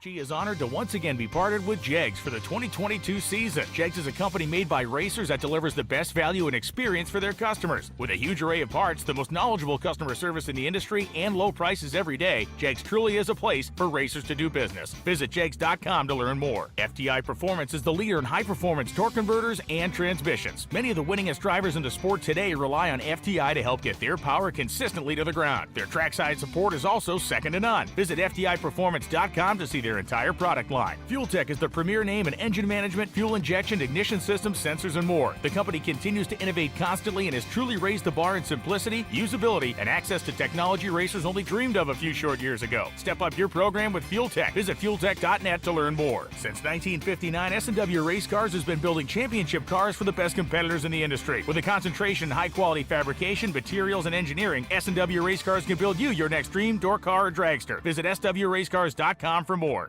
SFG is honored to once again be partnered with Jegs for the 2022 season. Jegs is a company made by racers that delivers the best value and experience for their customers. With a huge array of parts, the most knowledgeable customer service in the industry, and low prices every day, Jegs truly is a place for racers to do business. Visit jegs.com to learn more. FTI Performance is the leader in high-performance torque converters and transmissions. Many of the winningest drivers in the sport today rely on FTI to help get their power consistently to the ground. Their trackside support is also second to none. Visit FTIperformance.com to see their entire product line. Fuel Tech is the premier name in engine management, fuel injection, ignition systems, sensors, and more. The company continues to innovate constantly and has truly raised the bar in simplicity, usability, and access to technology racers only dreamed of a few short years ago. Step up your program with Fuel Tech. Visit fueltech.net to learn more. Since 1959, S&W Race Cars has been building championship cars for the best competitors in the industry. With a concentration in high-quality fabrication, materials, and engineering, S&W Race Cars can build you your next dream, door car, or dragster. Visit swracecars.com for more.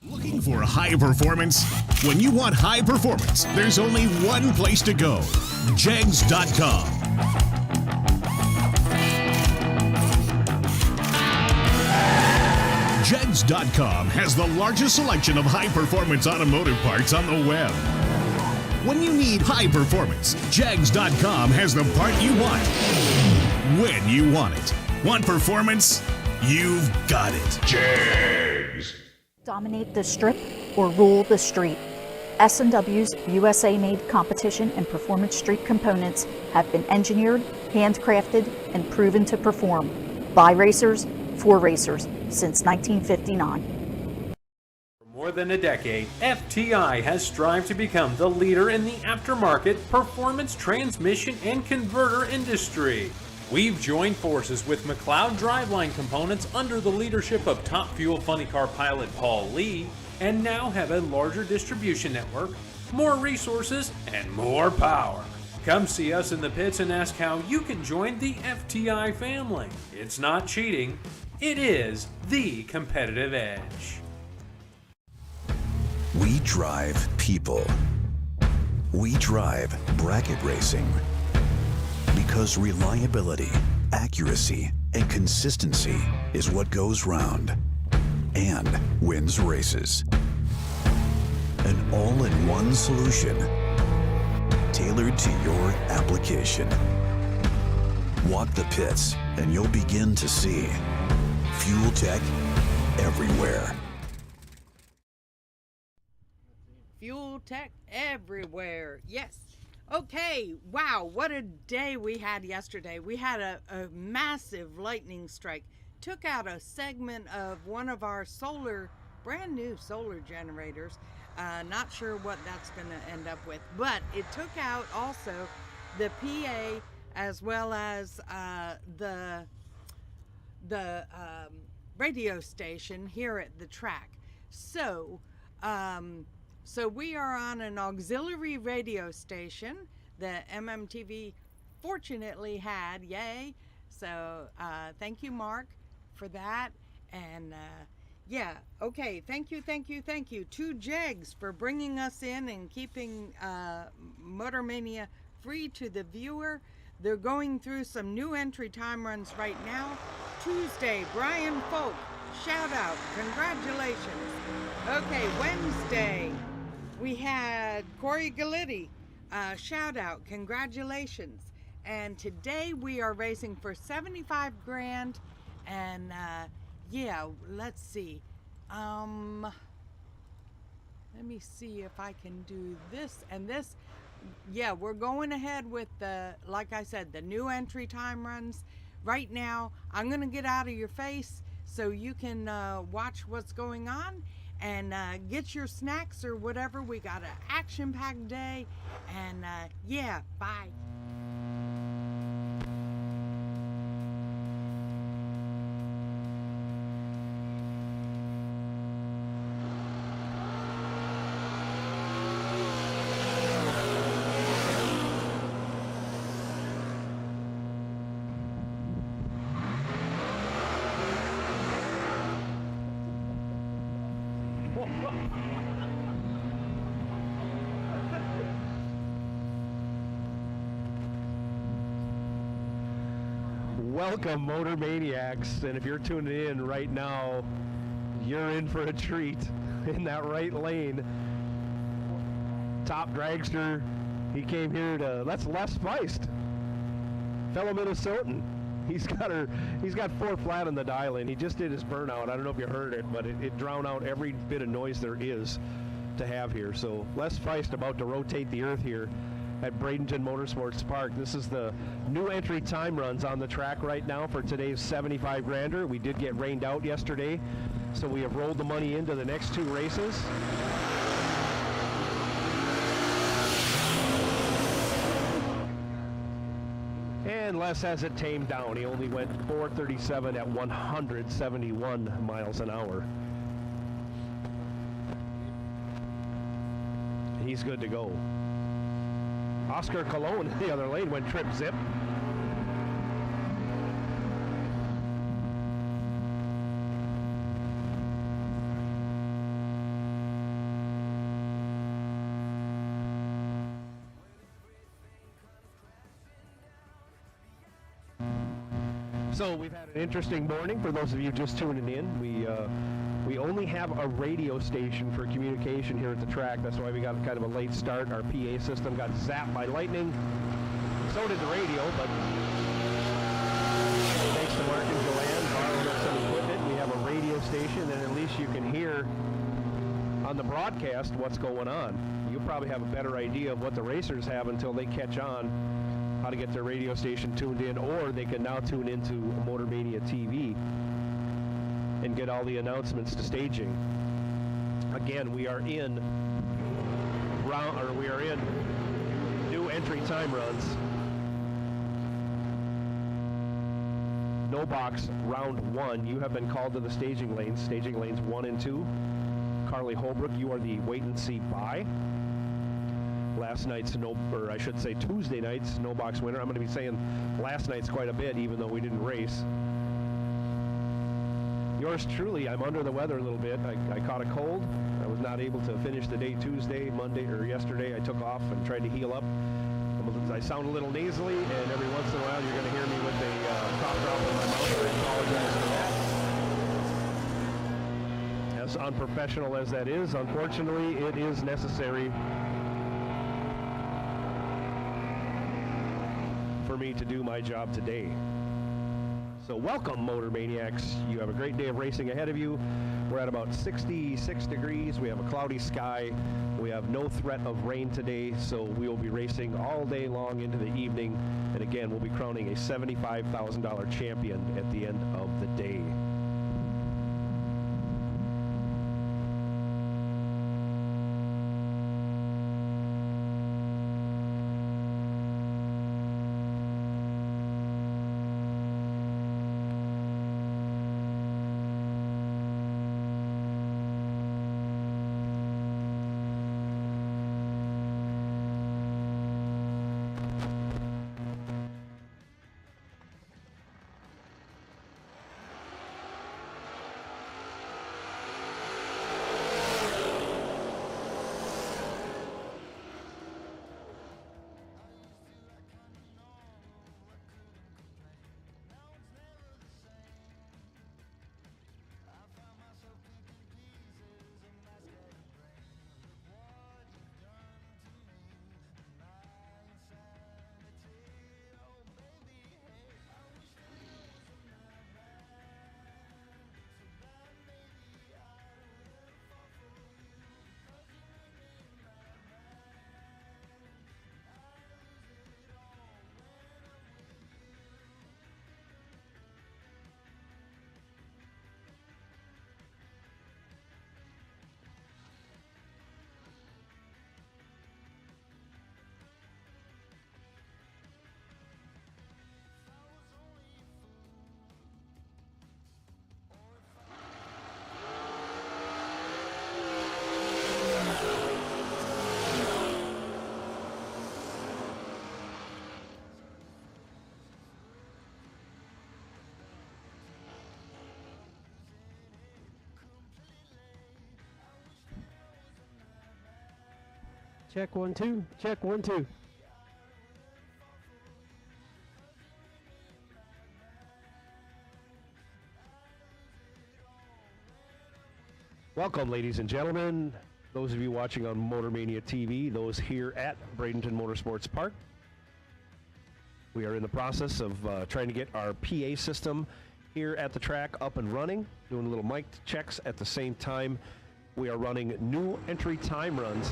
Looking for high performance? When you want high performance, there's only one place to go. Jegs.com. Jegs.com has the largest selection of high-performance automotive parts on the web. When you need high performance, Jegs.com has the part you want, when you want it. Want performance? You've got it. Jegs. Dominate the strip or rule the street. S&W's USA-made competition and performance street components have been engineered, handcrafted, and proven to perform by racers for racers since 1959. For more than a decade, FTI has strived to become the leader in the aftermarket performance transmission and converter industry. We've joined forces with McLeod Driveline Components under the leadership of Top Fuel Funny Car pilot Paul Lee, and now have a larger distribution network, more resources, and more power. Come see us in the pits and ask how you can join the FTI family. It's not cheating, it is the competitive edge. We drive people. We drive bracket racing. Because reliability, accuracy, and consistency is what goes round and wins races. An all-in-one solution tailored to your application. Walk the pits and you'll begin to see Fuel Tech everywhere. Fuel Tech everywhere, yes. Okay, wow, what a day we had yesterday. We had a massive lightning strike. Took out a segment of one of our brand new solar generators. Not sure what that's going to end up with, but it took out also the PA as well as the radio station here at the track. So we are on an auxiliary radio station that MMTV fortunately had, yay. So thank you, Mark, for that. And yeah, okay, thank you to Jegs for bringing us in and keeping Motor Mania free to the viewer. They're going through some new entry time runs right now. Tuesday, Brian Folk, shout out, congratulations. Okay, Wednesday, we had Corey Galitti, shout out, congratulations. And today we are racing for 75 grand. And yeah, let's see. Let me see if I can do this and this. Yeah, we're going ahead with the, like I said, the new entry time runs. Right now, I'm gonna get out of your face so you can watch what's going on and get your snacks or whatever. We got an action-packed day, and yeah, bye. Welcome, Motor Maniacs, and if you're tuning in right now, you're in for a treat in that right lane. Top dragster, he came here to, that's Les Feist, fellow Minnesotan. He's got 4 flat on the dial-in. He just did his burnout. I don't know if you heard it, but it drowned out every bit of noise there is to have here. So Les Feist about to rotate the earth here at Bradenton Motorsports Park. This is the new entry time runs on the track right now for today's 75 grander. We did get rained out yesterday, so we have rolled the money into the next 2 races. And Les has it tamed down. He only went 437 at 171 miles an hour. He's good to go. Oscar Cologne in the other lane went trip zip. So we've had an interesting morning for those of you just tuning in. We only have a radio station for communication here at the track. That's why we got kind of a late start. Our PA system got zapped by lightning. So did the radio, but thanks to Mark and Joanne borrowing up some equipment, we have a radio station, and at least you can hear on the broadcast what's going on. You'll probably have a better idea of what the racers have until they catch on how to get their radio station tuned in, or they can now tune into Motor Mania TV and get all the announcements to staging. Again, we are in new entry time runs. No box round 1. You have been called to the staging lanes 1 and 2. Carly Holbrook, you are the wait and see bye. Last night's Tuesday night's no box winner. I'm going to be saying last night's quite a bit, even though we didn't race. Yours truly, I'm under the weather a little bit. I caught a cold. I was not able to finish the day Tuesday, Monday, or yesterday. I took off and tried to heal up. I sound a little nasally, and every once in a while you're going to hear me with a cough drop in my mouth. I apologize for that. As unprofessional as that is, unfortunately, it is necessary for me to do my job today. So welcome, Motor Maniacs. You have a great day of racing ahead of you. We're at about 66 degrees. We have a cloudy sky. We have no threat of rain today, so we will be racing all day long into the evening. And again, we'll be crowning a $75,000 champion at the end of the day. Check 1 2. Check 1 2. Welcome, ladies and gentlemen. Those of you watching on Motor Mania TV, those here at Bradenton Motorsports Park. We are in the process of trying to get our PA system here at the track up and running, doing little mic checks at the same time. We are running new entry time runs.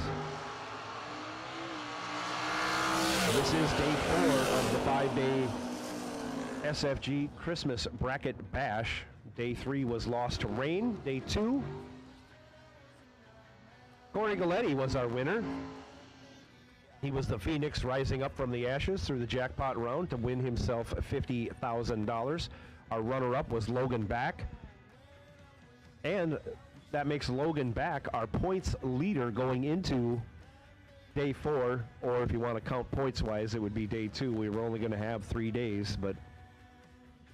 This is day 4 of the 5-day SFG Christmas Bracket Bash. Day 3 was lost to rain. Day 2, Corey Galletti was our winner. He was the phoenix rising up from the ashes through the jackpot round to win himself $50,000. Our runner-up was Logan Back. And that makes Logan Back our points leader going into day 4, or if you want to count points-wise, it would be day 2. We were only going to have 3 days, but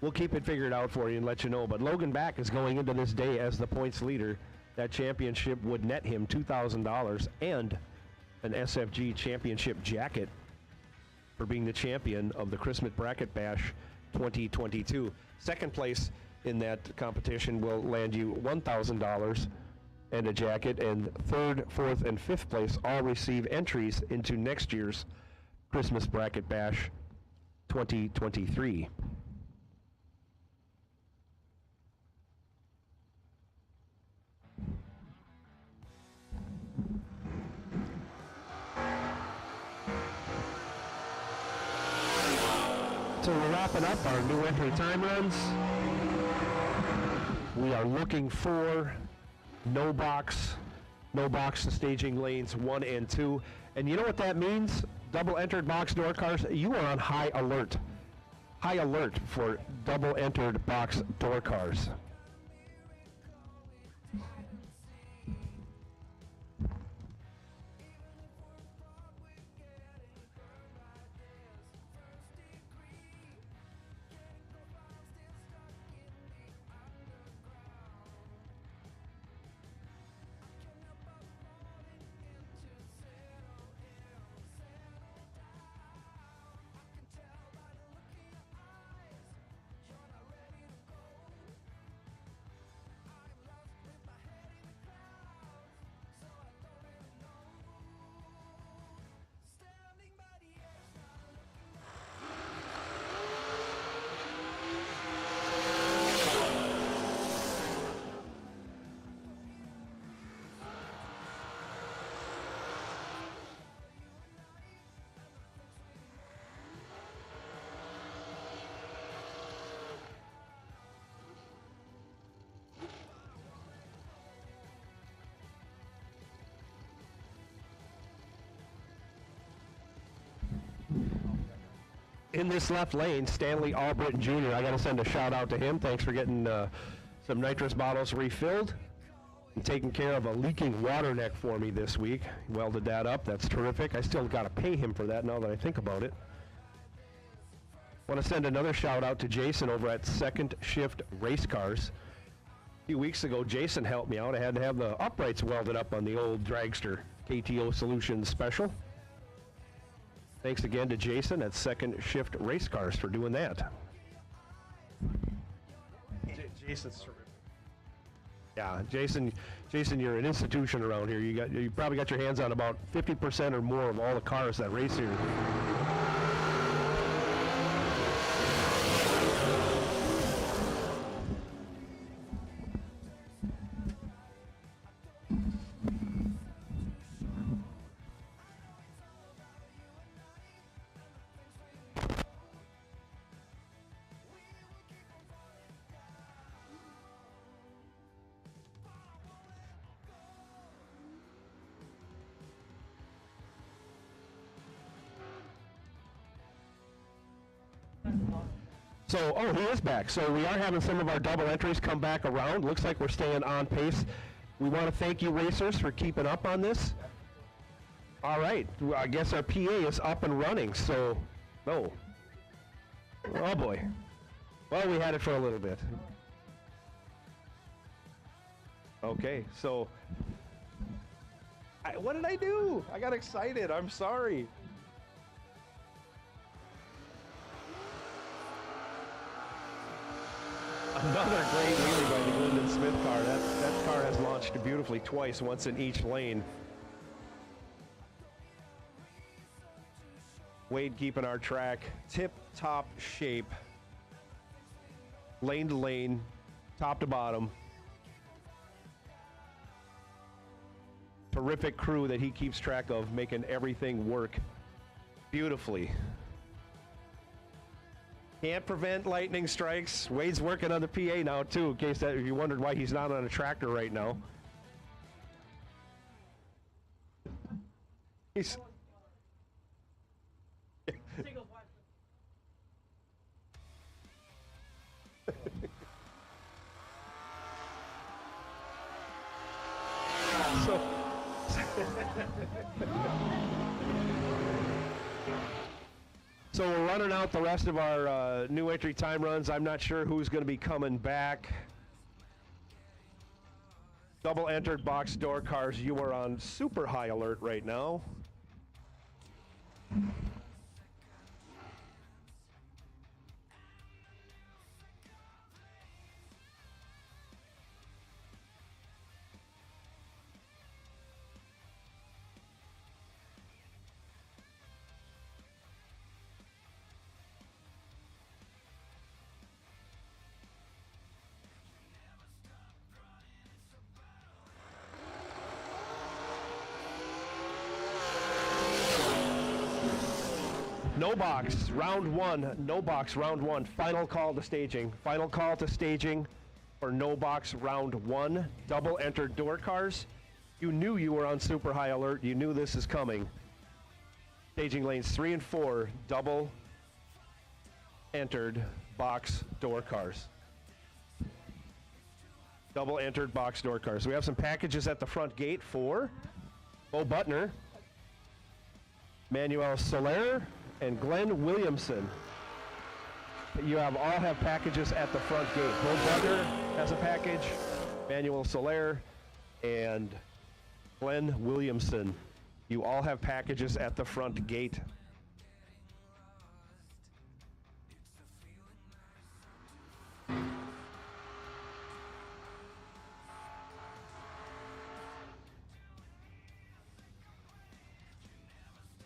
we'll keep it figured out for you and let you know. But Logan Back is going into this day as the points leader. That championship would net him $2,000 and an SFG championship jacket for being the champion of the Christmas Bracket Bash 2022. Second place in that competition will land you $1,000 and a jacket, and third, fourth, and fifth place all receive entries into next year's Christmas Bracket Bash 2023. So we're wrapping up our new entry time runs. We are looking for no box staging lanes 1 and 2. And you know what that means? Double entered box door cars, you are on high alert. High alert for double entered box door cars. In this left lane, Stanley Albritton Jr., I got to send a shout out to him. Thanks for getting some nitrous bottles refilled and taking care of a leaking water neck for me this week. He welded that up. That's terrific. I still got to pay him for that now that I think about it. Want to send another shout out to Jason over at Second Shift Race Cars. A few weeks ago, Jason helped me out. I had to have the uprights welded up on the old dragster KTO Solutions Special. Thanks again to Jason at Second Shift Race Cars for doing that. Jason's terrific. Yeah, Jason, you're an institution around here. You probably got your hands on about 50% or more of all the cars that race here. So, oh, he is back. So we are having some of our double entries come back around. Looks like we're staying on pace. We want to thank you racers for keeping up on this. All right, well, I guess our PA is up and running, so, oh boy. Well, we had it for a little bit. Okay, so, what did I do? I got excited, I'm sorry. Another great wheelie by the Glendon Smith car. That car has launched beautifully twice, once in each lane. Wade keeping our track tip-top shape. Lane to lane, top to bottom. Terrific crew that he keeps track of, making everything work beautifully. Can't prevent lightning strikes. Wade's working on the PA now too, in case that if you wondered why he's not on a tractor right now. He's So we're running out the rest of our new entry time runs. I'm not sure who's going to be coming back. Double entered box door cars, you are on super high alert right now. No box, round one. No box, round one. Final call to staging. Final call to staging for no box, round one. Double entered door cars. You knew you were on super high alert. You knew this is coming. Staging lanes 3 and 4, double entered box door cars. Double entered box door cars. We have some packages at the front gate for Bo Butner, Manuel Soler, and Glenn Williamson. You all have packages at the front gate. Bo Butner has a package, Manuel Soler, and Glenn Williamson. You all have packages at the front gate.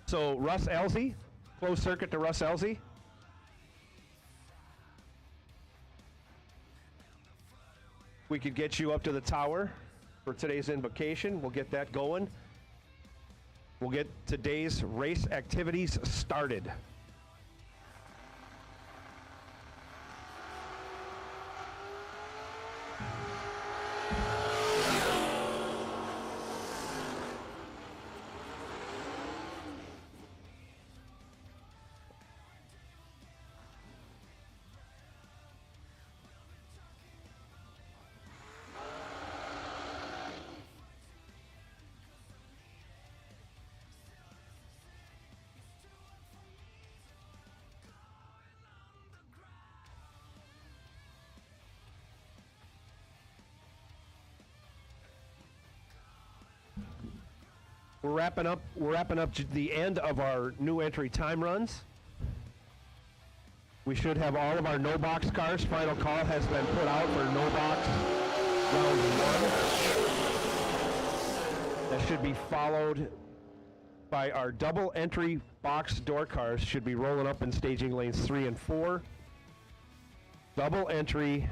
So Russ Elsie, closed circuit to Russ Elsie. We could get you up to the tower for today's invocation. We'll get that going. We'll get today's race activities started. We're wrapping up the end of our new entry time runs. We should have all of our no box cars. Final call has been put out for no box round one. That should be followed by our double entry box door cars should be rolling up in staging lanes 3 and 4. Double entry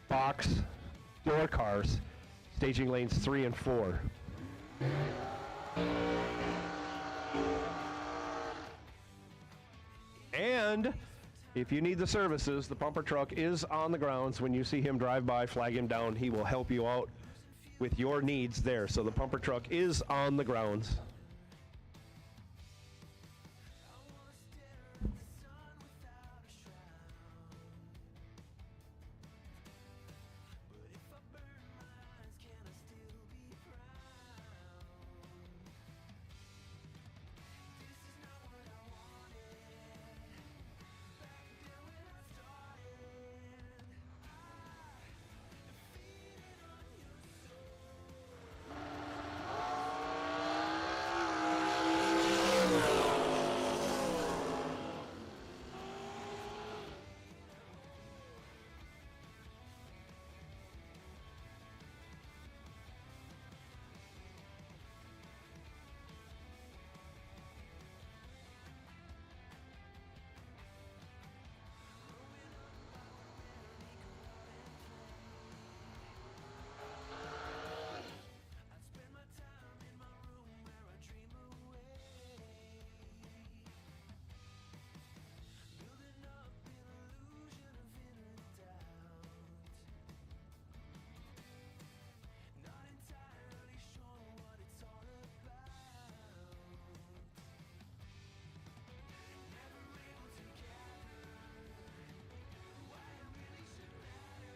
box door cars, staging lanes 3 and 4. And if you need the services, the pumper truck is on the grounds. When you see him drive by, flag him down. He will help you out with your needs there. So the pumper truck is on the grounds.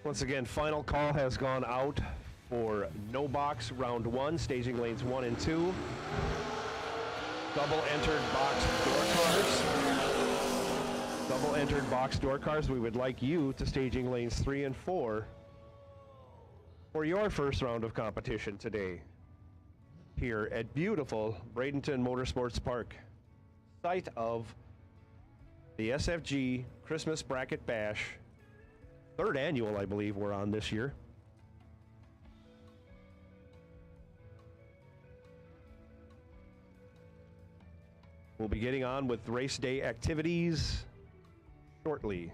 Once again, final call has gone out for no box round 1, staging lanes 1 and 2. Double entered box door cars. Double entered box door cars. We would like you to staging lanes 3 and 4 for your first round of competition today here at beautiful Bradenton Motorsports Park, site of the SFG Christmas Bracket Bash. 3rd annual, I believe, we're on this year. We'll be getting on with race day activities shortly.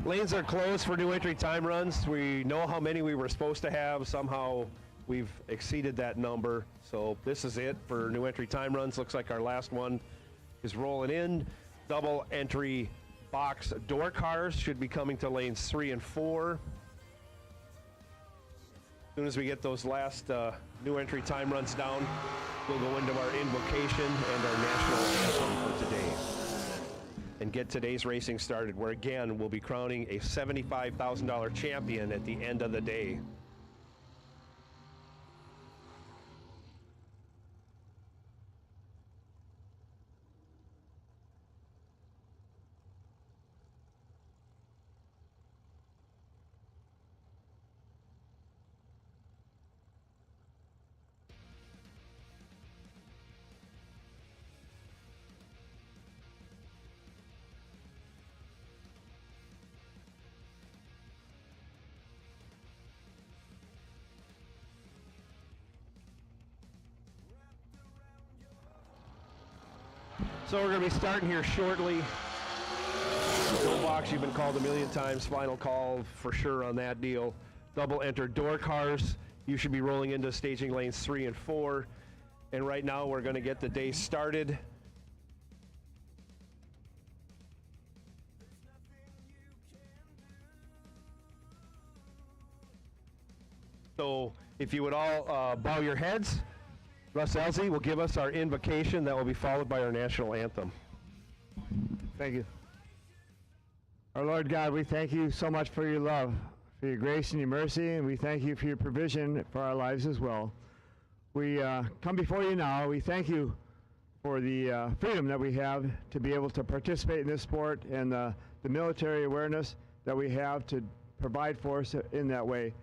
Lanes are closed for new entry time runs. We know how many we were supposed to have. Somehow we've exceeded that number. So this is it for new entry time runs. Looks like our last one is rolling in. Double entry box door cars should be coming to lanes 3 and 4. As soon as we get those last new entry time runs down, we'll go into our invocation and our national anthem for today and get today's racing started, where again we'll be crowning a $75,000 champion at the end of the day. So we're going to be starting here shortly. No box, you've been called a million times. Final call for sure on that deal. Double enter door cars. You should be rolling into staging lanes 3 and 4. And right now we're going to get the day started. So if you would all bow your heads. Russ Elsie will give us our invocation that will be followed by our national anthem. Thank you. Our Lord God, we thank you so much for your love, for your grace and your mercy, and we thank you for your provision for our lives as well. We come before you now. We thank you for the freedom that we have to be able to participate in this sport and the military awareness that we have to provide for us in that way.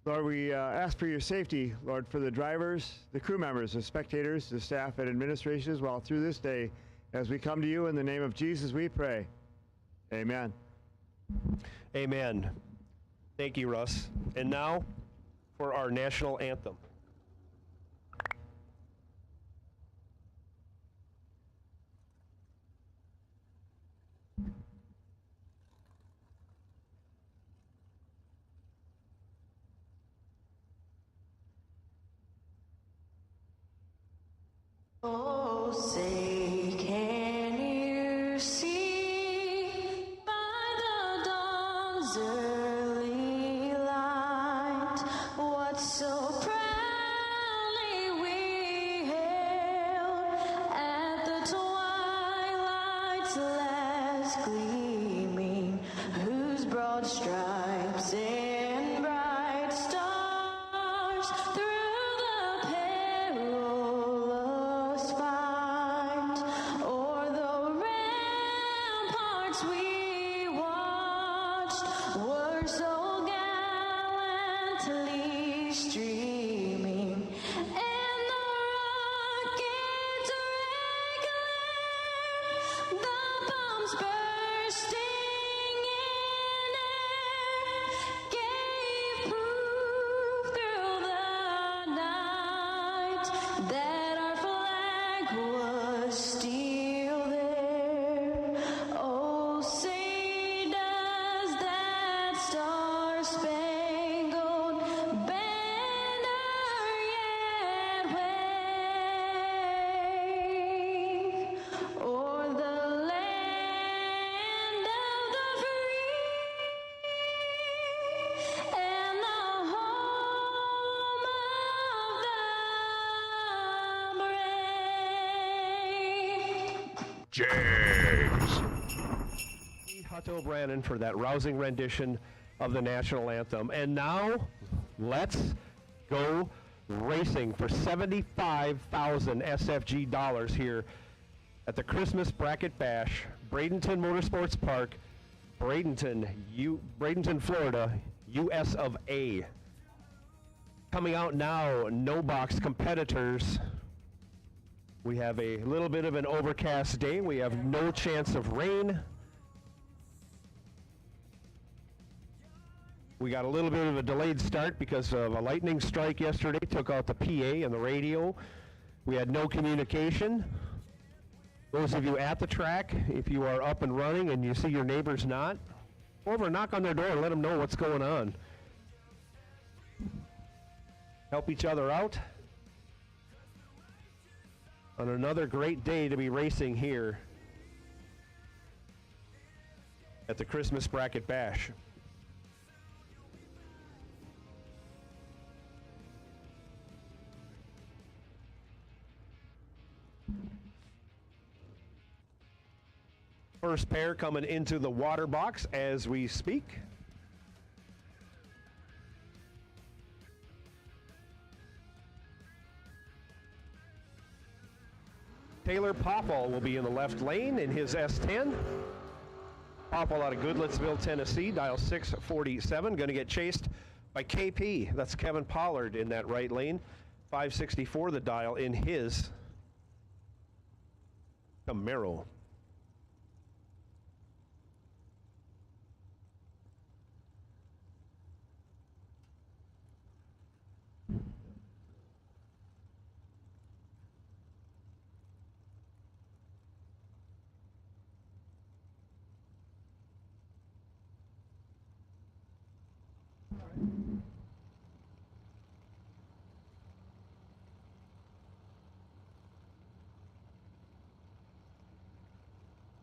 Lord, we ask for your safety, Lord, for the drivers, the crew members, the spectators, the staff and administration as well through this day. As we come to you in the name of Jesus, we pray. Amen. Amen. Thank you, Russ. And now for our national anthem. Oh, say, can you see by the dawn's early light what so proudly we hailed at the twilight's last gleaming, whose broad stripes and bright stars through the perilous fight o'er the ramparts we watched were so gallantly streaming, and the rockets regular, the bombs bursting in air, gave proof through the night that our flag was still there. Oh, say does that star-spangled banner yet wave o'er the land of the free and the home of the brave? Jags. Hutto Brannon for that rousing rendition of the national anthem. And now, let's go racing for $75,000 SFG dollars here at the Christmas Bracket Bash, Bradenton Motorsports Park, Bradenton, Florida, US of A. Coming out now, no box competitors. We have a little bit of an overcast day. We have no chance of rain. We got a little bit of a delayed start because of a lightning strike yesterday, took out the PA and the radio. We had no communication. Those of you at the track, if you are up and running and you see your neighbors not, go over, knock on their door and let them know what's going on. Help each other out on another great day to be racing here at the Christmas Bracket Bash. First pair coming into the water box as we speak. Taylor Poffel will be in the left lane in his S10. Poffel out of Goodlettsville, Tennessee, dial 647. Going to get chased by KP. That's Kevin Pollard in that right lane. 564 the dial in his Camaro.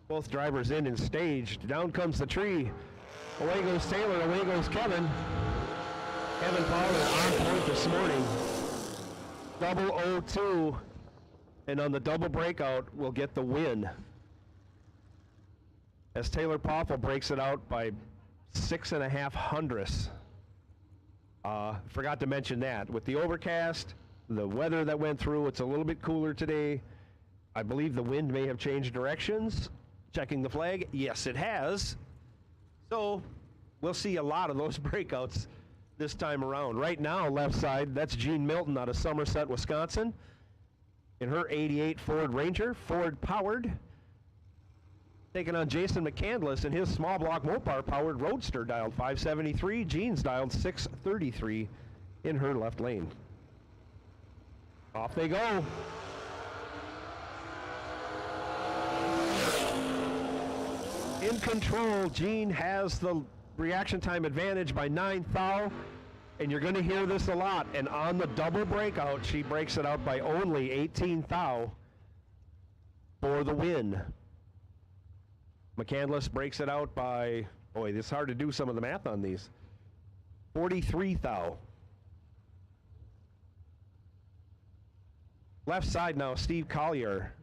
Both drivers in and staged. Down comes the tree. Away goes Taylor. Away goes Kevin. Kevin Pollard on point this morning. 002. And on the double breakout, will get the win. As Taylor Poffel breaks it out by 6.5 hundredths. Forgot to mention that. With the overcast, the weather that went through, it's a little bit cooler today. I believe the wind may have changed directions. Checking the flag, yes it has. So we'll see a lot of those breakouts this time around. Right now, left side, that's Jean Milton out of Somerset, Wisconsin. In her 88 Ford Ranger, Ford powered. Taking on Jason McCandless in his small block Mopar powered Roadster, dialed 573. Jean's dialed 633 in her left lane. Off they go. In control, Jean has the reaction time advantage by 9 thou, and you're going to hear this a lot. And on the double breakout, she breaks it out by only 18 thou for the win. McCandless breaks it out by, boy, it's hard to do some of the math on these, 43 thou. Left side now, Steve Collier,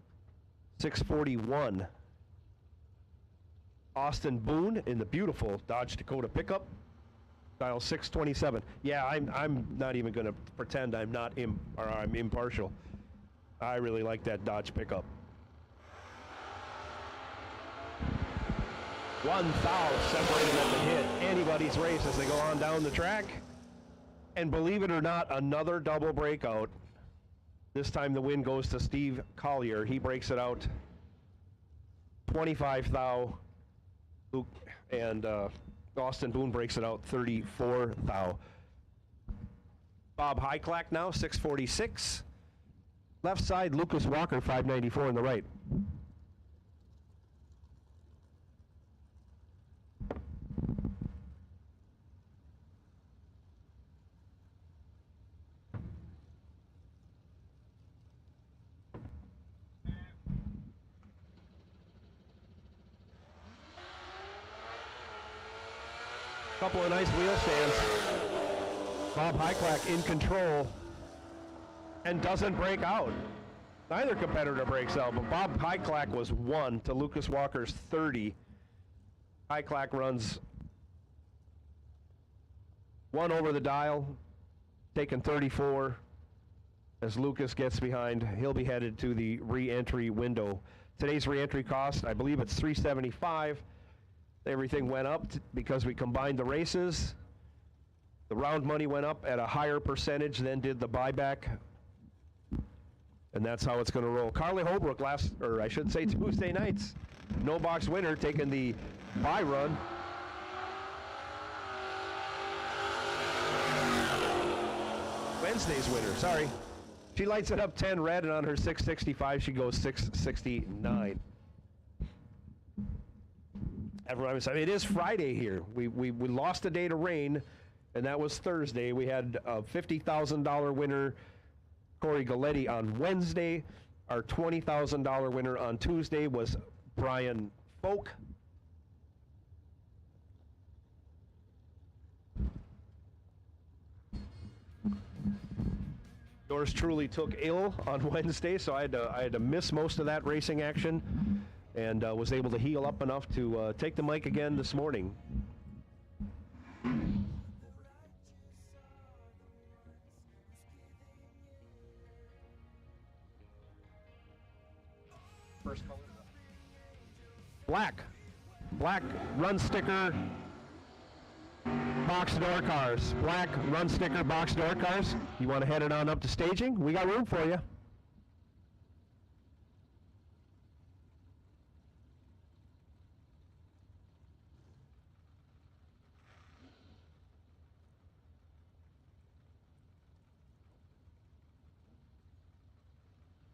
641. Austin Boone in the beautiful Dodge Dakota pickup, dial 627. Yeah, I'm not even going to pretend I'm impartial. I really like that Dodge pickup. 1 thou separated at the hit. Anybody's race as they go on down the track. And believe it or not, another double breakout. This time the win goes to Steve Collier. He breaks it out 25 thou. And Austin Boone breaks it out 34 thou. Bob Hyclack now, 646. Left side, Lucas Walker, 594 on the right. Couple of nice wheel stands. Bob Hyclack in control and doesn't break out. Neither competitor breaks out, but Bob Hyclack was 1 to Lucas Walker's 30. Hyclack runs 1 over the dial, taking 34. As Lucas gets behind, he'll be headed to the re-entry window. Today's re-entry cost, I believe it's $375. Everything went up because we combined the races. The round money went up at a higher percentage than did the buyback. And that's how it's going to roll. Carly Holbrook Tuesday nights. No box winner taking the buy run. Wednesday's winner, sorry. She lights it up 10 red, and on her 665, she goes 669. Everyone was, it is Friday here. We lost a day to rain, and that was Thursday. We had a $50,000 winner, Corey Galletti, on Wednesday. Our $20,000 winner on Tuesday was Brian Folk. Yours truly took ill on Wednesday, so I had to miss most of that racing action, and was able to heal up enough to take the mic again this morning. First color. Black run sticker, box door cars. Black run sticker, box door cars. You want to head it on up to staging? We got room for you.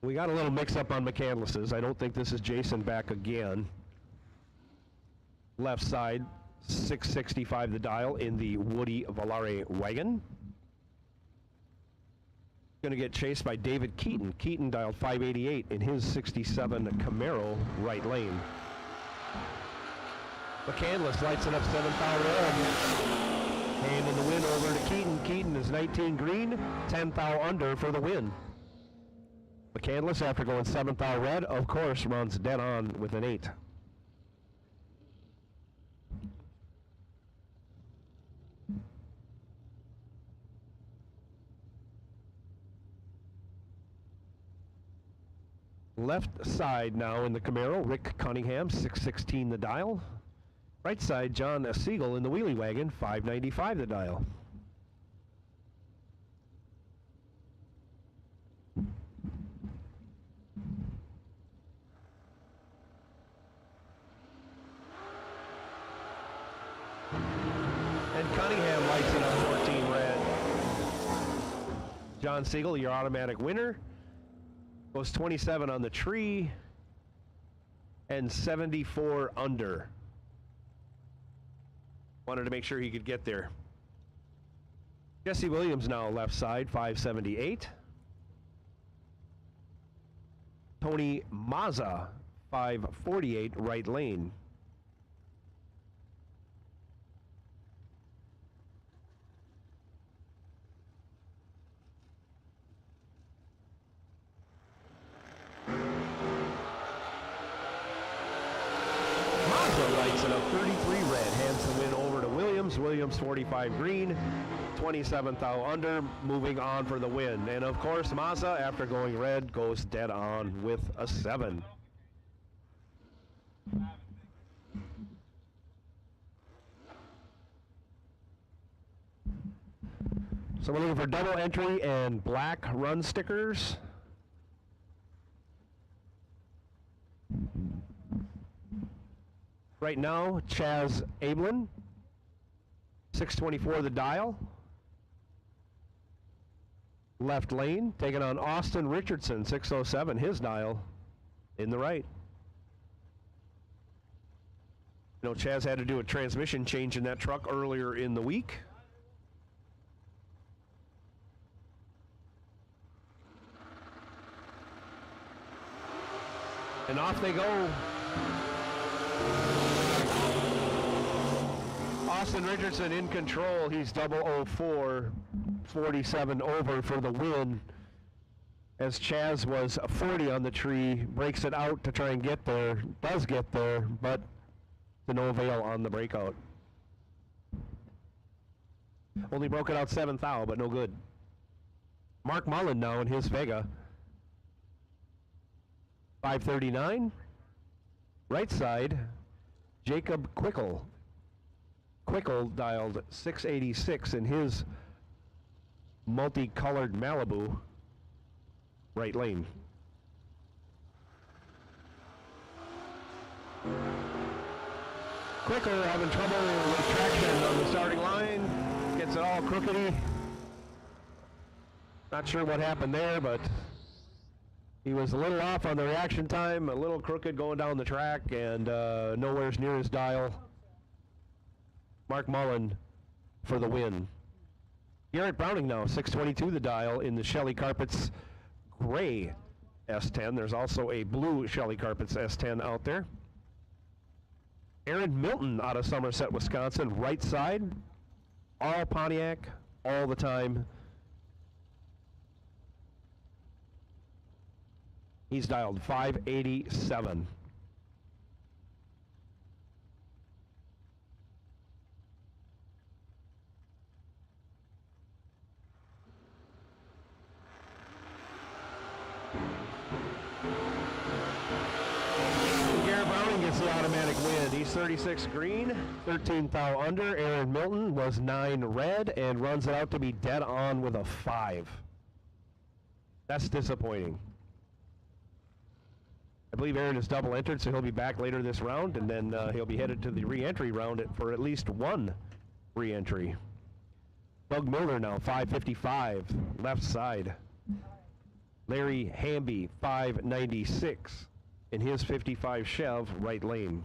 We got a little mix-up on McCandless's. I don't think this is Jason back again. Left side, 665 the dial in the Woody Valare wagon. Going to get chased by David Keaton. Keaton dialed 588 in his 67 Camaro right lane. McCandless lights it up 7th hour red. Hand in the win over to Keaton. Keaton is 19 green, 10th hour under for the win. McCandless, after going 7th hour red, of course, runs dead on with an 8. Left side now in the Camaro, Rick Cunningham, 616 the dial. Right side, John Siegel in the wheelie wagon, 595 the dial. And Cunningham lights it up 14 red. John Siegel, your automatic winner. Goes 27 on the tree and 74 under. Wanted to make sure he could get there. Jesse Williams now left side, 578. Tony Mazza, 548 right lane. Lights it up 33 red, hands the win over to Williams. Williams 45 green, 27th out under, moving on for the win. And of course, Mazza, after going red, goes dead on with a 7. So we're looking for double entry and black run stickers. Right now, Chaz Ablin, 624 the dial. Left lane, taking on Austin Richardson, 607, his dial, in the right. You know, Chaz had to do a transmission change in that truck earlier in the week. And off they go. Austin Richardson in control. He's 004, 47 over for the win. As Chaz was 40 on the tree, breaks it out to try and get there. Does get there, but to no avail on the breakout. Only broke it out 7th out, but no good. Mark Mullen now in his Vega. 539. Right side, Jacob Quickle. Quickle dialed 686 in his multicolored Malibu, right lane. Quickle having trouble with traction on the starting line, gets it all crookedy. Not sure what happened there, but he was a little off on the reaction time, a little crooked going down the track, and nowhere near his dial. Mark Mullen for the win. Garrett Browning now, 622 the dial in the Shelley Carpets gray S10. There's also a blue Shelley Carpets S10 out there. Aaron Milton out of Somerset, Wisconsin, right side. All Pontiac, all the time. He's dialed 587. The automatic win. He's 36 green, 13 thou under. Aaron Milton was 9 red and runs it out to be dead on with a 5. That's disappointing. I believe Aaron is double entered, so he'll be back later this round, and then he'll be headed to the re-entry round for at least one re-entry. Doug Miller now, 555, left side. Larry Hamby, 596. In his 55 Chev, right lane.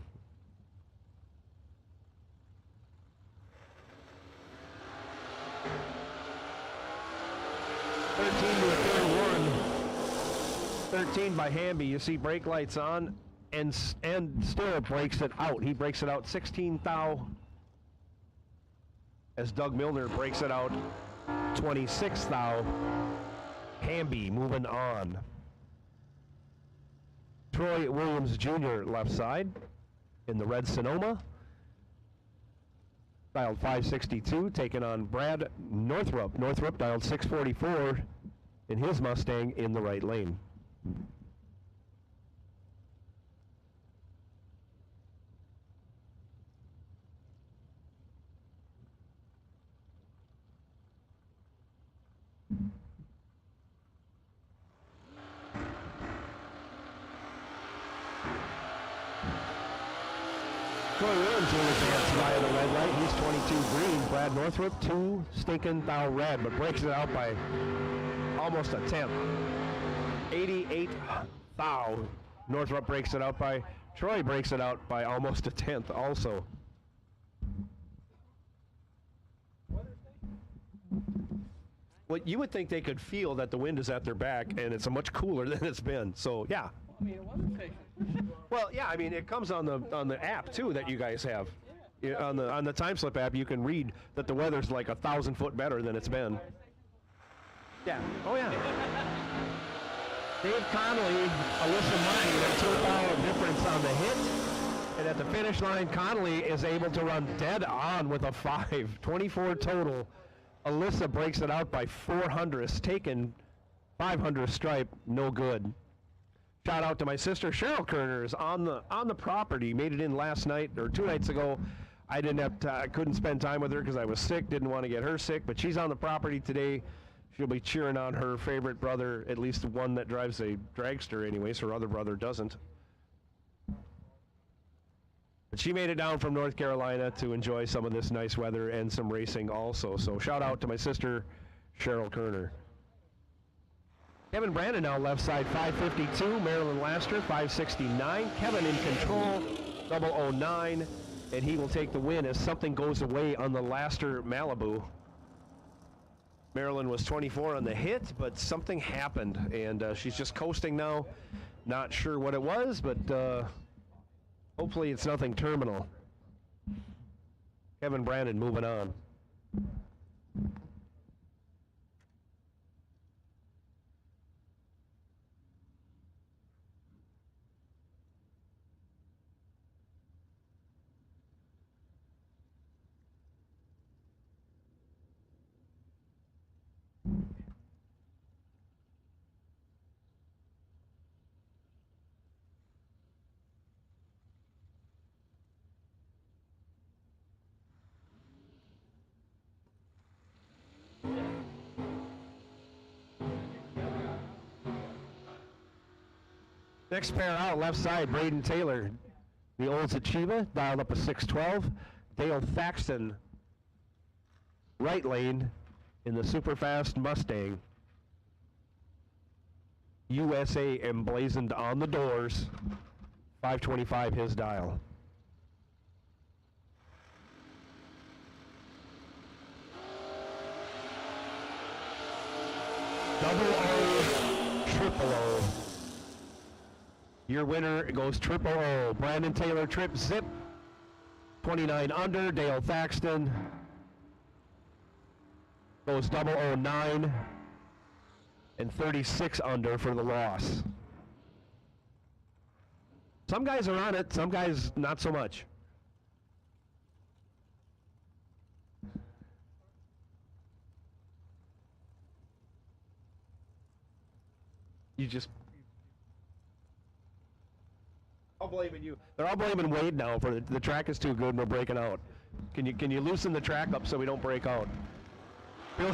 $13 by Hamby. You see brake lights on, and still breaks it out. He breaks it out 16 thou. As Doug Milner breaks it out 26 thou. Hamby moving on. Troy Williams Jr. left side in the red Sonoma. Dialed 562, taking on Brad Northrup. Northrup dialed 644 in his Mustang in the right lane. Troy Williams will advance via the red light. He's 22 green. Brad Northrup, 2 stinking thou red, but breaks it out by almost a tenth. 88 thou. Northrup breaks it out by, Troy breaks it out by almost a tenth also. Well, you would think they could feel that the wind is at their back, and it's much cooler than it's been. So, yeah. I mean, it wasn't fake. Well, yeah, I mean, it comes on the app too that you guys have. Yeah, on the time slip app, you can read that the weather's like 1,000 foot better than it's been. Yeah. Oh yeah. Dave Connolly, Alyssa Money, a 2-hour difference on the hit, and at the finish line, Connolly is able to run dead on with a 5, 24 total. Alyssa breaks it out by 400, taken 500 stripe, no good. Shout out to my sister Cheryl Kerners on the property. Made it in last night or 2 nights ago. I couldn't spend time with her because I was sick. Didn't want to get her sick, but she's on the property today. She'll be cheering on her favorite brother, at least the one that drives a dragster anyways. Her other brother doesn't. But she made it down from North Carolina to enjoy some of this nice weather and some racing also. So shout out to my sister Cheryl Kerner. Kevin Brandon now left side 552, Marilyn Laster 569, Kevin in control 009, and he will take the win as something goes away on the Laster Malibu. Marilyn was 24 on the hit, but something happened, and she's just coasting now. Not sure what it was, but hopefully it's nothing terminal. Kevin Brandon moving on. Next pair out, left side, Braden Taylor. The Olds Achieva, dialed up a 612. Dale Thaxton, right lane in the Superfast Mustang. USA emblazoned on the doors. 525 his dial. Double O, triple O. Your winner goes triple O. Brandon Taylor, trip zip. 29 under. Dale Thaxton goes 009 and 36 under for the loss. Some guys are on it, some guys not so much. You just... All blaming you. They're all blaming Wade now for the track is too good and we're breaking out. Can you loosen the track up so we don't break out? Bill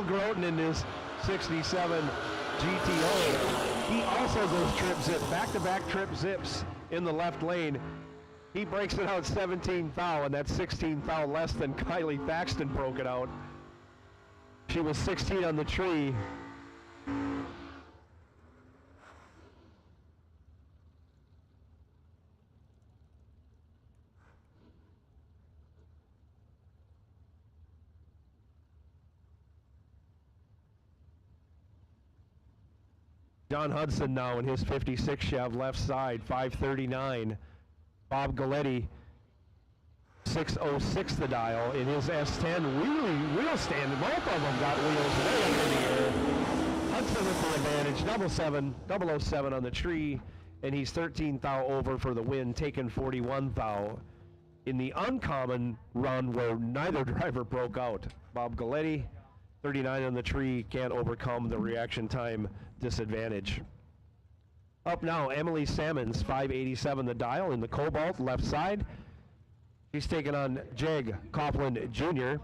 Groten in his 67 GTO, he also goes trip zip, back-to-back trip zips in the left lane. He breaks it out 17 thou, and that's 16 thou less than Kylie Thaxton broke it out. She was 16 on the tree. John Hudson now in his 56 Chev left side, 539. Bob Galletti, 606 the dial in his S10 wheel stand. Both of them got wheels way up in the air. Hudson with the advantage, 007 on the tree, and he's 13 thou over for the win, taking 41 thou in the uncommon run where neither driver broke out. Bob Galletti, 39 on the tree, can't overcome the reaction time disadvantage. Up now, Emily Salmons, 587 the dial in the Cobalt left side. She's taking on Jeg Copeland Jr.,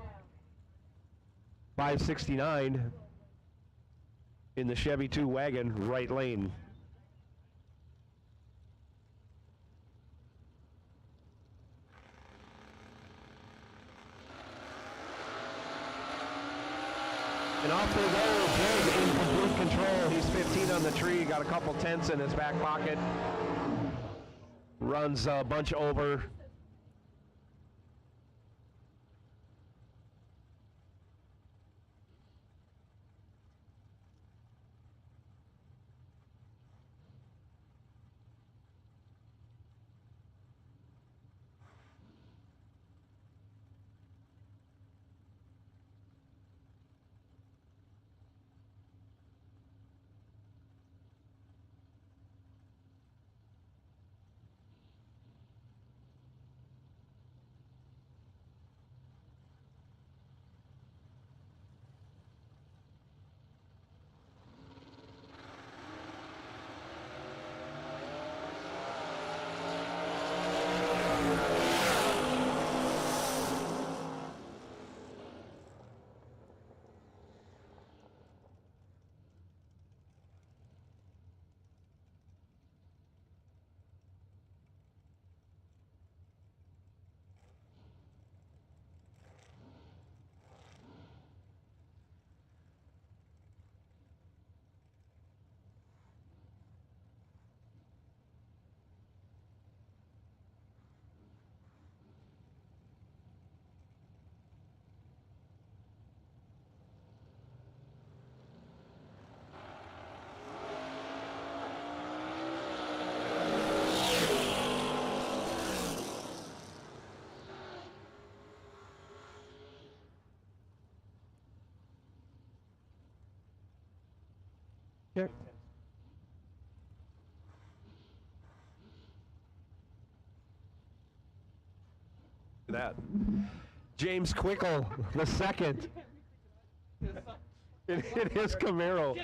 569 in the Chevy 2 wagon right lane. And off they go, Jeg in complete control. He's 15 on the tree, got a couple tenths in his back pocket. Runs a bunch over. Check. That. James Quickle, the second. in his Camaro.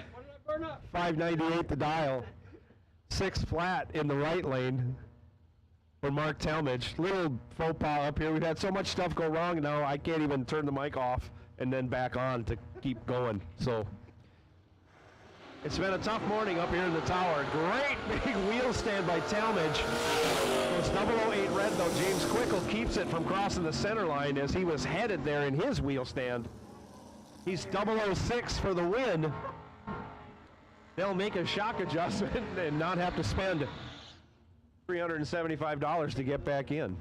598 the dial. 6 flat in the right lane for Mark Talmadge. Little faux pas up here. We've had so much stuff go wrong now I can't even turn the mic off and then back on to keep going. So it's been a tough morning up here in the tower. Great big wheel stand by Talmadge. It's 008 red though. James Quickle keeps it from crossing the center line as he was headed there in his wheel stand. He's 006 for the win. They'll make a shock adjustment and not have to spend $375 to get back in.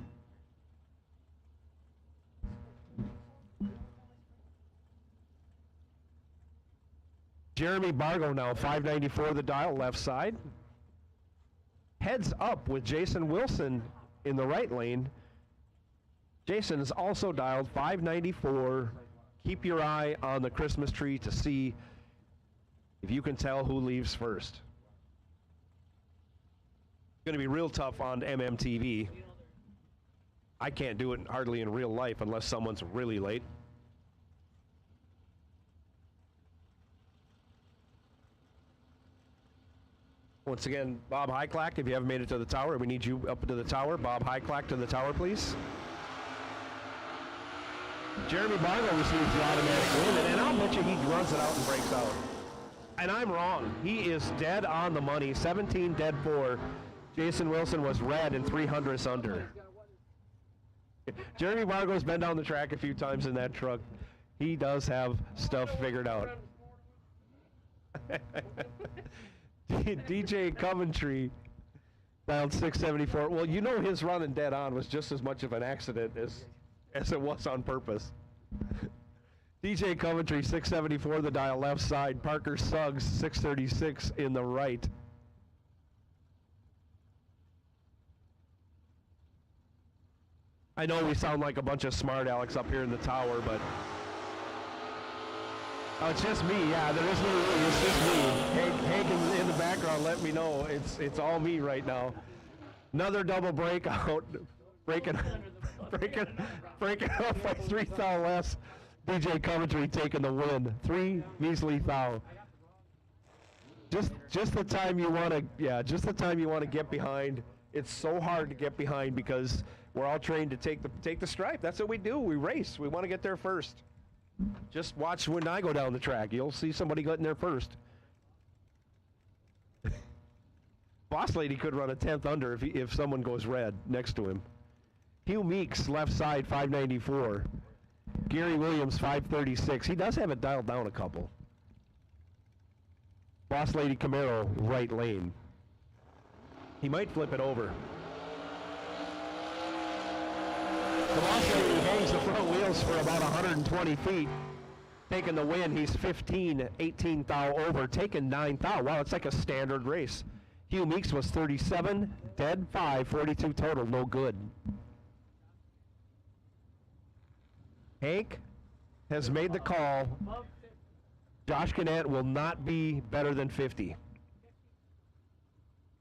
Jeremy Bargo now, 594 the dial, left side. Heads up with Jason Wilson in the right lane. Jason is also dialed 594. Keep your eye on the Christmas tree to see if you can tell who leaves first. Going to be real tough on MMTV. I can't do it hardly in real life unless someone's really late. Once again, Bob Hyclack, if you haven't made it to the tower, we need you up to the tower. Bob Hyclack to the tower, please. Jeremy Barlow receives the automatic win, and I'll bet you he runs it out and breaks out. And I'm wrong. He is dead on the money. 17 dead 4. Jason Wilson was red and 300ths under. Jeremy Barlow's been down the track a few times in that truck. He does have stuff figured out. DJ Coventry dialed 674. Well, you know his running dead on was just as much of an accident as it was on purpose. DJ Coventry 674, the dial left side. Parker Suggs 636 in the right. I know we sound like a bunch of smart Alex up here in the tower, but oh, it's just me. Yeah, there is no really. It's just me. Hank in the background let me know it's all me right now. Another double breakout, breaking off by 3 thou less. DJ Coventry taking the win. 3 measly thou. Just the time you want to, just the time you want to get behind. It's so hard to get behind because we're all trained to take the stripe. That's what we do. We race. We want to get there first. Just watch when I go down the track. You'll see somebody getting there first. Boss Lady could run a 10th under if someone goes red next to him. Hugh Meeks, left side, 594. Gary Williams, 536. He does have it dialed down a couple. Boss Lady Camaro, right lane. He might flip it over. The Boss Lady hangs the front wheels for about 120 feet. Taking the win, he's 18 thou over, taking 9 thou. Wow, it's like a standard race. Hugh Meeks was 37, dead 5, 42 total, no good. Hank has made the call. Josh Gannett will not be better than 50.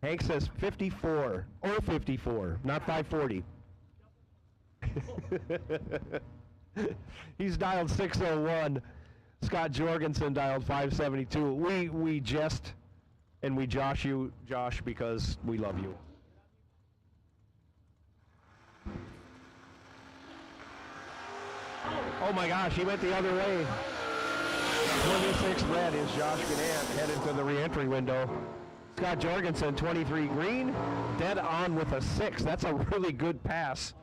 Hank says 54, or 54, not 540. He's dialed 601. Scott Jorgensen dialed 572. We jest and we josh you, Josh, because we love you. Oh my gosh, he went the other way. 26 red is Josh Gannett headed to the re-entry window. Scott Jorgensen, 23 green, dead on with a 6. That's a really good pass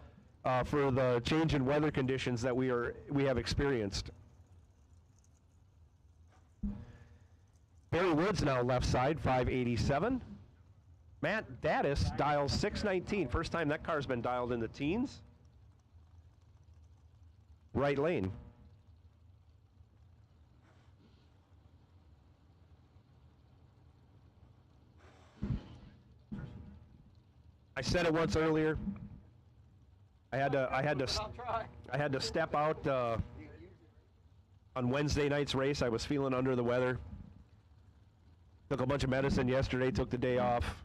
for the change in weather conditions that we have experienced. Barry Woods now left side, 587. Matt Daddis dials 619. First time that car's been dialed in the teens. Right lane. I said it once earlier. I had to step out on Wednesday night's race. I was feeling under the weather. Took a bunch of medicine yesterday. Took the day off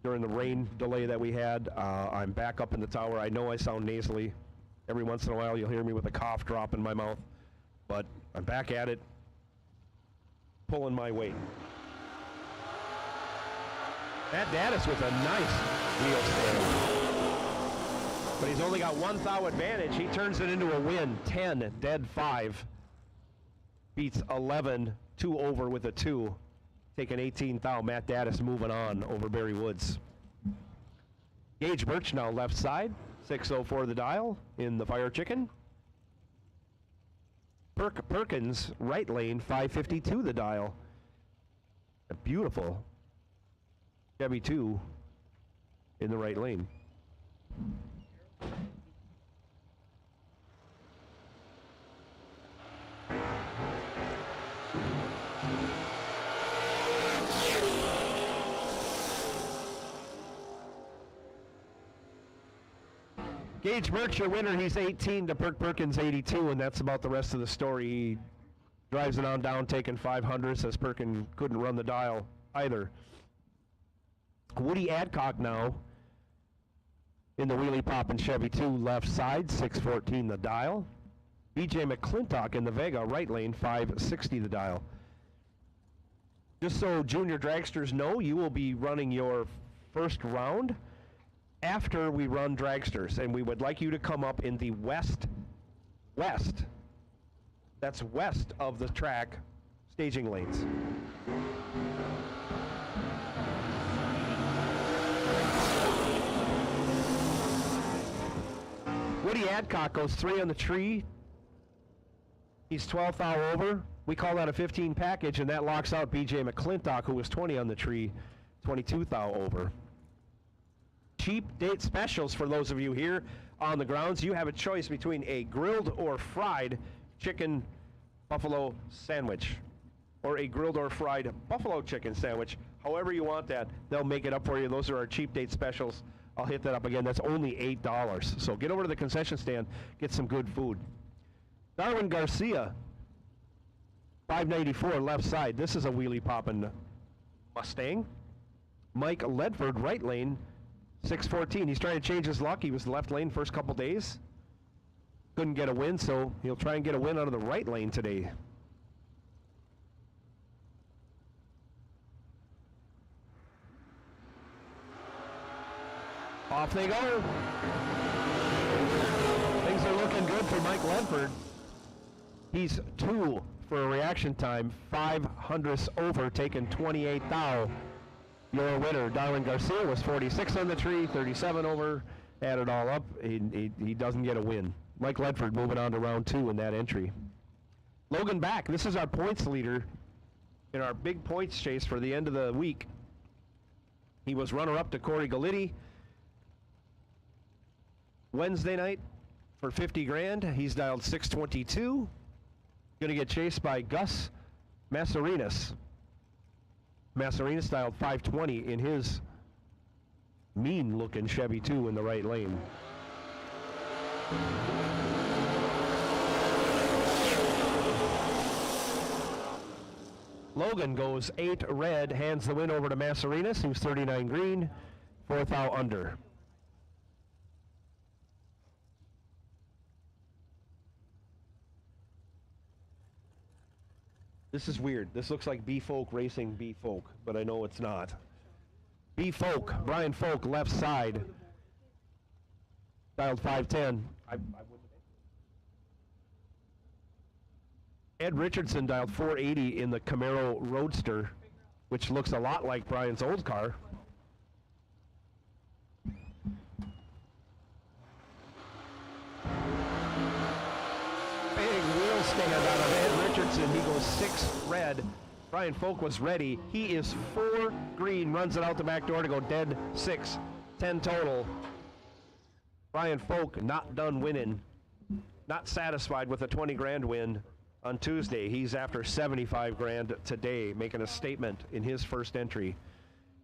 during the rain delay that we had. I'm back up in the tower. I know I sound nasally. Every once in a while, you'll hear me with a cough drop in my mouth, but I'm back at it, pulling my weight. Matt Daddis with a nice wheel stand. But he's only got 1 thou advantage. He turns it into a win. 10, dead 5. Beats 11, 2 over with a 2. Taking 18 thou. Matt Daddis moving on over Barry Woods. Gage Birch now left side. 604 the dial in the Fire Chicken. Perkins, right lane, 552 the dial. A beautiful Chevy 2 in the right lane. Gage Birch, your winner, he's 18 to Perkins 82, and that's about the rest of the story. He drives it on down, taking 500, says Perkins couldn't run the dial either. Woody Adcock now in the wheelie poppin' Chevy 2 left side, 614 the dial. BJ McClintock in the Vega right lane, 560 the dial. Just so junior dragsters know, you will be running your first round after we run dragsters, and we would like you to come up in the west. That's west of the track staging lanes. Woody Adcock goes 3 on the tree. He's 12th thou over. We call that a 15 package, and that locks out BJ McClintock, who was 20 on the tree, 22 thou over. Cheap date specials for those of you here on the grounds. You have a choice between a grilled or fried chicken buffalo sandwich, or a grilled or fried buffalo chicken sandwich. However you want that, they'll make it up for you. Those are our cheap date specials. I'll hit that up again. That's only $8. So get over to the concession stand, get some good food. Darwin Garcia, 594 left side. This is a wheelie poppin' Mustang. Mike Ledford, right lane, 614. He's trying to change his luck. He was left lane first couple days. Couldn't get a win, so he'll try and get a win out of the right lane today. Off they go. Things are looking good for Mike Ledford. He's 2 for a reaction time, 500ths over, taking 28 thou. Your winner, Darwin Garcia, was 46 on the tree, 37 over. Add it all up, he doesn't get a win. Mike Ledford moving on to round 2 in that entry. Logan Back, this is our points leader in our big points chase for the end of the week. He was runner-up to Corey Galitti Wednesday night for 50 grand. He's dialed 622. Going to get chased by Gus Massarinas. Massarinas dialed 520 in his mean-looking Chevy 2 in the right lane. Logan goes 8 red, hands the win over to Massarinas, who's 39 green, 4th thou under. This is weird. This looks like B-Folk racing B-Folk, but I know it's not. B-Folk, Brian Folk, left side. Dialed 510. Ed Richardson dialed 480 in the Camaro Roadster, which looks a lot like Brian's old car. Big wheel stand out of Ed Richardson. He goes 6 red. Brian Folk was ready. He is 4 green, runs it out the back door to go dead 6. 10 total. Brian Folk not done winning. Not satisfied with a 20 grand win on Tuesday. He's after 75 grand today, making a statement in his first entry.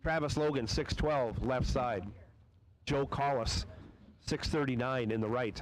Travis Logan, 612, left side. Joe Collis, 639 in the right.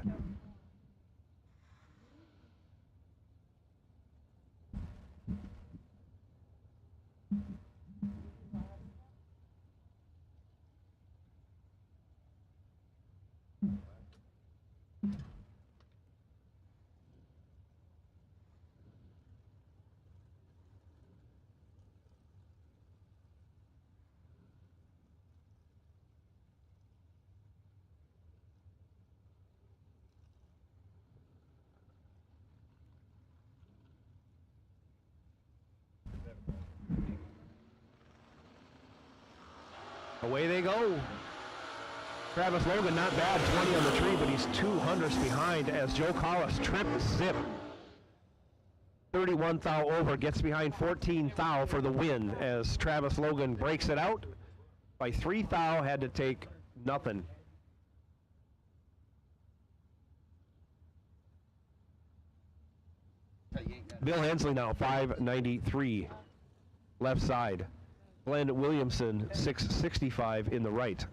Away they go. Travis Logan, not bad, 20 on the tree, but he's 200ths behind as Joe Collis trip zip. 31 thou over, gets behind 14 thou for the win as Travis Logan breaks it out. By 3 thou, had to take nothing. Bill Hensley now, 593, left side. Glenn Williamson, 665 in the right.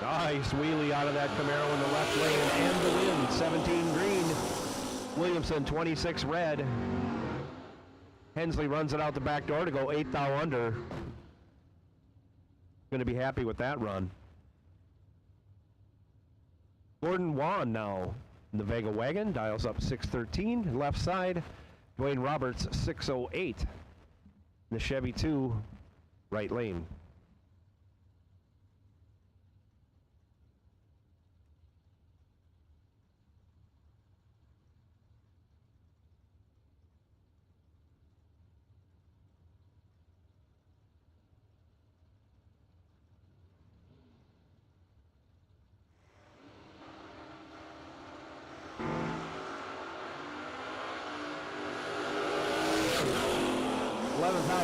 Nice wheelie out of that Camaro in the left lane and the win, 17 green. Williamson, 26 red. Hensley runs it out the back door to go 8 thou under. Going to be happy with that run. Gordon Wan now in the Vega wagon, dials up 613, left side. Dwayne Roberts 608. The Chevy 2, right lane.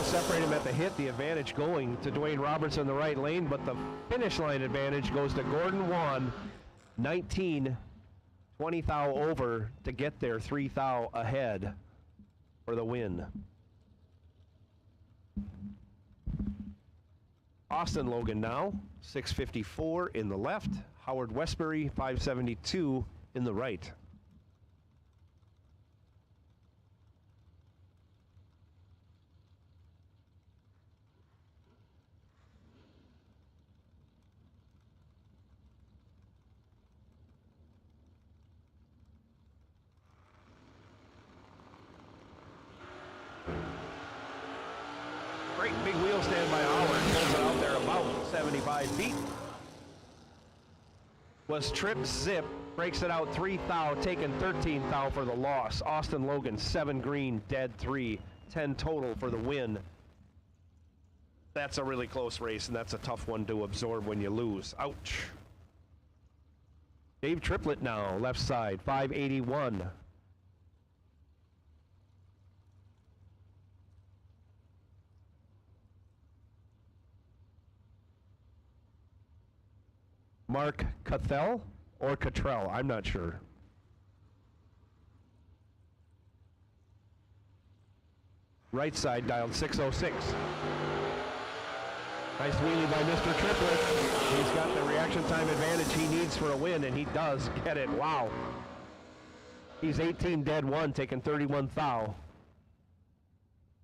Separate him at the hit, the advantage going to Dwayne Roberts in the right lane, but the finish line advantage goes to Gordon Wan, 19, 20 thou over to get there, 3 thou ahead for the win. Austin Logan now, 654 in the left, Howard Westbury, 572 in the right. Big wheel stand by Howard, pulls it out there about 75 feet. Was trip zip, breaks it out 3 thou, taking 13 thou for the loss. Austin Logan, 7 green, dead 3, 10 total for the win. That's a really close race, and that's a tough one to absorb when you lose. Ouch. Dave Triplett now, left side, 581. Mark Cathell or Cottrell, I'm not sure. Right side dialed 606. Nice wheelie by Mr. Triplett. He's got the reaction time advantage he needs for a win, and he does get it. Wow. He's 18 dead 1, taking 31 thou.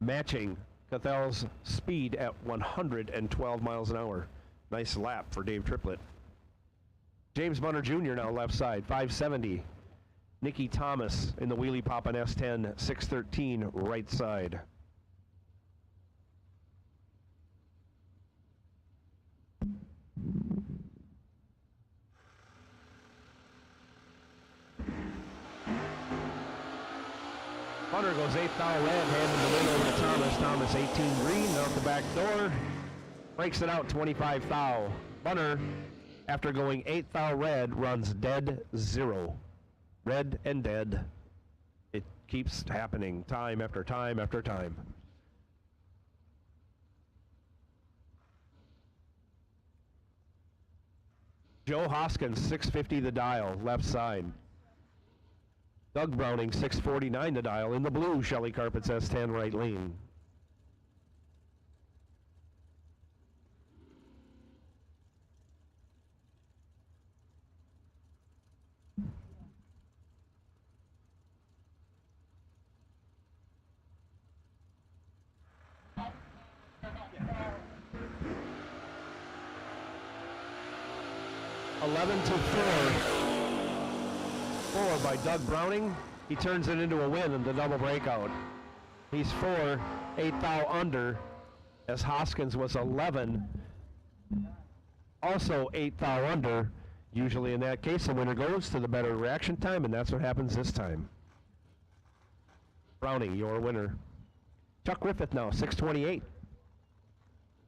Matching Cathell's speed at 112 miles an hour. Nice lap for Dave Triplett. James Bunner Jr. now left side, 570. Nicky Thomas in the wheelie pop on S10, 613 right side. Bunner goes 8 thou red, handing the win over to Thomas. Thomas 18 green, out the back door. Breaks it out 25 thou. Bunner, after going 8 thou red, runs dead 0. Red and dead. It keeps happening time after time after time. Joe Hoskins, 650 the dial, left side. Doug Browning, 649 the dial, in the blue Shelley Carpets S10 right lane. By Doug Browning, he turns it into a win in the double breakout. He's 4, 8 thou under, as Hoskins was 11, also 8 thou under. Usually in that case, the winner goes to the better reaction time, and that's what happens this time. Browning, your winner. Chuck Griffith now, 628.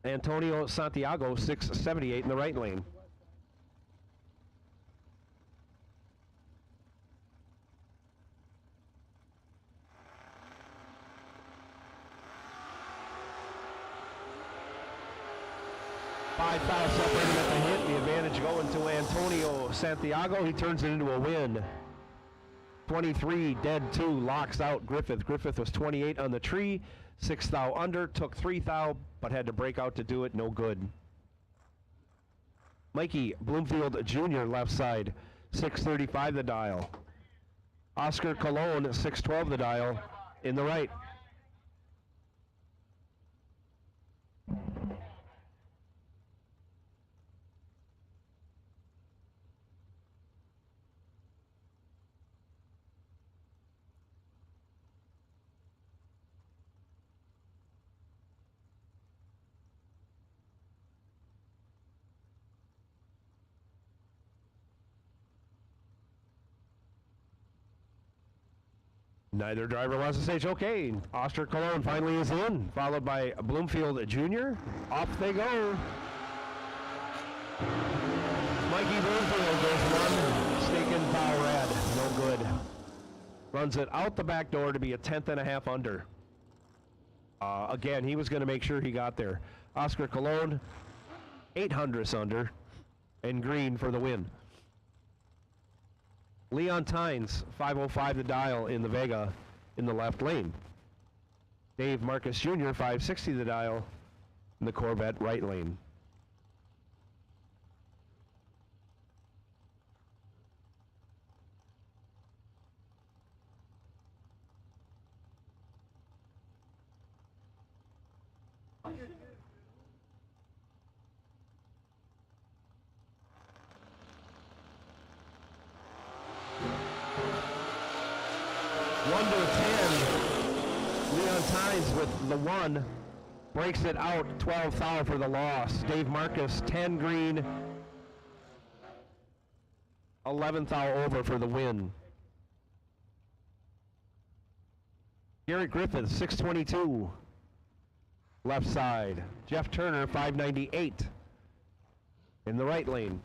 Antonio Santiago, 678 in the right lane. Separated at the hit, the advantage going to Antonio Santiago. He turns it into a win. 23, dead 2, locks out Griffith. Griffith was 28 on the tree, 6 thou under, took 3 thou, but had to break out to do it, no good. Mikey Bloomfield Jr. left side, 635 the dial. Oscar Colon, 612 the dial, in the right. Neither driver wants to say it's okay. Oster Cologne finally is in, followed by Bloomfield Jr. Off they go. Mikey Bloomfield goes one, stinking foul red, no good. Runs it out the back door to be a 10.5 under. Again, he was going to make sure he got there. Oscar Cologne, 800 under, and green for the win. Leon Tynes, 505 the dial in the Vega in the left lane. Dave Marcus Jr., 560 the dial in the Corvette right lane. With the one, breaks it out, 12 foul for the loss. Dave Marcus, 10 green, 11 foul over for the win. Garrett Griffith, 622, left side. Jeff Turner, 598 in the right lane.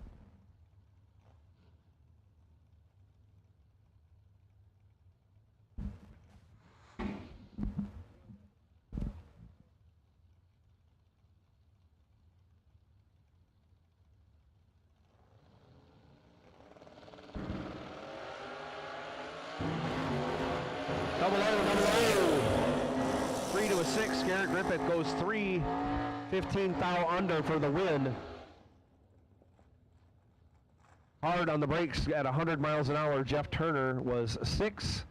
Double O. 3 to a 6. Garrett Griffith goes 3. 15 foul under for the win. Hard on the brakes at 100 miles an hour. Jeff Turner was 6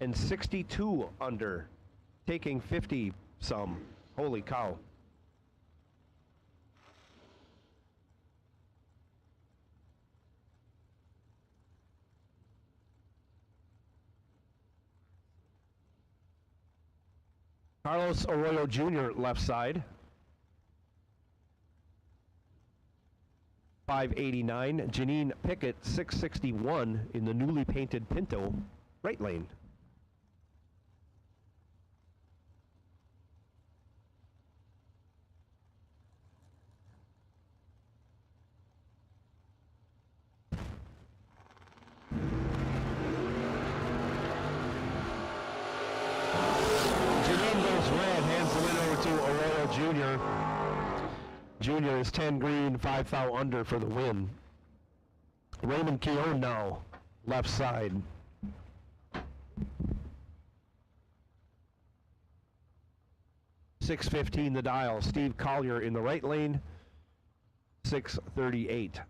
and 62 under, taking 50 some. Holy cow. Carlos Arroyo Jr. left side. 589. Janine Pickett, 661 in the newly painted Pinto right lane. Junior is 10 green, 5 foul under for the win. Raymond Keown now, left side. .615 the dial. Steve Collier in the right lane, 638.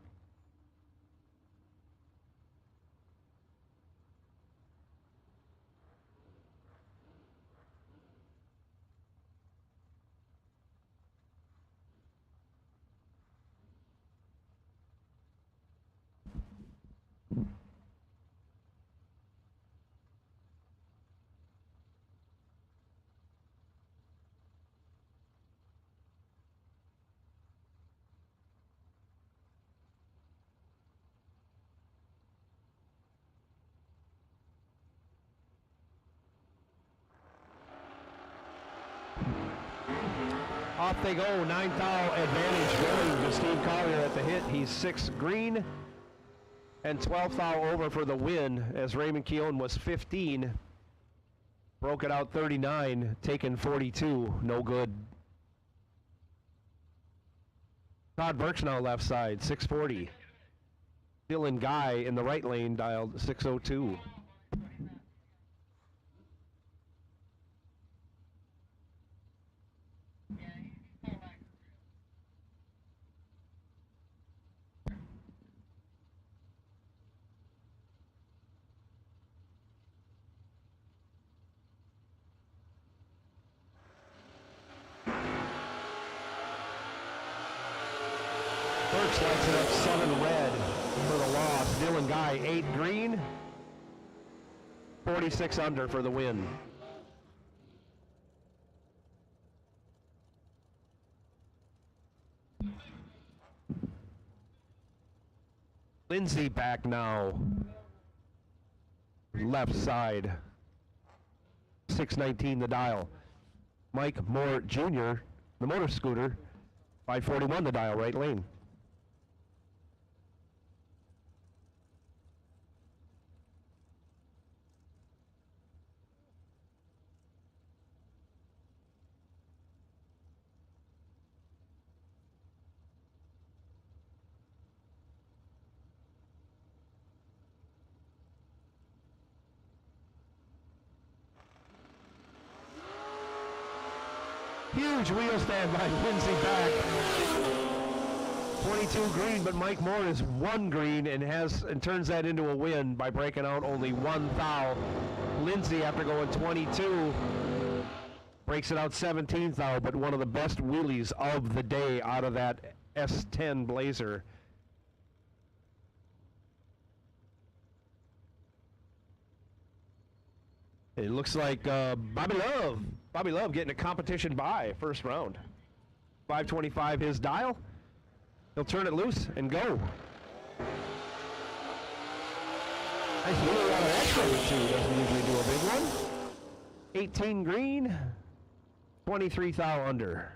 Off they go, 9 foul advantage going to Steve Collier at the hit. He's 6 green and 12 foul over for the win, as Raymond Keown was 15. Broke it out 39, taken 42, no good. Todd Burks now left side, 640. Dylan Guy in the right lane dialed 602. Burks lights it up 7 red for the loss. Dylan Guy 8 green, 46 under for the win. Lindsay back now, left side. 619 the dial. Mike Moore Jr., the motor scooter, 541 the dial, right lane. Huge wheel stand by Lindsey back. 22 green, but Mike Moore is 1 green and turns that into a win by breaking out only 1 thou. Lindsey, after going 22, breaks it out 17th thou, but one of the best wheelies of the day out of that S10 Blazer. It looks like Bobby Love getting a competition bye first round. 525 his dial. He'll turn it loose and go. Nice wheelie out of that cover too. Doesn't usually do a big one. 18 green, 23 thou under.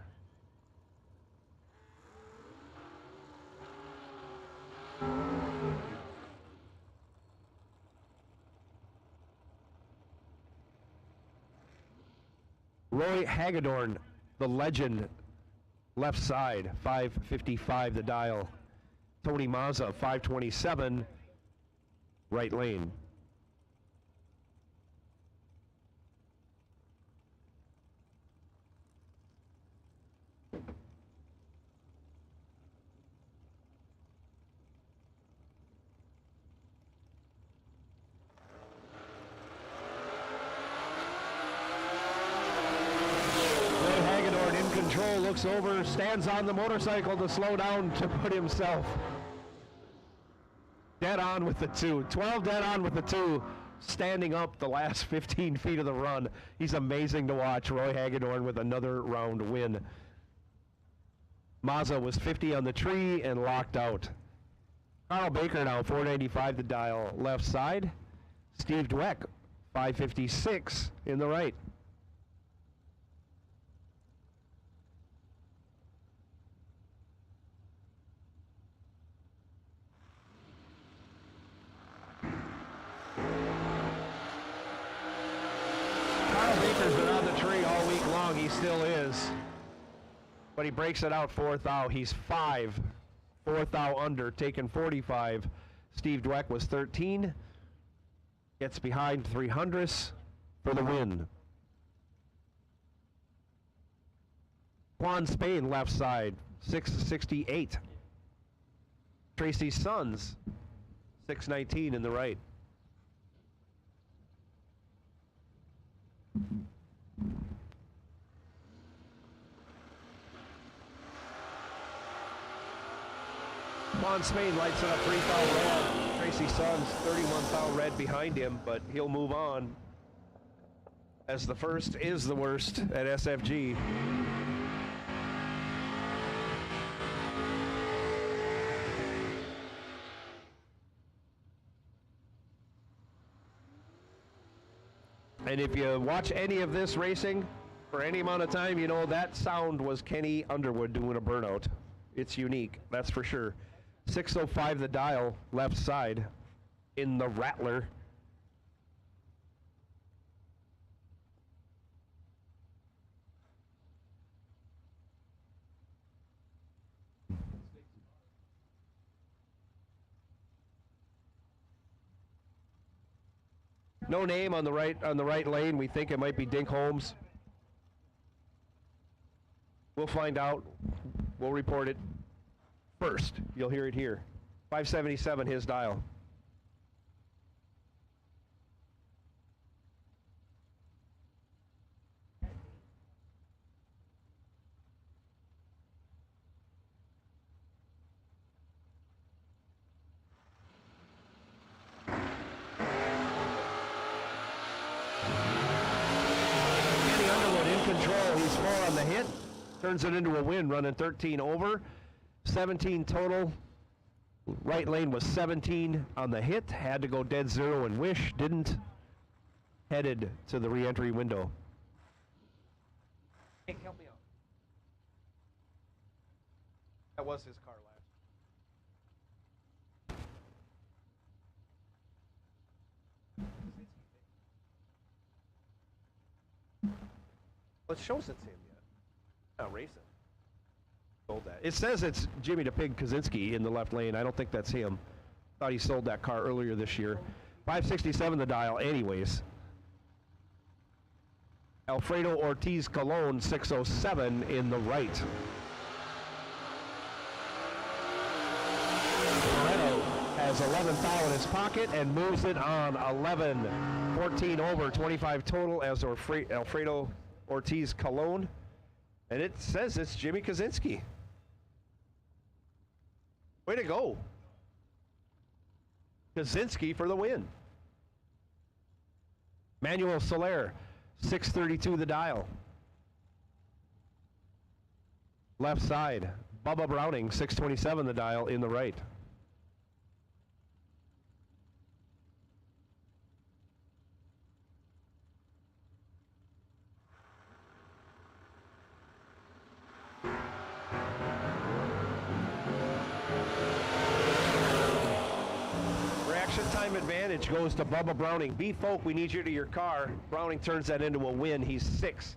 Roy Hagedorn, the legend, left side, 555 the dial. Tony Mazza, 527, right lane. Control, looks over, stands on the motorcycle to slow down to put himself dead on with the 2. 12 dead on with the 2, standing up the last 15 feet of the run. He's amazing to watch. Roy Hagedorn with another round win. Mazza was 50 on the tree and locked out. Carl Baker now 495 the dial left side. Steve Dweck 556 in the right. He still is, but he breaks it out 4 thou. He's 4 thou under, taking 45. Steve Dweck was 13, gets behind 300ths for the win. Juan Spain left side, 668. Tracy Sons, 619 in the right. Juan Spain lights it up 3 thou red. Tracy Sons 31 thou red behind him, but he'll move on as the first is the worst at SFG. And if you watch any of this racing for any amount of time, you know that sound was Kenny Underwood doing a burnout. It's unique, that's for sure. 605 the dial, left side, in the Rattler. No name on the right lane. We think it might be Dink Holmes. We'll find out. We'll report it first. You'll hear it here. 577 his dial. He's 4 on the hit, turns it into a win, running 13 over, 17 total. Right lane was 17 on the hit, had to go dead zero and wish, didn't. headed to the re-entry window. Hey, help me out. That was his car last. Well, it shows it's him yet. Not racing. Sold that. It says it's Jimmy the Pig Kaczynski in the left lane. I don't think that's him. Thought he sold that car earlier this year. 567 the dial anyways. Alfredo Ortiz Colon 607 in the right. Loretto has 11th out in his pocket and moves it on 11. 14 over, 25 total as Alfredo Ortiz Colon. And it says it's Jimmy Kaczynski. Way to go. Kaczynski for the win. Manuel Soler, 632 the dial. Left side, Bubba Browning, 627 the dial in the right. Time advantage goes to Bubba Browning. B-Folk, we need you to your car. Browning turns that into a win. He's 6.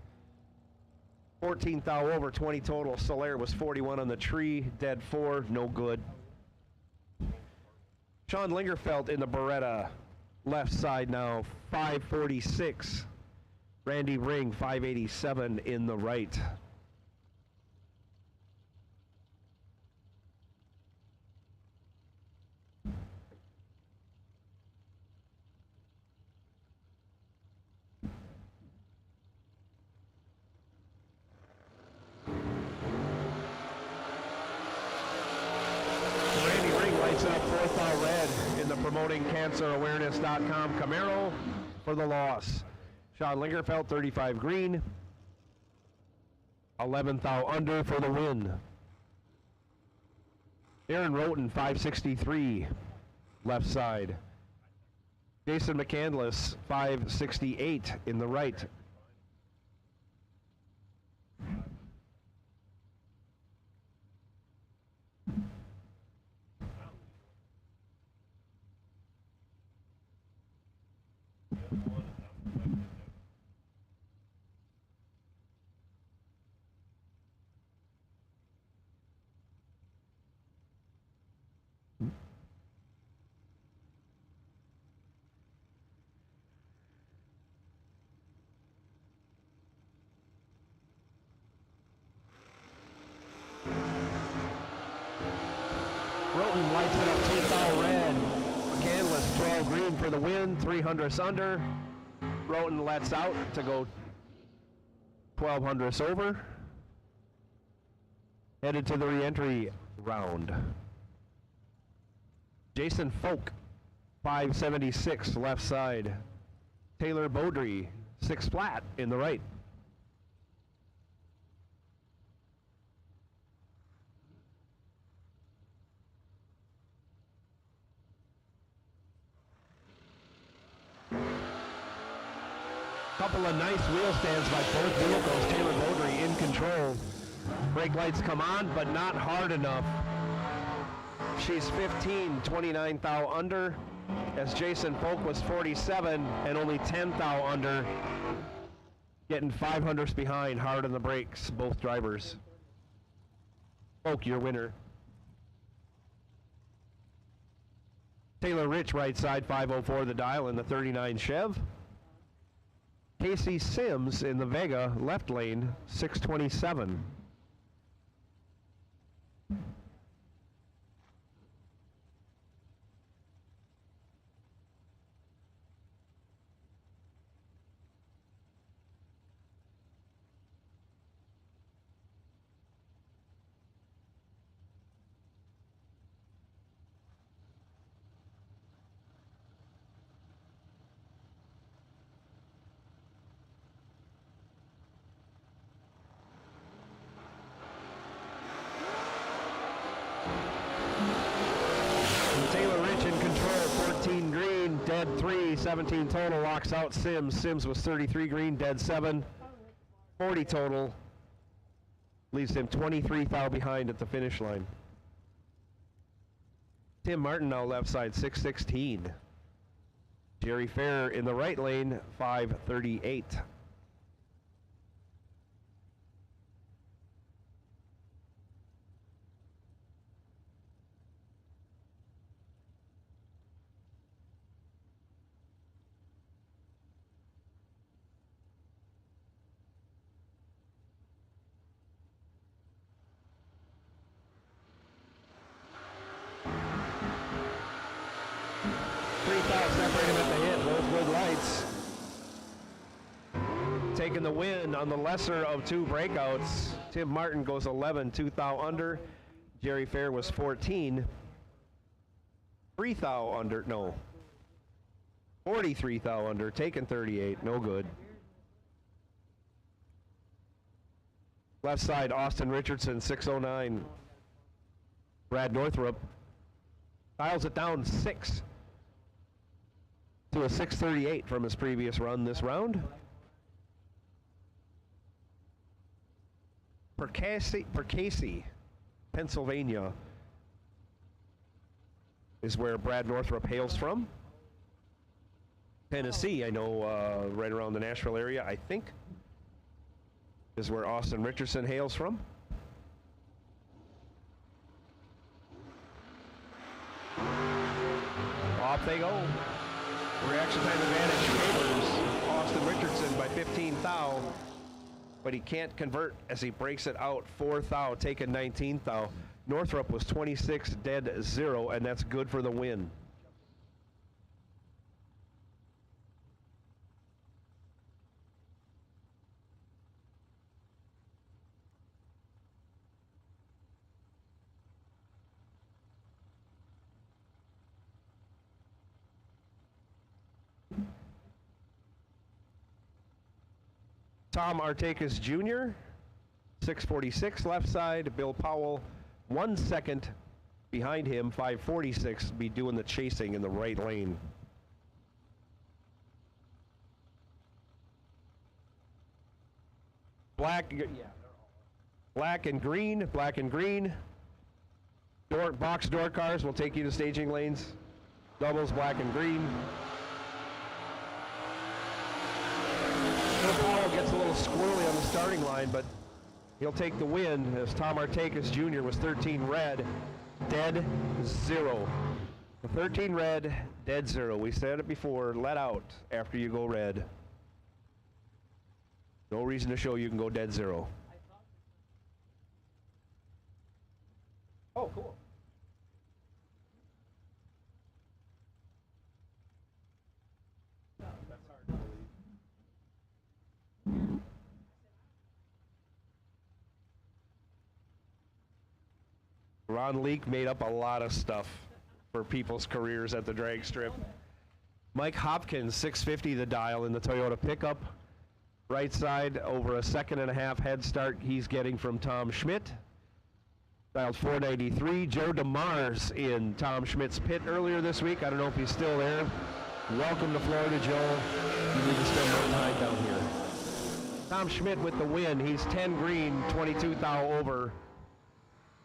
14 thou over, 20 total. Soler was 41 on the tree. Dead 4, no good. Sean Lingerfeld in the Beretta. Left side now, 546. Randy Ring, 587 in the right. PromotingCancerAwareness.com Camaro for the loss. Sean Lingerfeld 35 green. 11th thou under for the win. Aaron Roten 563 left side. Jason McCandless 568 in the right. Roten lights it up 2 thou red. McCandless 12 green for the win, 300 under. Roten lets out to go 1200 over. Headed to the re-entry round. Jason Folk, 576 left side. Taylor Beaudry, 6 flat in the right. Couple of nice wheel stands by both vehicles. Taylor Beaudry in control. Brake lights come on, but not hard enough. She's 15, 29 thou under, as Jason Folk was 47 and only 10 thou under. Getting 500s behind, hard on the brakes, both drivers. Folk, your winner. Taylor Rich, right side, 504 the dial in the 39 Chev. Casey Sims in the Vega, left lane, 627. Taylor Rich in control, 14 green. green, dead 3, 17 total, walks out Sims. Sims was 33 green, dead 7, 40 total. Leaves him 23 thou behind at the finish line. Tim Martin now left side, 6:16. Jerry Fair in the right lane, 5:38. Separated at the hit, both good lights. Taking the win on the lesser of 2 breakouts. Tim Martin goes 11, 2 thou under. Jerry Fair was 14. 3 thou under, no. 43 thou under, taking 38, no good. Left side, Austin Richardson, 609. Brad Northrup dials it down 6. To a 6:38 from his previous run this round. Percasey, Pennsylvania is where Brad Northrup hails from. Tennessee, I know, right around the Nashville area, I think, is where Austin Richardson hails from. Off they go. Reaction time advantage favors Austin Richardson by 15 thou, but he can't convert as he breaks it out 4 thou, taking 19 thou. Northrup was 26 dead 0, and that's good for the win. Tom Artakis Jr., 6:46 left side. Bill Powell, 1 second behind him, 5:46, be doing the chasing in the right lane. Black and green, black and green. Box door cars will take you to staging lanes. Doubles, black and green. Bill Powell gets a little squirrely on the starting line, but he'll take the win as Tom Artakis Jr. was 13 red, dead 0. 13 red, dead 0. We said it before, let out after you go red. No reason to show you can go dead 0. Oh, cool. Ron Leake made up a lot of stuff for people's careers at the drag strip. Mike Hopkins, 650 the dial in the Toyota pickup. Right side, over a 2.5 head start he's getting from Tom Schmidt. Dialed 493. Joe DeMars in Tom Schmidt's pit earlier this week. I don't know if he's still there. Welcome to Florida, Joe. You need to spend more time down here. Tom Schmidt with the win. He's 10 green, 22 thou over.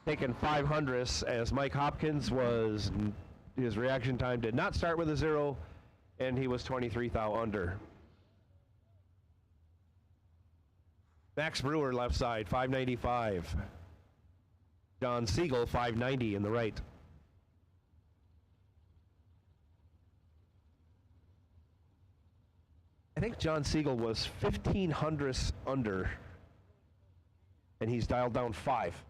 Taking 500ths as Mike Hopkins was, his reaction time did not start with a 0, and he was 23 thou under. Max Brewer left side, 595. John Siegel, 590 in the right. I think John Siegel was 1,500ths under, and he's dialed down 5.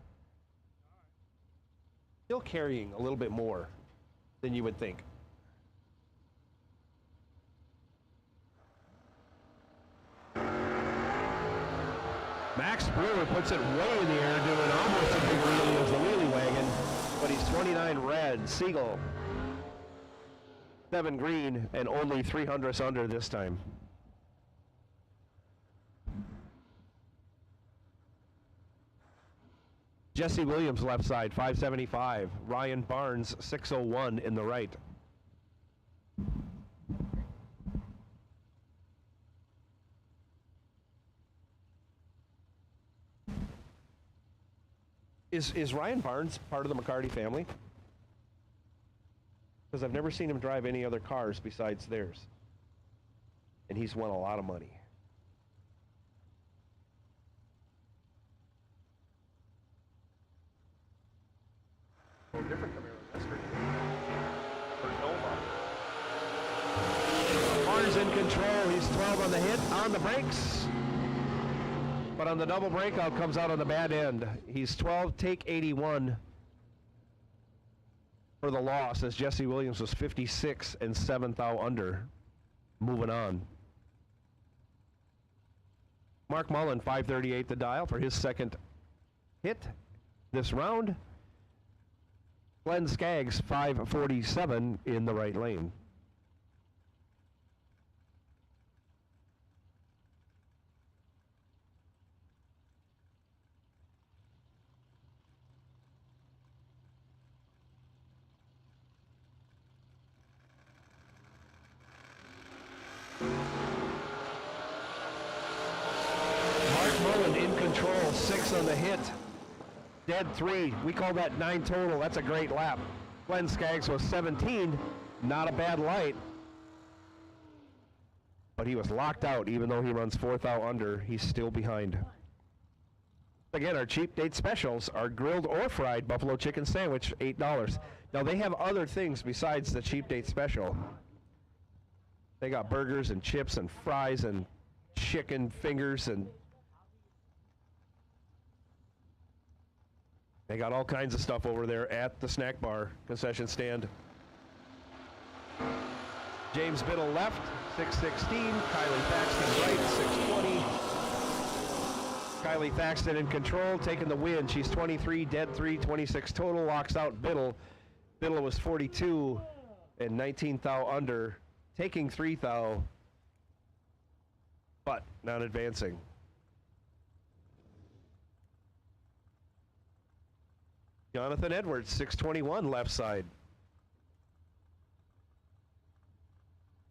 Still carrying a little bit more than you would think. Max Brewer puts it way in the air, doing almost a big wheelie as the wheelie wagon, but he's 29 red. Siegel, 7 green, and only 300ths under this time. Jesse Williams left side, 575. Ryan Barnes, 601 in the right. Is Ryan Barnes part of the McCarty family? Because I've never seen him drive any other cars besides theirs. And he's won a lot of money. Different Camaro yesterday. Barnes in control. He's 12 on the hit, on the brakes. But on the double breakout, comes out on the bad end. He's 12, take 81 for the loss, as Jesse Williams was 56 and 7th out under. Moving on. Mark Mullen, 538 the dial for his second hit this round. Glenn Skaggs, 547 in the right lane. Mark Mullen in control, 6 on the hit. Dead 3. We call that 9 total. That's a great lap. Glenn Skaggs was 17. Not a bad light. But he was locked out. Even though he runs 4th out under, he's still behind. Again, our cheap date specials are grilled or fried buffalo chicken sandwich, $8. Now, they have other things besides the cheap date special. They got burgers and chips and fries and chicken fingers, and they got all kinds of stuff over there at the snack bar concession stand. James Biddle left, 616. Kylie Thaxton right, 620. Kylie Thaxton in control, taking the win. She's 23, dead 3, 26 total. Locks out Biddle. Biddle was 42 and 19th thou under, taking 3 thou, but not advancing. Jonathan Edwards, 621 left side.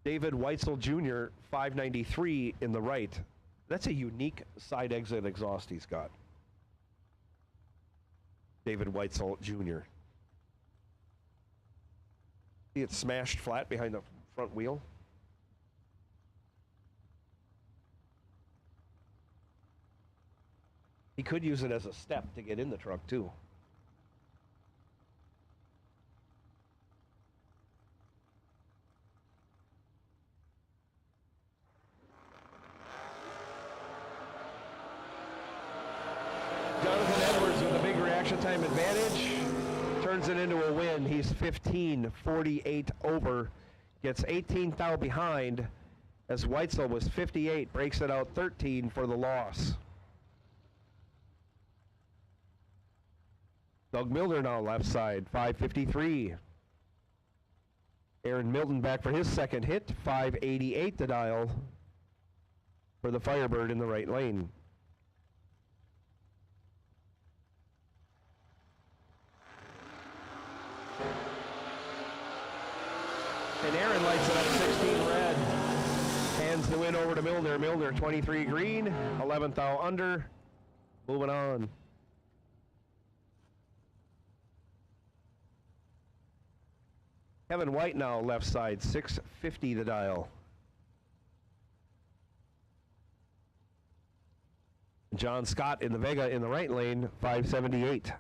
David Weitzel Jr., 593 in the right. That's a unique side exit exhaust he's got. David Weitzel Jr. See it smashed flat behind the front wheel? He could use it as a step to get in the truck too. Jonathan Edwards with a big reaction time advantage turns it into a win. He's 15:48 over, gets 18th thou behind, as Weitzel was 58, breaks it out 13 for the loss. Doug Milner now left side, 553. Aaron Milton back for his second hit, 588 the dial for the Firebird in the right lane. And Aaron lights it up 16 red. Hands the win over to Milner. Milner 23 green, 11th thou under. Moving on. Kevin White now left side, 650 the dial. John Scott in the Vega in the right lane, 578.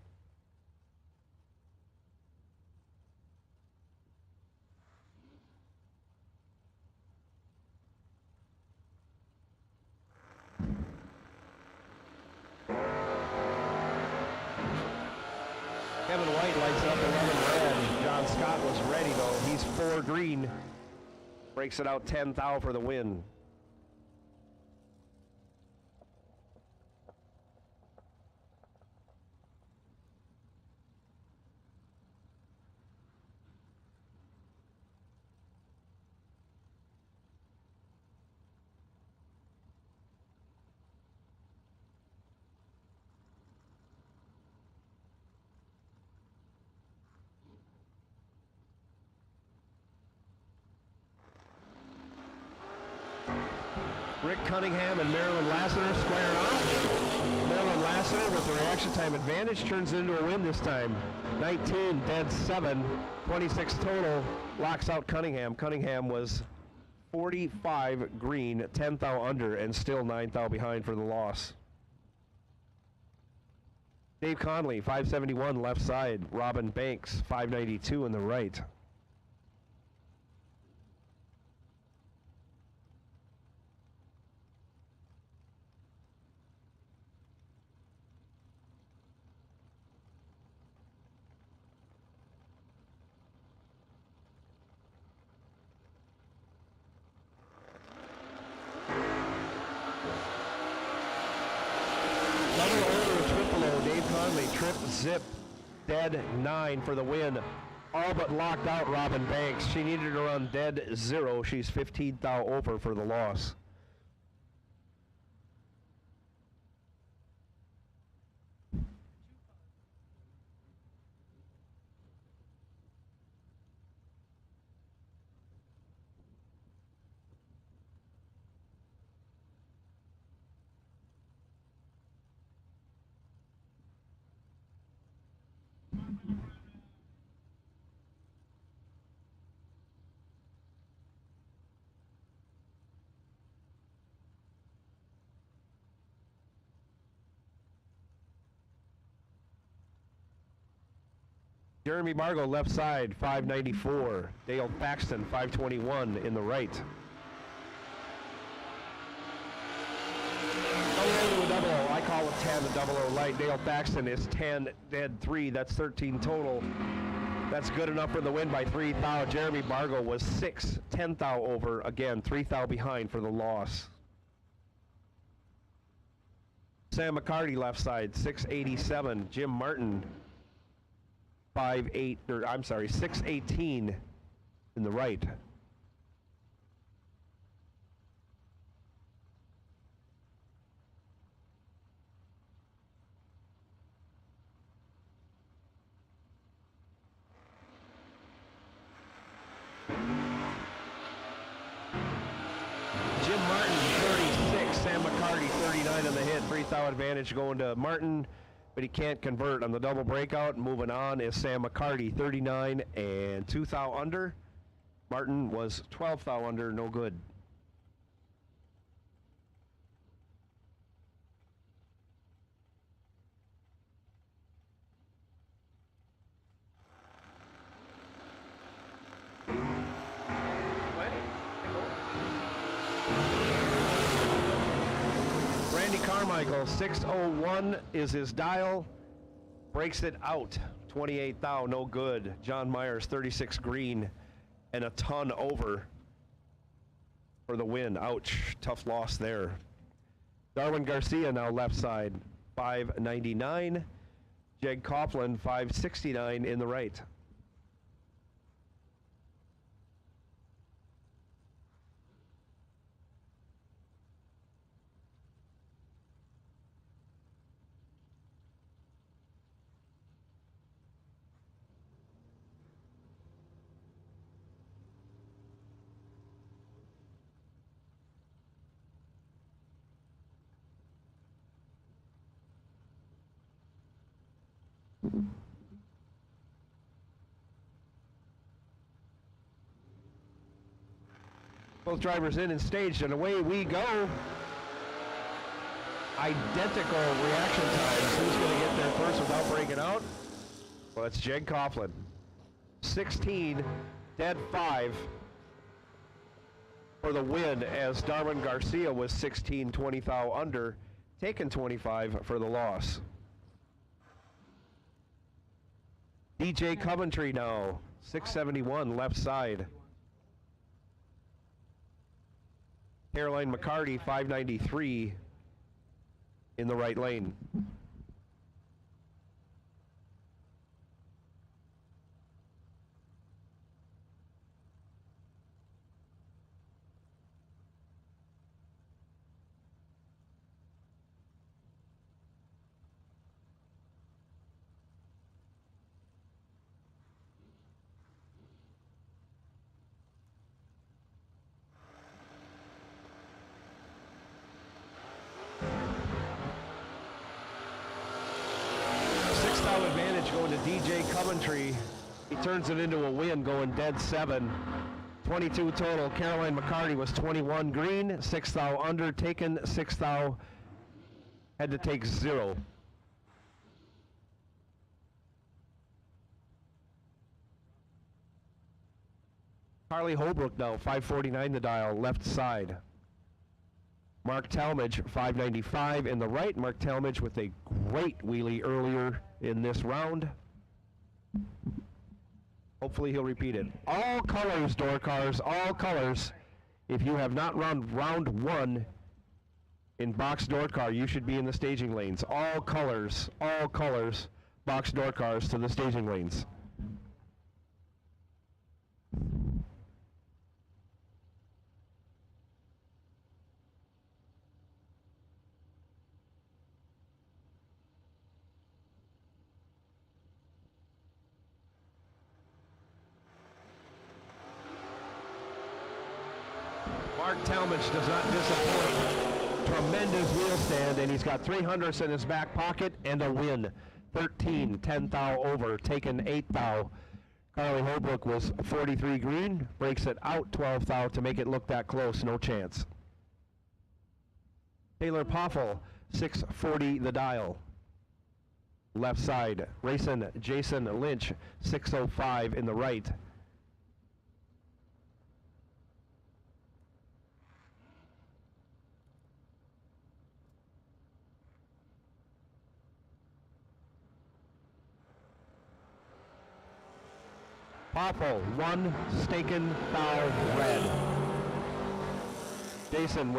Kevin White lights up 11 red. John Scott was ready though. He's 4 green. Breaks it out 10 thou for the win. Rick Cunningham and Marilyn Lassiter squaring off. Marilyn Cameron Lassiter with the reaction time advantage turns into a win this time. 19, dead 7, 26 total, locks out Cunningham. Cunningham was 45 green, 10 thou under, and still 9 thou behind for the loss. Dave Conley, 571 left side. Robin Banks, 592 in the right. Trip, zip, dead 9 for the win. All but locked out Robin Banks. She needed to run dead 0. She's 15 thou over for the loss. Jeremy Margot left side, 594. Dale Paxton, 521 in the right. Double, I call it 10, a 00 light. Dale Paxton is 10, dead 3. That's 13 total. That's good enough for the win by 3 thou. Jeremy Margot was 6, 10 thou over. Again, 3 thou behind for the loss. Sam McCarty left side, 687. Jim Martin, 618 in the right. Jim Martin, 36. Sam McCarty, 39 on the hit. 3 thou advantage going to Martin, but he can't convert on the double breakout. Moving on is Sam McCarty, 39 and 2 thou under. Martin was 12 thou under, no good. Carmichael, 601 is his dial. Breaks it out. 28 thou, no good. John Myers, 36 green and a ton over for the win. Ouch, tough loss there. Darwin Garcia now left side, 599. Jeg Coughlin, 569 in the right. Both drivers in and staged, and away we go. Identical reaction times. Who's going to get there first without breaking out? Well, it's Jeg Coughlin. 16, dead 5 for the win, as Darwin Garcia was 16, 20 thou under, taking 25 for the loss. DJ Coventry now, 671 left side. Caroline McCarty, 593 in the right lane. Coventry. He turns it into a win, going dead 7. 22 total. Caroline McCarty was 21 green, 6th thou under, taken 6th thou, had to take 0. Carly Holbrook now, 549 the dial, left side. Mark Talmadge, 595 in the right. Mark Talmadge with a great wheelie earlier in this round. Hopefully he'll repeat it. All colors, door cars, all colors. If you have not run round 1 in box door car, you should be in the staging lanes. All colors, box door cars to the staging lanes. Mark Talmadge does not disappoint. Tremendous wheel stand, and he's got 300s in his back pocket and a win. 13, 10 thou over, taken 8 thou. Carly Holbrook was 43 green, breaks it out 12 thou to make it look that close, no chance. Taylor Poffel, 640 the dial. Left side, racing Jason Lynch, 605 in the right. Poffel, 1 Staken thou red. Jason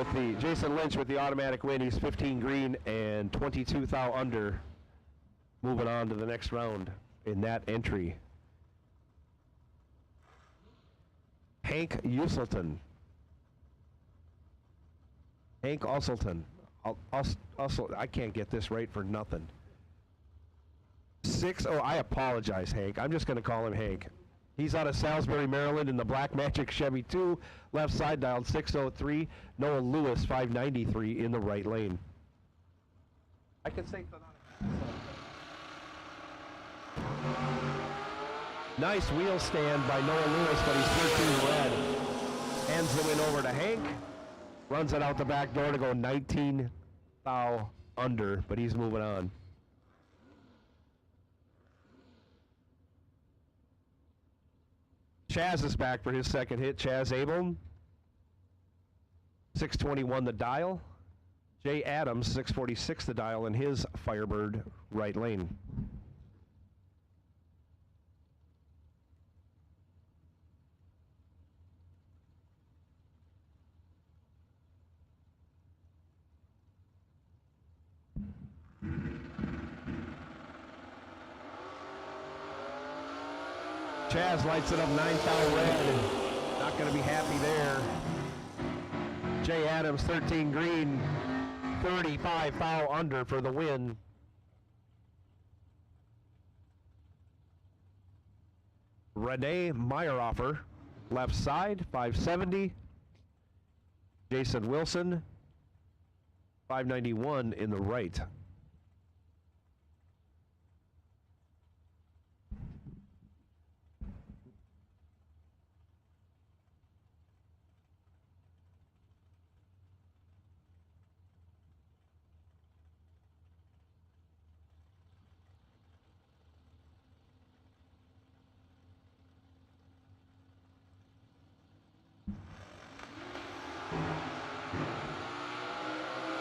Lynch with the automatic win. He's 15 green and 22 thou under. Moving on to the next round in that entry. Hank Usselton. Hank Usselton. I can't get this right for nothing. I apologize, Hank. I'm just going to call him Hank. He's out of Salisbury, Maryland in the Black Magic Chevy 2. Left side dialed 603. Noah Lewis, 593 in the right lane. I can say nice wheel stand by Noah Lewis, but he's 13 red. Hands the win over to Hank. Runs it out the back door to go 19 thou under, but he's moving on. Chaz is back for his second hit. Chaz Abel, 621 the dial. Jay Adams, 646 the dial in his Firebird right lane. Chaz lights it up 9 thou red. Not going to be happy there. Jay Adams, 13 green, 35 thou under for the win. Renee Meyeroffer, left side, 570. Jason Wilson, 591 in the right.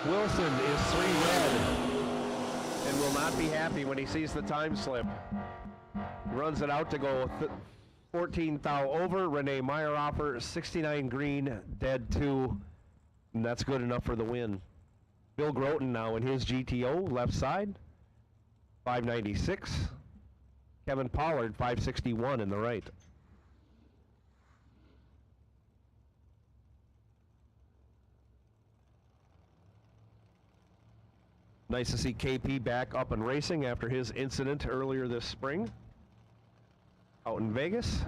Wilson is 3 red and will not be happy when he sees the time slip. Runs it out to go 14 thou over. Renee Meyeroffer, 69 green, dead 2, and that's good enough for the win. Bill Groten now in his GTO, left side, 596. Kevin Pollard, 561 in the right. Nice to see KP back up and racing after his incident earlier this spring out in Vegas.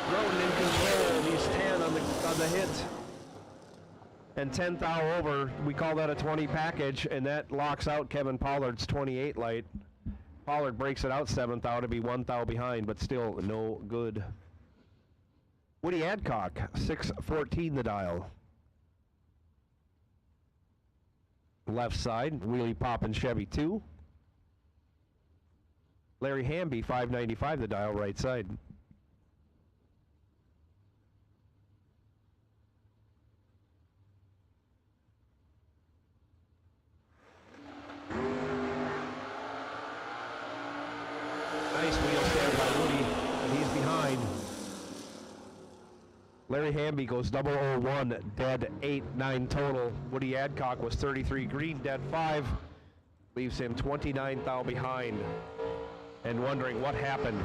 Groten in control. He's 10 on the hit. and 10 thou over, we call that a 20 package, and that locks out Kevin Pollard's 28 light. Pollard breaks it out 7 thou to be 1 thou behind, but still no good. Woody Adcock, 614 the dial. Left side, wheelie poppin' Chevy 2. Larry Hamby, 595 the dial, right side. Nice wheel stand by Woody, and he's behind. Larry Hamby goes 001, dead 8-9 total. Woody Adcock was 33 green, dead 5. Leaves him 29 thou behind. And wondering what happened.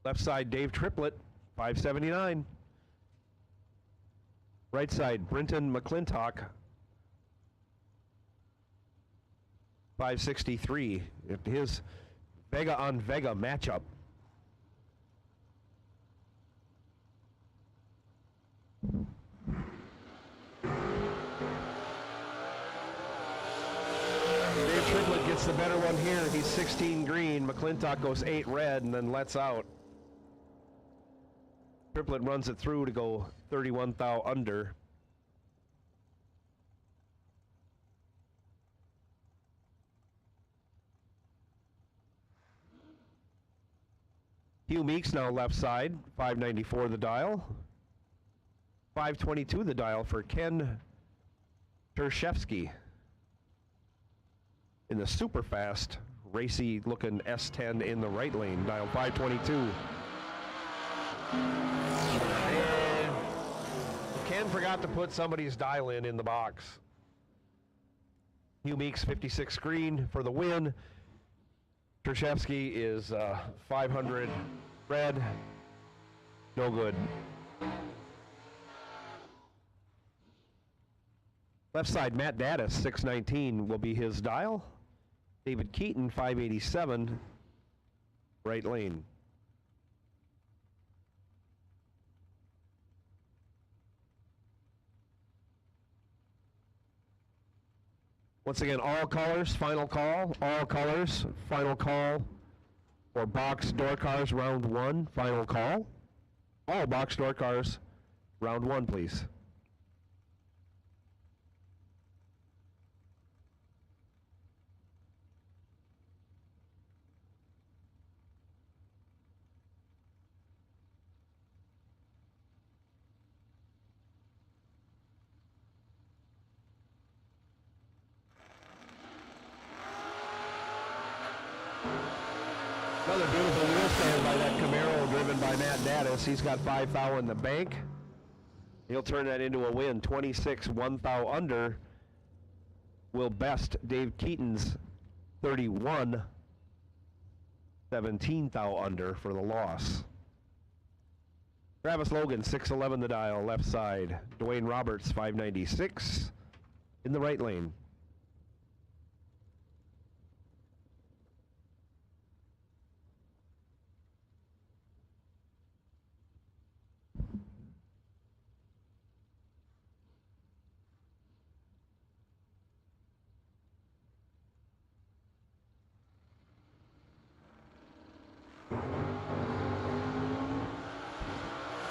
Left side, Dave Triplett, 579. Right side, Brenton McClintock, 563. His Vega on Vega matchup. Dave Triplett gets the better one here. He's 16 green. McClintock goes 8 red and then lets out. Triplett runs it through to go 31 thou under. Hugh Meeks now left side, 594 the dial. 522 the dial for Ken Tershevsky in the super fast, racy looking S10 in the right lane, dial 522. And Ken forgot to put somebody's dial in the box. Hugh Meeks 56 green for the win. Tershevsky is 500 red, no good. Left side, Matt Daddis, 619 will be his dial. David Keaton, 587, right lane. Once again, all colors, final call. All colors, final call. For box door cars, round 1, final call. All box door cars, round 1, please. Another beautiful wheel stand by that Camaro driven by Matt Daddis. He's got 5 thou in the bank. He'll turn that into a win. 26 1 thou under will best Dave Keaton's 31 17 thou under for the loss. Travis Logan, 611 the dial, left side. Dwayne Roberts, 596 in the right lane.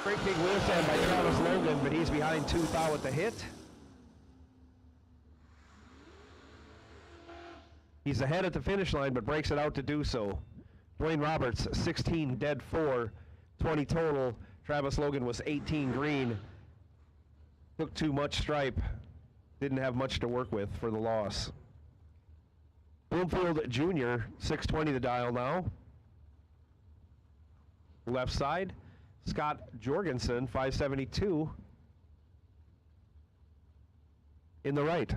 Great big wheel stand by Travis Logan, but he's behind 2 thou at the hit. He's ahead at the finish line, but breaks it out to do so. Dwayne Roberts, 16 dead 4, 20 total. Travis Logan was 18 green. Took too much stripe. Didn't have much to work with for the loss. Bloomfield Jr., 620 the dial now. Left side. Scott Jorgensen, 572 in the right.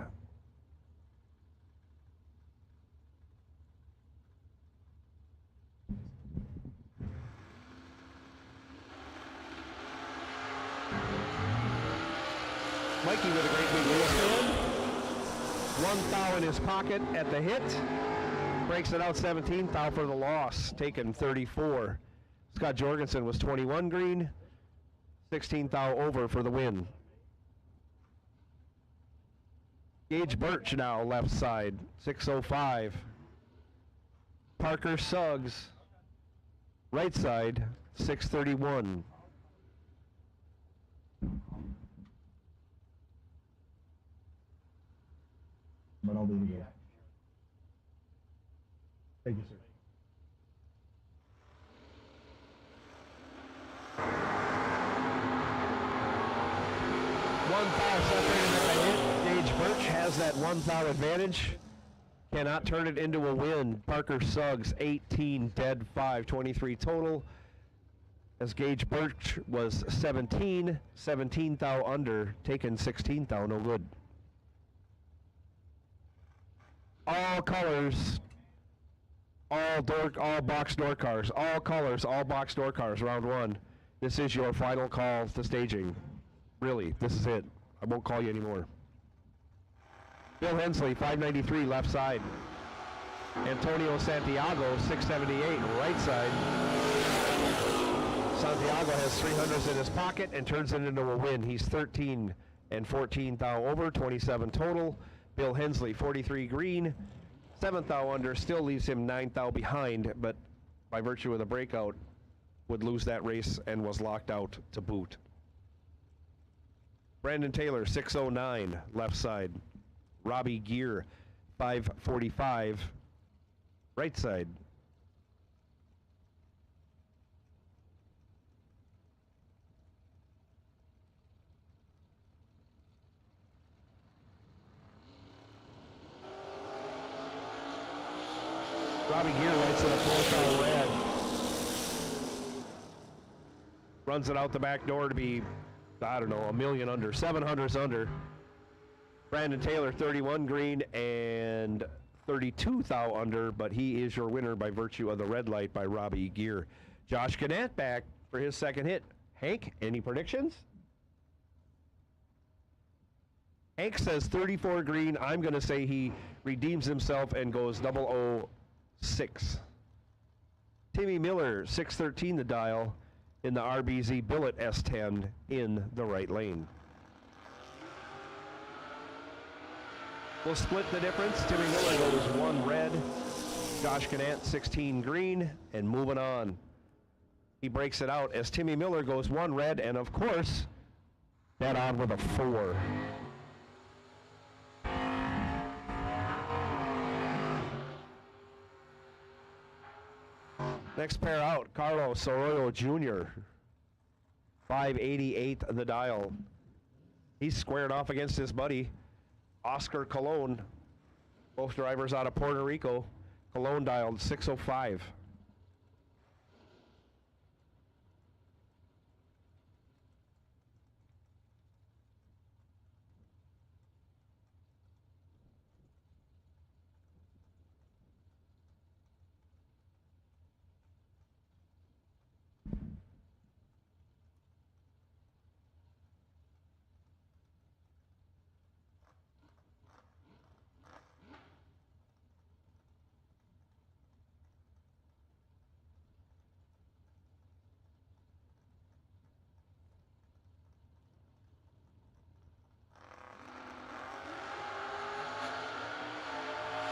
Mikey with a great big wheel stand. 1 thou in his pocket at the hit. Breaks it out 17th out for the loss, taken 34. Scott Jorgensen was 21 green, 16th out over for the win. Gage Birch now left side, 605. Parker Suggs, right side, 631. But I'll do it again. Thank you, sir. One foul separated by a hit. Gage Birch has that one foul advantage. Cannot turn it into a win. Parker Suggs, 18, dead 5, 23 total. As Gage Birch was 17, 17 thou under, taken 16 thou, no good. All colors, all box door cars, all colors, all box door cars, round one. This is your final call to staging. Really, this is it. I won't call you anymore. Bill Hensley, 593, left side. Antonio Santiago, 678, right side. Santiago has 300s in his pocket and turns it into a win. He's 13 and 14 thou over, 27 total. Bill Hensley, 43 green, 7 thou under, still leaves him 9 thou behind, but by virtue of the breakout, would lose that race and was locked out to boot. Brandon Taylor, 609, left side. Robbie Gear, 545, right side. Robbie Gear right to the 4 red. Runs it out the back door to be, I don't know, a million under, 700s under. Brandon Taylor, 31 green and 32 thou under, but he is your winner by virtue of the red light by Robbie Gear. Josh Gannett back for his second hit. Hank, any predictions? Hank says 34 green. I'm going to say he redeems himself and goes 006. Timmy Miller, 613 the dial in the RBZ Billet S10 in the right lane. We'll split the difference. Timmy Miller goes 1 red. Josh Gannett, 16 green, and moving on. He breaks it out as Timmy Miller goes 1 red, and of course, that on with a 4. Next pair out, Carlos Arroyo Jr., 588 the dial. He's squared off against his buddy, Oscar Colon. Both drivers out of Puerto Rico. Colon dialed 605.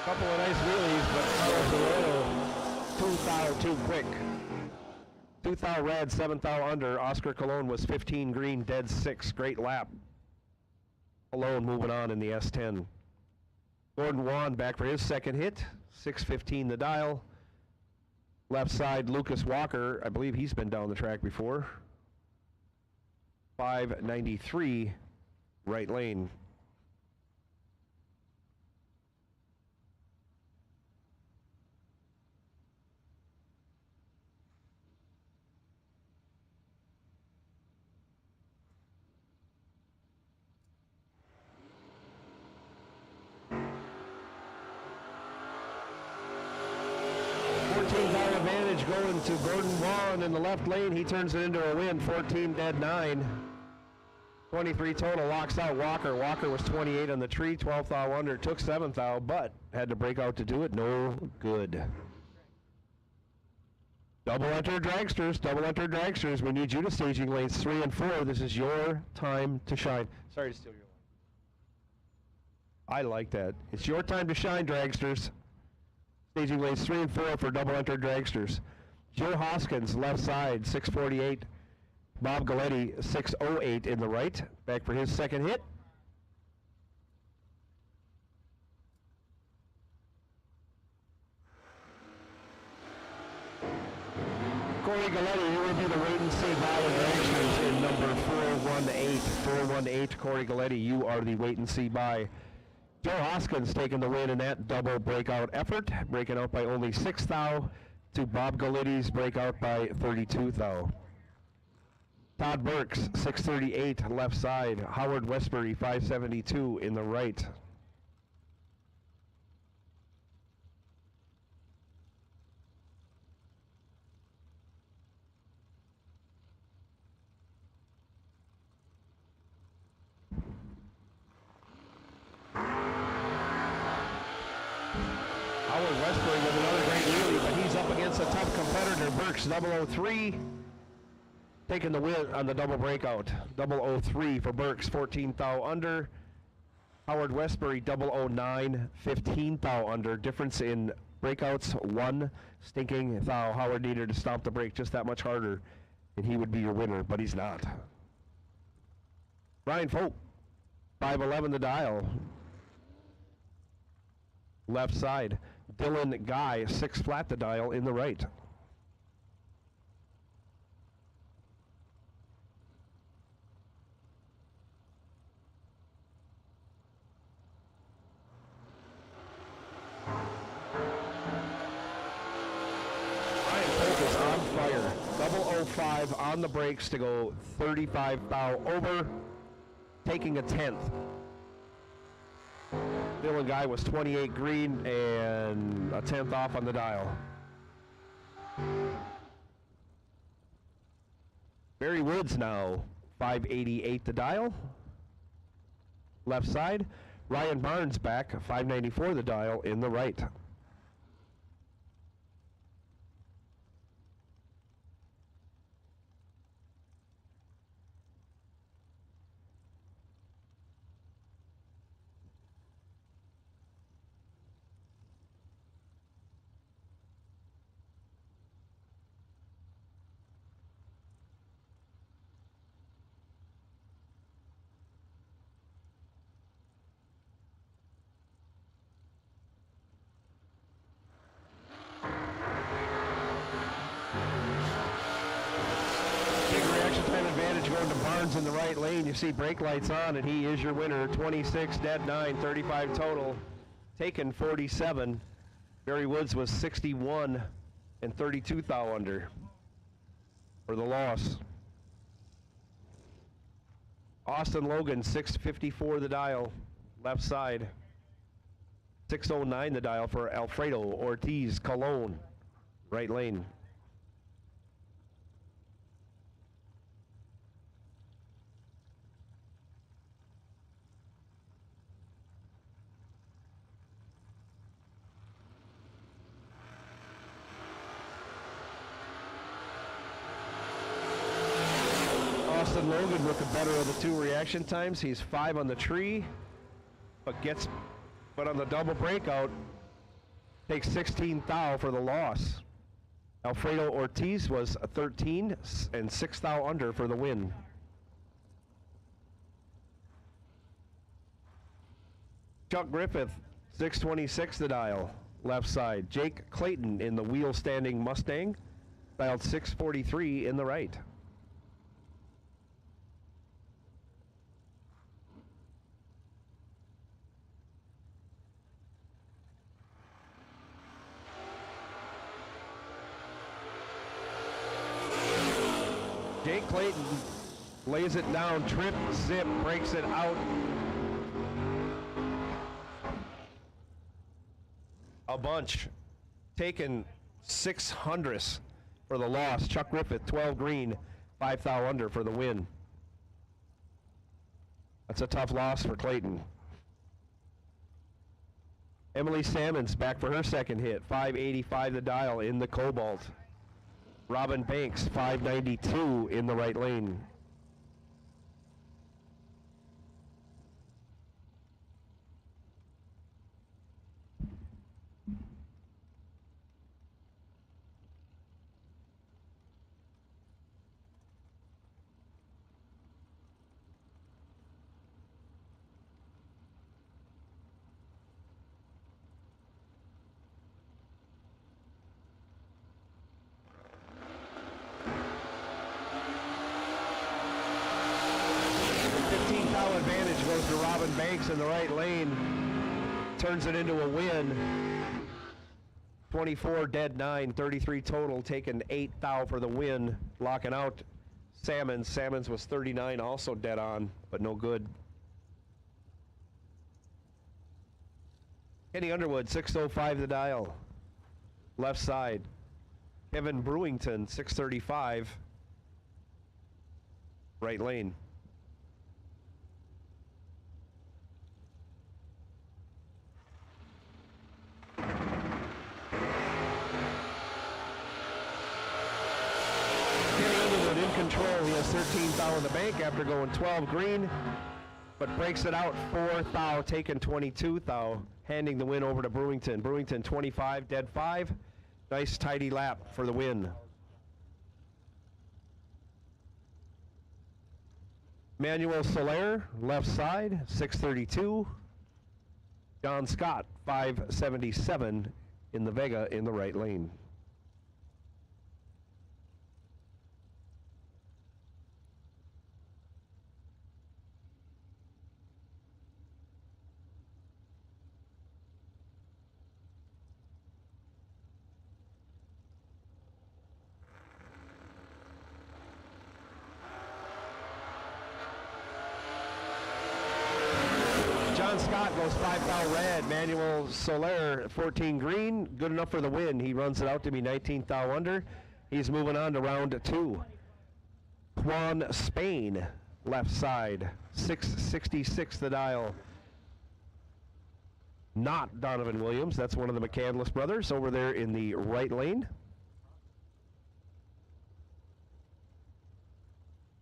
Couple of nice wheelies, but Carlos Arroyo, 2 thou too quick. 2 thou red, 7 thou under. Oscar Colon was 15 green, dead 6. Great lap. Colon moving on in the S10. Gordon Wan back for his second hit. 615 the dial. Left side, Lucas Walker. I believe he's been down the track before. 593 right lane. Advantage going to Gordon Wan in the left lane. He turns it into a win, 14 dead 9. 23 total, locks out Walker. Walker was 28 on the tree, 12th thou under, took 7th thou, but had to break out to do it. No good. Double enter dragsters. We need you to staging lanes 3 and 4. This is your time to shine. Sorry to steal your line. I like that. It's your time to shine, dragsters. Staging lanes 3 and 4 for double enter dragsters. Joe Hoskins, left side, 648. Bob Galletti, 608 in the right. Back for his second hit. Corey Galletti, you will be the wait and see ball of dragsters in number 418. 418, Corey Galletti, you are the wait and see by. Joe Hoskins taking the win in that double breakout effort, breaking out by only 6 thou to Bob Galletti's breakout by 32 thou. Todd Burks, 638, left side. Howard Westbury, 572 in the right. Howard Westbury with another great wheelie, but he's up against a tough competitor. Burks, 003. Taking the win on the double breakout. 003 for Burks, 14th thou under. Howard Westbury, 009, 15th thou under. Difference in breakouts, 1 stinking thou. Howard needed to stomp the brake just that much harder, and he would be your winner, but he's not. Ryan Folk, 511 the dial. Left side. Dylan Guy, 6 flat the dial in the right. Fire. 005 on the brakes to go 35 thou over, taking a 10th. Dylan Guy was 28 green and a 10th off on the dial. Barry Woods now 588 the dial. Left side. Ryan Barnes back 594 the dial in the right. Going to Barnes in the right lane. You see brake lights on, and he is your winner. 26, dead 9, 35 total. Taken 47. Barry Woods was 61 and 32 thou under for the loss. Austin Logan, 654 the dial, left side. 609 the dial for Alfredo Ortiz Colon, right lane. Austin Logan with the better of the 2 reaction times. He's 5 on the tree, but on the double breakout, takes 16 thou for the loss. Alfredo Ortiz was a 13 and 6 thou under for the win. Chuck Griffith, 626 the dial, left side. Jake Clayton in the wheel standing Mustang, dialed 643 in the right. Jake Clayton lays it down, trip, zip, breaks it out. A bunch. Taken 600ths for the loss. Chuck Griffith, 12 green, 5 thou under for the win. That's a tough loss for Clayton. Emily Salmons back for her second hit, 585 the dial in the Cobalt. Robin Banks, 592 in the right lane. Advantage goes to Robin Banks in the right lane. Turns it into a win. 24 dead 9, 33 total, taking 8 thou for the win. Locking out Salmons. Salmons was 39, also dead on, but no good. Kenny Underwood, 605 the dial. Left side. Kevin Brewington, 635. Right lane. Control. He has 13 thou in the bank after going 12 green, but breaks it out 4 thou, taking 22 thou, handing the win over to Brewington. Brewington 25, dead 5. Nice tidy lap for the win. Manuel Soler, left side, 632. John Scott, 577 in the Vega in the right lane. Scott goes 5 thou red. Manuel Soler 14 green, good enough for the win. He runs it out to be 19 thou under. He's moving on to round 2. Juan Spain, left side, 666 the dial. Not Donovan Williams, that's one of the McCandless brothers over there in the right lane.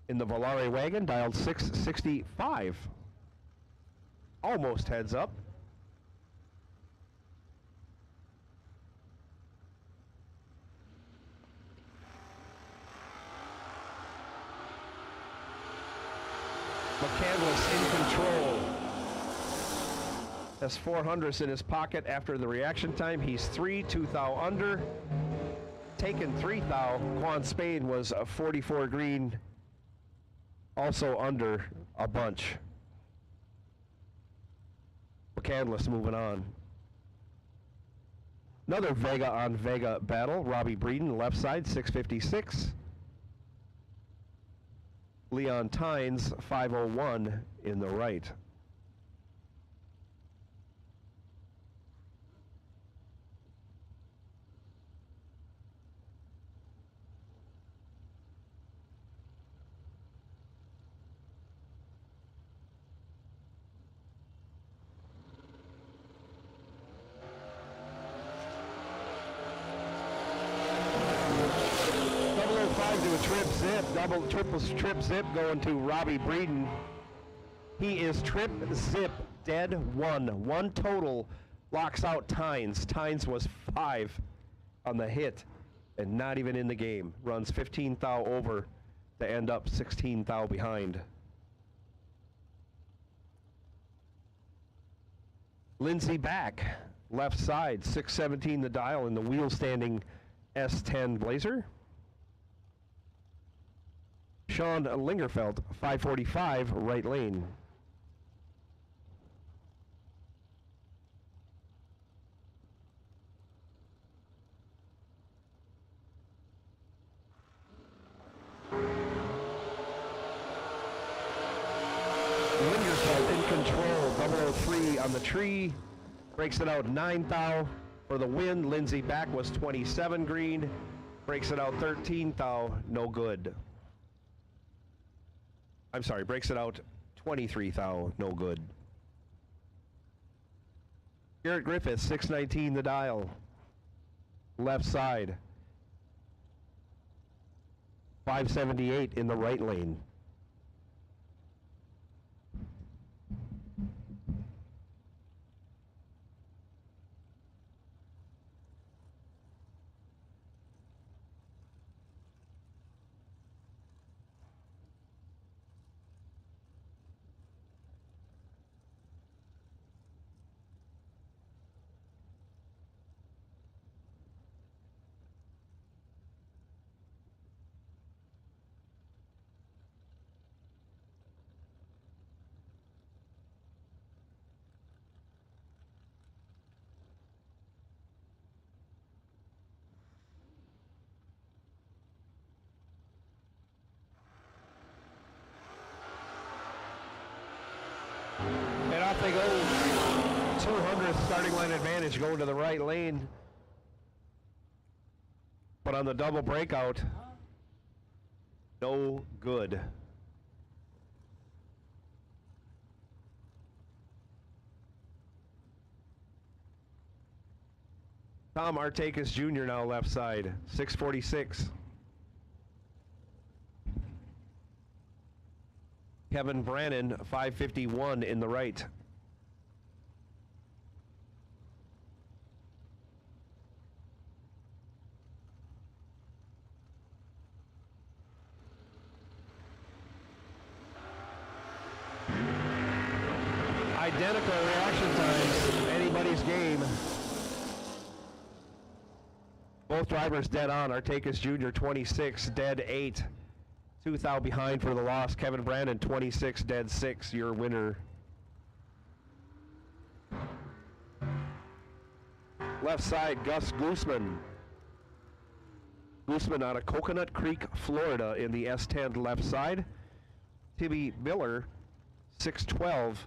In the Volare wagon, dialed 665. Almost heads up. McCandless in control. Has 400s in his pocket after the reaction time. He's 2 thou under. Taken 3 thou. Juan Spain was a 44 green, also under a bunch. McCandless moving on. Another Vega on Vega battle. Robbie Breeden, left side, 656. Leon Tynes, 501 in the right. To a trip zip, triple trip zip going to Robbie Breeden. He is trip zip dead 1. 1 total locks out Tynes. Tynes was 5 on the hit and not even in the game. Runs 15 thou over to end up 16 thou behind. Lindsey Back, left side, 617 the dial in the wheel standing S10 Blazer. Sean Lingerfeld, 545, right lane. Lingerfeld in control, 003 on the tree. Breaks it out 9 thou for the win. Lindsey Back was 27 green. Breaks it out 13 thou, no good. I'm sorry, breaks it out 23 thou, no good. Garrett Griffith, 619 the dial. Left side. 578 in the right lane. And off they go. 200th starting line advantage going to the right lane. But on the double breakout, no good. Tom Artakis Jr. now left side, 646. Kevin Brannon, 551 in the right. Identical reaction times, anybody's game. Both drivers dead on. Artakis Jr. 26, dead 8. 2 thou behind for the loss. Kevin Brandon 26, dead 6. Your winner. Left side, Gus Gooseman. Gooseman out of Coconut Creek, Florida in the S10 left side. Tibby Miller, 612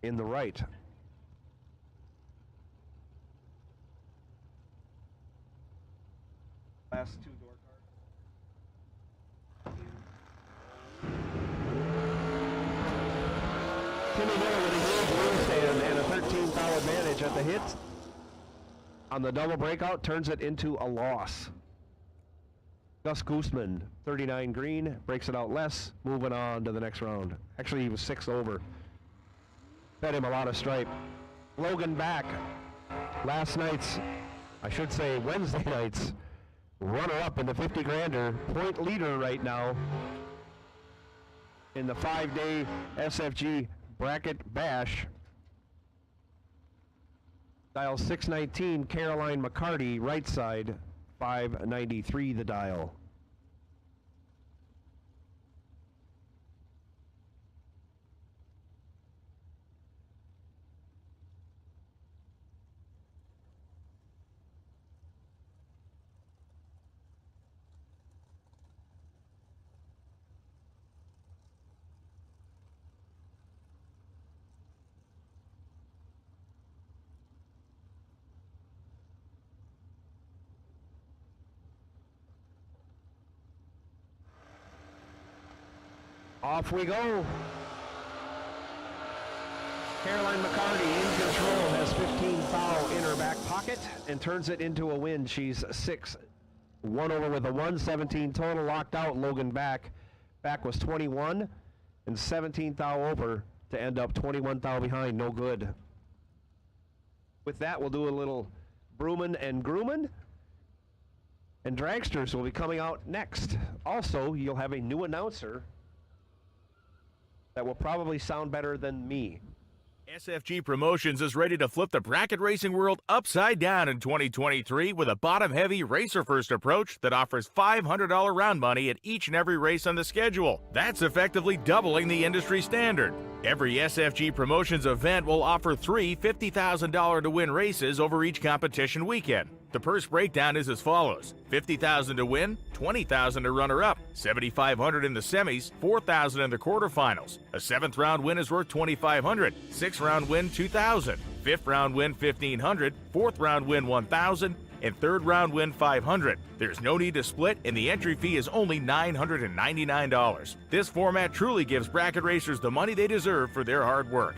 in the right. Last two door cards. Timmy Miller with a huge wing stand and a 13 thou advantage at the hit. On the double breakout, turns it into a loss. Gus Gooseman, 39 green, breaks it out less, moving on to the next round. Actually, he was 6 over. Fed him a lot of stripe. Logan Back, last night's, I should say Wednesday night's, runner-up in the 50 grander, point leader right now in the 5-day SFG bracket bash. Dial 619, Caroline McCarty, right side, 593 the dial. Off we go. Caroline McCarty in control, has 15 thou in her back pocket and turns it into a win. She's 6, 1 over with a 117 total, locked out. Logan Back was 21 and 17 thou over to end up 21 thou behind, no good. With that, we'll do a little broomin' and groomin'. And dragsters will be coming out next. Also, you'll have a new announcer that will probably sound better than me. SFG Promotions is ready to flip the bracket racing world upside down in 2023 with a bottom-heavy, racer-first approach that offers $500 round money at each and every race on the schedule. That's effectively doubling the industry standard. Every SFG Promotions event will offer 3 $50,000 to win races over each competition weekend. The purse breakdown is as follows: $50,000 to win, $20,000 to runner-up, $7,500 in the semis, $4,000 in the quarterfinals. A 7th round win is worth $2,500, 6th round win $2,000, 5th round win $1,500, 4th round win $1,000, and third round win $500. There's no need to split, and the entry fee is only $999. This format truly gives bracket racers the money they deserve for their hard work.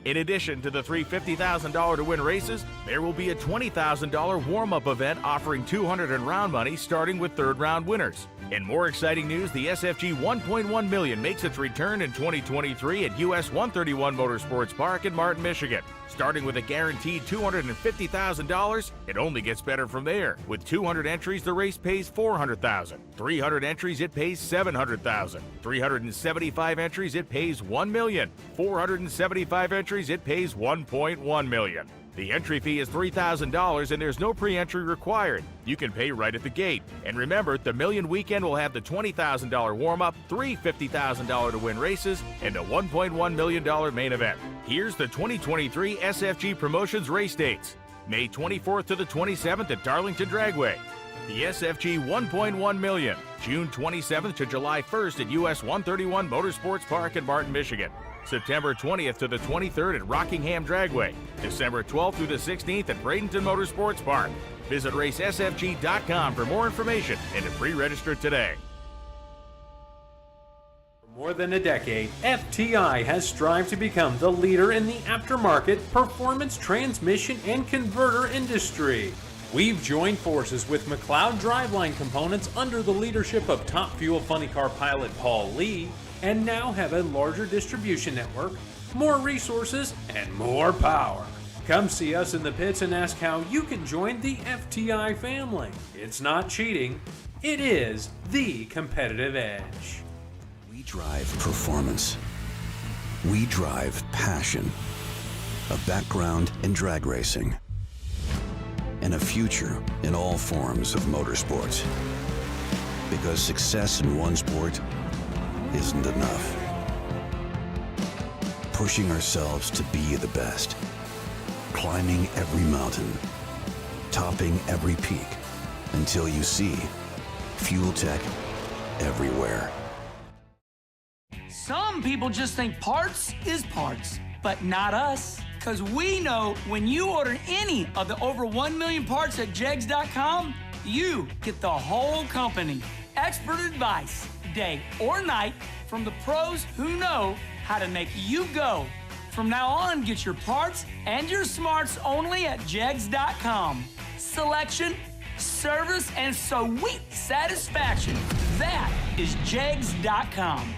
In addition to the three $50,000 to win races, there will be a $20,000 warm-up event offering $200 in round money starting with third round winners. In more exciting news, the SFG 1.1 million makes its return in 2023 at US 131 Motorsports Park in Martin, Michigan. Starting with a guaranteed $250,000, it only gets better from there. With 200 entries, the race pays $400,000. 300 entries, it pays $700,000. 375 entries, it pays $1 million. 475 entries, it pays $1.1 million. The entry fee is $3,000 and there's no pre-entry required. You can pay right at the gate. And remember, the Million Weekend will have the $20,000 warm-up, three $50,000 to win races, and a $1.1 million main event. Here's the 2023 SFG Promotions race dates. May 24th to the 27th at Darlington Dragway. The SFG 1.1 million, June 27th to July 1st at US 131 Motorsports Park in Martin, Michigan. September 20th to the 23rd at Rockingham Dragway. December 12th through the 16th at Bradenton Motorsports Park. Visit racesfg.com for more information and to pre-register today. For more than a decade, FTI has strived to become the leader in the aftermarket performance transmission and converter industry. We've joined forces with McLeod Driveline Components under the leadership of Top Fuel Funny Car pilot Paul Lee, and now have a larger distribution network, more resources, and more power. Come see us in the pits and ask how you can join the FTI family. It's not cheating, it is the competitive edge. We drive performance. We drive passion. A background in drag racing. And a future in all forms of motorsports. Because success in one sport isn't enough. Pushing ourselves to be the best. Climbing every mountain. Topping every peak. Until you see Fuel Tech everywhere. Some people just think parts is parts, but not us. Because we know when you order any of the over 1 million parts at jegs.com, you get the whole company. Expert advice, day or night, from the pros who know how to make you go. From now on, get your parts and your smarts only at jegs.com. Selection, service, and sweet satisfaction. That is jegs.com.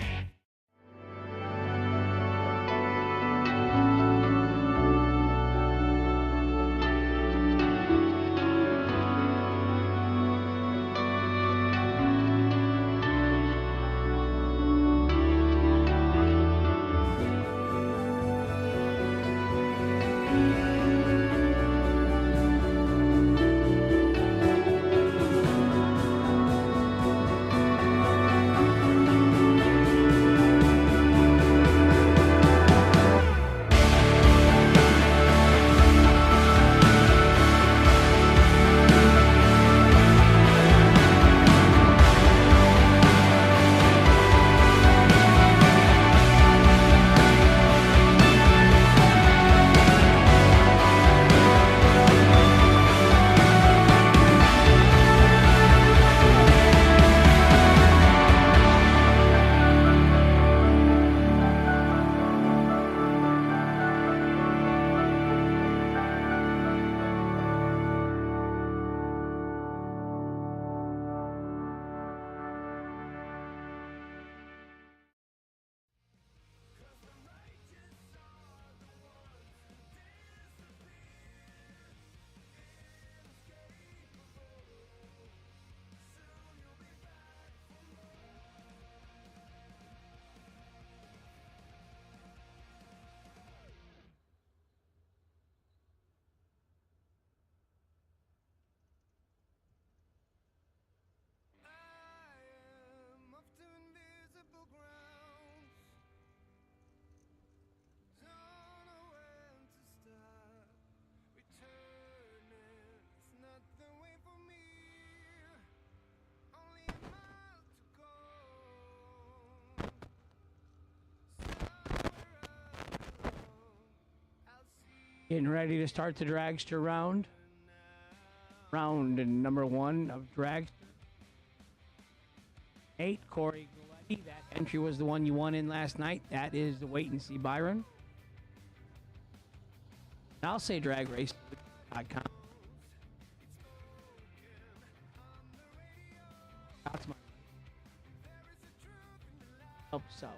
Getting ready to start the dragster round. Round number 1 of drag. 8, Corey Galletti. That entry was the one you won in last night. That is the Wait and See Byron. And I'll say drag race. That's my help yourself.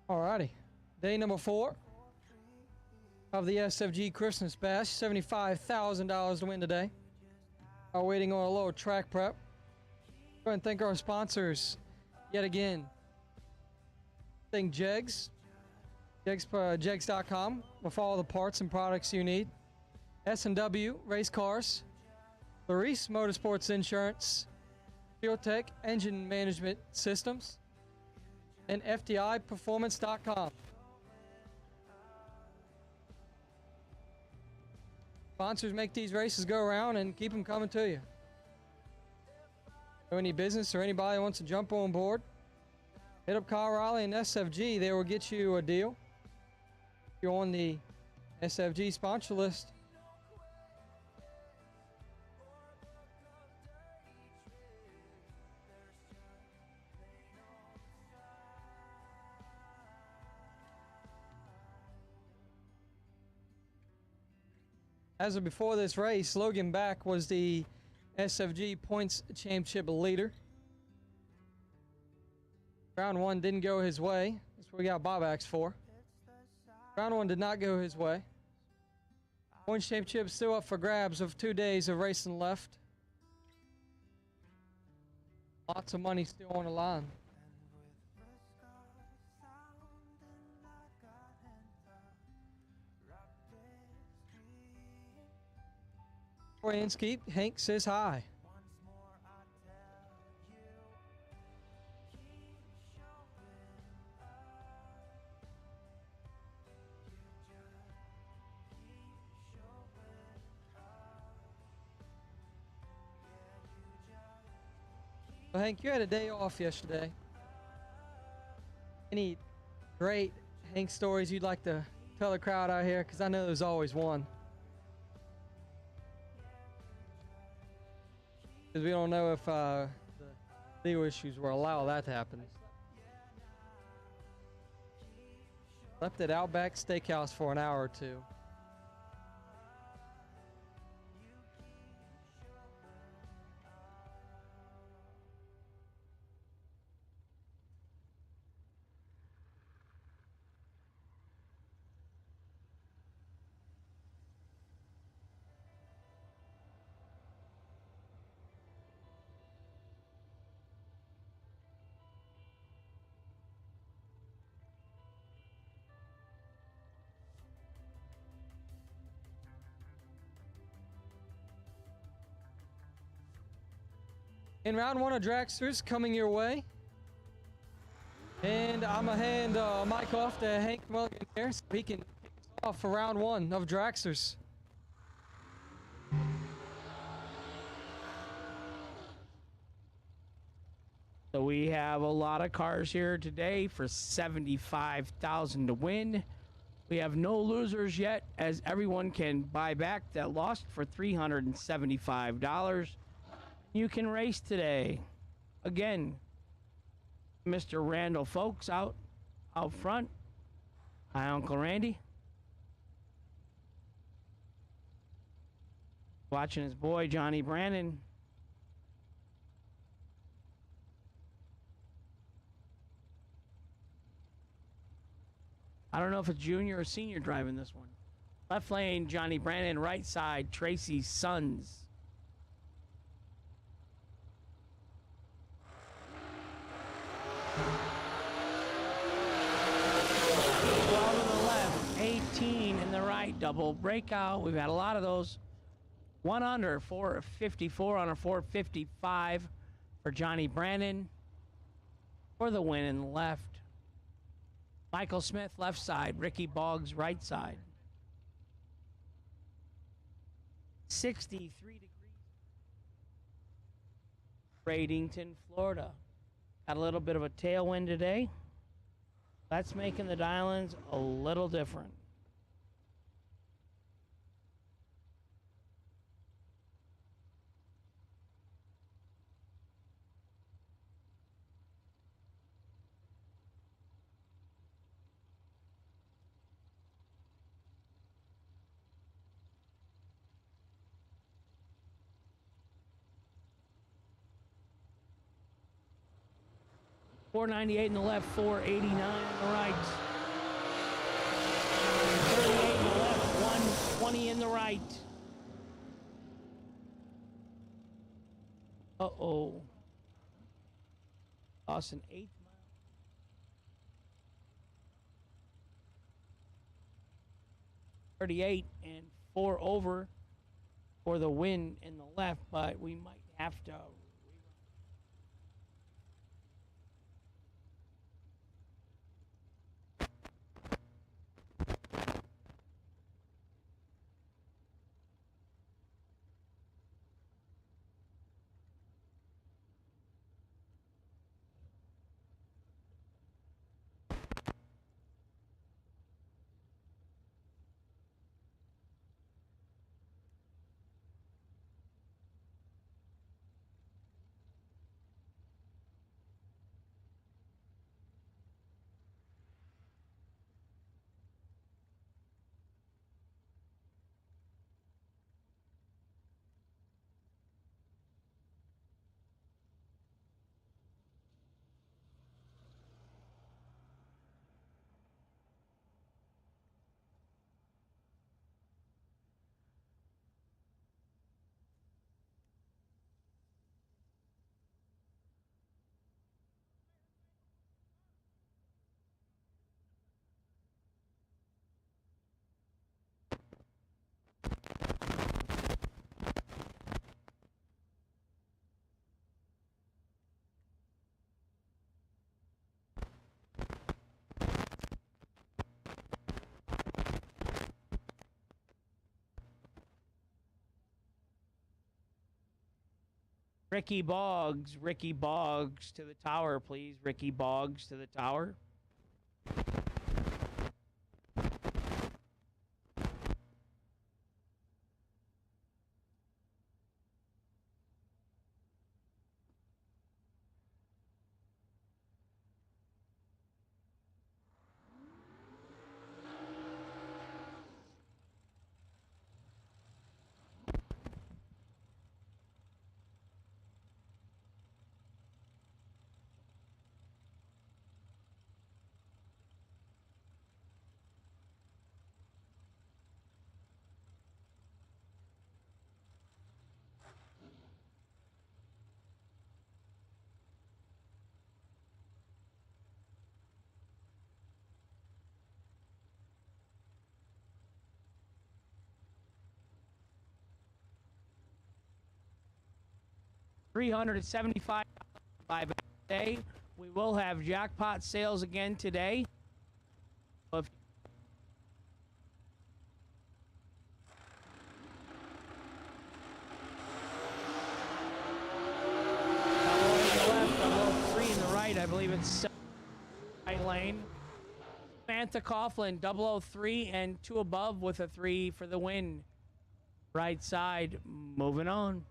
Alrighty. Day number 4 of the SFG Christmas Bash. $75,000 to win today. Are waiting on a little track prep. Go ahead and thank our sponsors yet again. Thank Jegs. Jegs.com with all the parts and products you need. S&W Race Cars. Larice Motorsports Insurance. FieldTech Engine Management Systems. And FDIPerformance.com. Sponsors make these races go around and keep them coming to you. So any business or anybody wants to jump on board, hit up Kyle Riley and SFG. They will get you a deal. If you're on the SFG sponsor list. As of before this race, Logan Back was the SFG points championship leader. Round 1 didn't go his way. That's what we got buybacks for. Round 1 did not go his way. Points championship still up for grabs of 2 days of racing left. Lots of money still on the line. Inskeep, Hank says hi. Well, Hank, you had a day off yesterday. Any great Hank stories you'd like to tell the crowd out here? Because I know there's always one. Because we don't know if the legal issues will allow that to happen. Left at Outback Steakhouse for an hour or two. In round 1 of Dragsters coming your way. And I'm going to hand Mike off to Hank Mulligan here so he can kick us off for round 1 of Dragsters. So we have a lot of cars here today for $75,000 to win. We have no losers yet, as everyone can buy back that lost for $375. You can race today. Again, Mr. Randall Folks out front. Hi, Uncle Randy. Watching his boy, Johnny Brandon. I don't know if it's junior or senior driving this one. Left lane, Johnny Brandon. Right side, Tracy Sons. 12 in the left, 18 in the right, double breakout. We've had a lot of those. 1 under, 454 on a 455 for Johnny Brandon for the win in the left. Michael Smith, left side. Ricky Boggs, right side. 63 degrees. Bradenton, Florida. Got a little bit of a tailwind today. That's making the dial-ins a little different. $498 in the left, $489 in the right. $38 in the left, $120 in the right. Uh-oh. Lost an 8th mile. 38 and 4 over for the win in the left, but we might have to. Ricky Boggs to the tower, please. Ricky Boggs to the tower. $375 by day. We will have jackpot sales again today. If three in the right, I believe it's right lane. Samantha Coughlin, 003 and 2 above with a 3 for the win. Right side, moving on.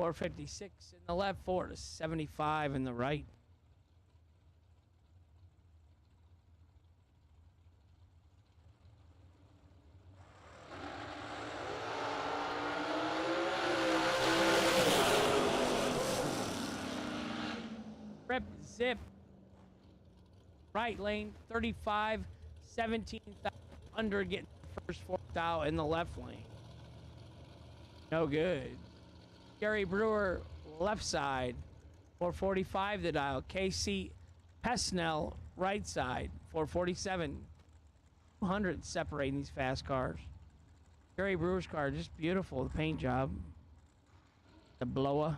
$456 in the left, $475 in the right. Rip zip. Right lane, 35, 17 under, getting the first fourth out in the left lane. No good. Gary Brewer, left side, 445 the dial. Casey Pesnell, right side, 447. 200 separating these fast cars. Gary Brewer's car, just beautiful. The paint job. The blower.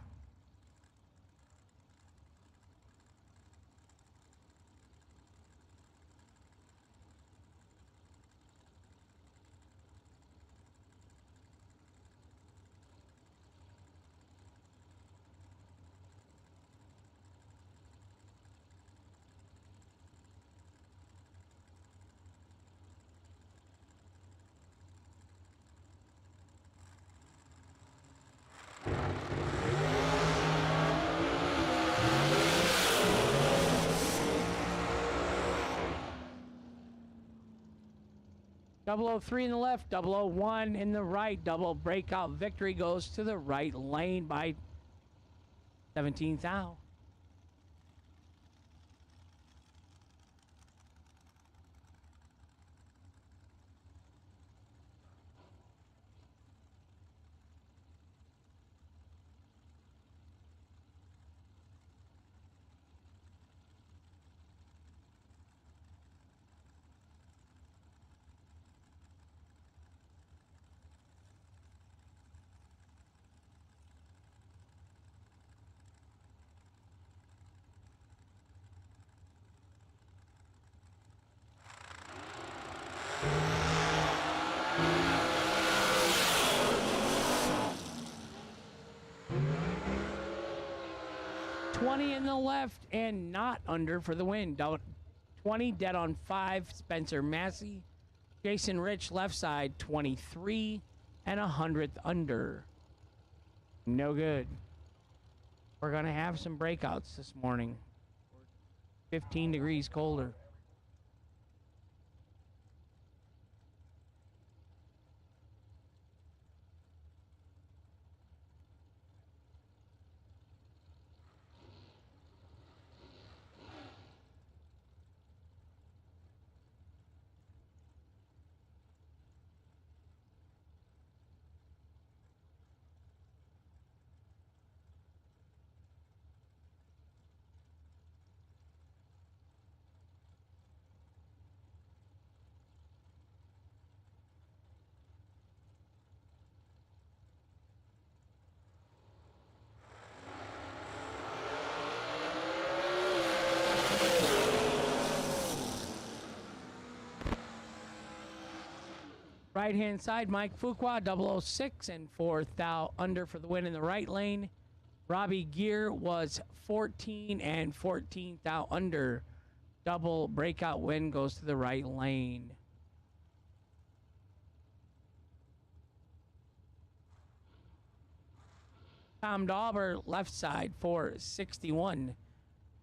.003 in the left, .001 in the right. Double breakout victory goes to the right lane by 17th out. .20 in the left and not under for the win. 20 dead on 5. Spencer Massey. Jason Rich left side 23 and 100th under. No good. We're going to have some breakouts this morning. 15 degrees colder. Right-hand side, Mike Fuqua, 006 and 4 thou under for the win in the right lane. Robbie Gear was 14 and 14 thou under. Double breakout win goes to the right lane. Tom Dauber, left side, 461.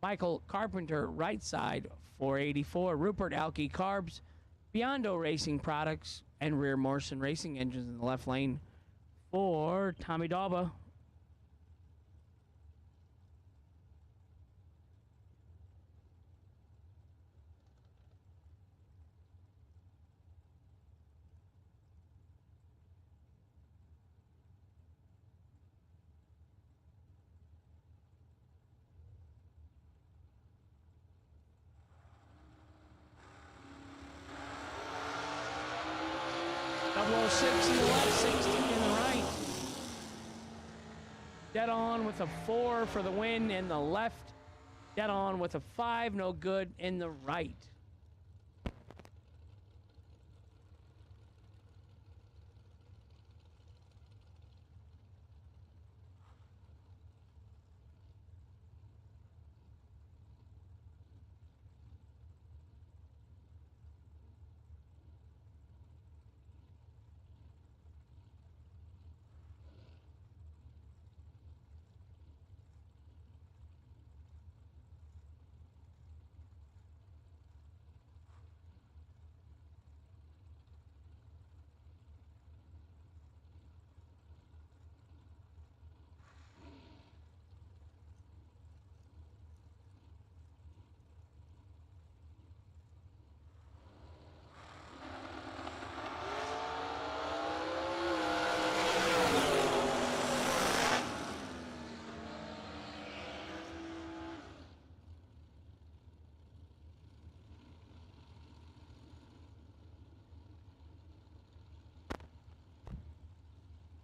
Michael Carpenter, right side, 484. Rupert Alkey Carbs, Biondo Racing Products, and Rear Morrison Racing Engines in the left lane for Tommy Dauber. Double 06 in the left, 16 in the right. Dead on with a 4 for the win in the left. Dead on with a 5, no good in the right.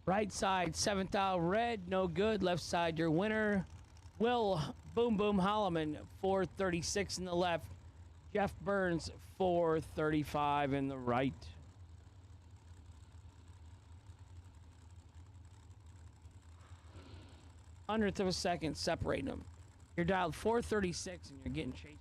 Right side, 7th thou red, no good. Left side, your winner. Will Boom Boom Holloman, 436 in the left. Jeff Burns, 435 in the right. Hundredth of a second separating them. You're dialed 436 and you're getting chased down.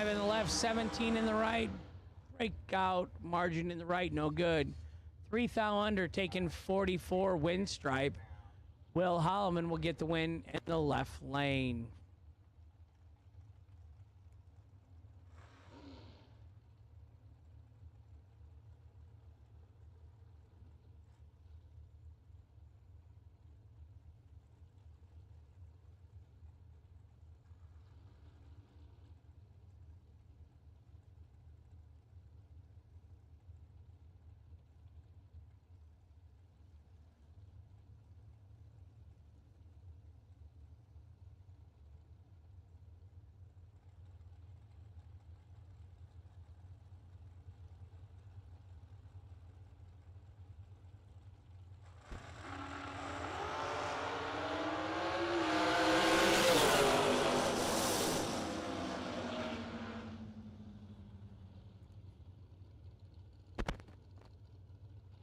In the left, 17 in the right. Breakout margin in the right, no good. 3 thou under, taking 44 win stripe. Will Holloman will get the win in the left lane.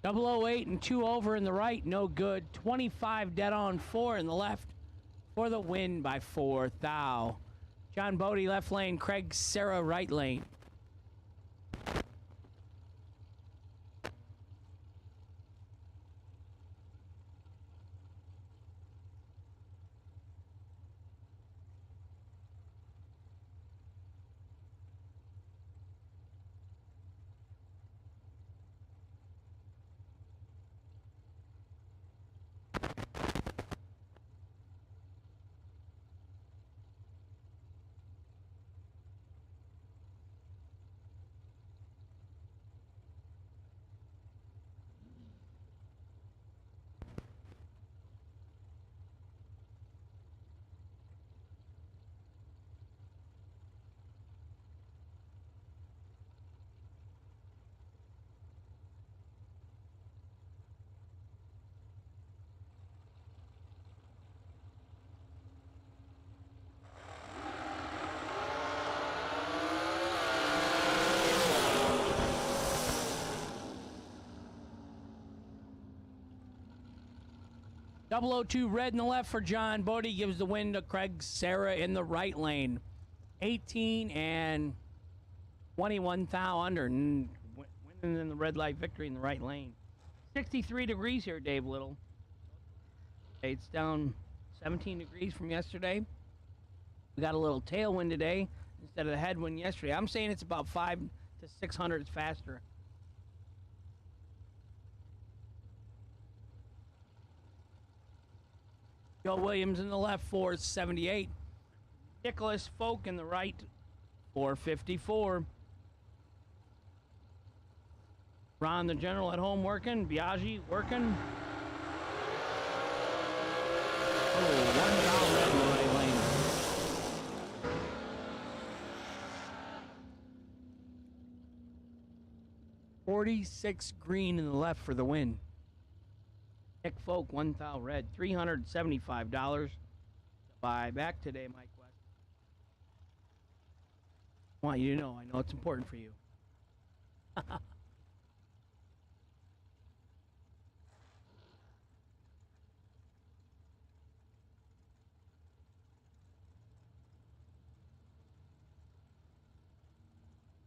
Double 08 and 2 over in the right, no good. 25 dead on 4 in the left for the win by 4 thou. John Bodie left lane, Craig Serra right lane. 002 red in the left for John Bodie gives the win to Craig Serra in the right lane. 18 and 21 thou under. Winning in the red light victory in the right lane. 63 degrees here, Dave Little. It's down 17 degrees from yesterday. We got a little tailwind today instead of the headwind yesterday. I'm saying it's about 5 to 600 faster. Joe Williams in the left, 478. Nicholas Folk in the right, 454. Ron the General at home working. Biaggi working. Oh, $1 red in the right lane. $46 green in the left for the win. Nick Folk, 1,000 red, $375 to buy back today, Mike West. I want you to know, I know it's important for you.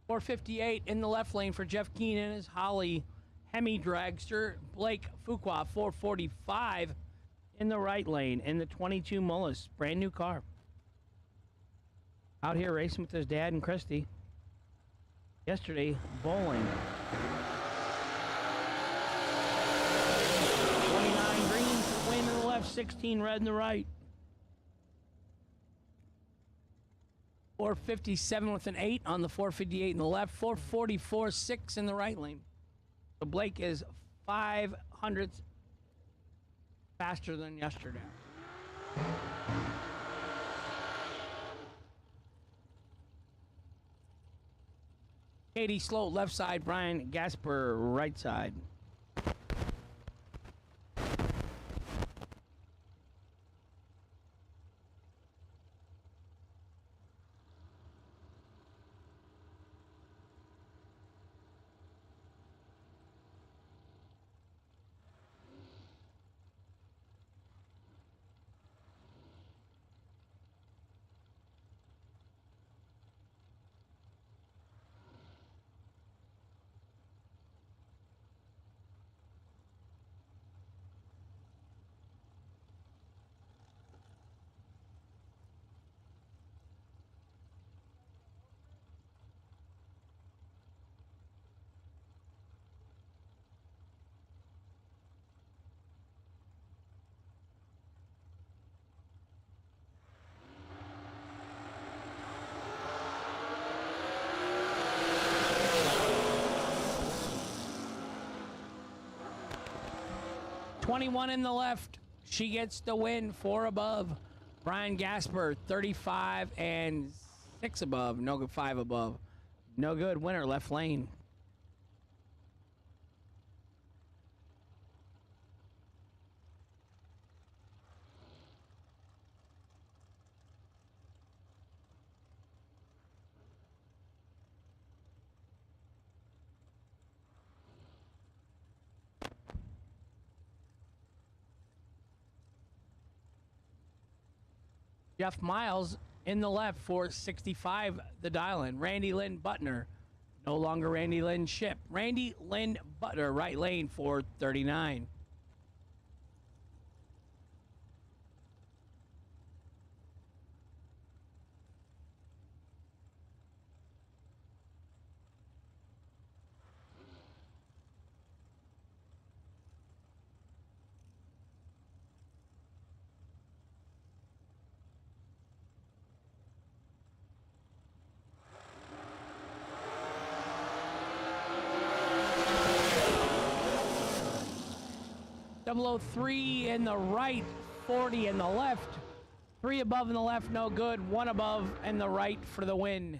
$458 in the left lane for Jeff Keenan is Holly Hemi Dragster. Blake Fuqua, 445 in the right lane in the 22 Mullis. Brand new car. Out here racing with his dad and Christy. Yesterday, bowling. 29 green for win in the left, 16 red in the right. 457 with an 8 on the 458 in the left. 444, 6 in the right lane. So Blake is 500 faster than yesterday. Katie Sloat, left side. Brian Gasper, right side. $21 in the left. She gets the win. 4 above. Brian Gasper, 35 and 6 above. No good. 5 above. No good. Winner, left lane. Jeff Miles in the left, 465, the dial-in. Randy Lynn Butner, no longer Randy Lynn Ship. Randy Lynn Butner, right lane, 439. .003 in the right, 40 in the left. 3 above in the left, no good. 1 above in the right for the win.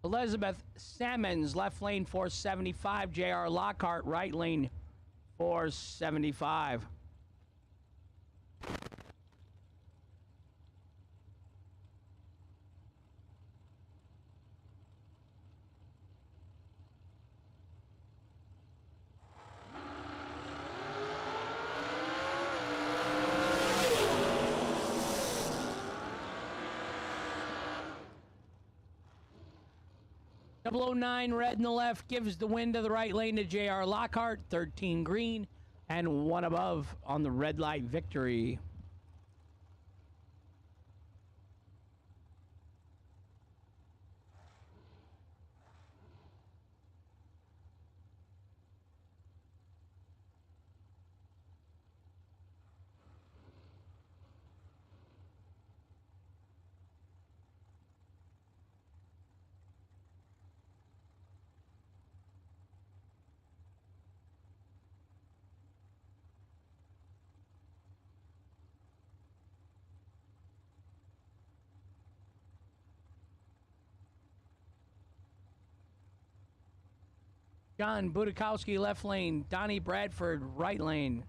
Elizabeth Salmons, left lane 475. J.R. Lockhart, right lane 475. .009 red in the left gives the win to the right lane to J.R. Lockhart. 13 green and 1 above on the red light victory. John Budakowski, left lane. Donnie Bradford, right lane.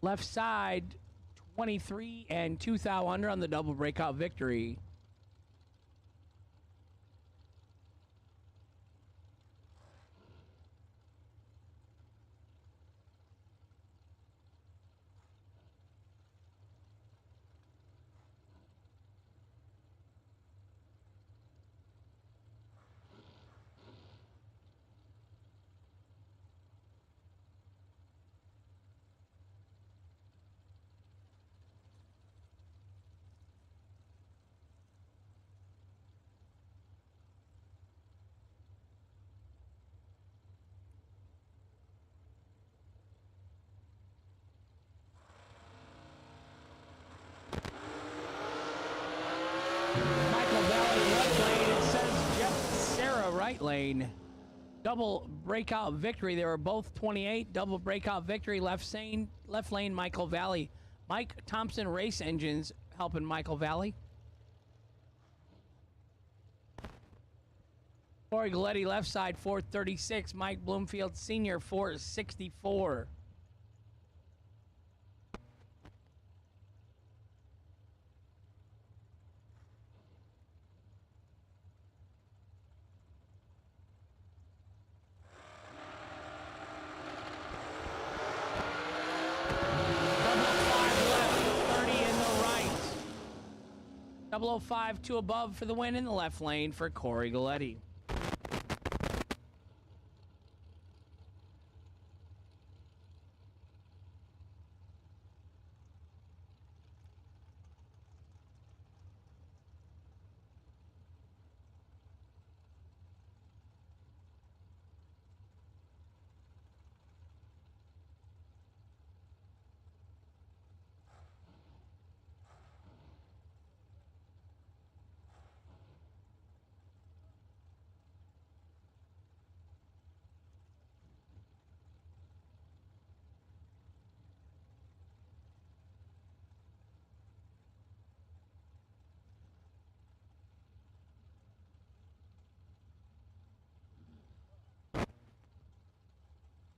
Left side, 23 and 2 thou under on the double breakout victory. Right lane. Double breakout victory. They were both 28. Double breakout victory. Left lane, Michael Valley. Mike Thompson Race Engines helping Michael Valley. Corey Galletti, left side, 436. Mike Bloomfield Sr., 464. .005, 2 above for the win in the left lane for Corey Galletti.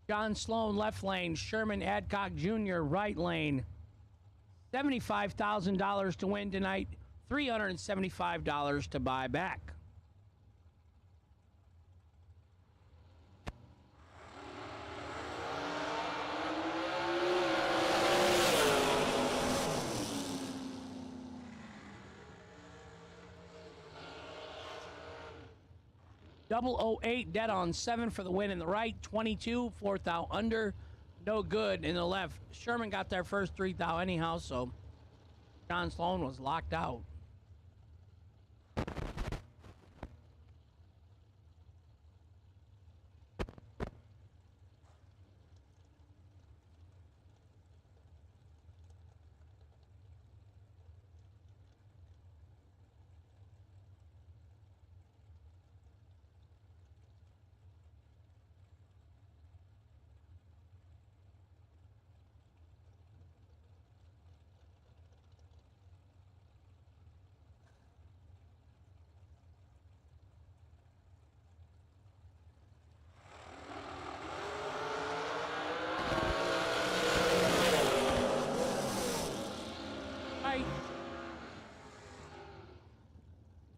John Sloan, left lane. Sherman Adcock Jr., right lane. $75,000 to win tonight. $375 to buy back. .008 dead on 7 for the win in the right. 22, 4 thou under. No good in the left. Sherman got their first 3 thou anyhow, so John Sloan was locked out.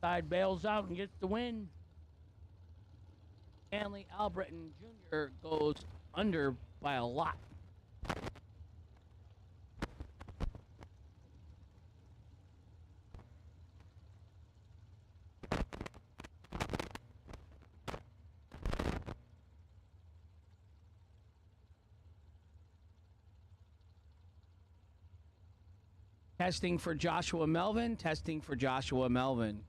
Side bails out and gets the win. Stanley Albritton Jr. goes under by a lot. Testing for Joshua Melvin. Testing for Joshua Melvin.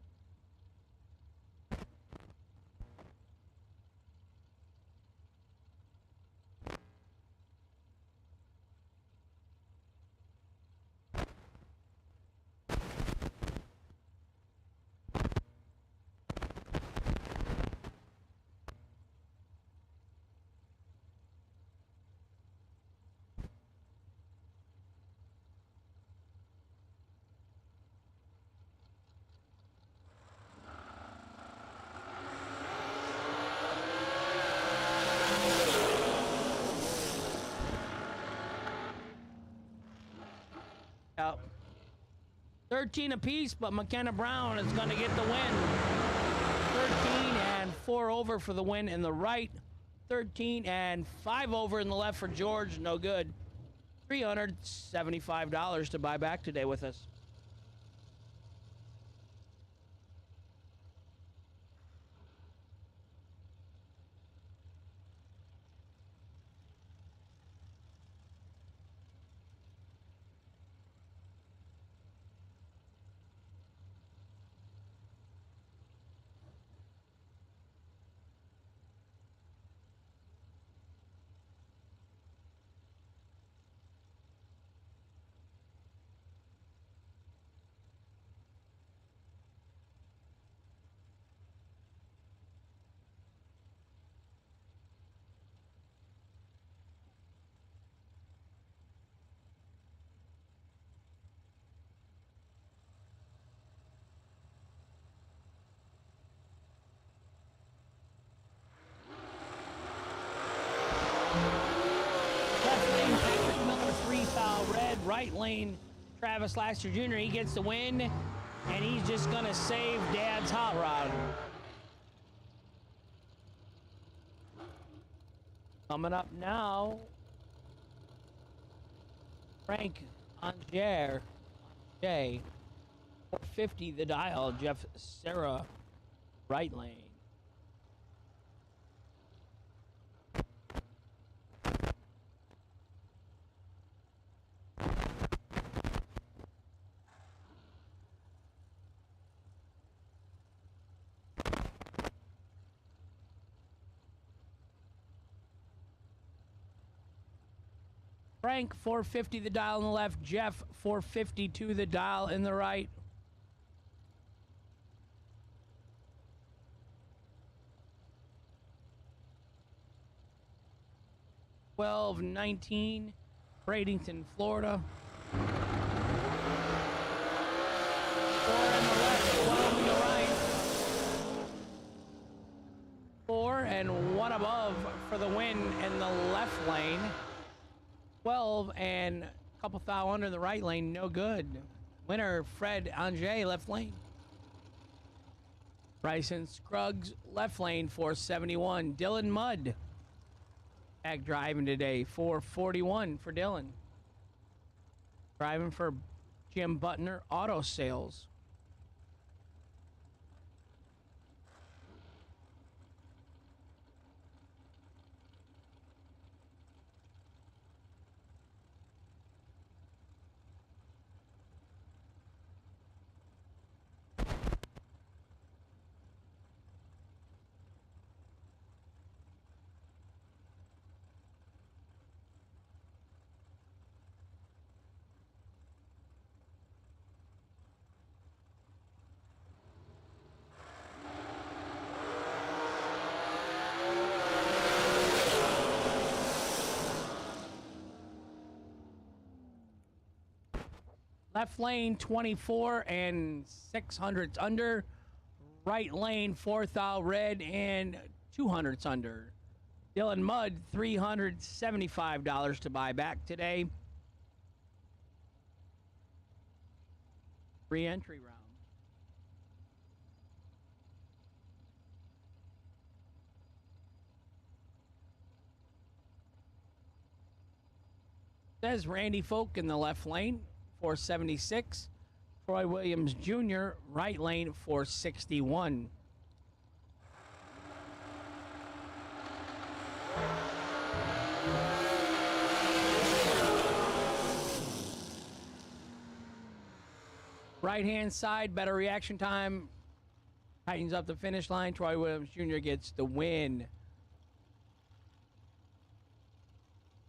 Yep. 13 apiece, but McKenna Brown is going to get the win. 13 and 4 over for the win in the right. 13 and 5 over in the left for George. No good. $375 to buy back today with us. Right lane, Travis Laster Jr. He gets the win, and he's just gonna save Dad's hot rod. Coming up now, Frank Anger, Jay, 450 the dial, Jeff Serra, right lane. Frank, 450 the dial in the left. Jeff, 452 the dial in the right. $12.19, Bradenton, Florida. 4 in the left, 12 in the right. 4 and 1 above for the win in the left lane. 12 and a couple thou under the right lane, no good. Winner, Fred Anger, left lane. Bryson Scruggs, left lane, 471. Dylan Mudd, back driving today, 441 for Dylan. Driving for Jim Butner Auto Sales. Left lane, 24 and 600s under. Right lane, 4 thou red and 200s under. Dylan Mudd, $375 to buy back today. Re-entry round. Says Randy Folk in the left lane, 476. Troy Williams Jr., right lane, 461. Right-hand side, better reaction time. Tightens up the finish line. Troy Williams Jr. gets the win.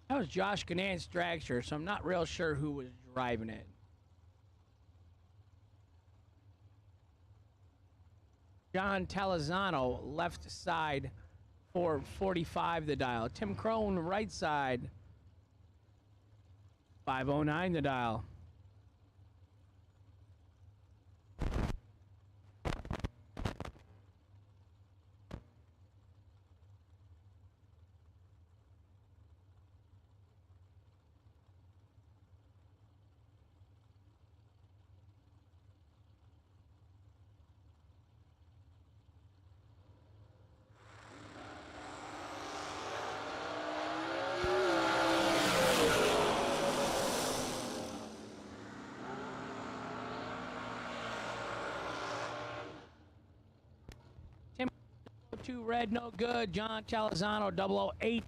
That was Josh Ganant's dragster, so I'm not real sure who was driving it. John Talazano, left side, 445 the dial. Tim Crone, right side, 509 the dial. Tim, 2 red, no good. John Talazano, 008.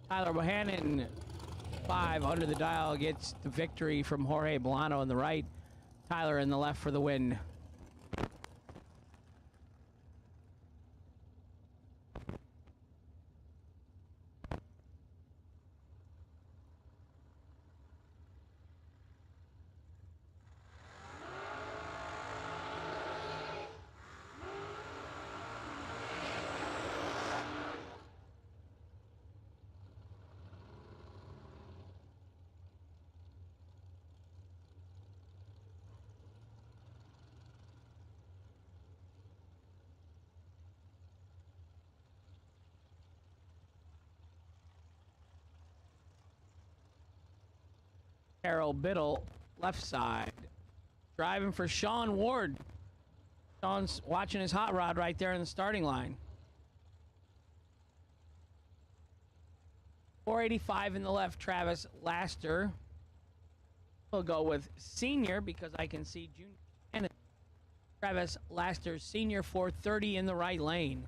Tyler Bohannon, 5 under the dial, gets the victory from Jorge Bolano in the right. Tyler in the left for the win. Carol Biddle, left side. Driving for Sean Ward. Sean's watching his hot rod right there in the starting line. 485 in the left, Travis Laster. We'll go with senior because I can see junior. And Travis Laster, senior, 430 in the right lane.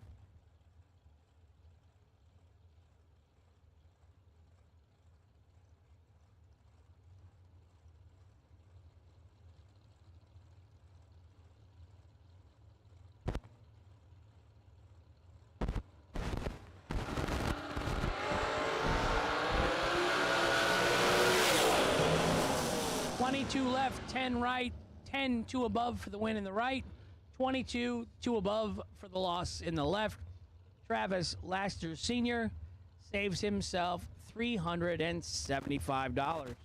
Two left, 10 right, 10 2 above for the win in the right, 22 2 above for the loss in the left. Travis Laster Sr. saves himself $375.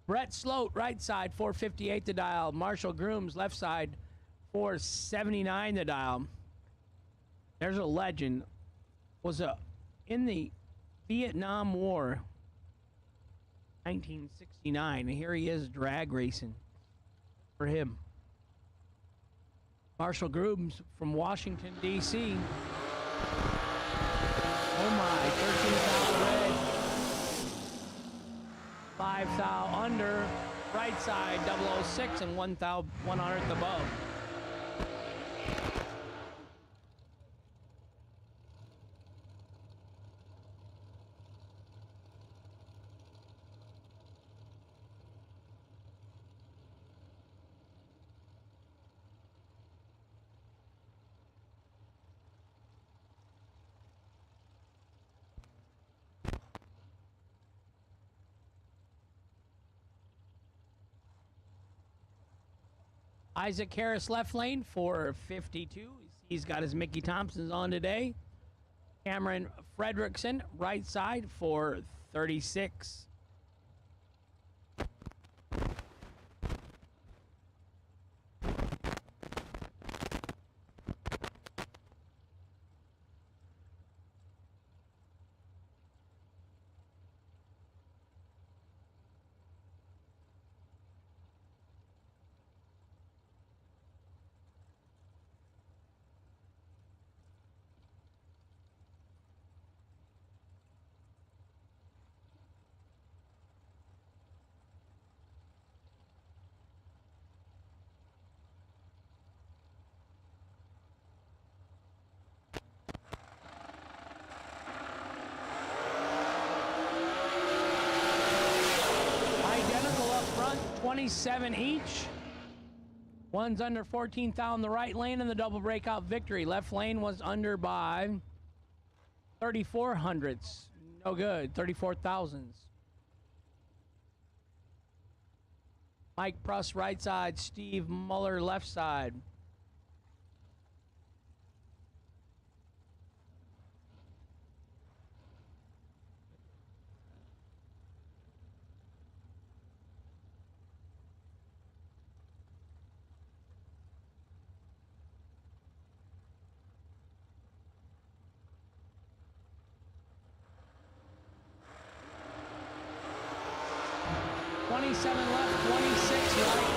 Brett Sloat, right side, 458 the dial. Marshall Grooms, left side, 479 the dial. There's a legend. Was in the Vietnam War, 1969. And here he is drag racing for him. Marshall Grooms from Washington, D.C. Oh my, 13 thou red. 5 thou under. Right side, 006 and 1 thou 100th above. Isaac Harris left lane for 52. He's got his Mickey Thompsons on today. Cameron Fredrickson right side for 36. Identical up front, 27 each. One's under 14 thou in the right lane in the double breakout victory. Left lane was under by 34 hundredths. No good, 34 thousands. Mike Pruss right side, Steve Muller left side. Seven left, 26 right.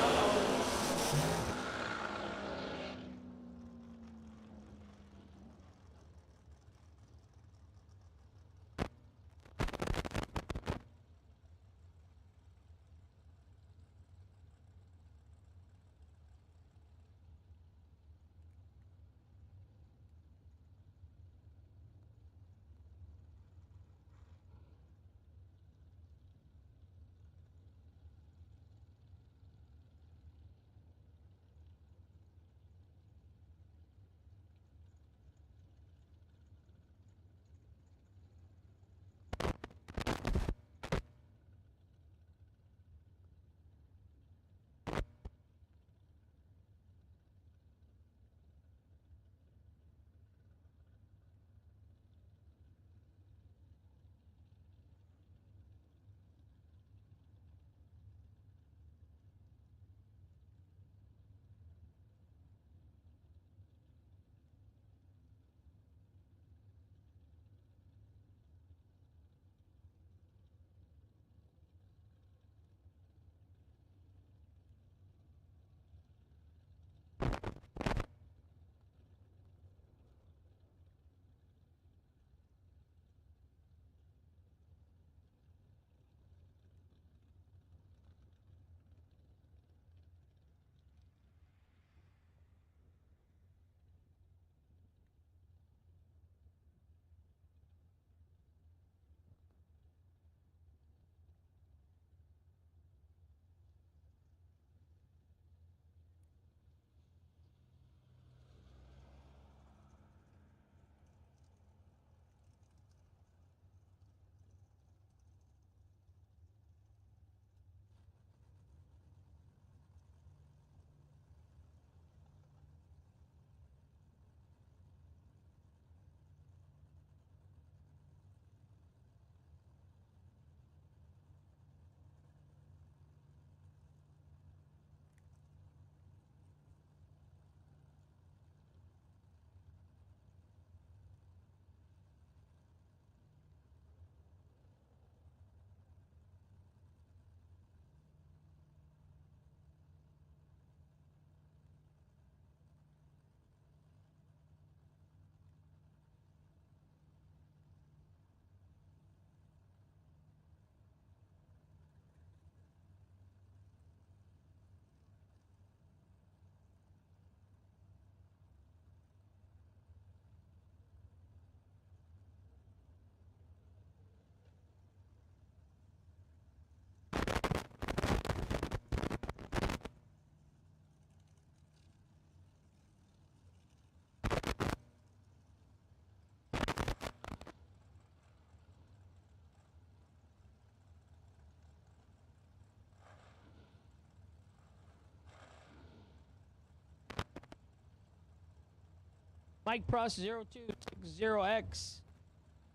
Mike Pruss 0260X.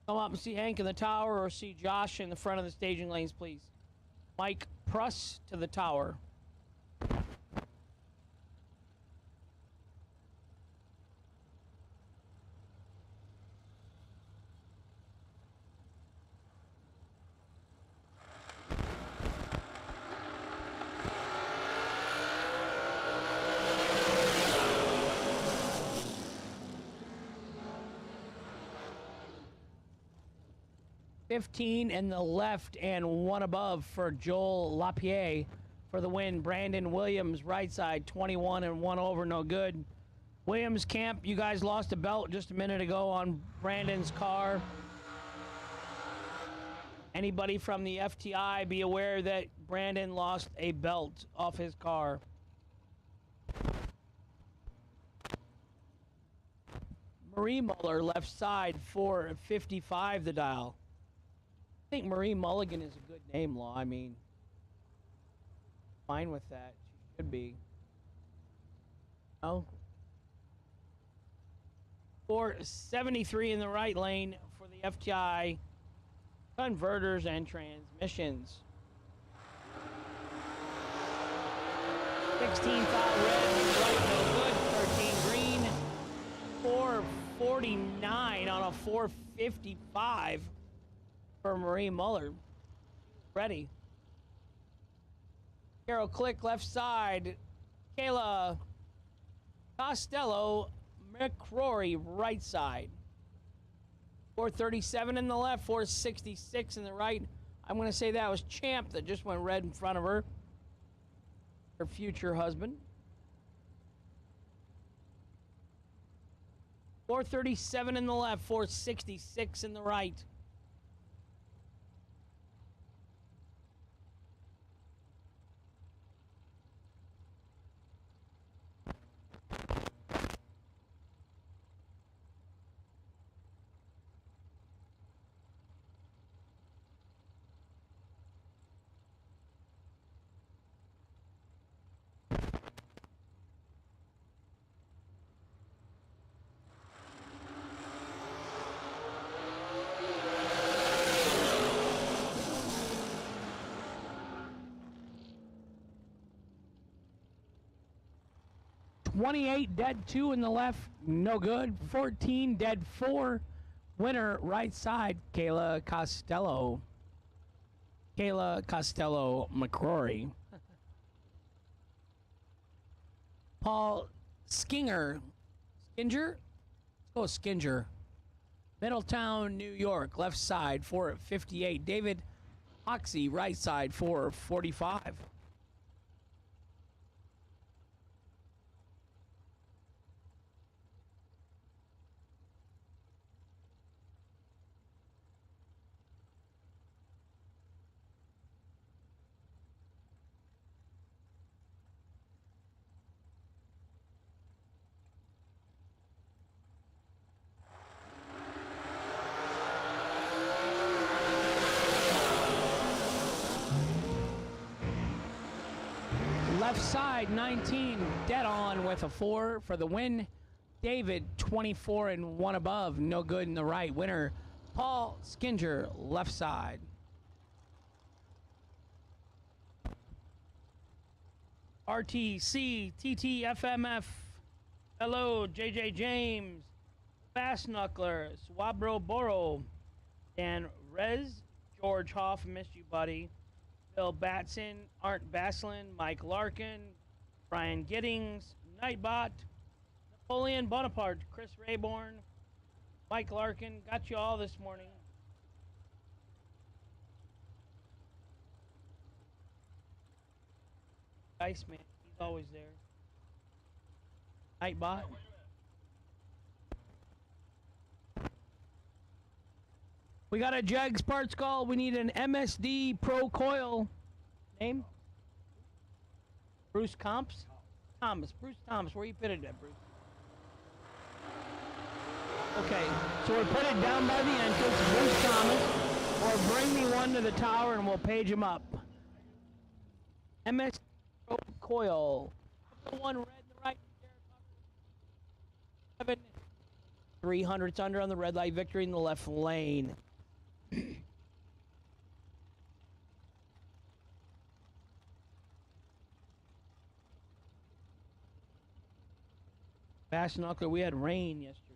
Come up and see Hank in the tower or see Josh in the front of the staging lanes, please. Mike Pruss to the tower. $15 in the left and 1 above for Joel Lapierre for the win. Brandon Williams, right side, 21 and 1 over, no good. Williams Camp, you guys lost a belt just a minute ago on Brandon's car. Anybody from the FTI, be aware that Brandon lost a belt off his car. Marie Muller, left side, 455 the dial. I think Marie Mulligan is a good name, Law. I mean, fine with that. She should be. Oh. 473 in the right lane for the FTI converters and transmissions. 16 foul red, right no good, 13 green, 449 on a 455 for Marie Muller. Ready. Carol Click, left side. Kayla Costello McCrory, right side. 437 in the left, 466 in the right. I'm going to say that was Champ that just went red in front of her. Her future husband. 437 in the left, 466 in the right. $28 dead 2 in the left, no good. 14 dead 4. Winner, right side, Kayla Costello. Kayla Costello McCrory. Paul Skinger. Skinger? Let's go Skinger. Middletown, New York, left side, 458. David Hoxie, right side, 445. Left side, 19, dead on with a 4 for the win. David, 24 and 1 above, no good in the right. Winner, Paul Skinger, left side. RTC, TTFMF, hello, JJ James, Fast Knuckler, Swabro Boro, Dan Rez, George Hoff, missed you, buddy. Bill Batson, Art Baslin, Mike Larkin, Brian Giddings, Nightbot, Napoleon Bonaparte, Chris Rayborn, Mike Larkin. Got you all this morning. Iceman, he's always there. Nightbot. We got a Jags parts call. We need an MSD Pro Coil. Name? Bruce Comps? Thomas. Bruce Thomas. Where you fitted at, Bruce? Okay, so we'll put it down by the entrance, Bruce Thomas, or bring me one to the tower and we'll page him up. MSD Pro Coil. The one red in the right. 300s under on the red light. Victory in the left lane. Bass Knuckler, we had rain yesterday.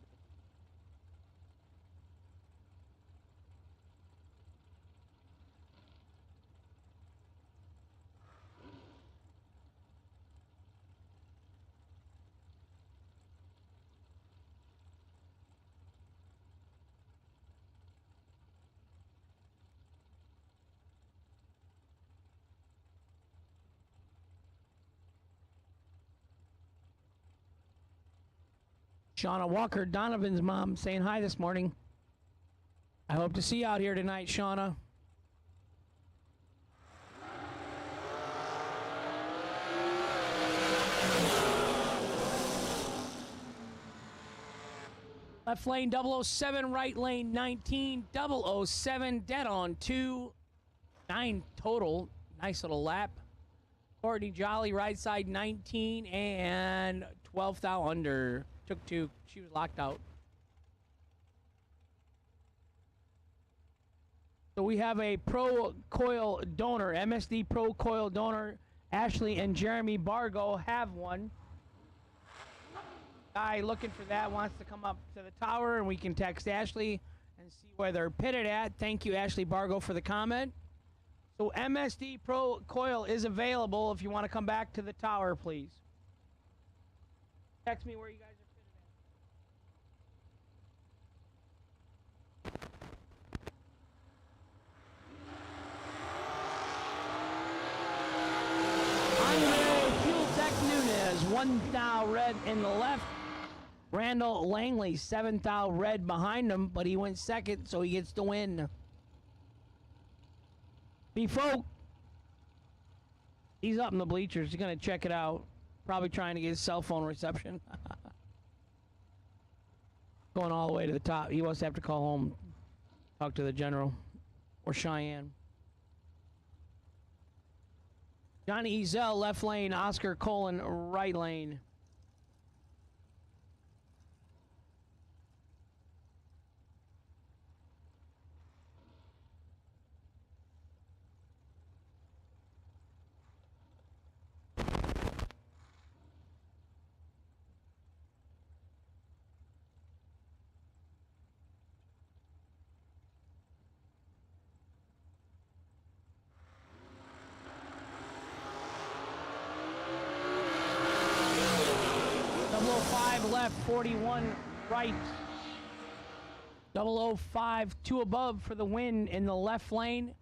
Shauna Walker, Donovan's mom, saying hi this morning. I hope to see you out here tonight, Shauna. Left lane 007, right lane 19, 007, dead on 2, 9 total. Nice little lap. Courtney Jolly, right side 19, and 12th out under. Took 2. She was locked out. So we have a Pro Coil donor, MSD Pro Coil donor. Ashley and Jeremy Bargo have one. Guy looking for that wants to come up to the tower, and we can text Ashley and see where they're pitted at. Thank you, Ashley Bargo, for the comment. So MSD Pro Coil is available if you want to come back to the tower, please. Text me where you guys are. Fuel Tech Nunez, 1 thou red in the left. Randall Langley, 7 thou red behind him, but he went second, so he gets the win. B-Folk, he's up in the bleachers. He's going to check it out. Probably trying to get his cell phone reception. Going all the way to the top. He wants to have to call home, talk to the general or Cheyenne. Johnny Ezel, left lane. Oscar Colon, right lane. Left, 41 right. 005, 2 above for the win in the left lane.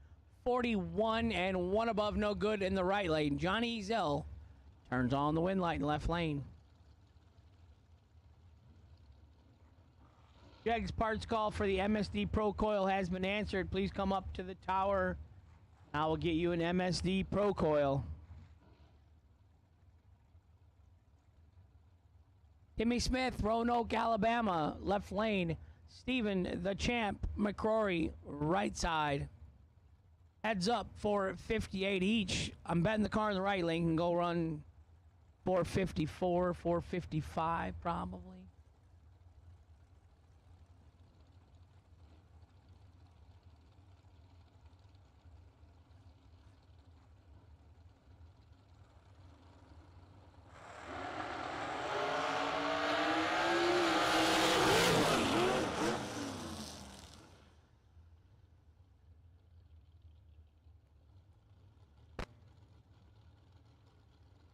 41 and 1 above, no good in the right lane. Johnny Ezel turns on the win light in left lane. Jeg's parts call for the MSD Pro Coil has been answered. Please come up to the tower. I will get you an MSD Pro Coil. Timmy Smith, Roanoke, Alabama, left lane. Stephen, the champ, McCrory, right side. Heads up for 58 each. I'm betting the car in the right lane can go run 454, 455 probably.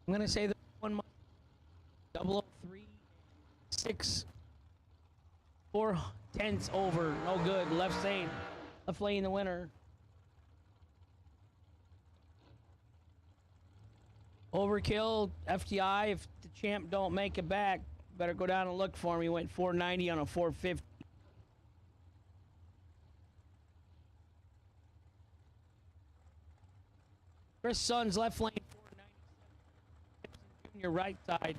I'm going to say the 003, 6, 4 tenths over. No good. Left lane the winner. Overkill, FTI. If the champ don't make it back, better go down and look for him. He went 490 on a 450. Chris Sons, left lane. Your right side,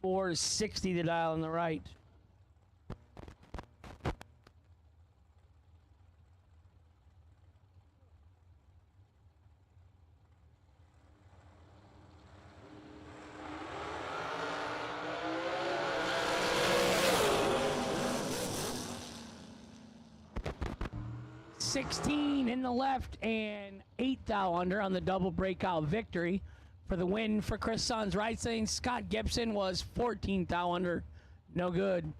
460 the dial on the right. 416 in the left and 8 thou under on the double breakout victory. For the win for Chris Sun's right lane, Scott Gibson was 14 thou under. No good.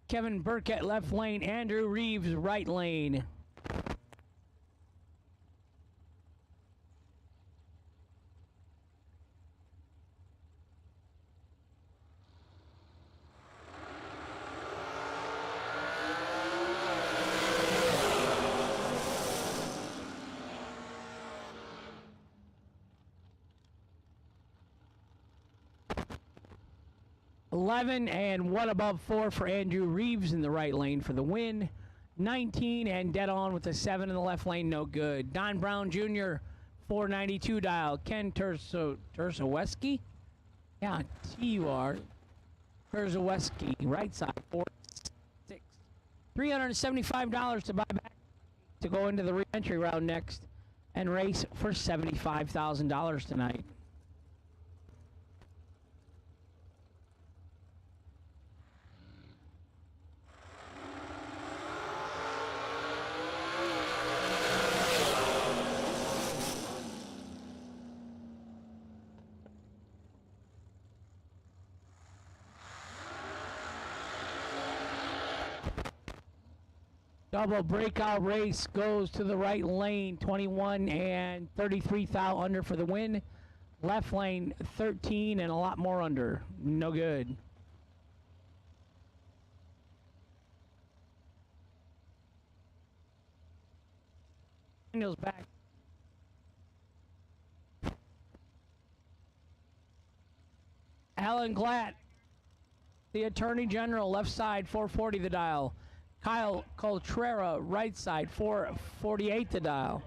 Kevin Burkett left lane, Andrew Reeves right lane. $11 and 1 above 4 for Andrew Reeves in the right lane for the win. 19 and dead on with a 7 in the left lane, no good. Don Brown Jr., 492 dial. Ken Tursoweski? Yeah, T-U-R. Tursoweski, right side, 4-6. $375 to buy back to go into the re-entry round next and race for $75,000 tonight. Double breakout race goes to the right lane, 21 and 33 thou under for the win. Left lane, 13 and a lot more under. No good. Daniel's back. Alan Glatt, the Attorney General, left side, 440 the dial. Kyle Coltrera, right side, 448 the dial.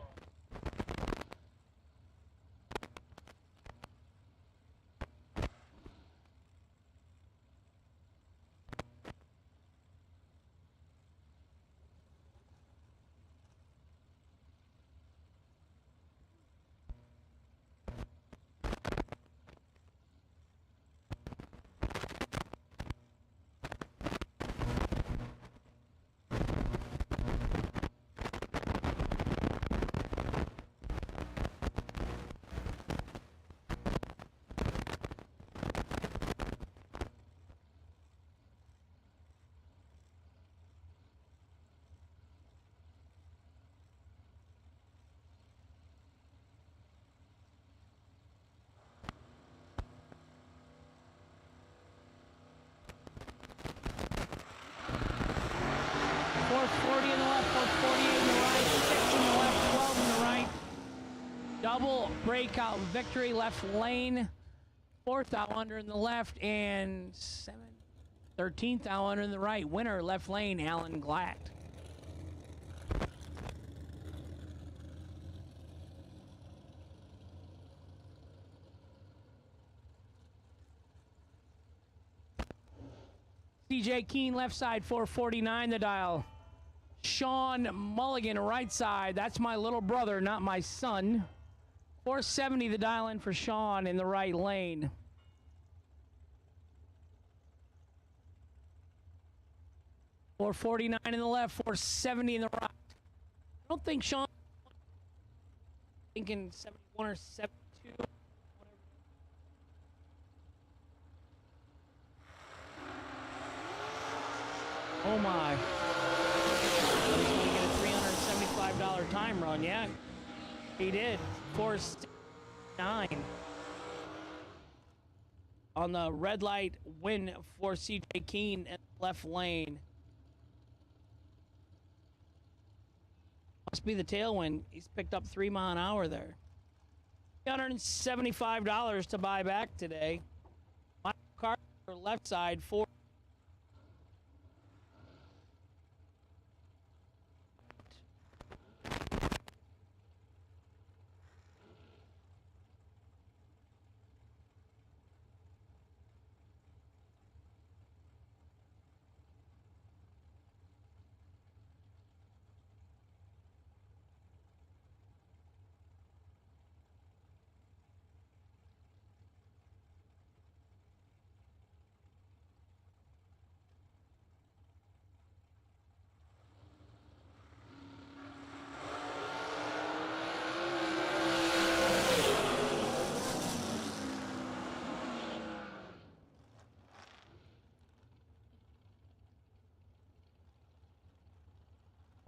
Double breakout victory, left lane, 4th thou under in the left, and 13th thou under in the right. Winner, left lane, Alan Glatt. CJ Keene, left side, 449 the dial. Sean Mulligan, right side. That's my little brother, not my son. 470 the dial in for Sean in the right lane. $449 in the left, $470 in the right. I don't think Sean thinking 71 or 72. Oh my. He's going to get a $375 time run, yeah. He did. 469 on the red light win for CJ Keene in the left lane. Must be the tailwind. He's picked up 3 mile an hour there. $375 to buy back today. My car left side, 4.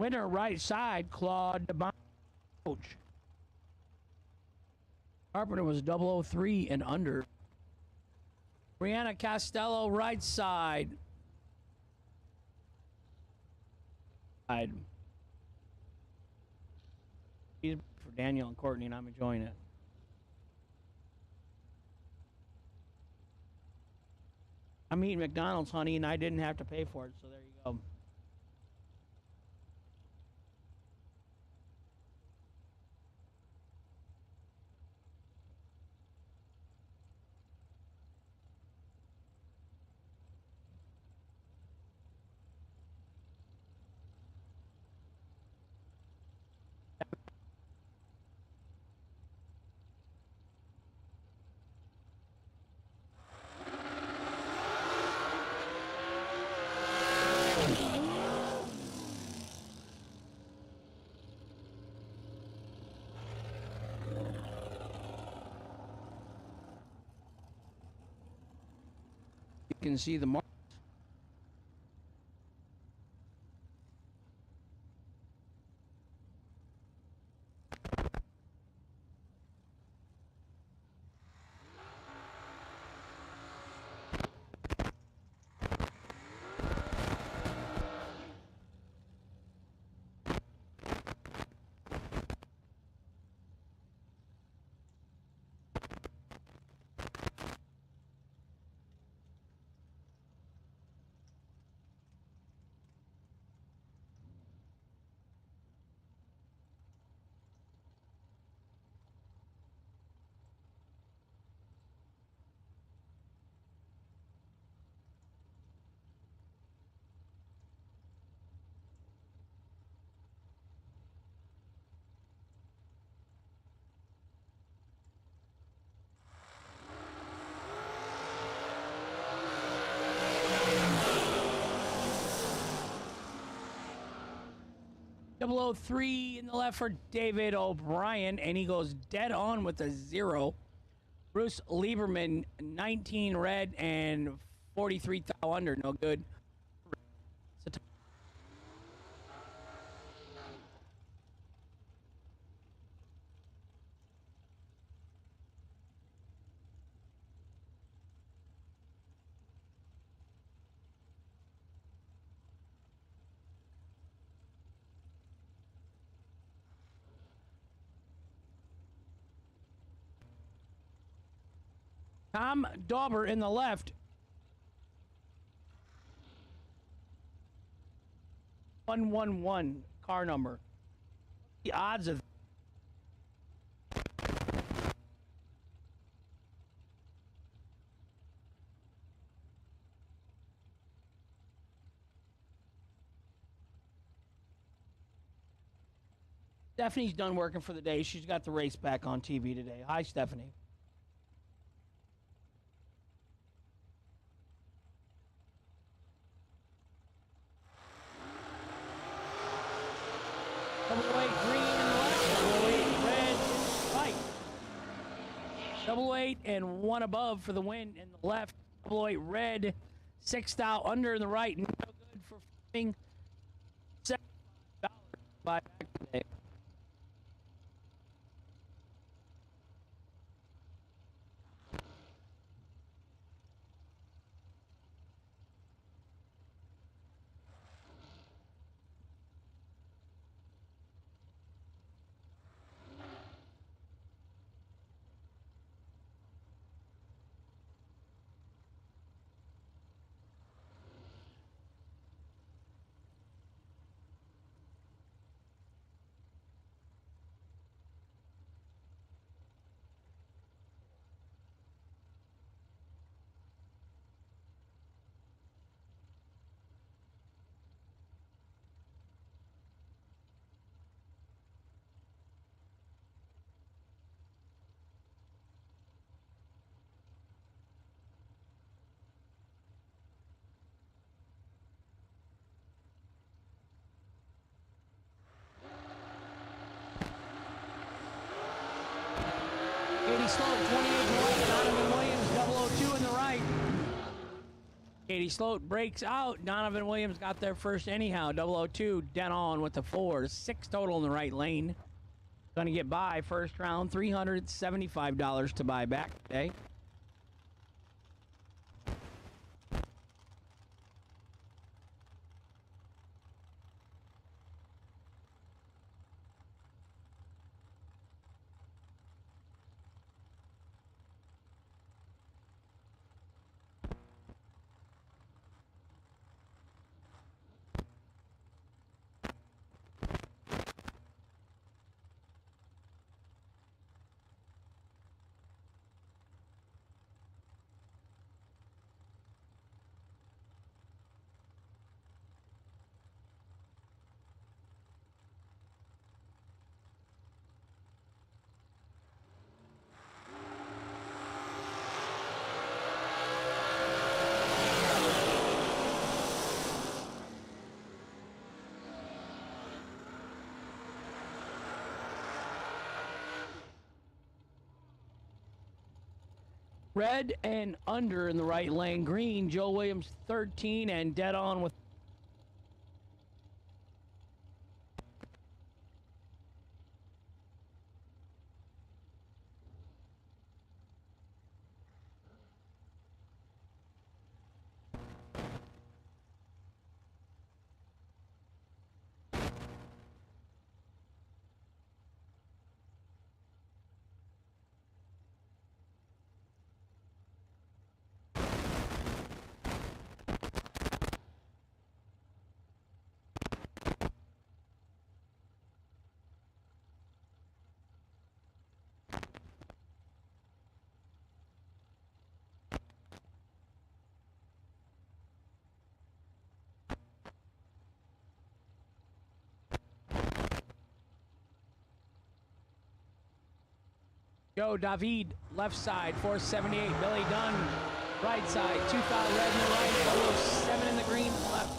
Winner right side, Claude Coach. Carpenter was 003 and under. Brianna Costello right side. He's for Daniel and Courtney, and I'm enjoying it. I'm eating McDonald's, honey, and I didn't have to pay for it, so there you go. You can see the mark. Double 03 in the left for David O'Brien, and he goes dead on with a 0. Bruce Lieberman, 19 red and 43 thou under, no good. Tom Dauber in the left. 111 car number. The odds of Stephanie's done working for the day. She's got the race back on TV today. Hi, Stephanie. Double 8 green in the left, double 8 red right. Double 8 and 1 above for the win in the left. Double 8 red, 6 thou under in the right. No good for flipping. $75 by back today. Katie Sloat breaks out. Donovan Williams got there first anyhow. 002 dead on with the 4. 6 total in the right lane. Going to get by first round. $375 to buy back today. Red and under in the right lane. Green, Joe Williams 13 and dead on with Joe David, left side, 478. Billy Dunn, right side, 2 foul red in the right, 007 in the green, left.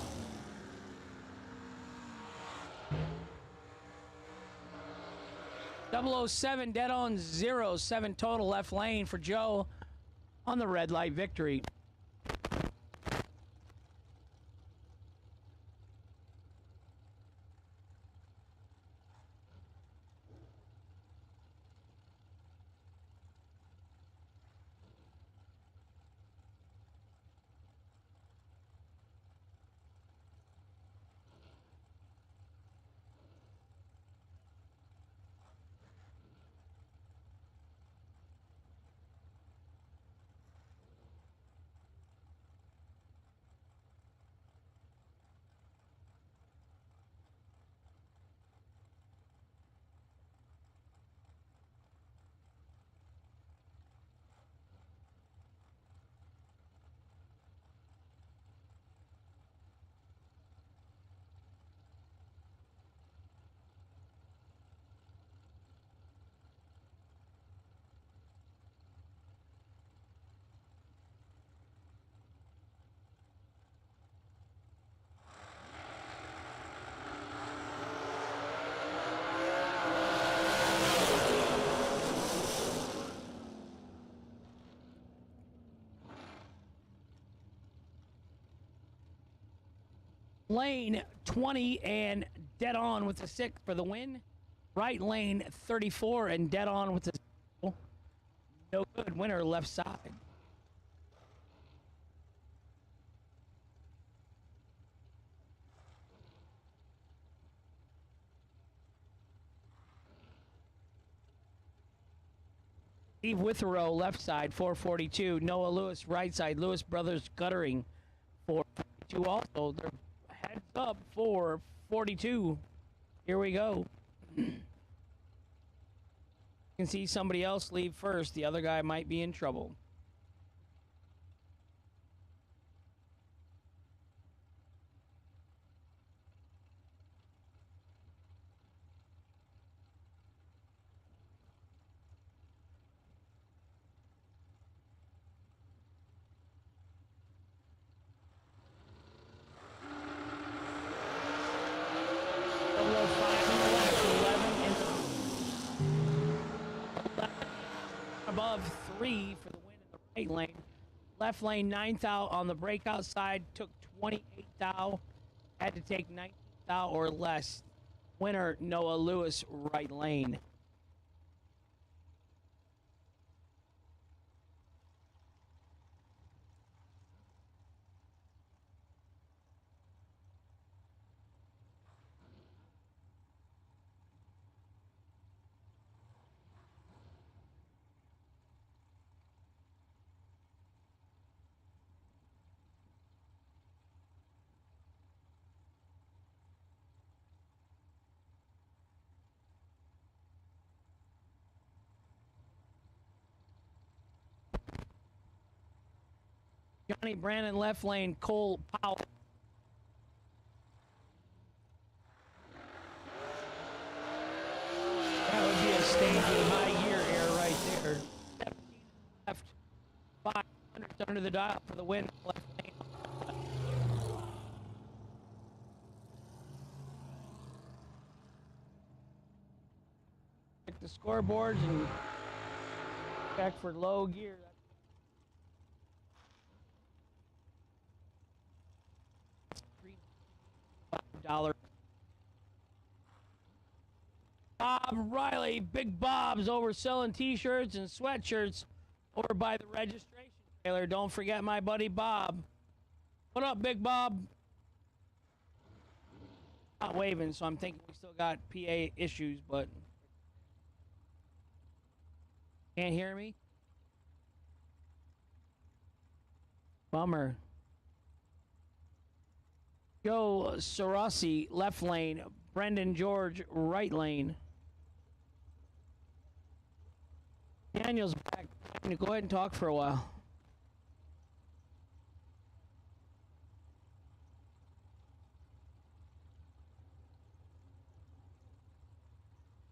.007 dead on 0.7 total left lane for Joe on the red light victory. Lane 20 and dead on with the 6 for the win. Right lane 34 and dead on with the 6. No good. Winner left side. Steve Withrow left side 442. Noah Lewis right side. Lewis Brothers guttering 442 also. They're heads up for 42. Here we go. You can see somebody else leave first. The other guy might be in trouble. Above 3 for the win in the right lane. Left lane 9th out on the breakout side, took 28th out. Had to take 19th out or less. Winner, Noah Lewis, right lane. Johnny Brandon left lane, Cole Powell. That would be a staging high gear air right there. 17 left, 500 under the dial for the win. Left lane. Check the scoreboards and check for low gear. $3 Bob Riley, Big Bob's over selling t-shirts and sweatshirts over by the registration trailer. Don't forget my buddy Bob. What up, Big Bob? Not waving, so I'm thinking we still got PA issues, but can't hear me? Bummer. Joe Sarasi, left lane. Brendan George, right lane. Daniel's back. Go ahead and talk for a while.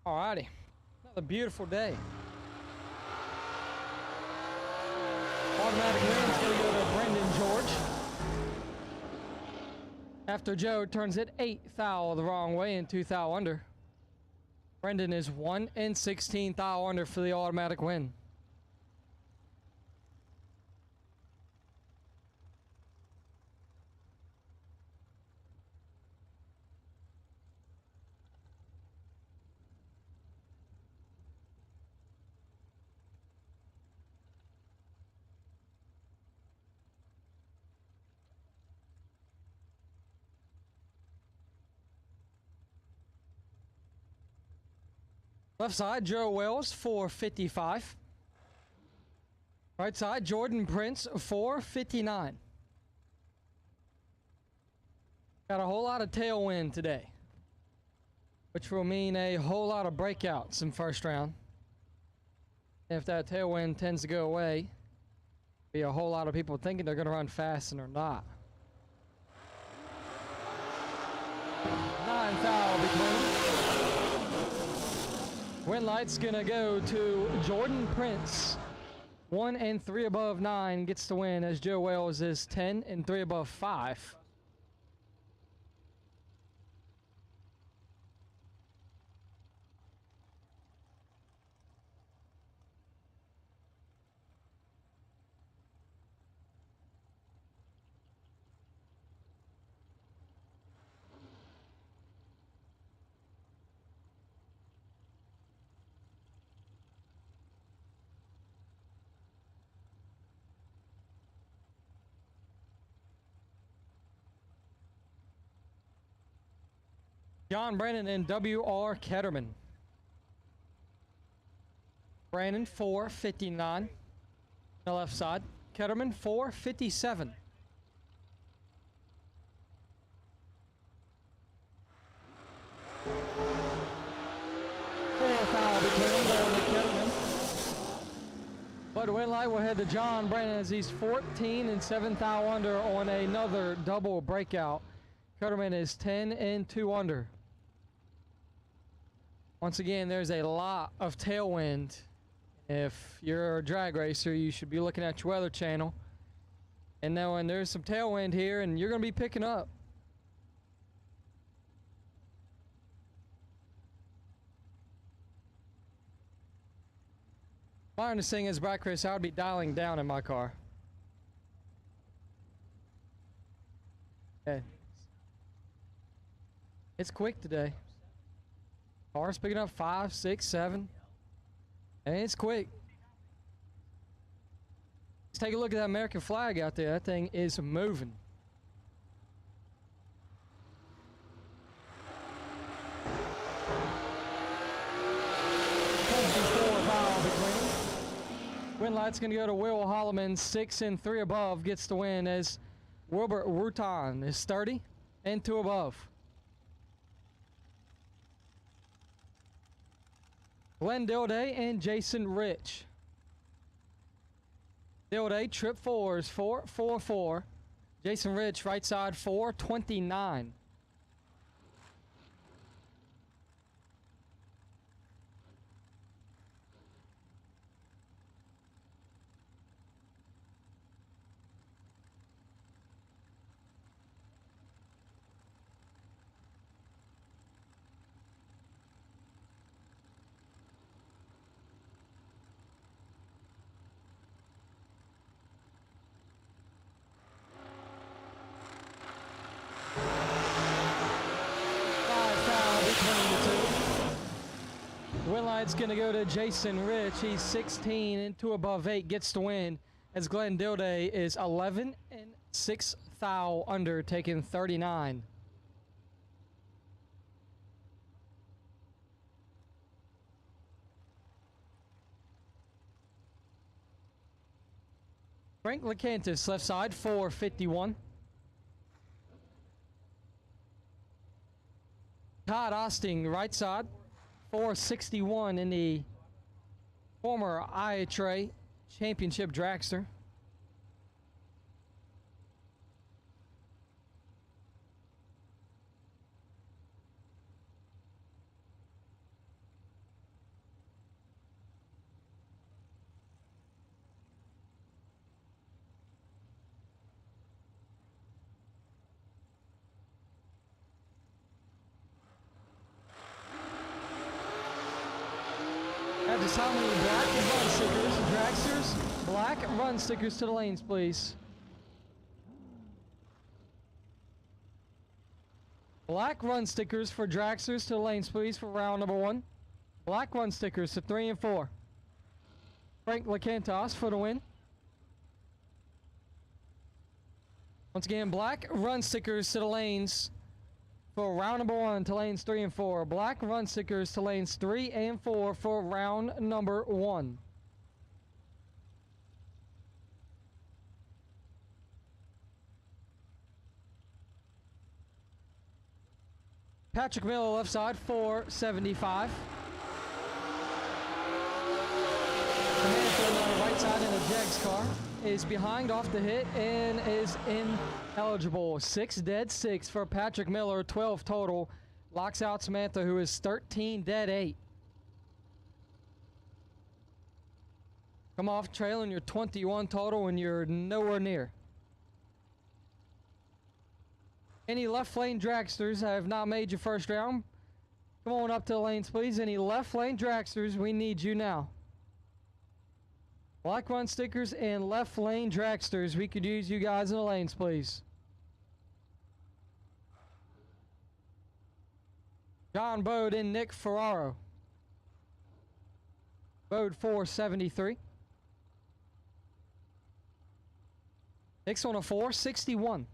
Alrighty. Another beautiful day. Automatic wins going to go to Brendan George. After Joe turns it 8 thou the wrong way and 2 thou under. Brendan is 1 and 16 thou under for the automatic win. Left side, Joe Wells, 455. Right side, Jordan Prince, 459. Got a whole lot of tailwind today, which will mean a whole lot of breakouts in first round. If that tailwind tends to go away, be a whole lot of people thinking they're going to run fast and they're not. 9 thou between. Win light's gonna go to Jordan Prince. 1 and 3 above 9 gets the win, as Joe Wells is 10 and 3 above 5. John Brandon and W.R. Ketterman. Brandon, 459. The left side. Ketterman, 457. Foul between them and Ketterman. But the win light will head to John Brandon as he's 14 and 7 thou under on another double breakout. Ketterman is 10 and 2 under. Once again, there's a lot of tailwind. If you're a drag racer, you should be looking at your weather channel and knowing there's some tailwind here and you're going to be picking up. My understanding is, Brad Chris, I would be dialing down in my car. Yeah. It's quick today. Cars picking up 5, 6, 7. And it's quick. Let's take a look at that American flag out there. That thing is moving. Win light's going to go to Will Holloman. 6 and 3 above gets the win as Wilbert Rutan is 30 and 2 above. Glenn Dilday and Jason Rich. Dilday, trip 4s, 4, 4, 4. Jason Rich, right side, 4, 29. Win light's going to go to Jason Rich. He's 16 and 2 above 8 gets the win as Glenn Dilday is 11 and 6 thou under taking 39. Frank LeCantis left side 451. Todd Osting right side 461 in the former IHRA Championship dragster. At this time, we need black run stickers, dragsters, black run stickers to the lanes, please. Black run stickers for dragsters to the lanes, please, for round number 1. Black run stickers to 3 and 4. Frank LeCantos for the win. Once again, black run stickers to the lanes for round number 1 to lanes 3 and 4. Black run stickers to lanes 3 and 4 for round number 1. Patrick Miller left side 475. The man on the right side in the Jegs car is behind off the hit and is ineligible. 6 dead 6 for Patrick Miller, 12 total. Locks out Samantha, who is 13 dead 8. Come off trailing your 21 total and you're nowhere near. Any left lane dragsters have not made your first round? Come on up to the lanes, please. Any left lane dragsters, we need you now. Black run stickers and left lane dragsters. We could use you guys in the lanes, please. John Bode and Nick Ferraro. Bode 473. Nick's on a 461.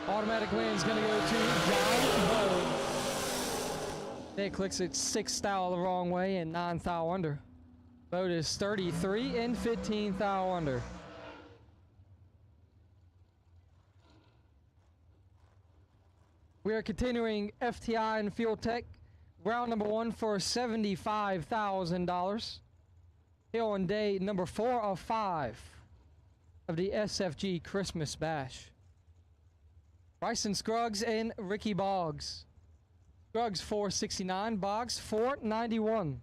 Automatic win is going to go to John Bode. Nick clicks it 6 thou the wrong way and 9 thou under. Bode is 33 and 15 thou under. We are continuing FTI and Fuel Tech. Round number 1 for $75,000. Here on day number 4 of 5 of the SFG Christmas Bash. Bryson Scruggs and Ricky Boggs. Scruggs 469, Boggs 491.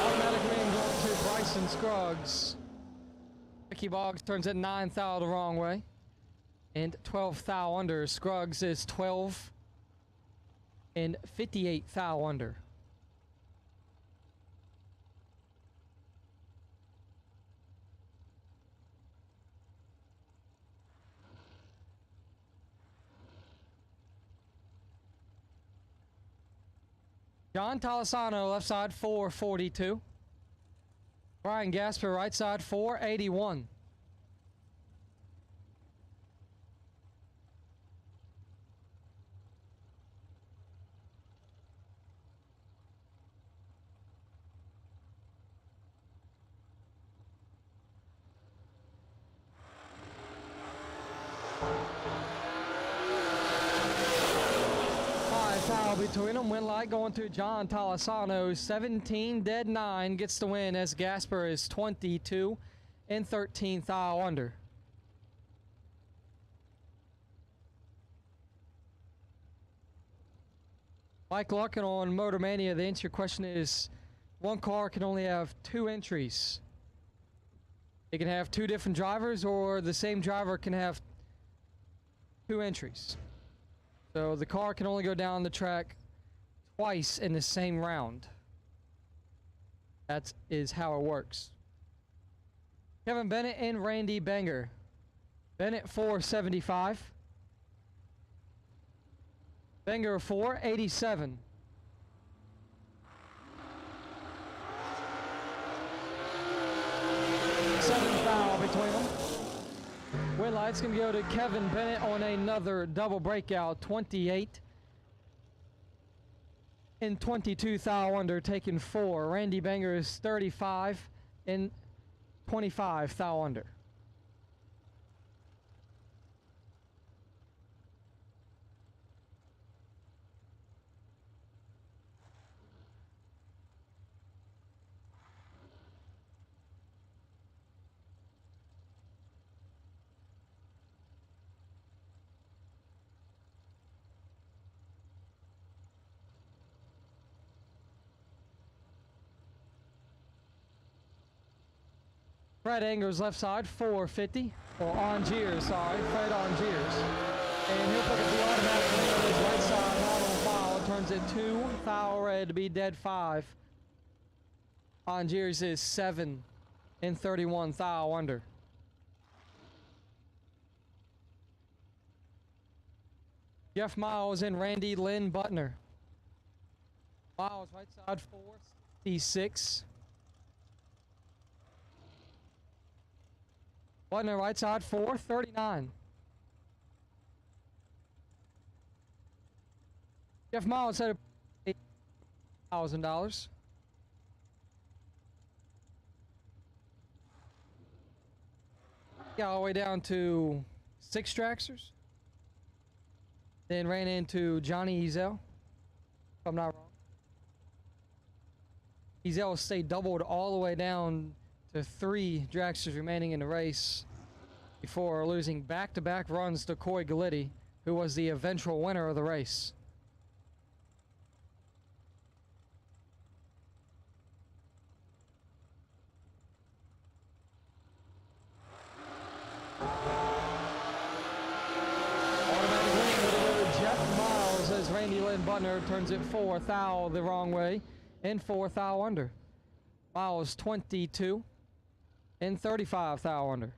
Automatic win going to Bryson Scruggs. Ricky Boggs turns it 9 thou the wrong way. And 12 thou under. Scruggs is 12 and 58 thou under. John Talisano, left side, 442. Brian Gasper, right side, 481. Foul between them. Win light going to John Talisano. 17 dead 9 gets the win as Gasper is 22 and 13 thou under. Mike Luckin on Motor Mania. The answer to your question is one car can only have 2 entries. It can have 2 different drivers, or the same driver can have 2 entries. So the car can only go down the track twice in the same round. That is how it works. Kevin Bennett and Randy Banger. Bennett 475. Banger 487. Seven foul between them. Win light's going to go to Kevin Bennett on another double breakout, 28 and 22 thou under, taking 4. Randy Banger is 35 and 25 thou under. Fred Angers left side, 450. Or Angiers, sorry. Fred Angiers. And he'll pick up the automatic win on his right side, not on foul. Turns it 2 thou red to be dead 5. Angiers is 7 and 31 thou under. Jeff Miles and Randy Lynn Butner. Miles right side, 466. Butner right side, 439. Jeff Miles had $8,000. Got all the way down to 6 Traxxers. Then ran into Johnny Ezel, if I'm not wrong. Ezel stayed doubled all the way down to 3 dragsters remaining in the race before losing back-to-back runs to Coy Galitti, who was the eventual winner of the race. Automatic winning will go to Jeff Miles as Randy Lynn Butner turns it 4 thou the wrong way and 4 thou under. Miles 22 and 35 thou under.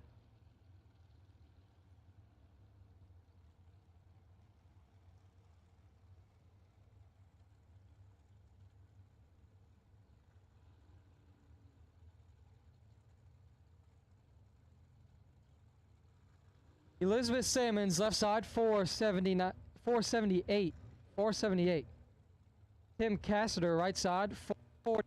Elizabeth Simmons left side, 478. 478. Tim Cassidy right side, 440.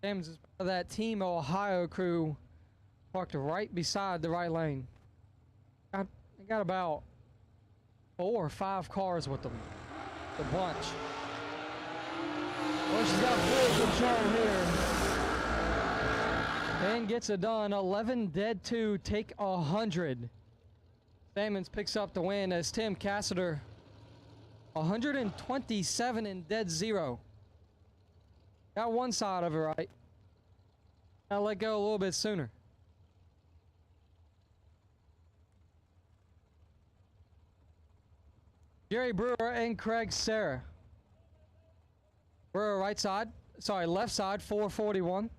James is part of that Team Ohio crew parked right beside the right lane. They got about 4 or 5 cars with them. The bunch. Well, she's got full control here. And gets it done. 11 dead 2, take 100. Sammons picks up the win as Tim Cassiter 127 in dead 0. Got one side of it right. Now let go a little bit sooner. Jerry Brewer and Craig Serra. Brewer left side 441.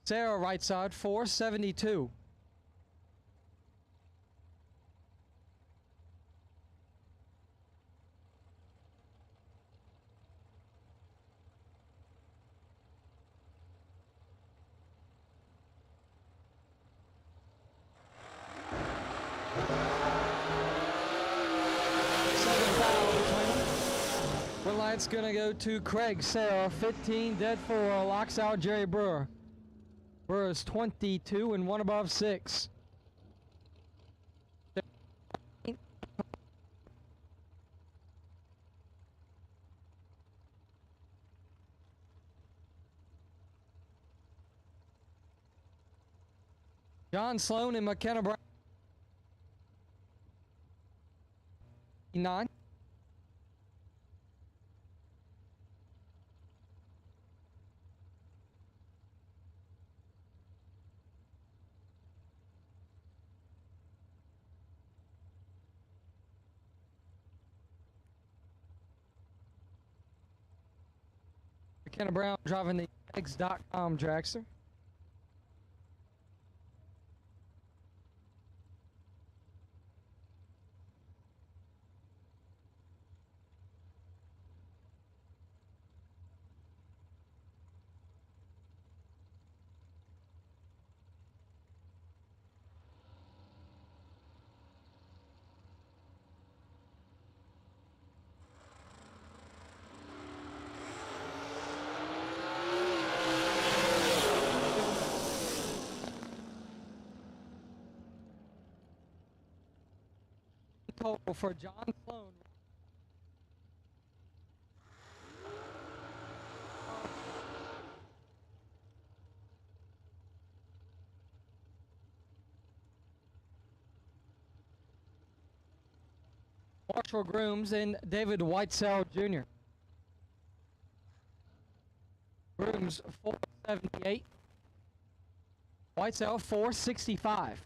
Serra right side 472. It's gonna go to Craig Serra, 15 dead 4, locks out Jerry Brewer. Brewer's 22 and 1 above 6. John Sloan and McKenna Brown. 9. McKenna Brown driving the Eggs.com dragster. Total for John Sloan. Marshall Grooms and David Whitesell Jr. Grooms 478. Whitesell 465.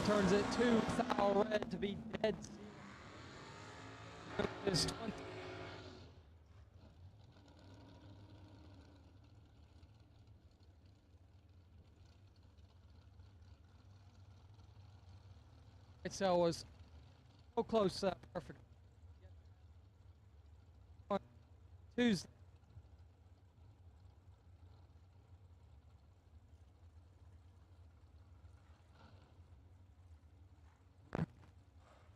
Turns it to Thou Red to be dead. Is 20. So was so close, perfect. Tuesday.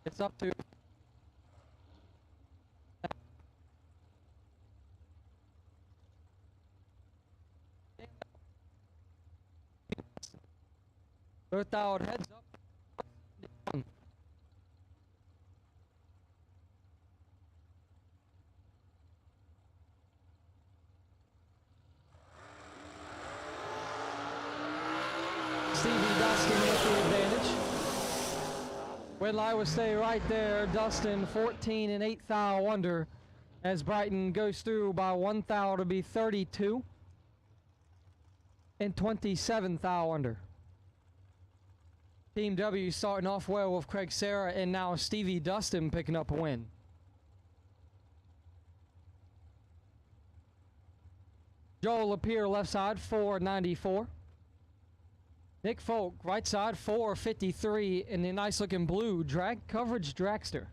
It's up to both out heads up. Stevie Dustin with the advantage. Wedline will stay right there. Dustin 14 and 8 thou under as Brighton goes through by 1 thou to be 32 and 27 thou under. Team W starting off well with Craig Serra and now Stevie Dustin picking up a win. Joel Lapierre left side 494. Nick Folk, right side, 453 in the nice looking blue drag coverage dragster.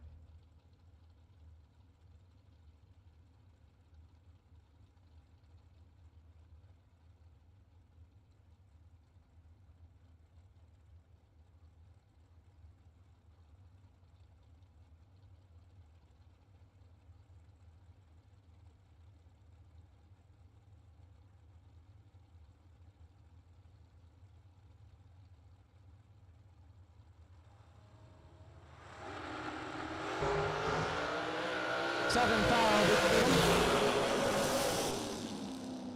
Southern foul.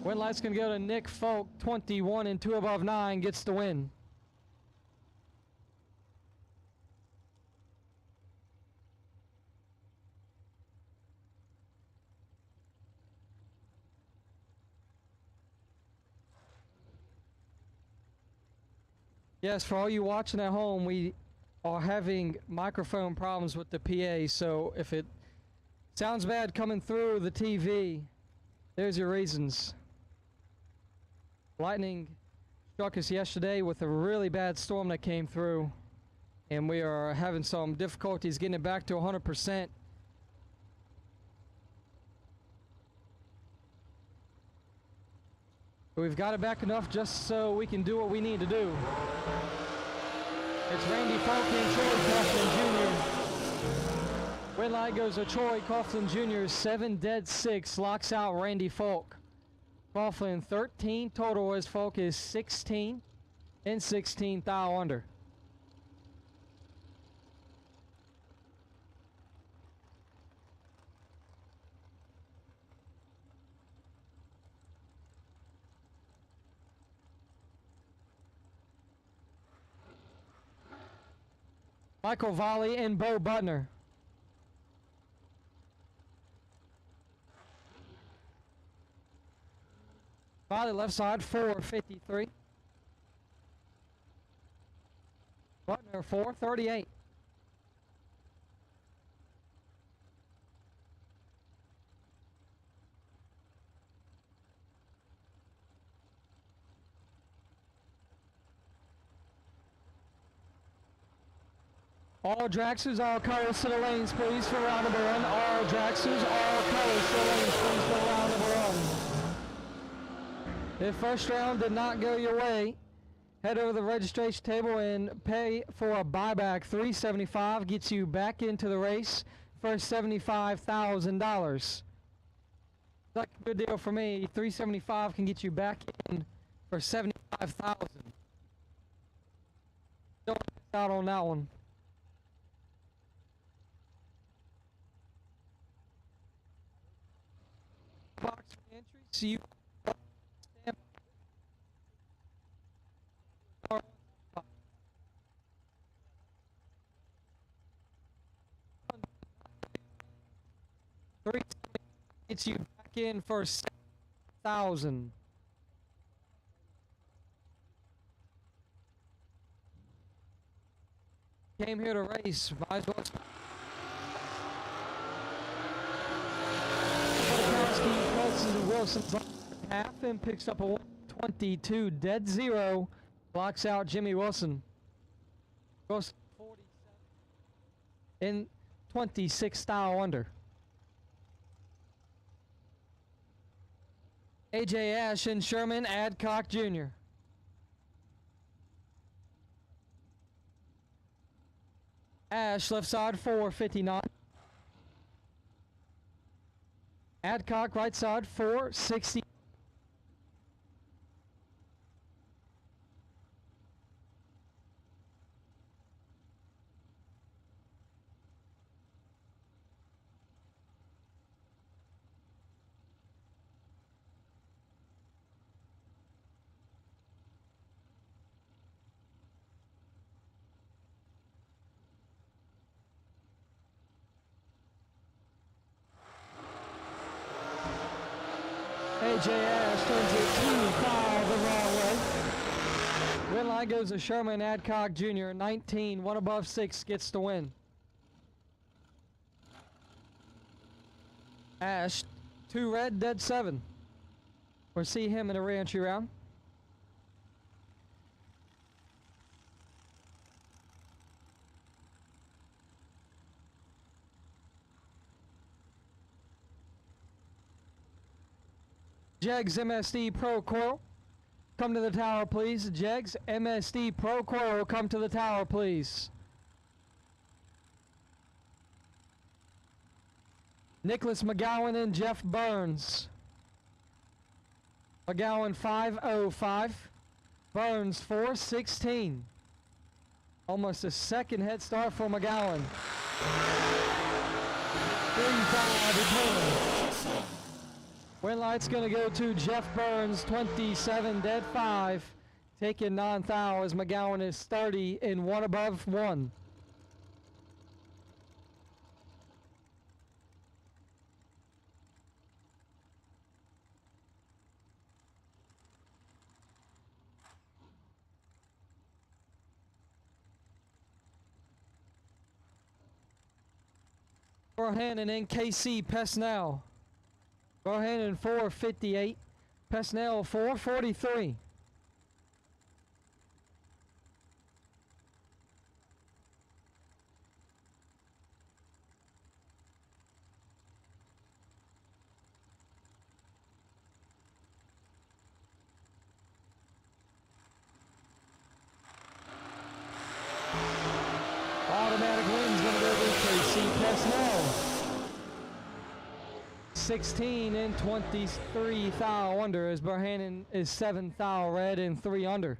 Win light's gonna go to Nick Folk, 21 and 2 above 9, gets the win. Yes, for all you watching at home, we are having microphone problems with the PA, so if it sounds bad coming through the TV, there's your reasons. Lightning struck us yesterday with a really bad storm that came through, and we are having some difficulties getting it back to 100%. We've got it back enough just so we can do what we need to do. It's Randy Falk and Troy Coughlin Jr. Win light goes to Troy Coughlin Jr. 7-6, locks out Randy Falk. Coughlin 13 total as Falk is 16 and 16 thou under. Michael Volley and Bo Butner. Volley left side, 453. Butner, 438. All dragsters, all colors to the lanes, please, for round number one. All dragsters, all colors to the lanes, please, for round number one. If first round did not go your way, head over to the registration table and pay for a buyback. $375 gets you back into the race for $75,000. That's a good deal for me. $375 can get you back in for $75,000. Don't miss out on that one. Box for entry, so you stamp. $370 gets you back in for $7,000. Came here to race, might as well. Wilson's half and picks up a 122, blocks out Jimmy Wilson. Goes 47 in 26 style under. AJ Ash and Sherman Adcock Jr. Ash left side 459. Adcock right side 460. AJ Ash turns it 2-5 the wrong way. Win line goes to Sherman Adcock Jr. 19, 1 above 6 gets the win. Ash, 2 red, dead 7. We'll see him in a re-entry round. Jegs MSD Pro Coil, come to the tower, please. Jegs MSD Pro Coil, come to the tower, please. Nicholas McGowan and Jeff Burns. McGowan 505, Burns 416. Almost a second head start for McGowan. 3-5 return. Win light's gonna go to Jeff Burns, 27 dead 5. Taking 9 thou as McGowan is 30 in 1 above 1. Bohannon and KC Pesnell. Bohannon 458, Pesnell 443. Automatic win's gonna go to KC Pesnell. 16 and 23 thou under as Bohannon is 7 thou red and 3 under.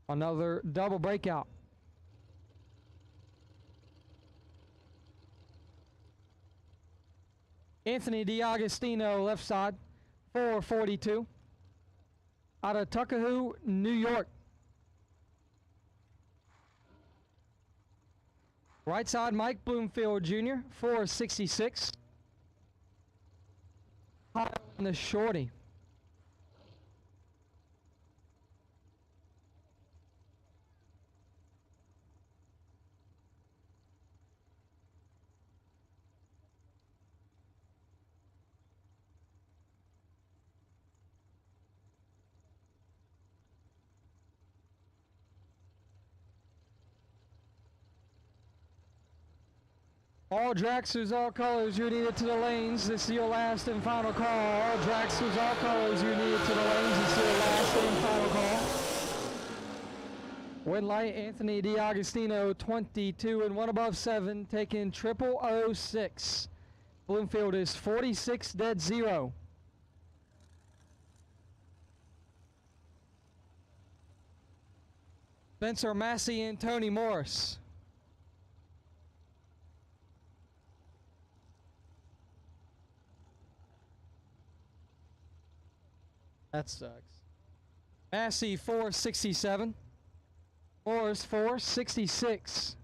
Another double breakout. Anthony DiAgostino left side, 442. Out of Tuckahoe, New York. Right side, Mike Bloomfield Jr., 466. High on the shorty. All dragsters, all colors, you're needed to the lanes. This is your last and final call. All dragsters, all colors, you're needed to the lanes. This is your last and final call. Win light, Anthony DiAgostino, 22 and 1 above 7, taking 0006. Bloomfield is 46 dead 0. Spencer Massey and Tony Morris. That sucks. Massey 467. Morris 466.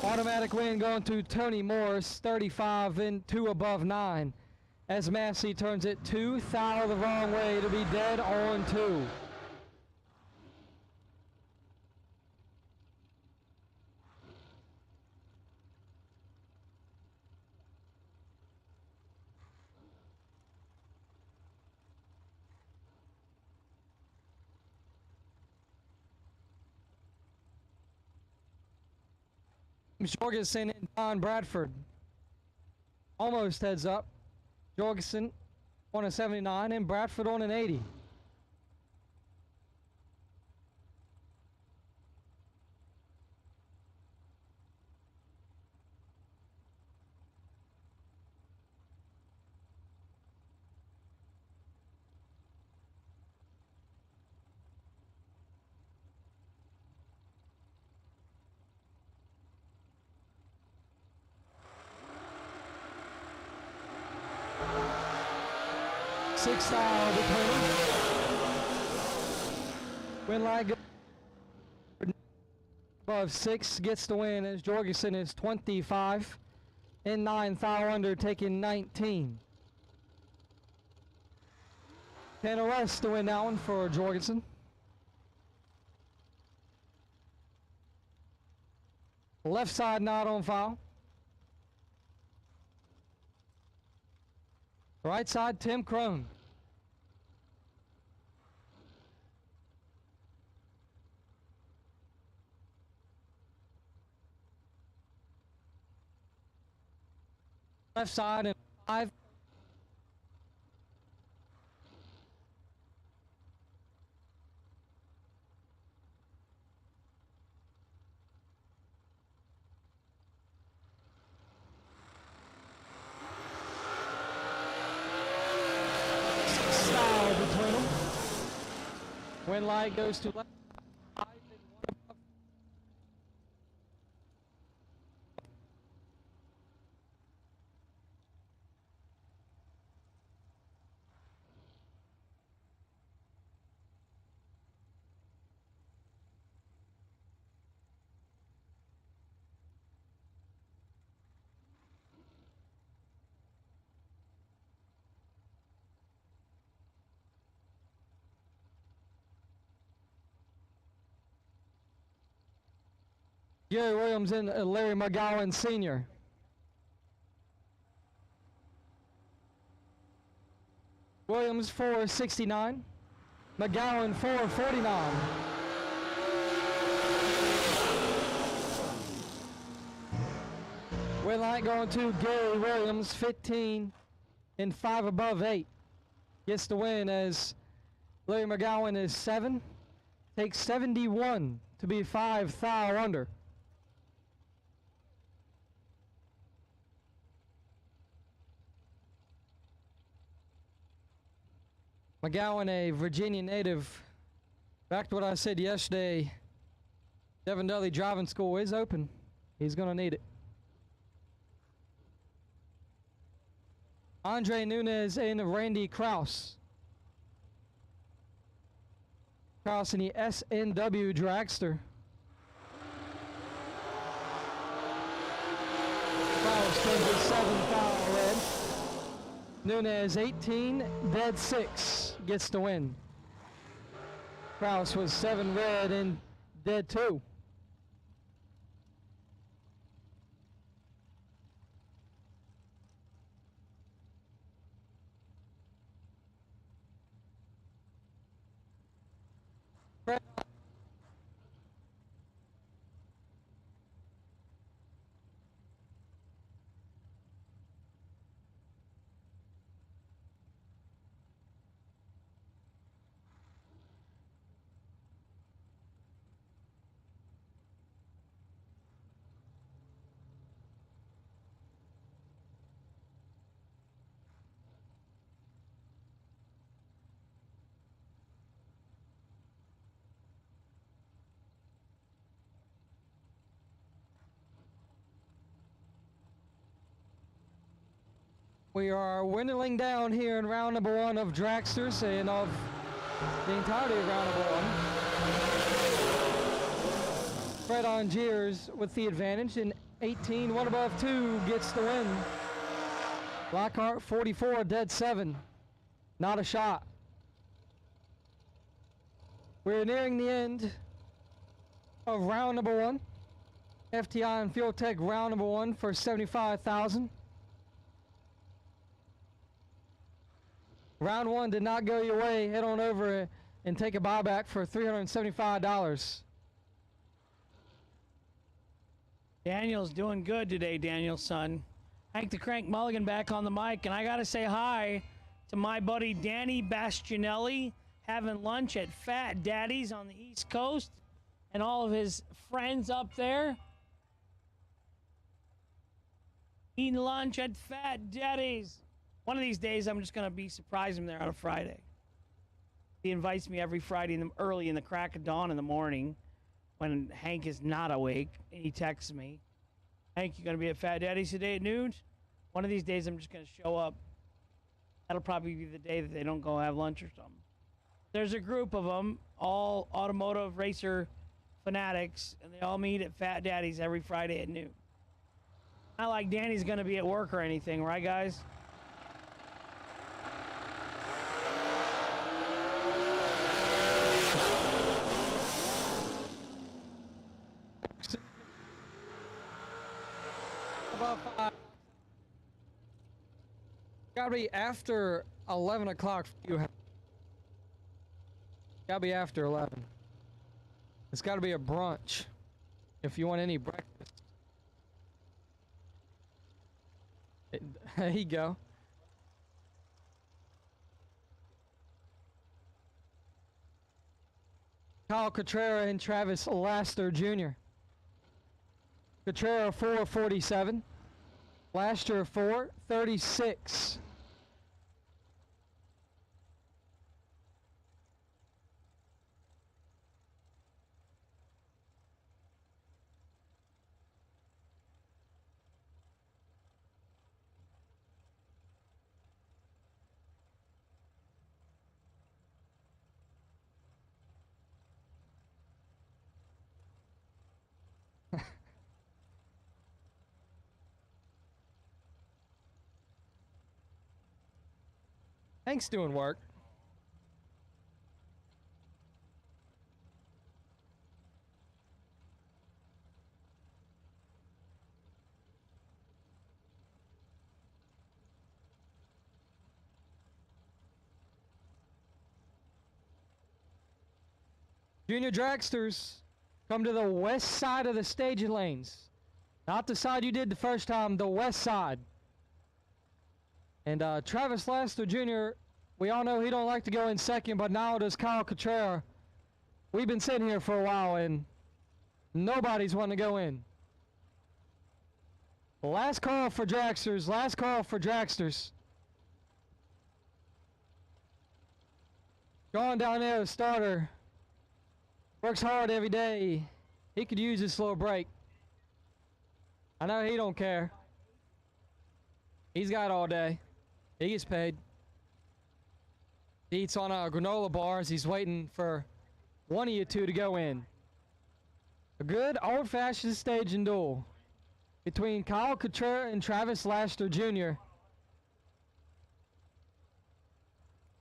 Automatic win going to Tony Morris, 35 and 2 above 9. As Massey turns it 2 thou the wrong way to be dead on 2. Jorgensen and Don Bradford. Almost heads up. Jorgensen on a 79 and Bradford on an 80. Six thou win lag above 6 gets the win as Jorgensen is 25 and 9 thou under taking 19. 10 arrests to win that one for Jorgensen. Left side not on file. Right side, Tim Crone. Left side and 5. Style between them. Wind light goes to left. Gary Williams and Larry McGowan Sr. Williams 469, McGowan 449. Wind light going to Gary Williams 15 and 5 above 8. Gets the win as Larry McGowan is 7, takes 71 to be 5 thou under. McGowan, a Virginia native. Back to what I said yesterday, Devin Dudley Driving School is open. He's going to need it. Andre Nunez and Randy Kraus. Kraus in the SNW Dragster. Kraus turns his 7 foul red. Nunez 18, dead 6, gets the win. Kraus was 7 red and dead 2. We are dwindling down here in round number 1 of Dragsters and of the entirety of round number 1. Fred Angiers with the advantage in 18, 1 above 2 gets the win. Lockhart 44, dead 7, not a shot. We're nearing the end of round number 1. FTI and Fuel Tech round number 1 for $75,000. Round 1 did not go your way. Head on over and take a buyback for $375. Daniel's doing good today, Daniel's son. Hank the Crank Mulligan back on the mic, and I gotta say hi to my buddy Danny Bastianelli having lunch at Fat Daddy's on the East Coast, and all of his friends up there eating lunch at Fat Daddy's. One of these days, I'm just going to be surprising him there on a Friday. He invites me every Friday early in the crack of dawn in the morning when Hank is not awake, and he texts me, Hank, you going to be at Fat Daddy's today at noon? One of these days, I'm just going to show up. That'll probably be the day that they don't go have lunch or something. There's a group of them, all automotive racer fanatics, and they all meet at Fat Daddy's every Friday at noon. Not like Danny's going to be at work or anything, right, guys? Gotta be after 11 o'clock for you. Gotta be after 11. It's gotta be a brunch if you want any breakfast. There you go. Kyle Cotrera and Travis Laster Jr. Cotrera 4:47. Laster 4:36. Hank's doing work. Junior dragsters, come to the west side of the staging lanes. Not the side you did the first time, the west side. And Travis Laster Jr., we all know he don't like to go in second, but now does Kyle Cotrera. We've been sitting here for a while, and nobody's wanting to go in. Last call for dragsters, last call for dragsters. Going down there, the starter. Works hard every day. He could use this little break. I know he don't care. He's got all day. He gets paid. He eats on granola bars. He's waiting for one of you two to go in. A good old-fashioned staging duel between Kyle Cotrera and Travis Laster Jr.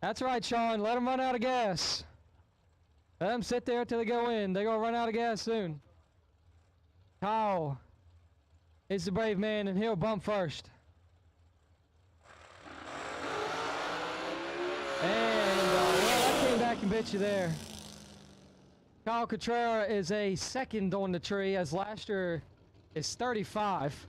That's right, Sean. Let them run out of gas. Let them sit there till they go in. They're going to run out of gas soon. Kyle is the brave man, and he'll bump first. And, well, I came back and bit you there. Kyle Cotrera is a second on the tree, as Laster is 35.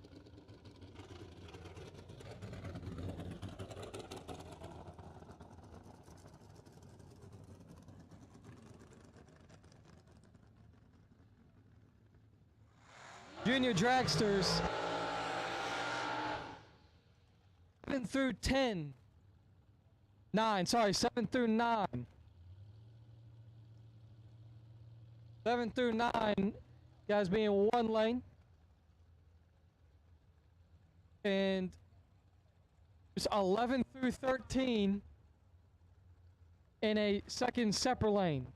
Junior dragsters, 7 through 10. 9, sorry, 7 through 9. 7 through 9, guys be in one lane. And there's 11 through 13 in a second separate lane.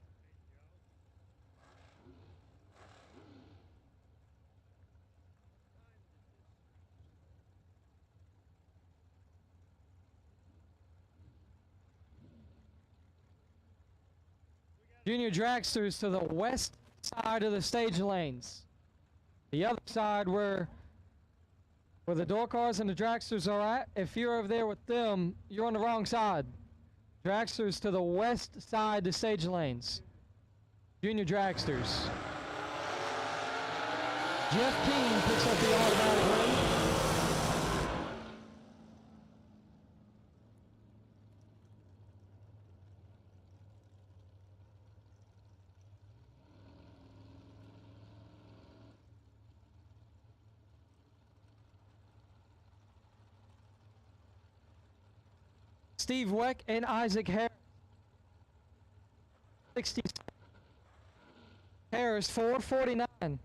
Junior dragsters to the west side of the stage lanes. The other side where the door cars and the dragsters are at, if you're over there with them, you're on the wrong side. Dragsters to the west side the stage lanes. Junior dragsters. Jeff King picks up the automatic win. Steve Weck and Isaac Harris. 60. Harris 4:49.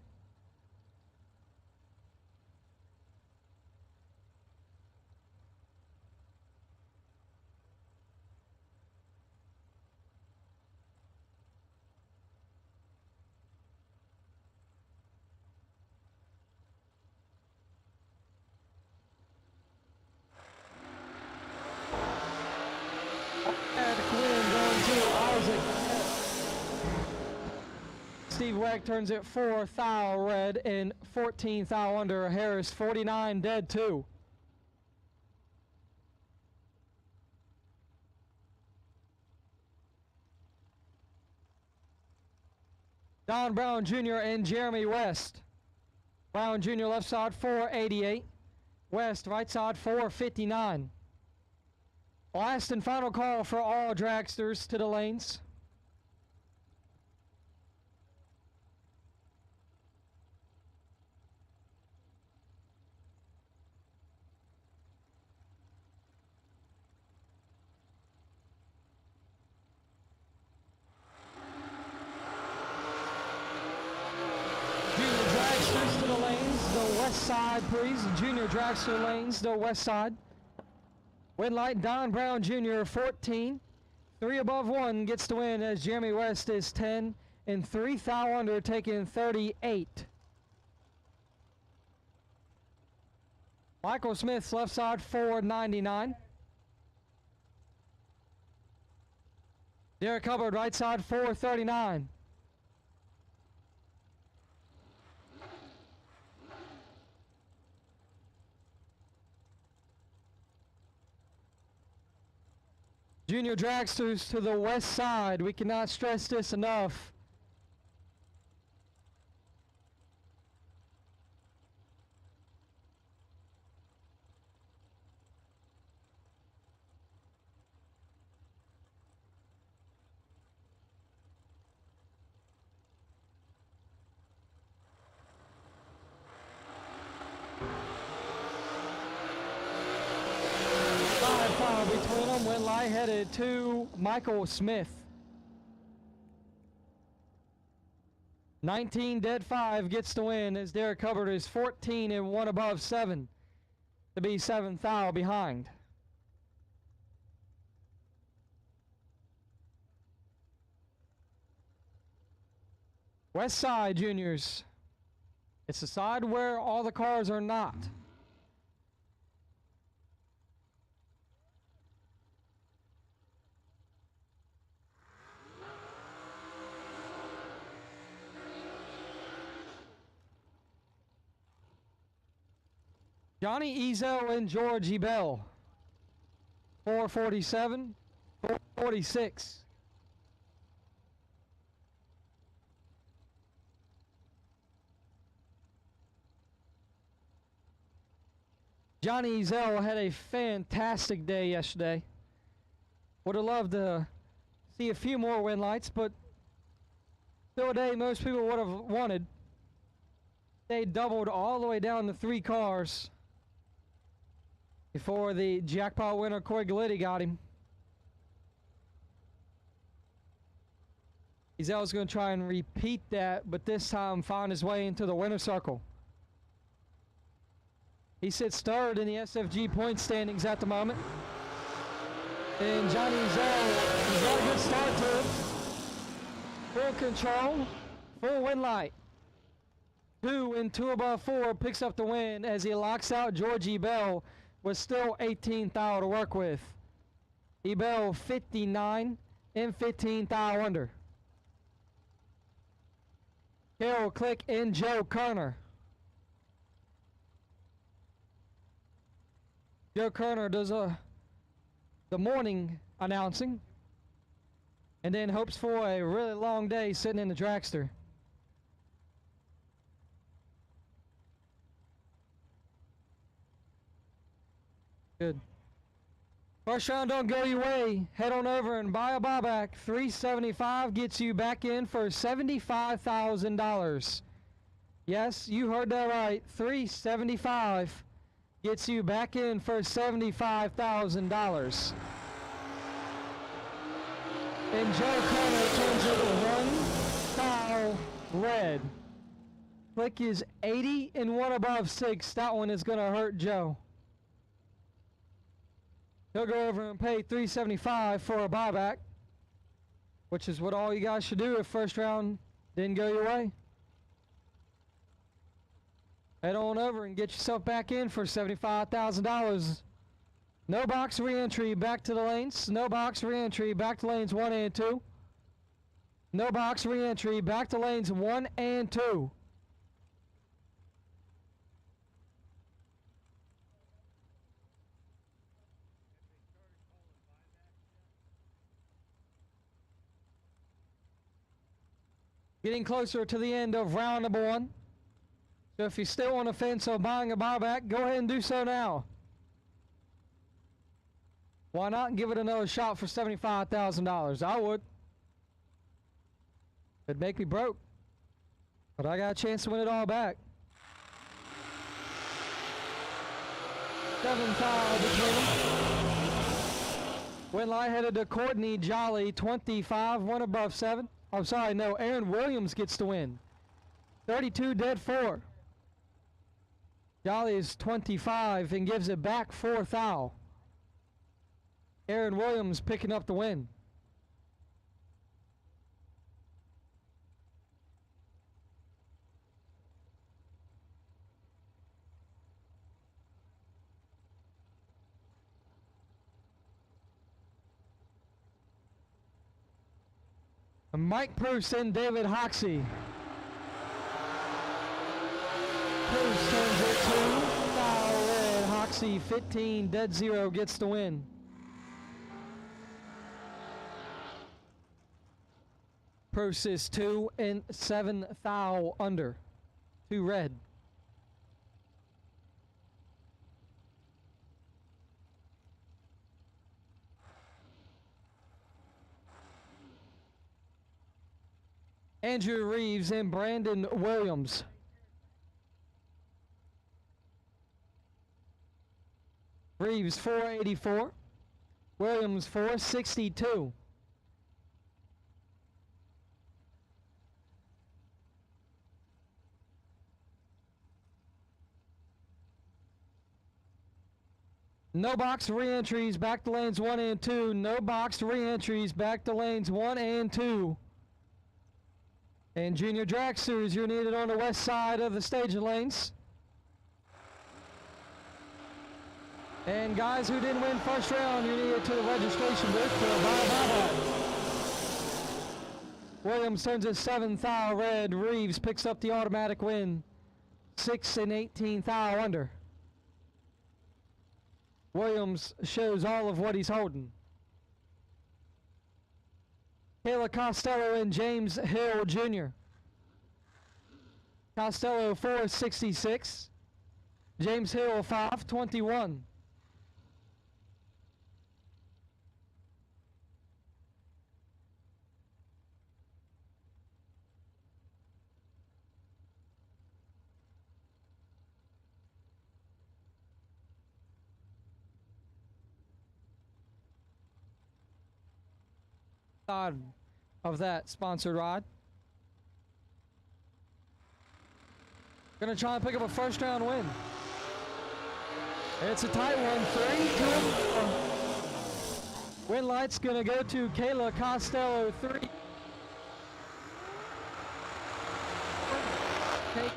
Steve Weck turns it 4 thou red and 14 thou under. Harris 49 dead 2. Don Brown Jr. and Jeremy West. Brown Jr. left side 488. West right side 459. Last and final call for all dragsters to the lanes. To the lanes, the west side, please. Junior dragster lanes, the west side. Win light, Don Brown Jr., 14. 3 above 1 gets the win as Jeremy West is 10. And 3 thou under taking 38. Michael Smith's left side, 499. Derek Hubbard, right side, 439. Junior dragsters to the west side. We cannot stress this enough. Between them went light-headed to Michael Smith. 19 dead 5 gets the win as Derek Hubbard is 14 and 1 above 7 to be 7 thou behind. West side juniors. It's the side where all the cars are not. Johnny Ezel and Georgie Bell. 447, 446. Johnny Ezel had a fantastic day yesterday. Would have loved to see a few more win lights, but still a day most people would have wanted. They doubled all the way down to 3 cars before the jackpot winner Corey Galletti got him. Ezel's going to try and repeat that, but this time find his way into the winner's circle. He sits third in the SFG point standings at the moment. And Johnny Ezel, he's got a good start to it. Full control, full win light. 2 and 2 above 4 picks up the win as he locks out Georgie Bell with still 18 thou to work with. Ebell 59 and 15 thou under. Carol Click and Joe Kerner. Joe Kerner does the morning announcing and then hopes for a really long day sitting in the dragster. Good. First round don't go your way. Head on over and buy a buyback. $375 gets you back in for $75,000. Yes, you heard that right. $375 gets you back in for $75,000. And Joe Connor turns it 1 thou red. Click is 80 and 1 above 6. That one is going to hurt Joe. He'll go over and pay $375 for a buyback, which is what all you guys should do if first round didn't go your way. Head on over and get yourself back in for $75,000. No box re-entry back to the lanes. No box re-entry back to lanes 1 and 2. No box re-entry back to lanes 1 and 2. Getting closer to the end of round number 1. So if you're still on the fence or buying a buyback, go ahead and do so now. Why not give it another shot for $75,000? I would. It'd make me broke. But I got a chance to win it all back. 7 foul between them. Win light headed to Courtney Jolly, 25, 1 above 7. I'm sorry, no, Aaron Williams gets the win. 32 dead 4. Jolly is 25 and gives it back 4 foul. Aaron Williams picking up the win. Mike Bruce and David Hoxie. Bruce turns it 2. Foul red. Hoxie 15 dead 0 gets the win. Bruce is 2 and 7 foul under. 2 red. Andrew Reeves and Brandon Williams. Reeves 484. Williams 462. No box re-entries back to lanes 1 and 2. No box re-entries back to lanes 1 and 2. And junior dragsters, you're needed on the west side of the staging lanes. And guys who didn't win first round, you're needed to the registration booth for a bye-bye. Williams turns his 7th foul red. Reeves picks up the automatic win. 6 and 18 foul under. Williams shows all of what he's holding. Kayla Costello and James Hill Jr. Costello 466. James Hill 521. Side of that sponsored ride. Gonna try and pick up a first round win. It's a tight one, 3-2. Win light's gonna go to Kayla Costello, 3. Take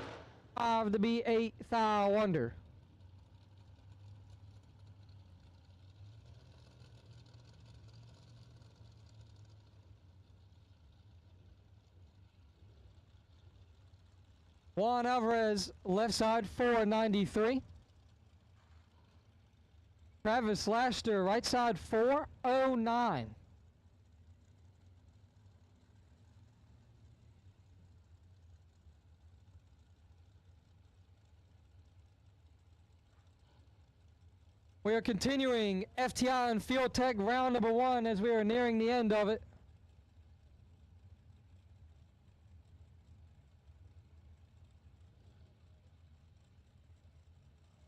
5 to be 8 foul under. Juan Alvarez, left side, 493. Travis Laster, right side, 409. We are continuing FTI and Field Tech round number 1 as we are nearing the end of it.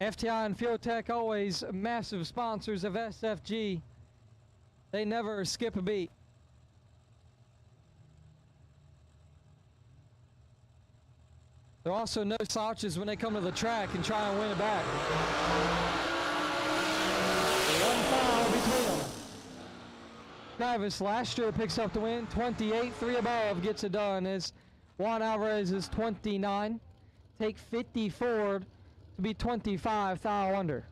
FTI and Field Tech, always massive sponsors of SFG. They never skip a beat. There are also no slouches when they come to the track and try and win it back. 1 foul between them. Travis Laster picks up the win. 28, 3 above gets it done as Juan Alvarez is 29. Take 54 to be 25 foul under.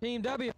Team W.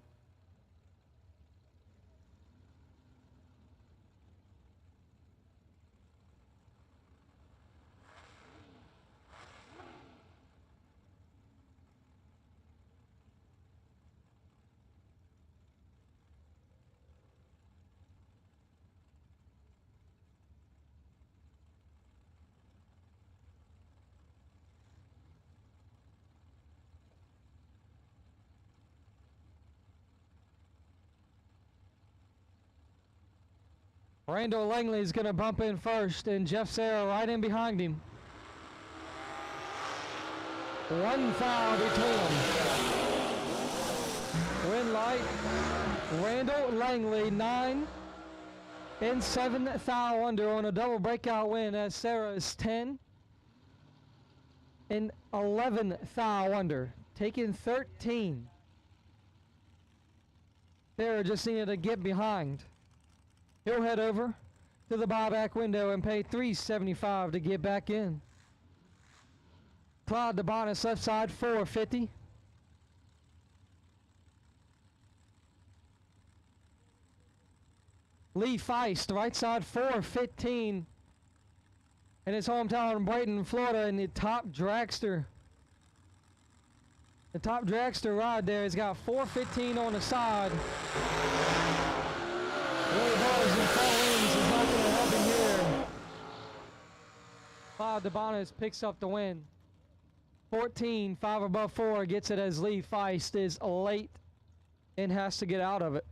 Randall Langley is going to bump in first, and Jeff Serra right in behind him. One foul between them. Win light. Randall Langley 9 and 7 foul under on a double breakout win, as Serra is 10 and 11 foul under, taking 13. Serra just needed to get behind. He'll head over to the buyback window and pay $375 to get back in. Clyde DeBonis left side, $450. Lee Feist, right side, $415. In his hometown in Bradenton, Florida, in the top dragster. The top dragster ride there has got $415 on the side. Really bars and fall-ins is not going to help him here. Clyde DeBonis picks up the win. 14, 5 above 4, gets it as Lee Feist is late and has to get out of it.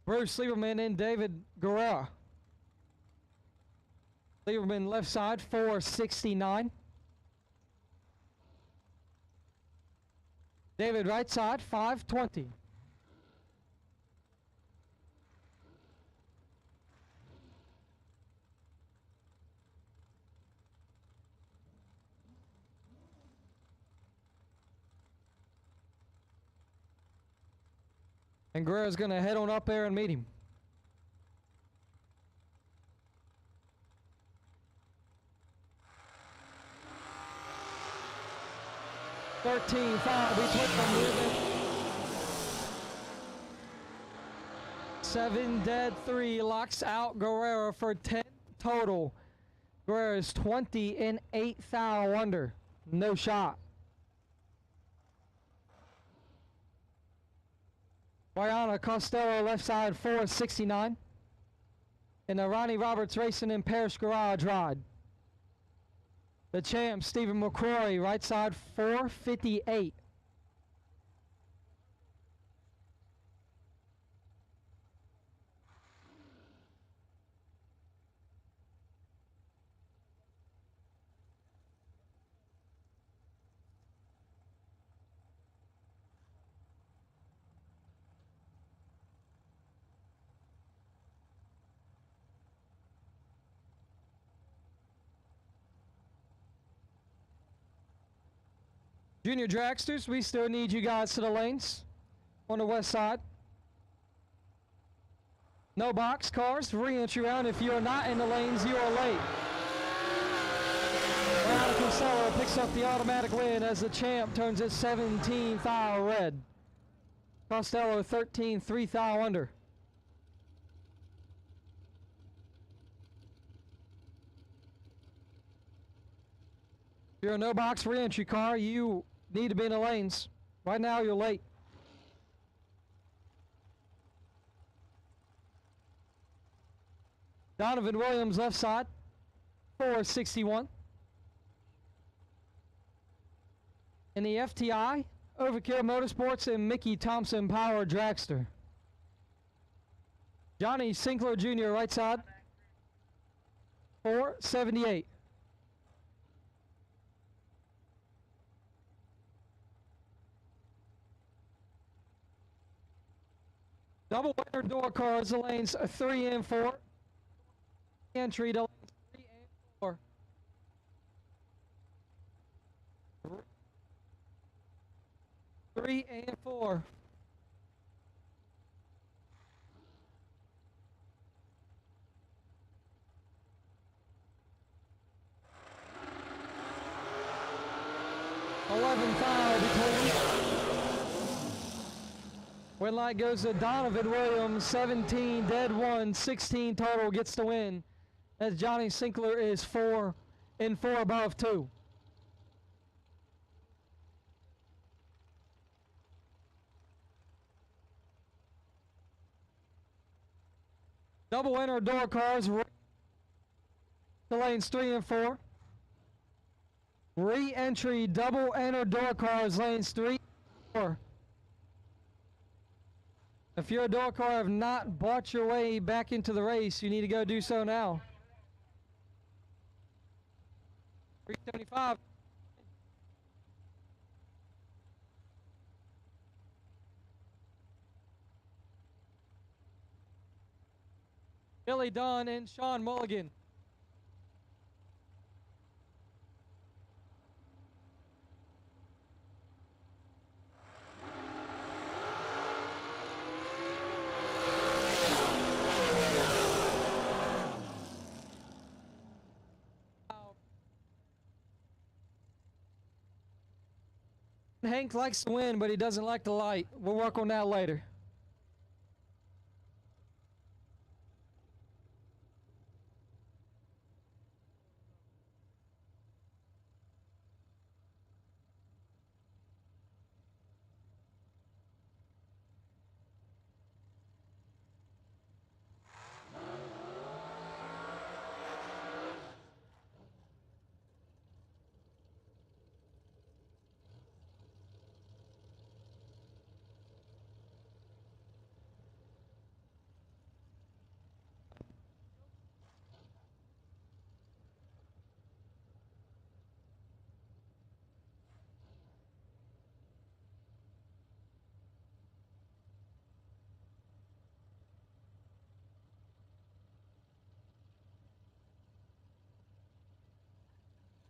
Bruce Lieberman and David Guerrera. Lieberman left side, $469. David right side, $520. And Guerrera's going to head on up there and meet him. $13-5 between them. 7 dead 3 locks out Guerrera for 10 total. Guerrera is 20 and 8 foul under. No shot. Brianna Costello left side, $469. In the Ronnie Roberts Racing in Parish Garage ride. The champ, Stephen McCrory, right side, $458. Junior dragsters, we still need you guys to the lanes on the west side. No box cars, re-entry round. If you are not in the lanes, you are late. Brianna Costello picks up the automatic win as the champ turns it 17 foul red. Costello 13, 3 foul under. If you're a no box re-entry car, you need to be in the lanes. Right now, you're late. Donovan Williams left side, $461. In the FTI, Overkill Motorsports and Mickey Thompson Power Dragster. Johnny Sinkler Jr. right side, $478. Double winner door cars, the lanes 3 and 4. Entry to lanes 3 and 4. Three and 4. $11-5 between. Win light goes to Donovan Williams, 17 dead 1, 16 total, gets the win. As Johnny Sinkler is 4 and 4 above 2. Double winner door cars, the lanes 3 and 4. Re-entry double enter door cars, lanes 3 and 4. If you're a door car and have not bought your way back into the race, you need to go do so now. 375. Billy Dunn and Sean Mulligan. Hank likes to win, but he doesn't like the light. We'll work on that later.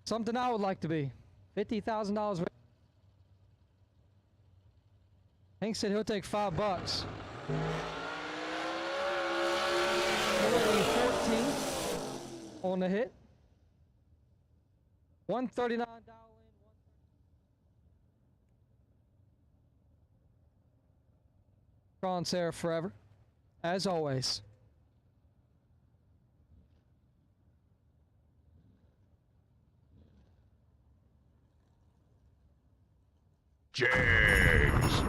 Something I would like to be. $50,000. Hank said he'll take $5. 14 on the hit. 139 dial in. Sean Serra forever, as always. Jags.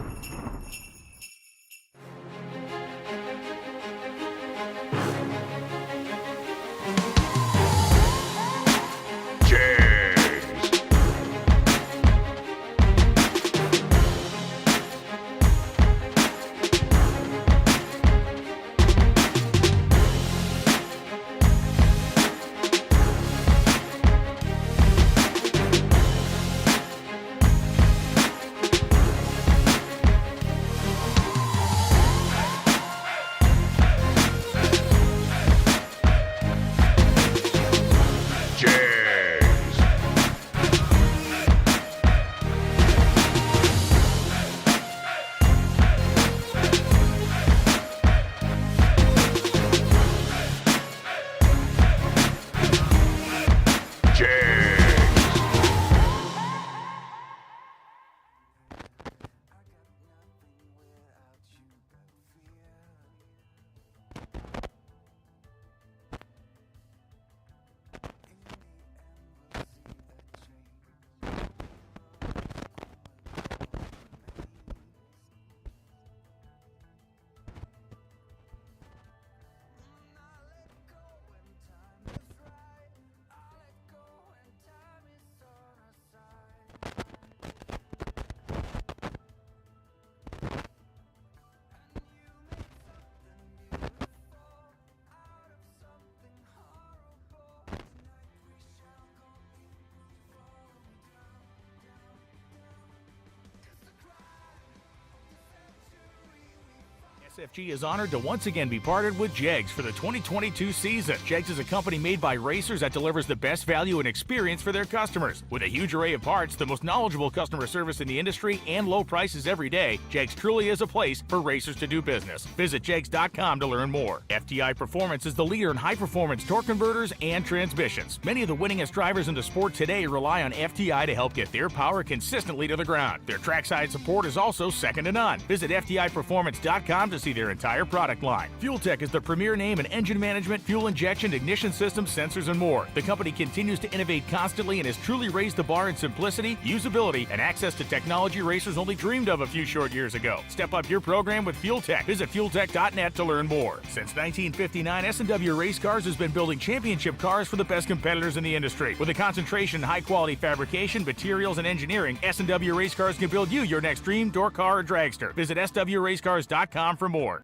SFG is honored to once again be partnered with Jegs for the 2022 season. Jegs is a company made by racers that delivers the best value and experience for their customers. With a huge array of parts, the most knowledgeable customer service in the industry, and low prices every day, Jegs truly is a place for racers to do business. Visit jegs.com to learn more. FTI Performance is the leader in high-performance torque converters and transmissions. Many of the winningest drivers in the sport today rely on FTI to help get their power consistently to the ground. Their trackside support is also second to none. Visit FTIperformance.com to see their entire product line. Fuel Tech is the premier name in engine management, fuel injection, ignition systems, sensors, and more. The company continues to innovate constantly and has truly raised the bar in simplicity, usability, and access to technology racers only dreamed of a few short years ago. Step up your program with Fuel Tech. Visit fueltech.net to learn more. Since 1959, S&W Race Cars has been building championship cars for the best competitors in the industry. With a concentration in high-quality fabrication, materials, and engineering, S&W Race Cars can build you your next dream, door car, or dragster. Visit swracecars.com for more. more.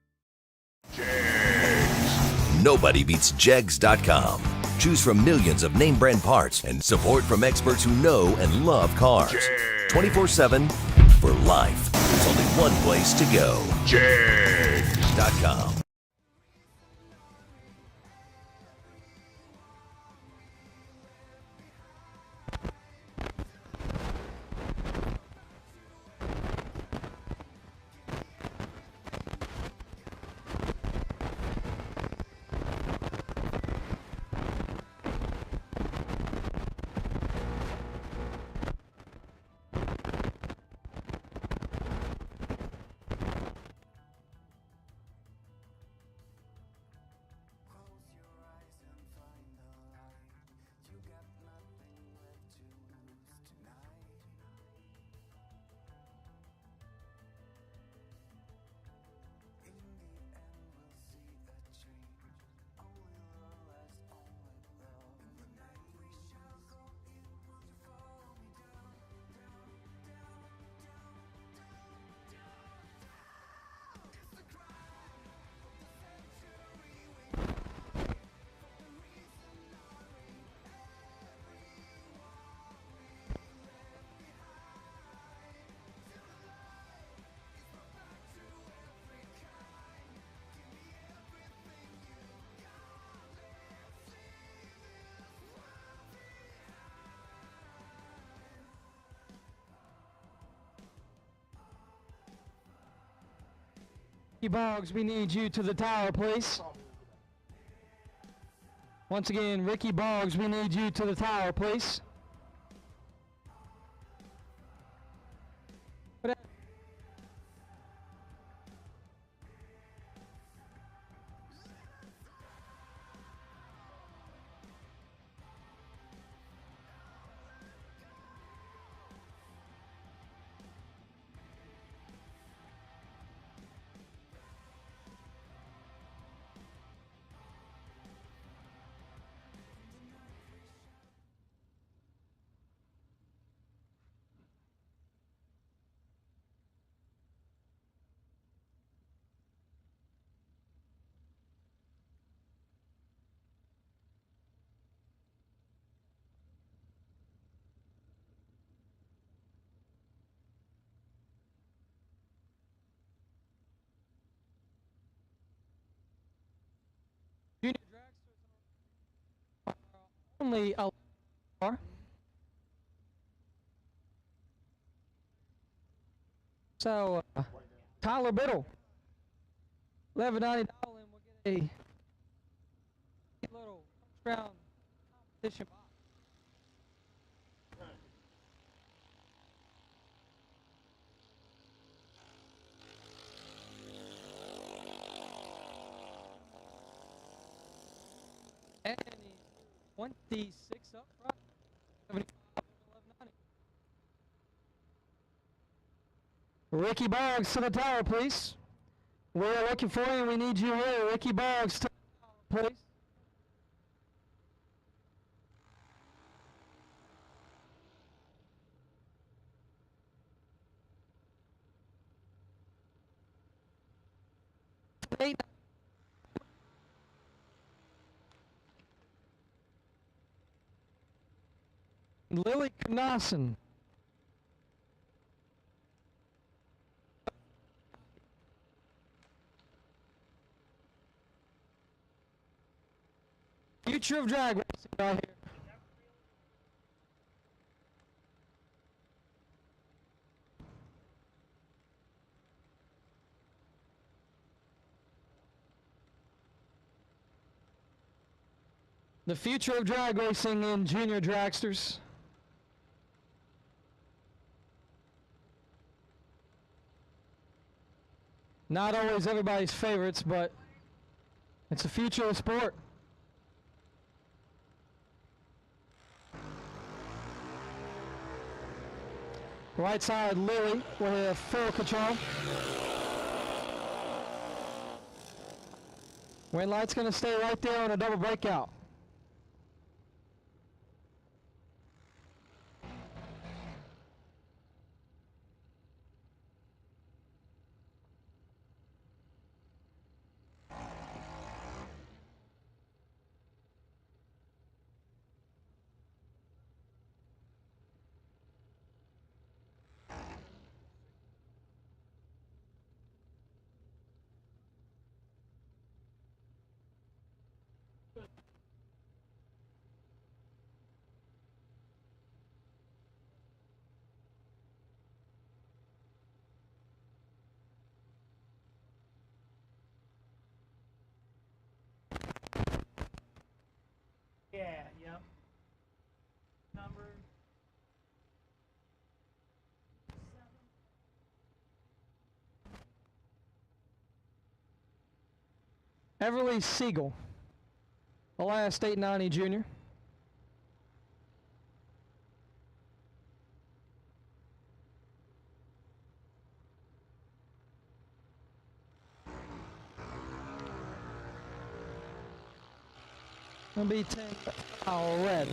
Nobody beats Jegs.com. Choose from millions of name brand parts and support from experts who know and love cars. 24/7 for life. There's only one place to go. Jegs.com. Ricky Boggs, we need you to the tower, please. Once again, Ricky Boggs, we need you to the tower, please. Junior dragsters are only a so Tyler Biddle, $11.90, and we'll get a little first round competition box. And 26 up front. 75 1190. Ricky Boggs to the tower, please. We're looking for you. We need you here. Ricky Boggs to the tower, please. Lily Knosson. Future of drag racing right here. The future of drag racing in junior dragsters. Not always everybody's favorites, but it's the future of the sport. Right side, Lily with full control. Wind light's going to stay right there on a double breakout. Everly Siegel, Elias State 90 Jr. Gonna be 10 red.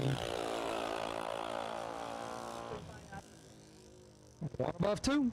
One above 2.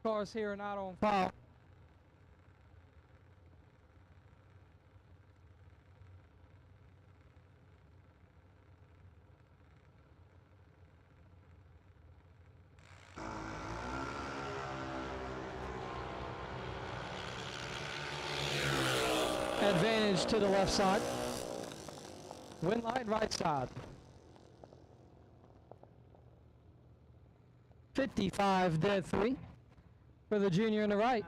Cars here are not on file. Advantage to the left side. Wind light right side. 55 dead 3 for the junior in the right.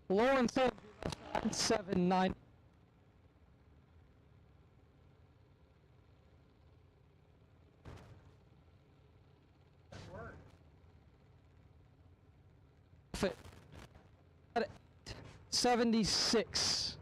Lawrence 790. Fit. 76.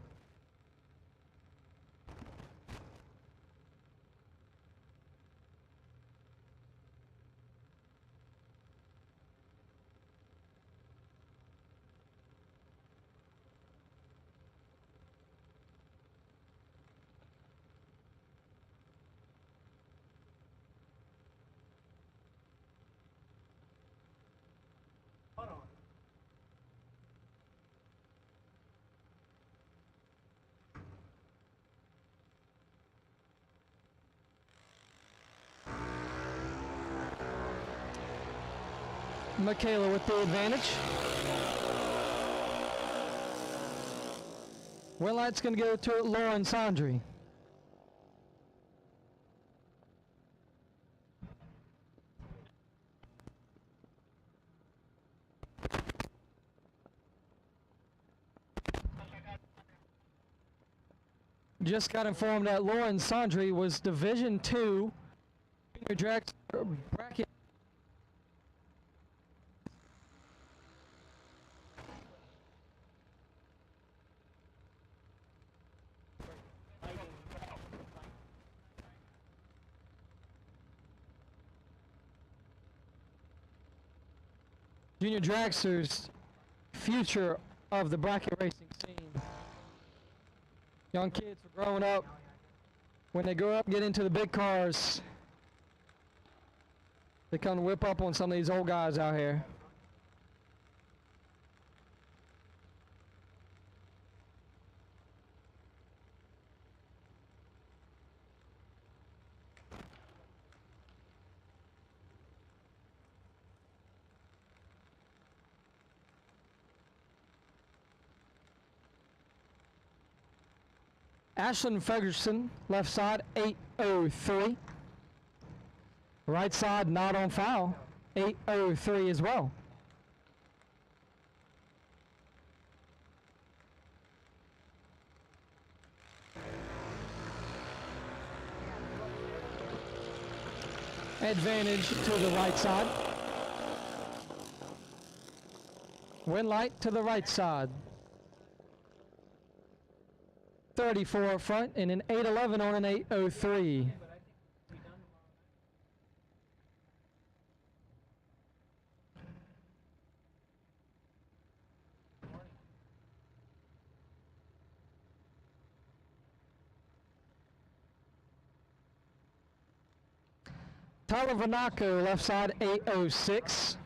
Michaela with the advantage. Well, that's going to go to Lauren Sandri. Just got informed that Lauren Sandri was Division II junior drag bracket. Junior dragsters, future of the bracket racing scene. Young kids are growing up. When they grow up, get into the big cars, they come to whip up on some of these old guys out here. Ashlyn Ferguson, left side, 803. Right side, not on foul, 803 as well. Advantage to the right side. Wind light to the right side. 34 up front, and an 811 on an 803. Tyler Vanaco, left side, 806.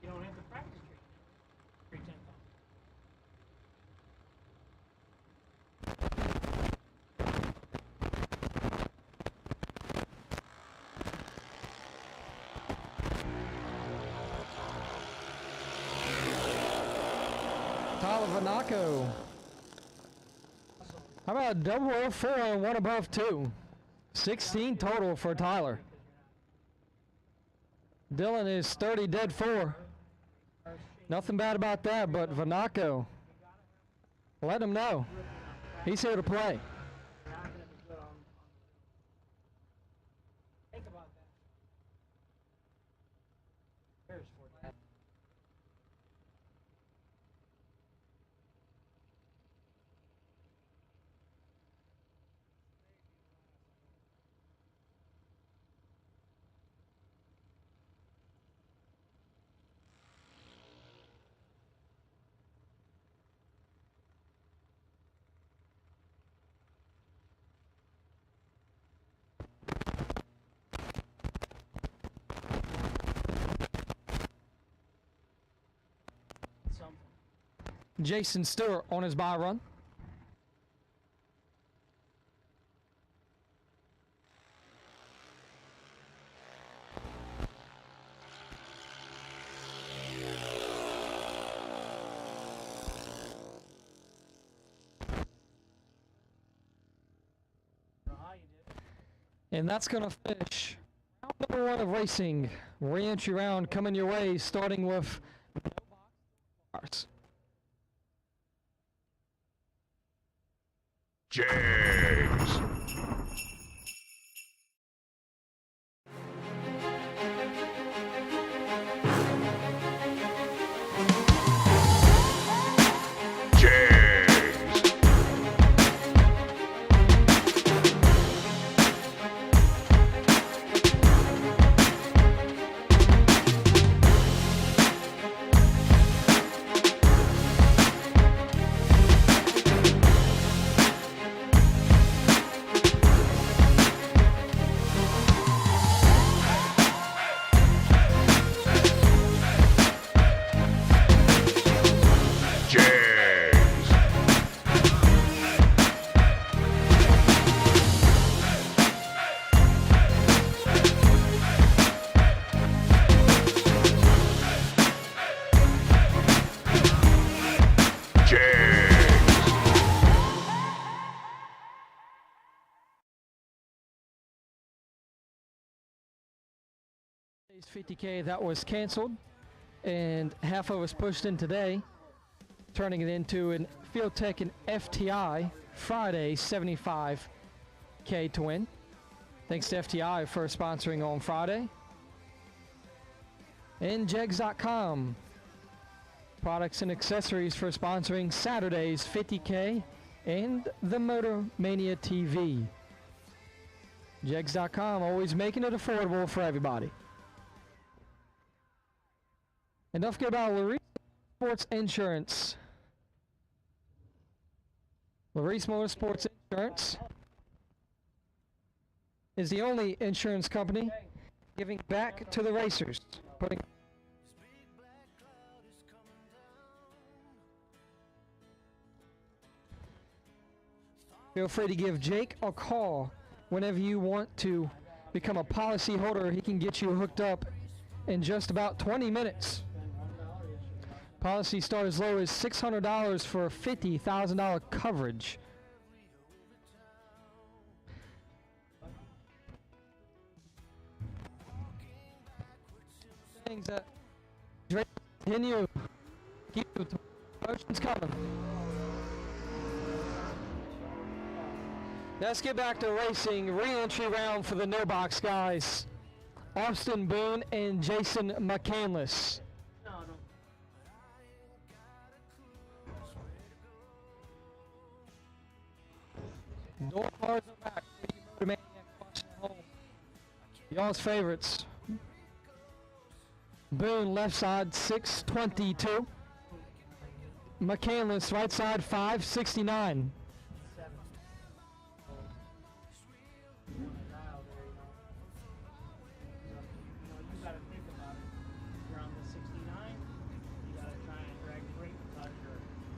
You don't have to practice treat. Tyler Vanaco. How about a double 04 and one above 2? 16 total for Tyler. Dylan is 30 dead 4. Nothing bad about that, but Vanaco, let him know. He's here to play. Think about that. Here's for that. Jason Stewart on his bye run. And that's going to finish round number 1 of racing. Re-entry round coming your way, starting with no box. Jags. Today's 50K that was canceled, and half of us pushed in today, turning it into an Field Tech and FTI Friday 75K to win. Thanks to FTI for sponsoring on Friday. And Jegs.com, products and accessories for sponsoring Saturday's 50K and the Motor Mania TV. Jegs.com, always making it affordable for everybody. And don't forget about Larissa Sports Insurance. Larice Motorsports Insurance is the only insurance company giving back to the racers. Feel free to give Jake a call whenever you want to become a policy holder. He can get you hooked up in just about 20 minutes. Policy start as low as $600 for $50,000 coverage. Things that continue. Keep the promotions coming. Let's get back to racing. Re-entry round for the no box guys. Austin Boone and Jason McCandless. Door cars are back. Y'all's favorites. Boone left side 622. McCandless right side 569.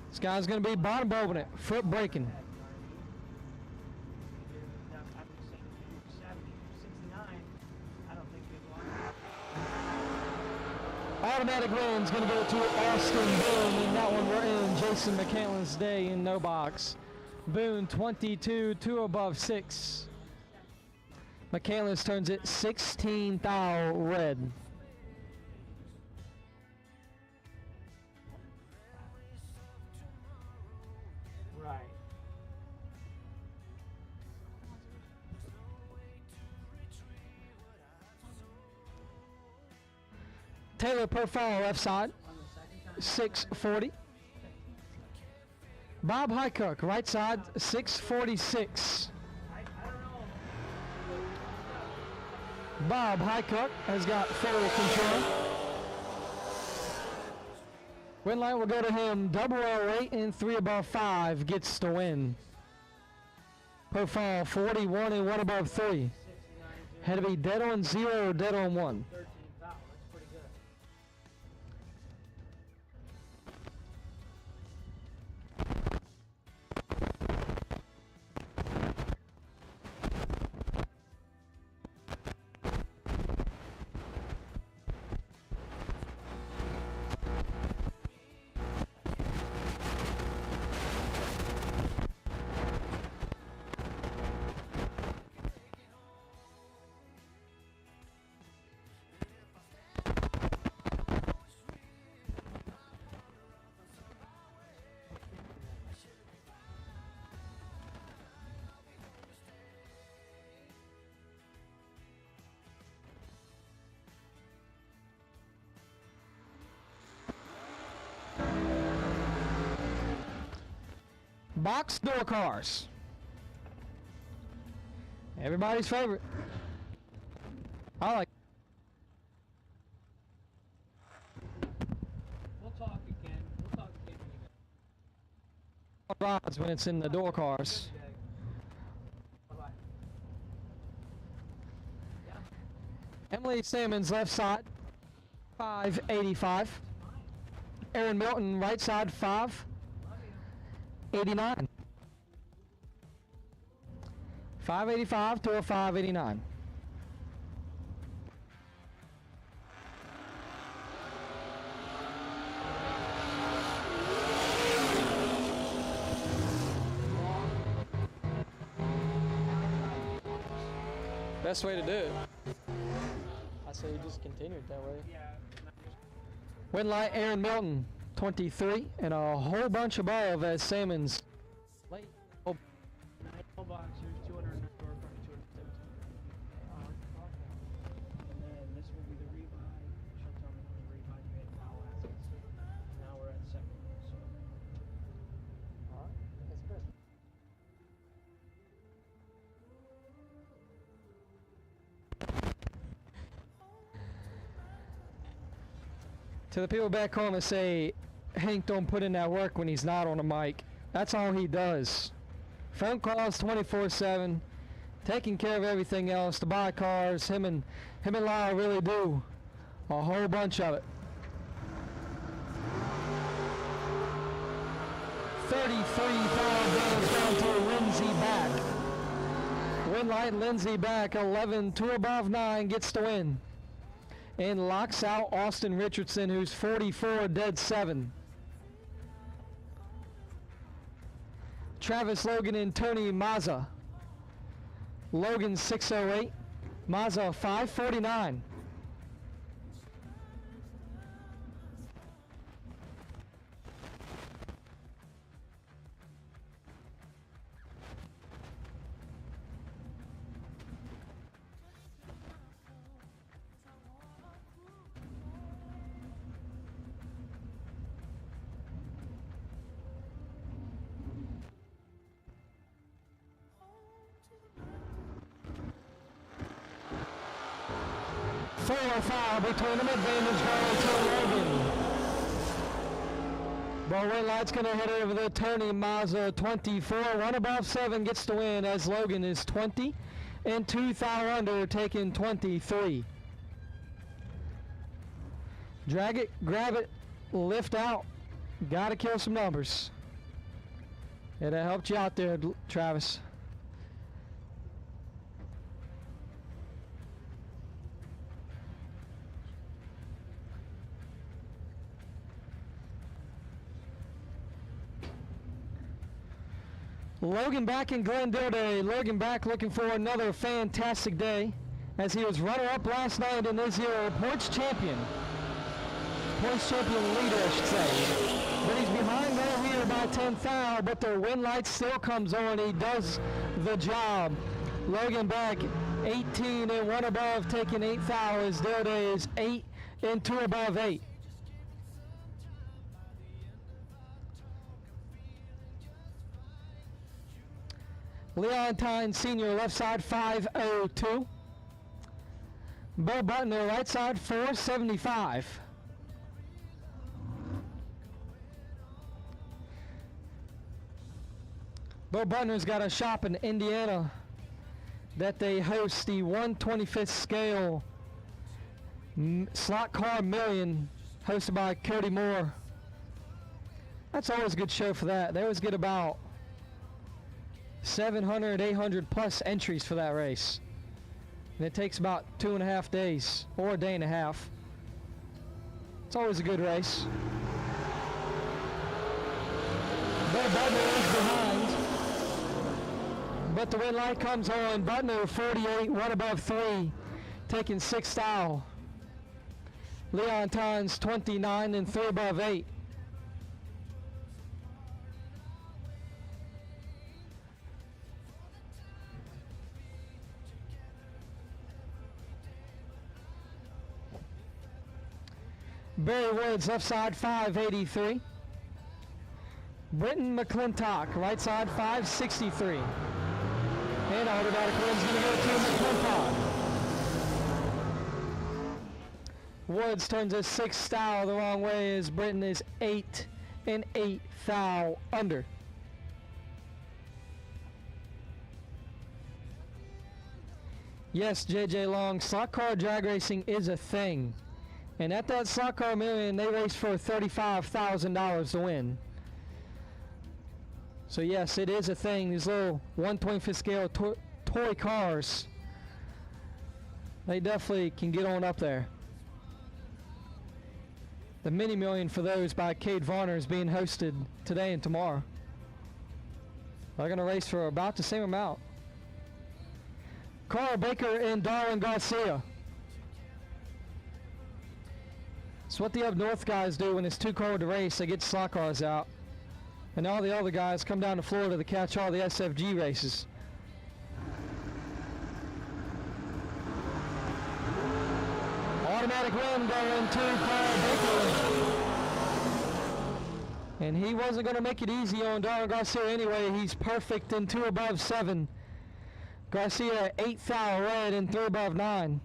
This guy's going to be bottom bulbing it, foot braking. Automatic win's going to go to Austin Boone, and that one we're in Jason McCandless day in no box. Boone 22, 2 above 6. McCandless turns it 16 thou red. Right. Taylor Profile left side 640. Bob Highcook right side 646. Bob Highcook has got full control. Win line will go to him. Double L8 and 3 above 5 gets to win. Profile 41 and 1 above 3. Had to be dead on 0 or dead on 1. Box door cars. Everybody's favorite. I like. We'll talk again. We'll talk again. Rods when it's in the door cars. Bye-bye. Emily Salmons left side 585. Aaron Milton right side 589. 585 to a 589. Best way to do it. I say you just continue it that way. Win light Aaron Milton 23 and a whole bunch above as Salmons late. Oh. Boxers, 200 door car, 217. And then this will be the rebuy. She'll tell me when the rebuy you had now last. Now we're at second. So. Alright, that's good. To the people back home that say Hank don't put in that work when he's not on the mic, that's all he does. Phone calls 24/7, taking care of everything else to buy cars. Him and Lyle really do a whole bunch of it. 33,000 down to Lindsey back. Winlight Lindsey back, 11, 2 above 9, gets the win. And locks out Austin Richardson, who's 44, dead 7. Travis Logan and Tony Mazza. Logan 608, Mazza 549. Foul between them, advantage going to Logan. But Winlight's going to hit it over the Tony Mazza 24. 1 above 7 gets the win as Logan is 20 and 2 foul under, taking 23. Drag it, grab it, lift out. Got to kill some numbers. It helped you out there, Travis. Logan back in Glendale Day. Logan back looking for another fantastic day as he was runner-up last night in this year points champion. Points champion leader, I should say. But he's behind there here by 10 foul, but the win light still comes on. He does the job. Logan back 18 and 1 above, taking 8 foul. His Dale Day is 8 and 2 above 8. Leontine Sr. left side 502. Bo Butner right side 475. Bo Butner's got a shop in Indiana that they host the 1/25th scale slot car million hosted by Cody Moore. That's always a good show for that. They always get about 700, 800 plus entries for that race. And it takes about 2.5 days or a day and a half. It's always a good race. Bo Butner is behind. But the red light comes on. Butner 48, 1 above 3, taking 6 foul. Leontine's 29 and 3 above 8. Barry Woods left side 583. Britton McClintock right side 563. And automatic win's going to go to McClintock. Woods turns his 6th foul the wrong way as Britton is 8 and 8 foul under. Yes, JJ Long, slot car drag racing is a thing. And at that slot car million, they race for $35,000 to win. So yes, it is a thing. These little 1/25th scale toy cars, they definitely can get on up there. The mini million for those by Cade Varner is being hosted today and tomorrow. They're going to race for about the same amount. Carl Baker and Darwin Garcia. It's what the up north guys do when it's too cold to race. They get slot cars out. And all the other guys come down to Florida to catch all the SFG races. Automatic win going to Carl Baker. And he wasn't going to make it easy on Darwin Garcia anyway. He's perfect in 2 above 7. Garcia 8 foul red and 3 above 9.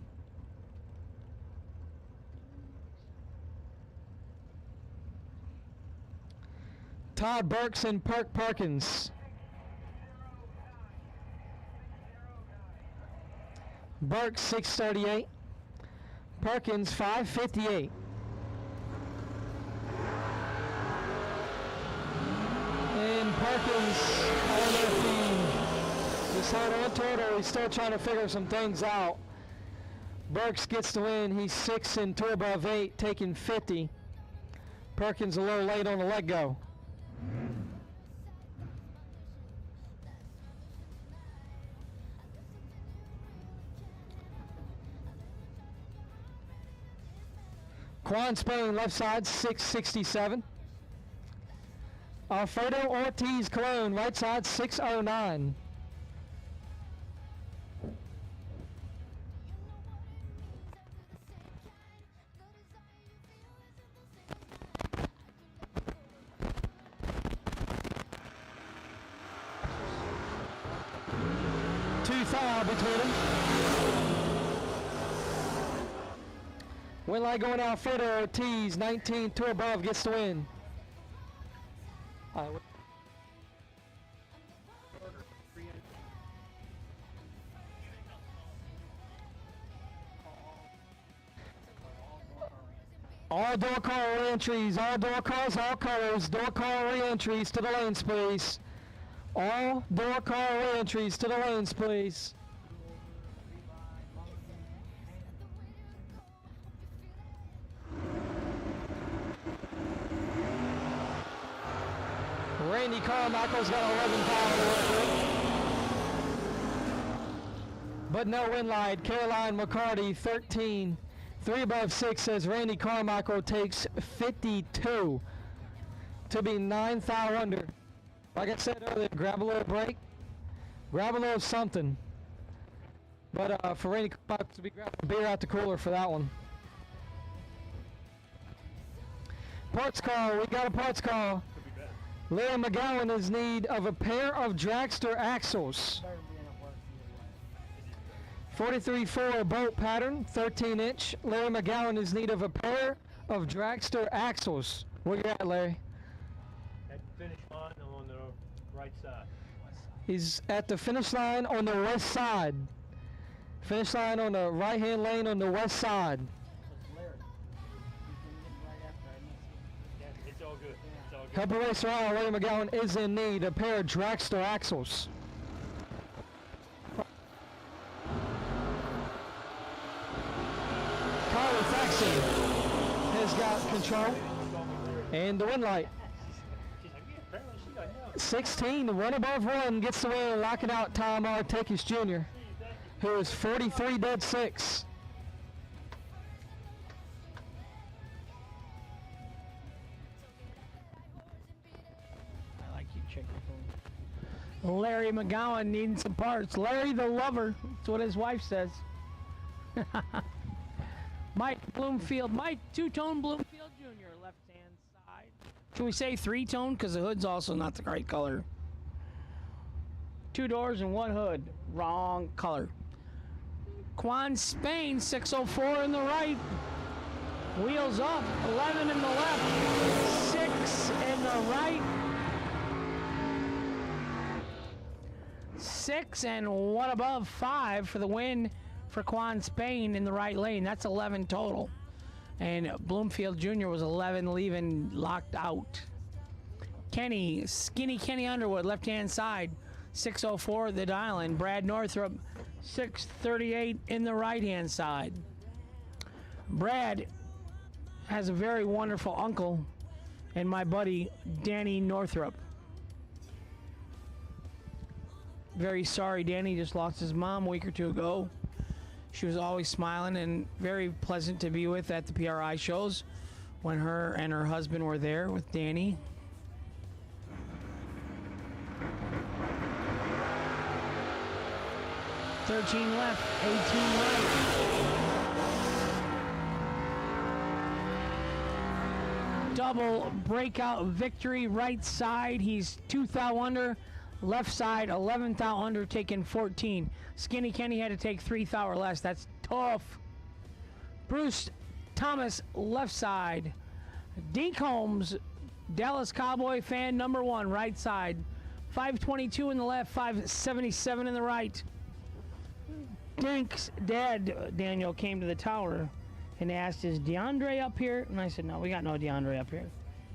Todd Burks and Perk Perkins. Burke 638. Perkins 558. And Perkins, I don't know if he just held on to it or he's still trying to figure some things out. Burks gets the win. He's 6 and 2 above 8, taking 50. Perkins a little late on the let go. Quan Spain, left side, 667. Alfredo Ortiz Colon, right side, 609. Two foul between them. Win light going Alfredo Ortiz, 19, 2 above, gets the win. All door car re-entries, all door cars, all colors, door car re-entries to the lanes, please. All door car re-entries to the lanes, please. Randy Carmichael's got 11 power to work with. But no win light. Caroline McCarty, 13. 3 above 6 says Randy Carmichael takes 52 to be 9 thou under. Like I said earlier, grab a little break, grab a little something. But for Randy Carmichael to be grabbing a beer out the cooler for that one. Parts call, we got a parts call. Larry McGowan is in need of a pair of dragster axles. 43.4 bolt pattern, 13-inch. Larry McGowan is in need of a pair of dragster axles. Where you at, Larry? At the finish line on the right side. He's at the finish line on the west side. Finish line on the right-hand lane on the west side. It's all good. It's all good. Help a racer out. Larry McGowan is in need of a pair of dragster axles. Kylie Faxon has got control. And the win light. 16, 1 above 1 gets the win, locking out Tom Artekis Jr., who is 43 dead 6. I like you, check your phone. Larry McGowan needing some parts. Larry the lover. That's what his wife says. Mike Bloomfield, Mike two-tone Bloomfield Jr., left-hand side. Can we say three-tone? Because the hood's also not the right color. 2 doors and 1 hood. Wrong color. Quan Spain, 604 in the right. Wheels up, 11 in the left. 6 in the right. 6 and 1 above 5 for the win for Quan Spain in the right lane. That's 11 total. And Bloomfield Jr. was 11 leaving, locked out. Kenny, skinny Kenny Underwood, left-hand side, 604 the dial in. Brad Northrup, 638 in the right-hand side. Brad has a very wonderful uncle and my buddy Danny Northrup. Very sorry, Danny just lost his mom a week or 2 ago. She was always smiling and very pleasant to be with at the PRI shows when her and her husband were there with Danny. $13 left, 18 right. Double breakout victory, right side. He's 2 thou under. Left side, 11 thou under, taking 14. Skinny Kenny had to take 3 thou or less. That's tough. Bruce Thomas, left side. Deke Holmes, Dallas Cowboy fan number 1, right side. 522 in the left, 577 in the right. Dink's dad, Daniel, came to the tower and asked, is DeAndre up here? And I said, no, we got no DeAndre up here.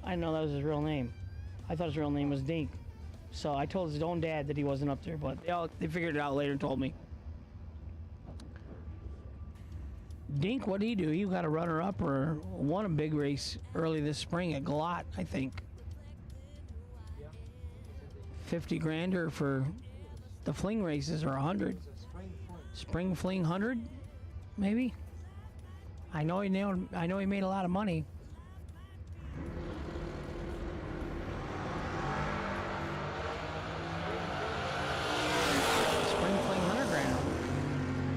I didn't know that was his real name. I thought his real name was Dink. So I told his own dad that he wasn't up there, but they figured it out later and told me. Dink, what did he do? He got a runner-up or won a big race early this spring at Glot, I think. 50 grander for the fling races, or 100. Spring fling 100, maybe. I know he made a lot of money. Spring fling 100 grand.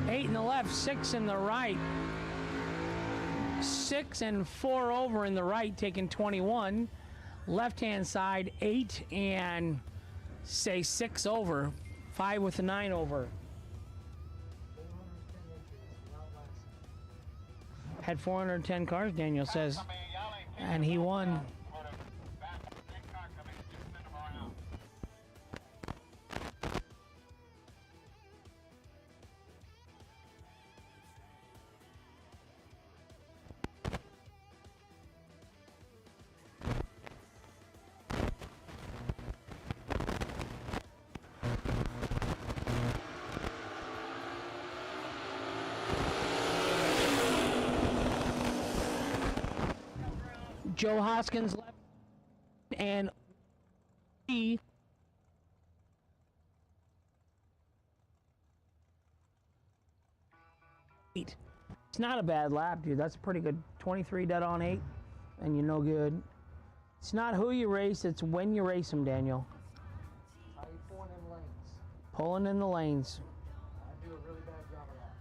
8 in the left, 6 in the right. 6 and 4 over in the right, taking 21. Left-hand side, 8 and say 6 over. 5 with a 9 over. Had 410 cars, Daniel says, and he won. Joe Hoskins left and he it's not a bad lap, dude. That's a pretty good 23 dead on 8, and you're no good. It's not who you race, it's when you race them, Daniel. How you pulling in lanes? Pulling in the lanes. I do a really bad job of that.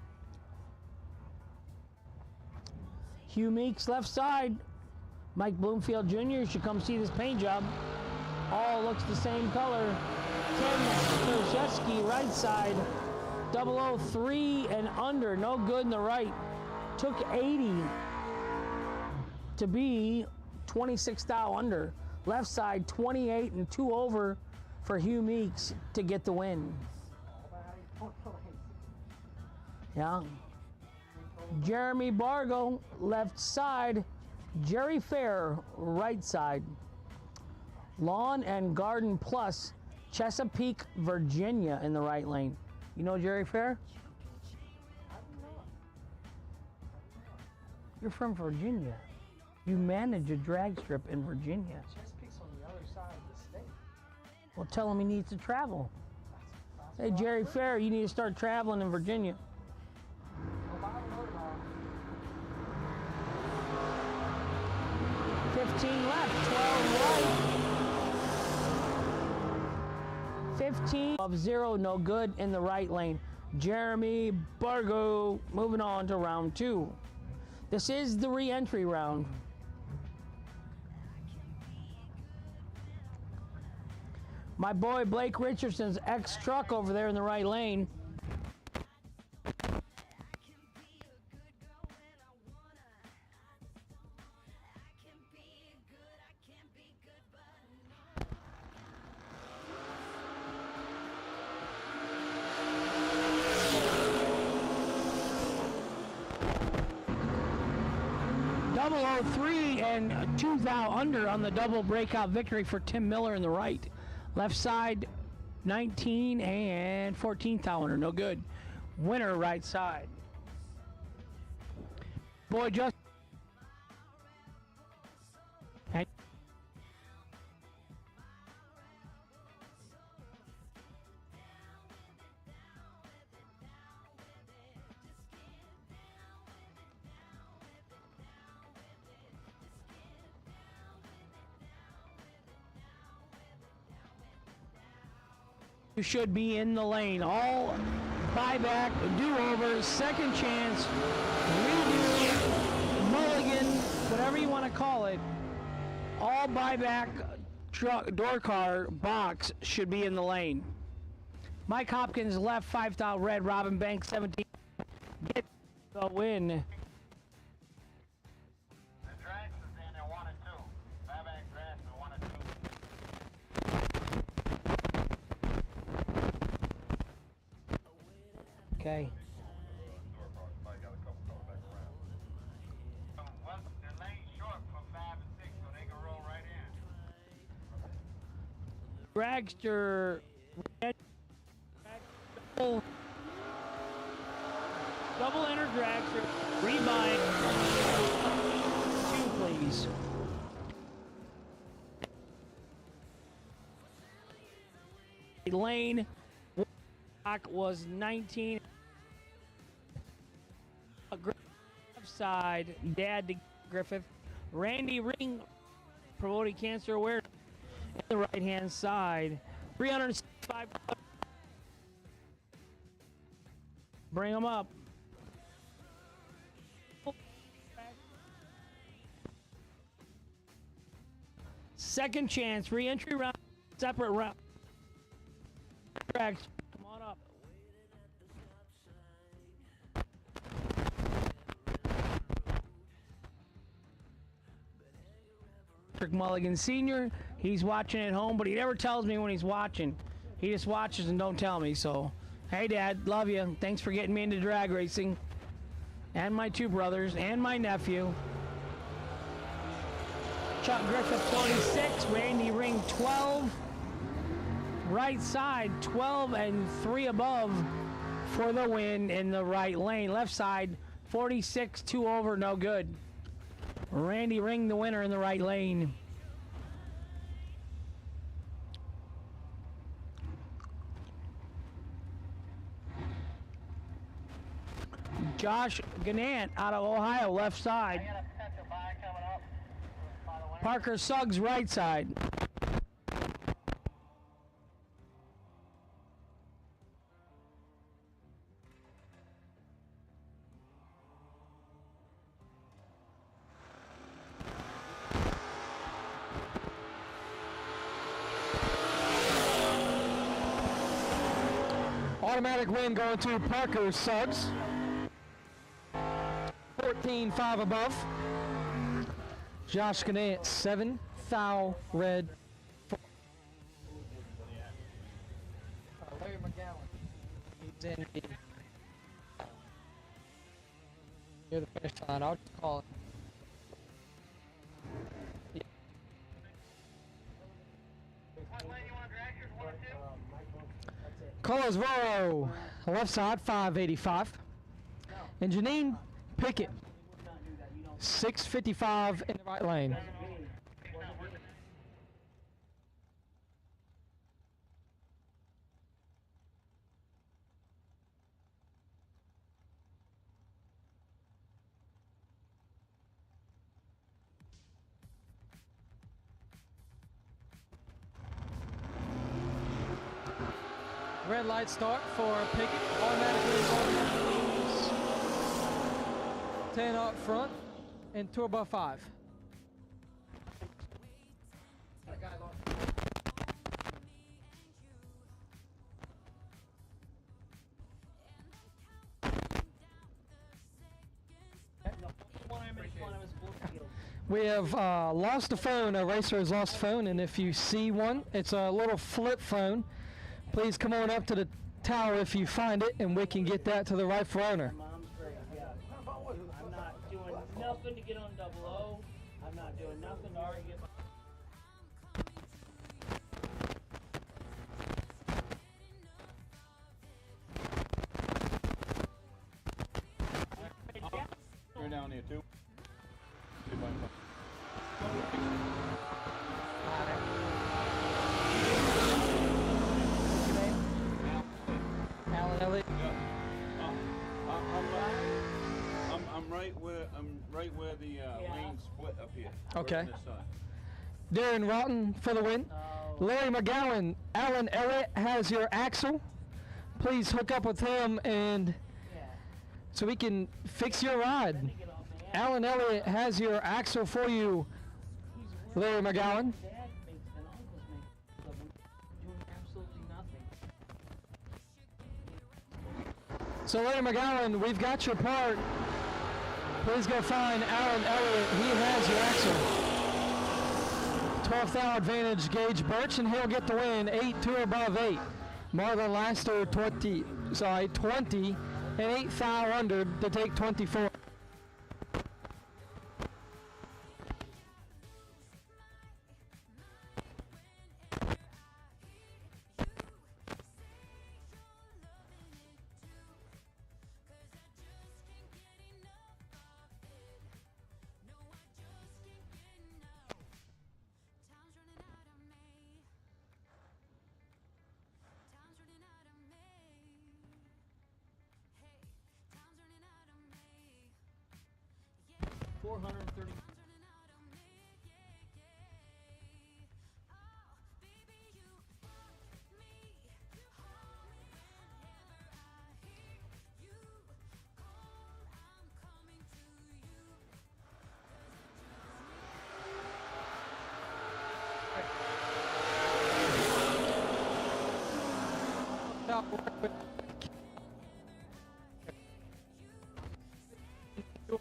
Hugh Meeks left side. Mike Bloomfield Jr. should come see this paint job. All looks the same color. Tim Krzyzewski, right side. 003 and under, no good in the right. Took 80 to be 26 thou under. Left side, 28 and 2 over for Hugh Meeks to get the win. Yeah. Jeremy Bargo, left side. Jerry Fair, right side. Lawn and Garden Plus, Chesapeake, Virginia in the right lane. You know Jerry Fair? You're from Virginia. You manage a drag strip in Virginia. Chesapeake's on the other side of the state. Well, tell him he needs to travel. Hey, Jerry Fair, you need to start traveling in Virginia. 15 left, 12 right. 15 of 0, no good in the right lane. Jeremy Bargo moving on to round 2. This is the re-entry round. My boy Blake Richardson's X-Truck over there in the right lane. .003 and 2 thou under on the double breakout victory for Tim Miller in the right. Left side, 19 and 14 thou under, no good. Winner right side. Boy, just. You should be in the lane. All buyback, do-over, second chance, redo, mulligan, whatever you want to call it. All buyback truck, door car, box should be in the lane. Mike Hopkins left, 5 thou red, Robin Banks 17. Get the win. Okay. Dragster. Double enter dragster. Rebind. 2, please. Lane was 19. Side, Dad to Griffith. Randy Ring promoting cancer awareness. The right hand side. 365. Bring them up. Second chance, re-entry round, separate round. Come on up. Patrick Mulligan Sr., he's watching at home, but he never tells me when he's watching. He just watches and don't tell me, so. Hey, Dad, love you. Thanks for getting me into drag racing. And my 2 brothers, and my nephew. Chuck Griffith, 46. Randy Ring, 12. Right side, 12 and 3 above for the win in the right lane. Left side, 46, 2 over, no good. Randy Ring, the winner in the right lane. Josh Gannant out of Ohio, left side. Parker Suggs, right side. Automatic win going to Parker Suggs. 14-5 above. Josh Gannant, 7. Foul, red. 4. Larry McGowan. He's in the near the finish line. I'll just call it. Yeah. Carlos Voro, left side, 585. And Janine Pickett, 655 in the right lane. Red light start for Pickett. Automatically 10 up front and 2 above 5. We have lost a phone. A racer has lost a phone, and if you see one, it's a little flip phone. Please come on up to the tower if you find it, and we can get that to the rightful owner. Mom's great, yeah. I'm not doing nothing to get on 00. I'm not doing nothing to argue. You're down here too. Alan Elliott. I'm right where the lane split up here. Okay. On this side. Darren Rotten for the win. Larry McGowan, Alan Elliott has your axle. Please hook up with him and so we can fix your ride. Alan Elliott has your axle for you, Larry McGowan. So Larry McGowan, we've got your part. Please go find Alan Elliott. He has your axle. 12th hour advantage, Gage Birch, and he'll get the win. 8-2 above 8. Marlon Laster, 20 and 8 foul under to take 24. 430.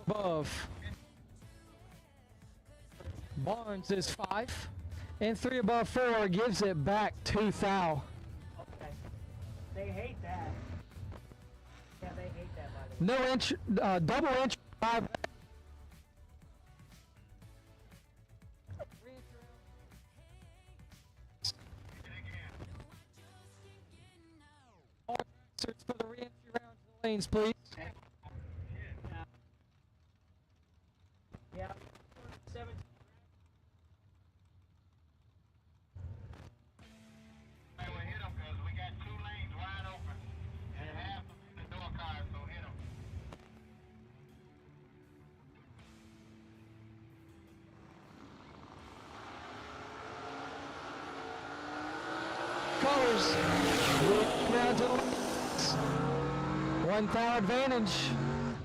Above. Barnes is 5. And 3 above 4 gives it back to Thou. Okay. They hate that. Yeah, they hate that, by the way. No entry, double entry. 5. For the re-entry round to the lanes, please. Yeah. 17. Colors. Round to the lanes. 1 thou advantage.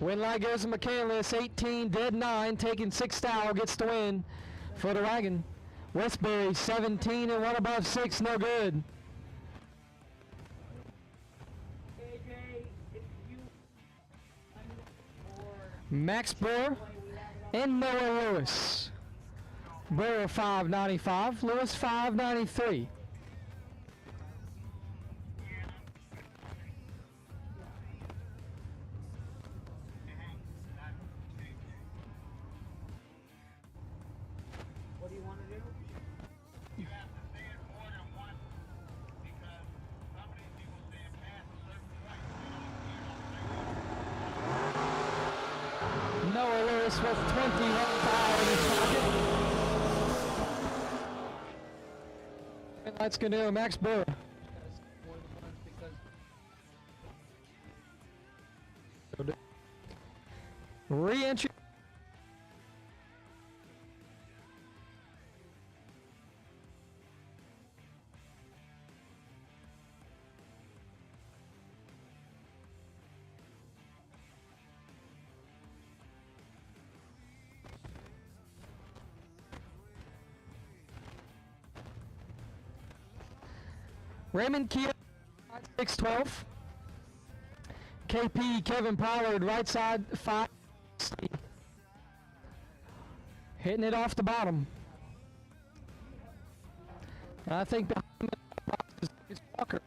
Win light goes to McCandless. 18, dead 9. Taking 6 thou gets the win for the wagon. Westbury 17 and 1 above 6. No good. Max Burr and Noah Lewis. Burr 595, Lewis 593. What do you want to do? Noah Lewis with 21 power in his pocket. And that's going to do Max Burr. Re-entry. Raymond Kia, 612. KP Kevin Pollard, right side, 560. Hitting it off the bottom. And I think behind the box is Walker,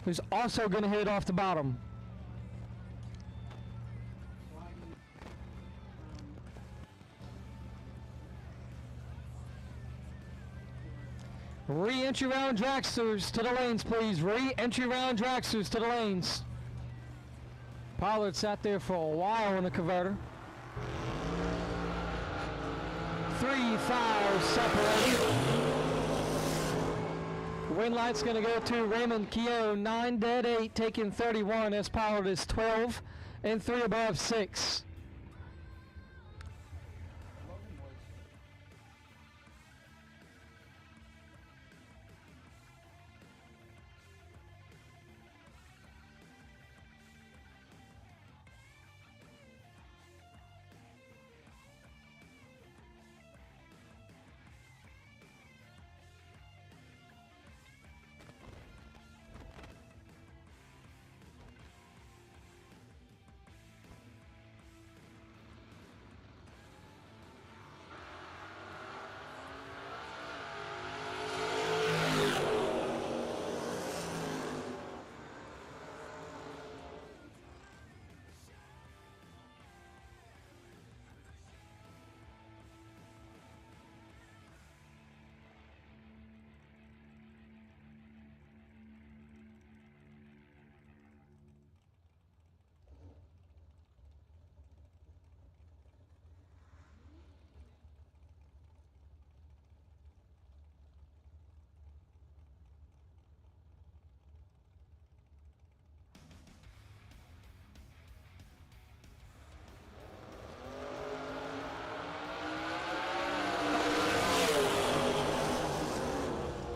who's also going to hit it off the bottom. Re-entry round dragsters to the lanes, please. Re-entry round dragsters to the lanes. Pollard sat there for a while in the converter. 3 fouls separated. Win light's going to go to Raymond Keogh, 9 dead 8, taking 31 as Pollard is 12 and 3 above 6.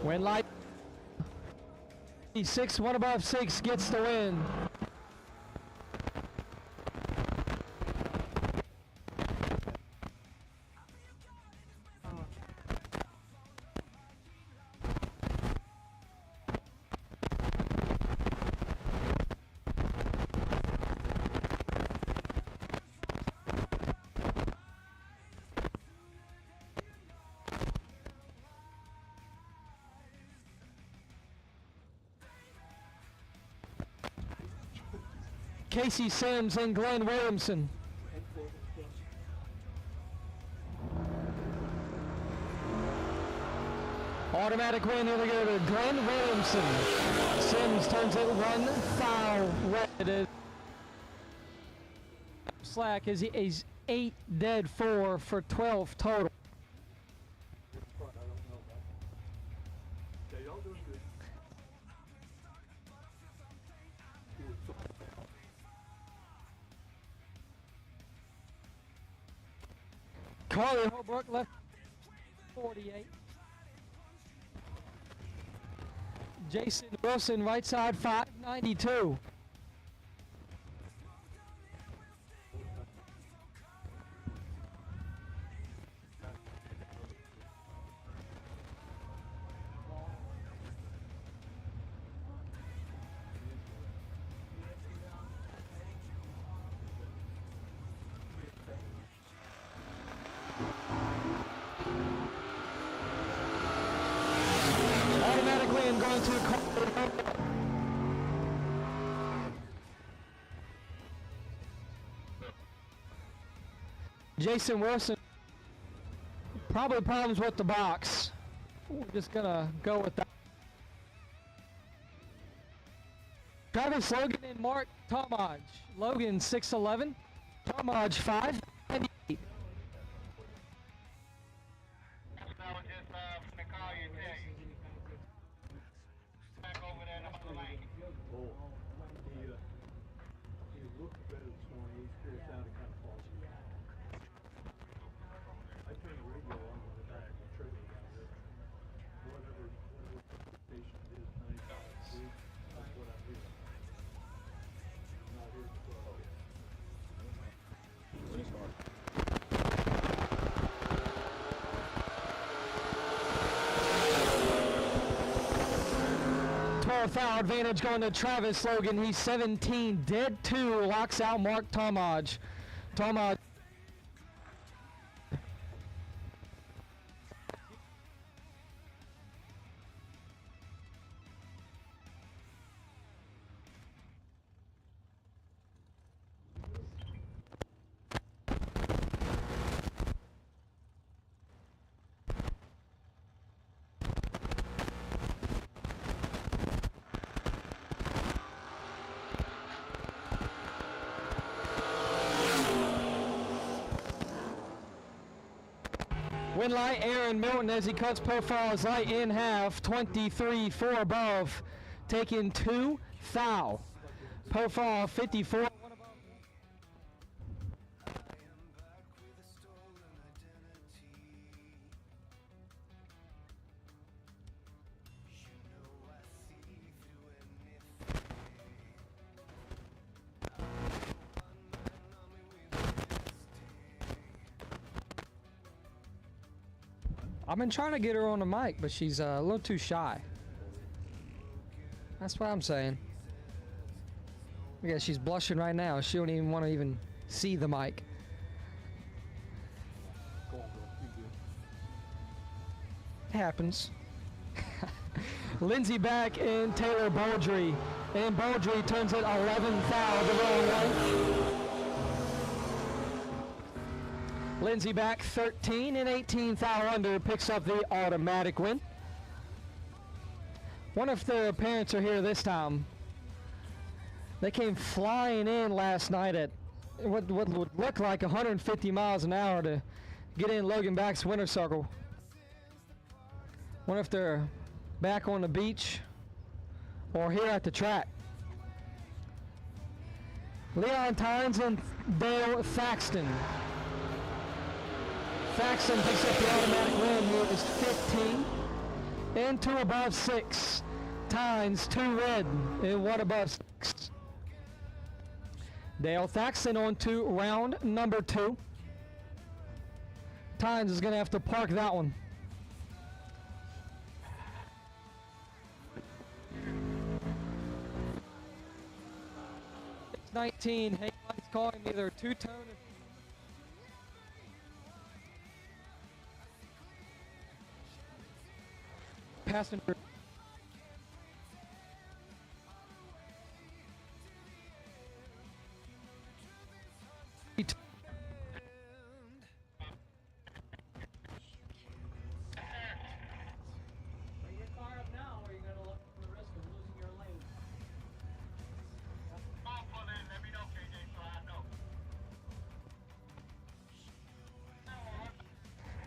Win light. 6, 1 above 6 gets the win. Casey Sims and Glenn Williamson. Automatic win, here we go to Glenn Williamson. Sims turns it 1 foul. It is slack is he's 8 dead 4 for 12 total. Carly Holbrook left 48. Jason Wilson right side 592. Automatically I'm going to Jason Wilson. Probably problems with the box. We're just gonna go with that. Travis Logan and Mark Tomaj. Logan 6'11", Tomaj 5'98". Foul advantage going to Travis Logan. He's 17 dead 2, locks out Mark Tomaj. Tomaj. Win light, Aaron Milton as he cuts profiles light in half, 23, 4 above, taking 2 foul. Profile 54. 1 above. I've been trying to get her on the mic, but she's a little too shy. That's what I'm saying. Yeah, she's blushing right now. She don't even want to even see the mic. It happens. Lindsey back and Taylor Baldry. And Baldry turns it 11 foul the wrong way. Lindsey back 13 and 18 foul under, picks up the automatic win. Wonder if their parents are here this time. They came flying in last night at what would look like 150 miles an hour to get in Logan Back's winter circle. Wonder if they're back on the beach or here at the track. Leon Tynes and Dale Thaxton. Thaxton picks up the automatic win. He is 15. and 2 above 6. Tynes 2 red and 1 above 6. Dale Thaxton on to round number 2. Tynes is going to have to park that one. It's 19. Hank likes calling either two-tone or passenger.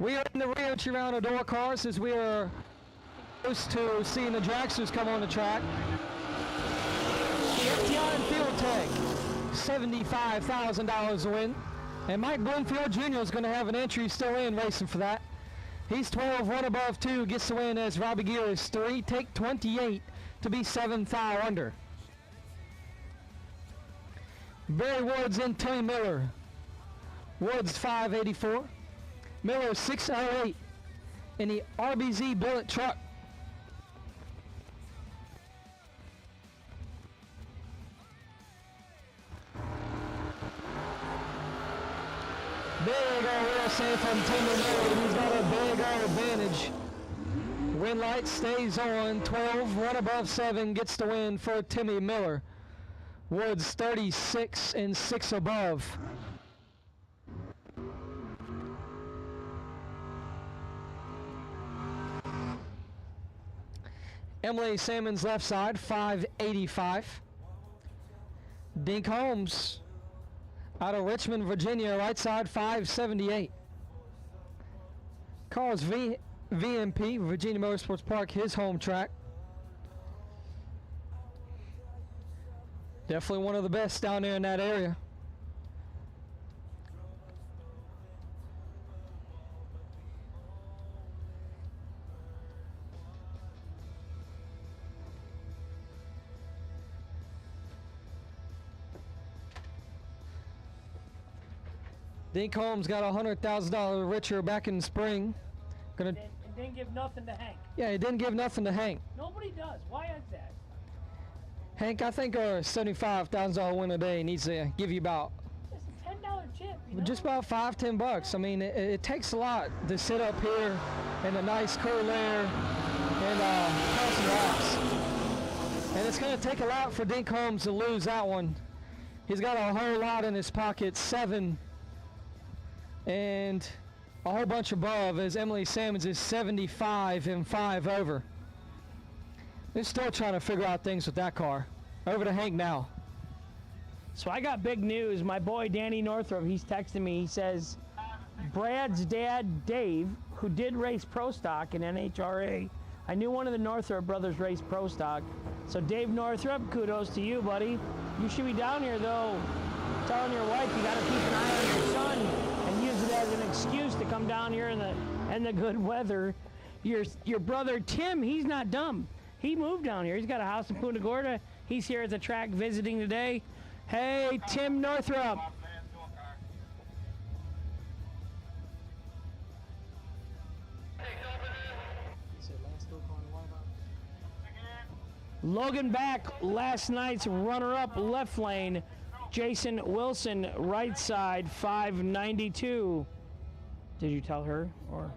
We are in the Rio Chiranador cars as we are close to seeing the dragsters come on the track. The FTI and field tag, $75,000 to win. And Mike Bloomfield Jr. is going to have an entry still in racing for that. He's 12, 1 above 2, gets the win as Robbie Gear is 3, take 28 to be 7th thou under. Barry Woods and Tony Miller. Woods 584. Miller 608 in the RBZ billet truck. Big old wheel save from Timmy Miller. He's got a big old advantage. Win light stays on. 12, 1 above 7 gets the win for Timmy Miller. Woods 36 and 6 above. Emily Salmon's left side, 585. Dink Holmes out of Richmond, Virginia, right side, 578. Carl's VMP, Virginia Motorsports Park, his home track. Definitely one of the best down there in that area. Dink Holmes got $100,000 richer back in spring. And didn't give nothing to Hank. Yeah, he didn't give nothing to Hank. Nobody does. Why is that? Hank, I think our $75,000 win a day needs to give you about It's a $10 chip. You know? just about $5, $10. I mean, it takes a lot to sit up here in a nice cool air and cross some laps. And it's going to take a lot for Dink Holmes to lose that one. He's got a whole lot in his pocket, 7 and a whole bunch above, as Emily Salmons is 75 and 5 over. They're still trying to figure out things with that car. Over to Hank now. So I got big news. My boy Danny Northrup, he's texting me. He says, Brad's dad, Dave, who did race Pro Stock in NHRA, I knew one of the Northrup brothers raced Pro Stock. So Dave Northrup, kudos to you, buddy. You should be down here, though, telling your wife you got to keep an eye on your son and use it as an excuse to come down here in the good weather. Your brother Tim, he's not dumb. He moved down here. He's got a house in Punta Gorda. He's here at the track visiting today. Hey, Tim Northrup. Logan Back, last night's runner-up left lane. Jason Wilson, right side, 592. Did you tell her, or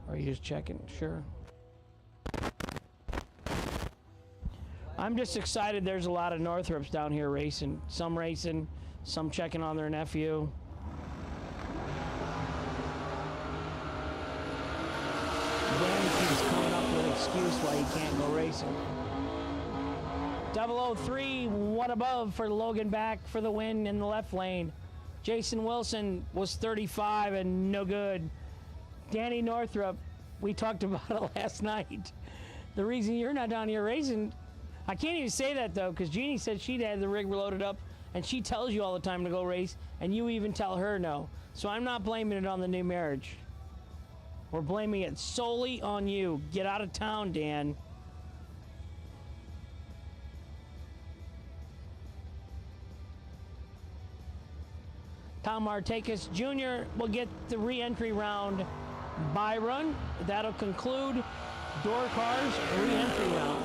are you just checking? Sure. I'm just excited there's a lot of Northrups down here racing. Some racing, some checking on their nephew. Danny keeps coming up with an excuse why he can't go racing. 003, 1 above for Logan Back for the win in the left lane. Jason Wilson was 35 and no good. Danny Northrup, we talked about it last night. The reason you're not down here racing, I can't even say that though, because Jeannie said she'd had the rig loaded up and she tells you all the time to go race, and you even tell her no. So I'm not blaming it on the new marriage. We're blaming it solely on you. Get out of town, Dan. Tom Martakis Jr. will get the re-entry round by run. That'll conclude Door Cars re-entry round.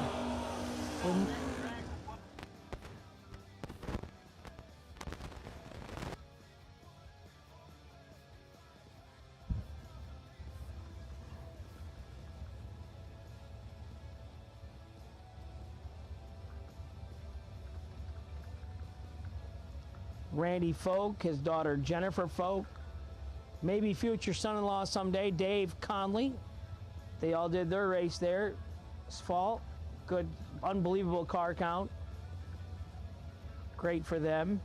Randy Folk, his daughter Jennifer Folk, maybe future son-in-law someday, Dave Conley. They all did their race there. Asphalt, good, unbelievable car count. Great for them.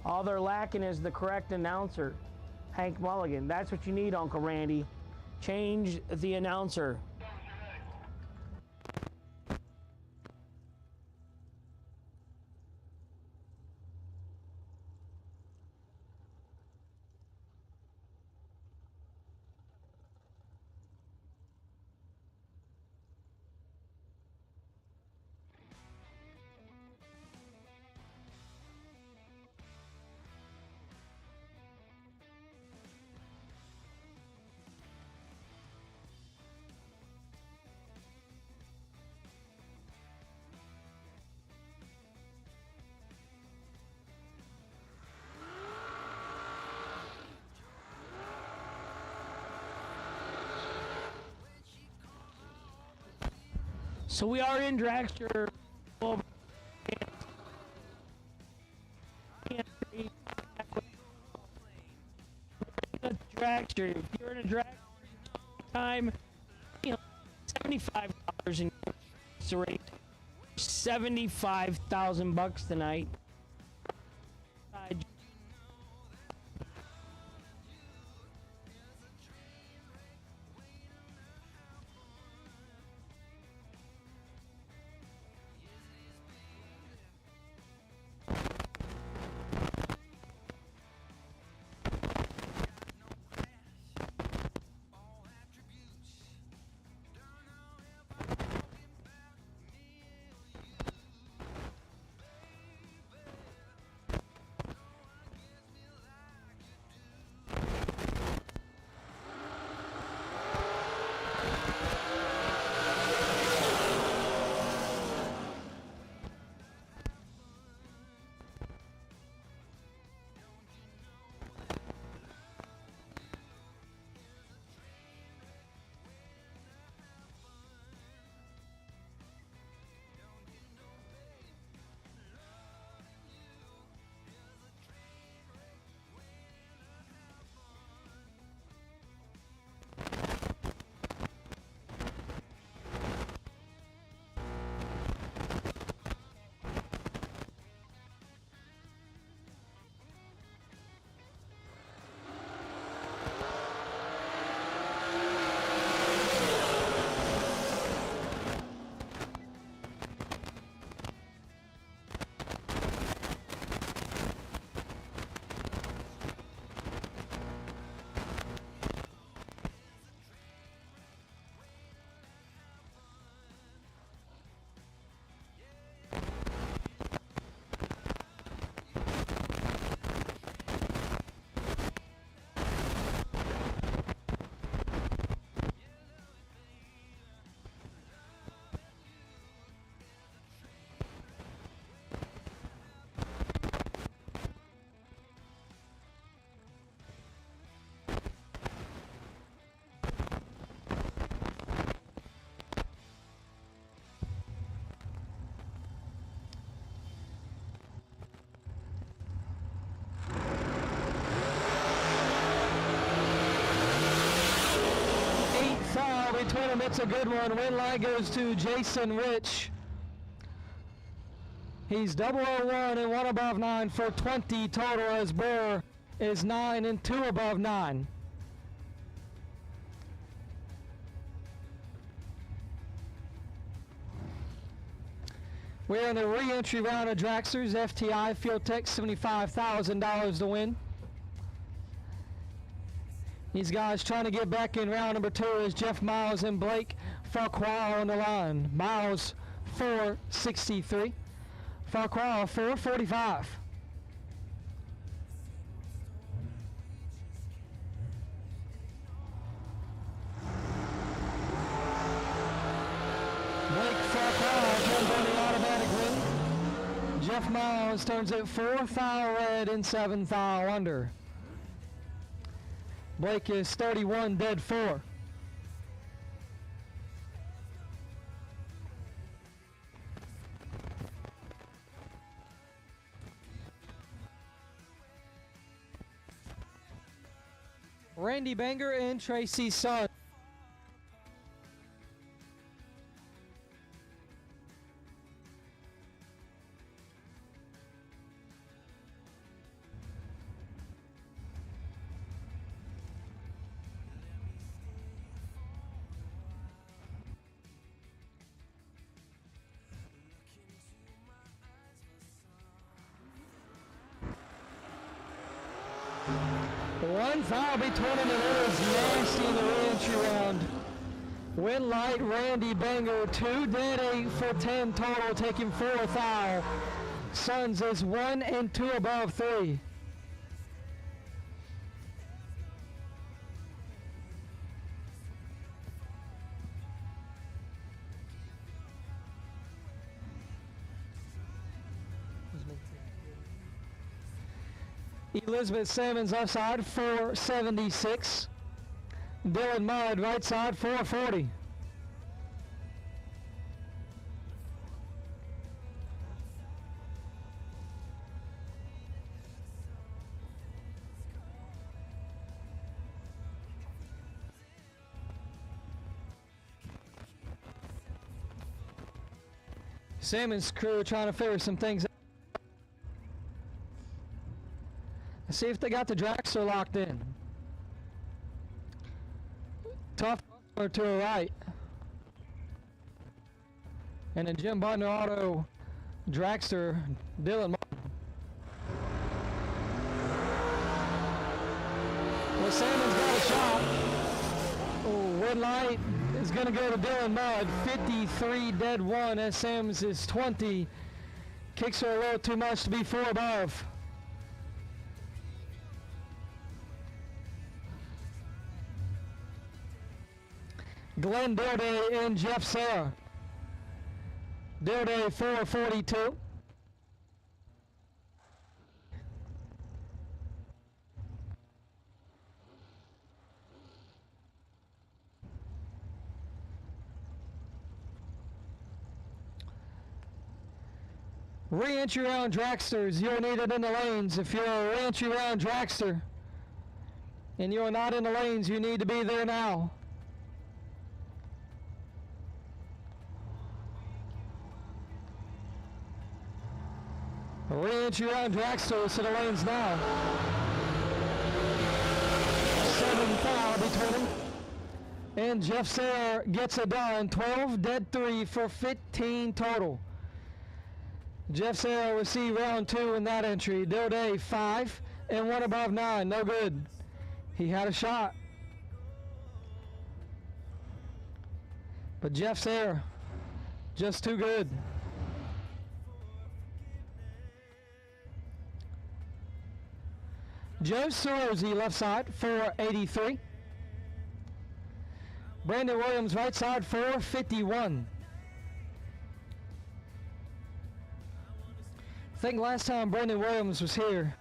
All they're lacking is the correct announcer, Hank Mulligan. That's what you need, Uncle Randy. Change the announcer. So we are in Dragster. Dragster. If you're in a drag time, $75 in the rate. $75,000 tonight. Between them, it's a good one. Win line goes to Jason Rich. He's 001 and 1 above 9 for 20 total, as Burr is 9 and 2 above 9. We're in the re-entry round of Dragsters. FTI Field Tech, $75,000 to win. These guys trying to get back in round number 2 is Jeff Miles and Blake Farquhar on the line. Miles 4.63, Farquhar 4.45. Blake Farquhar turns on the automatic win. Jeff Miles turns it 4 foul red and 7 foul under. Blake is 31 dead 4. Randy Banger and Tracy Sun. One foul between them, and it is nasty in the re-entry round. Win light, Randy Banger, 2 dead, 8 for 10 total, taking 4 foul. Suns is 1 and 2 above 3. Elizabeth Salmons left side 476. Dylan Mudd right side 440. Salmons crew trying to figure some things out. See if they got the dragster locked in. Tough to the right. And then Jim Butler Auto dragster, Dylan Martin. Well, Salmon's got a shot. Oh, red light is going to go to Dylan Mudd. 53 dead 1 as Sam's is 20. Kicks her a little too much to be 4 above. Glenn Dilday and Jeff Serra. Dilday 442. Re-entry round dragsters, you're needed in the lanes. If you're a re-entry round dragster and you're not in the lanes, you need to be there now. Re-entry round dragsters to the lanes now. 7 foul between them. And Jeff Serra gets it done. 12 dead 3 for 15 total. Jeff Serra will see round 2 in that entry. Dilday 5 and 1 above 9. No good. He had a shot. But Jeff Serra just too good. Joe Sorosi left side 483. Brandon Williams right side 451. I think last time Brandon Williams was here,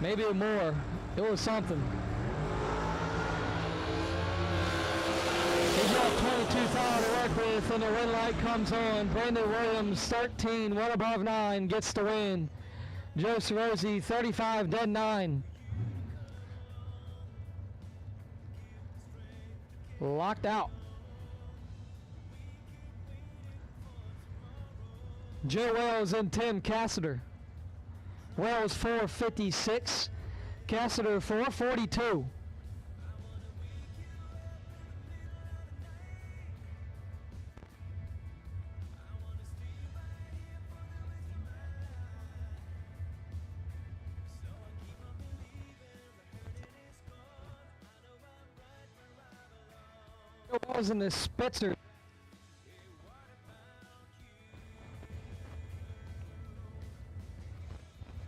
maybe more. It was something. He's got 22 foul to work with, and the win light comes on. Brandon Williams 13, 1 above 9, gets the win. Joe Sorosi 35 dead 9. Locked out. Joe Wells and Tim Cassidy. Wells 456, Cassidy 442. causing the Spitzer.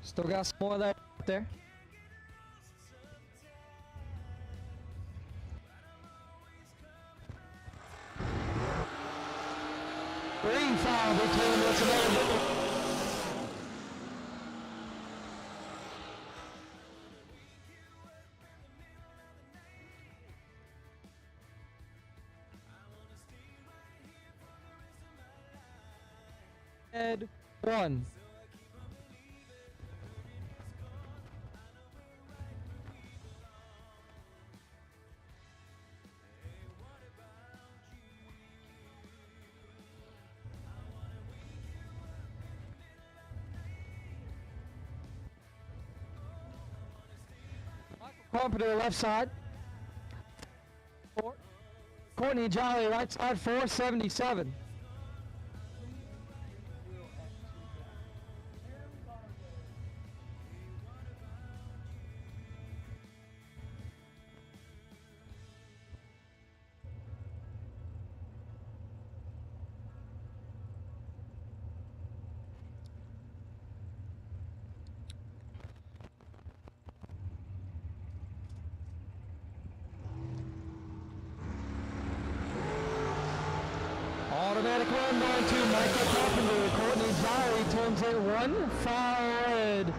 Still got some more of that up there. Green foul between what's available. Ed 1. Carpenter left side. Courtney Jolly right side 477. Automatic run going to Michael Carpenter. Courtney Jolly turns it 1 foul red.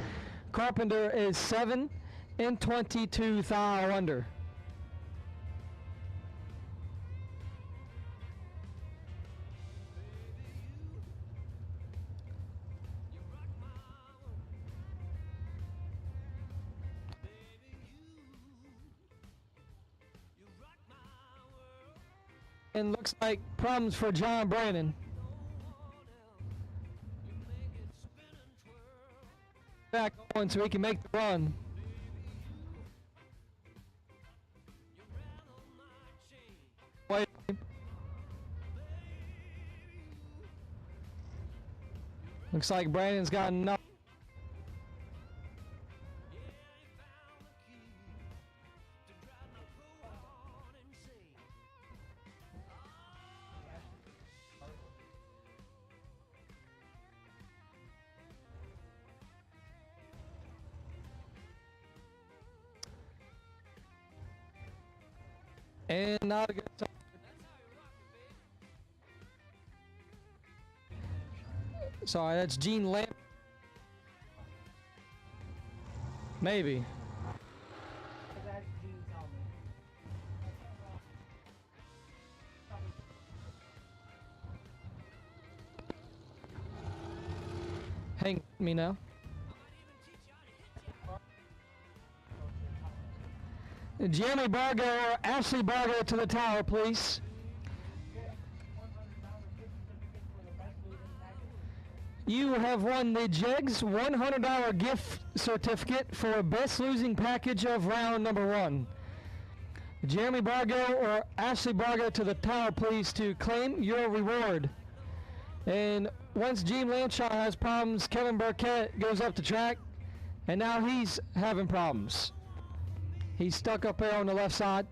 Carpenter is 7 and 22 foul under. And looks like problems for John Brannon. Back on so he can make the run. Wait. Looks like Brandon's got enough. And not a good time. Sorry, that's Gene Lamp. Maybe. Hang me now. Jeremy Bargo or Ashley Bargo to the tower, please. You have won the JEGS $100 gift certificate for a best losing package of round number 1. Jeremy Bargo or Ashley Bargo to the tower, please, to claim your reward. And once Gene Lanshaw has problems, Kevin Burkett goes up the track, and now he's having problems. He's stuck up there on the left side.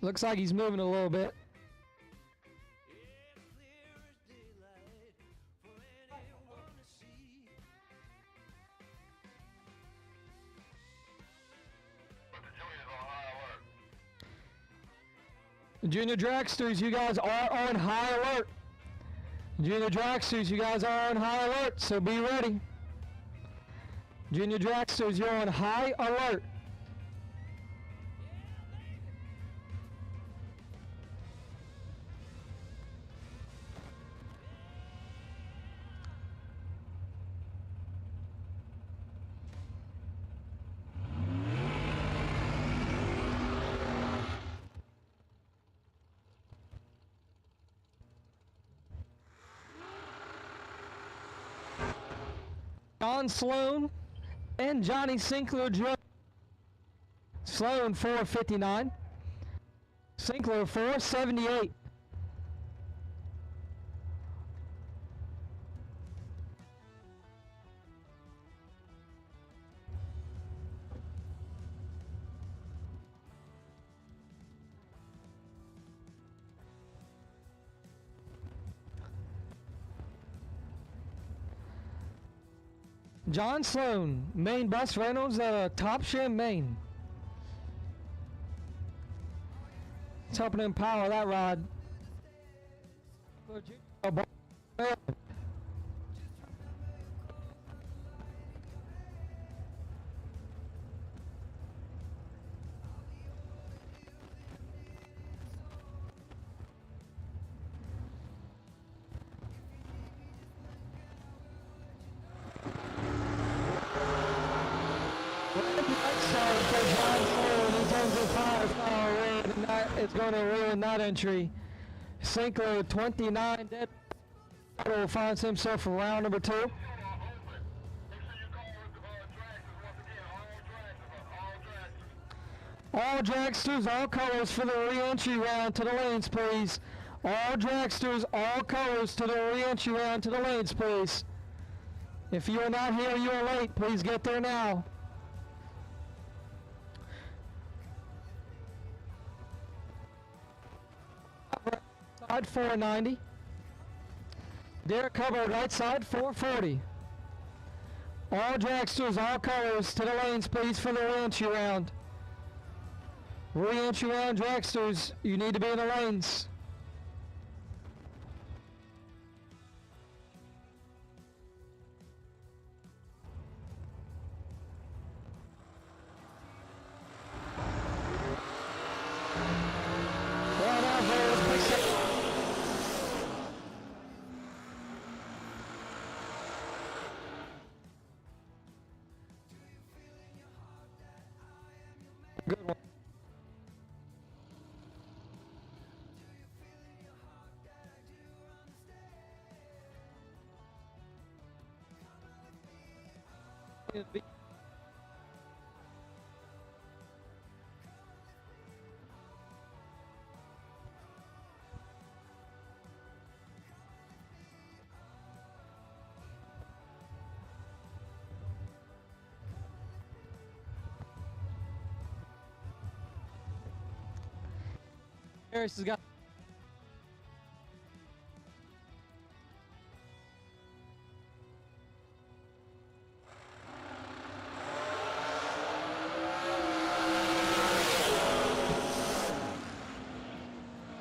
Looks like he's moving a little bit. Junior Dragsters, you guys are on high alert. Junior Dragsters, you guys are on high alert, so be ready. Junior Dragsters, you're on high alert. John Sloan and Johnny Sinkler Jr. Sloan 459. Sinkler 478. John Sloan, Maine Bus Reynolds, Top Shim, Maine. It's helping empower that ride. It's going to ruin that entry. Sinkler 29 dead. Finds himself for round number 2. All dragsters, all colors for the re-entry round to the lanes, please. All dragsters, all colors to the re-entry round to the lanes, please. If you are not here, you are late. Please get there now. Side 490. Derek Hubbard, right side 440. All dragsters, all colors to the lanes, please, for the re-entry round. Re-entry round dragsters, you need to be in the lanes. Good one. Harris has got.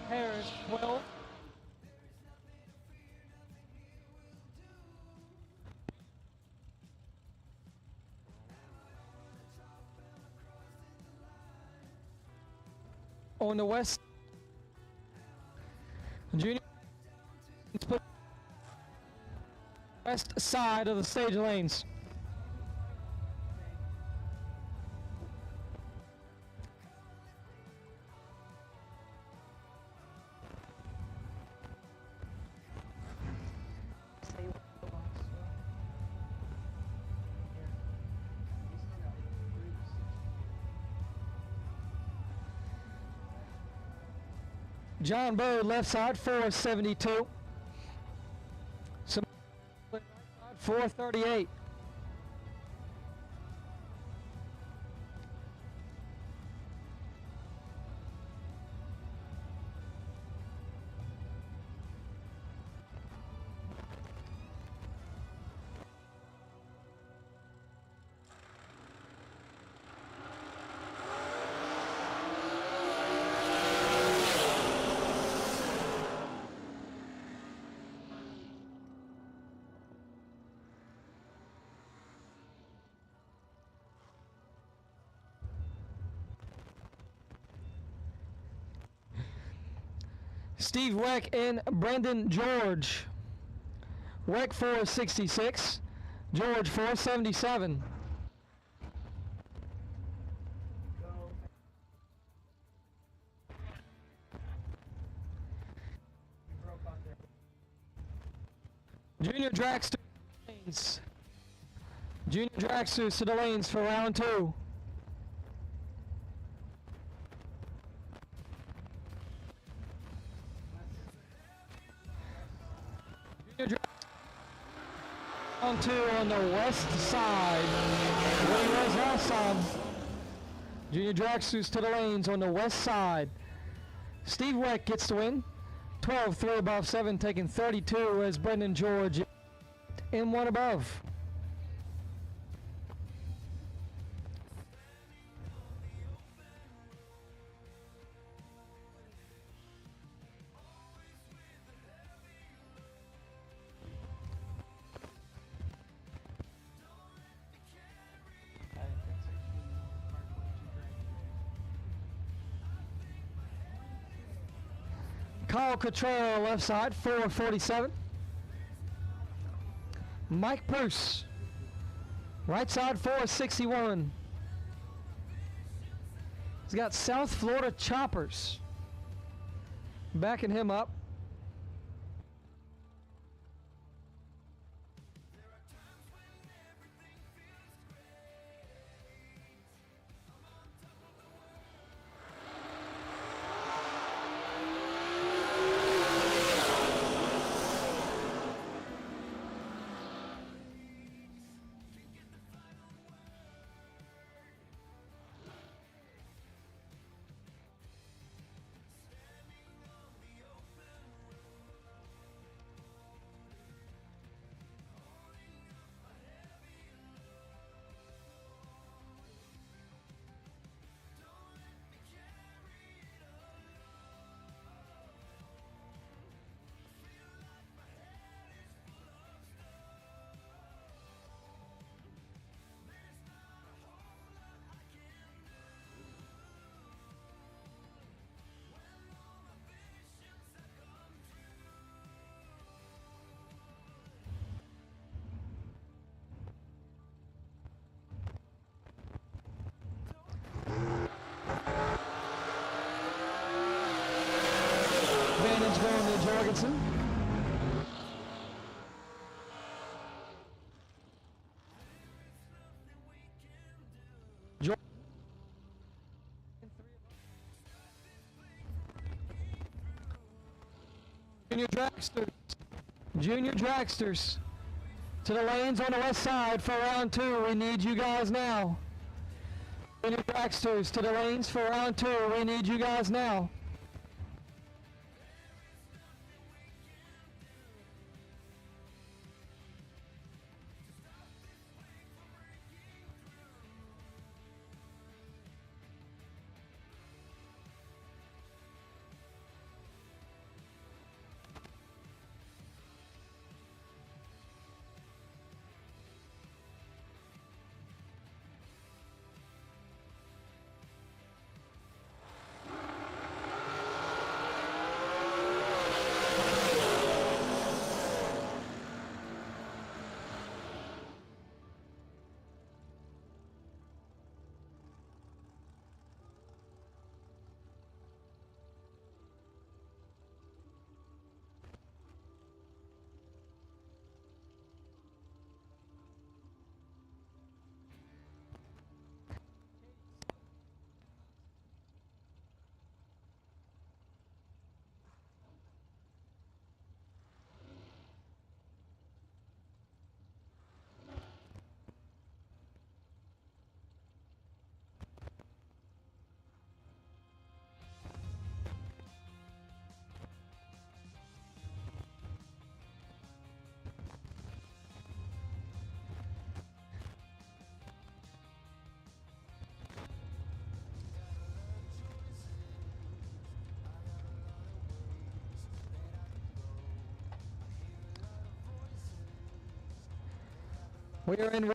Harris 12. On the west. Junior west side of the stage lanes. John Bird, left side, 472. 438. Steve Weck and Brendan George. Weck 466, George 477. Junior Dragster lanes. Junior Dragsters to the lanes for round 2. On 2 on the west side, where he was last time. Junior Dragsters to the lanes on the west side. Steve Weck gets the win. 12, 3 above 7, taking 32 as Brendan George in 1 above. Kyle Cottrell, left side, 447. Mike Bruce, right side, 461. He's got South Florida Choppers backing him up. Advantage going to Jorgensen. Junior dragsters to the lanes on the west side for round 2. We need you guys now. Junior dragsters to the lanes for round 2. We need you guys now. We are in.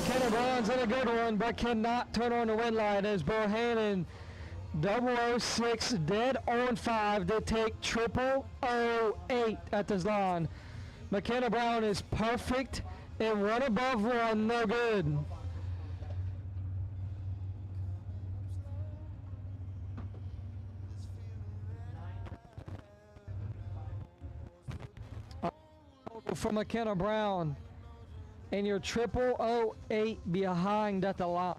McKenna Brown's in a good one, but cannot turn on the wind line as Bohannon 006 dead on 5 to take 008 at this line. McKenna Brown is perfect and 1 above 1, no good. For McKenna Brown, and you're 008 behind at the line.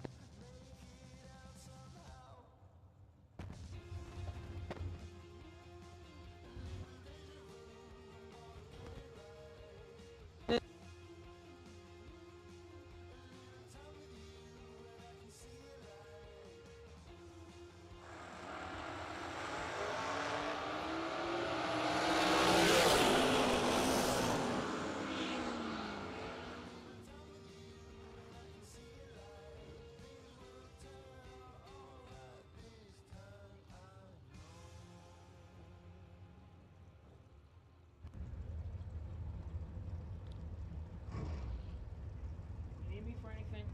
Need me for anything?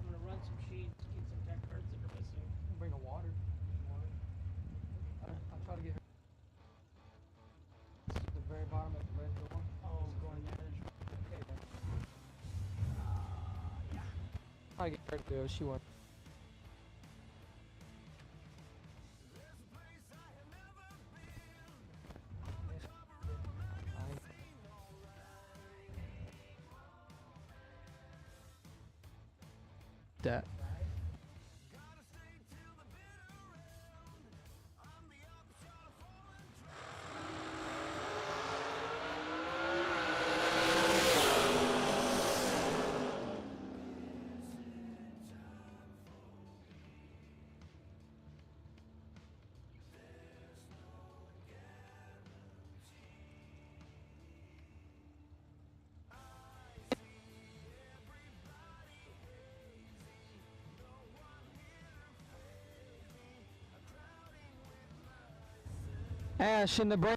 I'm gonna run some sheets, get some tech cards that are missing. Bring a water. I'll try to get her. This is the very bottom of the red door. Oh, going there. Okay, then. I'll get her to do it. She won't. That. Ash in the break.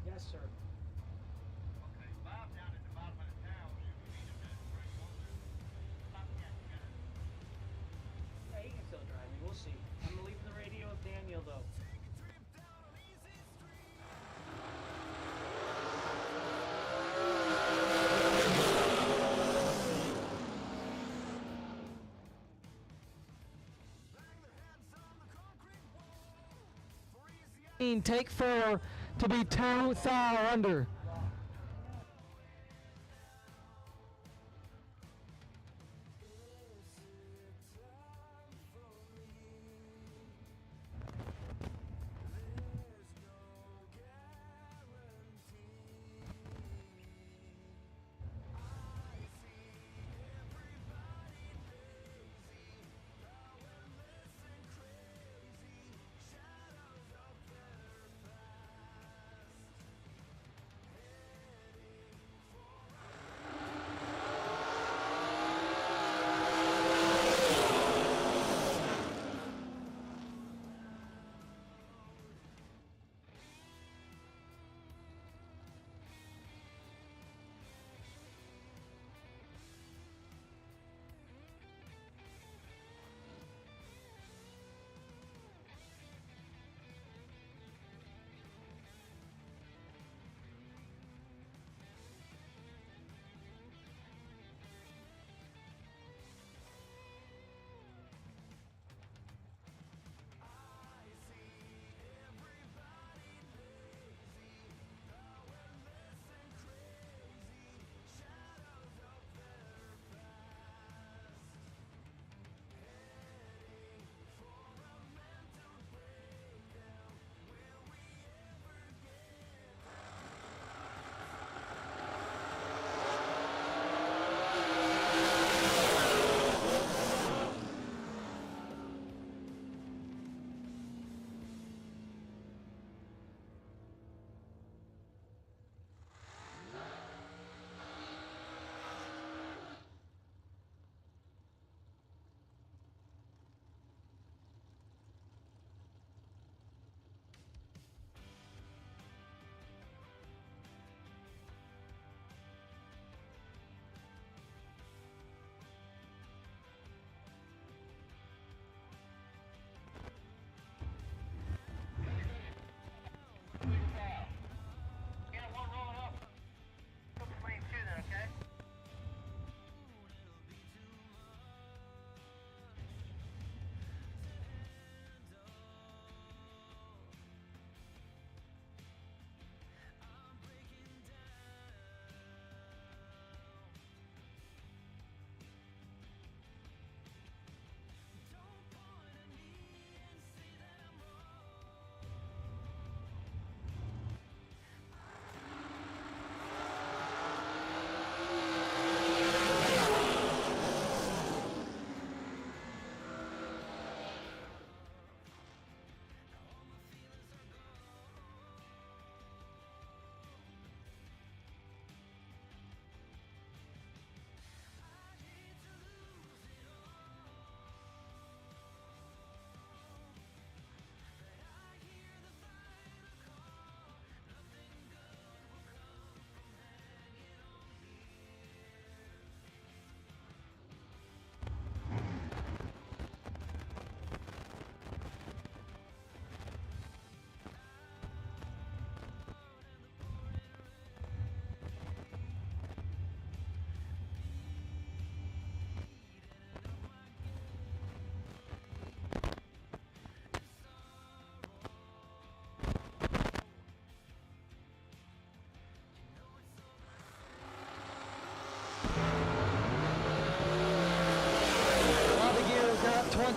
Yes, sir. Yeah, he can still drive me. We'll see. I'm leaving the radio with Daniel, though. Take 4 to be 2 thou under.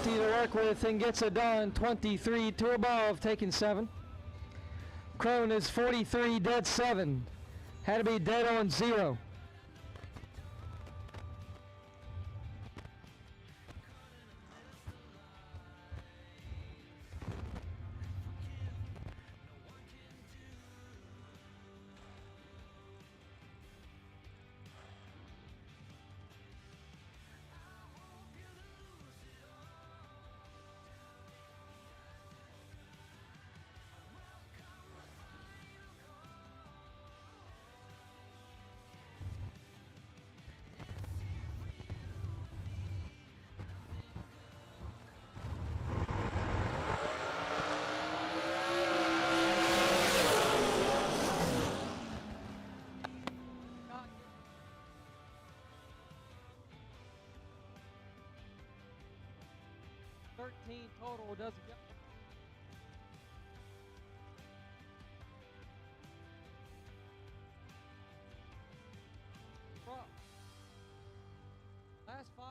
plenty to work with and gets it done. 23 to above, taking 7. Crone is 43, dead 7. Had to be dead on 0. Total doesn't get. Last 5.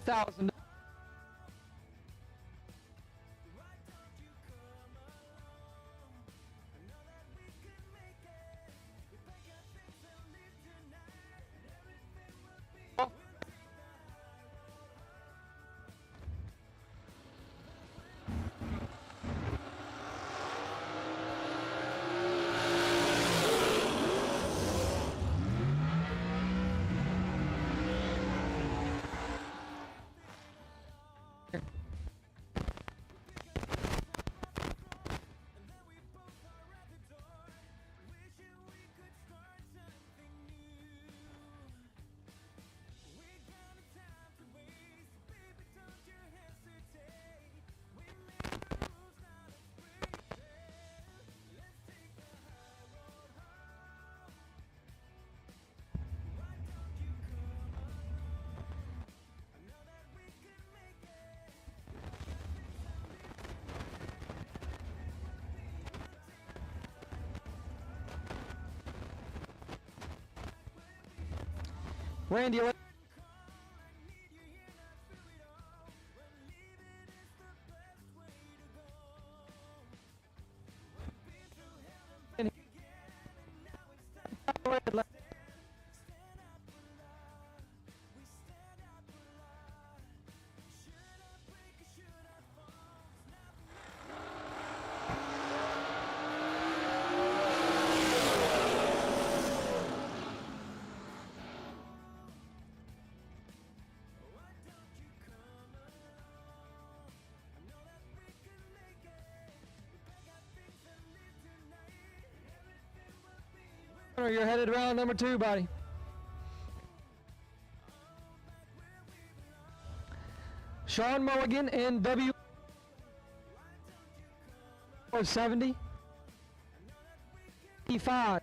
$1,000. Randy, you're headed round number 2, buddy. Sean Mulligan in W 70 5.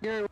Gary.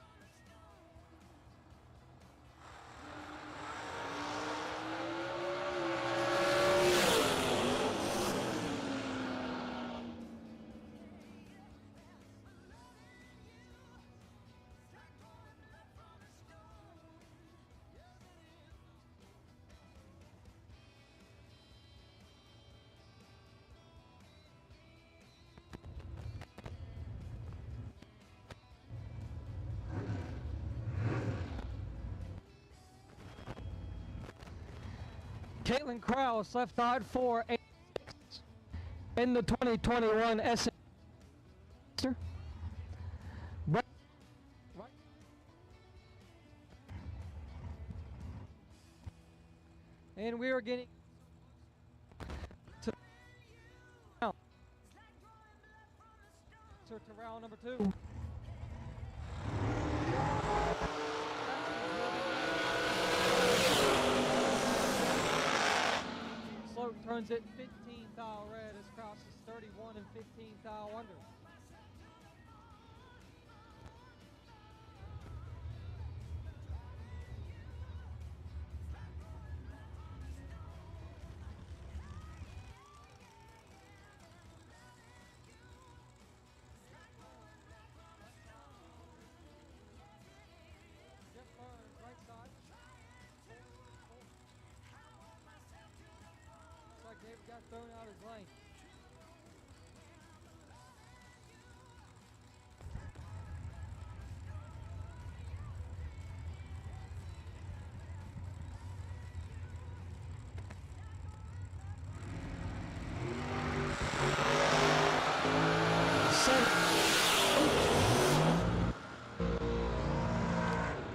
Caitlin Krause, left side 486 in the 2021 SFG. And we are getting to round number 2. Slope turns it 15 thou red as Kraus is 31 and 15 thou under. Jeff Burns, right side. Looks like David got thrown out his lane.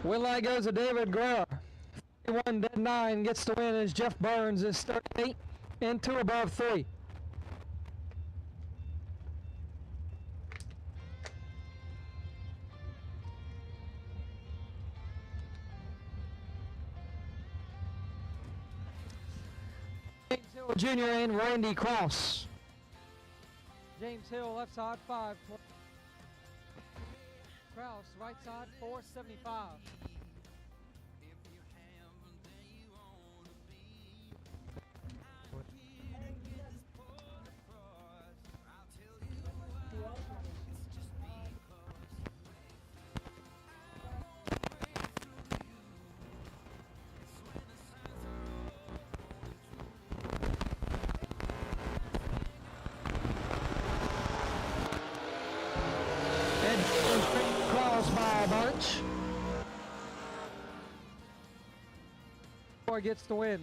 Win line goes to David Guerra. 31 dead 9 gets the win as Jeff Burns is 38 and 2 above 3. James Hill Jr. and Randy Krause. James Hill left side 5. Krause right side 475. Krause by a bunch. Boy gets the win.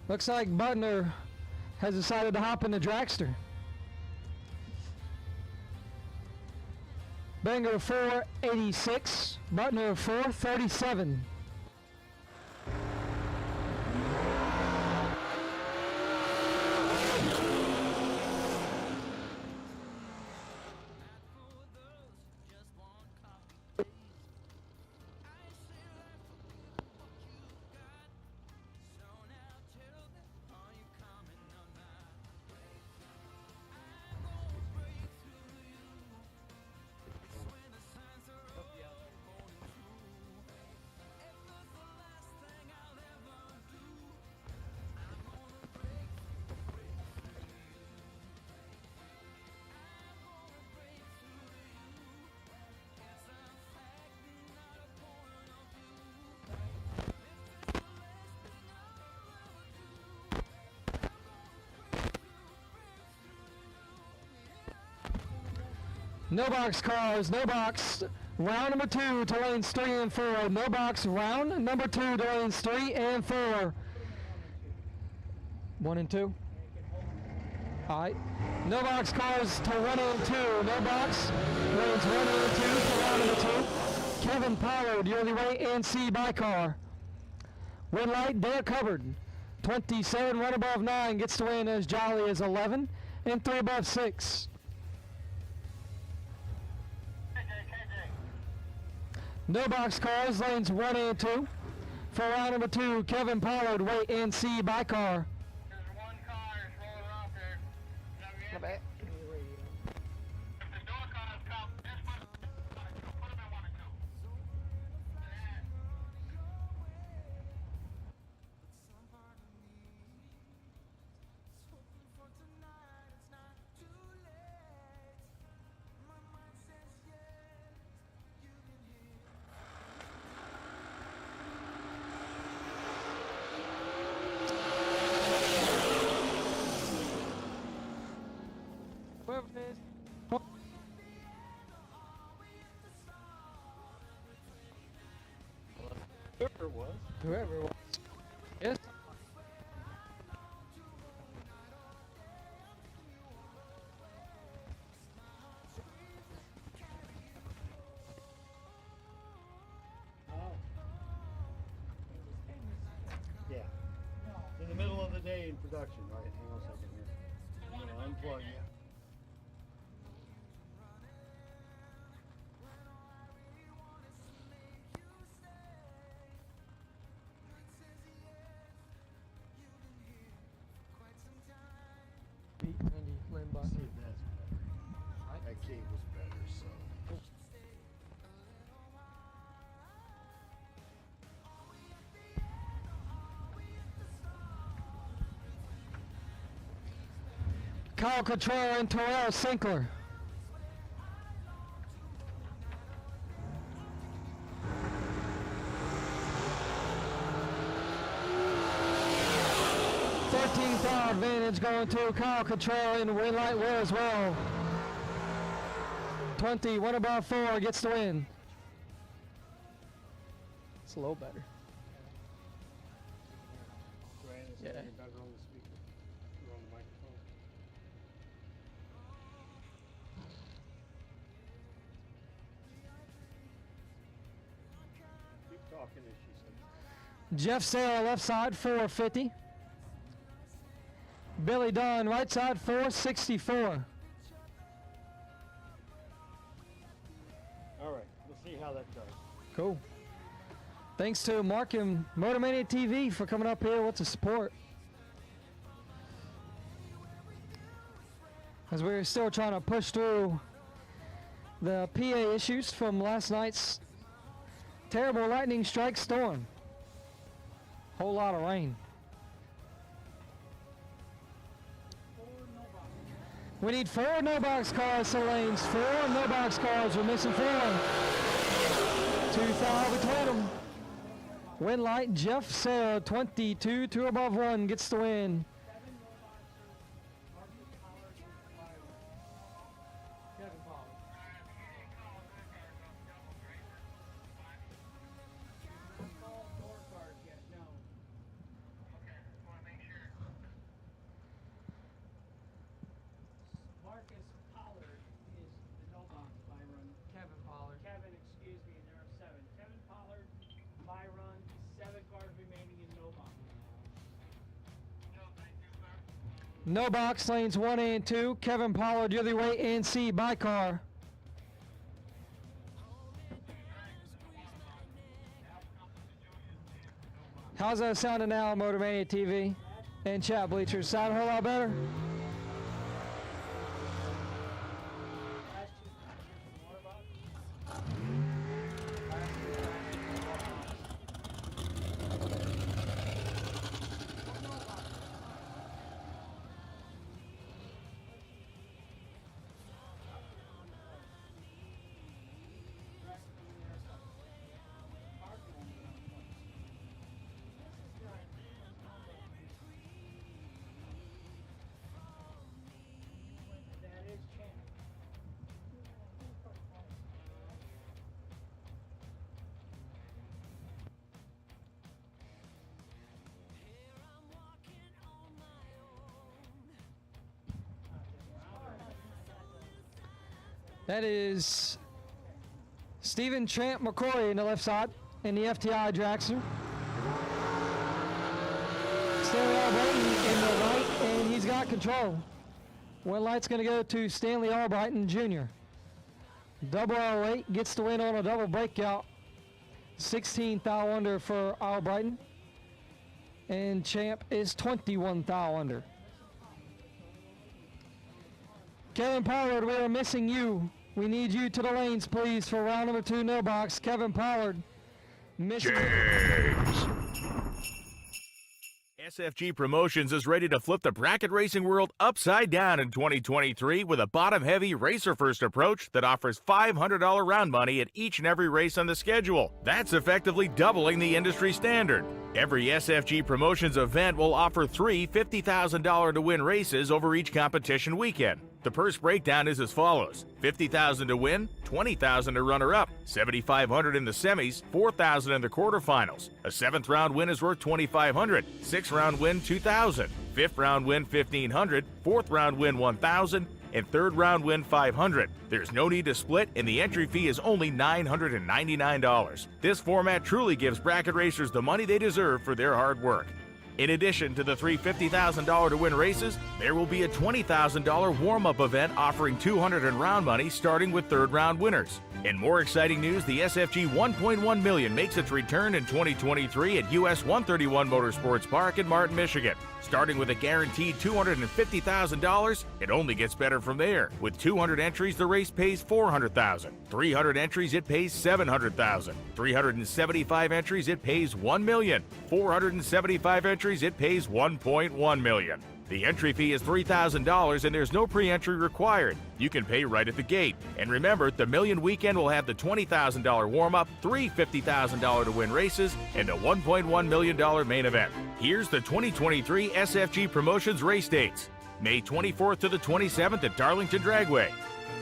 Looks like Butner has decided to hop in the dragster. Banger 486, Butner 437. No box cars, no box. Round number 2 to lanes 3 and 4. No box round number 2 to lanes 3 and 4. 1 and 2. All right. No box cars to 1 and 2. No box. Lanes 1 and 2 for round number 2. Kevin Pollard, yearly weight and C by car. Win light, Derek Hubbard. 27, 1 above 9 gets to win as jolly as 11 and 3 above 6. No box cars, lanes 1 and 2. For round number 2, Kevin Pollard, weight and C by car. Whoever it was. Whoever it was. Yes. Yeah. In the middle of the day in production, right? Hang on a second here. I'm gonna unplug you. Randy Lindbach. See if that's better. That cable's better, so. Kyle Cottrell and Terrell Sinkler. $13,000 advantage going to Kyle Cottrell in win light wear as well. 20, 1 above 4 gets the win. It's a little better. Yeah. Better on the speaker. Or on the microphone. Keep talking as she says. Jeff Sarah left side 450. Billy Dunn right side 464. All right, we'll see how that goes. Cool. Thanks to Mark and Motormania TV for coming up here with the support. As we're still trying to push through the PA issues from last night's terrible lightning strike storm. Whole lot of rain. We need 4 no-box cars to lanes. 4 no-box cars. We're missing 4. 2 foul between them. Win light, Jeff Sarah, 22, 2 above 1 gets the win. No box, lanes 1 and 2. Kevin Pollard, yearly weight and C by car. How's that sounding now on Motormania TV and chat bleachers? Sound a whole lot better? That is Stephen Tramp McCoy in the left side in the FTI dragster. Stanley Albrighton in the right, and he's got control. One light's going to go to Stanley Albrighton Jr. Double 08 gets the win on a double breakout. 16 thou under for Albrighton. And Champ is 21 thou under. Kevin Pollard, we are missing you. We need you to the lanes, please, for round number 2 no box. Kevin Pollard missing. SFG Promotions is ready to flip the bracket racing world upside down in 2023 with a bottom-heavy, racer-first approach that offers $500 round money at each and every race on the schedule. That's effectively doubling the industry standard. Every SFG Promotions event will offer 3 $50,000 to win races over each competition weekend. The purse breakdown is as follows: $50,000 to win, $20,000 to runner-up, $7,500 in the semis, $4,000 in the quarterfinals. A 7th round win is worth $2,500, 6th round win $2,000, 5th round win $1,500, 4th round win $1,000, and 3rd round win $500. There's no need to split, and the entry fee is only $999. This format truly gives bracket racers the money they deserve for their hard work. In addition to the 3 $50,000 to win races, there will be a $20,000 warm-up event offering $200 in round money starting with 3rd round winners. In more exciting news, the SFG 1.1 million makes its return in 2023 at US 131 Motorsports Park in Martin, Michigan. Starting with a guaranteed $250,000, it only gets better from there. With 200 entries, the race pays $400,000. 300 entries, it pays $700,000. 375 entries, it pays $1 million. 475 entries, it pays $1.1 million. The entry fee is $3,000 and there's no pre-entry required. You can pay right at the gate. And remember, the Million Weekend will have the $20,000 warm-up, 3 $50,000 to win races, and a $1.1 million main event. Here's the 2023 SFG Promotions race dates. May 24th to the 27th at Darlington Dragway.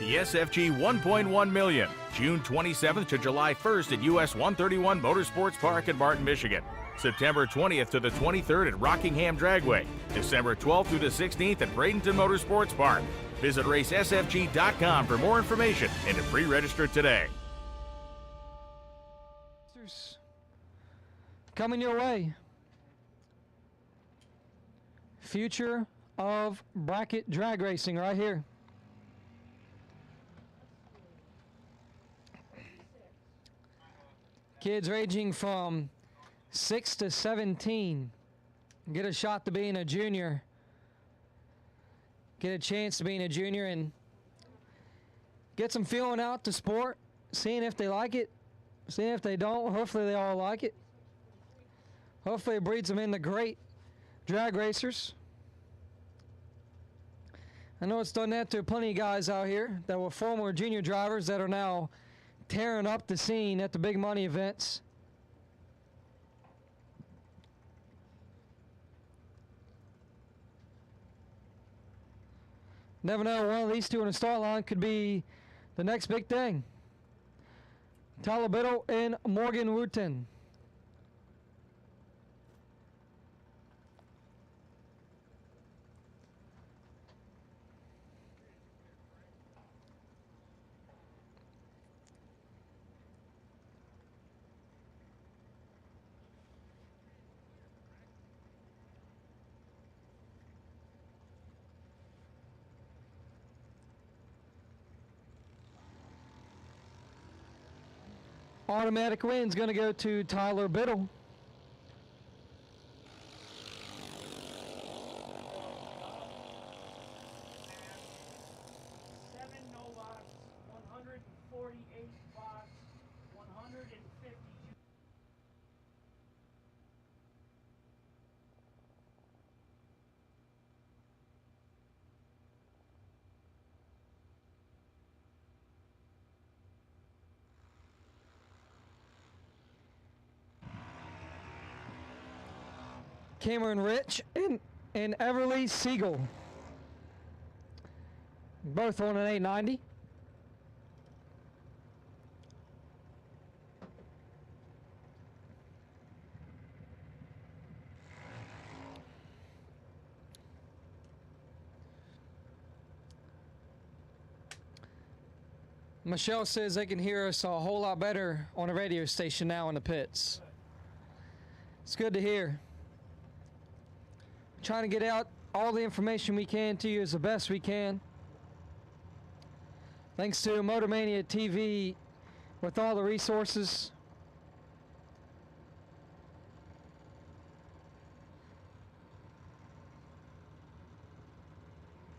The SFG 1.1 million, June 27th to July 1st at US 131 Motorsports Park in Martin, Michigan. September 20th to the 23rd at Rockingham Dragway. December 12th through the 16th at Bradenton Motorsports Park. Visit racesfg.com for more information and to pre-register today. Coming your way. Future of bracket drag racing right here. Kids ranging from 6 to 17 get a shot to being a junior, get a chance to being a junior, and get some feeling out the sport, seeing if they like it, seeing if they don't. Hopefully they all like it. Hopefully it breeds them into great drag racers. I know it's done that to plenty of guys out here that were former junior drivers that are now tearing up the scene at the big money events. Never know, one of these two in the start line could be the next big thing. Tyler Biddle and Morgan Wooten. Automatic win's going to go to Tyler Biddle. Cameron Rich and Everly Siegel. Both on an 890. Michelle says they can hear us a whole lot better on a radio station now in the pits. It's good to hear. Trying to get out all the information we can to you as the best we can. Thanks to Motormania TV with all the resources.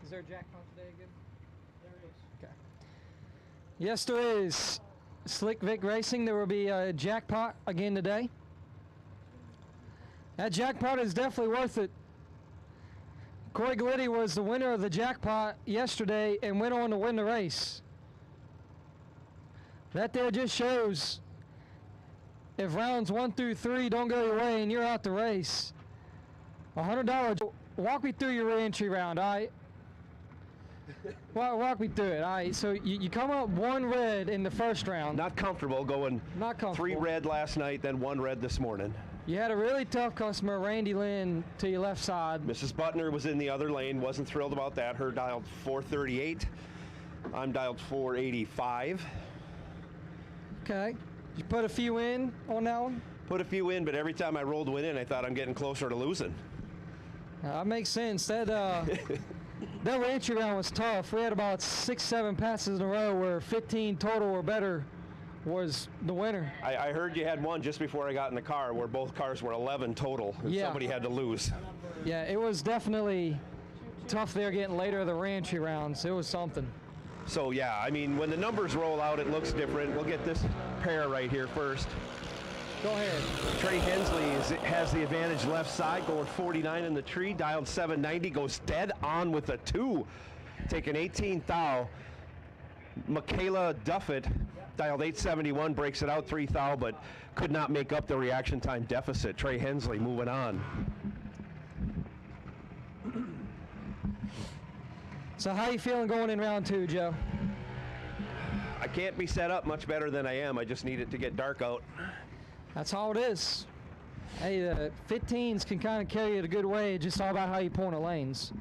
Is there a jackpot today again? There is. Okay. Yes, there is. Slick Vic Racing, there will be a jackpot again today. That jackpot is definitely worth it. Corey Glitti was the winner of the jackpot yesterday and went on to win the race. That there just shows if rounds 1 through 3 don't go your way and you're out the race, $100. Walk me through your re-entry round, all right? Walk me through it, all right? So you come up 1 red in the first round. Not comfortable going Not comfortable. 3 red last night, then 1 red this morning. You had a really tough customer, Randy Lynn, to your left side. Mrs. Butner was in the other lane, wasn't thrilled about that. Her dialed 438. I'm dialed 485. Okay. You put a few in on that one? Put a few in, but every time I rolled one in, I thought I'm getting closer to losing. That makes sense. That that re-entry round was tough. We had about 6-7 passes in a row where 15 total or better was the winner. I heard you had one just before I got in the car where both cars were 11 total and somebody had to lose. Yeah, it was definitely tough there getting later in the re-entry rounds. It was something. So yeah, I mean, when the numbers roll out, it looks different. We'll get this pair right here first. Go ahead. Trey Hensley has the advantage left side, going 49 in the tree, dialed 790, goes dead on with a 2, taking 18 thou. Michaela Duffett dialed 871, breaks it out 3 thou, but could not make up the reaction time deficit. Trey Hensley moving on. So how you feeling going in round 2, Joe? I can't be set up much better than I am. I just need it to get dark out. That's all it is. Hey, the 15s can kind of carry it a good way. It's just all about how you pull in the lanes.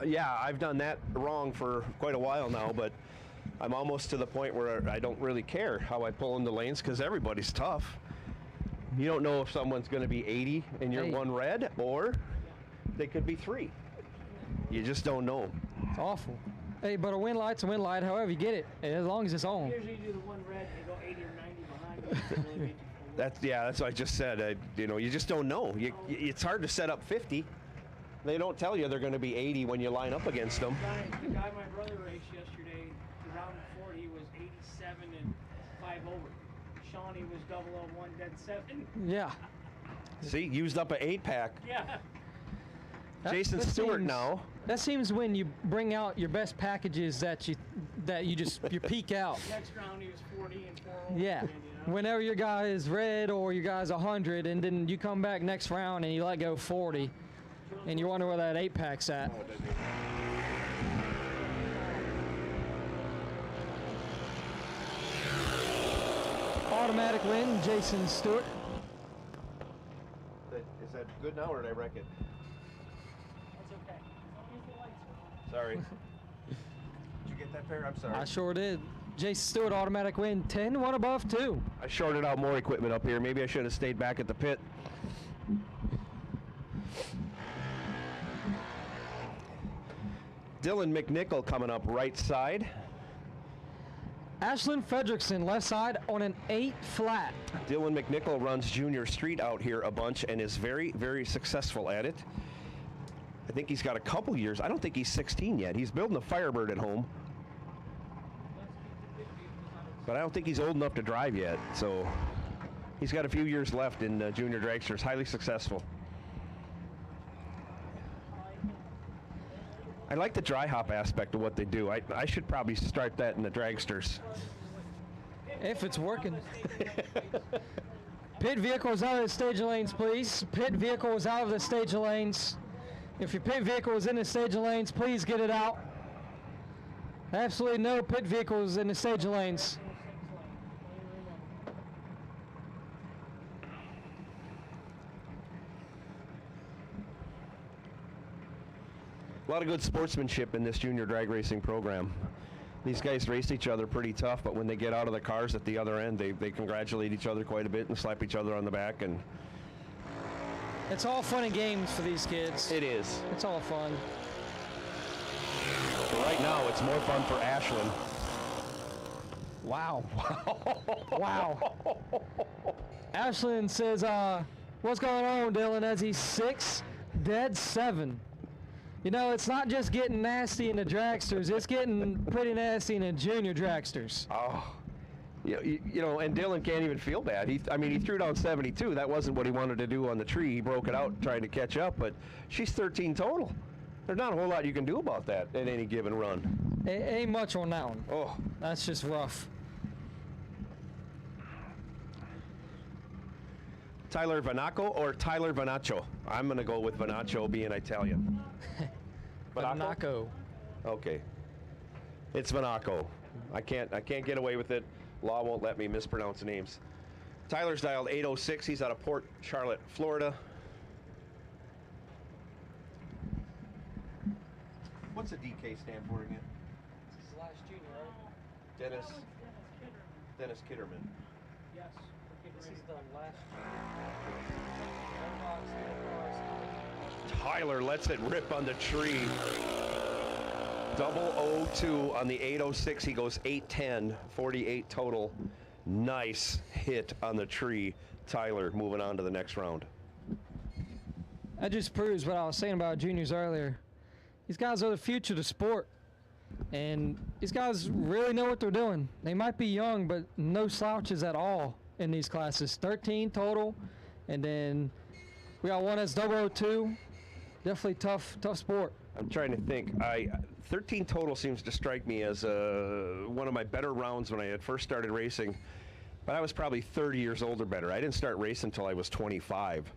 Yeah, I've done that wrong for quite a while now, but I'm almost to the point where I don't really care how I pull in the lanes because everybody's tough. You don't know if someone's going to be 80 and you're 1 red, or they could be 3. You just don't know. It's awful. Hey, but a win light's a win light, however you get it, as long as it's on. Usually you do the 1 red, they go 80 or 90 behind you. That's what I just said. You just don't know. It's hard to set up 50. They don't tell you they're going to be 80 when you line up against them. The guy my brother raced yesterday, round 4, he was 87 and 5 over. Shawnee was 001 dead 7. Yeah. See, used up an 8-pack. Yeah. Jason Stewart now. That seems when you bring out your best packages that you peak out. Next round he was 40 and 4 over. Yeah. Whenever your guy is red or your guy's 100, and then you come back next round and you let go 40, and you wonder where that 8-pack's at. Automatic win, Jason Stewart. Is that good now, or did I wreck it? That's okay. Sorry. Did you get that pair? I'm sorry. I sure did. Jason Stewart, automatic win, 10, 1 above 2. I shorted out more equipment up here. Maybe I should have stayed back at the pit. Dylan McNichol coming up right side. Ashlyn Fredrickson, left side on an 8 flat. Dylan McNichol runs Junior Street out here a bunch and is very, very successful at it. I think he's got a couple years. I don't think he's 16 yet. He's building a Firebird at home. But I don't think he's old enough to drive yet. So he's got a few years left in Junior Dragsters. Highly successful. I like the dry hop aspect of what they do. I should probably start that in the dragsters. If it's working. Pit vehicles out of the staging lanes, please. Pit vehicles out of the staging lanes. If your pit vehicle is in the staging lanes, please get it out. Absolutely no pit vehicles in the staging lanes. A lot of good sportsmanship in this junior drag racing program. These guys race each other pretty tough, but when they get out of the cars at the other end, they congratulate each other quite a bit and slap each other on the back. And It's all fun and games for these kids. it is. It's all fun. But right now, it's more fun for Ashlyn. Wow. Wow. Ashlyn says, what's going on, Dylan, as he's 6, dead 7. You know, it's not just getting nasty in the dragsters, it's getting pretty nasty in the junior dragsters. Oh. You know, and Dylan can't even feel bad. He threw down 72. That wasn't what he wanted to do on the tree. He broke it out trying to catch up, but she's 13 total. There's not a whole lot you can do about that at any given run. Ain't much on that one. Oh. That's just rough. Tyler Vanaco or Tyler Vanaccio? I'm going to go with Vanaccio being Italian. Vanaco. Okay. It's Vanaco. I can't get away with it. Law won't let me mispronounce names. Tyler's dialed 806. He's out of Port Charlotte, Florida. What's a DK stand for again? This is last junior, right? Dennis Kitterman. Yes. This is the last Tyler lets it rip on the tree. 002 on the 806. He goes 810, 48 total. Nice hit on the tree. Tyler moving on to the next round. That just proves what I was saying about juniors earlier. These guys are the future of the sport. And these guys really know what they're doing. They might be young, but no slouches at all in these classes. 13 total. And then we got one that's 002. Definitely tough sport. I'm trying to think. 13 total seems to strike me as one of my better rounds when I had first started racing. But I was probably 30 years old or better. I didn't start racing until I was 25.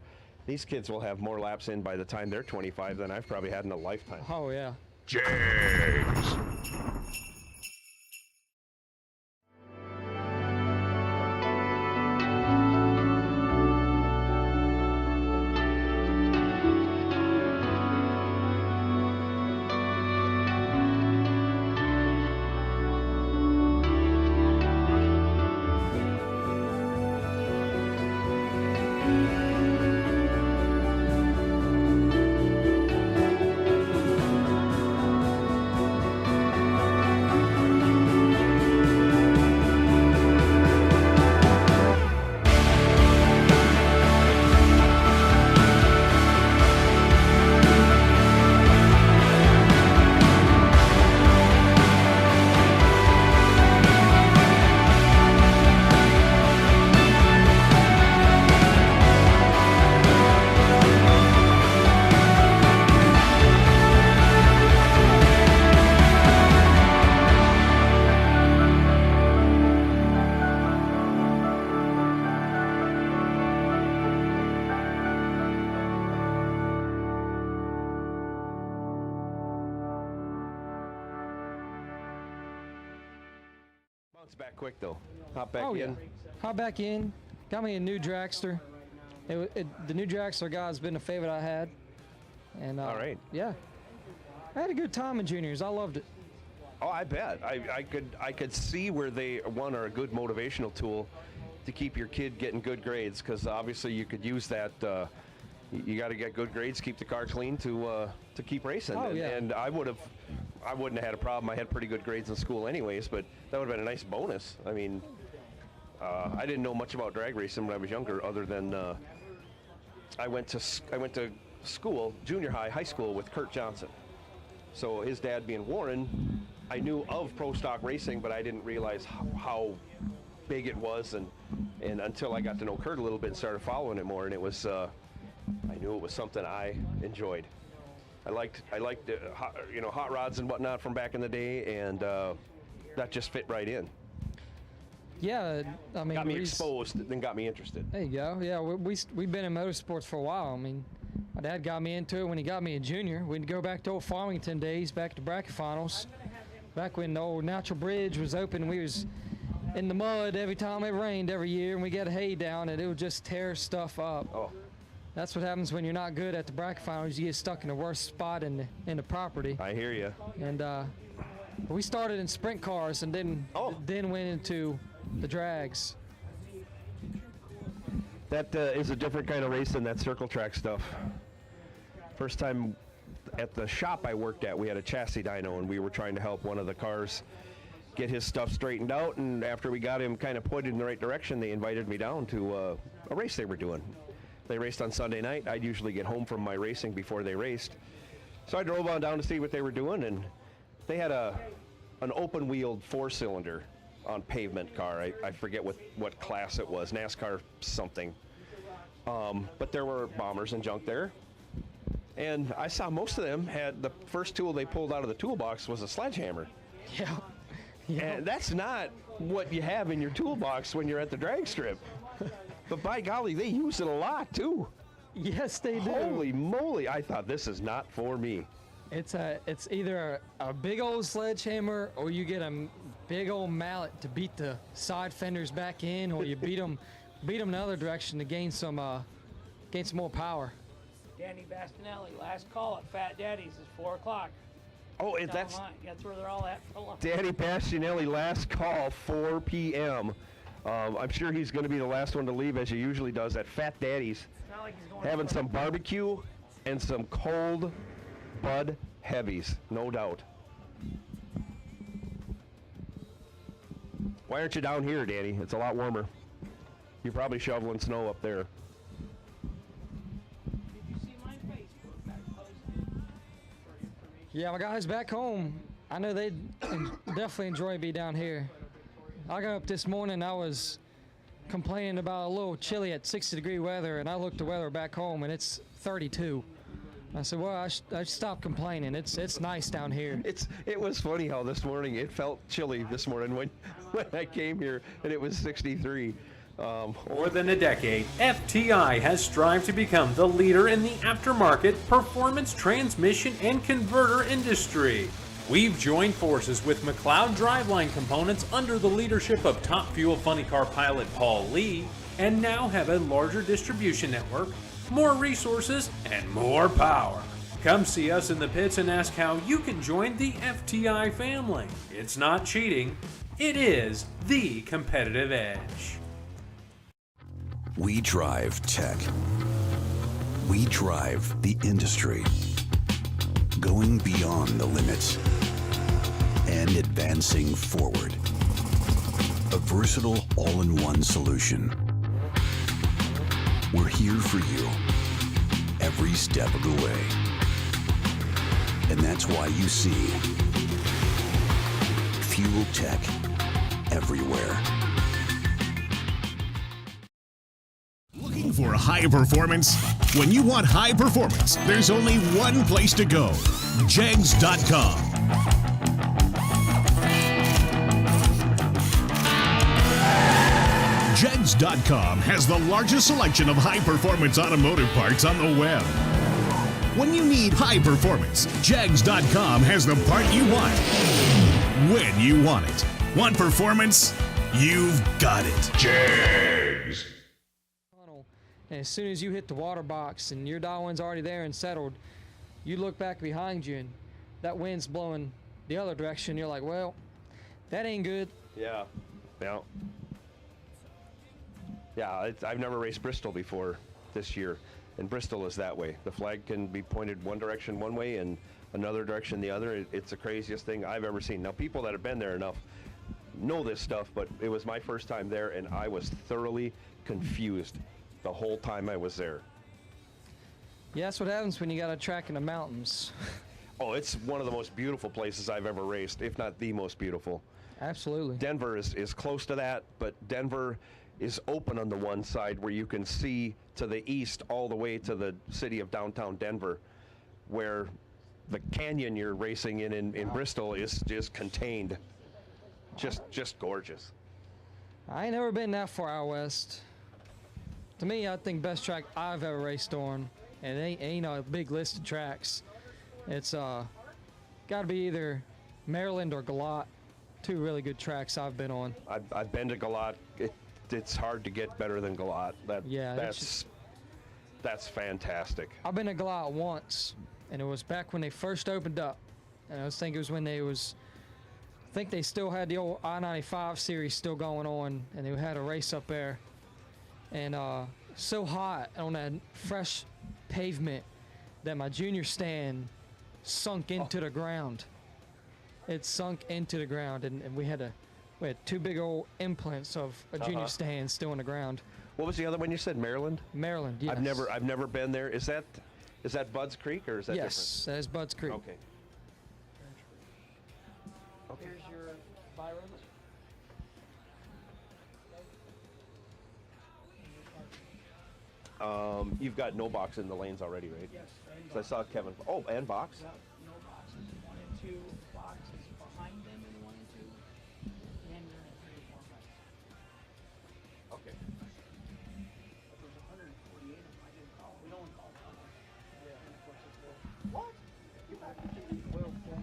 These kids will have more laps in by the time they're 25 than I've probably had in a lifetime. Oh, yeah. Jags. Bounce back quick though. Hop back in. Yeah. Hop back in. Got me a new dragster. The new dragster guy's been a favorite I had. And all right. Yeah. I had a good time in juniors. I loved it. Oh, I bet. I could see where they are a good motivational tool to keep your kid getting good grades, because obviously you could use that. You got to get good grades, keep the car clean to keep racing. Oh, yeah. And I wouldn't have had a problem. I had pretty good grades in school anyways, but that would have been a nice bonus. I mean, I didn't know much about drag racing when I was younger, other than I went to school, junior high school with Kurt Johnson. So his dad being Warren, I knew of pro stock racing, but I didn't realize how big it was, and until I got to know Kurt a little bit and started following it more, and it was I knew it was something I enjoyed. I liked hot rods and whatnot from back in the day, and that just fit right in. Yeah, I mean, got me exposed, then got me interested. There you go. Yeah, we've been in motorsports for a while. I mean, my dad got me into it when he got me a junior. We'd go back to old Farmington days, back to bracket finals, back when the old Natural Bridge was open. We was in the mud every time it rained every year, and we got hay down, and it would just tear stuff up. Oh. That's what happens when you're not good at the bracket finals. You get stuck in the worst spot in the property. I hear you. And We started in sprint cars and then went into the drags. That is a different kind of race than that circle track stuff. First time at the shop I worked at, we had a chassis dyno, and we were trying to help one of the cars get his stuff straightened out, and after we got him kind of pointed in the right direction, they invited me down to a race they were doing. They raced on Sunday night. I'd usually get home from my racing before they raced. So I drove on down to see what they were doing, and they had an open-wheeled 4-cylinder on pavement car. I forget what class it was, NASCAR something. But there were bombers and junk there. And I saw most of them had the first tool they pulled out of the toolbox was a sledgehammer. Yeah. And that's not what you have in your toolbox when you're at the drag strip. But by golly, they use it a lot too. Yes, they do. Holy moly, I thought this is not for me. It's either a big old sledgehammer or you get a big old mallet to beat the side fenders back in, or you beat them the other direction to gain some more power. Danny Bastinelli, last call at Fat Daddy's is 4 o'clock. Oh, that's where they're all at for lunch. Danny Bastinelli, last call, 4 p.m. I'm sure he's going to be the last one to leave, as he usually does, at Fat Daddy's, having some barbecue and some cold Bud Heavies, no doubt. Why aren't you down here, Danny? It's a lot warmer. You're probably shoveling snow up there. Yeah, my guys back home, I know they'd definitely enjoy being down here. I got up this morning, I was complaining about a little chilly at 60-degree weather, and I looked the weather back home, and it's 32. I said, well, I should stop complaining. It's nice down here. It was funny how this morning it felt chilly this morning when I came here, and it was 63. More than a decade, FTI has strived to become the leader in the aftermarket performance transmission and converter industry. We've joined forces with McLeod Driveline Components under the leadership of Top Fuel Funny Car pilot Paul Lee, and now have a larger distribution network, more resources, and more power. Come see us in the pits and ask how you can join the FTI family. It's not cheating, it is the competitive edge. We drive tech. We drive the industry. Going beyond the limits and advancing forward. A versatile all-in-one solution. We're here for you every step of the way. And that's why you see Fuel Tech everywhere. Looking for high performance? When you want high performance, there's only one place to go. Jegs.com. Jegs.com has the largest selection of high-performance automotive parts on the web. When you need high performance, Jegs.com has the part you want, when you want it. Want performance? You've got it. Jegs. And as soon as you hit the water box and your Darwin's already there and settled, you look back behind you and that wind's blowing the other direction. You're like, well, that ain't good. Yeah. I've never raced Bristol before this year, and Bristol is that way. The flag can be pointed one direction one way and another direction the other. It's the craziest thing I've ever seen. Now, people that have been there enough know this stuff, but it was my first time there, and I was thoroughly confused the whole time I was there. Yeah, that's what happens when you got a track in the mountains. Oh, it's one of the most beautiful places I've ever raced, if not the most beautiful. Absolutely. Denver is close to that, but Denver is open on the one side where you can see to the east all the way to the city of downtown Denver, where the canyon you're racing in Bristol is contained. Just gorgeous. I ain't never been that far out west. To me, I think best track I've ever raced on, and it ain't a big list of tracks. It's got to be either Maryland or Galat. Two really good tracks I've been on. I've been to Galat. It's hard to get better than Galat. That's fantastic. I've been to Galat once, and it was back when they first opened up. And I was thinking it was when they was think they still had the old I-95 series still going on, and they had a race up there. And so hot on that fresh pavement that my junior stand sunk into the ground. It sunk into the ground, and we had two big old implants of a junior stand still in the ground. What was the other one you said? Maryland? Maryland, yes. I've never been there. Is that Budds Creek, or is that different? Yes, that is Budds Creek. Okay. Here's your byroads. You've got no box in the lanes already, right? Yes. So I saw Kevin. Oh, and box? Yep, no boxes. 1 and 2 boxes behind them in 1 and 2. And you're in 3 or 4 boxes. Okay. But there's 148 of them. I didn't call. We don't call them. Yeah. And of course it's full. What? You got well full.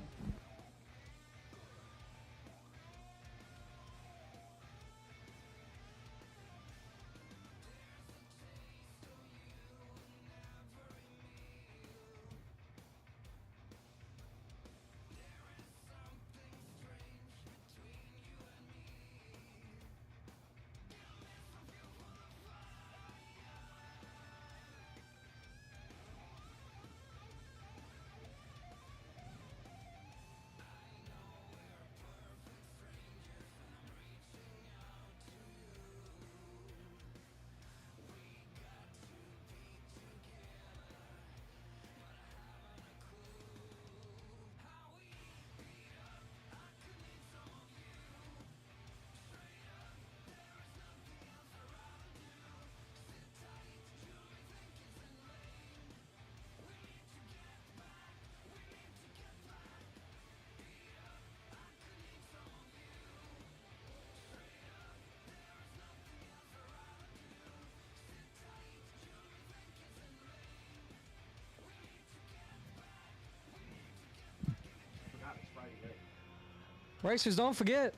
Racers, don't forget,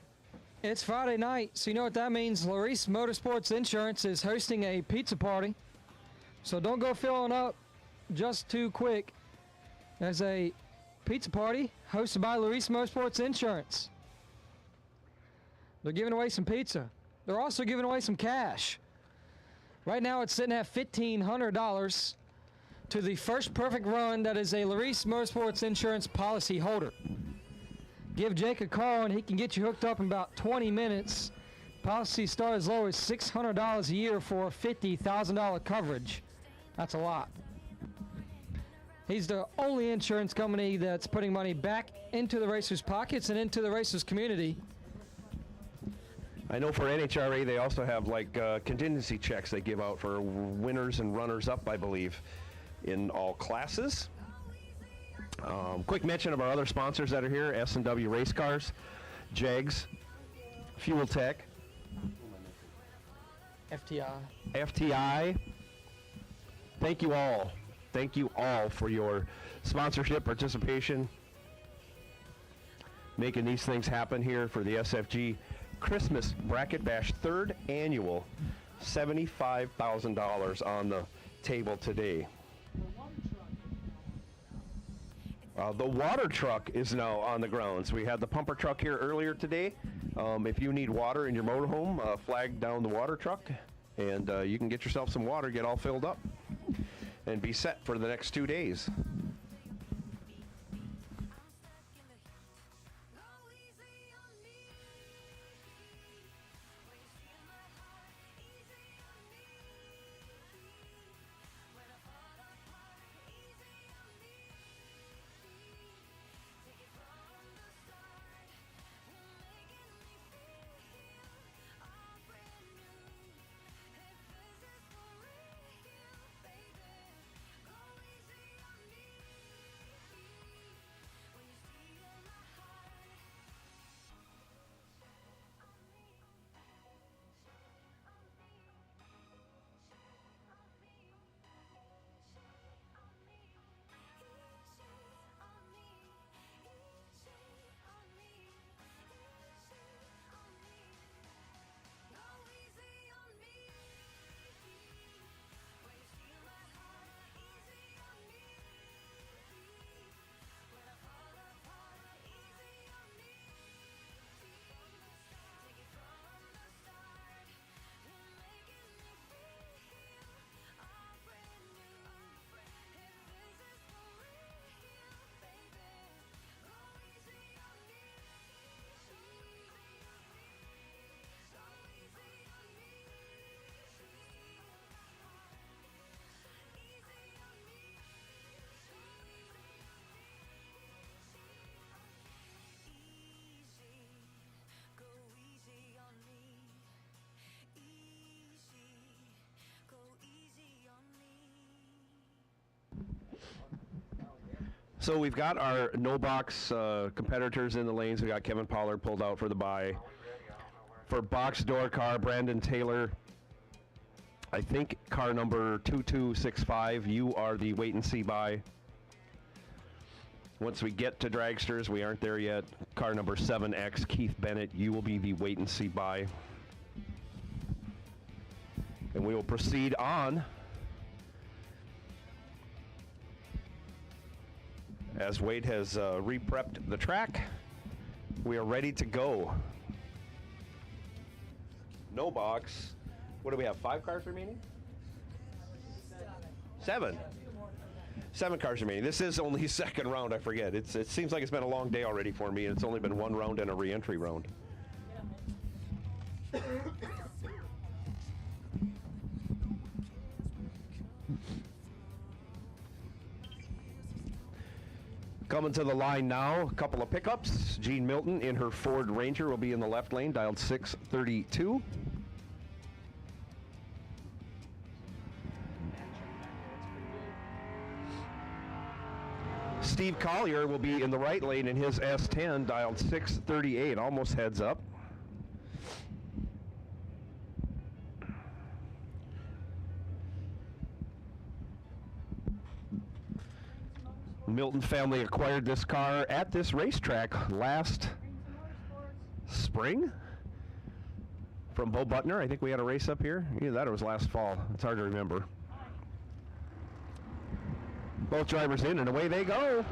it's Friday night, so you know what that means. Larice Motorsports Insurance is hosting a pizza party. So don't go filling up just too quick. There's a pizza party hosted by Larice Motorsports Insurance. They're giving away some pizza. They're also giving away some cash. Right now it's sitting at $1,500 to the first perfect run that is a Larice Motorsports Insurance policy holder. Give Jake a call and he can get you hooked up in about 20 minutes. Policies start as low as $600 a year for $50,000 coverage. That's a lot. He's the only insurance company that's putting money back into the racers' pockets and into the racers' community. I know for NHRA they also have contingency checks they give out for winners and runners up, I believe, in all classes. Quick mention of our other sponsors that are here: S&W Race Cars, Jegs, Fuel Tech, FTI. Thank you all. Thank you all for your sponsorship, participation, making these things happen here for the SFG Christmas Bracket Bash 3rd annual. $75,000 on the table today. The water truck is now on the grounds. We had the pumper truck here earlier today. If you need water in your motorhome, flag down the water truck, and you can get yourself some water, get all filled up, and be set for the next 2 days. So we've got our no-box competitors in the lanes. We got Kevin Pollard pulled out for the bye. For box door car, Brandon Taylor, I think car number 2265, you are the wait-and-see bye. Once we get to dragsters, we aren't there yet. Car number 7X, Keith Bennett, you will be the wait-and-see bye. And we will proceed on as Wade has re-prepped the track. We are ready to go. No box. What do we have, 5 cars remaining? 7. 7 cars remaining. This is only second round, I forget. It seems like it's been a long day already for me, and it's only been 1 round and a re-entry round. Coming to the line now, a couple of pickups. Jean Milton in her Ford Ranger will be in the left lane, dialed 632. Steve Collier will be in the right lane in his S10, dialed 638, almost heads up. Milton family acquired this car at this racetrack last spring from Bo Butner. I think we had a race up here. Either that or it was last fall. It's hard to remember. Both drivers in and away they go.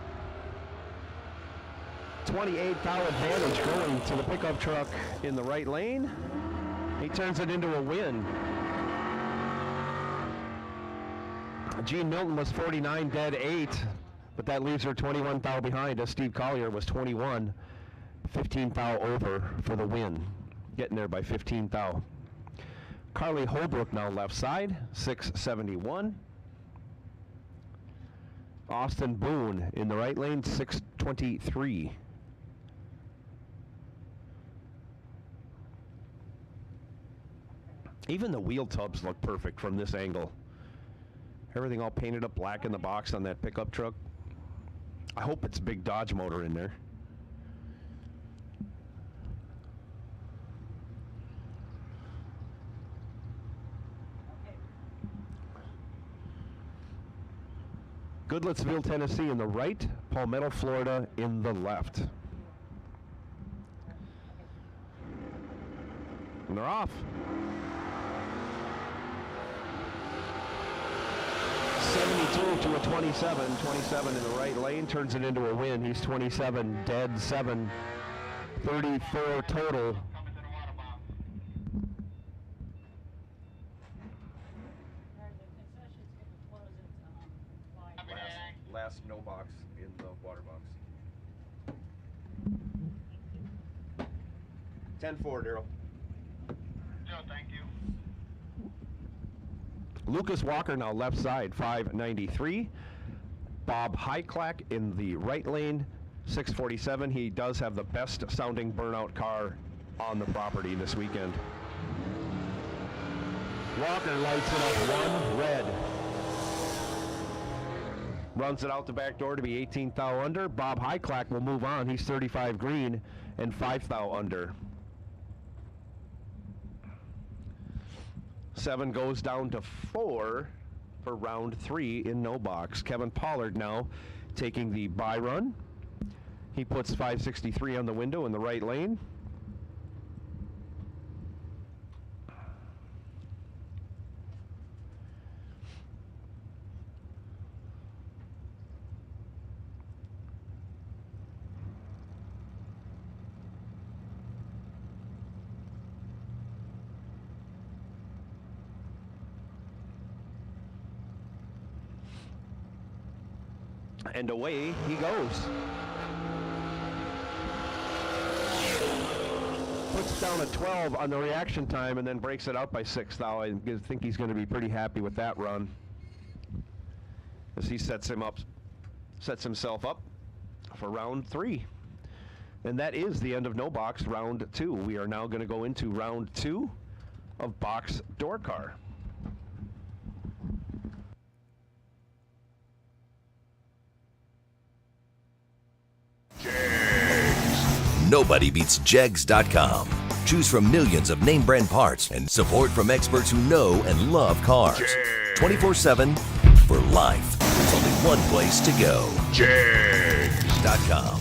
28-foul advantage going to the pickup truck in the right lane. He turns it into a win. Jean Milton was 49 dead 8. But that leaves her 21 foul behind as Steve Collier was 21, 15 foul over for the win. Getting there by 15 foul. Carly Holbrook now left side, 671. Austin Boone in the right lane, 623. Even the wheel tubs look perfect from this angle. Everything all painted up black in the box on that pickup truck. I hope it's a big Dodge motor in there. Goodlettsville, Tennessee in the right, Palmetto, Florida in the left. And they're off. 72 to a 27. 27 in the right lane turns it into a win. He's 27 dead 7. 34 total. Last no box in the water box. 10-4, Daryl. No, thank you. Lucas Walker now left side, 593. Bob Hyclack in the right lane, 647. He does have the best sounding burnout car on the property this weekend. Walker lights it up 1 red. Runs it out the back door to be 18 thou under. Bob Hyclack will move on. He's 35 green and 5 thou under. 7 goes down to 4 for round 3 in no box. Kevin Pollard now taking the bye run. He puts 563 on the window in the right lane. And away he goes. Puts down a 12 on the reaction time and then breaks it out by 6 thou. I think he's going to be pretty happy with that run as he sets himself up for round 3. And that is the end of no box round 2. We are now going to go into round 2 of box door car. Nobody beats Jegs.com. Choose from millions of name brand parts and support from experts who know and love cars. 24/7 for life. There's only one place to go. Jegs.com.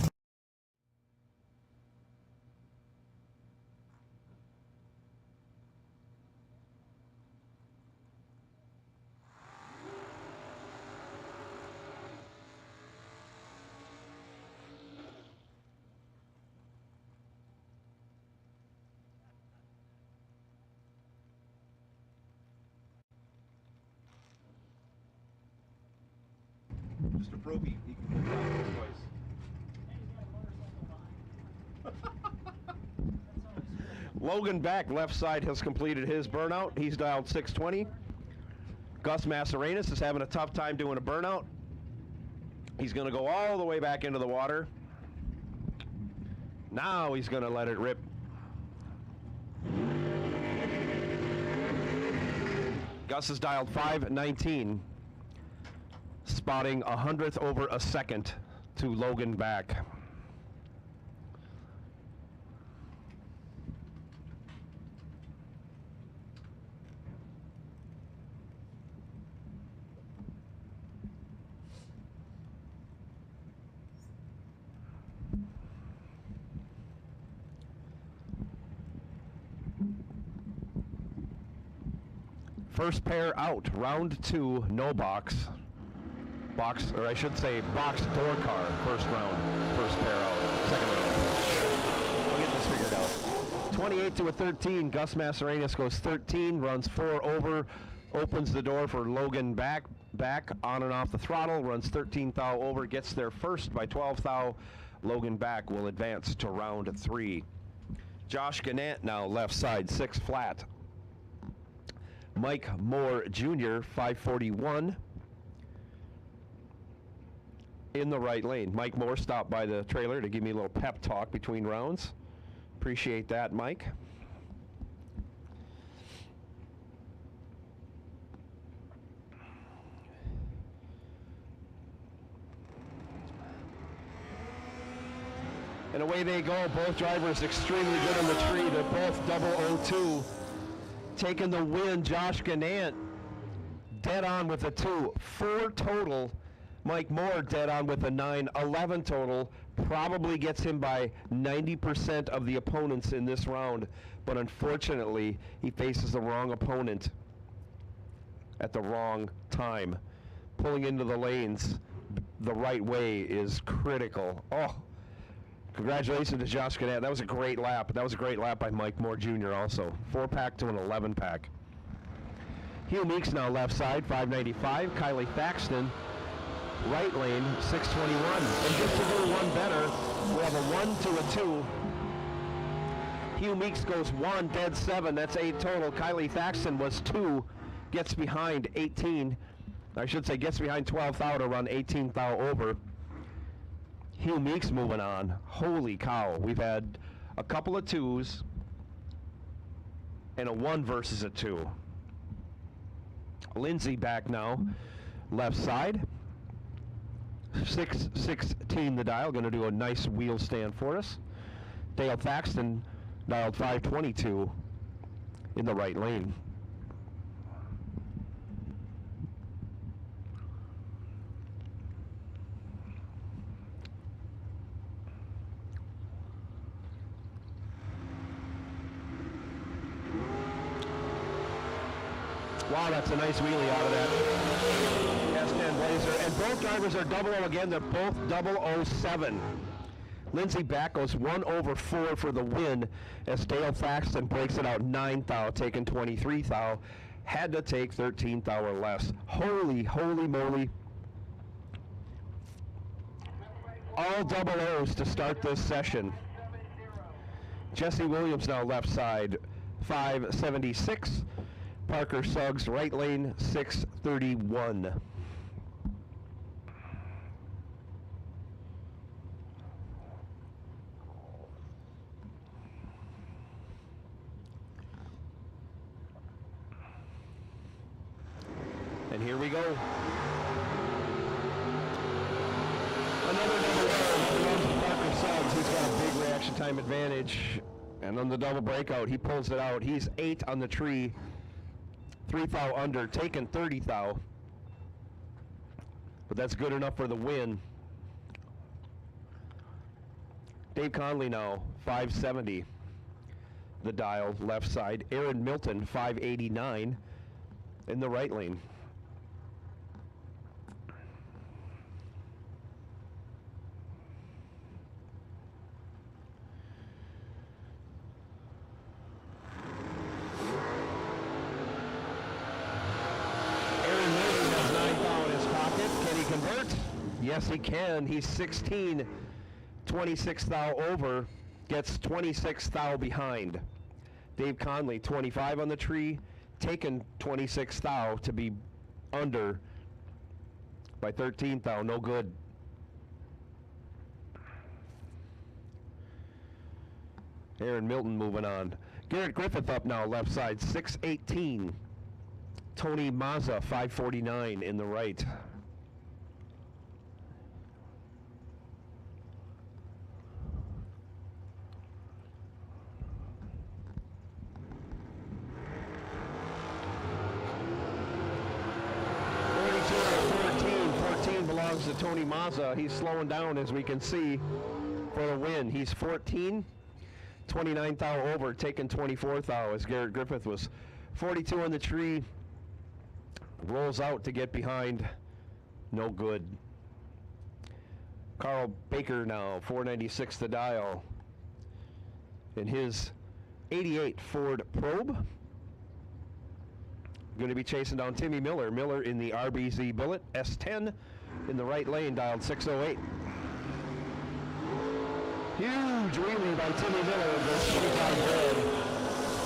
Mr. Proby, he can go down his voice. Logan Back, left side, has completed his burnout. He's dialed 620. Gus Mascarenas is having a tough time doing a burnout. He's going to go all the way back into the water. Now he's going to let it rip. Gus is dialed 519. Spotting 100th over a second to Logan Back. First pair out, round 2, no box. Box, or I should say box door car, first round, first pair out, second round. We'll get this figured out. 28 to a 13, Gus Mascarenas goes 13, runs 4 over, opens the door for Logan Back on and off the throttle, runs 13 thou over, gets there first by 12 thou. Logan Back will advance to round 3. Josh Gannett now left side, 6 flat. Mike Moore Jr., 541. In the right lane. Mike Moore stopped by the trailer to give me a little pep talk between rounds. Appreciate that, Mike. And away they go. Both drivers extremely good on the tree. They're both 002. Taking the win, Josh Gannett dead on with a 2. 4 total. Mike Moore dead on with a 9. 11 total. Probably gets him by 90% of the opponents in this round. But unfortunately, he faces the wrong opponent at the wrong time. Pulling into the lanes the right way is critical. Oh, congratulations to Josh Gannett. That was a great lap. That was a great lap by Mike Moore Jr. also. 4-pack to an 11-pack. Hugh Meeks now left side, 595. Kylie Thaxton, right lane, 621. And just to do one better, we have a 1 to a 2. Hugh Meeks goes 1, dead 7. That's 8 total. Kylie Thaxton was 2, gets behind 18. I should say gets behind 12 thou to run 18 thou over. Hugh Meeks moving on. Holy cow. We've had a couple of 2s and a 1 versus a 2. Lindsay back now, left side. 616 the dial, going to do a nice wheel stand for us. Dale Thaxton dialed 522 in the right lane. Wow, that's a nice wheelie out of that S10 Blazer. And both drivers are 00 again. They're both 007. Lindsay back goes 1 over 4 for the win as Dale Thaxton breaks it out 9 thou, taking 23 thou. Had to take 13 thou or less. Holy moly. All 00s to start this session. Jesse Williams now left side, 576. Parker Suggs, right lane, 631. And here we go. Another number 1 Parker Suggs. He's got a big reaction time advantage. And on the double breakout, he pulls it out. He's 8 on the tree, 3 thou under, taking 30 thou. But that's good enough for the win. Dave Conley now, 570. The dial, left side. Aaron Milton, 589 in the right lane. Yes, he can. He's 16, 26 thou over, gets 26 thou behind. Dave Conley, 25 on the tree, taken 26 thou to be under by 13 thou. No good. Aaron Milton moving on. Garrett Griffith up now, left side, 618. Tony Mazza, 549 in the right. Belongs to Tony Mazza. He's slowing down, as we can see, for the win. He's 14, 29 thou over, taking 24 thou, as Garrett Griffith was 42 on the tree. Rolls out to get behind. No good. Carl Baker now, 496 the dial in his 88 Ford Probe. Going to be chasing down Timmy Miller. Miller in the RBZ Billet S10 in the right lane, dialed 608. Huge wheelie by Timmy Miller. Goes 25 red.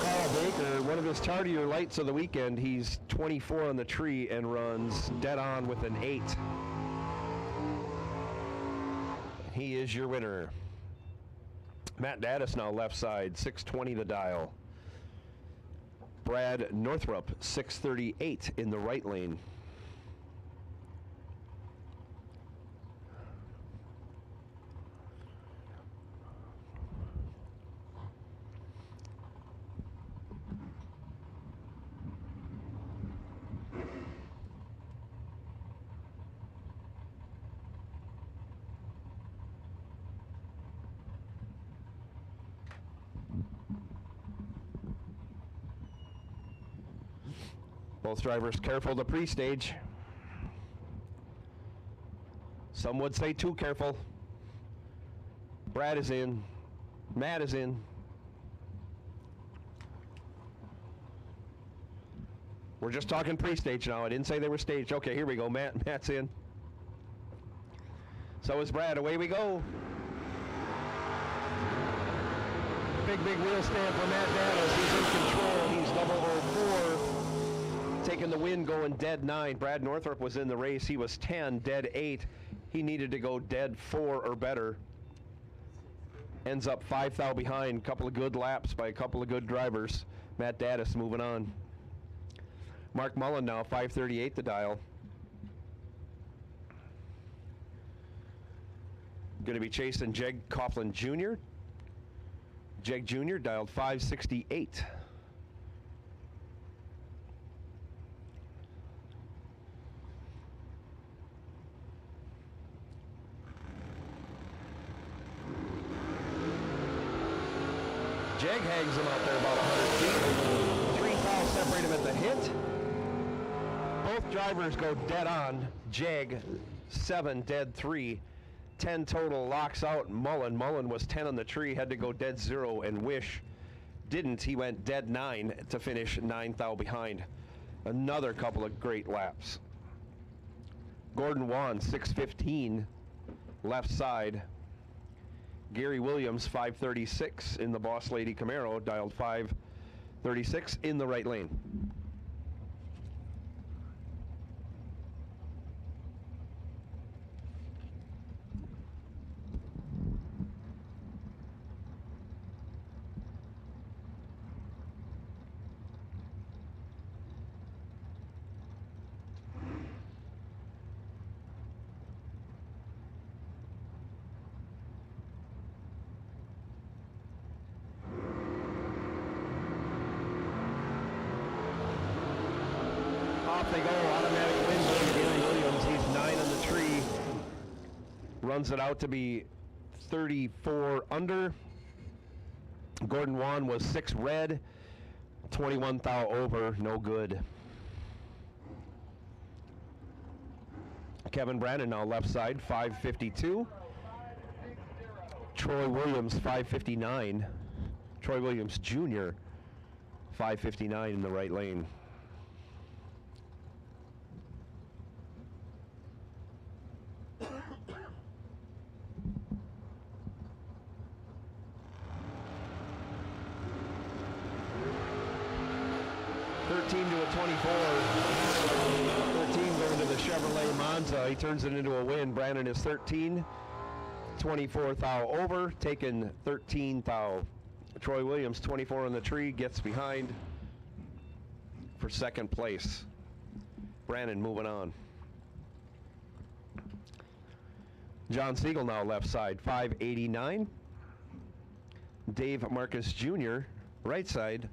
Carl Baker, one of his tardier lights of the weekend. He's 24 on the tree and runs dead on with an 8. He is your winner. Matt Daddis now left side, 620 the dial. Brad Northrup, 638 in the right lane. Both drivers careful to pre-stage. Some would say too careful. Brad is in. Matt is in. We're just talking pre-stage now. I didn't say they were staged. Okay, here we go. Matt's in. So is Brad. Away we go. Big wheel stand for Matt Daddis. He's in control. He's 004. Taking the win, going dead 9. Brad Northrup was in the race. He was 10, dead 8. He needed to go dead 4 or better. Ends up 5 thou behind. Couple of good laps by a couple of good drivers. Matt Daddis moving on. Mark Mullen now, 538 the dial. Going to be chasing Jeg Coughlin Jr. Jeg Jr. dialed 568. Jag hangs him out there about 100 feet. 3 fouls separate him at the hit. Both drivers go dead on. Jag, 7, dead 3. 10 total, locks out Mullen. Mullen was 10 on the tree, had to go dead 0, and Wish didn't. He went dead 9 to finish 9 thou behind. Another couple of great laps. Gordon Wan, 615, left side. Gary Williams, 536 in the Boss Lady Camaro, dialed 536 in the right lane. runs it out to be 34 under. Gordon Wan was 6 red, 21 thou over, no good. Kevin Brandon now left side, 552. Troy Williams, 559. Troy Williams Jr., 559 in the right lane. To a 24. 13 going to the Chevrolet Monza. He turns it into a win. Brandon is 13. 24 thou over. Taken 13 thou. Troy Williams, 24 on the tree, gets behind for second place. Brandon moving on. John Siegel now left side, 589. Dave Marcus Jr., right side,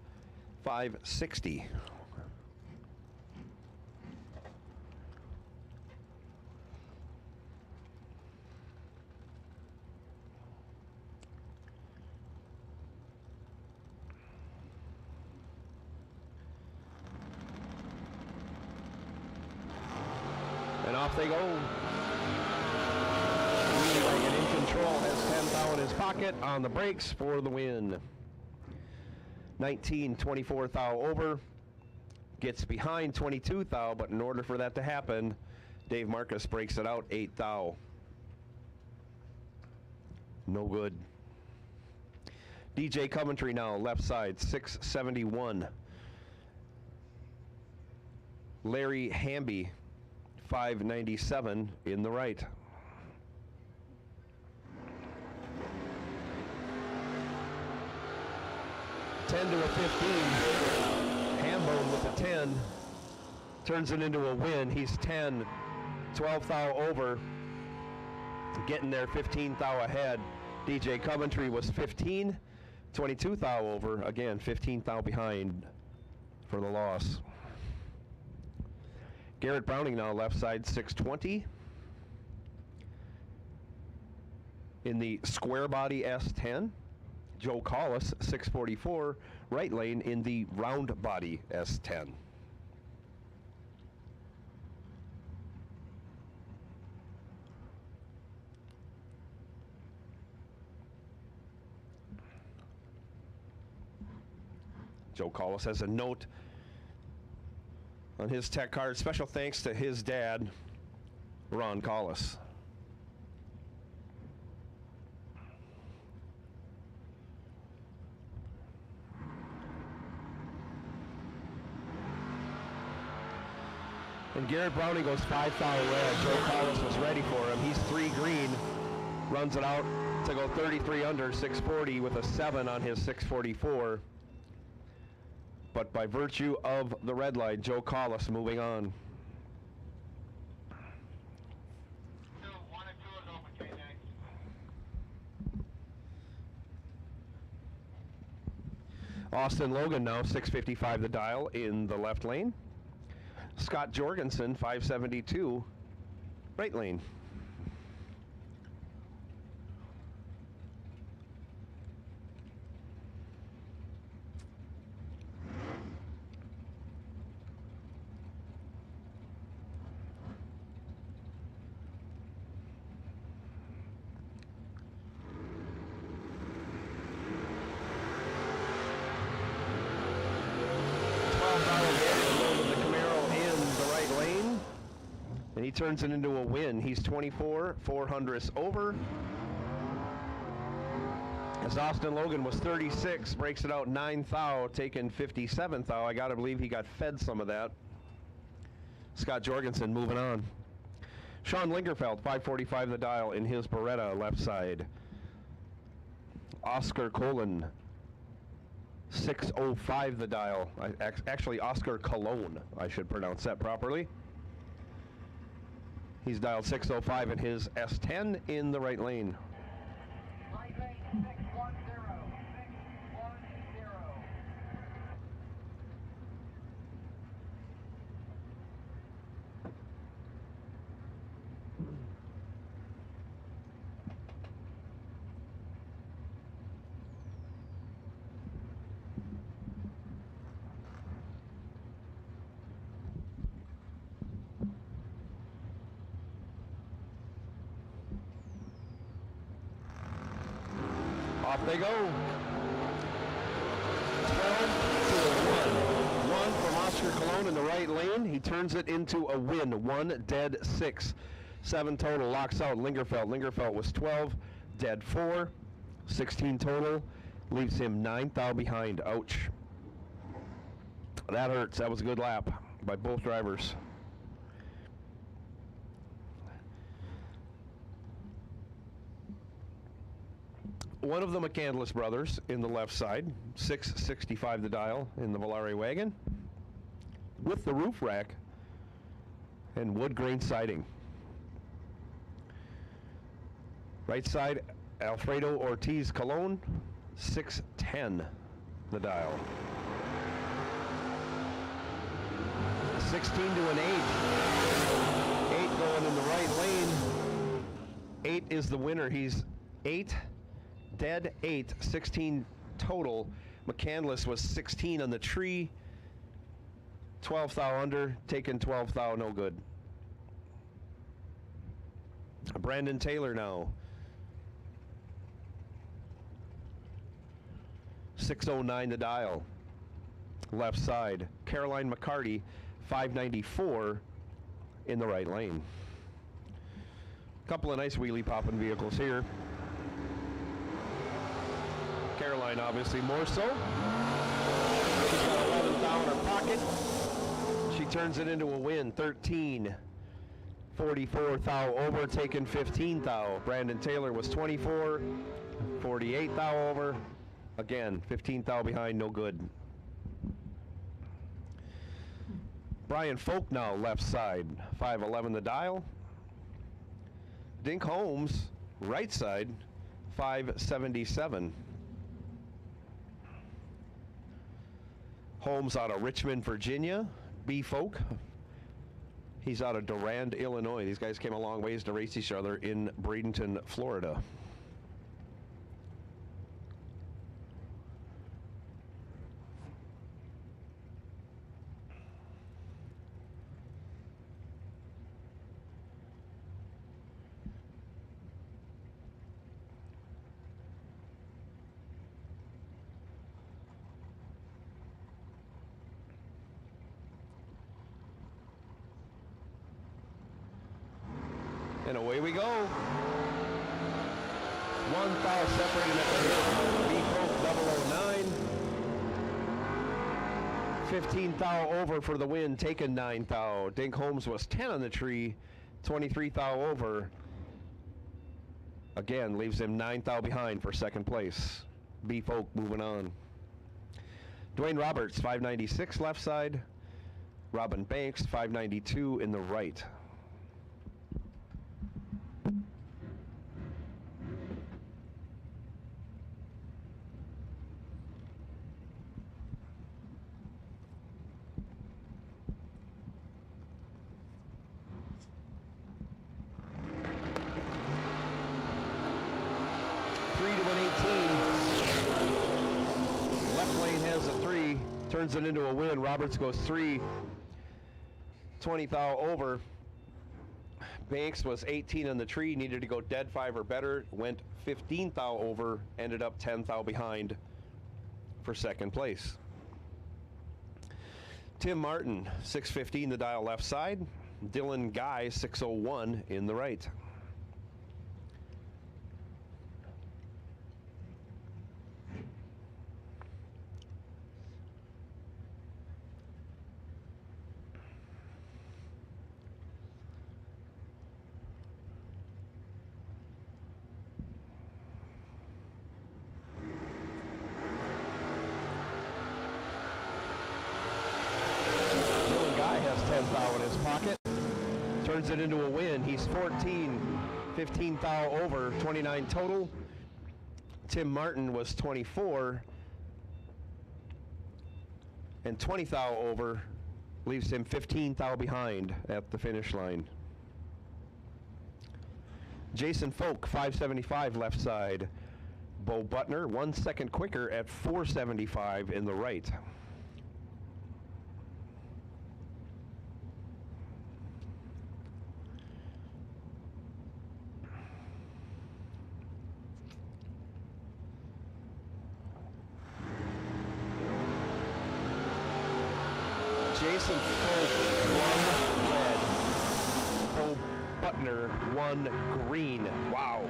560. And off they go. Wheelwagon in control, has 10 thou in his pocket, on the brakes for the win. 19, 24 thou over. Gets behind 22 thou, but in order for that to happen, Dave Marcus breaks it out 8 thou. No good. DJ Coventry now left side, 671. Larry Hamby, 597 in the right. $10 to a 15. Hambone with a 10 turns it into a win. He's 10, 12 thou over, getting there 15 thou ahead. DJ Coventry was 15, 22 thou over, again 15 thou behind for the loss. Garrett Browning now left side, 620. In the square body S10, Joe Collis, 644, right lane in the round body S10. Joe Collis has a note on his tech card. Special thanks to his dad, Ron Collis. And Garrett Browning goes 5 thou red. Joe Collis was ready for him. He's 3 green. Runs it out to go 33 under, 640 with a 7 on his 644. But by virtue of the red light, Joe Collis moving on. Austin Logan now 655 the dial in the left lane. Scott Jorgensen 572 right lane. And he turns it into a win. He's 24, 400ths over. As Austin Logan was 36, breaks it out 9 thou, taking 57 thou. I gotta believe he got fed some of that. Scott Jorgensen moving on. Sean Lingerfeld, 545 the dial in his Beretta left side. Oscar Colon, 605 the dial. Actually, Oscar Cologne, I should pronounce that properly. He's dialed 605 in his S10 in the right lane. Right lane 610, 610. Off they go. 12-1. One from Oscar Cologne in the right lane. He turns it into a win. 1 dead 6. 7 total. Locks out Lingerfeld. Lingerfeld was 12, dead 4. 16 total. Leaves him 9 thou behind. Ouch. That hurts. That was a good lap by both drivers. One of the McCandless brothers in the left side, 665 the dial in the Volare wagon, with the roof rack and wood grain siding. Right side, Alfredo Ortiz Colon, 610 the dial. 16 to an 8. 8 going in the right lane. 8 is the winner. He's 8. Dead 8, 16 total. McCandless was 16 on the tree. 12 thou under, taken 12 thou, no good. Brandon Taylor now. 609 the dial. Left side. Caroline McCarty, 594 in the right lane. Couple of nice wheelie popping vehicles here. Caroline obviously more so. She's got 11 thou in her pocket. She turns it into a win. 13. 44 thou over, taken 15 thou. Brandon Taylor was 24. 48 thou over. Again, 15 thou behind, no good. Brian Folk now left side. 511 the dial. Dink Holmes, right side, 577. Holmes out of Richmond, Virginia. B. Folk. He's out of Durand, Illinois. These guys came a long ways to race each other in Bradenton, Florida. And away we go. 1 thou separated at the hill. B Folk 009. 15 thou over for the win, taken 9 thou. Dink Holmes was 10 on the tree, 23 thou over. Again, leaves him 9 thou behind for second place. B Folk moving on. Dwayne Roberts, 596 left side. Robin Banks, 592 in the right. Turns it into a win. Roberts goes 3. 20 thou over. Banks was 18 on the tree, needed to go dead 5 or better. Went 15 thou over, ended up 10 thou behind for second place. Tim Martin, 615 the dial left side. Dylan Guy, 601 in the right. Turns it into a win. He's 14, 15 thou over, 29 total. Tim Martin was 24 and 20 thou over, leaves him 15 thou behind at the finish line. Jason Folk, 575 left side. Bo Butner, 1 second quicker at 475 in the right. Jason Folk, 1 red. Bo Butner, 1 green. Wow.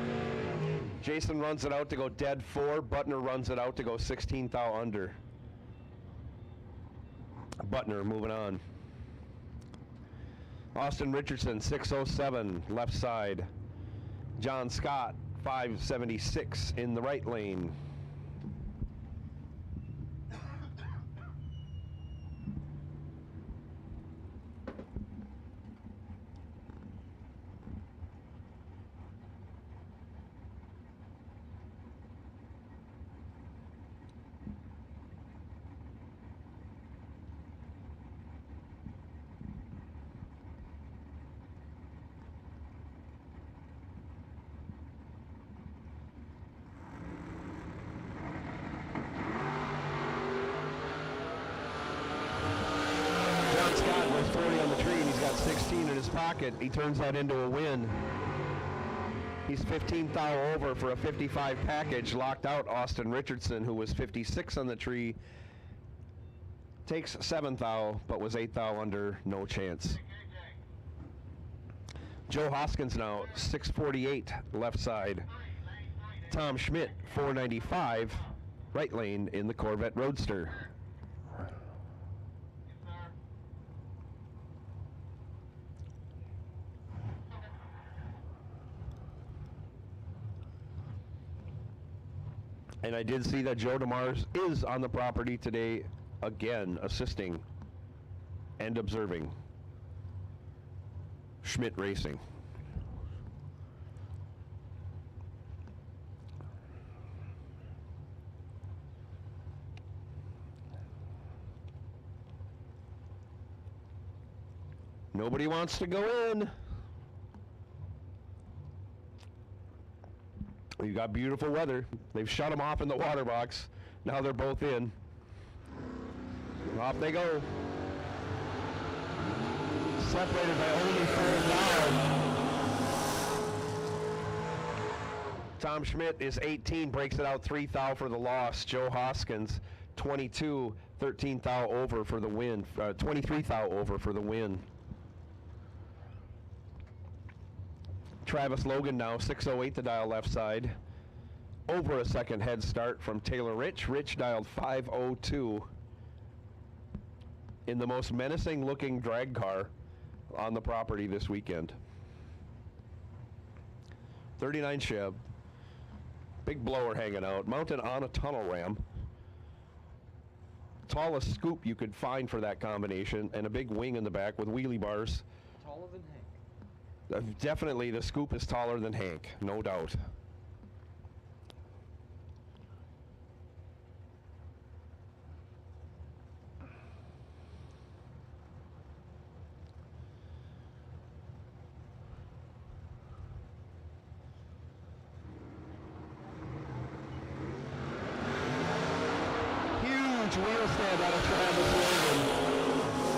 Jason runs it out to go dead 4. Butner runs it out to go 16 thou under. Butner moving on. Austin Richardson, 607, left side. John Scott, 576 in the right lane. Scott with 40 on the tree, and he's got 16 in his pocket. He turns that into a win. He's 15 thou over for a 55 package. Locked out Austin Richardson, who was 56 on the tree. Takes 7 thou, but was 8 thou under, no chance. Joe Hoskins now, 648 left side. Tom Schmidt, 495 right lane in the Corvette Roadster. And I did see that Joe DeMars is on the property today, again, assisting and observing Schmidt Racing. Nobody wants to go in. You got beautiful weather. They've shut them off in the water box. Now they're both in. Off they go. Separated by only 4 thou. Tom Schmidt is 18, breaks it out 3 thou for the loss. Joe Hoskins, 22, 13 thou over for the win. 23 thou over for the win. Travis Logan now, 608 the dial left side. Over a second head start from Taylor Rich. Rich dialed 502 in the most menacing looking drag car on the property this weekend. 39 Chev. Big blower hanging out, mounted on a tunnel ram. Tallest scoop you could find for that combination, and a big wing in the back with wheelie bars. Taller than Hank. Definitely the scoop is taller than Hank, no doubt. Huge wheel stand out of Travis Logan.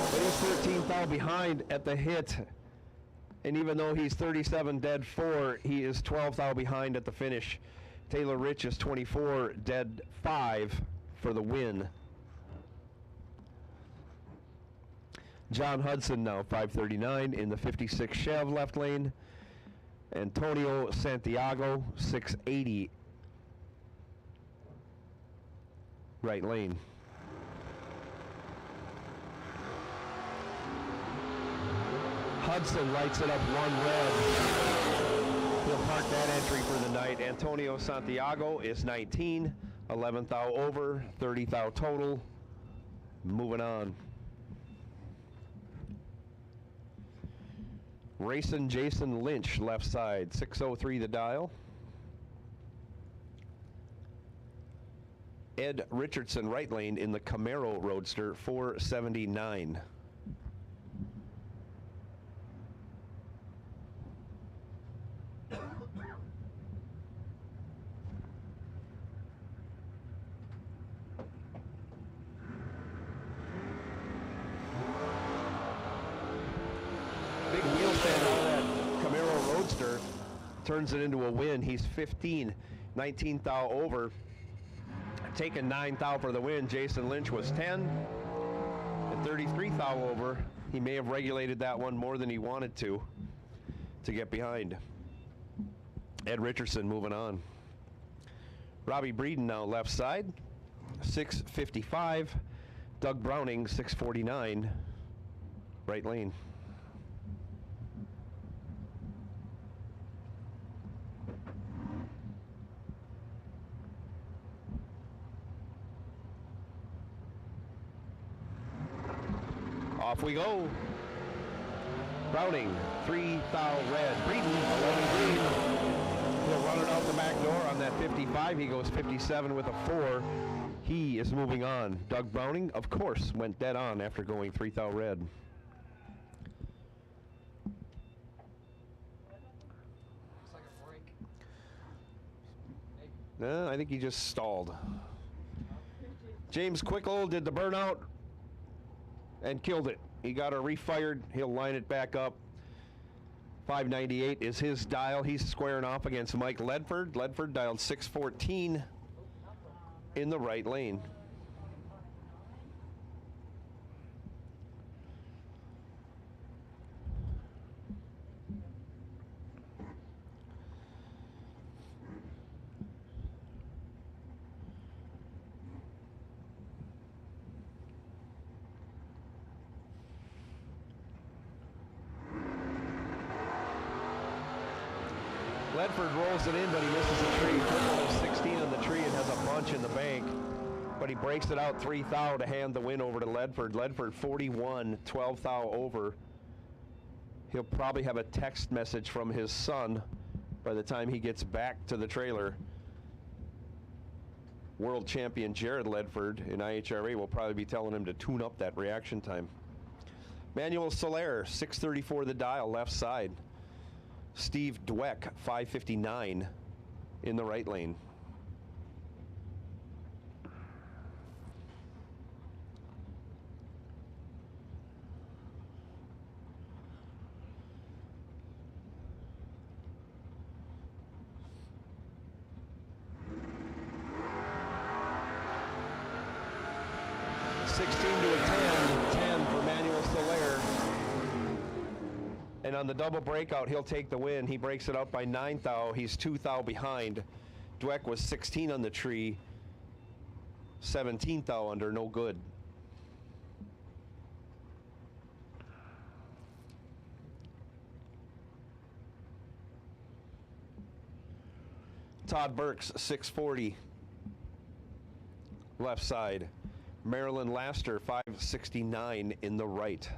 But he's 13 thou behind at the hit. And even though he's 37 dead 4, he is 12 thou behind at the finish. Taylor Rich is 24 dead 5 for the win. John Hudson now 539 in the 56 Chev left lane. Antonio Santiago 680 right lane. Hudson lights it up 1 red. He'll park that entry for the night. Antonio Santiago is 19, 11 thou over, 30 thou total. Moving on. Racing Jason Lynch left side, 603 the dial. Ed Richardson right lane in the Camaro Roadster, 479. Turns it into a win. He's 15, 19 thou over, taking 9 thou for the win. Jason Lynch was 10, and 33 thou over. He may have regulated that one more than he wanted to get behind. Ed Richardson moving on. Robbie Breeden now left side, 6:55. Doug Browning, 6:49, right lane. Off we go. Browning, 3 thou red. Breeden, 11 green. He'll run it out the back door on that 55. He goes 57 with a 4. He is moving on. Doug Browning, of course, went dead on after going 3 thou red. I think he just stalled. James Quickle did the burnout and killed it. He got her refired. He'll line it back up. 598 is his dial. He's squaring off against Mike Ledford. Ledford dialed 614 in the right lane. Ledford rolls it in, but he misses a tree. Quickle is 16 on the tree and has a bunch in the bank. But he breaks it out 3 thou to hand the win over to Ledford. Ledford 41, 12 thou over. He'll probably have a text message from his son by the time he gets back to the trailer. World champion Jared Ledford in IHRA will probably be telling him to tune up that reaction time. Manuel Soler, 634 the dial, left side. Steve Dweck, 559 in the right lane. And on the double breakout, he'll take the win. He breaks it up by 9 thou. He's 2 thou behind. Dweck was 16 on the tree, 17 thou under, no good. Todd Burks, 640, left side. Marilyn Laster, 569 in the right.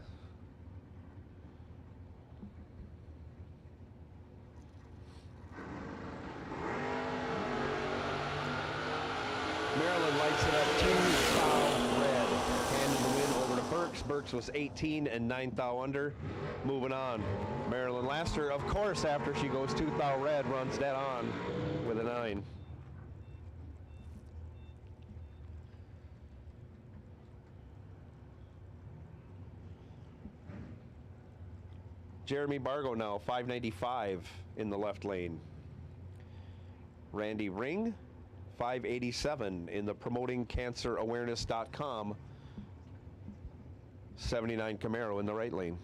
Maryland lights it up 2 thou red. Handed the win over to Burks. Burks was 18 and 9 thou under. Moving on. Marilyn Laster, of course, after she goes 2 thou red, runs dead on with a 9. Jeremy Bargo now, 595 in the left lane. Randy Ring, 587 in the promotingcancerawareness.com. 79 Camaro in the right lane.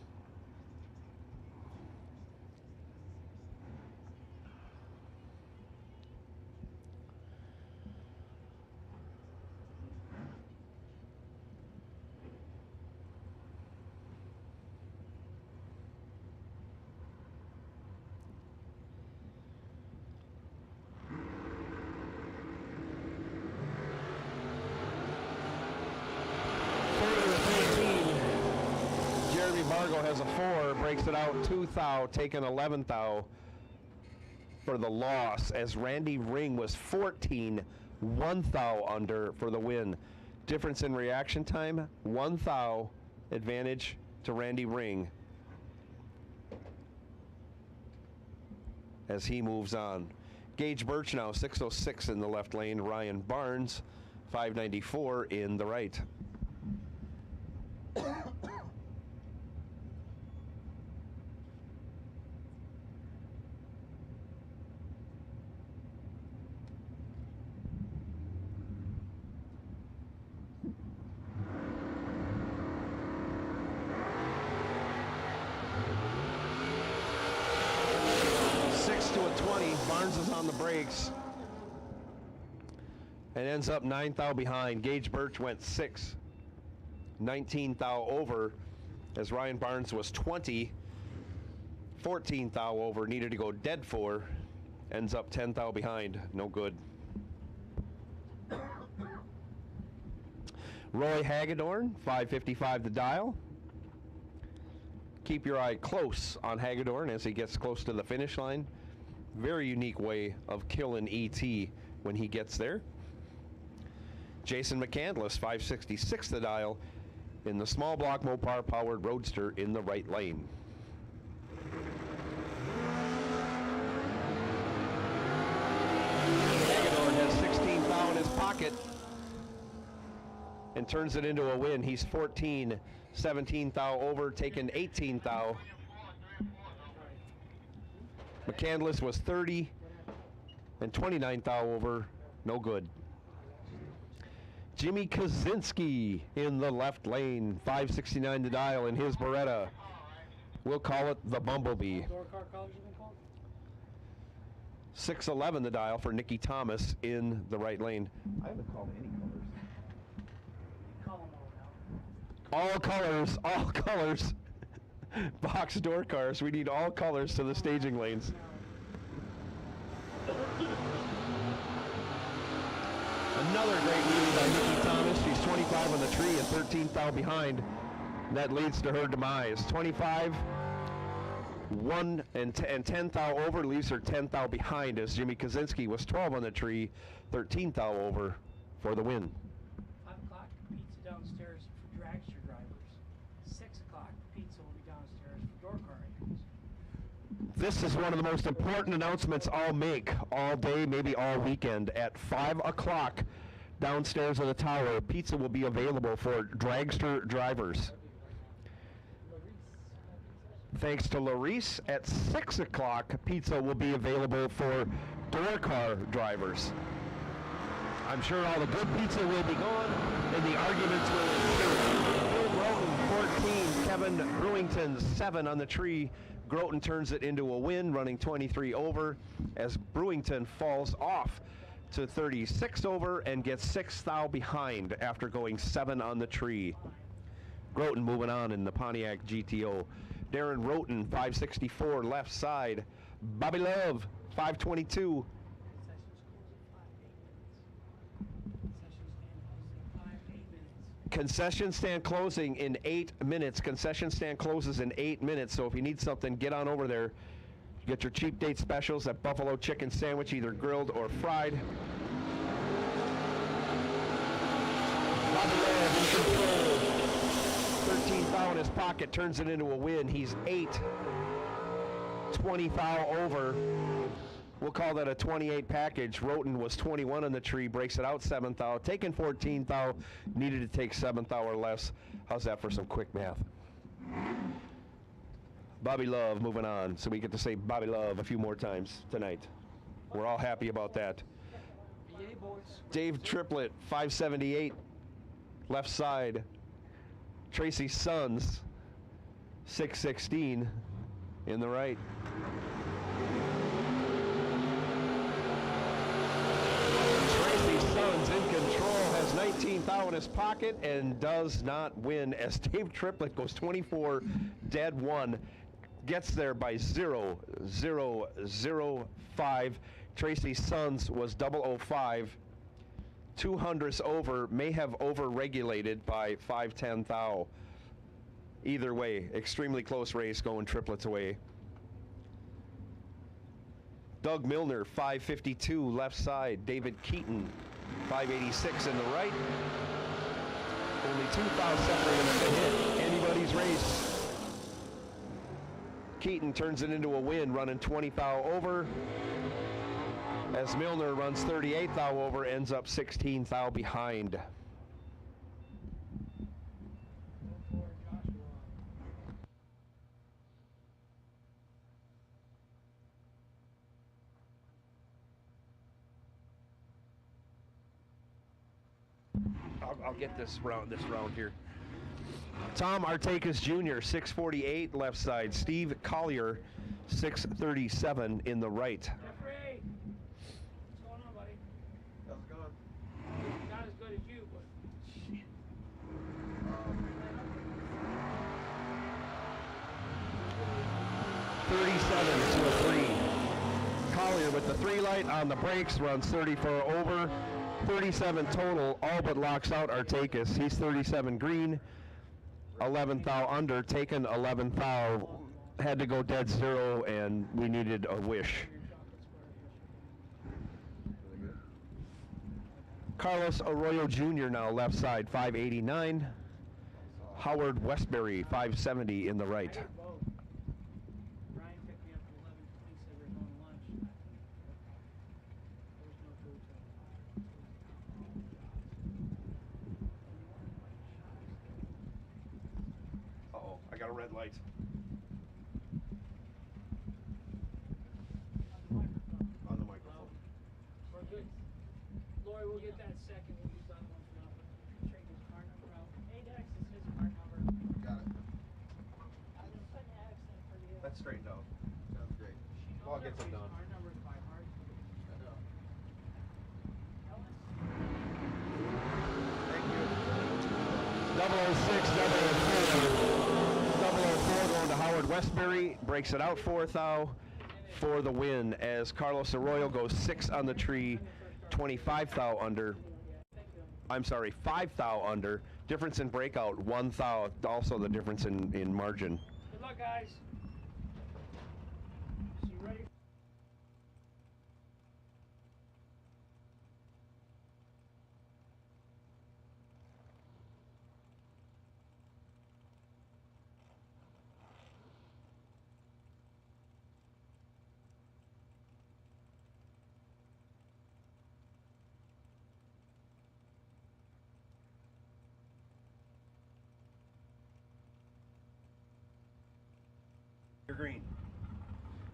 Bargo has a 4, breaks it out 2 thou, taking 11 thou for the loss, as Randy Ring was 14, 1 thou under for the win. Difference in reaction time, 1 thou advantage to Randy Ring as he moves on. Gage Birch now, 606 in the left lane. Ryan Barnes, 594 in the right. Barnes is on the brakes and ends up 9 thou behind. Gage Birch went 6, 19 thou over, as Ryan Barnes was 20, 14 thou over, needed to go dead for, ends up 10 thou behind. No good. Roy Hagedorn, 5:55 the dial. Keep your eye close on Hagedorn as he gets close to the finish line. Very unique way of killing ET when he gets there. Jason McCandless, 5:66 the dial, in the small block Mopar powered Roadster in the right lane. Hagedorn has 16 thou in his pocket and turns it into a win. He's 14, 17 thou over, taken 18 thou. McCandless was 30 and 29 thou over, no good. Jimmy Kaczynski in the left lane, 5:69 the dial in his Beretta. We'll call it the Bumblebee. 6:11 the dial for Nicky Thomas in the right lane. I haven't called any colors. All colors, all colors. Box door cars, we need all colors to the staging lanes. Another great lead by Nicky Thomas. She's 25 on the tree and 13 thou behind. That leads to her demise. 25, 1 and 10 thou over leaves her 10 thou behind, as Jimmy Kaczynski was 12 on the tree, 13 thou over for the win. 5 o'clock, pizza downstairs for dragster drivers. 6 o'clock, pizza will be downstairs for door car agents. This is one of the most important announcements I'll make all day, maybe all weekend. At 5 o'clock downstairs in the tower, pizza will be available for dragster drivers. Thanks to Larice, at 6 o'clock, pizza will be available for door car drivers. I'm sure all the good pizza will be gone, and the arguments will ensue. Bill Groton, 14, Kevin Brewington, 7 on the tree. Groton turns it into a win, running 23 over, as Brewington falls off to 36 over and gets 6 thou behind after going 7 on the tree. Groton moving on in the Pontiac GTO. Darren Roten, 564 left side. Bobby Love, 522. Concession stand closing in 8 minutes. Concession stand closes in 8 minutes, so if you need something, get on over there. Get your cheap date specials at Buffalo Chicken Sandwich, either grilled or fried. Bobby Love in control. 13 thou in his pocket, turns it into a win. He's 8, 20 thou over. We'll call that a 28 package. Roten was 21 on the tree, breaks it out 7 thou, taking 14 thou, needed to take 7 thou or less. How's that for some quick math? Bobby Love moving on, so we get to say Bobby Love a few more times tonight. We're all happy about that. Dave Triplett, 578, left side. Tracy Sons, 616 in the right. Tracy Sons in control, has 19 thou in his pocket and does not win, as Dave Triplett goes 24, dead 1, gets there by 0.005. Tracy Sons was 005. 200ths over, may have over-regulated by 5/10 thou. Either way, extremely close race going Triplets away. Doug Milner, 552 left side. David Keaton, 586 in the right. Only 2 thou separated them to hit anybody's race. Keaton turns it into a win, running 20 thou over, as Milner runs 38 thou over, ends up 16 thou behind. I'll get this round here. Tom Artakis Jr., 648 left side. Steve Collier, 637 in the right. to a 3. Collier with the 3 light on the brakes, runs 34 over, 37 total, all but locks out Artakis. He's 37 green, 11th thou under, taken 11th thou, had to go dead 0, and we needed a wish. Carlos Arroyo Jr. now left side, 589. Howard Westbury, 570 in the right. Uh-oh, I got a red light. On the microphone. We're good. Lori, we'll get that second. We'll use that one for now. Trade his car number out. Hey, Dex, this is his car number. Got it. I'm going to put an accent for you. That's straightened out. Sounds great. Well, I'll get some done. Car numbers by heart. Thank you. 006, 004. 004 going to Howard Westbury. Breaks it out 4th thou for the win as Carlos Arroyo goes 6 on the tree, 25 thou under. I'm sorry, 5 thou under. Difference in breakout, 1 thou. Also the difference in margin. Good luck, guys. So you ready? You're green.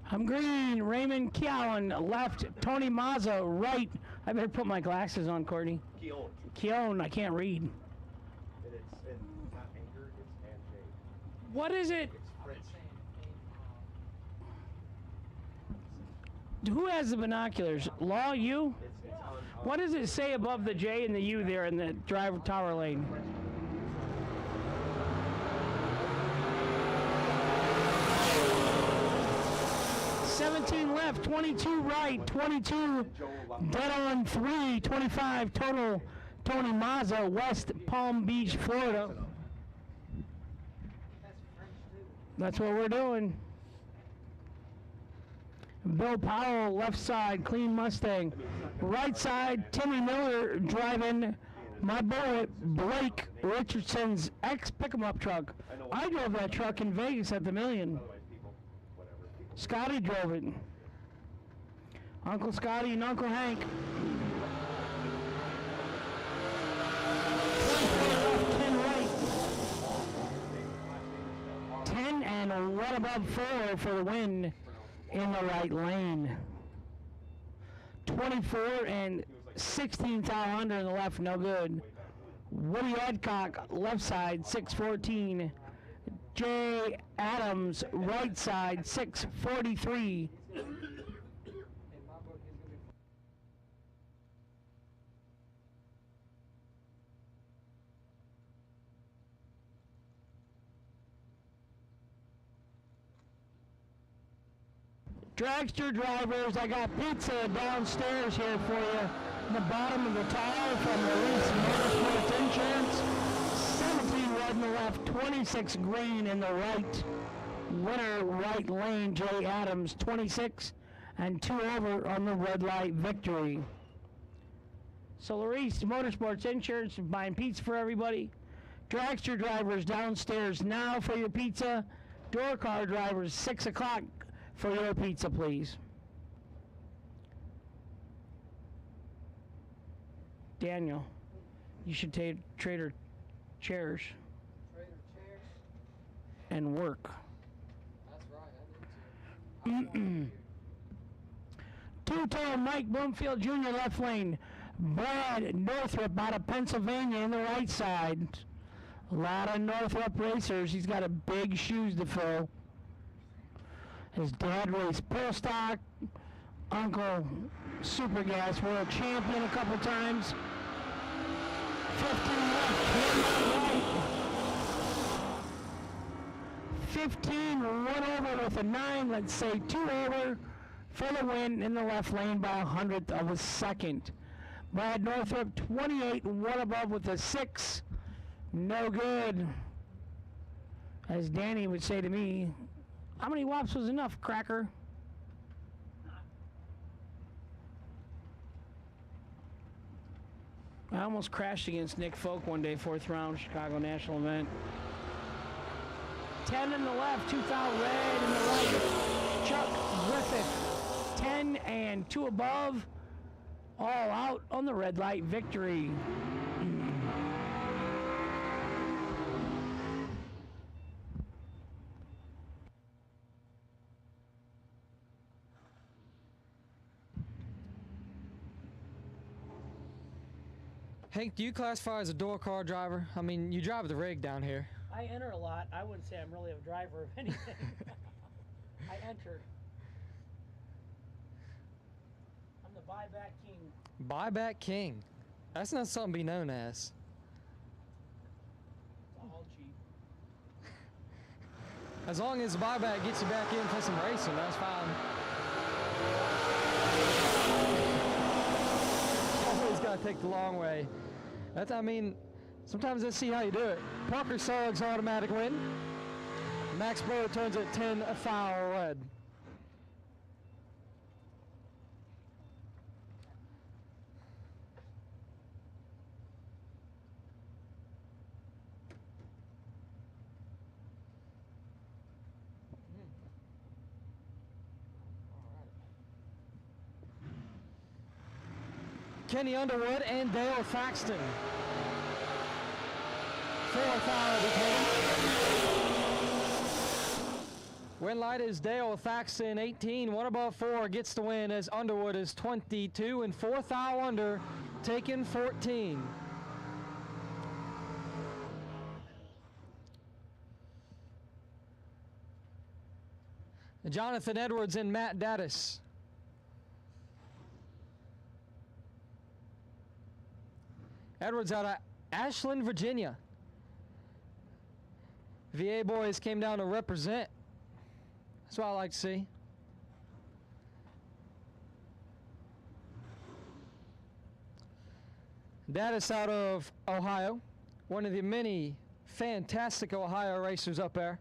I'm green. Raymond Keown left. Tony Mazza right. I better put my glasses on, Courtney. Keown. Keown, I can't read. And it's not anchor, it's handshake. What is it? It's French. Who has the binoculars? Law, you? What does it say above the J and the U there in the driver tower lane? Left, 22 right, 22 dead on 3, 25 total. Tony Mazza, West Palm Beach, Florida. That's what we're doing. Bill Powell, left side, clean Mustang. Right side, Timmy Miller driving my boy Blake Richardson's ex-pick-em-up truck. I drove that truck in Vegas at the Million. Scotty drove it. Uncle Scotty and Uncle Hank. 10 right. 10 and 1 above 4 for the win in the right lane. 24 and 16 thou under in the left, no good. Woody Adcock, left side, 614. Jay Adams, right side, 643. Dragster drivers, I got pizza downstairs here for you. In the bottom of the tower from Maurice Motorsports Insurance. 17 red in the left, 26 green in the right. Winner, right lane, Jay Adams, 26 and 2 over on the red light victory. So Maurice Motorsports Insurance buying pizza for everybody. Dragster drivers downstairs now for your pizza. Door car drivers, 6 o'clock. For your pizza, please. Daniel, you should trade her chairs. Trade her chairs? And work. That's right, I need to. Two-tone Mike Bloomfield Jr. left lane. Brad Northrup out of Pennsylvania in the right side. A lot of Northrup racers. He's got a big shoes to fill. His dad raced Pearl Stock. Uncle Supergas world champion a couple times. 15 left, 10 right. 15, 1 over with a 9, let's say 2 over for the win in the left lane by 100th of a second. Brad Northrup, 28, 1 above with a 6. No good. As Danny would say to me, how many whops was enough, Cracker? I almost crashed against Nick Folk one day, 4th round, Chicago National event. 10 in the left, 2 foul red in the right. Chuck Griffith, 10 and 2 above. All out on the red light, victory. Hank, do you classify as a door car driver? I mean, you drive the rig down here. I enter a lot. I wouldn't say I'm really a driver of anything. I enter. I'm the buyback king. Buyback king. That's not something to be known as. It's all cheap. As long as the buyback gets you back in for some racing, that's fine. Always got to take the long way. That's, I mean, sometimes let's see how you do it. Parker Suggs automatic win. Max Burr turns at 10 a foul red. Kenny Underwood and Dale Thaxton. 4th hour win light is Dale Thaxton, 18, 1 above 4, gets the win as Underwood is 22 and 4th hour under, taking 14. Jonathan Edwards and Matt Dattis. Edwards out of Ashland, Virginia. VA boys came down to represent. That's what I like to see. Dattis out of Ohio. One of the many fantastic Ohio racers up there.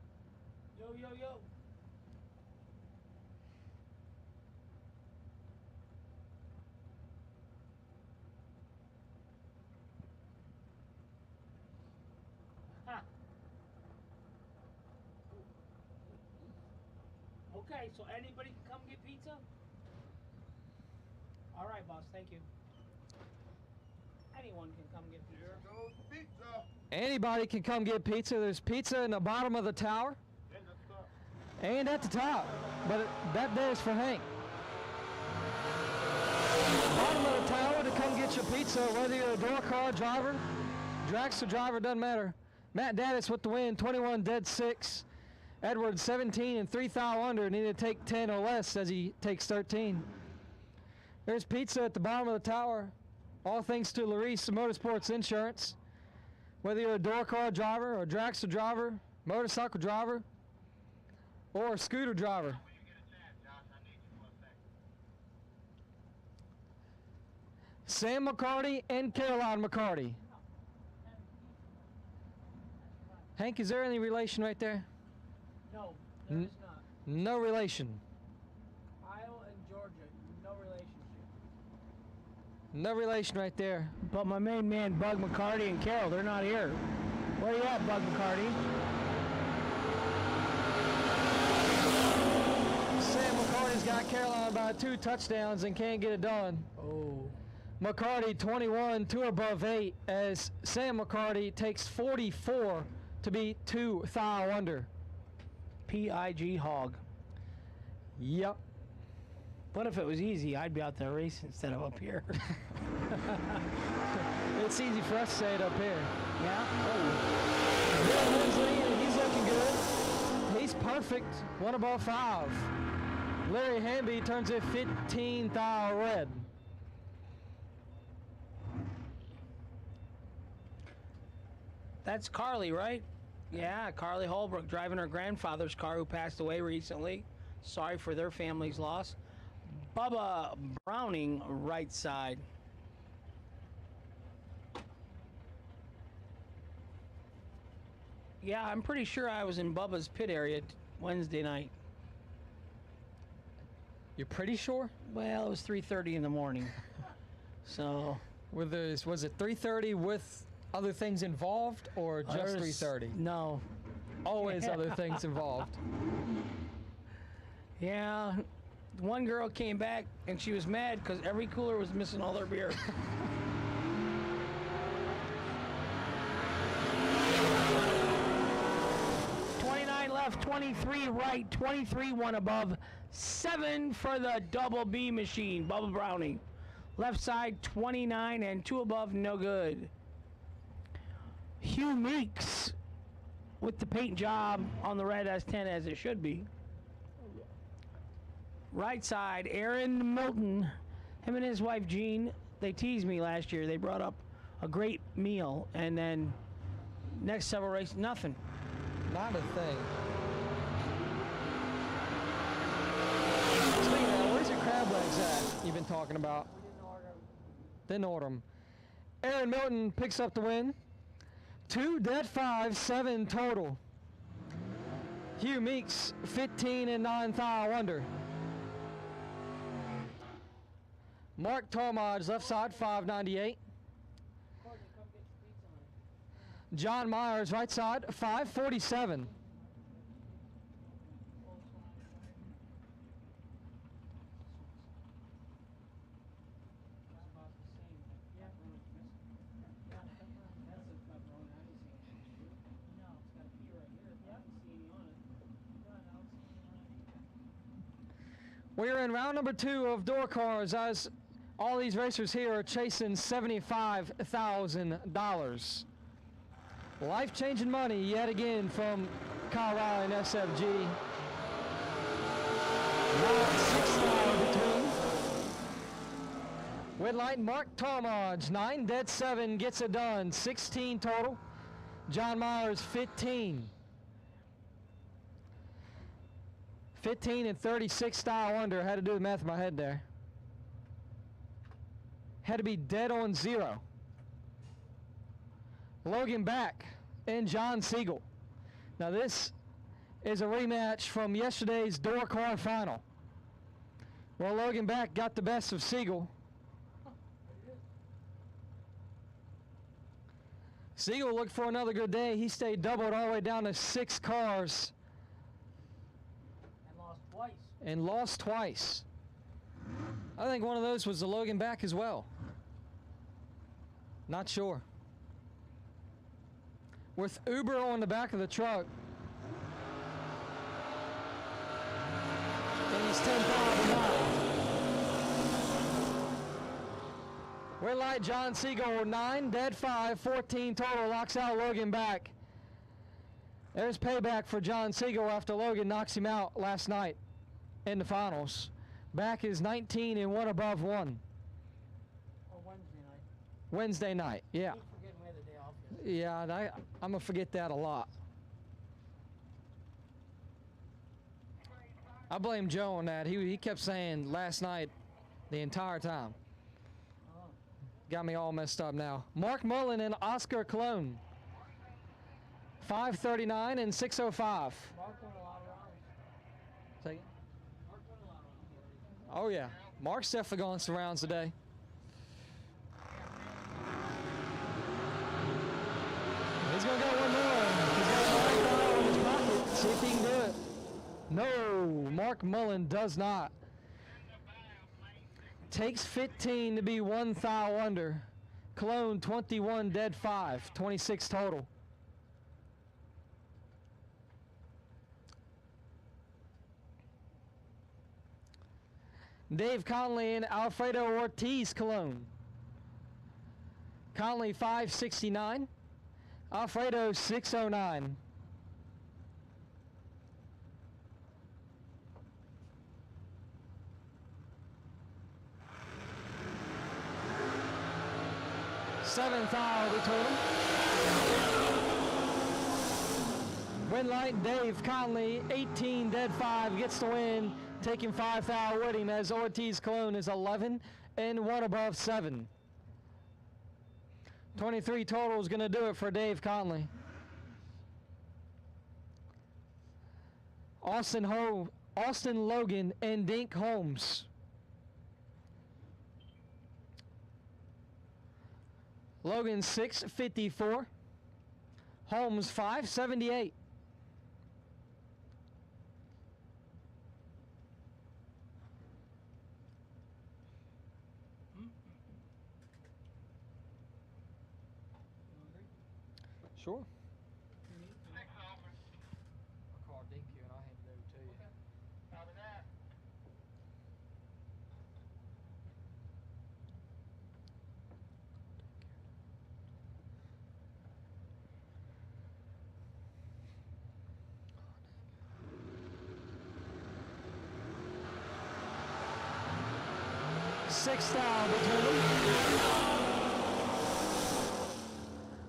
Yo, yo, yo. Okay, so anybody can come get pizza? All right, boss, thank you. Anyone can come get pizza. Here goes pizza. Anybody can come get pizza. There's pizza in the bottom of the tower. And at the top. But that day is for Hank. Bottom of the tower to come get your pizza, whether you're a door car driver, dragster driver, doesn't matter. Matt Dattis with the win, 21 dead 6. Edwards 17 and 3 thou under, need to take 10 or less as he takes 13. There's pizza at the bottom of the tower. All thanks to Larice Motorsports Insurance. Whether you're a door car driver or a dragster driver, motorcycle driver, or a scooter driver. Sam McCarty and Caroline McCarty. Hank, is there any relation right there? No, there is not. No relation. Iowa and Georgia, no relationship. No relation right there. But my main man, Bug McCarty and Carol, they're not here. Where you at, Bug McCarty? Sam McCarty's got Caroline by 2 touchdowns and can't get it done. Oh. McCarty 21, 2 above 8, as Sam McCarty takes 44 to beat 2 thou under. P.I.G. hog. Yep. But if it was easy, I'd be out there racing instead of up here. It's easy for us to say it up here. Yeah? Bill Hensley, he's looking good. He's perfect. 1 above 5. Larry Hamby turns it 15 thou red. That's Carly, right? Yeah, Carly Holbrook driving her grandfather's car who passed away recently. Sorry for their family's loss. Bubba Browning, right side. Yeah, I'm pretty sure I was in Bubba's pit area Wednesday night. You're pretty sure? Well, it was 3:30 in the morning. So, was it 3:30 with other things involved, or just 3:30? No. Always other things involved. Yeah, one girl came back and she was mad because every cooler was missing all their beer. Left, 23 right, 23 one above, 7 for the double B machine, Bubba Browning. Left side, 29 and 2 above, no good. Hugh Meeks with the paint job on the red S10 as it should be. Right side, Aaron Milton, him and his wife Jean, they teased me last year. They brought up a great meal, and then next several races, nothing. Not a thing. Speaking of that, where's your crab legs at you've been talking about? Didn't order them. Aaron Milton picks up the win. 2 dead 5, 7 total. Hugh Meeks, 15 and 9 thou under. Mark Talmadge, left side, 598. John Myers, right side, 547. We're in round number 2 of door cars as all these racers here are chasing $75,000. Life-changing money yet again from Kyle Riley and SFG. Now 6 between. Red light, Mark Talmadge, 9 dead 7 gets it done, 16 total. John Myers, 15. 15 and 36 style under. Had to do the math in my head there. Had to be dead on 0. Logan Back and John Siegel. Now this is a rematch from yesterday's door car final. Well, Logan Back got the best of Siegel. Siegel looked for another good day. He stayed doubled all the way down to 6 cars. And lost twice. I think one of those was the Logan Back as well. Not sure. With Uber on the back of the truck. And he's 10,000. Red light, John Siegel, 9 dead 5, 14 total, locks out Logan Back. There's payback for John Siegel after Logan knocks him out last night in the finals. Back is 19 and 1 above 1. Oh, Wednesday night. Wednesday night, yeah. Keep forgetting we had the day off Yeah, yesterday. I'm going to forget that a lot. I blame Joe on that. He kept saying last night the entire time. Got me all messed up now. Mark Mullen and Oscar Cologne. 539 and 605. Mark won a lot of rounds. Say again? Oh yeah, Mark's definitely going some rounds today. He's gonna go one more. He's got $1 in his pocket. See if he can do it. No, Mark Mullen does not. Takes 15 to be 1 thou under. Cologne 21 dead 5, 26 total. Dave Conley and Alfredo Ortiz Cologne. Conley 569, Alfredo 609. $7,000 total. Win light, Dave Conley, 18 dead 5, gets the win, taking 5 thou with him as Ortiz Colon is 11 and 1 above 7. 23 total is going to do it for Dave Conley. Austin Logan and Dink Holmes. Logan 654. Holmes 578. Sure. I'll call Dink here and I'll hand it over to you. Copy that. Six down between them.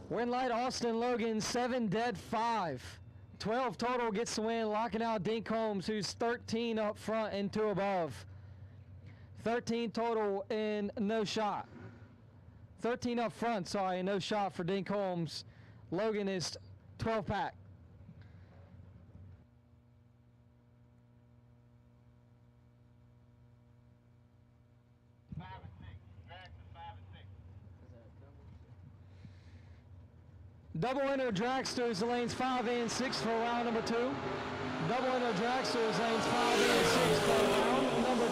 Win light, Austin Logan, 7 dead 5. 12 total gets the win, locking out Dink Holmes, who's 13 up front and 2 above. 13 total and no shot. 13 up front, sorry, and no shot for Dink Holmes. Logan is 12 pack. Double winner Dragster is lanes 5 and 6 for round number 2. Double winner Dragster is lanes 5 and 6 for round number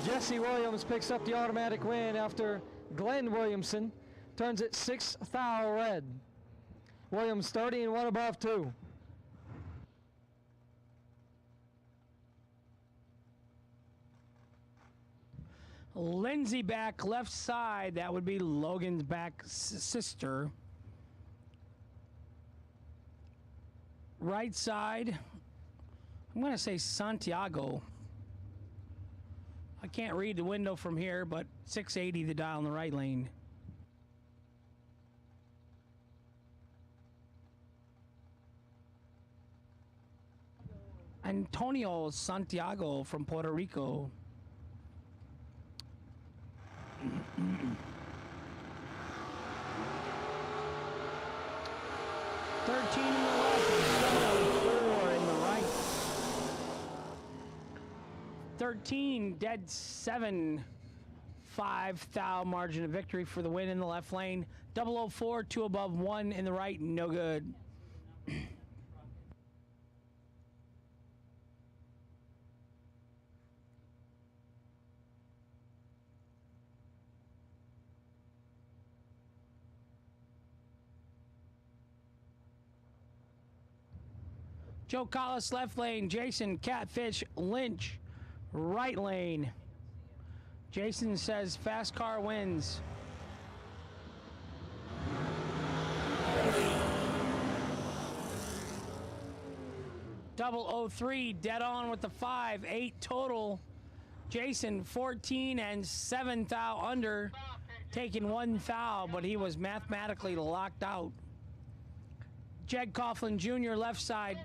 2. Jesse Williams picks up the automatic win after Glenn Williamson turns it 6 thou red. Williams 30 and 1 above 2. Lindsay back left side. That would be Logan's back sister. Right side, I'm going to say Santiago. I can't read the window from here, but 680 the dial in the right lane. Antonio Santiago from Puerto Rico. 13 in the left, 4 in the right. 13, dead 7, 5 thou margin of victory for the win in the left lane. 004, 2 above 1 in the right, no good. Joe Collis, left lane. Jason, Catfish, Lynch, right lane. Jason says fast car wins. Double 03, dead on with the 5, 8 total. Jason, 14 and 7 thou under, taking 1 thou, but he was mathematically locked out. Jeg Coughlin Jr. left side.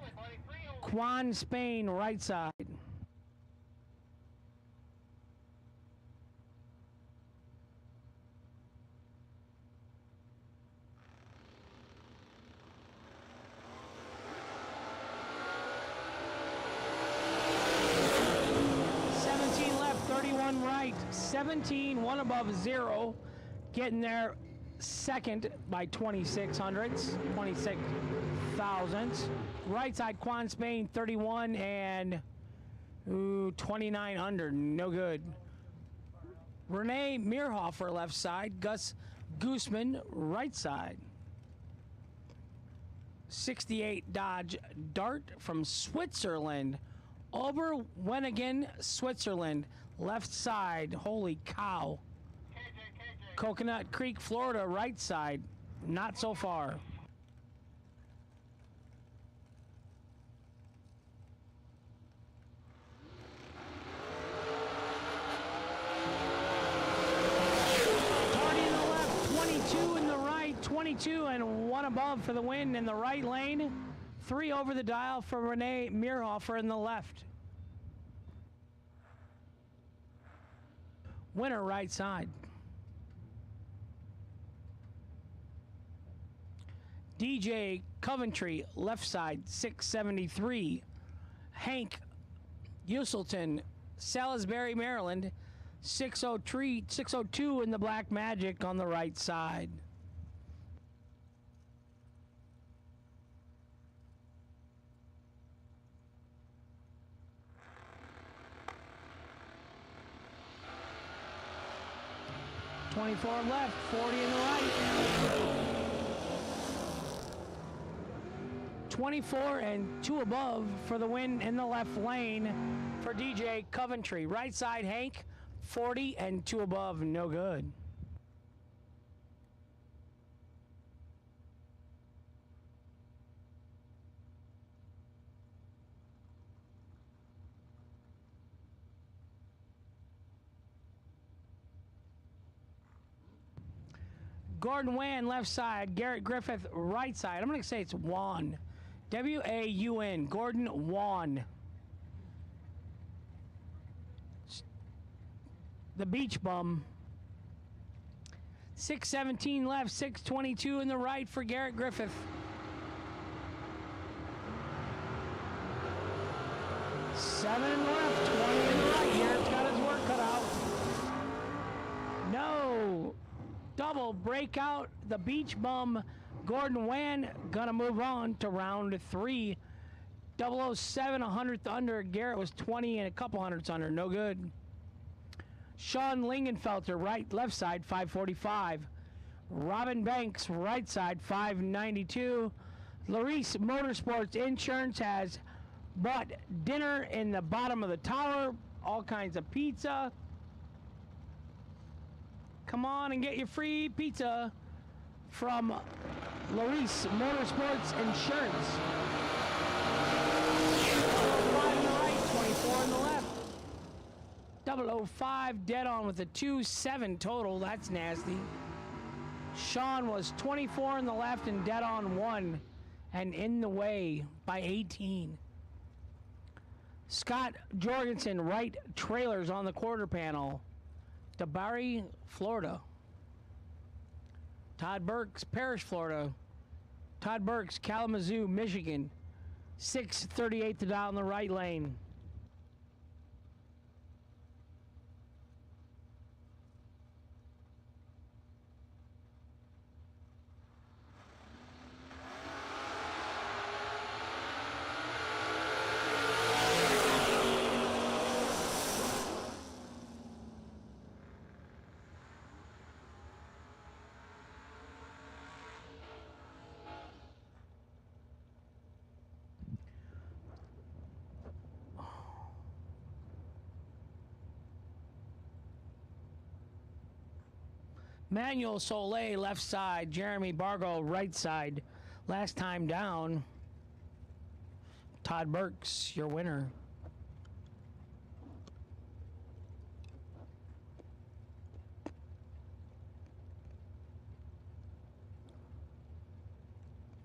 Quan Spain right side. Left, 31 right, 17, 1 above 0, getting there second by 26 hundredths, 26 thousandths. Right side, Quan Spain, 31 and 2,900, no good. Renee Meerhofer, left side. Gus Gooseman, right side. 68 Dodge Dart from Switzerland. Oberwenigen, Switzerland, left side. Holy cow. Coconut Creek, Florida, right side. Not so far. Tardy in the left, 22 in the right, 22 and 1 above for the win in the right lane. 3 over the dial for Renee Meerhofer in the left. Winner right side. DJ Coventry left side 673. Hank Uselton, Salisbury, Maryland 602 in the Black Magic on the right side. .24 left, 40 in the right. 24 and 2 above for the win in the left lane for DJ Coventry. Right side, Hank, 40 and 2 above, no good. Gordon Wan, left side. Garrett Griffith, right side. I'm going to say it's Wan. W-A-U-N. Gordon Wan. The Beach Bum. 617 left, 622 in the right for Garrett Griffith. Seven left, 20 in the right. Garrett's got his work cut out. No. Double breakout. The Beach Bum Gordon Wan gonna move on to round 3. 007, 100th under. Garrett was 20 and a couple hundredths under. No good. Sean Lingenfelter, left side, 545. Robin Banks, right side, 592. Larice Motorsports Insurance has bought dinner in the bottom of the tower. All kinds of pizza. Come on and get your free pizza from Larice Motorsports Insurance. 5 in the right, 24 in the left. 005 dead on with a 2-7 total. That's nasty. Sean was 24 in the left and dead on 1 and in the way by 18. Scott Jorgensen, right trailers on the quarter panel. DeBarry, Florida. Todd Burks, Parrish, Florida. Todd Burks, Kalamazoo, Michigan. 638 to down the right lane. Manuel Soleil, left side. Jeremy Bargo, right side. Last time down. Todd Burks, your winner.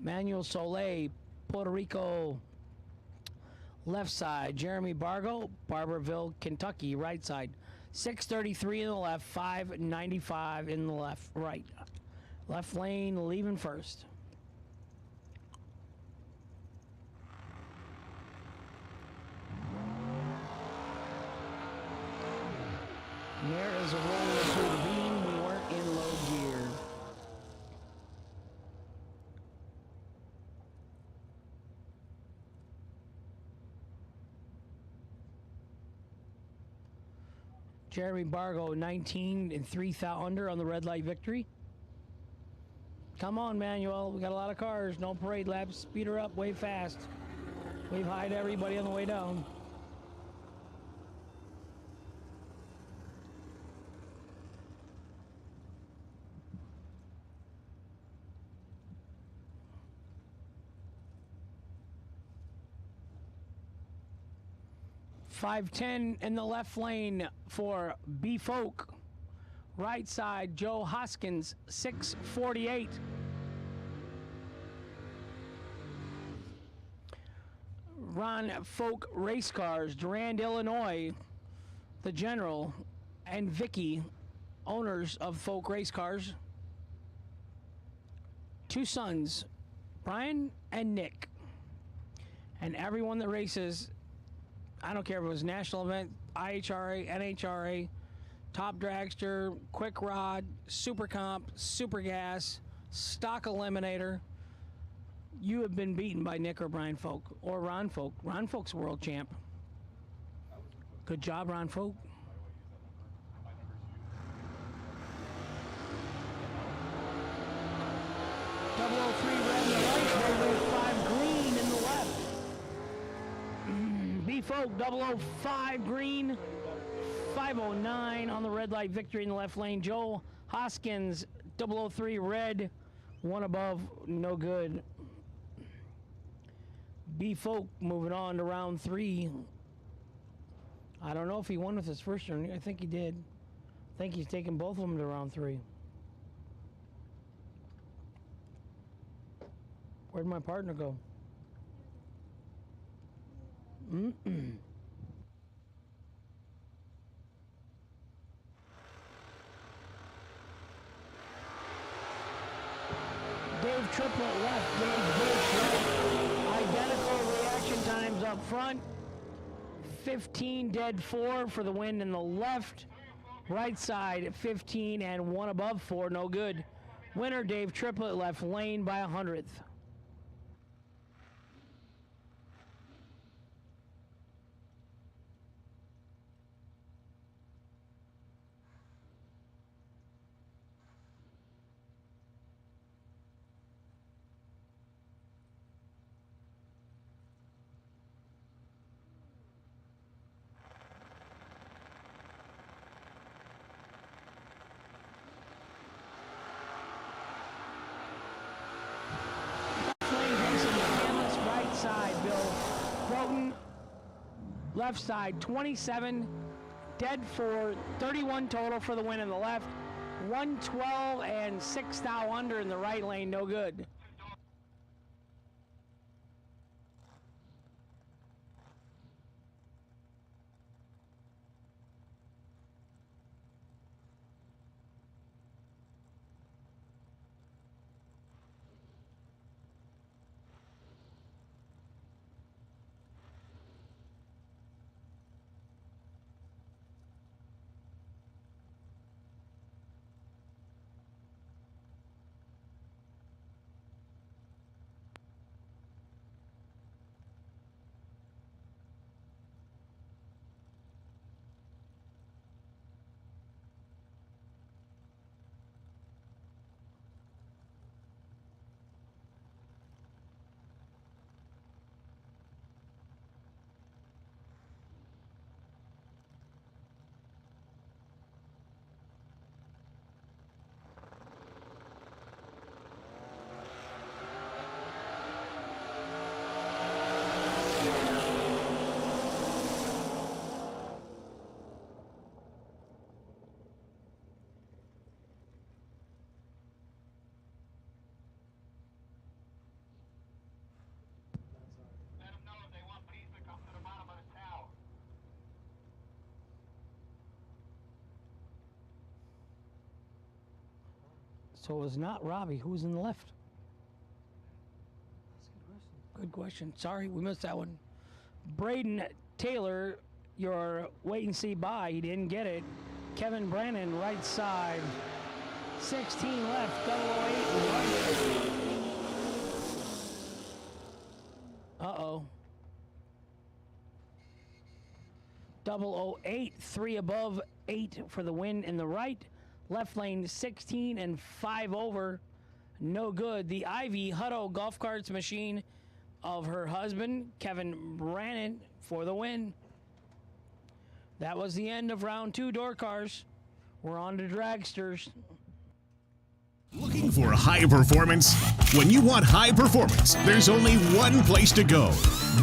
Manuel Soleil, Puerto Rico, left side. Jeremy Bargo, Barberville, Kentucky, right side. 633 in the left, 595 in the right. Left lane leaving first. There is a roller through the beam. We weren't in low gear. Jeremy Bargo, 19 and 3 under on the red light victory. Come on, Manuel. We got a lot of cars. No parade laps. Speed her up. Wave fast. Wave high to everybody on the way down. .510 in the left lane for B-Folk. Right side, Joe Hoskins, 648. Ron Folk Race Cars, Durand, Illinois, the General, and Vicky, owners of Folk Race Cars. 2 sons, Brian and Nick. And everyone that races, I don't care if it was national event, IHRA, NHRA, Top Dragster, Quick Rod, Super Comp, Super Gas, Stock Eliminator, you have been beaten by Nick or Brian Folk or Ron Folk. Ron Folk's world champ. Good job, Ron Folk. Red in the right, 005 green in the left. B-Folk, 005 green, 509 on the red light, victory in the left lane. Joel Hoskins, 003 red, 1 above, no good. B-Folk moving on to round 3. I don't know if he won with his first turn. I think he did. I think he's taking both of them to round 3. Where'd my partner go? Dave Triplett left. Dave right. Identical reaction times up front. 15 dead 4 for the win in the left. Right side 15 and 1 above 4, no good. Winner Dave Triplett, left lane by 100th. Left side 27, dead 4, 31 total for the win in the left, 112 and 6 thou under in the right lane, no good. So it was not Robbie. Who was in the left? Good question. Sorry, we missed that one. Braden Taylor, your wait and see bye. He didn't get it. Kevin Brannon, right side. 16 left, 008 right. Uh-oh. 008, 3 above, 8 for the win in the right. Left lane 16 and 5 over, no good. The Ivy Hutto golf carts machine of her husband, Kevin Brannon, for the win. That was the end of round 2 door cars. We're on to dragsters. Looking for high performance? When you want high performance, there's only one place to go.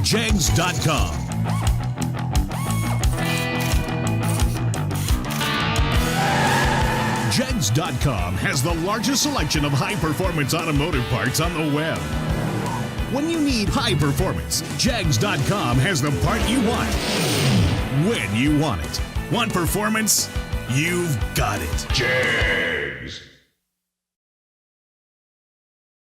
Jegs.com. Jegs.com has the largest selection of high-performance automotive parts on the web. When you need high performance, Jags.com has the part you want when you want it. Want performance? You've got it. Jags.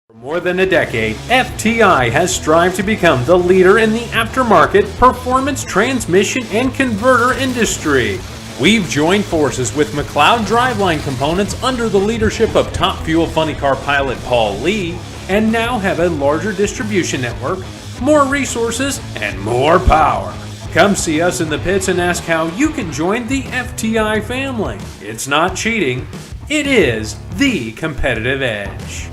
For more than a decade, FTI has strived to become the leader in the aftermarket performance transmission and converter industry. We've joined forces with McLeod Driveline Components under the leadership of Top Fuel Funny Car pilot Paul Lee, and now have a larger distribution network, more resources, and more power. Come see us in the pits and ask how you can join the FTI family. It's not cheating, it is the competitive edge.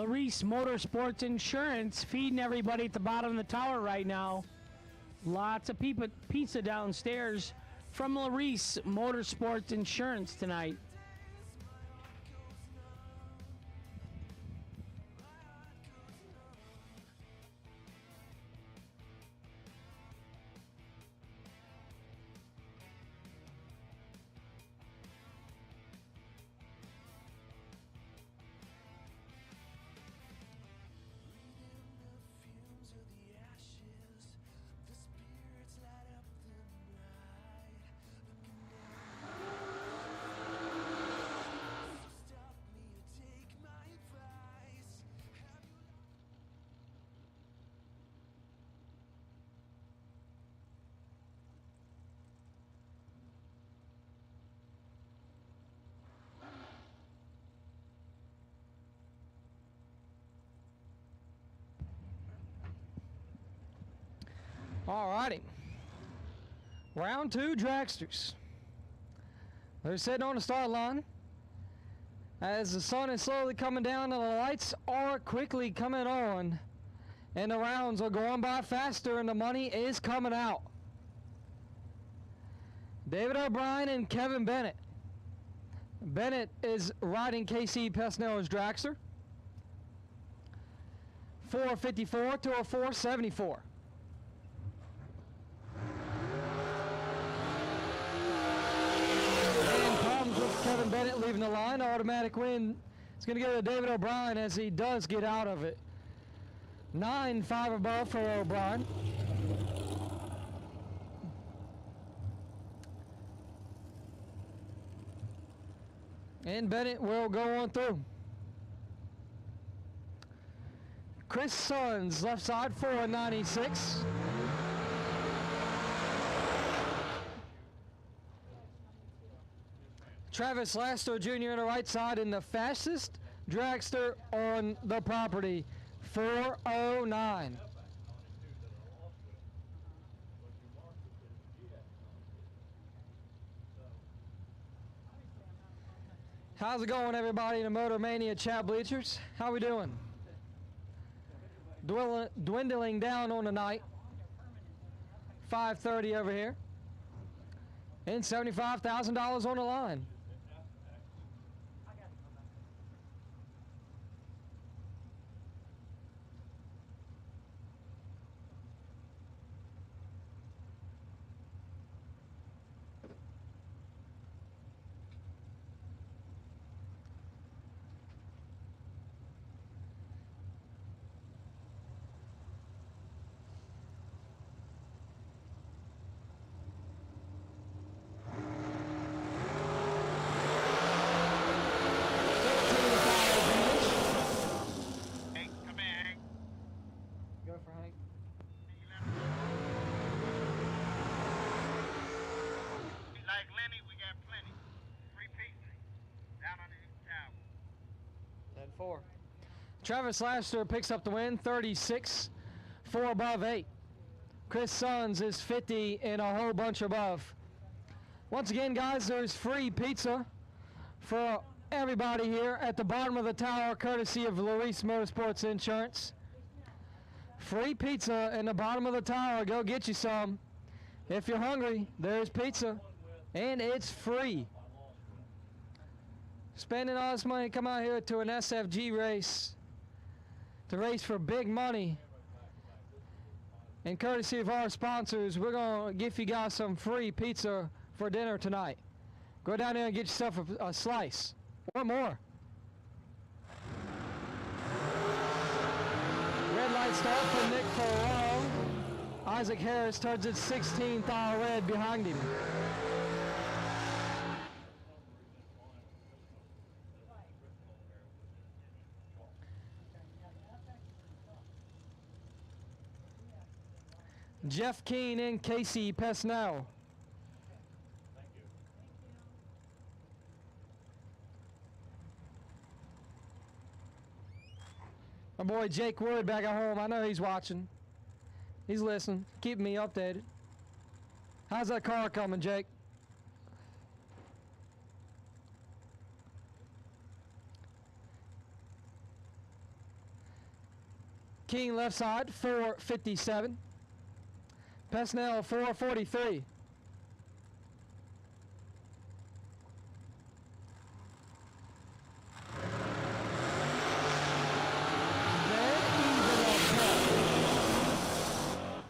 Reese Motorsports Insurance feeding everybody at the bottom of the tower right now. Lots of pizza downstairs from Reese Motorsports Insurance tonight. Alrighty. Round two, dragsters. They're sitting on the start line. As the sun is slowly coming down and the lights are quickly coming on, and the rounds are going by faster and the money is coming out. David O'Brien and Kevin Bennett. Bennett is riding KC Pesnell's dragster. 454 to a 474. Kevin Bennett leaving the line. Automatic win. It's going to go to David O'Brien as he does get out of it. 9-5 above for O'Brien. And Bennett will go on through. Chris Sons, left side, 496. Travis Laster Jr. on the right side in the fastest dragster on the property, 409. How's it going, everybody in the Motor Mania chat bleachers? How we doing? Dwindling down on the night. 5:30 over here. And $75,000 on the line. Travis Laster picks up the win, 36 4 above 8. Chris Sons is 50 and a whole bunch above. Once again, guys, there's free pizza for everybody here at the bottom of the tower, courtesy of Luis Motorsports Insurance. Free pizza in the bottom of the tower. Go get you some. If you're hungry, there's pizza, and it's free. Spending all this money, come out here to an SFG race, to race for big money. And courtesy of our sponsors, we're going to give you guys some free pizza for dinner tonight. Go down there and get yourself a slice. Or more. Red light start for Nick Ferraro. Isaac Harris turns it 16th on red behind him. Jeff Keane and Casey Pesnell. My boy Jake Wood back at home, I know he's watching. He's listening, keeping me updated. How's that car coming, Jake? King left side, 457. Pesnell, 443.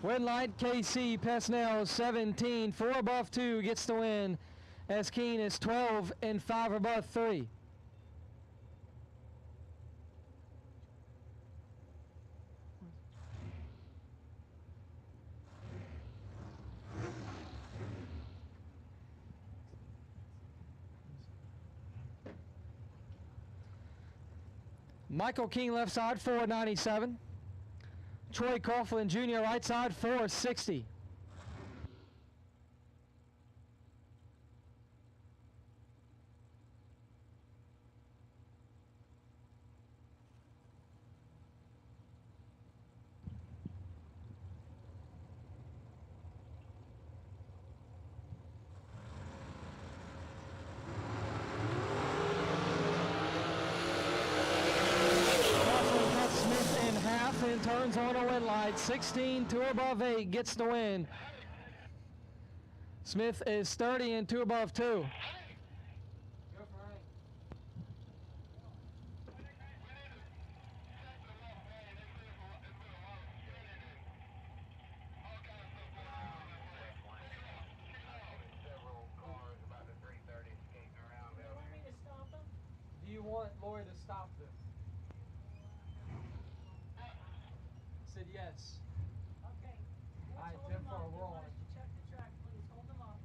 Win light, KC Pesnell 17, 4 above 2 gets the win, as Keane is 12 and 5 above 3. Michael King left side, 497. Troy Coughlin Jr. right side, 460. And turns on a win light, 16, 2 above 8 gets the win. Smith is 30 and 2 above 2. Do you want Lori to stop them? Said yes. Okay. All right, 10 for a roll. Check the track, please. Hold them up.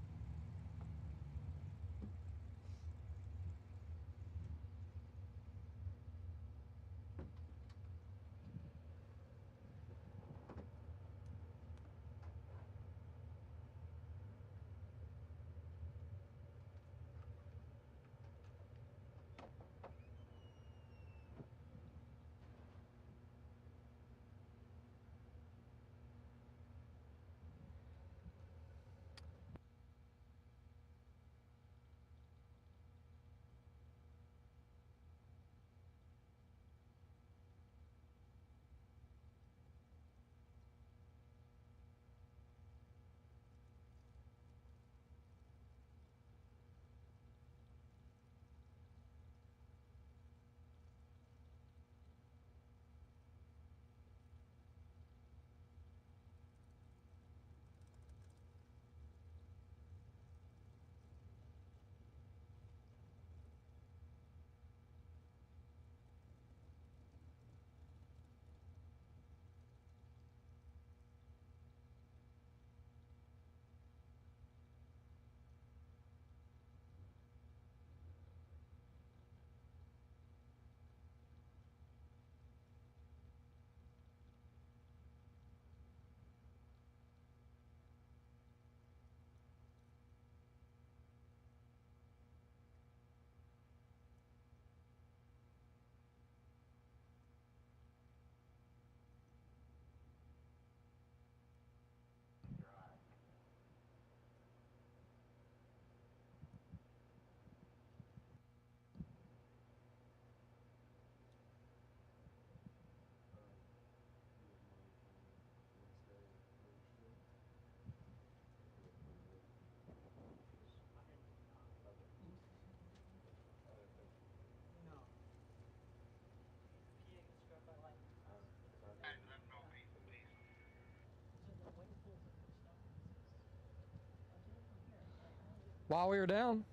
while we were down.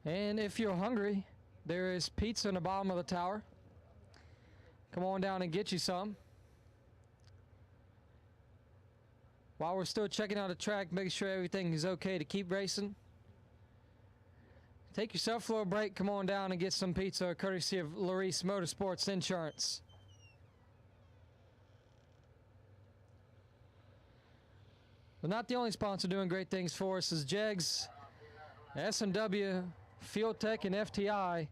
And if you're hungry, there is pizza in the bottom of the tower. Come on down and get you some. While we're still checking out the track, making sure everything is okay to keep racing. Take yourself a little break, come on down and get some pizza courtesy of Larice Motorsports Insurance. But not the only sponsor doing great things for us is Jegs, S&W, Fuel Tech, and FTI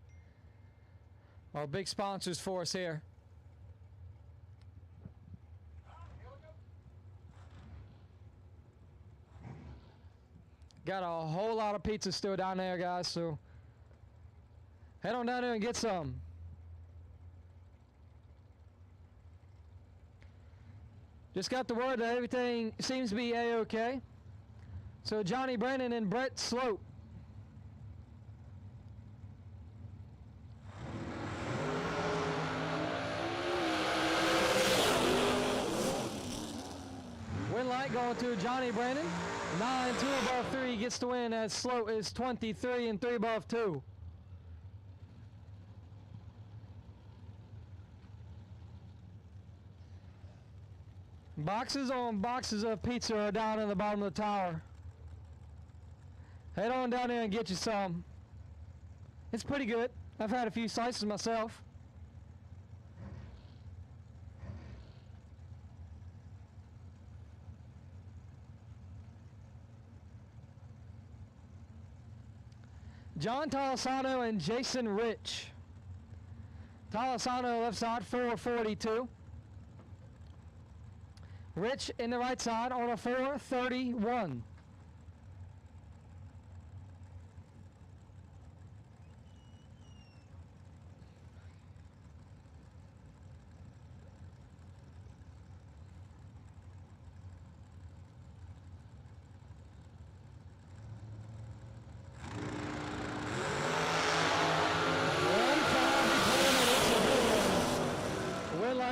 are big sponsors for us here. Got a whole lot of pizza still down there, guys, so head on down there and get some. Just got the word that everything seems to be A-OK. So Johnny Brennan and Brett Slope. Win light going to Johnny Brennan. 9, 2 above 3 gets the win as Slope is 23 and 3 above 2. Boxes on boxes of pizza are down in the bottom of the tower. Head on down there and get you some. It's pretty good. I've had a few slices myself. John Tolosano and Jason Rich. Tolosano left side 442. Rich in the right side on a 431.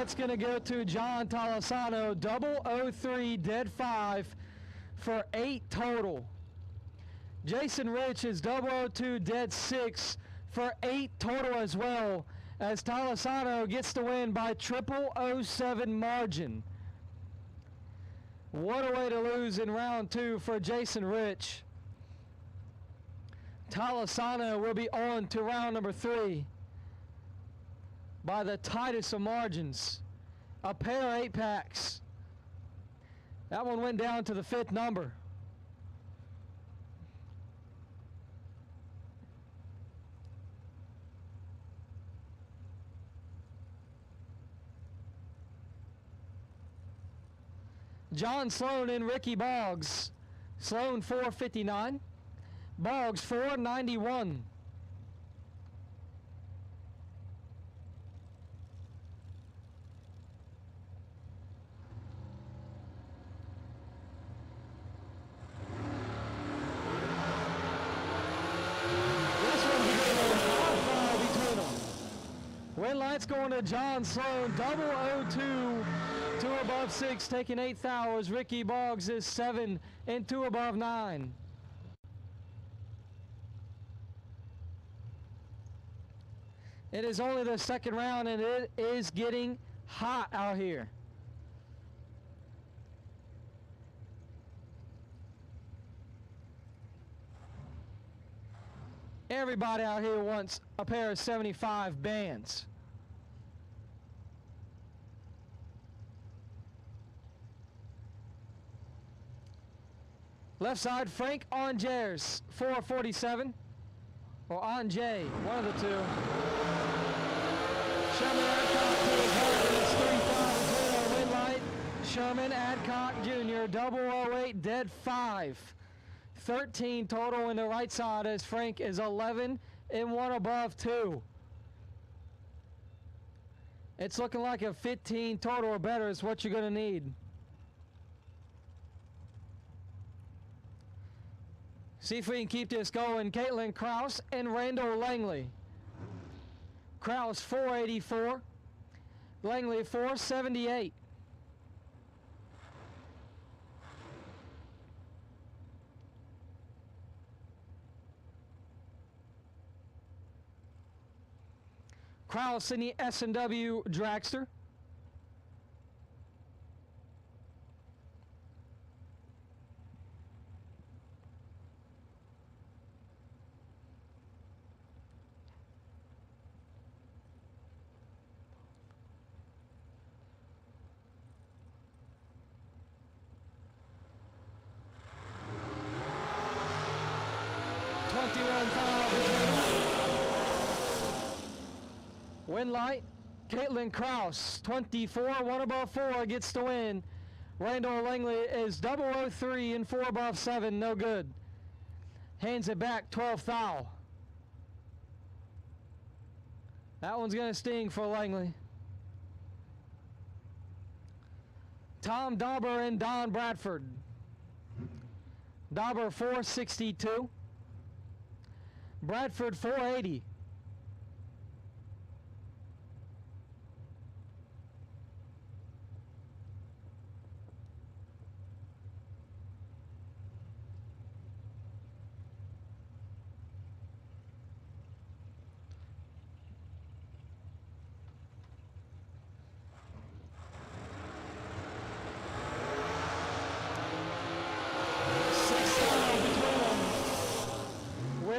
It's going to go to John Tolosano, 003 dead 5 for 8 total. Jason Rich is 002 dead 6 for 8 total as well, as Tolosano gets the win by 007 margin. What a way to lose in round 2 for Jason Rich. Tolosano will be on to round number 3 by the tightest of margins. A pair of 8 packs. That one went down to the 5th number. John Sloan and Ricky Boggs. Sloan 459. Boggs 491. Win lights going to John Sloan, 002, 2 above 6, taking 8th hours. Ricky Boggs is 7 and 2 above 9. It is only the second round and it is getting hot out here. Everybody out here wants a pair of 75 bands. Left side, Frank Angers, 447. Or Anjay, one of the two. Sherman Adcock to his heart in his 3,000 win light. Sherman Adcock Jr., 008, dead 5. 13 total in the right side as Frank is 11 and 1 above 2. It's looking like a 15 total or better is what you're going to need. See if we can keep this going. Caitlin Kraus and Randall Langley. Kraus 484. Langley 478. Kraus in the S&W dragster. Win light, Caitlin Kraus, 24, 1 above 4 gets the win. Randall Langley is 003 and 4 above 7, no good. Hands it back, 12 thou. That one's gonna sting for Langley. Tom Dauber and Don Bradford. Dauber 462. Bradford 480.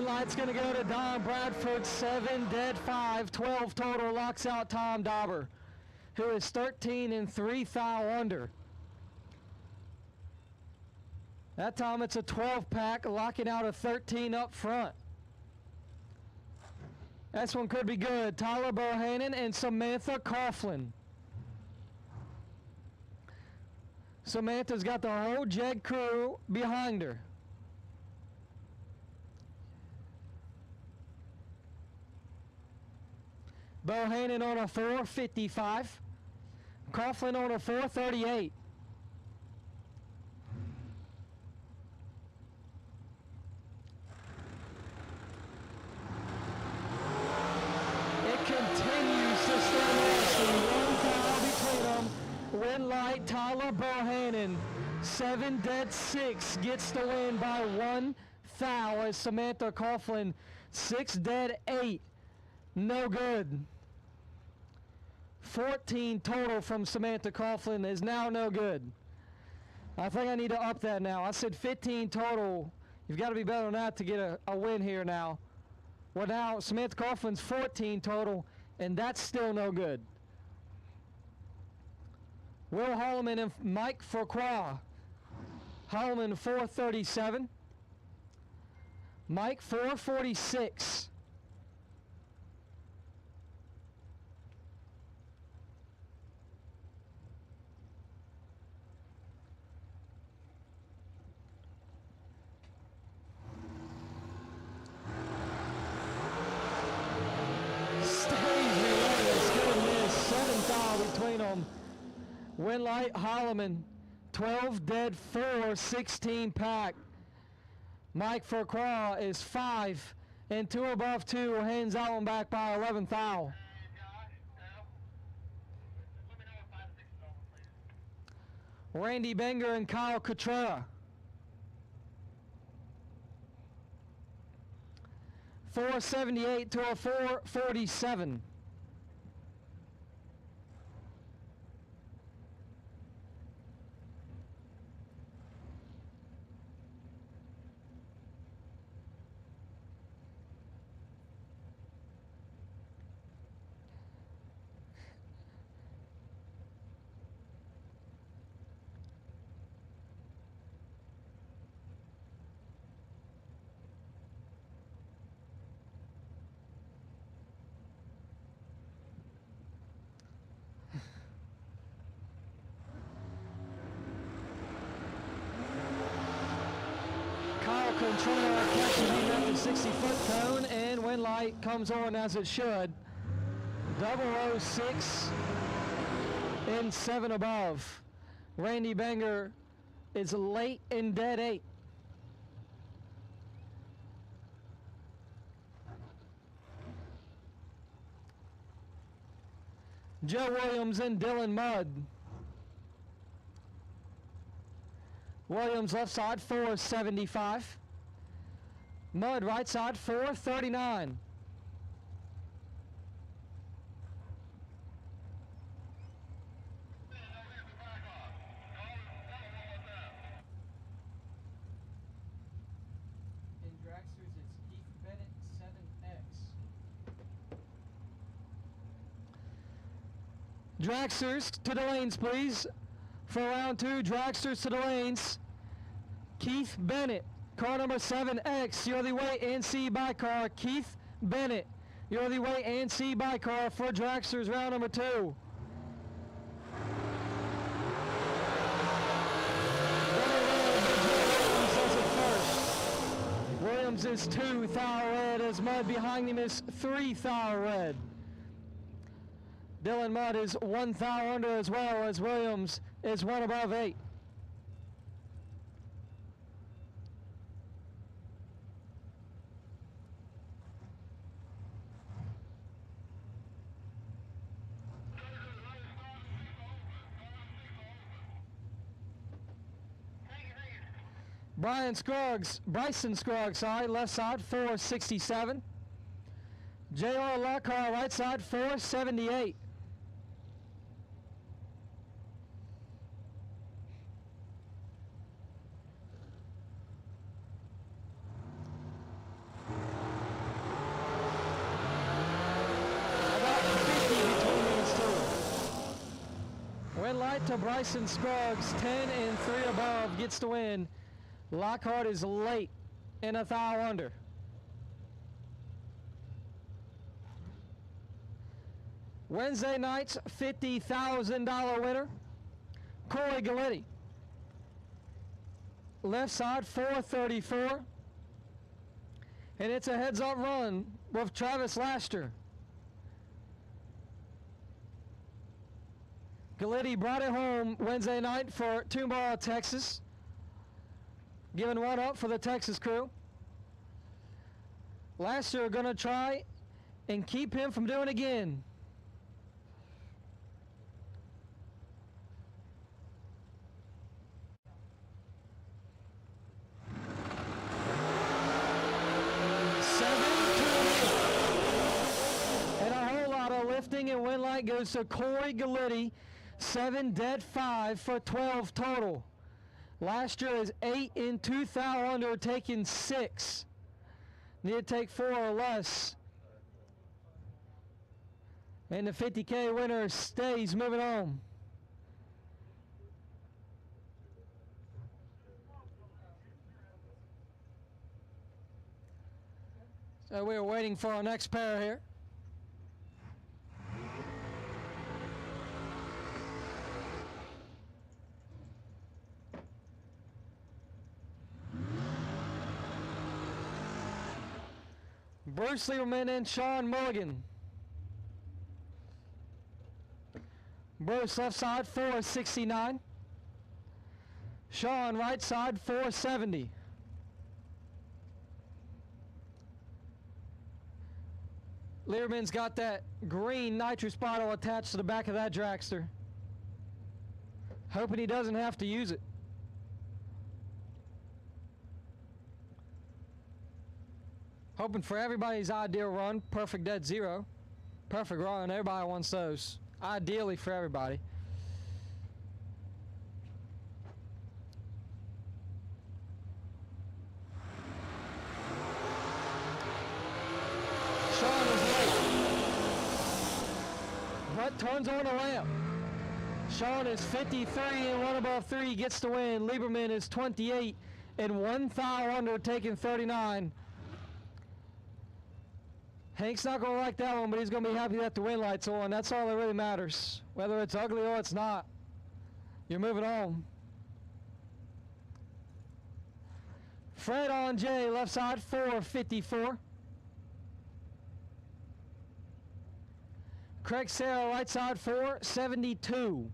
Light's going to go to Don Bradford, 7, dead 5, 12 total, locks out Tom Dauber, who is 13 and 3 thou under. That time it's a 12-pack, locking out a 13 up front. This one could be good. Tyler Bohannon and Samantha Coughlin. Samantha's got the whole Jeg crew behind her. Bohannon on a 455. Coughlin on a 438. It continues to stay nasty. 1 foul between them. Win light, Tyler Bohannon. 7 dead 6 gets the win by 1 foul as Samantha Coughlin. 6 dead 8. No good. 14 total from Samantha Coughlin is now no good. I think I need to up that now. I said 15 total. You've got to be better than that to get a win here now. Well, now Samantha Coughlin's 14 total, and that's still no good. Will Holloman and Mike Fourcroy. Holloman 437. Mike 446. Winlight Holloman, 12 dead 4, 16 pack. Mike Fourcroy is 5 and 2 above 2, hands that one back by 11 thou. Randy Benger and Kyle Cutrera. 478 to a 447. Controller catching him at the 60-foot cone, and when light comes on as it should. 006 and 7 above. Randy Benger is late in dead 8. Joe Williams and Dylan Mudd. Williams left side 475. Mudd right side 439. Dragsters to the lanes, please. For round 2, dragsters to the lanes. Keith Bennett, car number 7X, you're the way NC by car. Keith Bennett, you're the way NC by car for dragsters, round number 2. Williams is 2 thou red, as Mudd behind him is 3 thou red. Dylan Mudd is 1 thou under as well, as Williams is 1 above 8. Bryson Scruggs, left side, 467. J.R. Lockhart, right side, 478. About 50 between these two. Win light to Bryson Scruggs, 10 and 3 above, gets the win. Lockhart is late in a thou under. Wednesday night's $50,000 winner, Corey Galletti. Left side, 434. And it's a heads-up run with Travis Laster. Galletti brought it home Wednesday night for Tomball, Texas. Giving one up for the Texas crew. Laster going to try and keep him from doing it again. And a whole lot of lifting, and win light goes to Corey Galletti. 7 dead 5 for 12 total. Last year is 8 in 2 thou under, taking 6. Need to take 4 or less. And the 50K winner stays moving on. So we're waiting for our next pair here. Bruce Lieberman and Sean Mulligan. Bruce left side, 469. Sean right side, 470. Lieberman's got that green nitrous bottle attached to the back of that dragster. Hoping he doesn't have to use it. Hoping for everybody's ideal run, perfect dead zero. Perfect run, everybody wants those. Ideally for everybody. Sean is late. But turns on the lamp. Sean is 53 and 1 above 3, gets the win. Lieberman is 28 and 1 thou under, taking 39. Hank's not going to like that one, but he's going to be happy that the win light's on. That's all that really matters. Whether it's ugly or it's not, you're moving on. Fred on J, left side, 454. Craig Serra, right side, 472.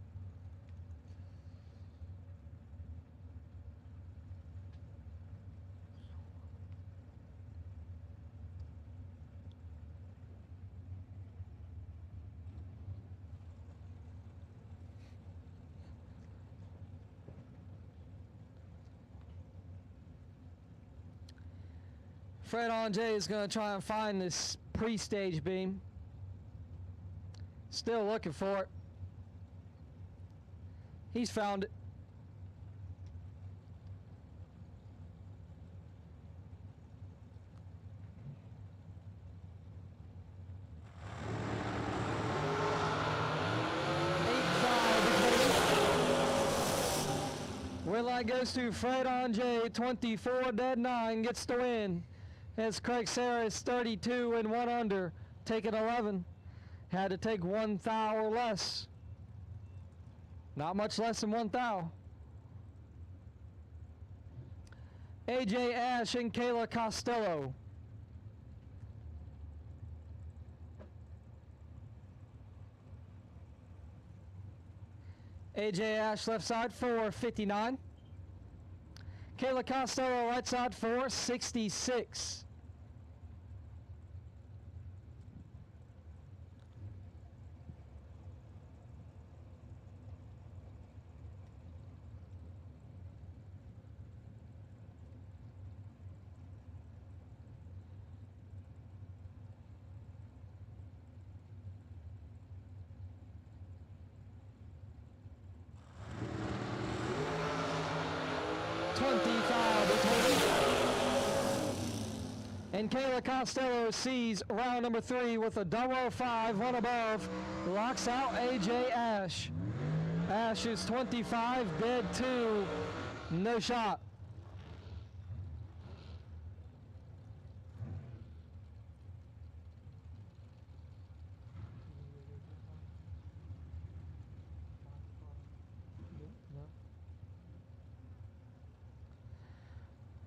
Fred Anjay is going to try and find this pre-stage beam. Still looking for it. He's found it. Red light goes to Fred Anjay, 24 dead 9, gets the win. As Craig Sarris, 32 and 1 under, taking 11. Had to take 1 thou or less. Not much less than 1 thou. AJ Ash and Kayla Costello. AJ Ash left side 459. Kayla Costello right side 466. And Kayla Costello sees round number 3 with a 005, 1 above, locks out AJ Ash. Ash is 25, dead 2, no shot.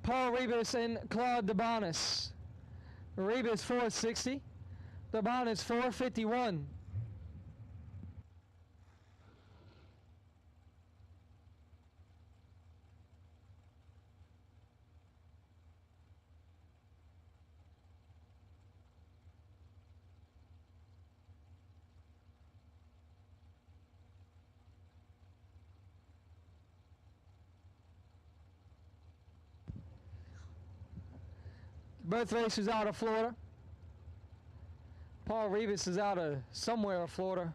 Paul Rebus and Claude DeBonis. Rebus 460, DeBonis 451. Both races out of Florida. Paul Rebus is out of somewhere in Florida.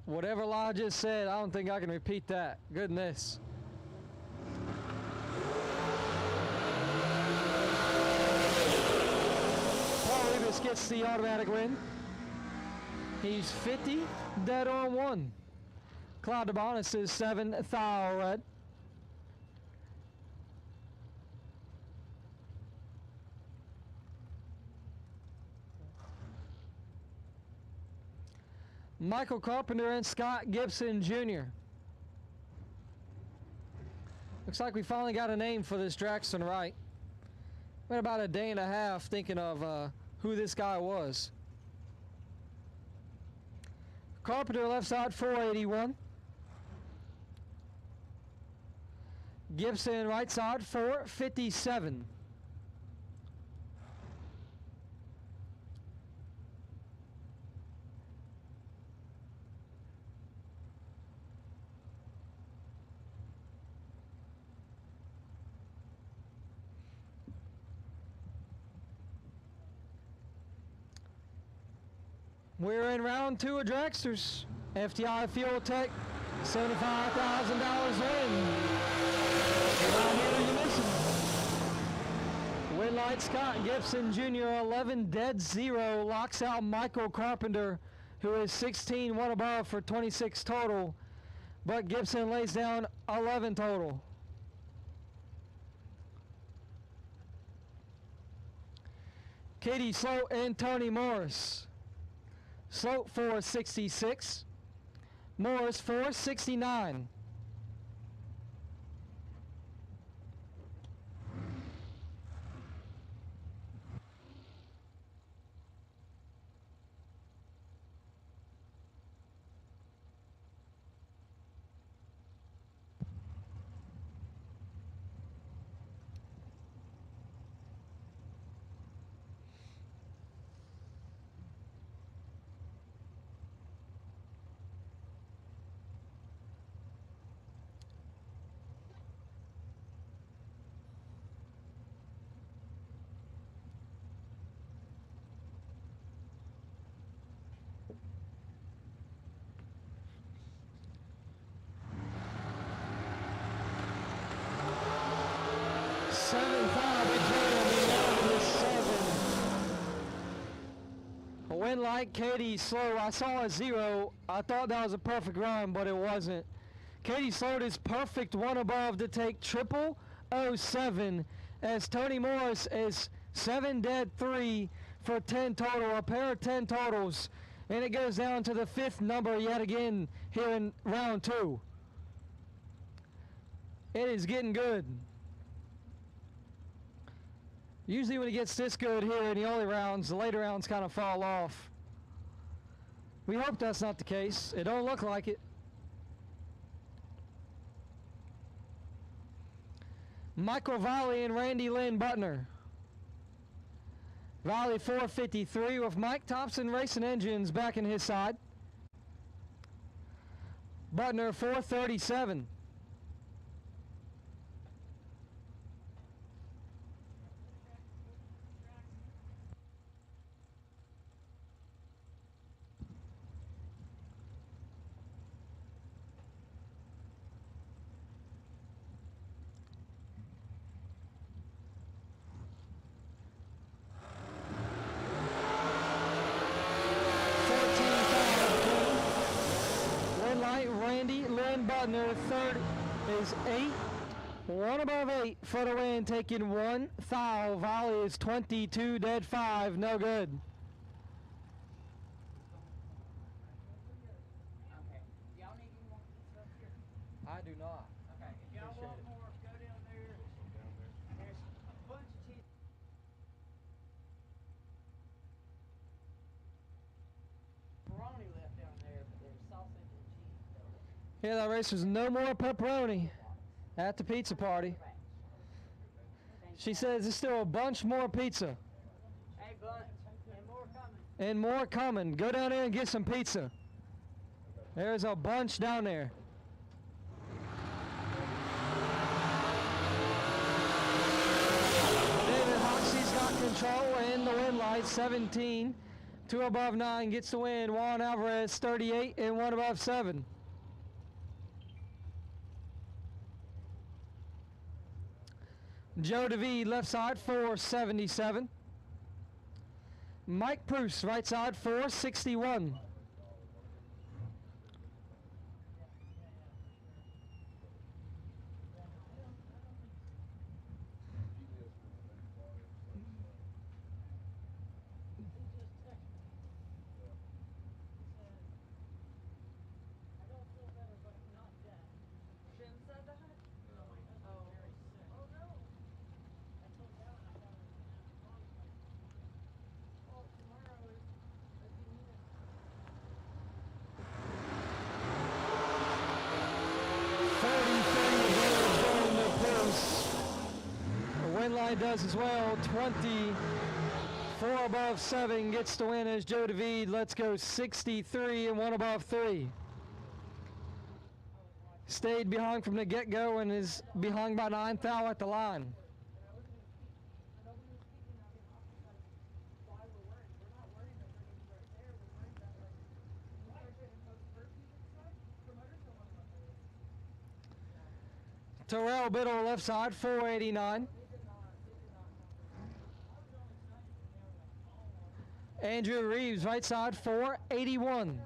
Whatever Lyle just said, I don't think I can repeat that. Goodness. Paul Rebus gets the automatic win. He's 50, dead on 1. Claude DeBonis is 7 thou red. Michael Carpenter and Scott Gibson Jr. Looks like we finally got a name for this Draxton Wright. Went about a day and a half thinking of who this guy was. Carpenter left side 481. Gibson right side 457. We're in round 2 of Dragsters. FTI Fuel Tech, $75,000 win. Win light Scott Gibson Jr. 11 dead 0 locks out Michael Carpenter, who is 16 1 above for 26 total, but Gibson lays down 11 total. Katie Sloat and Tony Morris. Sloat 466, Morris 469. A win like Katie Slow. I saw a 0. I thought that was a perfect run, but it wasn't. Katie slowed his perfect one above to take 007 as Tony Morris is 7 dead 3 for 10 total, a pair of 10 totals. And it goes down to the 5th number yet again here in round 2. It is getting good. Usually when it gets this good here in the early rounds, the later rounds kind of fall off. We hope that's not the case. It don't look like it. Michael Valley and Randy Lynn Butner. Valley 453 with Mike Thompson Racing Engines backing his side. Butner 437. Randy Lynn Butner, third is 8. One above 8 for the win, taking 1 foul. Volley is 22 dead 5, no good. I do not. Okay, if y'all want more, go down there. There's a bunch of cheese. Pepperoni left down there, but there's sausage and cheese. Yeah, that race was no more pepperoni at the pizza party. She says there's still a bunch more pizza. Hey, bunch, and more coming. And more coming. Go down there and get some pizza. There's a bunch down there. David Hoxie's got control in the win light, 17. 2 above 9 gets the win. Juan Alvarez, 38, and 1 above 7. Joe DeVee, left side, 477. Mike Bruce, right side, 461. Does as well. 24 above 7 gets the win as Joe DeVee. Let's go 63 and 1 above 3. Stayed behind from the get-go and is behind by 9 thou at the line. Terrell Biddle left side, 489. Andrew Reeves, right side, 481.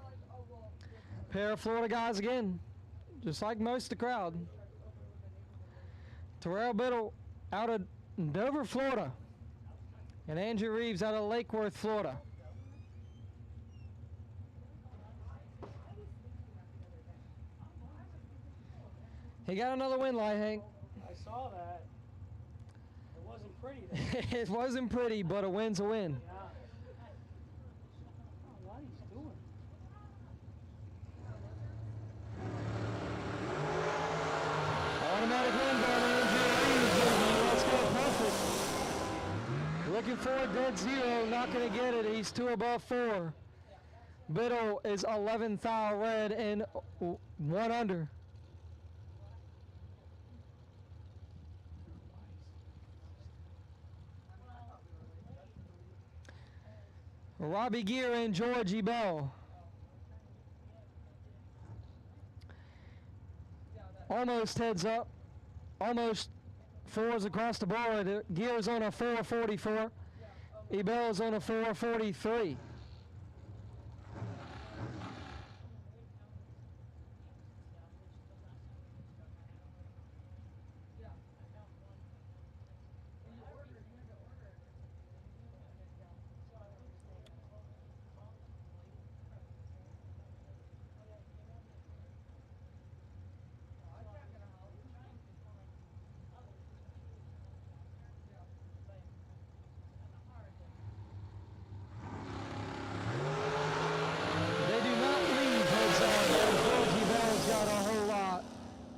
Pair of Florida guys again, just like most of the crowd. Terrell Biddle out of Dover, Florida. And Andrew Reeves out of Lake Worth, Florida. He got another win light, Hank. I saw that. It wasn't pretty though. It wasn't pretty, but a win's a win. Yeah. What he's doing. Automatic win by Andrew Reeves. Let's go perfect. Looking for a dead zero, not going to get it. He's 2 above 4. Biddle is 11 thou red and 1 under. Robbie Gear and Georgie Bell. Almost heads up. Almost 4s across the board. Gear's on a 444. Ebell's on a 443.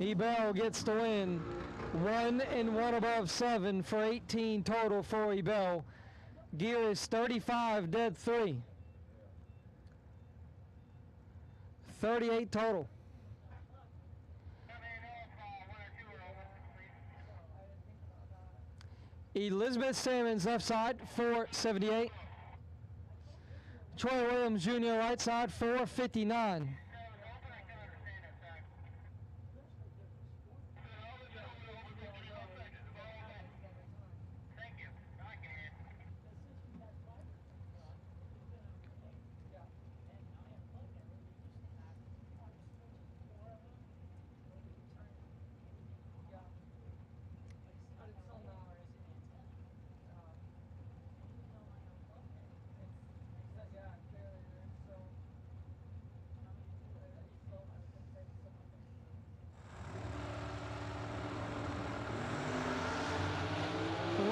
Ebel gets the win. 1 and 1 above 7 for 18 total for Ebel. Gear is 35, dead 3. 38 total. Elizabeth Salmons left side, 478. Troy Williams Jr. right side, 459.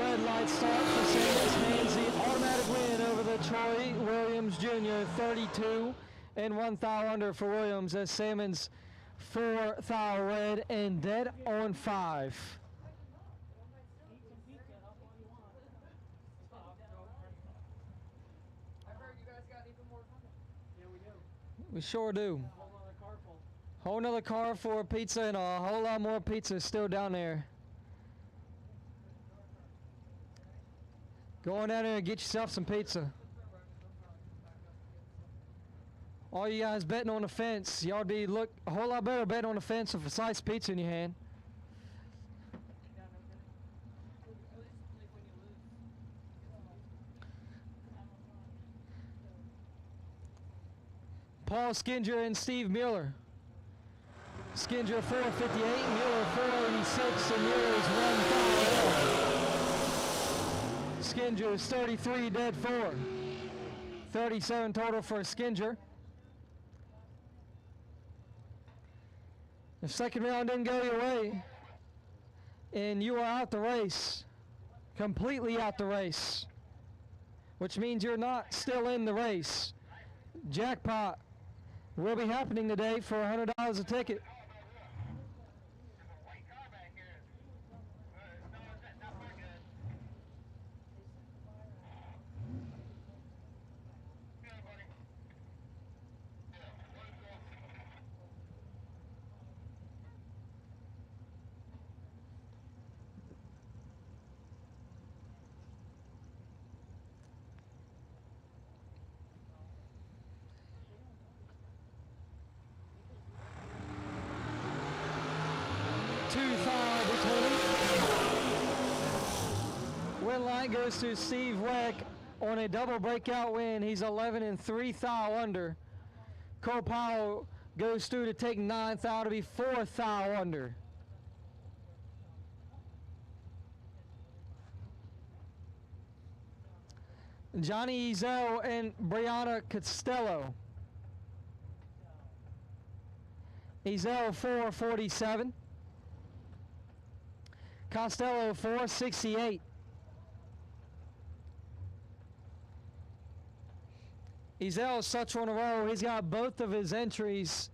Red light start for Salmons means the automatic win over the Troy Williams Jr. 32 and 1 thou under for Williams as Salmons 4 thou red and dead on 5. We sure do. Whole nother car for pizza and a whole lot more pizza still down there. Go on down there and get yourself some pizza. All you guys betting on the fence, y'all be look a whole lot better betting on the fence with a slice of pizza in your hand. Paul Skinger and Steve Mueller. Skinger 458, Mueller 486, and Mueller is 1 Skinger is 33, dead 4. 37 total for Skinger. The second round didn't go your way, and you are out the race, completely out the race, which means you're not still in the race. Jackpot will be happening today for $100 a ticket. Win line goes to Steve Weck on a double breakout win. He's 11 and 3 thou under. Cole Powell goes through to take 9 thou to be 4 thou under. Johnny Ezel and Brianna Costello. Ezel 447. Costello 468. Ezel's such on a roll. He's got both of his entries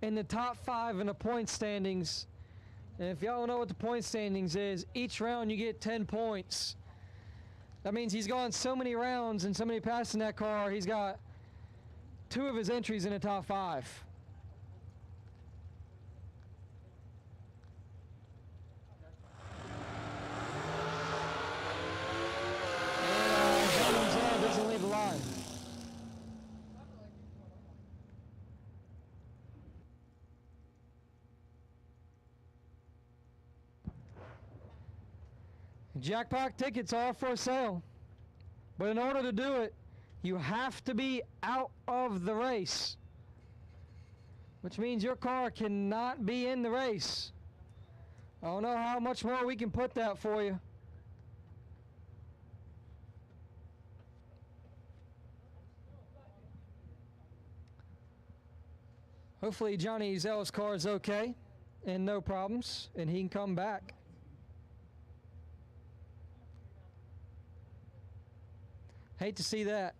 in the top 5 in the point standings. And if y'all don't know what the point standings is, each round you get 10 points. That means he's gone so many rounds and so many passes in that car, he's got 2 of his entries in the top 5. And doesn't leave the line. Jackpot tickets are for sale, but in order to do it, you have to be out of the race, which means your car cannot be in the race. I don't know how much more we can put that for you. Hopefully Johnny Ezel's car is okay and no problems, and he can come back. Hate to see that.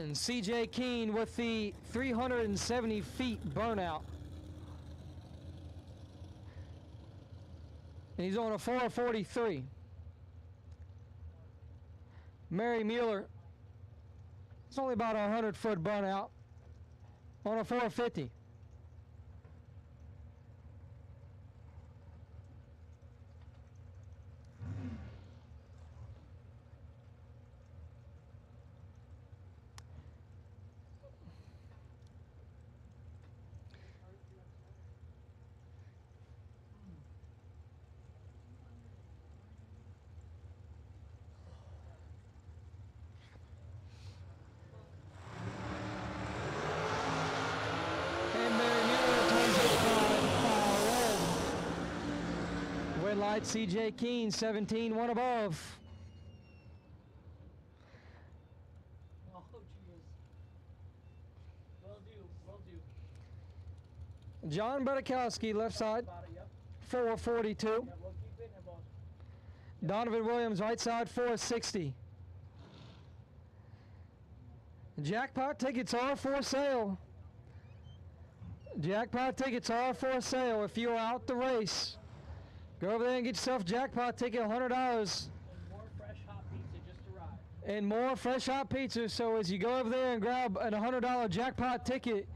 And CJ Keene with the 370 feet burnout. And he's on a 443. Mary Mueller, it's only about a 100-foot burnout on a 450. Light CJ Keene, 17, one above. Oh, jeez. Will do, will do. John Budakowski, left side, 442. Yeah, we'll keep it in, boss. Donovan Williams, right side, 460. Jackpot tickets are for sale. Jackpot tickets are for sale. If you're out the race, go over there and get yourself a jackpot ticket, $100. And more fresh hot pizza just arrived. And more fresh hot pizza. So as you go over there and grab a $100 jackpot ticket,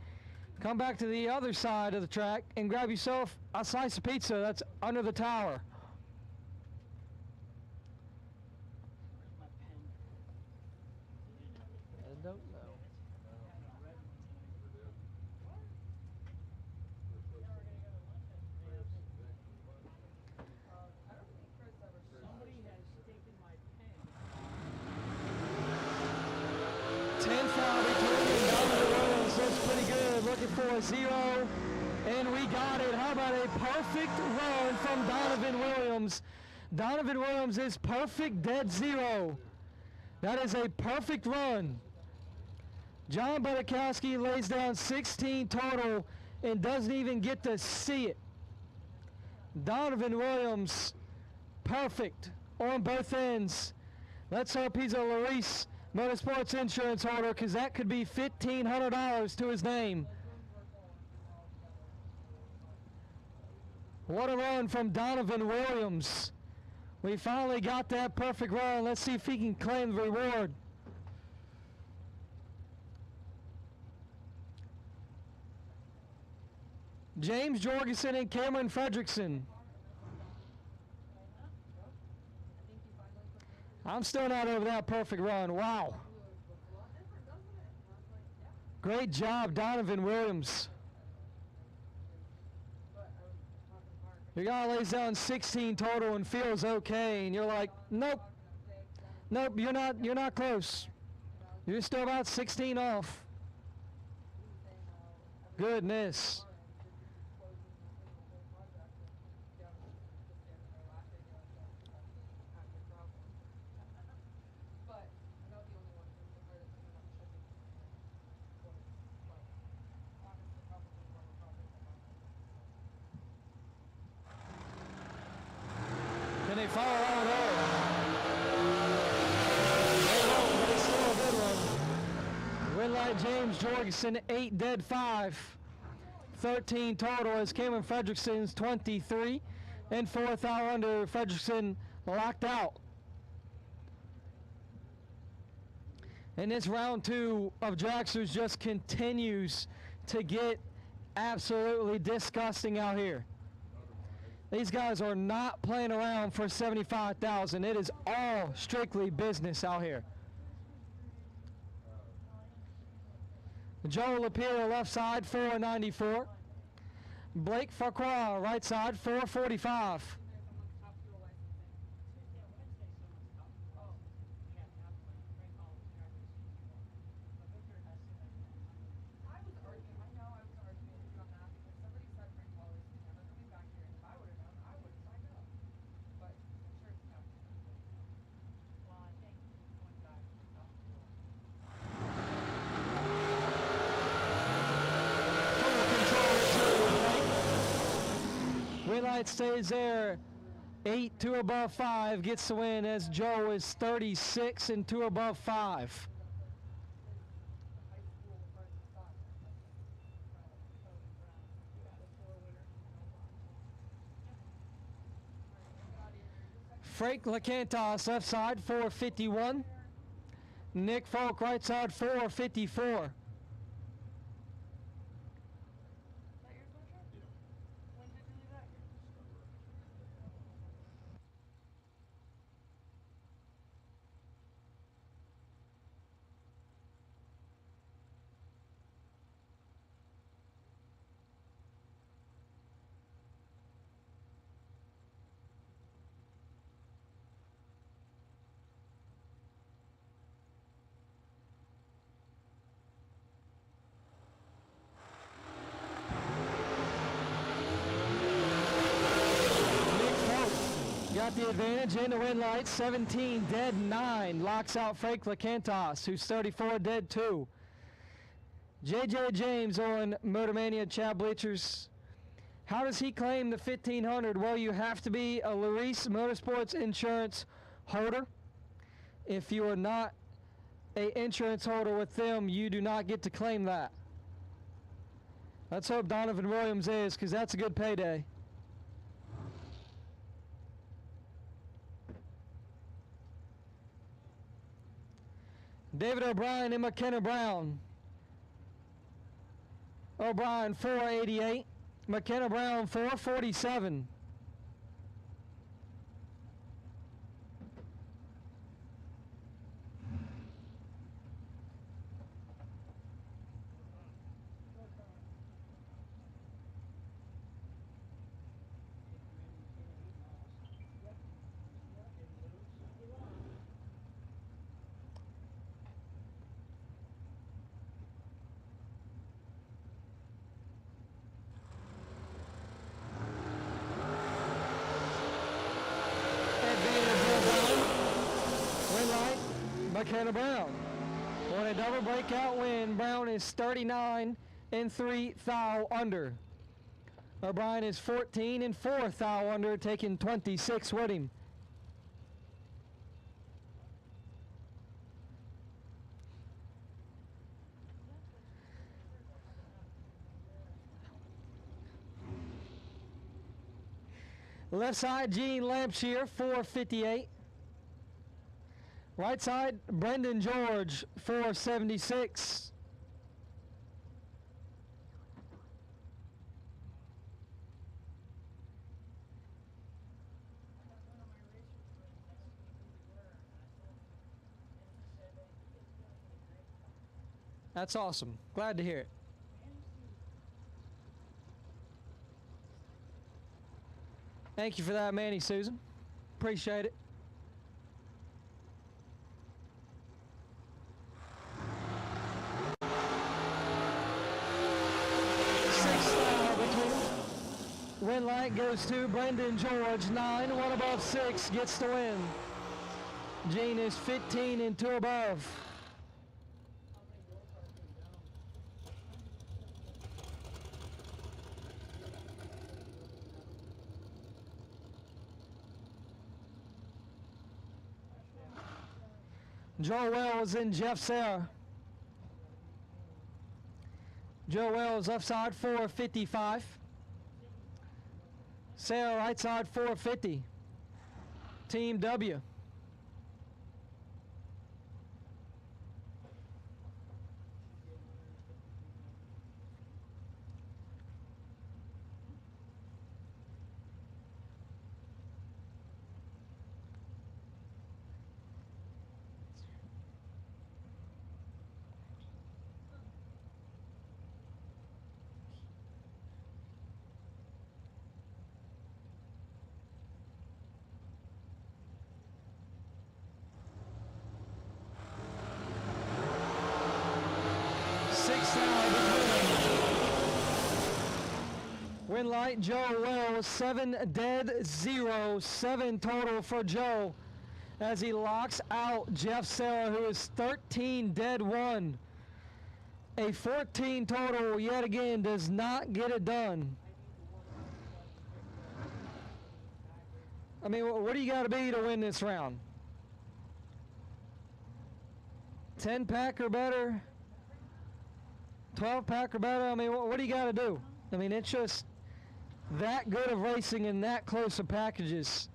come back to the other side of the track and grab yourself a slice of pizza that's under the tower. Where's my pen? I don't know. Somebody has taken my pen. 10 foul between Donovan Williams looks pretty good. Looking for a 0, and we got it. How about a perfect run from Donovan Williams? Donovan Williams is perfect, dead 0. That is a perfect run. John Budakowski lays down 16 total and doesn't even get to see it. Donovan Williams, perfect on both ends. Let's hope he's a Larice Motorsports insurance holder, because that could be $1,500 to his name. What a run from Donovan Williams. We finally got that perfect run. Let's see if he can claim the reward. James Jorgensen and Cameron Fredrickson. I'm still not over that perfect run. Wow. Great job, Donovan Williams. Your guy lays down 16 total and feels okay, and you're like, nope. Nope, you're not close. You're still about 16 off. Goodness. Can they follow on there? They won't, but it's still a good one. Win light James Jorgensen, 8 dead 5. 13 total as Cameron Fredrickson's 23. And 4th out under Fredrickson locked out. And this round 2 of Dragsters just continues to get absolutely disgusting out here. These guys are not playing around for $75,000. It is all strictly business out here. Joe Lapierre, left side, 494. Blake Farquhar, right side, 445. Light stays there. 8, 2 above 5 gets the win as Joe is 36 and 2 above 5. Frank LaCantos, left side, 451. Nick Falk, right side, 454. Got the advantage in the win lights, 17 dead 9, locks out Frank LaCantos, who's 34 dead 2. JJ James on Motormania Chat Bleachers. How does he claim the 1,500? Well, you have to be a Larice Motorsports insurance holder. If you are not a insurance holder with them, you do not get to claim that. Let's hope Donovan Williams is, because that's a good payday. David O'Brien and McKenna Brown. O'Brien 488, McKenna Brown 447. McKenna Brown. On a double breakout win, Brown is 39 and 3 thou under. O'Brien is 14 and 4 thou under, taking 26 with him. Left side, Gene Lampshire, 458. Right side, Brendan George, 476. That's awesome. Glad to hear it. Thank you for that, Manny Susan. Appreciate it. Win light goes to Brendan George, 9, 1 above 6, gets the win. Gene is 15 and 2 above. Joe Wells and Jeff Serra. Joe Wells left side, 455. Sarah right side, 450. Team W. Win light, Joe Wells, 7 dead 0, 7 total for Joe as he locks out Jeff Serra, who is 13 dead 1. A 14 total yet again does not get it done. I mean, what do you got to be to win this round? 10 pack or better? 12 pack or better? I mean, what do you got to do? I mean, it's just that good of racing and that close of packages.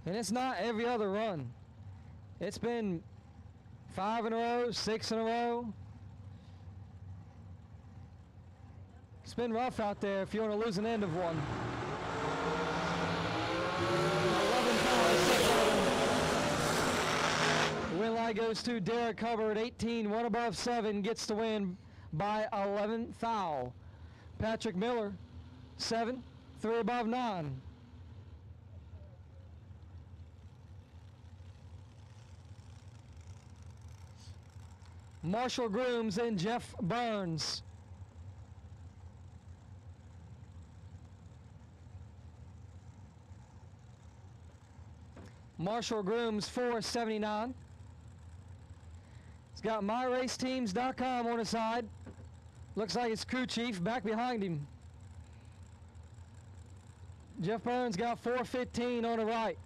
And it's not every other run. It's been 5 in a row, 6 in a row. It's been rough out there if you want to lose an end of one. 11 cars. The win line goes to Derek Hubbard, 18, 1 above 7, gets the win by 11 thou. Patrick Miller, 7, 3 above 9. Marshall Grooms and Jeff Burns. Marshall Grooms 479. He's got myraceteams.com on his side. Looks like it's crew chief back behind him. Jeff Burns got 415 on the right.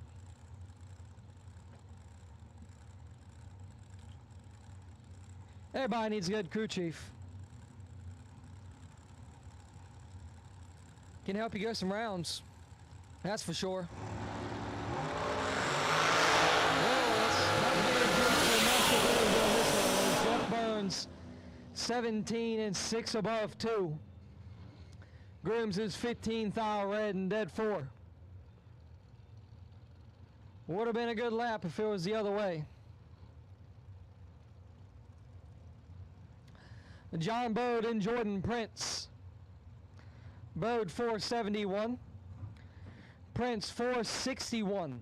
Everybody needs a good crew chief. Can help you go some rounds. That's for sure. Jeff Burns, 17 and 6 above 2. Grooms is 15 thou red and dead 4. Would have been a good lap if it was the other way. John Bode and Jordan Prince. Bode 471. Prince 461.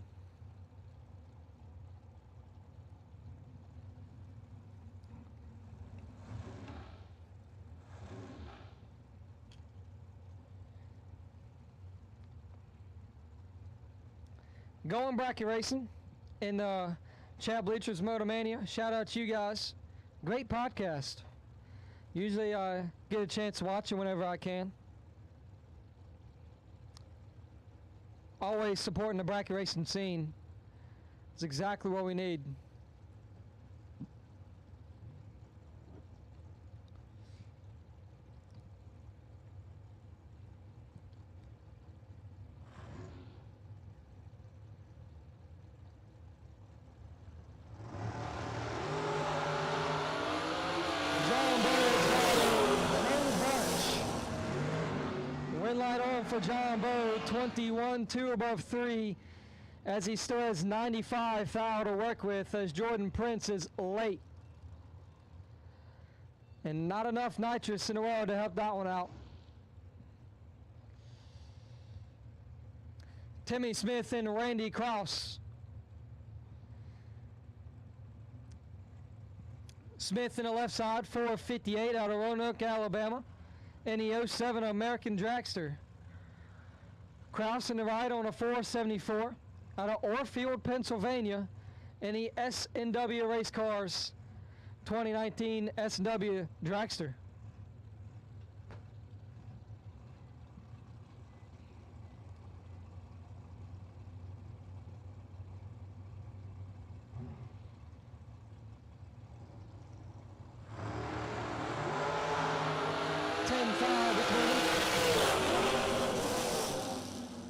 Going bracket racing in Chad Bleacher's Motomania. Shout out to you guys. Great podcast. Usually I get a chance to watch it whenever I can. Always supporting the bracket racing scene. It's exactly what we need. Light on for John Bode, 21, 2 above 3, as he still has 95 thou to work with, as Jordan Prince is late. And not enough nitrous in the road to help that one out. Timmy Smith and Randy Krause. Smith in the left side, 458 out of Roanoke, Alabama. In the 07 American Dragster. Krause in the right on a 474 out of Orfield, Pennsylvania. In the S&W Race Cars 2019 S&W Dragster.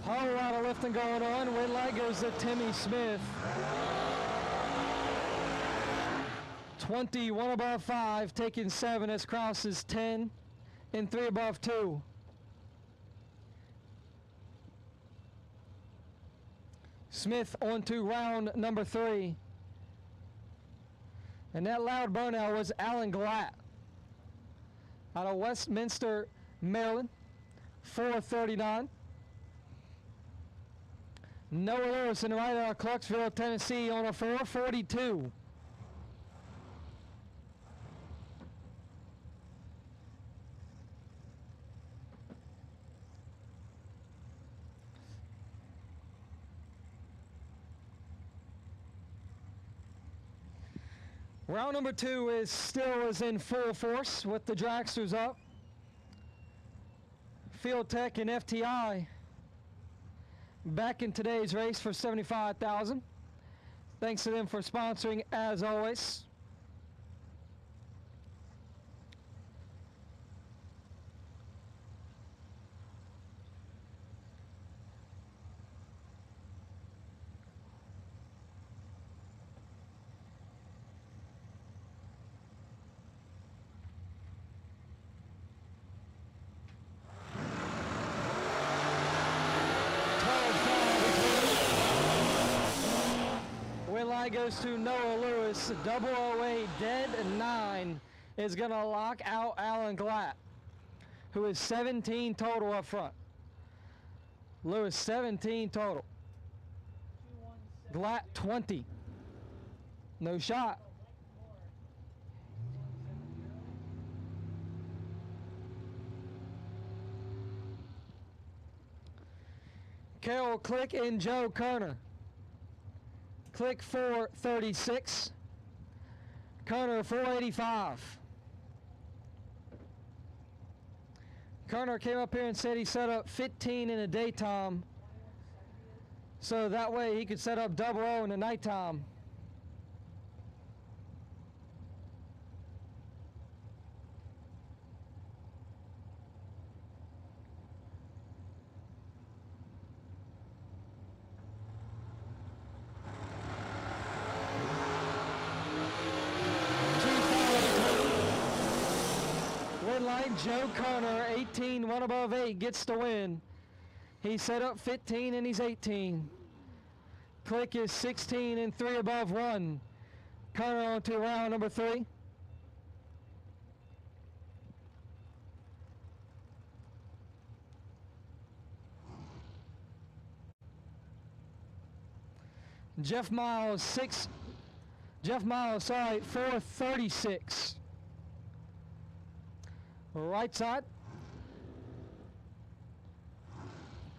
Whole lot of lifting going on. Win light goes to Timmy Smith. 21 above 5, taking 7 as Krause is 10 and 3 above 2. Smith on to round number 3. And that loud burnout was Alan Glatt out of Westminster, Maryland, 439. Noah Lewis in the right out of Clarksville, Tennessee on a 442. Round number 2 is still in full force with the dragsters up. Field Tech and FTI back in today's race for $75,000. Thanks to them for sponsoring as always. flag goes to Noah Lewis. 008 dead 9 is going to lock out Alan Glatt, who is 17 total up front. Lewis 17 total. Glatt 20. No shot. Carol Click and Joe Kerner. Click 436. Kerner 485. Kerner came up here and said he set up 15 in the daytime, so that way he could set up 00 in the nighttime. Light Joe Kerner, 18, 1 above 8, gets the win. He set up 15 and he's 18. Click is 16 and 3 above 1. Kerner on to round number 3. Jeff Miles, 436. Right side.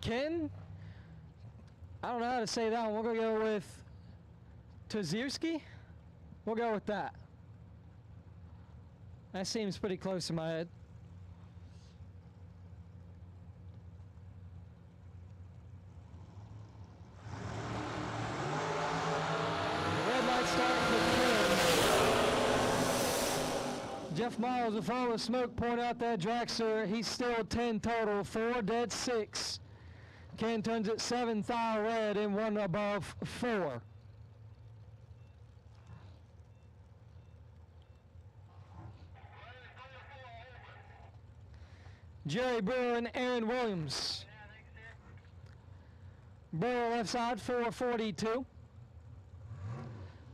Ken, I don't know how to say that one. We're going to go with Tazierski. We'll go with that. That seems pretty close in my head. Red light start for Ken. Jeff Miles, with all the smoke pouring out that dragster, he's still 10 total, 4 dead 6. Ken turns it 7 thigh red and 1 above 4. Jerry Brewer and Aaron Williams. Brewer left side 442.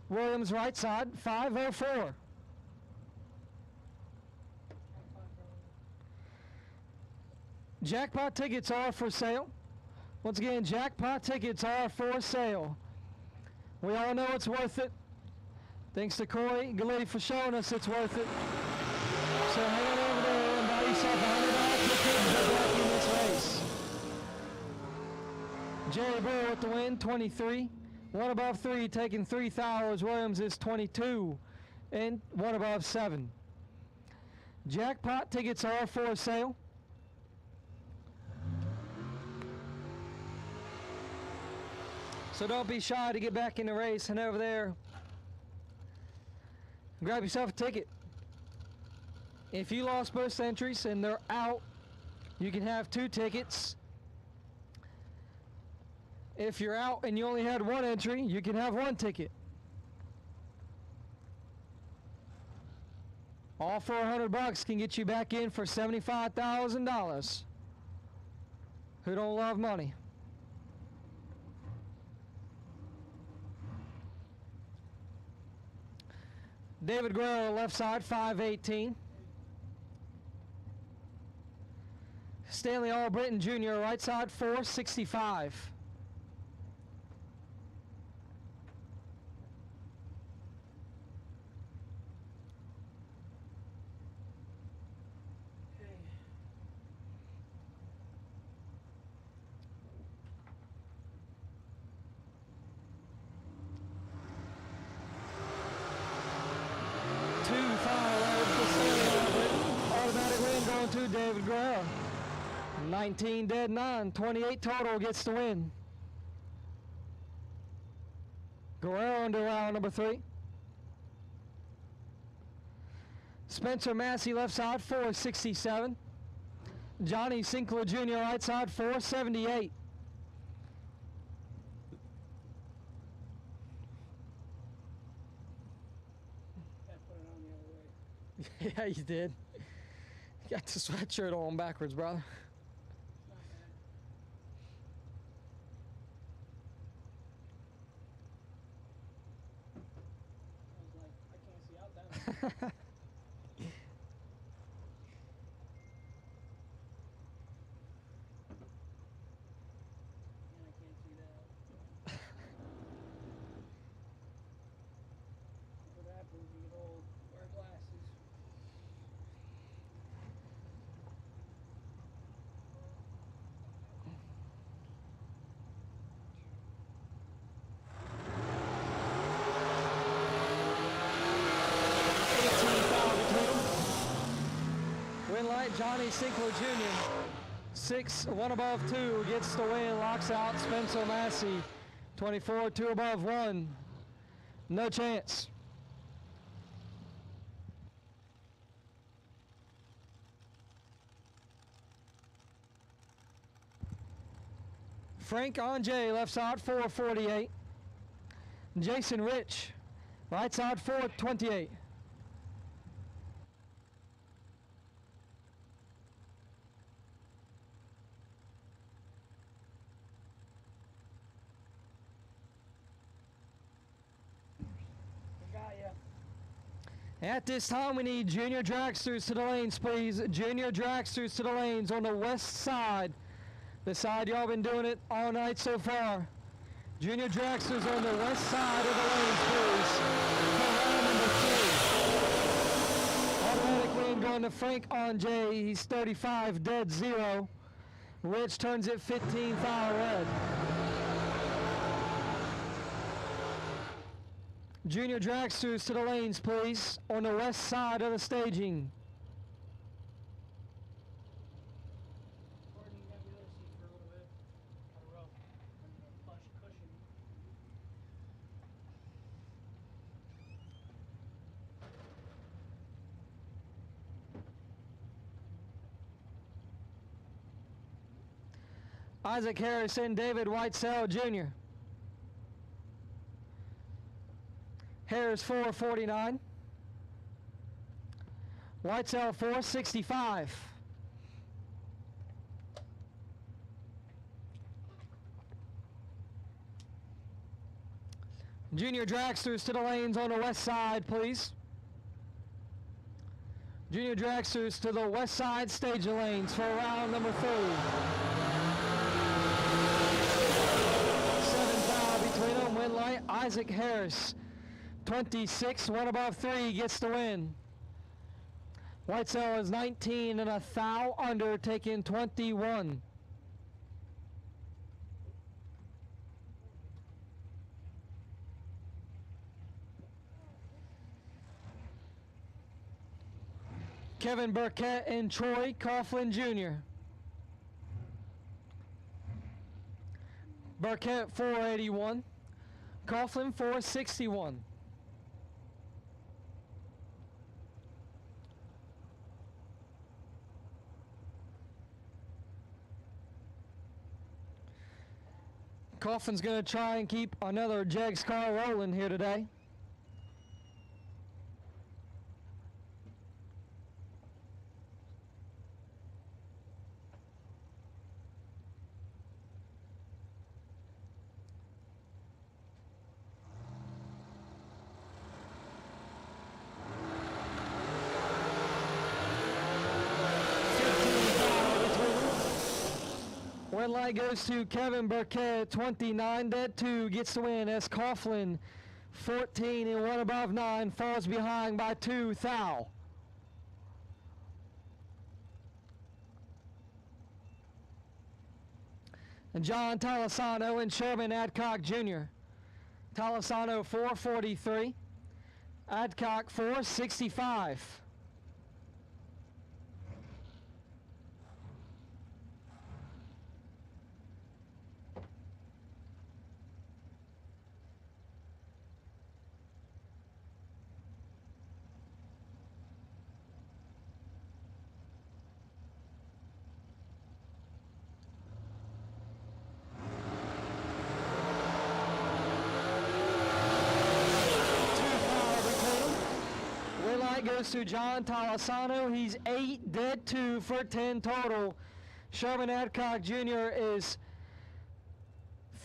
Williams right side 504. Jackpot tickets are for sale. Once again, jackpot tickets are for sale. We all know it's worth it. Thanks to Corey Galletti for showing us it's worth it. So hang on over there and buy yourself a $100 ticket and good luck in this race. Jerry Brewer with the win, 23. 1 above 3, taking 3 thou. Williams is 22 and 1 above 7. Jackpot tickets are for sale. So don't be shy to get back in the race and over there. Grab yourself a ticket. If you lost both entries and they're out, you can have 2 tickets. If you're out and you only had 1 entry, you can have 1 ticket. All for $100 can get you back in for $75,000. Who don't love money? David Guerrero, left side, 518. Stanley Albritton Jr., right side, 465. To David Guerrero. 19 dead 9, 28 total gets the win. Guerrero into round number 3. Spencer Massey left side 467. Johnny Sinclair Jr. right side 478. Yeah, you did. You got the sweatshirt on backwards, brother. Win light, Johnny Sinkler Jr. 6, 1 above 2 gets the win, locks out Spencer Massey. 24, 2 above 1. No chance. Frank Anjay, left side 448. Jason Rich, right side 428. At this time, we need junior dragsters to the lanes, please. Junior dragsters to the lanes on the west side. The side y'all been doing it all night so far. Junior dragsters on the west side of the lanes, please. For round number 3. Automatic win going to Frank Anjay. He's 35, dead 0. Rich turns it 15, foul red. Junior dragsters to the lanes, please, on the west side of the staging. Isaac Harrison, David Whitesell Jr. Harris 449. Whitesell 465. Junior dragsters to the lanes on the west side, please. Junior dragsters to the west side staging lanes for round number 3. 7 foul between them. Win light, Isaac Harris. 26, 1 above 3 gets the win. Whitesell is 19 and a foul under, taking 21. Kevin Burkett and Troy Coughlin Jr. Burkett 481. Coughlin 461. Coughlin's going to try and keep another Jegs car rolling here today. Red light goes to Kevin Burkett, 29, dead 2, gets the win as Coughlin, 14 and 1 above 9, falls behind by 2, foul. And John Talisano and Sherman Adcock Jr. Talisano 443, Adcock 465. Goes to John Talisano. He's 8, dead 2 for 10 total. Sherman Adcock Jr. is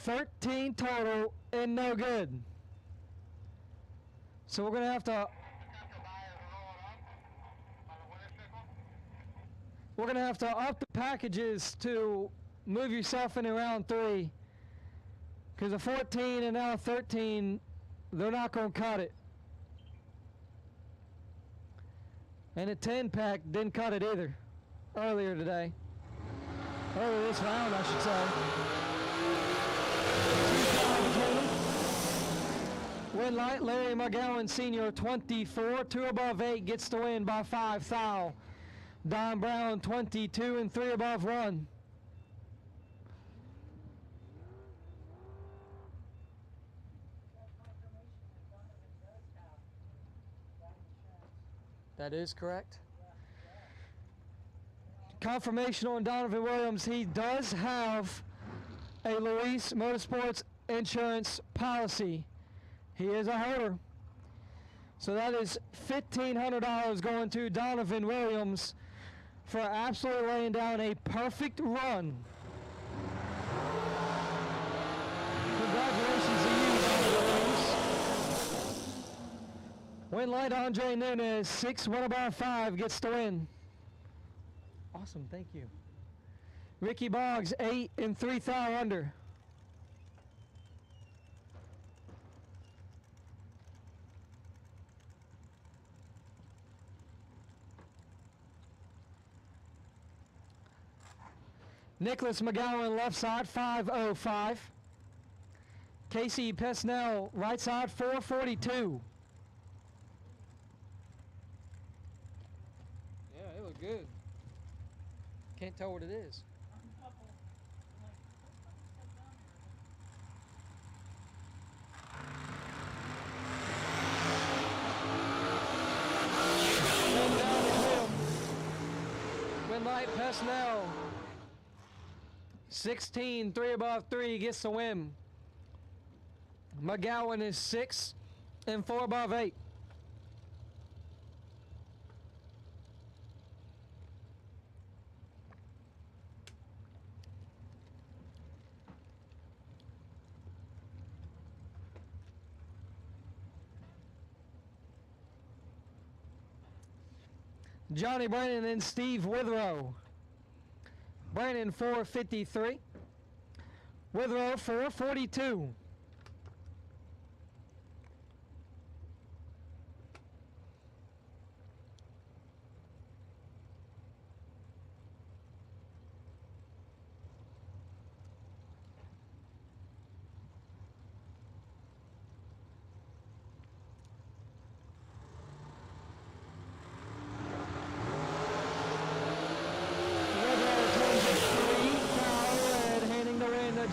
13 total and no good. So we're going to have to we're going to have to up the packages to move yourself into round 3. Because a 14 and now a 13, they're not going to cut it. And a 10 pack didn't cut it either earlier today. Earlier this round, I should say. Win light, Larry McGowan Sr., 24. 2 above 8 gets the win by 5 thou. Don Brown, 22, and 3 above 1. That is correct. Confirmation on Donovan Williams. He does have a Luis Motorsports insurance policy. He is a holder. So that is $1,500 going to Donovan Williams for absolutely laying down a perfect run. Congratulations to you, Donovan Williams. Win light, Andre Nunez, 6, 1 above 5, gets the win. Awesome, thank you. Ricky Boggs, 8 and 3 thou under. Nicholas McGowan, left side, 505. Casey Pesnell, right side, 442. Yeah, it looked good. Can't tell what it is. Win light, Pesnell. 16, 3 above 3 gets the win. McGowan is 6 and 4 above 8. Johnny Brandon and Steve Withrow. Brandon 453. Withrow 442.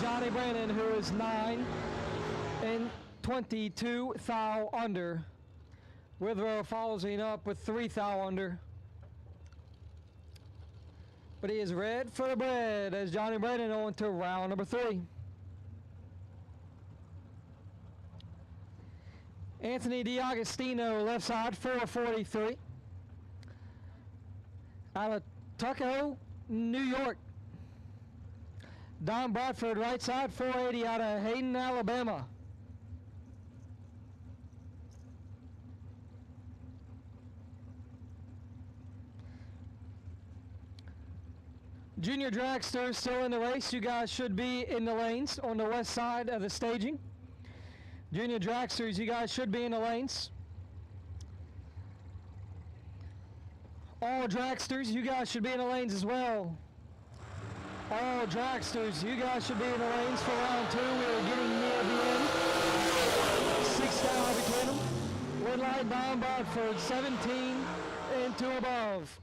Johnny Brandon, who is 9 and 22 thou under. Withrow following up with 3 thou under. But he is red for the bread as Johnny Brandon on to round number 3. Anthony D'Agostino, left side, 443. Out of Tuckahoe, New York. Don Bradford, right side, 480 out of Hayden, Alabama. Junior Dragster still in the race. You guys should be in the lanes on the west side of the staging. Junior Dragsters, you guys should be in the lanes. All Dragsters, you guys should be in the lanes as well. All Dragsters, you guys should be in the lanes for round 2. We're getting near the end. 6 down between them. Win light, Don Bradford, 17 and 2 above.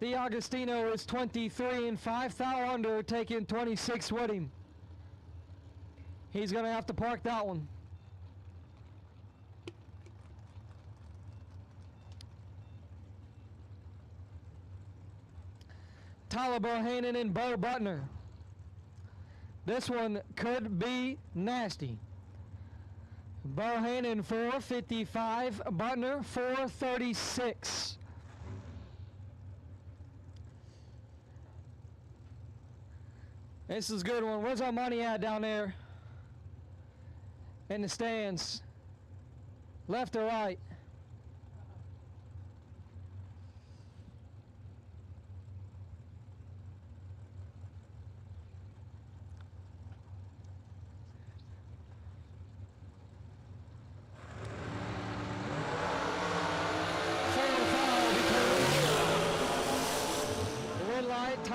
The Agostino is 23 and 5 thou under, taking 26 with him. He's going to have to park that one. Tyler Bohannon and Bo Butner. This one could be nasty. Bohannon 455, Butner 436. This is a good one. Where's our money at down there? In the stands. Left or right?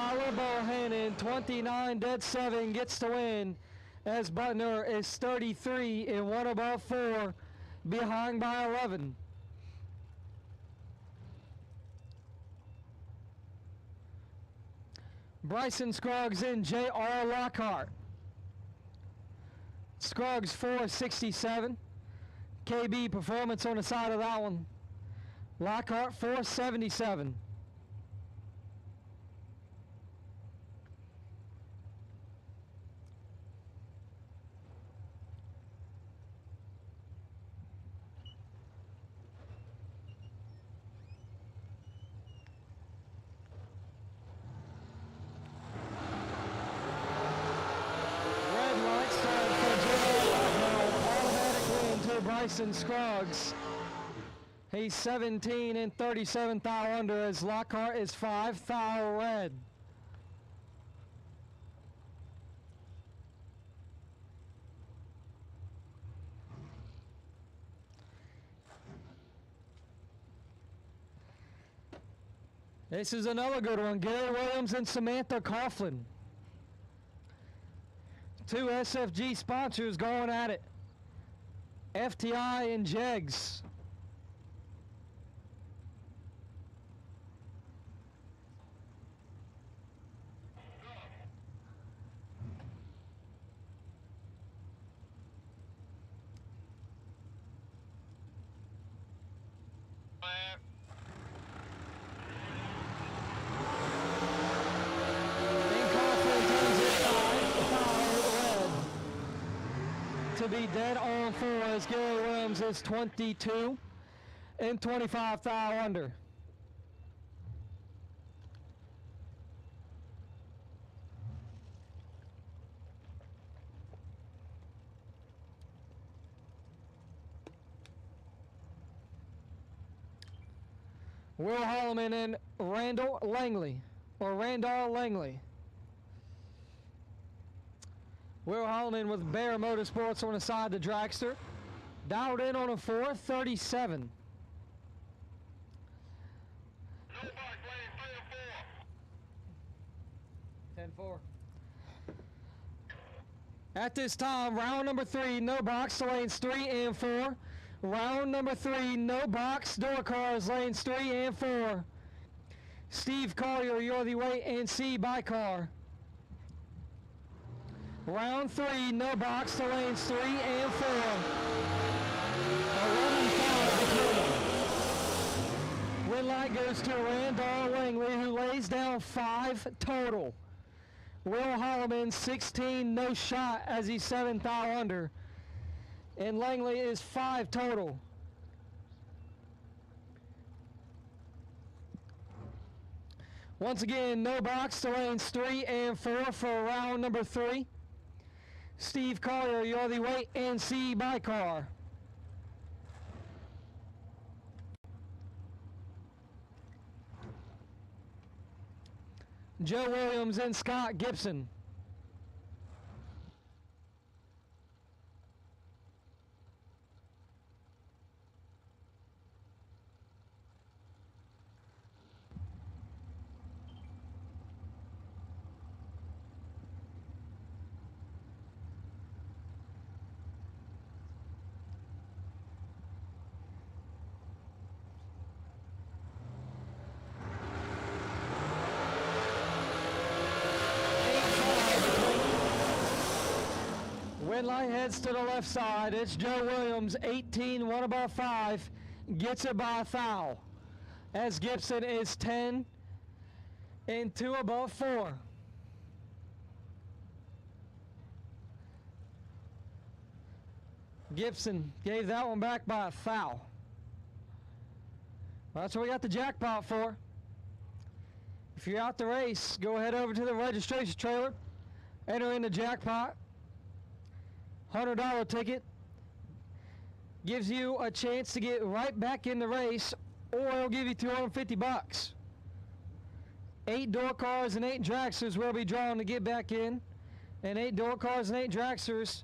Tyler Bohannon, 29.7, gets the win, as Butner is 33 and 1 above 4, behind by 11. Bryson Scruggs and J.R. Lockhart. Scruggs 467. KB Performance on the side of that one. Lockhart 477. Bryson Scruggs. He's 17 and 37 thou under, as Lockhart is 5 thou red. This is another good one. Gary Williams and Samantha Coughlin. 2 SFG sponsors going at it. FTI and Jegs. To be dead on 4, as Gary Williams is 22 and 25 thou under. Will Holloman and Randall Langley, or Randall Langley. Will Holloman with Bear Motorsports on the side of the dragster. Dialed in on a 437. No 10-4. At this time, round number 3, no box, lanes 3 and 4. Round number 3, no box, door cars, lanes 3 and 4. Steve Collier, you're the wait and see by car. Round 3, no box to lanes 3 and 4. 11-5 Win light goes to Randall Langley, who lays down 5 total. Will Holloman 16, no shot, as he's 7 thou under. And Langley is 5 total. Once again, no box to lanes 3 and 4 for round number 3. Steve Collier, you're the wait and see by car. Joe Williams and Scott Gibson. Red light heads to the left side. It's Joe Williams, 18, 1 above 5. Gets it by a foul. As Gibson is 10 and 2 above 4. Gibson gave that one back by a foul. That's what we got the jackpot for. If you're out the race, go ahead over to the registration trailer, enter in the jackpot. $100 ticket gives you a chance to get right back in the race, or it'll give you $250. 8 door cars and 8 dragsters will be drawn to get back in, and 8 door cars and 8 dragsters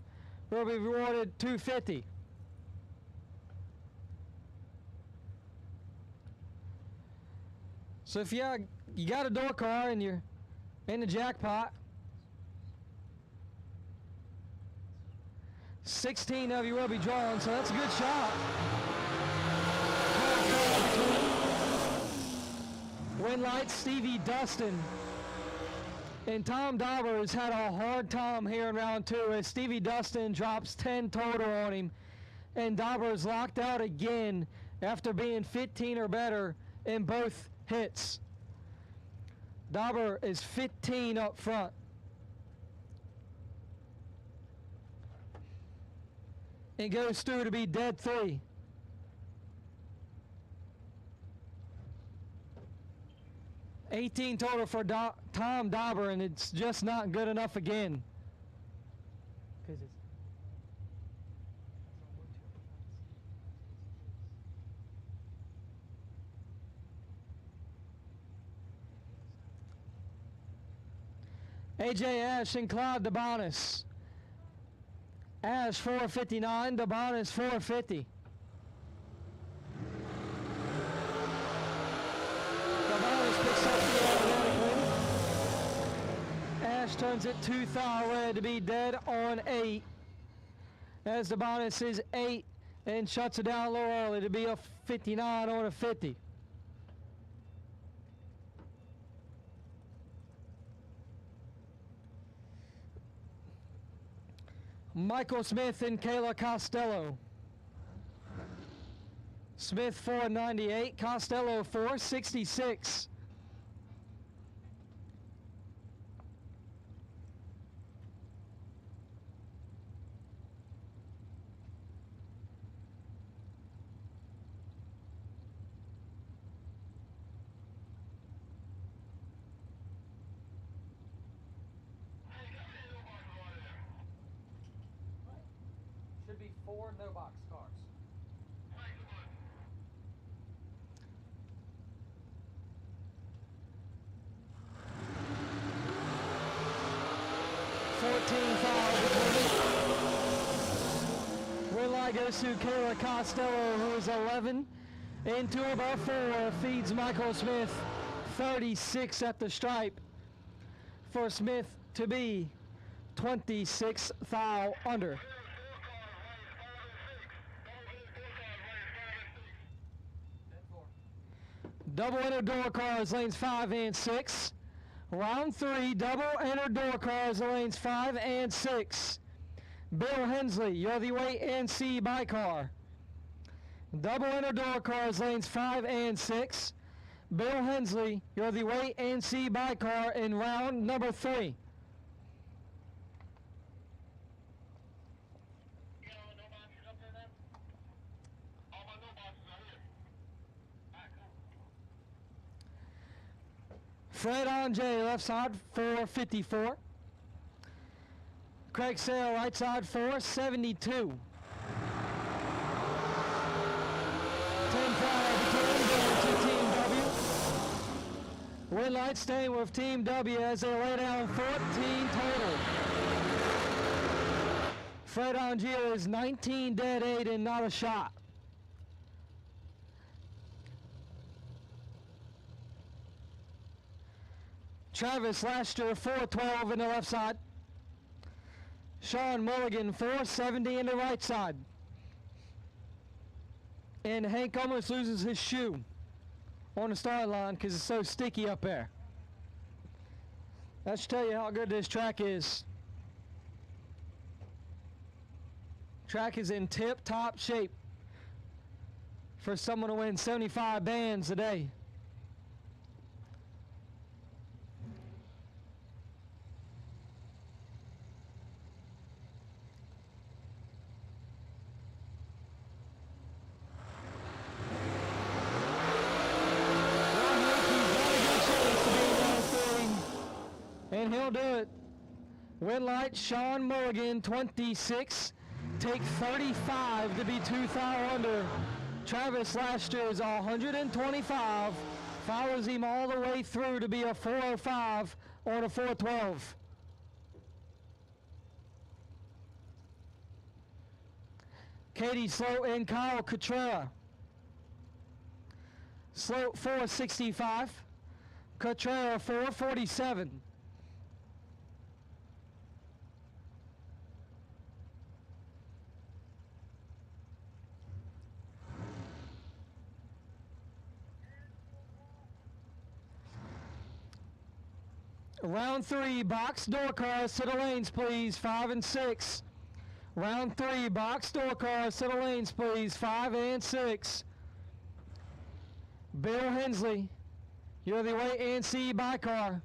will be rewarded $250. So if you got a door car and you're in the jackpot. 16 of you will be drawn, so that's a good shot. Win lights, Stevie Dustin. And Tom Dauber has had a hard time here in round 2 as Stevie Dustin drops 10 total on him. And Dauber is locked out again after being 15 or better in both hits. Dauber is 15 up front. It goes through to be dead 3. $18 total for Tom Dauber, and it's just not good enough again. AJ Ash and Clyde DeBonis. Ash 459, DeBonis 450. DeBonis picks up the automatically. Ash turns it 2 thou red to be dead on 8. As DeBonis is 8 and shuts it down a little early to be a 59 on a 50. Michael Smith and Kayla Costello. Smith 498, Costello 466. Should be 4 no box cars. Red light goes to Kayla Costello, who is 11. Into about 4, feeds Michael Smith 36 at the stripe. For Smith to be 26 thou under. Double enter door cars, lanes 5 and 6. Round 3, double enter door cars, lanes 5 and 6. Bill Hensley, you're the wait and see by car. Double enter door cars, lanes 5 and 6. Bill Hensley, you're the wait and see by car in round number 3. Fred Ange, left side, 454. Craig Sale, right side, 472. 10 between Team W. Win light staying with Team W as they lay down 14 total. Fred Ange is 19 dead, 8 and not a shot. Travis Laster, 412 in the left side. Sean Mulligan, 470 in the right side. And Hank almost loses his shoe on the starting line because it's so sticky up there. That should tell you how good this track is. Track is in tip-top shape for someone to win 75 bands a day. And he'll do it. Win light, Sean Mulligan, 26. Take 35 to be 2 thou under. Travis Laster is 125. Follows him all the way through to be a 405 on a 412. Katie Sloat and Kyle Cotrera. Sloat 465. Cotrera 447. Round 3, box door cars to the lanes, please. 5 and 6. Round 3, box door cars to the lanes, please. 5 and 6. Bill Hensley, you're the wait and see by car.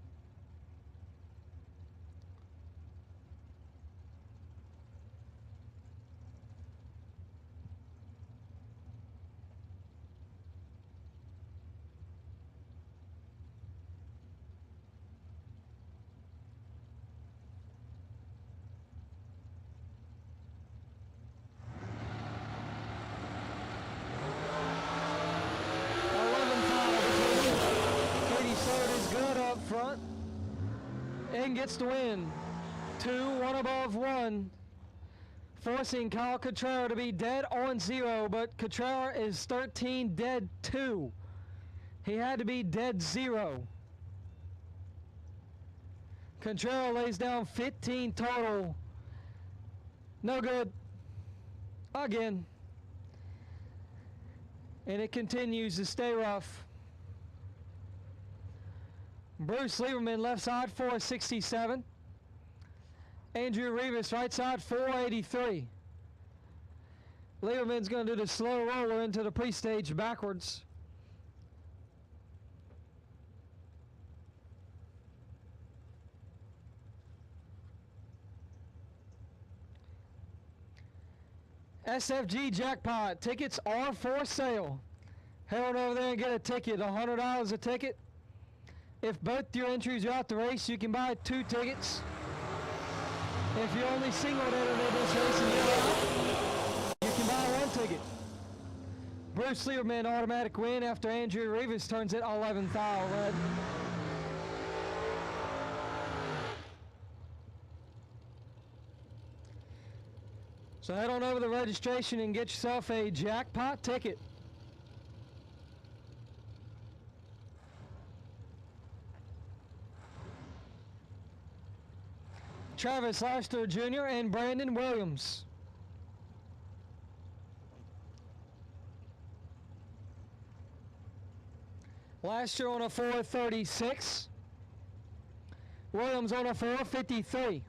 Front and gets the win. 2, 1 above 1, forcing Kyle Cotrera to be dead on 0, but Cotrera is 13 dead 2. He had to be dead 0. Cotrera lays down 15 total. No good. Again. And it continues to stay rough. Bruce Lieberman, left side, 467. Andrew Rivas, right side, 483. Lieberman's going to do the slow roller into the pre-stage backwards. SFG jackpot. Tickets are for sale. Head on over there and get a ticket. $100 a ticket. If both your entries are out the race, you can buy 2 tickets. If you're only singled entered in this race and you're out, you can buy 1 ticket. Bruce Lieberman automatic win after Andrew Rivas turns it 11th aisle red. So head on over to the registration and get yourself a jackpot ticket. Travis Laster Jr. and Brandon Williams. Laster on a 436. Williams on a 453.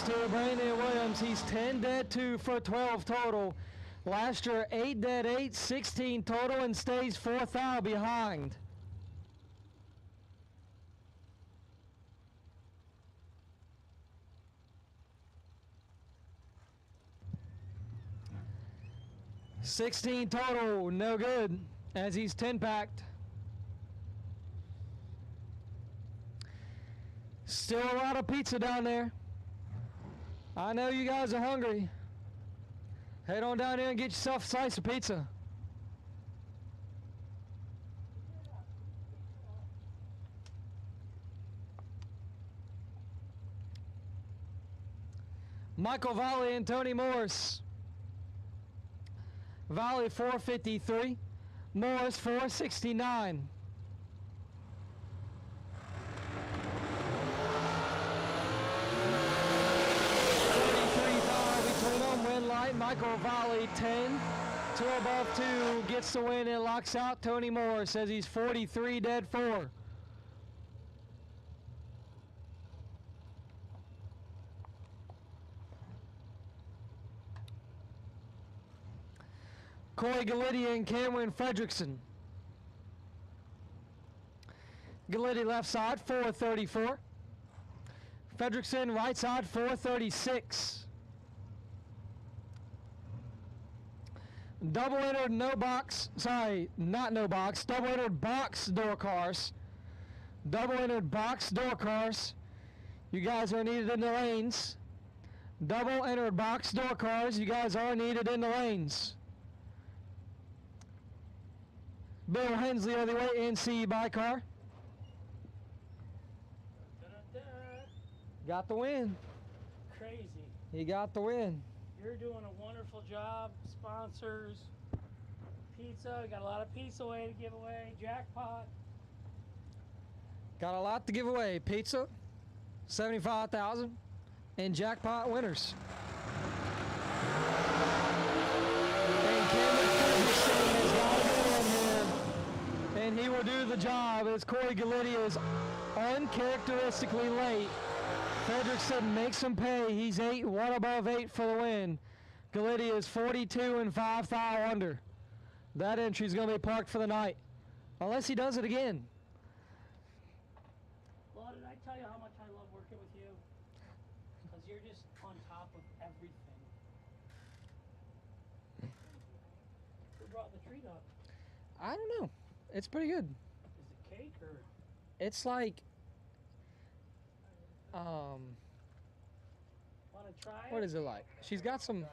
To Brandon Williams, he's 10 dead 2 for 12 total. Last year 8 dead 8, 16 total, and stays 4th aisle behind. $16 total, no good, as he's 10 packed. Still a lot of pizza down there. I know you guys are hungry. Head on down there and get yourself a slice of pizza. Michael Valley and Tony Morris. Valley 453, Morris 469. Michael Valley 10, 2 above 2 gets the win and locks out Tony Morris, says he's 43 dead 4. Corey Galitti and Cameron Fredrickson. Galitti left side 434. Fredrickson right side 436. Double entered no box, sorry, not no box, double entered box door cars. Double entered box door cars. You guys are needed in the lanes. Double entered box door cars. You guys are needed in the lanes. Bill Hensley of the Wait and See by car. Got the win. Crazy. He got the win. You're doing a wonderful job. Sponsors, pizza. Got a lot of pizza away to give away. Jackpot. Got a lot to give away. Pizza, 75,000, and jackpot winners. And Cameron Ferguson has got a win here, and he will do the job as Corey Gallitti is uncharacteristically late. Fredrickson makes him pay. He's 1 above 8 for the win. Gallitti is 42 and 5 thou under. That entry is going to be parked for the night, unless he does it again. Well, did I tell you how much I love working with you? Because you're just on top of everything. Who brought the treat up? I don't know. It's pretty good. Is it cake or? It's like, Want to try it? what is it like? She's got some,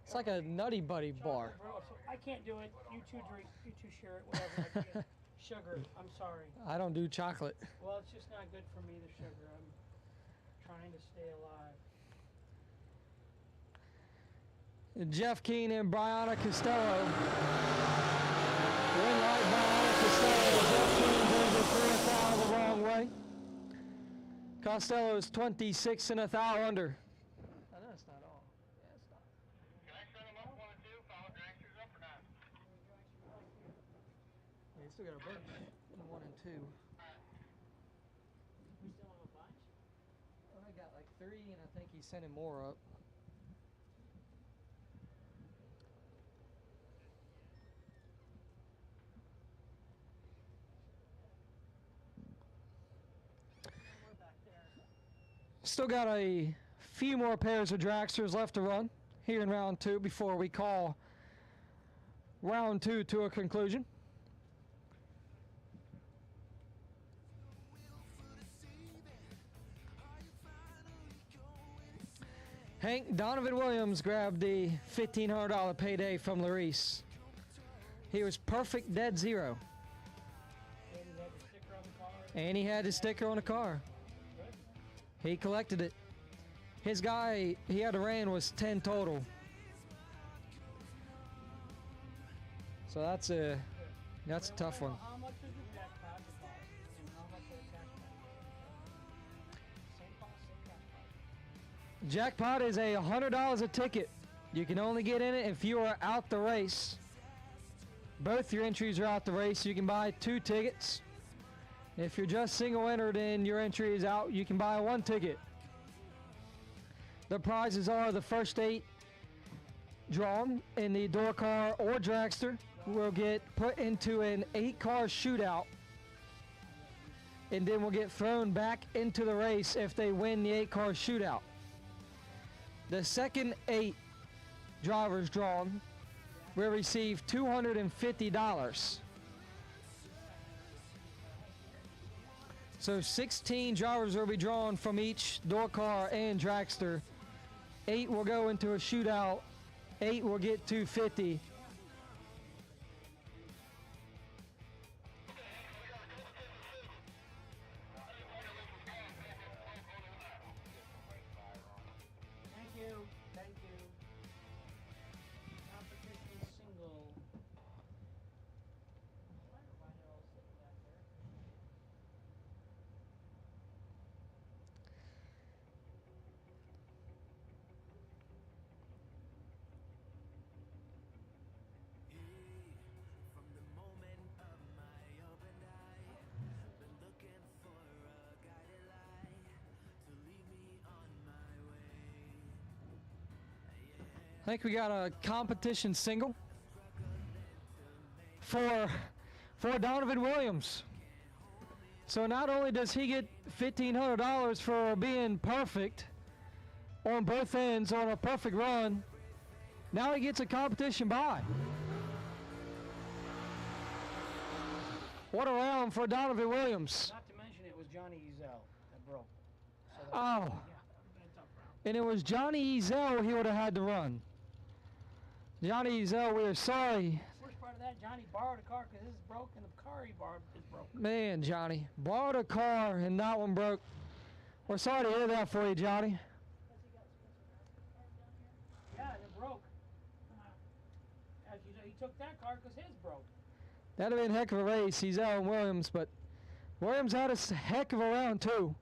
it's like a Nutty Buddy bar. Bro, so I can't do it. You two drink. You two share it. Whatever. I can't. Sugar. I'm sorry. I don't do chocolate. Well, it's just not good for me, the sugar. I'm trying to stay alive. Jeff Keane and Brianna Costello. Win light Brianna Costello. Jeff Keane brings it 3 thou the wrong way. Costello is 26 and 1 thou under. Oh, no, it's not all. Yeah, it's not. Can I set them up 1 and 2? Follow dragsters up or not? Yeah, you still got a bunch in 1 and 2. We still have a bunch? Well, I got like 3, and I think he's sending more up. Still got a few more pairs of dragsters left to run here in round 2 before we call round 2 to a conclusion. Hank Donovan Williams grabbed the $1,500 payday from Larice. He was perfect dead zero. And he had his sticker on the car. He collected it. His guy he had to ran was 10 total. So that's a tough one. How much is the jackpot cost? And how much is the cash prize? Same cost, same cash prize. Jackpot is $100 a ticket. You can only get in it if you are out the race. Both your entries are out the race. You can buy 2 tickets. If you're just single entered and your entry is out, you can buy 1 ticket. The prizes are the first 8 drawn in the door car or dragster will get put into an 8-car shootout, and then will get thrown back into the race if they win the 8-car shootout. The second 8 drivers drawn will receive $250. So 16 drivers will be drawn from each door car and dragster. 8 will go into a shootout. 8 will get $250. Thank you. Thank you. Competition single. Why are they all sitting back there? I think we got a competition single for Donovan Williams. So not only does he get $1,500 for being perfect on both ends on a perfect run, now he gets a competition buy. What a round for Donovan Williams. Not to mention it was Johnny Ezel that broke. So Oh. yeah, been a tough round. And it was Johnny Ezel he would have had to run. Johnny Ezel, we are sorry. Worst part of that that? Johnny borrowed a car because his is broke, and the car he borrowed is broke. Man, Johnny, borrowed a car and that one broke. We're sorry to hear that for you, Johnny. Yeah, and it broke. As you know, he took that car because his broke. That'd have been a heck of a race. He's Alan Williams, but Williams had a heck of a round, too.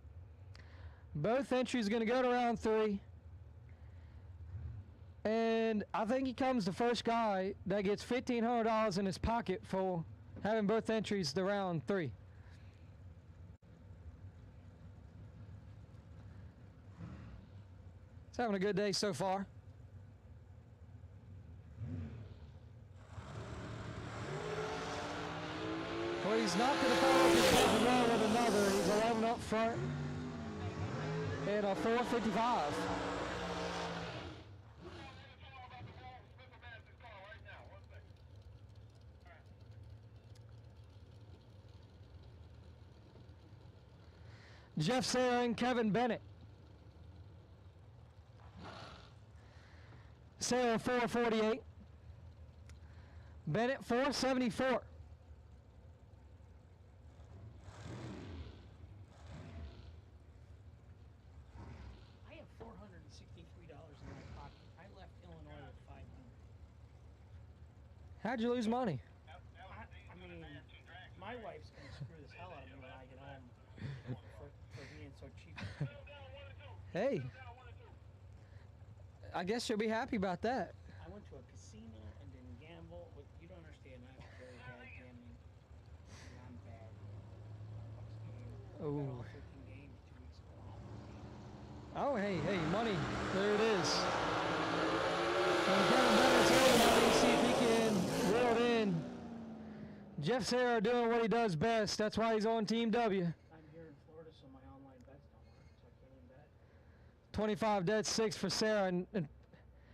Both entries going to go to round 3. And I think he comes the first guy that gets $1,500 in his pocket for having both entries to round 3. He's having a good day so far. Well, he's not going to follow up his second round with another. He's 11 up front and a 455. Jeff Serra and Kevin Bennett. Serra 448. Bennett 474. I have $463 in my pocket. I left Illinois with $500. How'd you lose money? I mean, my wife's gonna screw this hell out of me when I get home for being so cheap. Hey, I guess you'll be happy about that. I went to a casino and didn't gamble. You don't understand. I have very bad gambling. I'm bad. Oh. I 15 games 2 weeks ago. Oh, hey, money. There it is. And Kevin Bennett's over. See if he can reel it in. Jeff Serra doing what he does best. That's why he's on Team W. I'm here in Florida, so my online bets don't work, so I can't even bet. 25 dead 6 for Sarah, and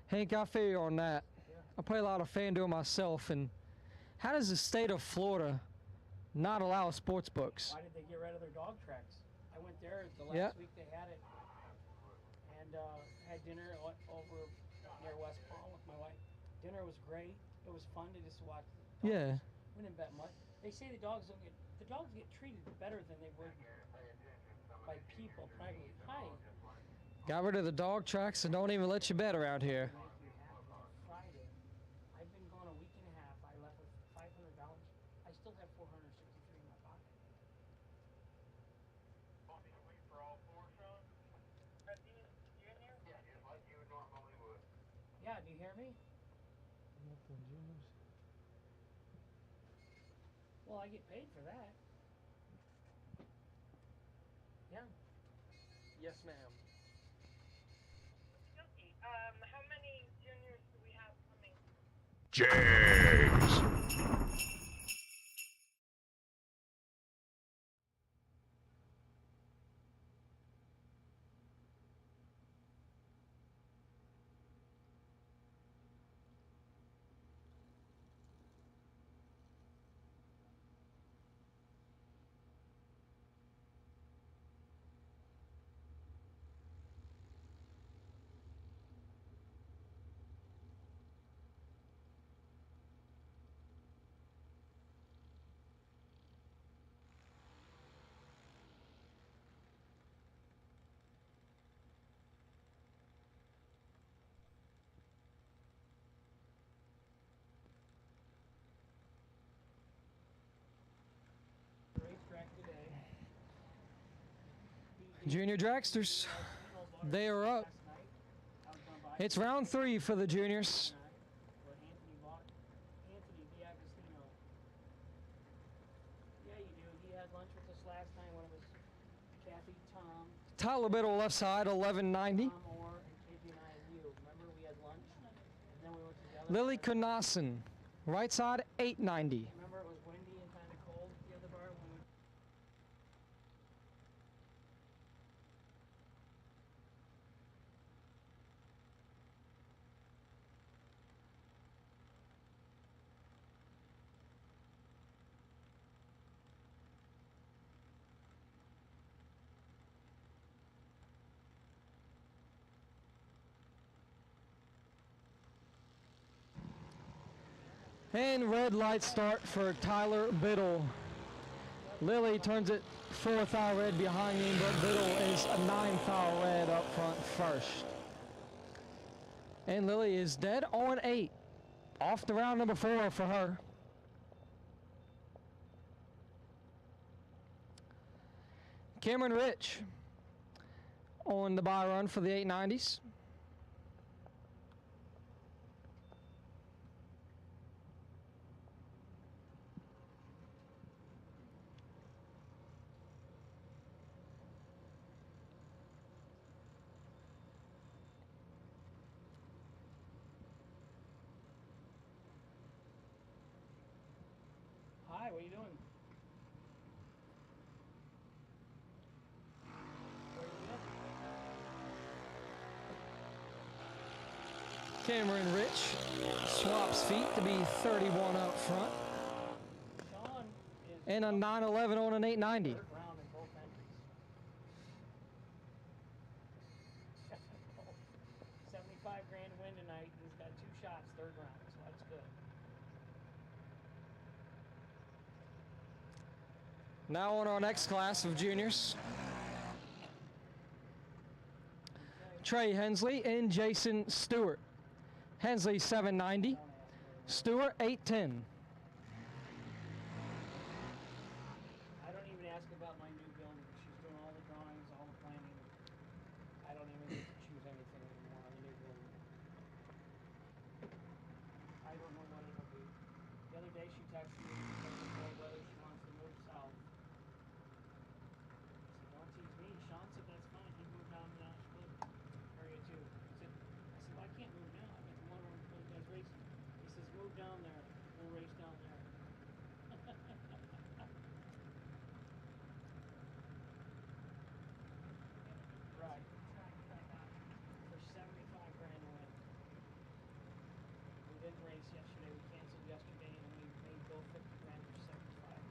Hank, I feel you on that. Yeah. I play a lot of FanDuel myself, and how does the state of Florida not allow sports books? Why did they get rid of their dog tracks? I went there the last week they had it, and had dinner over near West Palm with my wife. Dinner was great. It was fun to just watch. Yeah. We didn't bet much. They say the dogs get treated better than they would by people privately. Hi. Got rid of the dog tracks and don't even let you bet around here. Friday. I've been gone a week and a half. I left with $500. I still have $463 in my pocket. For all four, Sean? Junior? Yeah, just like you normally would. Yeah, do you hear me? Well, I get paid for that. Yeah. Yes, ma'am. How many juniors do we have coming? Jags. Racetrack today. Junior dragsters, they are up. It's round 3 for the juniors. What Anthony bought. Anthony D'Agostino. Yeah, you do. He had lunch with us last night when it was Kathy, Tom, Tyler Biddle left side, 1190. Tom Orr, and KP and I and you. Remember we had lunch? And then we went to the other Lily side. Connaughton, right side, 890. Remember it was windy and kind of cold at the other bar when we And red light start for Tyler Biddle. Lily turns it 4th thou red behind him, but Biddle is a 9th thou red up front first. And Lily is dead on 8. Off to round number 4 for her. Cameron Rich on the bye run for the 890s. Hi, what are you doing? Cameron Rich swaps feet to be 31 up front. Sean is And a 911 on an 890. third round in both entries. 75 grand to win tonight. He's got 2 shots, third round, so that's good. Now on our next class of juniors. Trey Hensley and Jason Stewart. Hensley 790, Stewart 810. I don't even ask about my new building. She's doing all the drawings, all the planning. I don't even get to choose anything anymore on the new building. I don't know what it'll be. The other day she texted me and told whether she wants to move south. I said, don't tease me. Sean said that's fine. He moved down to area 2. I said, well, I can't move now. I got the motor on the guys racing. He says, move down there. We'll race down there. Right. For 75 grand to win. We didn't race yesterday. We canceled yesterday, and we made go 50 grand for 75 grand.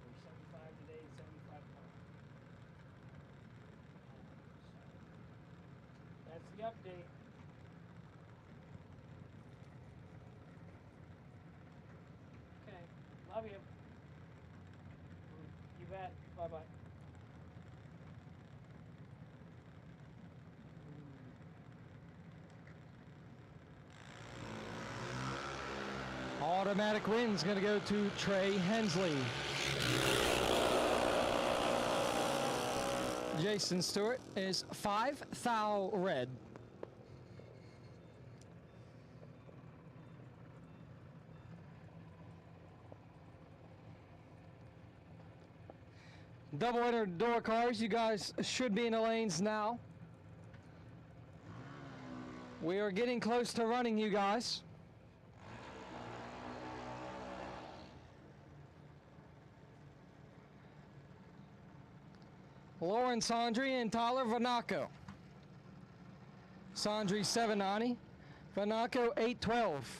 There's 75 today and 75 tomorrow. That's the update. Okay. Love you. You bet. Bye-bye. Automatic win's going to go to Trey Hensley. Jason Stewart is 5 thou red. Double winner door cars, you guys should be in the lanes now. We are getting close to running, you guys. Lauren Sondry and Tyler Vanaco. Sondry 790, Vanaco 812.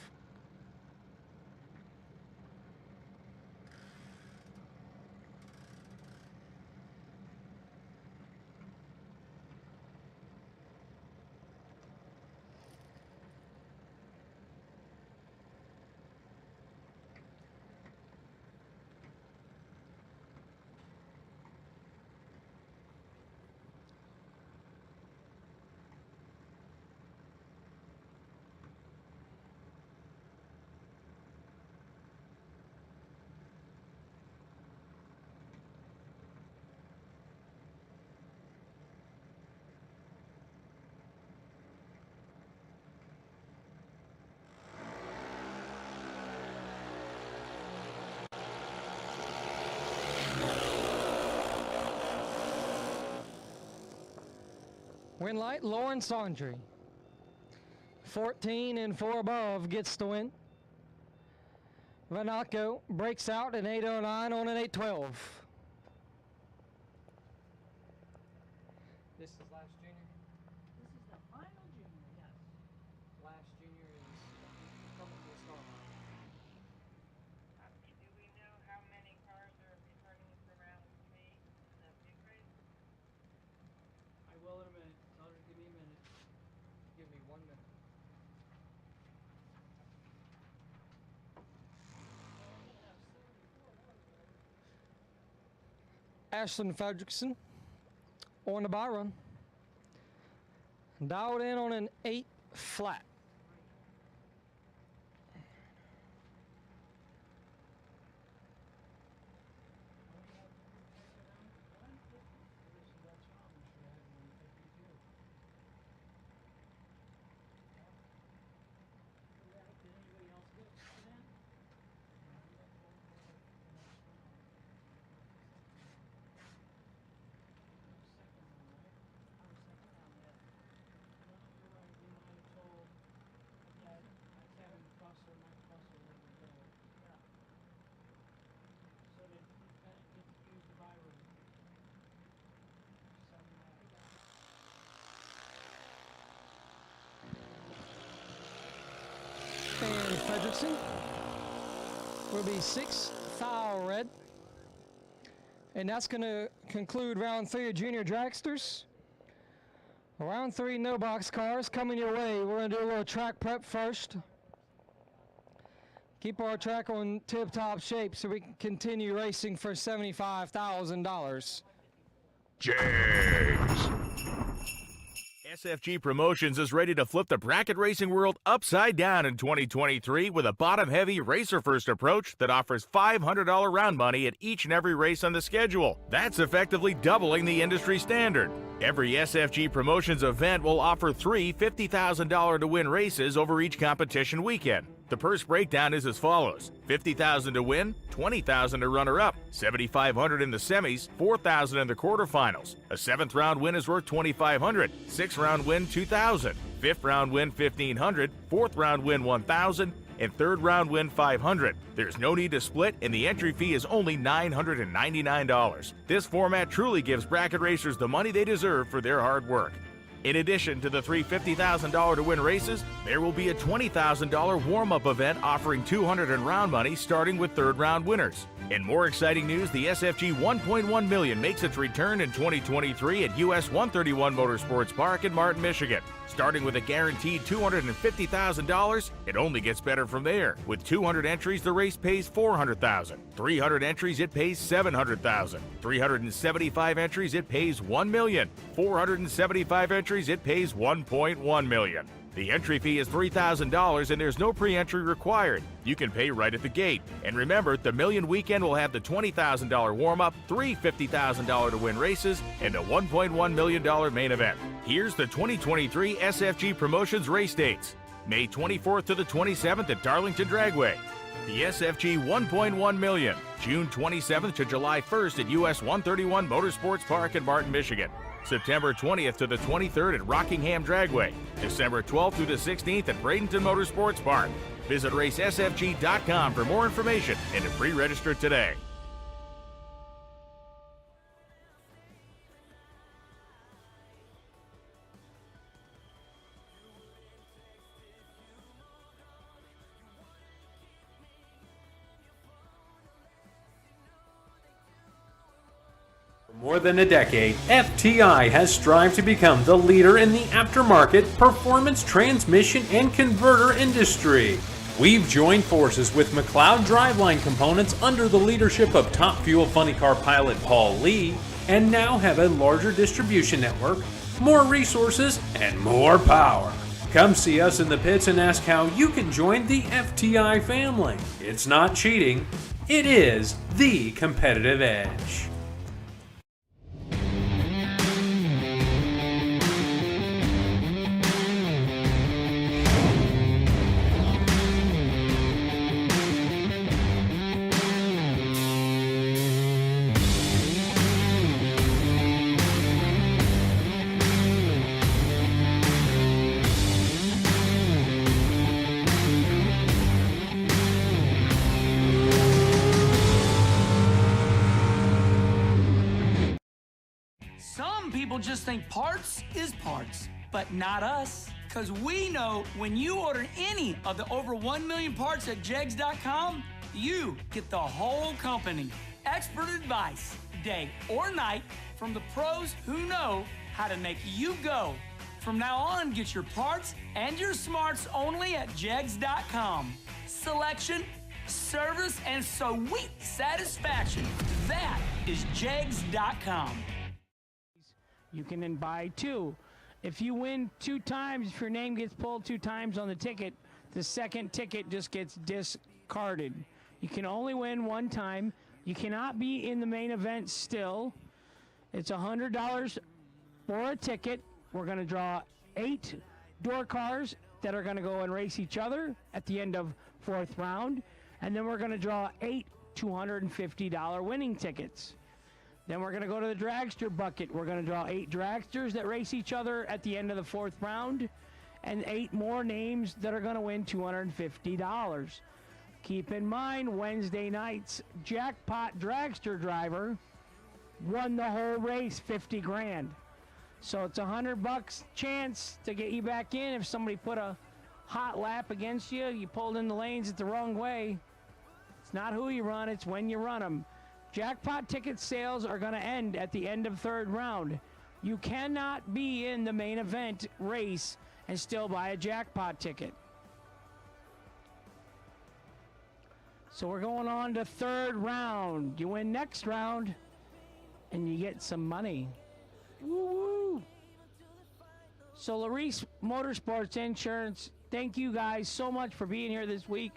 Win light, Lauren Sondry. 14 and 4 above gets the win. Vanaco breaks out an 809 on an 812. This is last junior? This is the final junior, yes. Last junior is coming to a start. Do we know how many cars are returning for round 3 in the big race? I will in a minute. Tell her to give me a minute. Give me 1 minute. Ashland Fredrickson on the by run. Dialed in on an 8 flat. And Fredrickson will be 6 foul red. And that's going to conclude round 3 of junior dragsters. Round 3 no box cars coming your way. We're going to do a little track prep first. Keep our track on tip-top shape so we can continue racing for $75,000. Jags. SFG Promotions is ready to flip the bracket racing world upside down in 2023 with a bottom-heavy racer-first approach that offers $500 round money at each and every race on the schedule. That's effectively doubling the industry standard. Every SFG Promotions event will offer 3 $50,000 to win races over each competition weekend. The purse breakdown is as follows: $50,000 to win, $20,000 to runner-up, $7,500 in the semis, $4,000 in the quarterfinals. A 7th round win is worth $2,500, 6th round win $2,000, 5th round win $1,500, 4th round win $1,000, and 3rd round win $500. There's no need to split, and the entry fee is only $999. This format truly gives bracket racers the money they deserve for their hard work. In addition to the 3 $50,000 to win races, there will be a $20,000 warm-up event offering $200 in round money starting with 3rd round winners. In more exciting news, the SFG 1.1 million makes its return in 2023 at US 131 Motorsports Park in Martin, Michigan. Starting with a guaranteed $250,000, it only gets better from there. With 200 entries, the race pays $400,000. 300 entries, it pays $700,000. 375 entries, it pays $1 million. 475 entries, it pays $1.1 million. The entry fee is $3,000 and there's no pre-entry required. You can pay right at the gate. And remember, the Million Weekend will have the $20,000 warm-up, 3 $50,000 to win races, and a $1.1 million main event. Here's the 2023 SFG Promotions race dates. May 24th to the 27th at Darlington Dragway. The SFG 1.1 million, June 27th to July 1st at US 131 Motorsports Park in Martin, Michigan. September 20th to the 23rd at Rockingham Dragway. December 12th through the 16th at Bradenton Motorsports Park. Visit racesfg.com for more information and to pre-register today. More than a decade, FTI has strived to become the leader in the aftermarket performance transmission and converter industry. We've joined forces with McLeod Driveline Components under the leadership of Top Fuel Funny Car pilot Paul Lee, and now have a larger distribution network, more resources, and more power. Come see us in the pits and ask how you can join the FTI family. It's not cheating, it is the competitive edge. People just think parts is parts, but not us. Because we know when you order any of the over 1 million parts at jegs.com, you get the whole company. Expert advice, day or night, from the pros who know how to make you go. From now on, get your parts and your smarts only at jegs.com. Selection, service, and sweet satisfaction. That is Jegs.com. You can then buy 2. If you win 2 times, if your name gets pulled 2 times on the ticket, the second ticket just gets discarded. You can only win 1 time. You cannot be in the main event still. It's $100 for a ticket. We're going to draw 8 door cars that are going to go and race each other at the end of 4th round. And then we're going to draw 8 $250 winning tickets. Then we're going to go to the dragster bucket. We're going to draw 8 dragsters that race each other at the end of the 4th round, and 8 more names that are going to win $250. Keep in mind, Wednesday night's jackpot dragster driver won the whole race, 50 grand. So it's $100 chance to get you back in. If somebody put a hot lap against you, you pulled in the lanes the wrong way. It's not who you run, it's when you run them. Jackpot ticket sales are going to end at the end of 3rd round. You cannot be in the main event race and still buy a jackpot ticket. So we're going on to 3rd round. You win next round and you get some money. Woo-woo. So Larice Motorsports Insurance, thank you guys so much for being here this week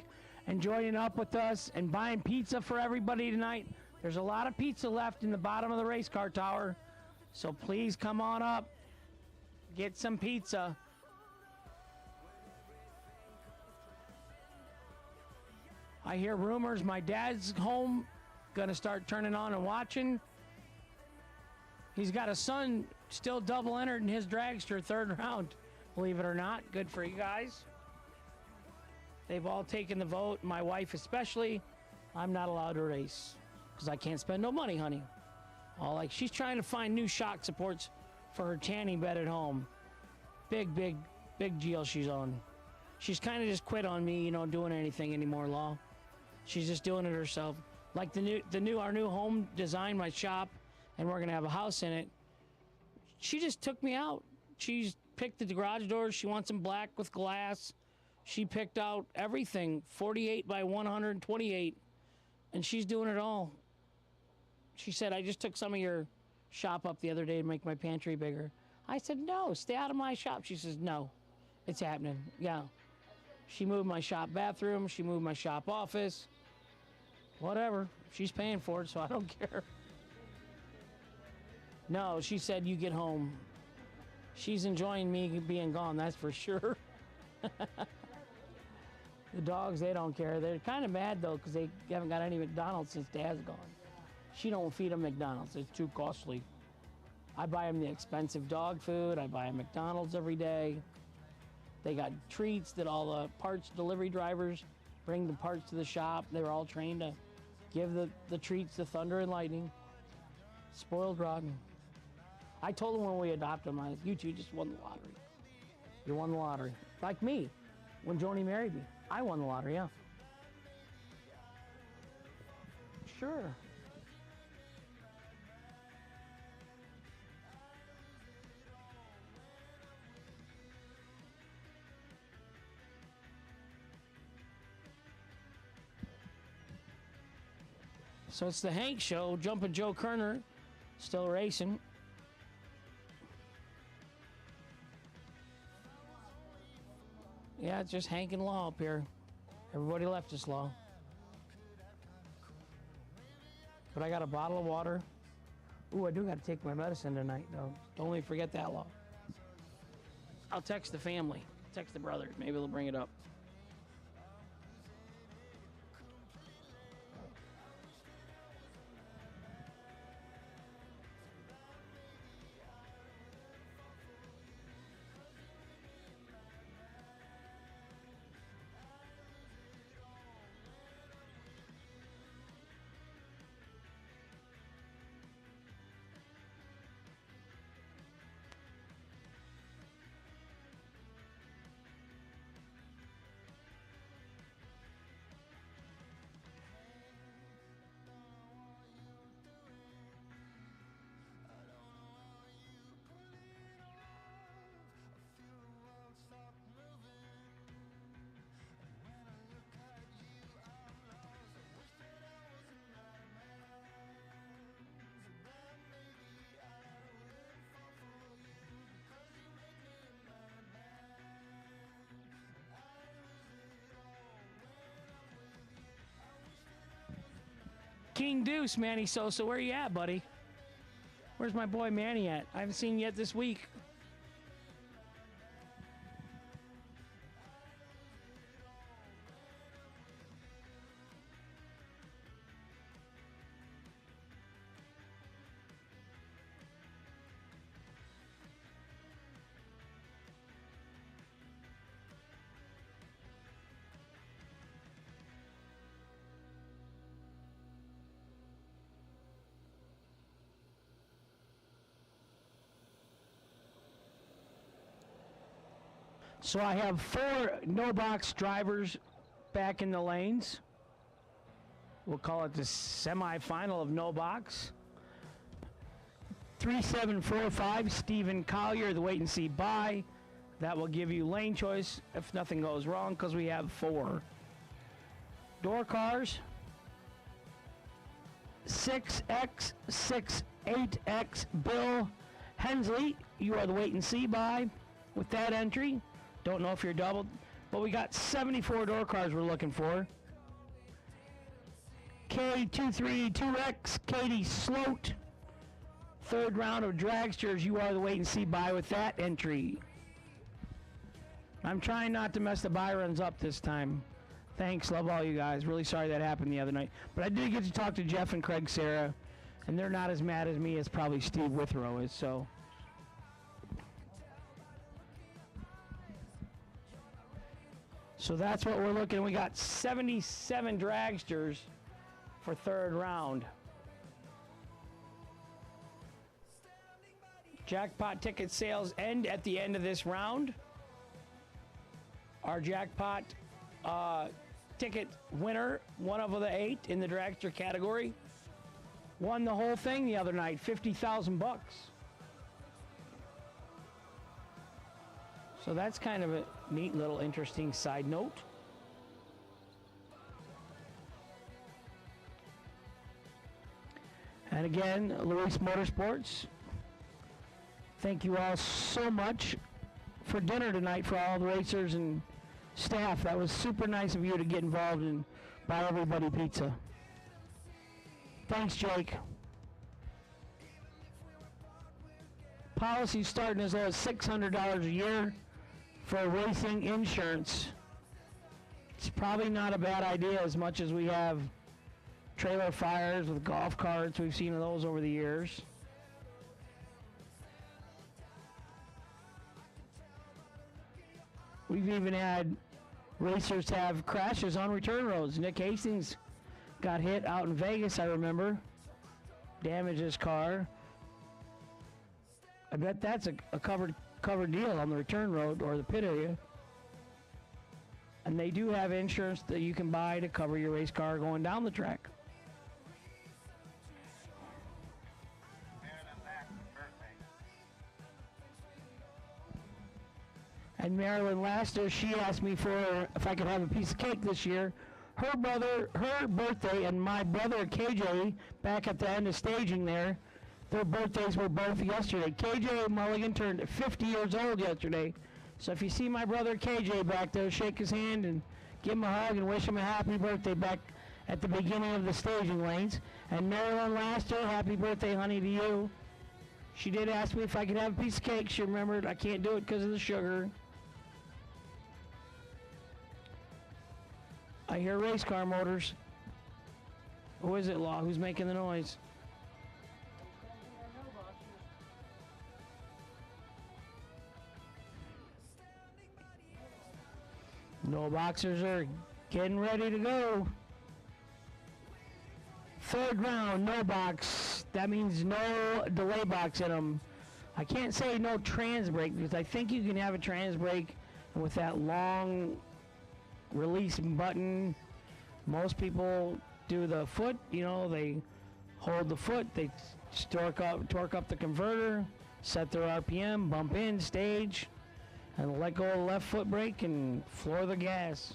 and joining up with us and buying pizza for everybody tonight. There's a lot of pizza left in the bottom of the race car tower, so please come on up, get some pizza. I hear rumors my dad's home, gonna start turning on and watching. He's got a son still double entered in his dragster 3rd round, believe it or not. Good for you guys. They've all taken the vote, my wife especially. I'm not allowed to race because I can't spend no money, honey. She's trying to find new shock supports for her tanning bed at home. Big deal she's on. She's kind of just quit on me, doing anything anymore, Law. She's just doing it herself. Like our new home design, my shop, and we're gonna have a house in it. She just took me out. She's picked the garage doors. She wants them black with glass. She picked out everything, 48 by 128, and she's doing it all. She said, I just took some of your shop up the other day to make my pantry bigger. I said, no, stay out of my shop. She says, no, it's happening. Yeah. She moved my shop bathroom. She moved my shop office. Whatever. She's paying for it, so I don't care. No, she said, you get home. She's enjoying me being gone, that's for sure. The dogs, they don't care. They're kind of mad, though, because they haven't got any McDonald's since Dad's gone. She don't feed them McDonald's. It's too costly. I buy them the expensive dog food. I buy them McDonald's every day. They got treats that all the parts delivery drivers bring the parts to the shop. They were all trained to give the treats to Thunder and Lightning. Spoiled rotten. I told them when we adopted them, you two just won the lottery. You won the lottery. Like me, when Joni married me. I won the lottery, yeah. Sure. So it's the Hank Show, Jumpin' Joe Kerner, still racing. Yeah, it's just Hank and Law up here. Everybody left us, Law. But I got a bottle of water. Ooh, I do got to take my medicine tonight, though. Don't let me forget that, Law. I'll text the family, text the brothers. Maybe they'll bring it up. King Deuce, Manny Sosa. Where you at, buddy? Where's my boy Manny at? I haven't seen him yet this week. So I have 4 no-box drivers back in the lanes. We'll call it the semifinal of no-box. 3745, Stephen Collier, the wait and see bye. That will give you lane choice if nothing goes wrong because we have 4. Door cars. 6X, 6-8X, Bill Hensley, you are the wait and see bye with that entry. Don't know if you're doubled, but we got 74 door cars we're looking for. K232X, Katie Sloat. 3rd round of dragsters, you are the wait and see bye with that entry. I'm trying not to mess the buy runs up this time. Thanks, love all you guys. Really sorry that happened the other night. But I did get to talk to Jeff and Craig Serra, and they're not as mad as me as probably Steve Withrow is, so. So that's what we're looking. We got 77 dragsters for 3rd round. Jackpot ticket sales end at the end of this round. Our jackpot ticket winner, one of the 8 in the dragster category, won the whole thing the other night, $50,000. So that's kind of a neat little interesting side note. And again, Luis Motorsports, thank you all so much for dinner tonight for all the racers and staff. That was super nice of you to get involved and buy everybody pizza. Thanks, Jake. Policy starting as low as $600 a year for racing insurance. It's probably not a bad idea as much as we have trailer fires with golf carts. We've seen those over the years. We've even had racers have crashes on return roads. Nick Hastings got hit out in Vegas, I remember. Damaged his car. I bet that's a covered deal on the return road or the pit area. And they do have insurance that you can buy to cover your race car going down the track. And Marilyn Laster, she asked me for if I could have a piece of cake this year. Her birthday, and my brother KJ, back at the end of staging there, their birthdays were both yesterday. KJ Mulligan turned 50 years old yesterday. So if you see my brother KJ back there, shake his hand and give him a hug and wish him a happy birthday back at the beginning of the staging lanes. And Marilyn Laster, happy birthday, honey, to you. She did ask me if I could have a piece of cake. She remembered I can't do it because of the sugar. I hear race car motors. Who is it, Law? Who's making the noise? No boxers are getting ready to go. 3rd round, no box. That means no delay box in them. I can't say no trans brake because I think you can have a trans brake with that long release button. Most people do the foot, you know, they hold the foot, they torque up the converter, set their RPM, bump in, stage, and let go of the left foot brake and floor the gas.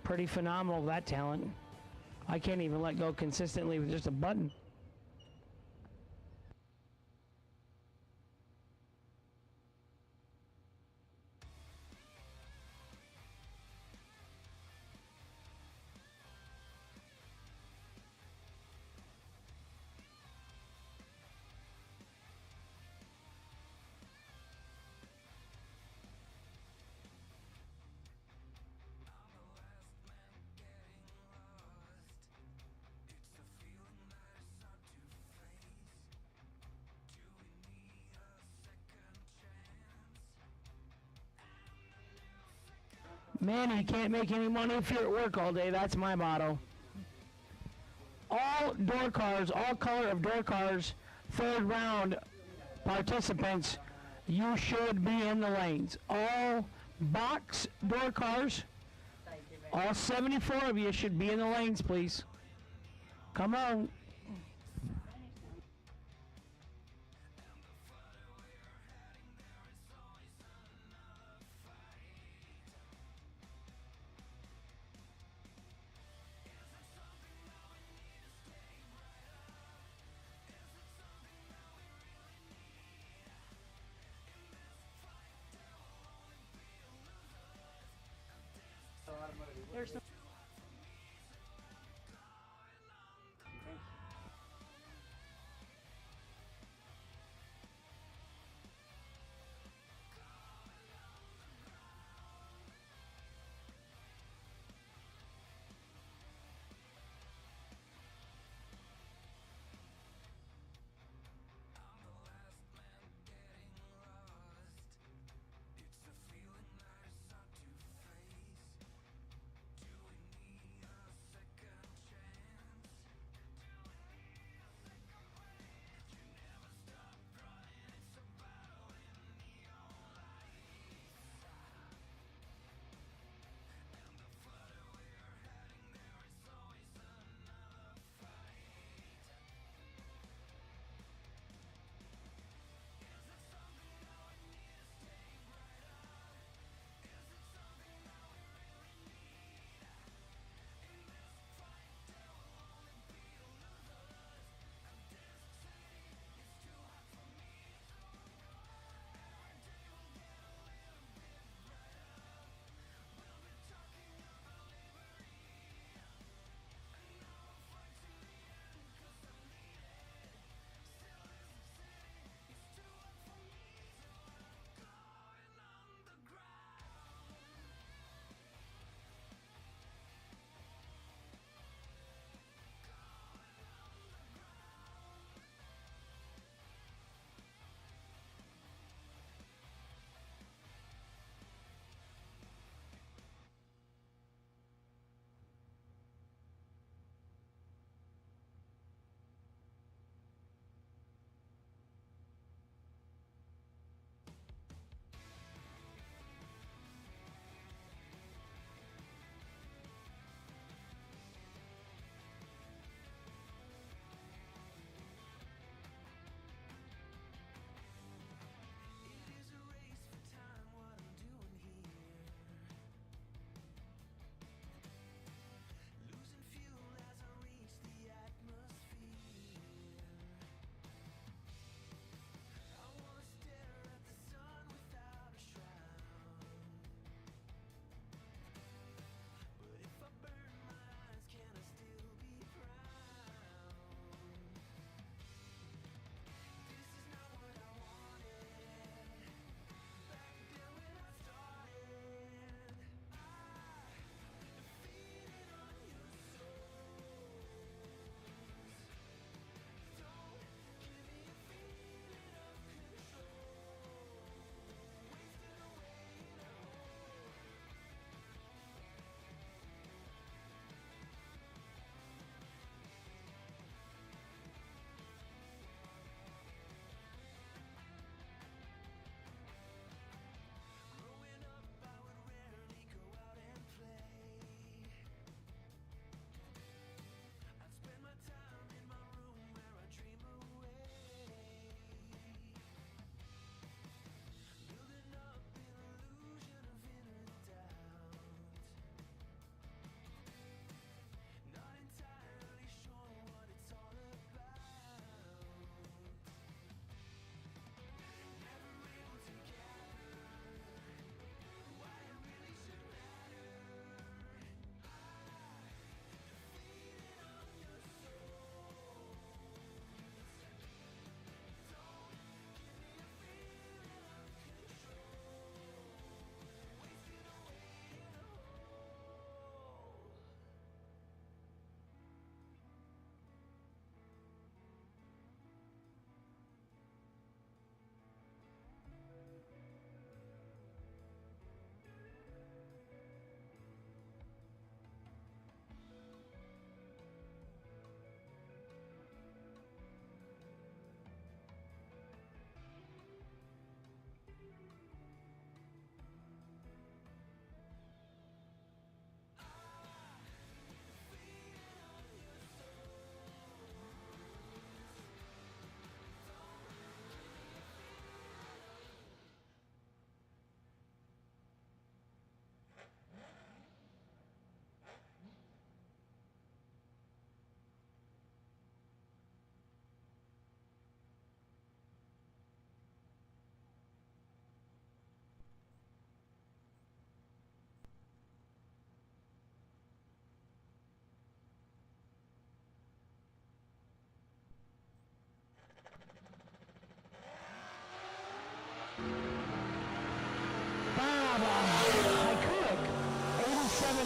Pretty phenomenal, that talent. I can't even let go consistently with just a button. Man, you can't make any money if you're at work all day. That's my motto. All door cars, all color of door cars, third round participants, you should be in the lanes. All box door cars, all 74 of you should be in the lanes, please. Come on. There's no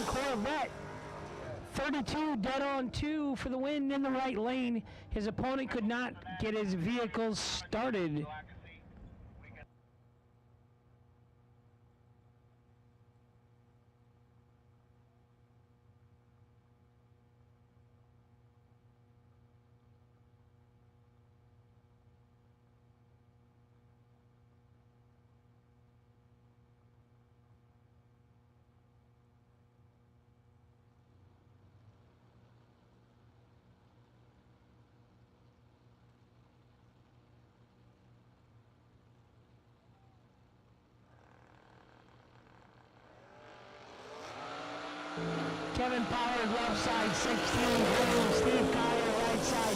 Corvette. 32 dead on 2 for the win in the right lane. His opponent could not get his vehicle started. Kevin Pollard, left side, 16. Steve Collier, right side,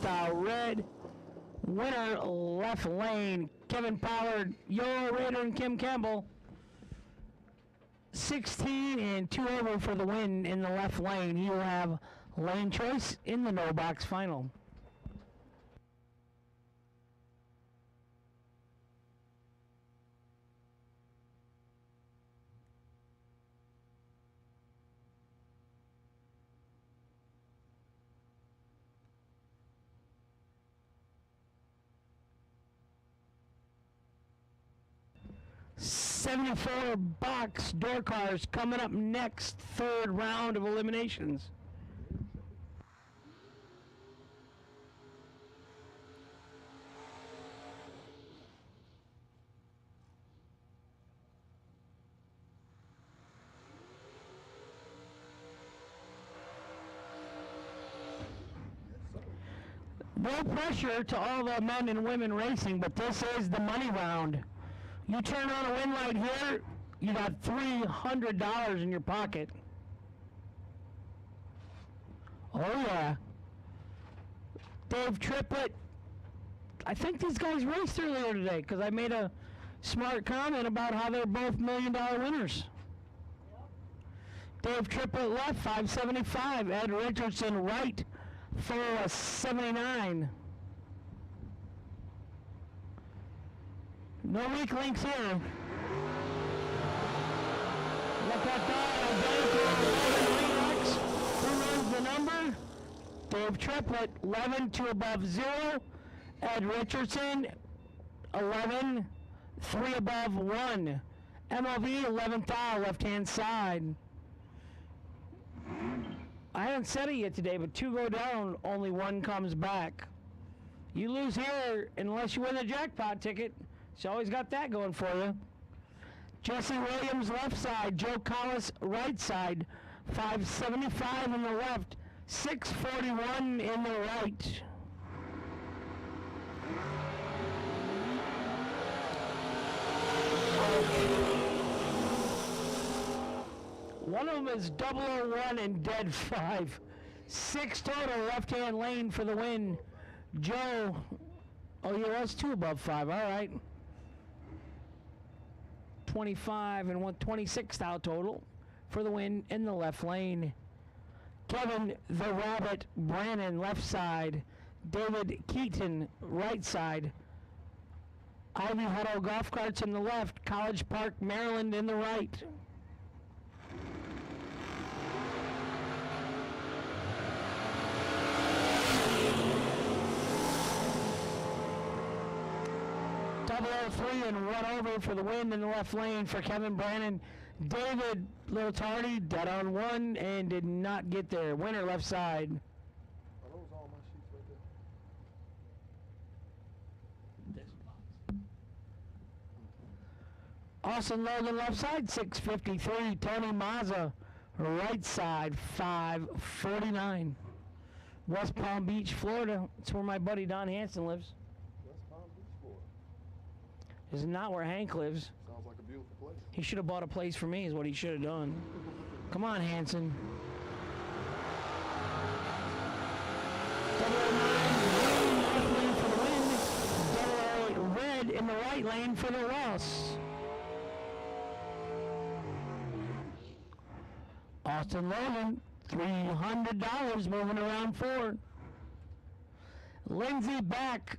9th, red. Winner, left lane. Kevin Pollard, Yolo Raider, and Kim Campbell. 16 and 2 over for the win in the left lane. He will have lane choice in the no box final. $74 box door cars coming up next, third round of eliminations. No pressure to all the men and women racing, but this is the money round. You turn on a win light here, you got $300 in your pocket. Oh yeah. Dave Triplett. I think these guys raced earlier today because I made a smart comment about how they're both $1 million winners. Dave Triplett left, 575. Ed Richardson right, 479. No weak links here. Look at that. Who knows the number? Dave Triplett, 11, 2 above 0. Ed Richardson, 11, 3 above 1. MLV, 11th hour, left-hand side. I haven't said it yet today, but 2 go down, only 1 comes back. You lose here unless you win the jackpot ticket. She's always got that going for you. Jesse Williams, left side. Joe Collis, right side. 575 in the left. 641 in the right. One of them is 001 and dead 5. 6 total left-hand lane for the win. Joe, oh, yeah, that's 2 above 5. All right. 25 and 126 out total for the win in the left lane. Kevin the Rabbit Brannon, left side. David Keaton, right side. Ivy Huddle Golf Carts in the left. College Park, Maryland in the right. Double 03 and 1 over for the win in the left lane for Kevin Brannon. David, little tardy, dead on 1 and did not get there. Winner left side. Are those all my sheets right there? Austin Logan left side, 653. Tony Mazza, right side, 549. West Palm Beach, Florida. It's where my buddy Don Hanson lives. West Palm Beach, Florida. Is not where Hank lives. Sounds like a beautiful place. He should have bought a place for me is what he should have done. Come on, Hanson. 009, for the win. 008, red in the right lane for the loss. Austin Logan, $300 moving around 4. Lindsay back,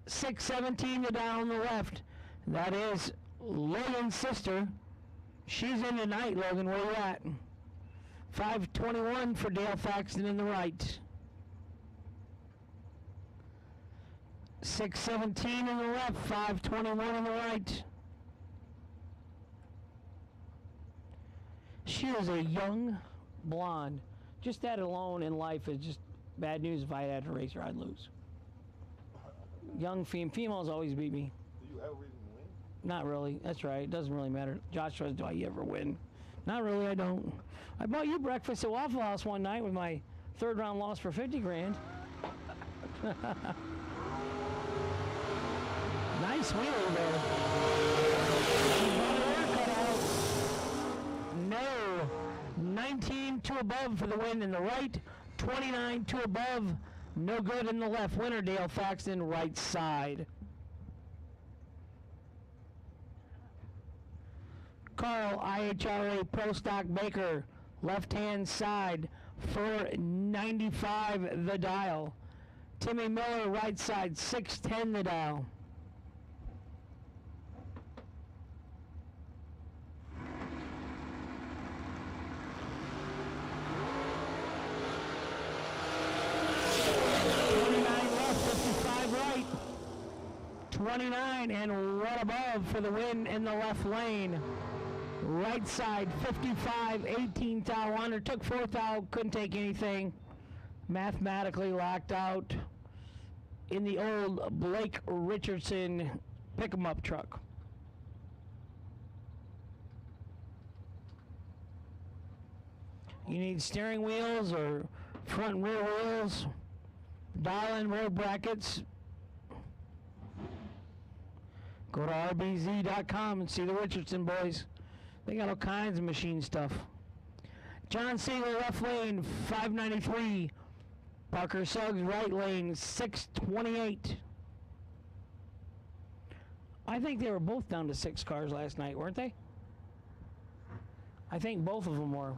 617 to down on the left. That is Logan's sister. She's in tonight, Logan. Where you at? 521 for Dale Faxton in the right. 617 in the left, 521 in the right. She is a young blonde. Just that alone in life is just bad news. If I had to race her, I'd lose. Young females always beat me. Do you ever even win? Not really. That's right. It doesn't really matter. Josh says, do I ever win? Not really, I don't. I bought you breakfast at Waffle House one night with my third round loss for 50 grand. Nice wheelie there. No. 19 to above for the win in the right. 29 to above. No good in the left. Winner Dale Faxton, right side. Carl IHRA Pro Stock Baker, left hand side, 495 the dial. Timmy Miller, right side, 610 the dial. Left, 55 right. 29 and one above for the win in the left lane. Right side, 55, 18 thou under, took 4 thou, couldn't take anything. Mathematically locked out in the old Blake Richardson pick-em-up truck. You need steering wheels or front and rear wheels, dial-in road brackets. Go to rbz.com and see the Richardson boys. They got all kinds of machine stuff. John Siegel, left lane, 593. Parker Suggs, right lane, 628. I think they were both down to 6 cars last night, weren't they? I think both of them were.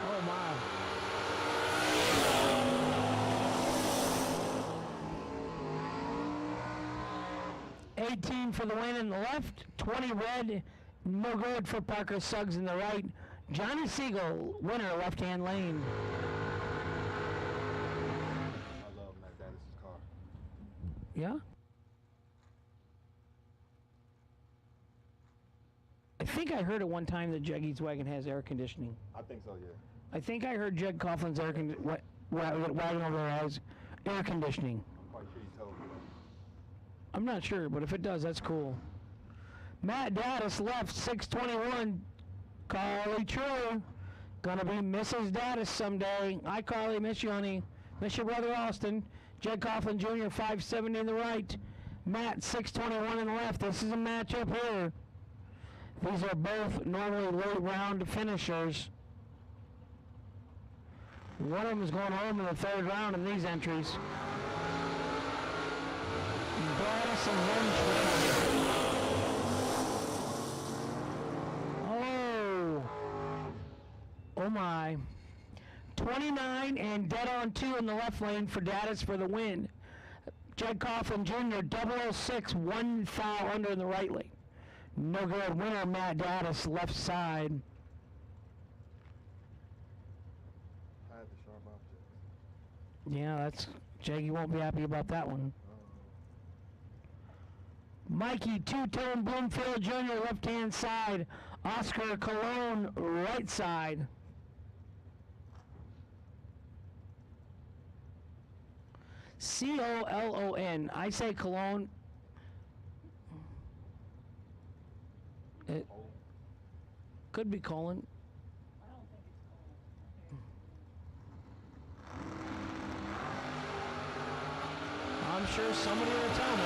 Oh, my. $18 for the win in the left, 20 red, no good for Parker Suggs in the right. Johnny Siegel, winner, left-hand lane. I love Matt Dennis's car. Yeah? I think I heard at one time that Jeggy's wagon has air conditioning. I think so, yeah. I think I heard Jeg Coughlin's wagon over there has air conditioning. I'm quite sure you told me that. I'm not sure, but if it does, that's cool. Matt Daddis left, 621. Carly True, gonna be Mrs. Daddis someday. Hi, Carly, miss you, honey. Miss your brother Austin. Jeg Coughlin Jr., 570 in the right. Matt, 621 in the left. This is a matchup here. These are both normally late round finishers. One of them is going home in the third round in these entries. Daddis and Lynch. Oh my. 29 and dead on 2 in the left lane for Daddis for the win. Jeg Coughlin Jr., 006, 1 foul under in the right lane. No good. Winner, Matt Daddis, left side. I had the sharp object. Yeah, that's, Jaggy won't be happy about that one. Mikey, Two-Tone Bloomfield Jr., left-hand side. Oscar Cologne, right side. C-O-L-O-N. I say Cologne. It could be Colon. I'm sure somebody will tell me.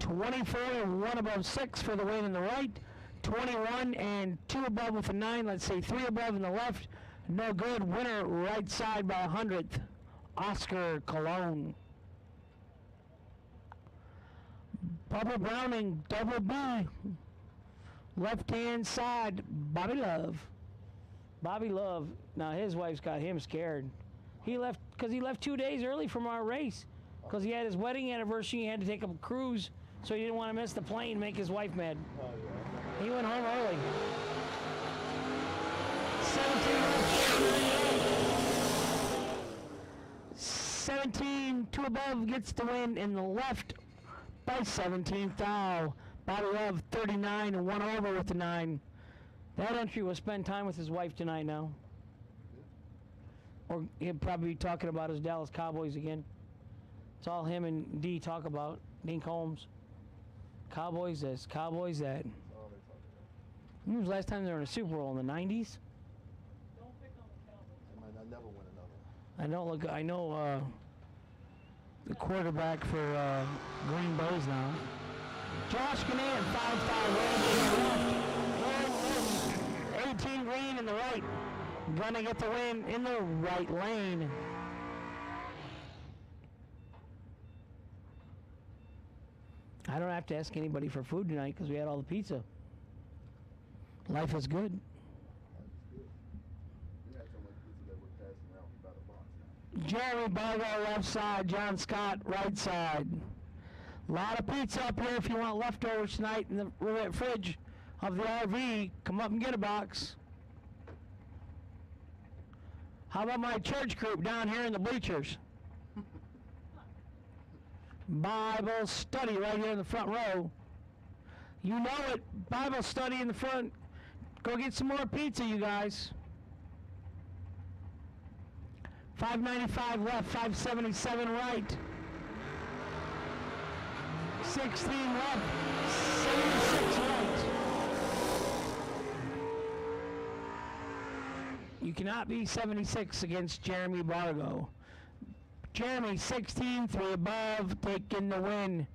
24 and 1 above 6 for the win in the right. 21 and 2 above with a 9. Let's say 3 above in the left. No good. Winner, right side by 100th. Oscar Cologne. Bubba Browning, double B. Left-hand side, Bobby Love. Bobby Love, now his wife's got him scared. He left, because he left 2 days early from our race. Because he had his wedding anniversary, he had to take a cruise So he didn't want to miss the plane, make his wife mad. Oh, yeah. He went home early. 17, 2 above gets the win in the left by 17th thou. Body of 39 and 1 over with the 9. That entry will spend time with his wife tonight now. Or he'll probably be talking about his Dallas Cowboys again. It's all him and D talk about. Dink Holmes. Cowboys this, Cowboys that. When was the last time they were in a Super Bowl? In the 90s? They might not never win another. I know the quarterback for Green Bows now. Josh Gannan, 5-star left. 18 green in the right. Gonna get the win in the right lane. I don't have to ask anybody for food tonight because we had all the pizza. Life is good. Jeremy Bargo left side, John Scott right side. A lot of pizza up here if you want leftovers tonight in the fridge of the RV. Come up and get a box. How about my church group down here in the bleachers? Bible study right here in the front row. You know it. Bible study in the front. Go get some more pizza, you guys. 595 left, 577 right. 16 left, 76 right. You cannot be 76 against Jeremy Bargo. Jeremy, 16, 3 above, taking the win.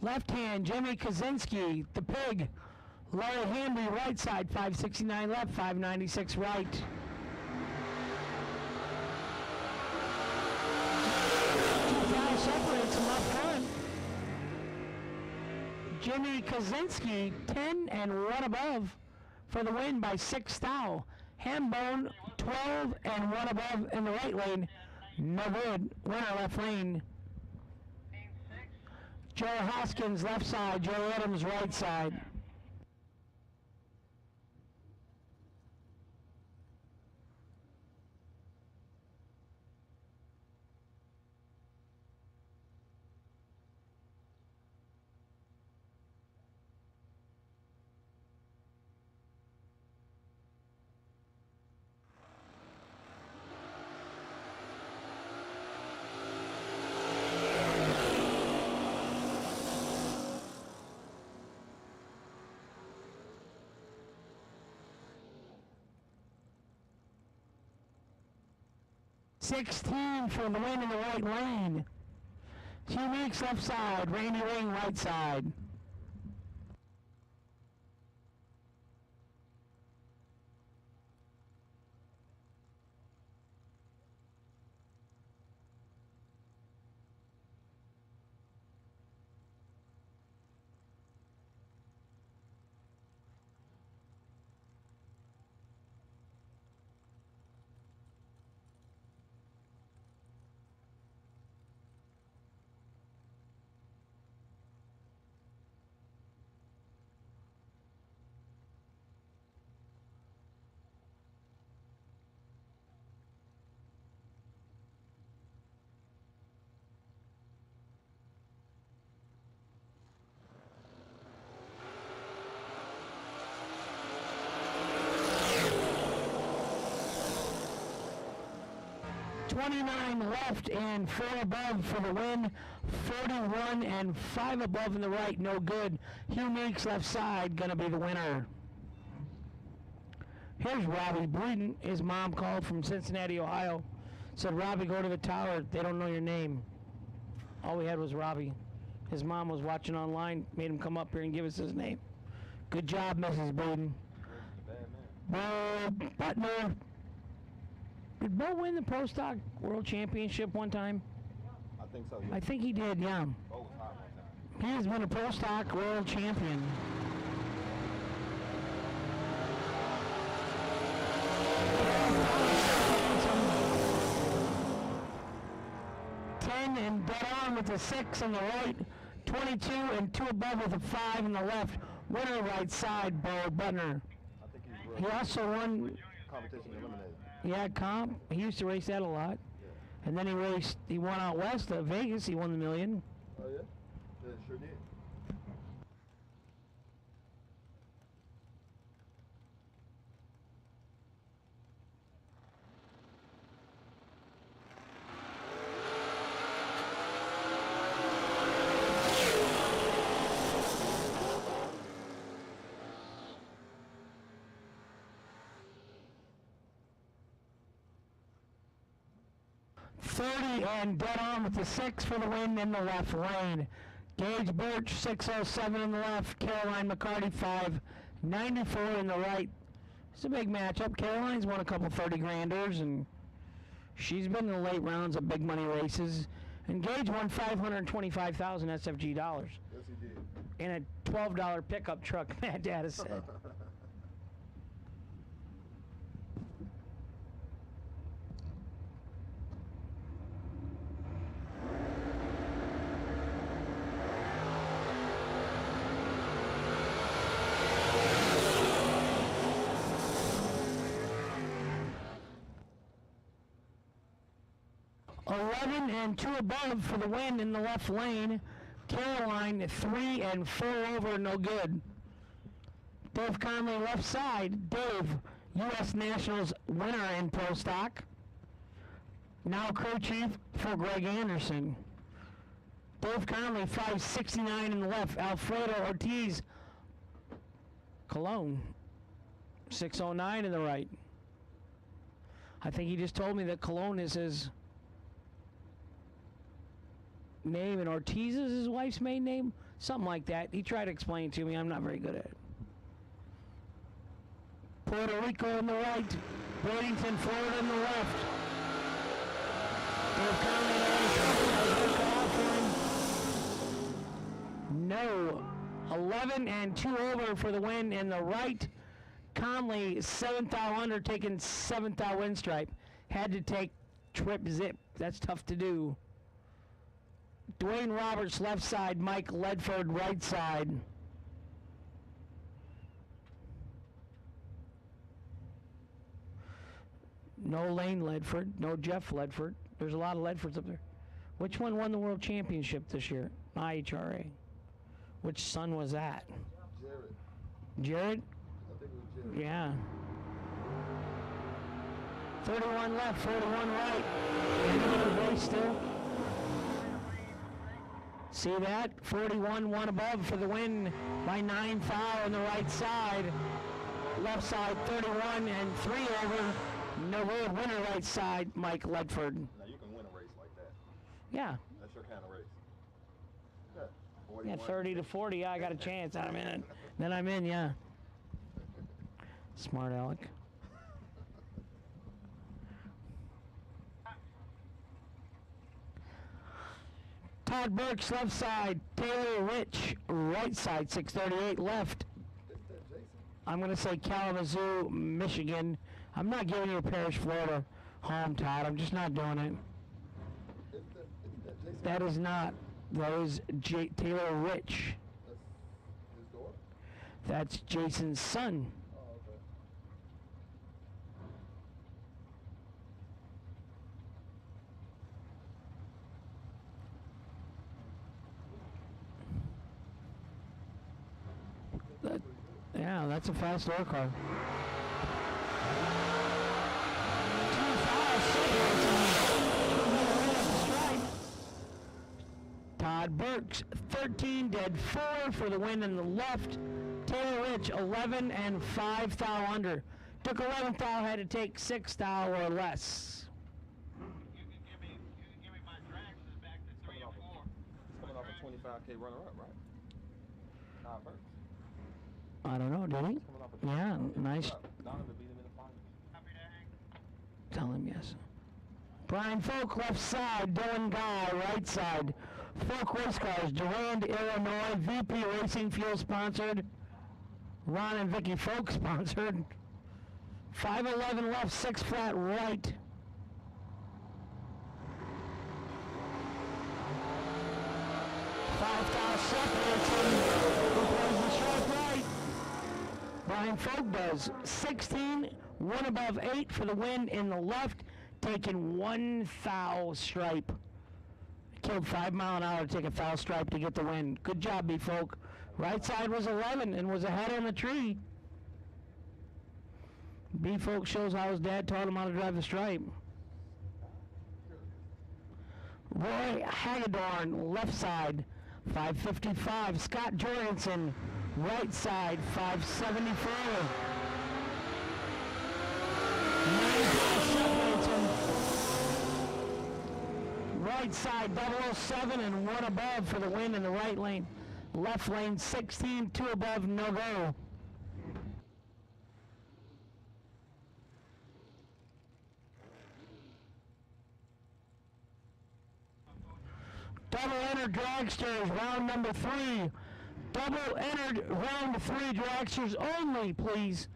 Left hand, Jimmy Kaczynski, the pig. Larry Hamby, right side, 569 left, 596 right. Two separates him up front. Jimmy Kaczynski, 10 and 1 above for the win by 6 thou. Hambone, 12 and 1 above in the right lane. No good. Winner left lane. Joe Hoskins left side, Joe Adams right side. $16 for the win in the right lane. Hugh Meeks left side, Randy Ring right side. $29 left and 4 above for the win. 41 and 5 above in the right, no good. Hugh Meeks left side, gonna be the winner. Here's Robbie Breeden. His mom called from Cincinnati, Ohio. Said, Robbie, go to the tower. They don't know your name. All we had was Robbie. His mom was watching online, made him come up here and give us his name. Good job, Mrs. Breeden. Butner Did Bo win the Pro Stock World Championship one time? I think so, yeah. I think he did, yeah. Bo was hot one time. He has been a Pro Stock World Champion. And dead on with a 6 on the right, 22 and 2 above with a 5 on the left. Winner right side, Bo Butner. I think He also won competition eliminated. Yeah, comp. He used to race that a lot. Yeah. And then he won out west at Vegas. He won the $1 million. Oh, yeah? Yeah, sure did. And dead on with the 6 for the win in the left lane. Gage Birch, 607 in the left. Caroline McCarty, 594 in the right. It's a big matchup. Caroline's won a couple 30-granders, and she's been in the late rounds of big money races. And Gage won $525,000 SFG dollars. Yes, he did. In a $12 pickup truck, Matt Data said. And 2 above for the win in the left lane. Caroline 3 and 4 over, no good. Dave Conley left side. Dave, U.S. Nationals winner in Pro Stock. Now crew chief for Greg Anderson. Dave Conley 569 in the left. Alfredo Ortiz Cologne 609 in the right. I think he just told me that Cologne is his name and Ortiz is his wife's maiden name, something like that. He tried to explain to me. I'm not very good at it. Puerto Rico in the right, Bradenton, Florida in the left. No, 11 and 2 over for the win in the right. Conley 7th thou under, taking 7th thou win stripe. Had to take trip zip. That's tough to do. Dwayne Roberts left side, Mike Ledford right side. No Lane Ledford, no Jeff Ledford. There's a lot of Ledfords up there. Which one won the world championship this year? IHRA. Which son was that? Jared? I think it was Jared. Yeah. 31 left, 41 right. End of the race still. See that? 41, 1 above for the win by 9 foul on the right side. Left side 31 and 3 over. No road winner right side, Mike Ledford. Now you can win a race like that. Yeah. That's your kind of race. Yeah, 30 to 40, yeah, I got a chance. I'm in. Then I'm in, yeah. Smart Alec. Todd Burks left side, Taylor Rich right side, 638 left. I'm going to say Kalamazoo, Michigan. I'm not giving you a Parrish, Florida home, Todd. I'm just not doing it. That is not. That is Taylor Rich. That's Jason's son. Yeah, that's a fast low car. Todd Burks, 13 dead 4 for the win in the left. Taylor Rich, 11 and 5 thou under. Took 11th thou, had to take 6 thou or less. Coming off a 25K runner-up, right? Todd Burks. I don't know, did he? Yeah, nice. Donovan beat him in the finals. Tell him yes. Brian Folk, left side. Dylan Guy, right side. Folk Race Cars, Durand, Illinois. VP Racing Fuel sponsored. Ron and Vicky Folk sponsored. 511 left, 6 flat right. Brian Folk does 16, 1 above 8 for the win in the left, taking 1 foul stripe. Killed 5 mile an hour to take a foul stripe to get the win. Good job, B Folk. Right side was 11 and was ahead on the tree. B Folk shows how his dad taught him how to drive the stripe. Roy Hagedorn, left side, 555. Scott Jorgensen, right side, 574. Right side, 007 and 1 above for the win in the right lane. Left lane, 16, 2 above, no go. Double entered dragsters, round number 3. Double entered round 3 dragsters only, please.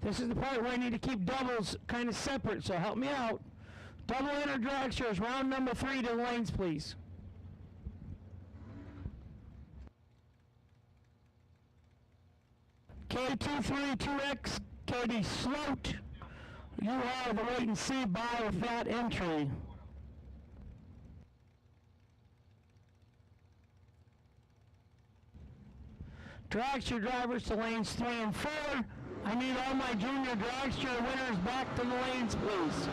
This is the part where I need to keep doubles kind of separate, so help me out. Double entered dragsters, round number 3 to the lanes, please. K232X, Katie Sloat. You are the wait and see by with that entry. Dragster drivers to lanes 3 and 4. I need all my junior dragster winners back to the lanes, please.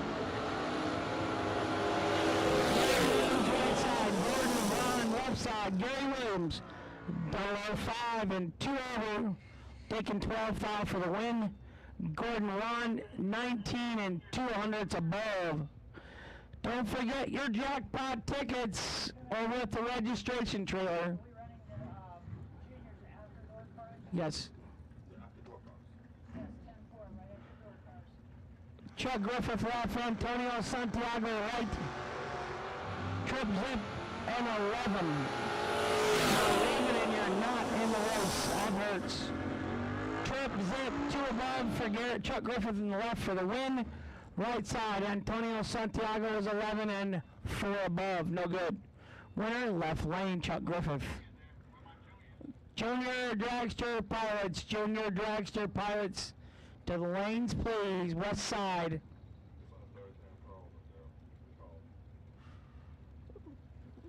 Right side, Gordon Vaughn, left side, Gary Williams, 005 and 2 over, taking 12 foul for the win. Gordon Ron, 19 and 200 above. Don't forget your jackpot tickets over at the registration trailer. Yes. Chuck Griffith left, Antonio Santiago right. Trip Zip and 11. And you're not in the race. That hurts. Trip Zip 2 above for Garrett. Chuck Griffith in the left for the win. Right side, Antonio Santiago is 11 and 4 above. No good. Winner, left lane, Chuck Griffith. Junior Dragster Pirates, Junior Dragster Pirates to the lanes, please. West side.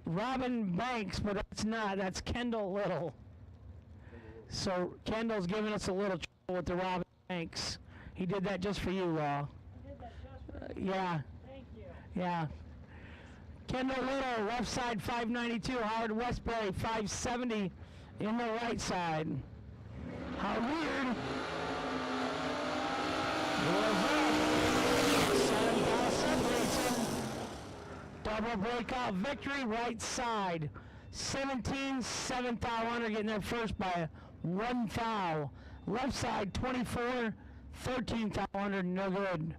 Robin Banks, but that's not. That's Kendall Little. So Kendall's giving us a little trouble with the Robin Banks. He did that just for you, Law. I did that just for you. Yeah. Thank you. Yeah. Kendall Little, left side 592. Howard Westbury 570 in the right side. How weird. Double breakout victory, right side. 17, 7 foul under, getting there first by 1 foul. Left side, 24, 13 foul under, no good.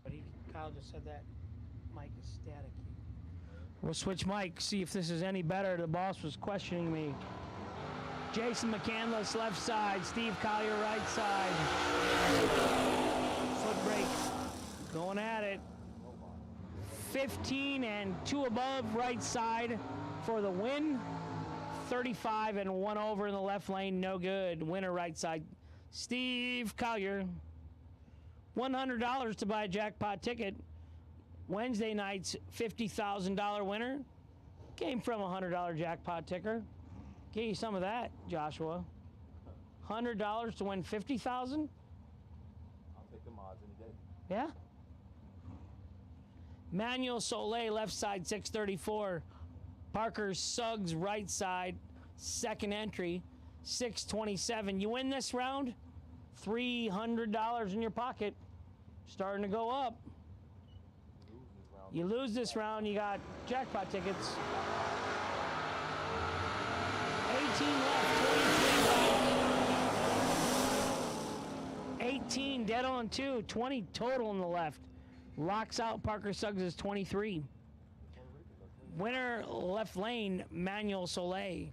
But Kyle just said that mic is static. We'll switch mics, see if this is any better. The boss was questioning me. Jason McCandless, left side. Steve Collier, right side. Foot brake. Going at it. 15 and 2 above, right side for the win. 35 and 1 over in the left lane, no good. Winner, right side. Steve Collier. $100 to buy a jackpot ticket. Wednesday night's $50,000 winner came from a $100 jackpot ticker. Get you some of that, Joshua. $100 to win $50,000? I'll take the mods any day. Yeah. Manuel Soleil, left side, 634. Parker Suggs, right side, second entry, 627. You win this round, $300 in your pocket. Starting to go up. You lose this round, you got jackpot tickets. 18 left, 23 right. 18 dead on 2, 20 total on the left. Locks out Parker Suggs' 23. Winner left lane, Manuel Soleil.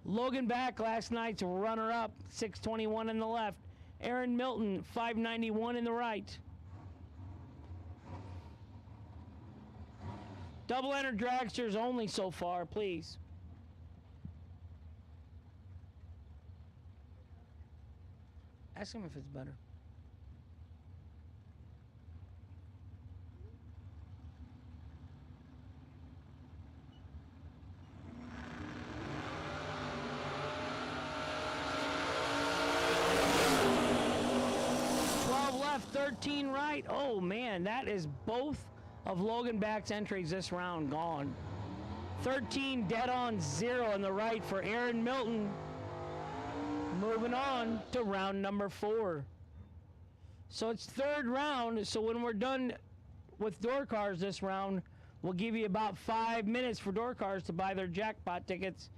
Logan Back, last night's runner-up, 621 in the left. Aaron Milton, 591 in the right. Double-enter dragsters only so far, please. Ask him if it's better. Left, 13 right. Oh man, that is both of Logan Back's entries this round gone. 13 dead on 0 in the right for Aaron Milton. Moving on to round number 4. So it's third round, so when we're done with door cars this round, we'll give you about 5 minutes for door cars to buy their jackpot tickets.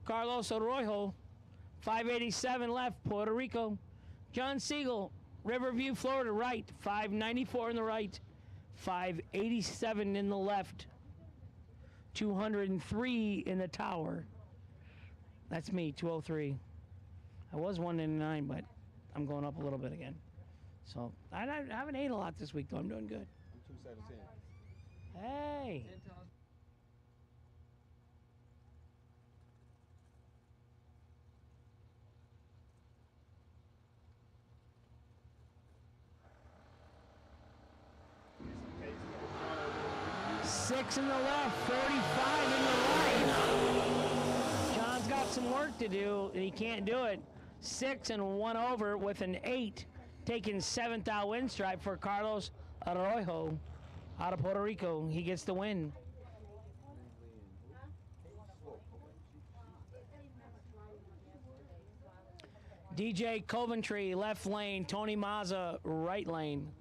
Carlos Arroyo, 587 left, Puerto Rico. John Siegel, Riverview, Florida, right. 594 in the right. 587 in the left. 203 in the tower. That's me, 203. I was 199, but I'm going up a little bit again. So I haven't ate a lot this week, though. I'm doing good. I'm 217. Hey. 6 in the left, 45 in the right. John's got some work to do, and he can't do it. 6 and 1 over with an 8, taking 7th out win stripe for Carlos Arroyo out of Puerto Rico. He gets the win. DJ Coventry, left lane. Tony Mazza, right lane.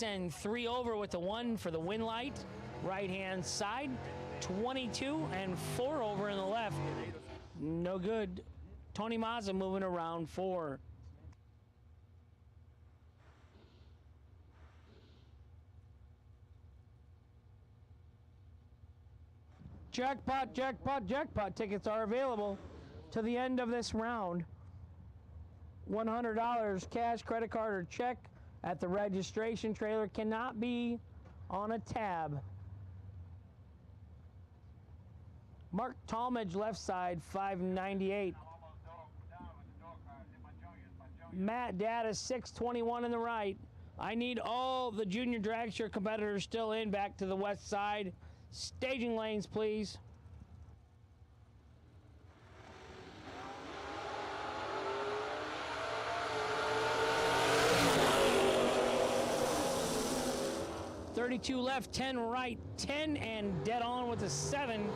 And 3 over with the 1 for the win light, right hand side. 22 and 4 over in the left. No good. Tony Mazza moving around 4. Jackpot, jackpot, jackpot tickets are available to the end of this round. $100 cash, credit card, or check at the registration trailer. Cannot be on a tab. Mark Talmadge, left side, 598. Matt Data, 621 in the right. I need all the junior dragster competitors still in back to the west side. Staging lanes, please. .32 left, 10 right, 10 and dead on with a 7.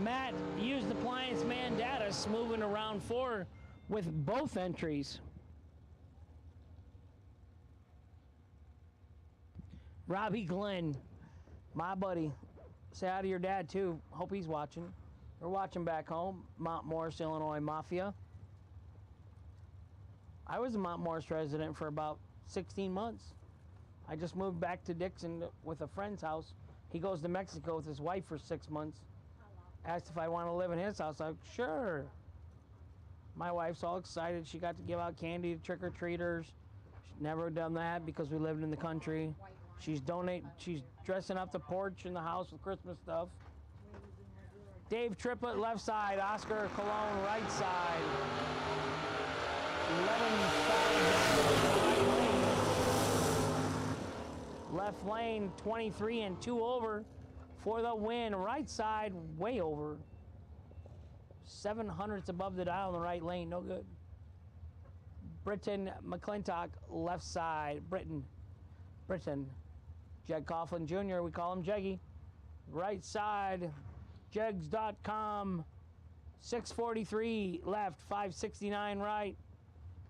Matt used appliance man data, moving around 4 with both entries. Robbie Glenn, my buddy. Say hi to your dad too. Hope he's watching. We're watching back home. Mount Morris, Illinois Mafia. I was a Mount Morris resident for about 16 months. I just moved back to Dixon with a friend's house. He goes to Mexico with his wife for 6 months. Asked if I want to live in his house. I'm like, sure. My wife's all excited. She got to give out candy to trick-or-treaters. She's never done that because we lived in the country. She's dressing up the porch in the house with Christmas stuff. Dave Triplett, left side. Oscar Cologne, right side. 11-5. Left lane, 23 and 2 over for the win. Right side, way over. 700ths above the dial in the right lane, no good. Britton McClintock, left side. Britton. Jeg Coughlin Jr., we call him Jeggy. Right side, jegs.com. 643 left, 569 right.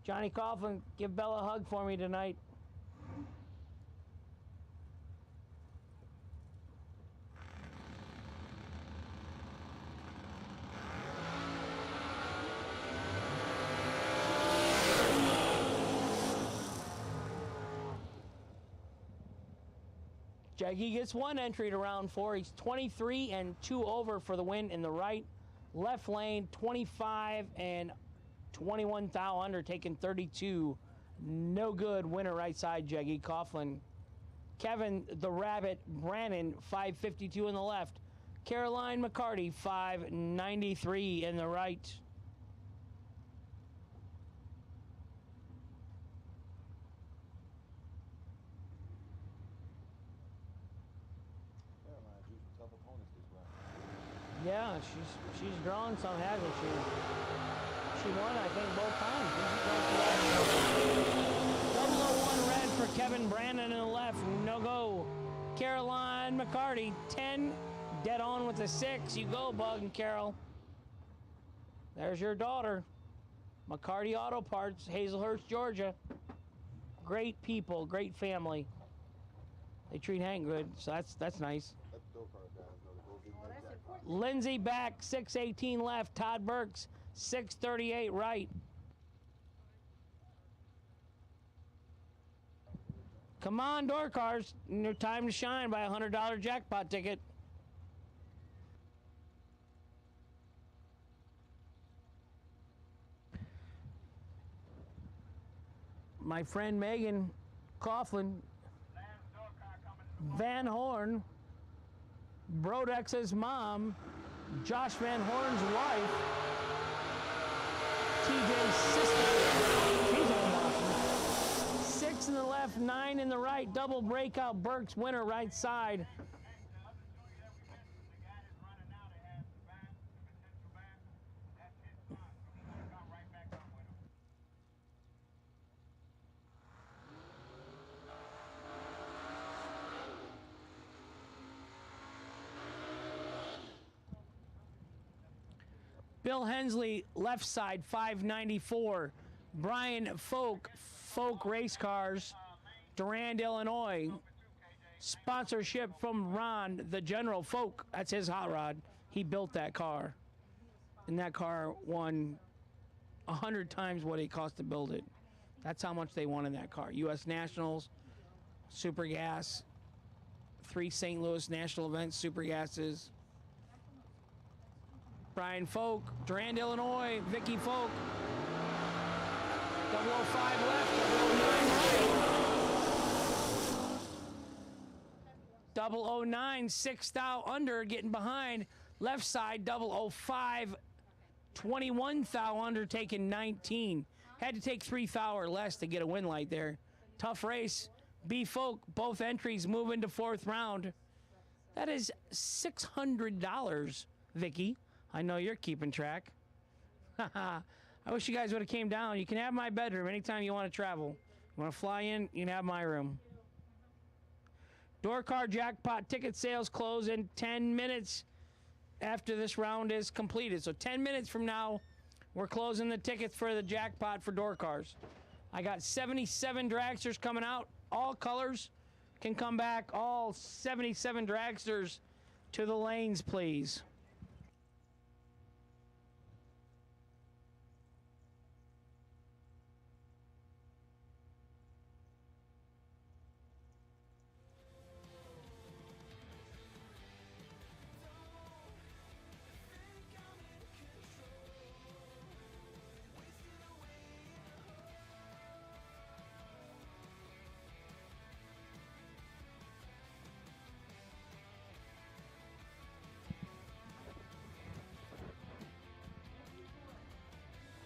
Johnny Coughlin, give Bella a hug for me tonight. Jaggy gets one entry to round 4. He's 23 and 2 over for the win in the right. Left lane, 25 and 21 thou under, taking 32. No good. Winner right side, Jaggy Coughlin. Kevin the Rabbit Brannon, 552 in the left. Caroline McCarty, 593 in the right. Yeah, she's drawn some, hasn't she? She won, I think, both times. 001 red for Kevin Brandon in the left. No go. Caroline McCarty, 10. Dead on with a 6. You go, Bug and Carol. There's your daughter. McCarty Auto Parts, Hazelhurst, Georgia. Great people, great family. They treat Hank good, so that's nice. Lindsay back, 618 left. Todd Burks, 638 right. Come on, door cars. Your time to shine. Buy a $100 jackpot ticket. My friend Megan Coughlin, Van Horn, Brodex's mom, Josh Van Horn's wife, TJ's sister. She's on Boston. 6 in the left, 9 in the right. Double breakout. Burke's winner right side. Bill Hensley, left side, 594. Brian Folk Race Cars, Durand, Illinois. Sponsorship from Ron, the General Folk. That's his hot rod. He built that car. And that car won 100 times what it cost to build it. That's how much they won in that car. U.S. Nationals, Super Gas, 3 St. Louis national events, Super Gases. Brian Folk, Durand, Illinois, Vicky Folk. 005 left, 009 right. 009, 6 thou under, getting behind. Left side, 005, 21 thou under, taking 19. Had to take 3 thou or less to get a win light there. Tough race. B Folk, both entries moving to 4th round. That is $600, Vicky. I know you're keeping track. I wish you guys would have came down. You can have my bedroom anytime you want to travel. You want to fly in, you can have my room. Door car jackpot ticket sales close in 10 minutes after this round is completed. So 10 minutes from now, we're closing the tickets for the jackpot for door cars. I got 77 dragsters coming out. All colors can come back. All 77 dragsters to the lanes, please.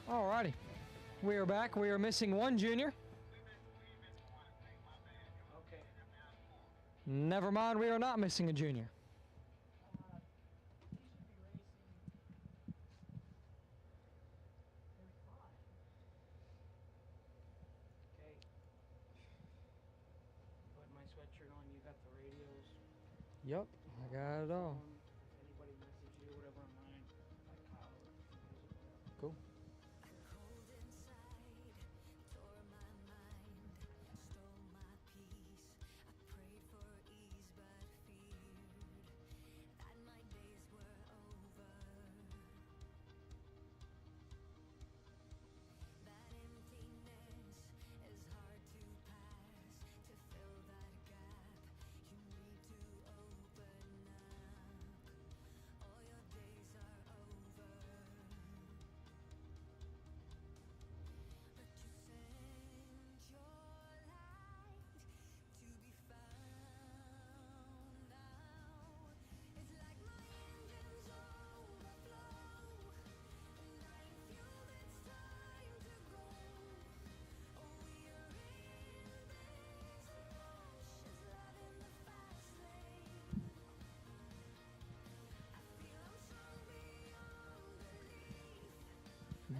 Alrighty, we are back. We are missing one junior. Never mind, we are not missing a junior. Okay. Put my sweatshirt on. You got the radios. Yep, I got it all. If anybody messages you, whatever on mine, like Kyle or music, whatever. Cool.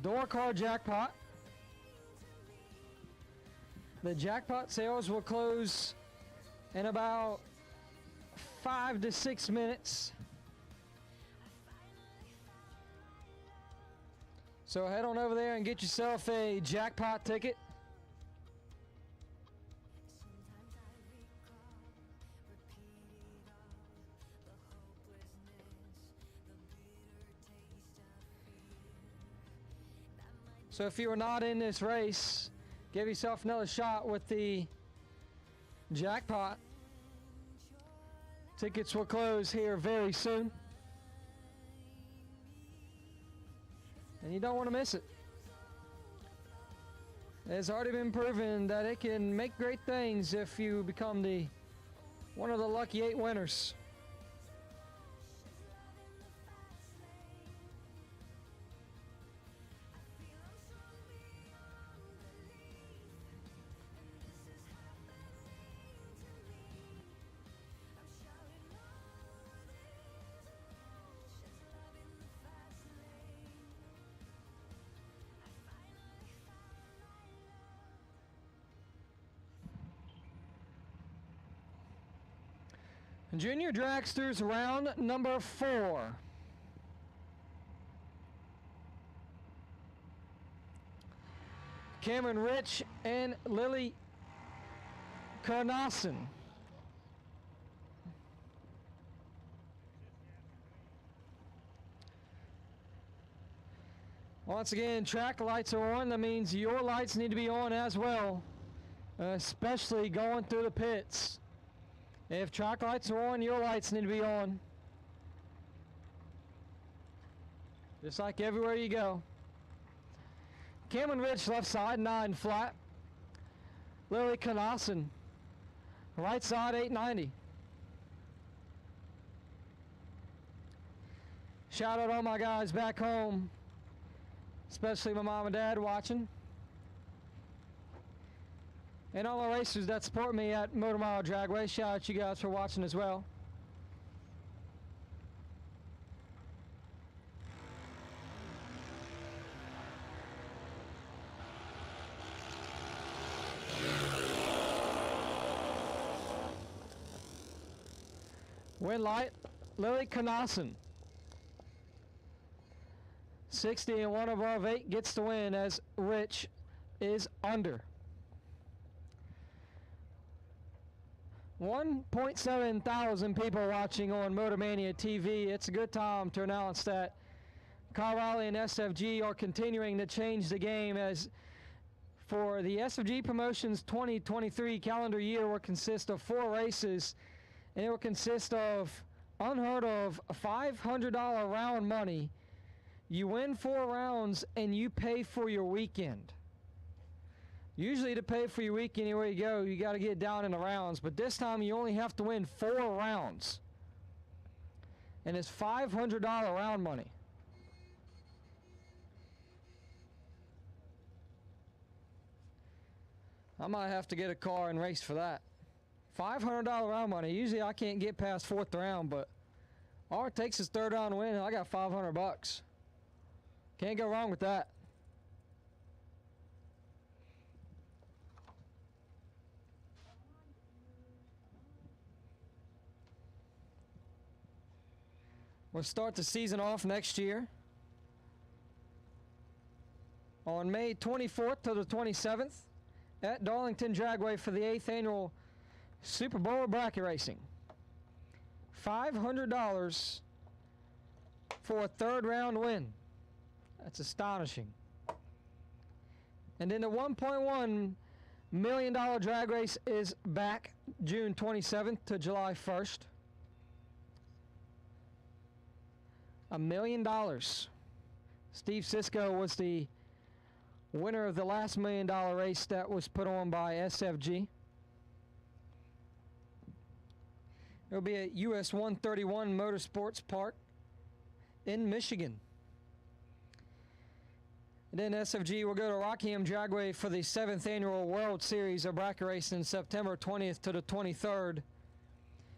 Door car jackpot. The jackpot sales will close in about 5 to 6 minutes. So head on over there and get yourself a jackpot ticket. So if you are not in this race, give yourself another shot with the jackpot. Tickets will close here very soon. And you don't want to miss it. It's already been proven that it can make great things if you become one of the lucky 8 winners. Junior Dragsters round number 4. Cameron Rich and Lily Carnason. Once again, track lights are on. That means your lights need to be on as well, especially going through the pits. If track lights are on, your lights need to be on. Just like everywhere you go. Cameron Ridge, left side, 9 flat. Lily Carnason, right side, 890. Shout out all my guys back home, especially my mom and dad watching. And all the racers that support me at Motor Mile Dragway, shout out you guys for watching as well. Win light, Lily Carnason. 60 and 1 above 8 gets the win as Rich is under. 1.7 thousand people watching on Motormania TV. It's a good time to announce that Kyle Riley and SFG are continuing to change the game, as for the SFG Promotions 2023 calendar year will consist of 4 races, and it will consist of unheard of $500 round money. You win 4 rounds and you pay for your weekend. Usually to pay for your weekend anywhere you go, you got to get down in the rounds, but this time you only have to win 4 rounds. And it's $500 round money. I might have to get a car and race for that. $500 round money. Usually I can't get past fourth round, but all it takes is third round win, and I got $500. Can't go wrong with that. We'll start the season off next year on May 24th to the 27th at Darlington Dragway for the 8th annual Super Bowl bracket racing. $500 for a third round win. That's astonishing. And then the $1.1 million drag race is back June 27th to July 1st. $1 million. Steve Sisko was the winner of the last $1 million race that was put on by SFG. It'll be at US 131 Motorsports Park in Michigan. And then SFG will go to Rockingham Dragway for the 7th annual World Series of bracket racing September 20th to the 23rd.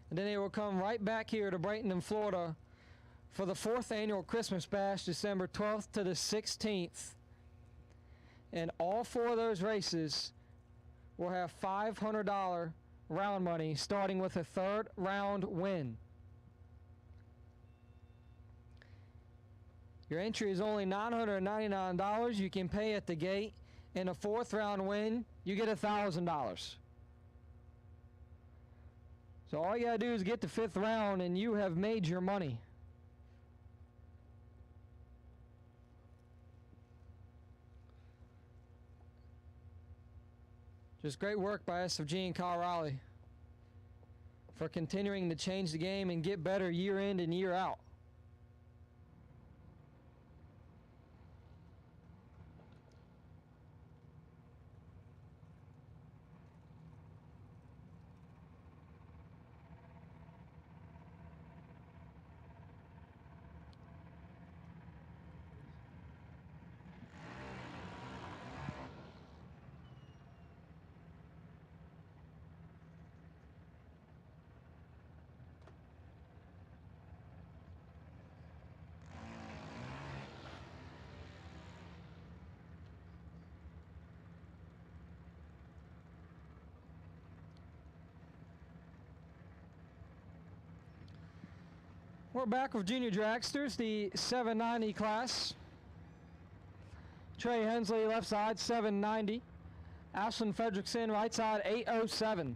And then they will come right back here to Bradenton, Florida for the 4th annual Christmas Bash, December 12th to the 16th. And all 4 of those races will have $500 round money, starting with a third round win. Your entry is only $999. You can pay at the gate. And a 4th round win, you get $1,000. So all you gotta do is get the 5th round and you have made your money. Just great work by SFG and Kyle Riley for continuing to change the game and get better year in and year out. We're back with junior dragsters, the 790 class. Trey Hensley, left side, 790. Ashlyn Fredrickson, right side, 807.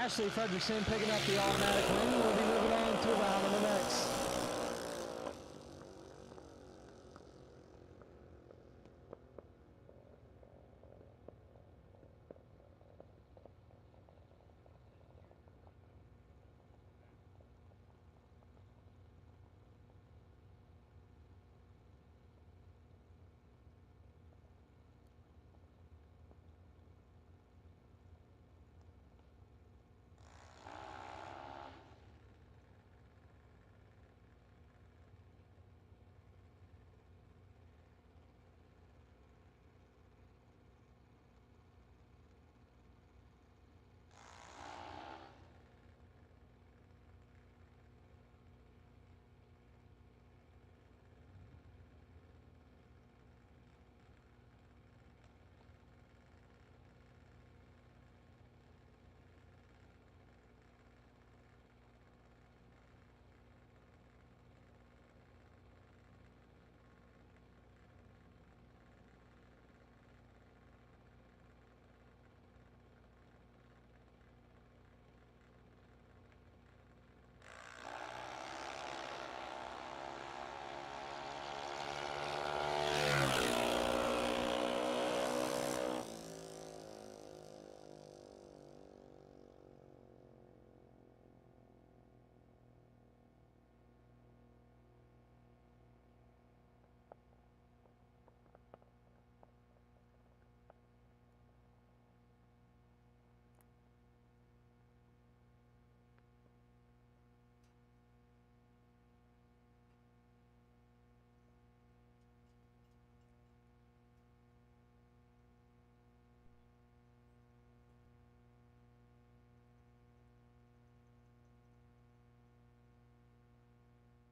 Ashley Fredrickson picking up the automatic win. We'll be moving on to round number next.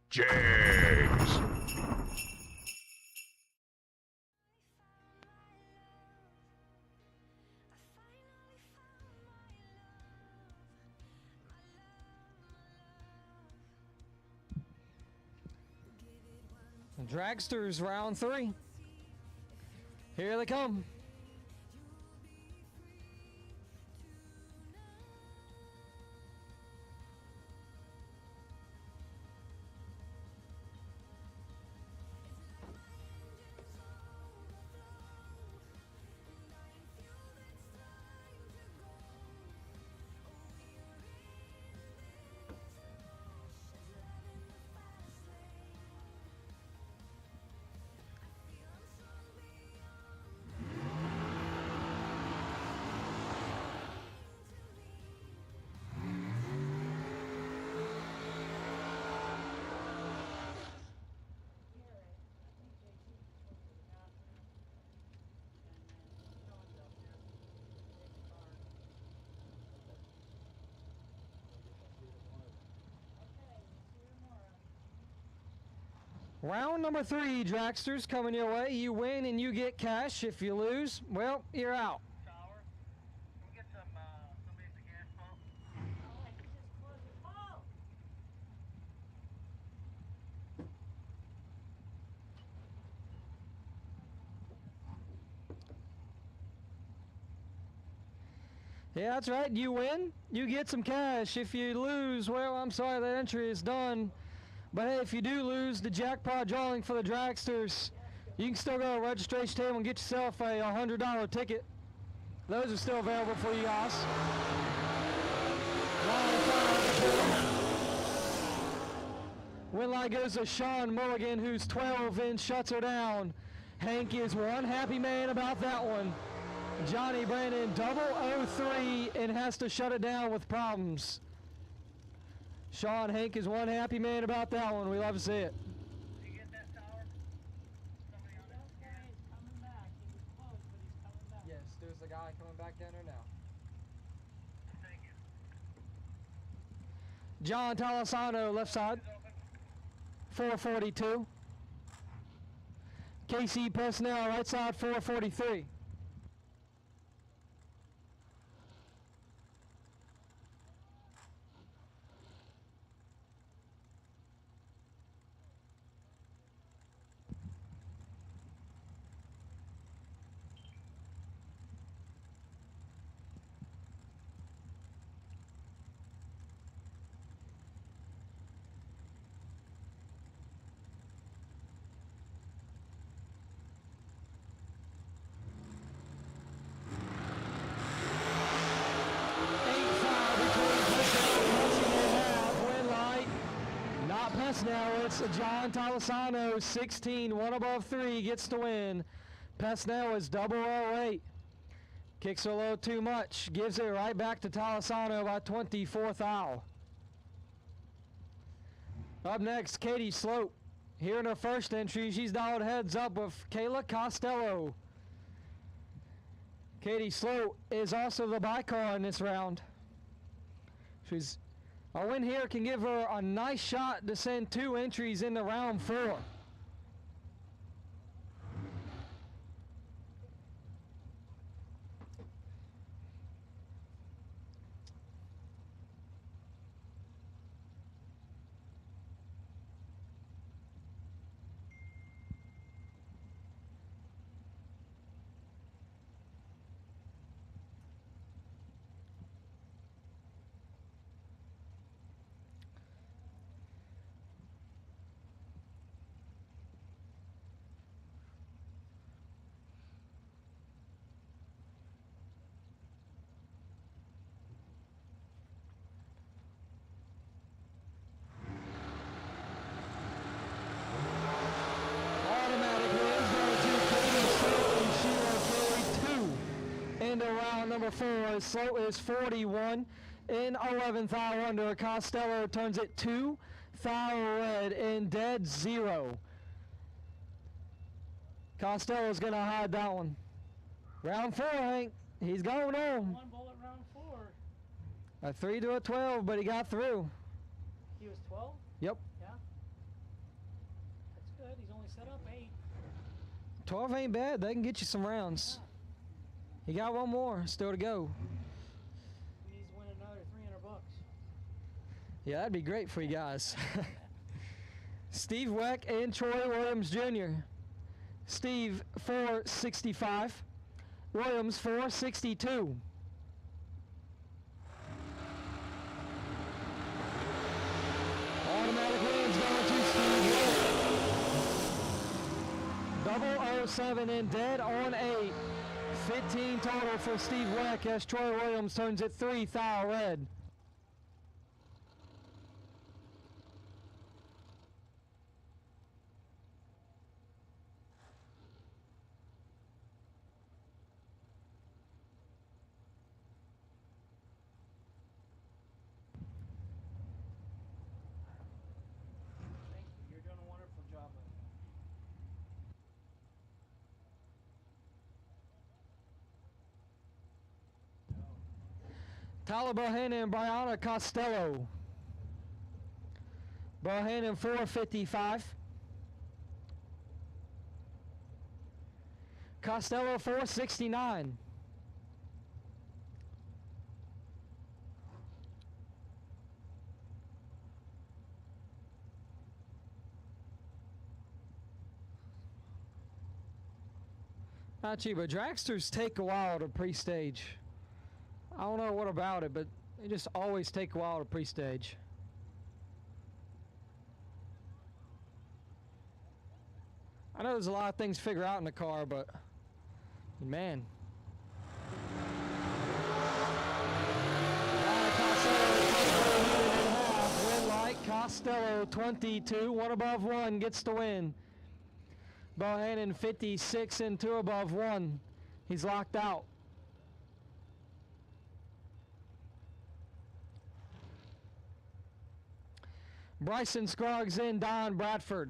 Jags. Dragsters round 3. Here they come. Round number 3, Dragsters, coming your way. You win and you get cash. If you lose, well, you're out. Yeah, that's right. You win, you get some cash. If you lose, well, I'm sorry, that entry is done. But hey, if you do lose the jackpot drawing for the Dragsters, you can still go to the registration table and get yourself a $100 ticket. Those are still available for you guys. Win line goes to Sean Mulligan, who's 12 and shuts her down. Hank is one happy man about that one. Johnny Brandon 003 and has to shut it down with problems. Sean Hank is one happy man about that one. We love to see it. Yes, there's a guy coming back down there now. John Talisano, left side. 442. Casey Pesnell, right side, 443. Now it's John Talisano, 16, one above 3, gets the win. Pesnell is 008. Kicks her low too much, gives it right back to Talisano by 24th foul. Up next, Katie Slope. Here in her first entry, she's dialed heads up with Kayla Costello. Katie Slope is also the bycar in this round. A win here can give her a nice shot to send 2 entries into round 4. Into round number 4, Sloat is 41 in 11th hour under. Costello turns it 2, foul red in dead 0. Costello's gonna hide that one. Round 4, Hank. He's going on. One bullet round 4. A 3 to a 12, but he got through. He was 12? Yep. Yeah. Set up 8. 12 ain't bad. They can get you some rounds. You got one more still to go. He needs to win another $300. Yeah, that'd be great for you guys. Steve Weck and Troy Williams Jr. Steve 465. Williams 462. Automatic wins going to Steve Weck. 007 and dead on 8. 15 total for Steve Weck as Troy Williams turns it 3 thou red. You're doing a wonderful job. Tyler Bohannon and Brianna Costello. Bohannon 455. Costello 469. Not you, but dragsters take a while to pre-stage. I don't know what about it, but they just always take a while to pre-stage. I know there's a lot of things to figure out in the car, but man. Win light, Costello 22, 1 above 1 gets the win. Bohannon 56 and 2 above 1. He's locked out. Bryson Scruggs and Don Bradford.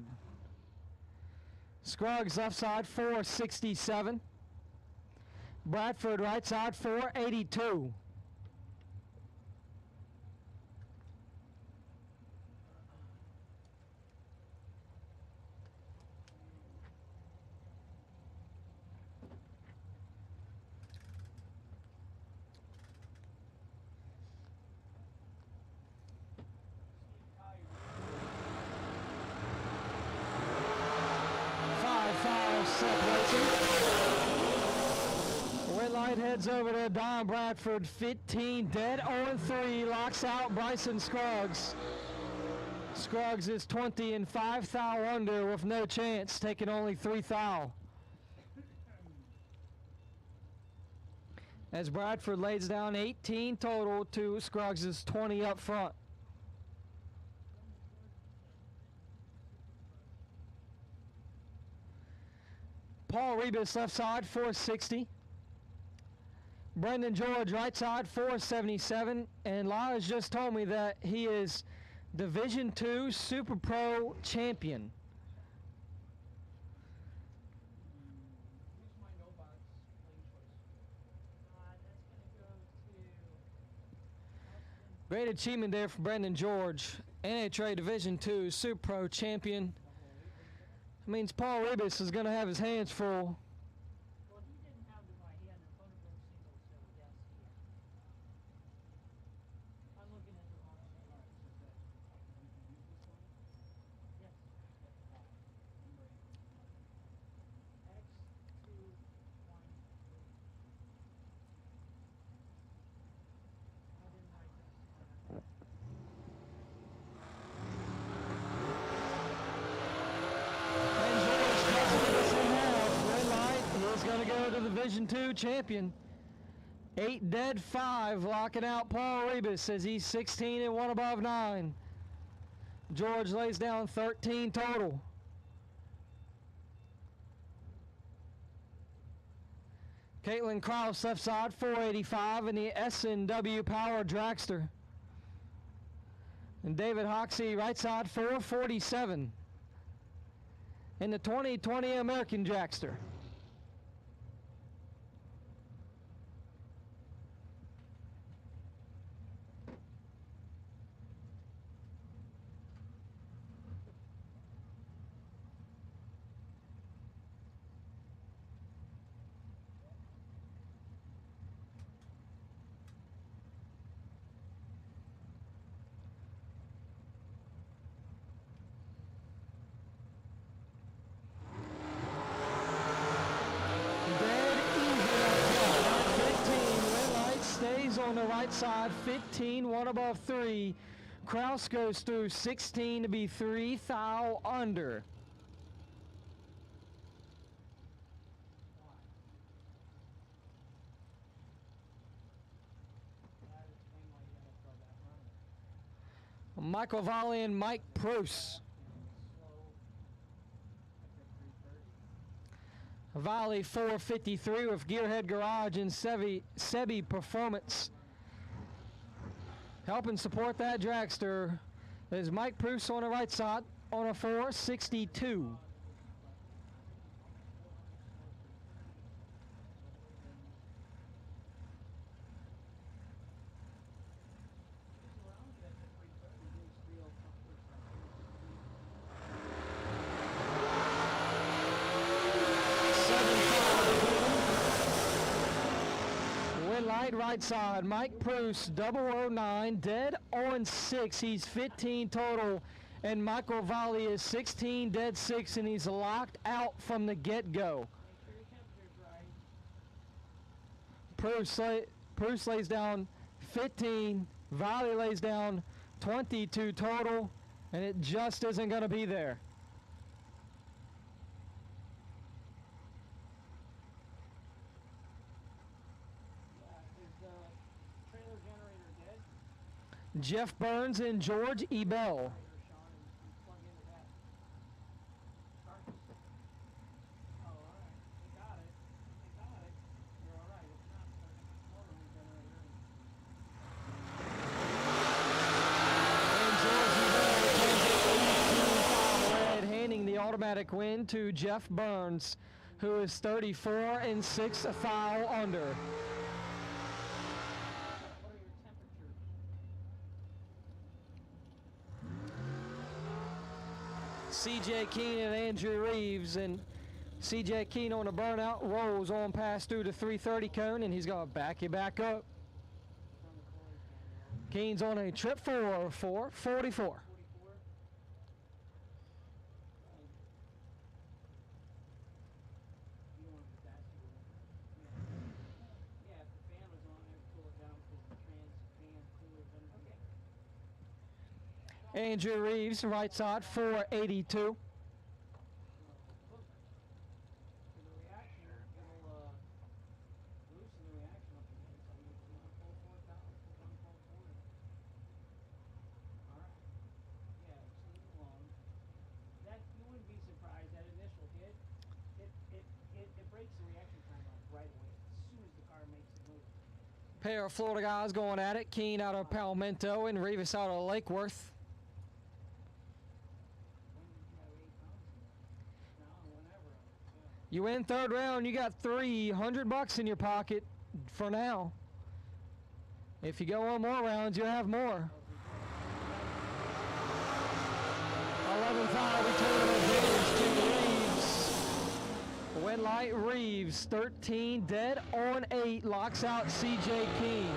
Scruggs left side 467. Bradford right side 482. Red light heads over to Don Bradford, 15 dead on 3, locks out Bryson Scruggs. Scruggs is 20 and 5 thou under with no chance, taking only 3 thou. As Bradford lays down 18 total to Scruggs' 20 up front. Paul Rebus left side 460. Brendan George right side 477. And Lara's just told me that he is Division II Super Pro champion. Great achievement there for Brendan George. NHRA Division II Super Pro champion. That means Paul Rebus is going to have his hands full. Well, he didn't have the right hand in front of him single, so yes, he is. I'm looking at the wrong thing. Yes. X213. I didn't write that. Going to go to the Division II champion. 8 dead, 5 locking out Paul Rebus as he's 16 and 1 above 9. George lays down 13 total. Caitlin Krause left side 485 in the S&W Power Dragster. And David Hoxie right side 447 in the 2020 American Dragster. the right side, 15, one above 3. Kraus goes through 16 to be 3 thou under. Michael Volley and Mike Proust. Volley 453 with Gearhead Garage and Sebi Performance. Helping support that dragster is Mike Proust on the right side on a 462. Right side, Mike Proust, 009, dead on 6. He's 15 total, and Michael Volley is 16, dead 6, and he's locked out from the get-go. Proust lays down 15, Volley lays down 22 total, and it just isn't going to be there. Jeff Burns and George Ebell. Handing the automatic win to Jeff Burns, who is 34 and 6 thou under. C.J. Keene and Andrew Reeves, and C.J. Keene on a burnout rolls on past through the 330 cone, and he's going to back you back up. Keene's on a trip for 444. Andrew Reeves, right side, 482. Pair of Florida guys going at it. Keene out of Palmetto and Reeves out of Lake Worth. You win third round, you got $300 in your pocket for now. If you go on more rounds, you'll have more. 11-5 return to Reeves. Win light Reeves, 13 dead on 8, locks out C.J. Keene.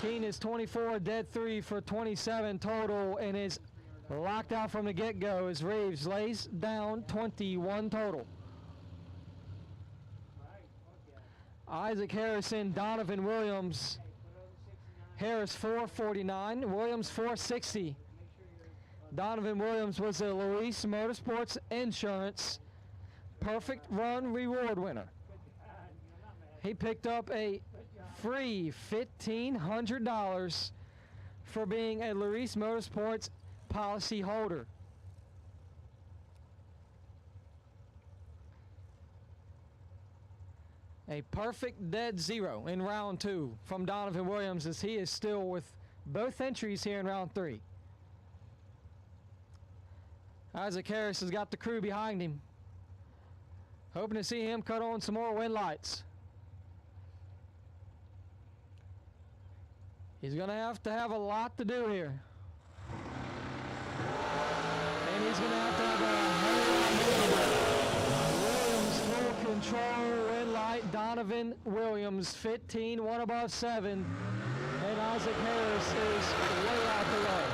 Keene is 24 dead 3 for 27 total and is locked out from the get-go as Reeves lays down 21 total. Isaac Harrison, Donovan Williams. Harris 449, Williams 460. Donovan Williams was a Luis Motorsports Insurance Perfect Run Reward winner. He picked up a free $1,500 for being a Luis Motorsports policy holder. A perfect dead 0 in round 2 from Donovan Williams as he is still with both entries here in round 3. Isaac Harris has got the crew behind him. Hoping to see him cut on some more win lights. He's going to have a lot to do here. And he's going to have a Williams full control, win light, Donovan Williams, 15, one above 7. And Isaac Harris is way out the way.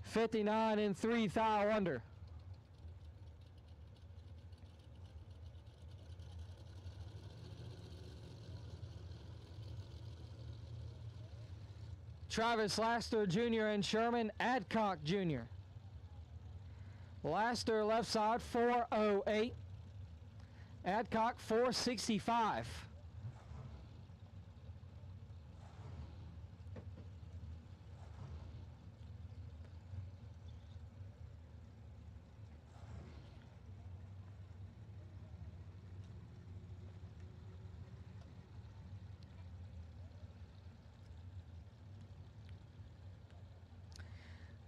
59 and 3 thou under. Travis Laster Jr. and Sherman Adcock Jr. Laster left side 408. Adcock 465.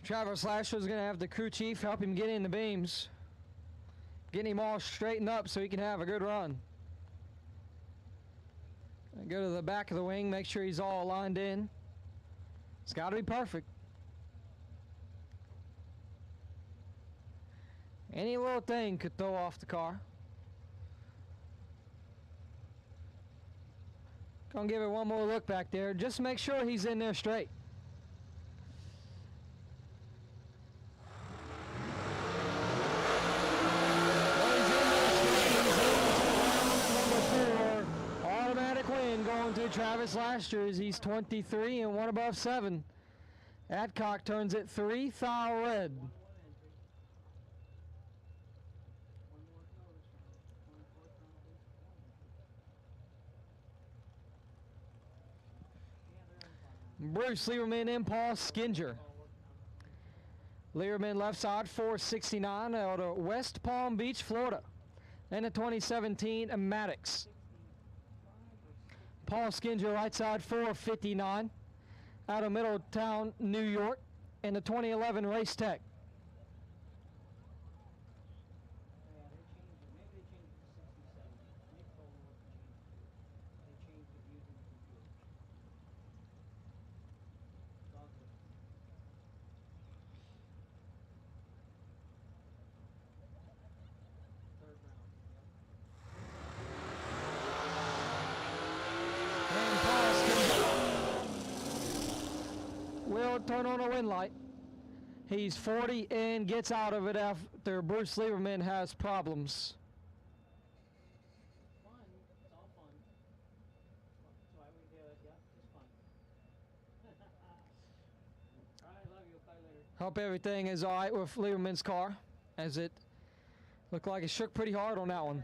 Travis Lasher is going to have the crew chief help him get in the beams. Get him all straightened up so he can have a good run. Go to the back of the wing, make sure he's all aligned in. It's got to be perfect. Any little thing could throw off the car. Gonna give it one more look back there. Just make sure he's in there straight. Going to Travis Laster as he's 23 and 1 above 7. Adcock turns it 3, thou red. Bruce Lieberman and Paul Skinger. Lieberman left side 469 out of West Palm Beach, Florida. And a 2017 Maddox. Paul Skinger right side 459 out of Middletown, New York, in the 2011 Race Tech. Will turn on a wind light. He's 40 and gets out of it after Bruce Lieberman has problems. Hope everything is all right with Lieberman's car, as it looked like it shook pretty hard on that one.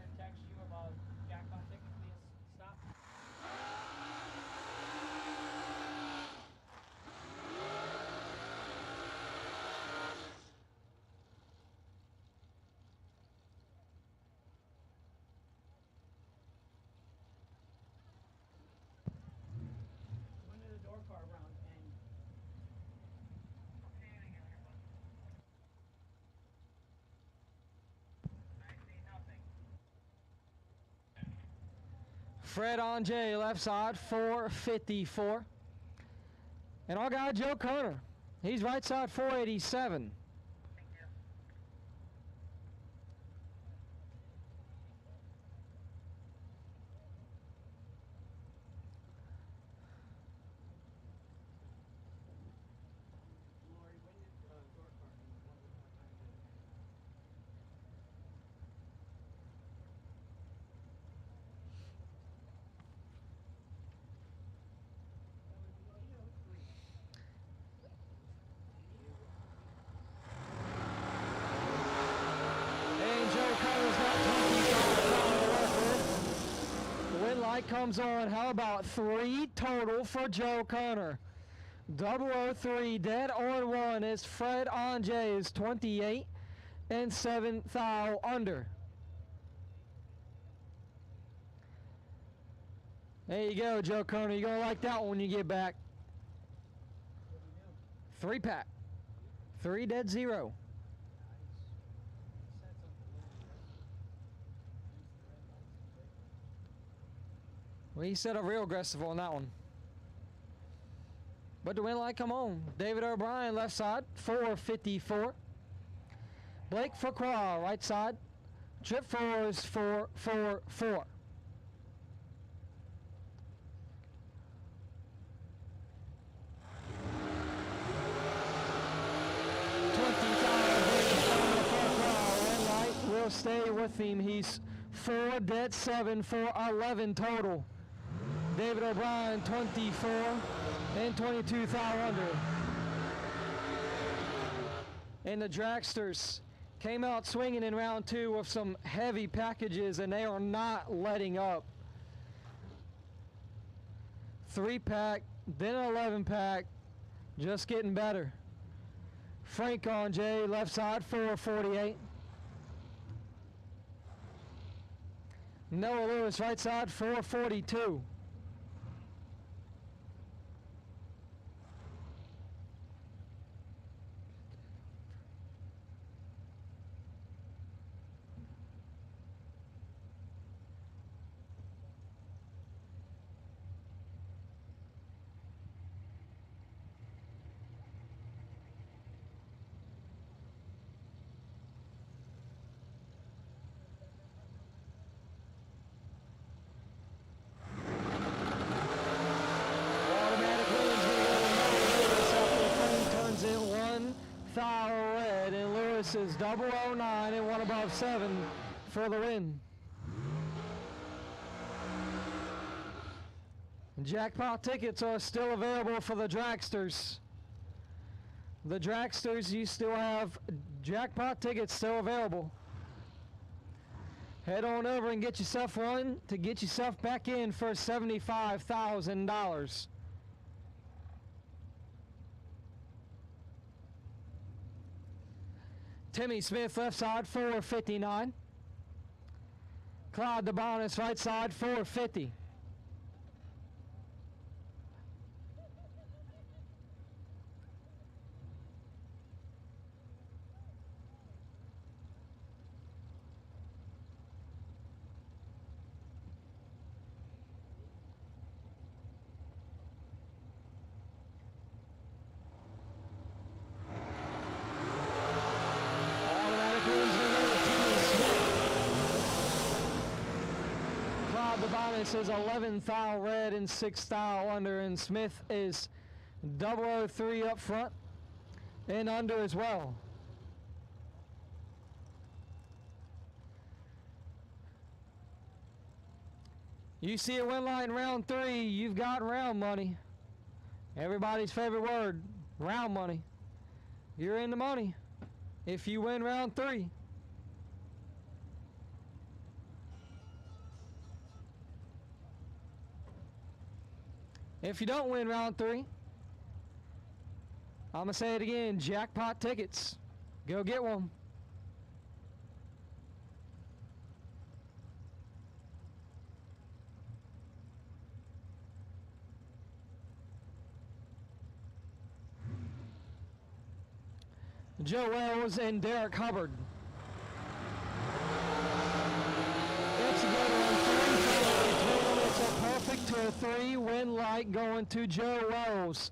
Fred Ange, left side, 454. And our guy, Joe Kerner, he's right side, 487. Comes on. How about 3 total for Joe Kerner? 003 dead on 1 as Fred Ange is 28 and 7 thou under. There you go, Joe Kerner. You're going to like that one when you get back. 3-pack. 3 dead 0. Well, he set up real aggressive on that one. But the wind light come on. David O'Brien, left side, 454. Blake Fuqua, right side. Trip 4 is 444. Wind light will stay with him. He's 4 dead 7 for 11 total. David O'Brien, 24 and 22 thou under. And the dragsters came out swinging in round 2 with some heavy packages, and they are not letting up. 3-pack, then an 11-pack, just getting better. Frank on Jay, left side, 448. Noah Lewis, right side, 442. Is 009 and 1 above 7 for the win. Jackpot tickets are still available for the dragsters. The dragsters, you still have jackpot tickets still available. Head on over and get yourself one to get yourself back in for $75,000. Timmy Smith, left side, 459. Clyde DeBonis, right side, 450. DeBonis is 11th thou red and 6th thou under, and Smith is 003 up front and under as well. You see a win line round 3, you've got round money. Everybody's favorite word, round money. You're in the money if you win round 3. If you don't win round 3, I'm going to say it again, jackpot tickets. Go get one. Joe Wells and Derek Hubbard. It's a good one. It's a perfect 2-3 win light going to Joe Wells.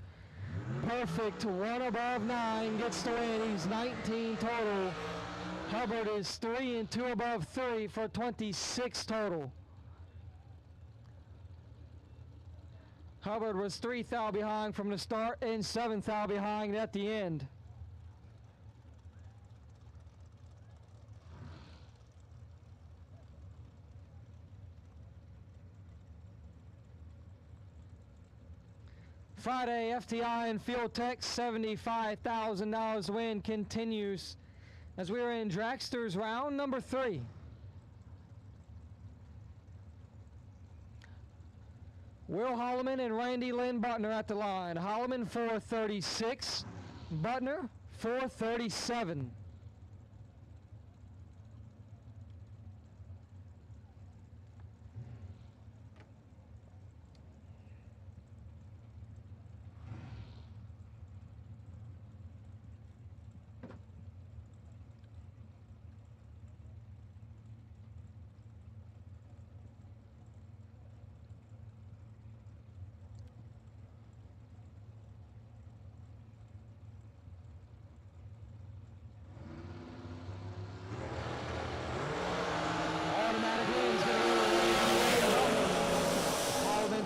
Perfect 1 above 9 gets the win. He's 19 total. Hubbard is 3 and 2 above 3 for 26 total. Hubbard was 3 thou behind from the start and 7 thou behind at the end. Friday, FTI and Field Tech $75,000 win continues as we are in Dragsters round number 3. Will Holloman and Randy Lynn Butner at the line. Holloman 436, Butner 437.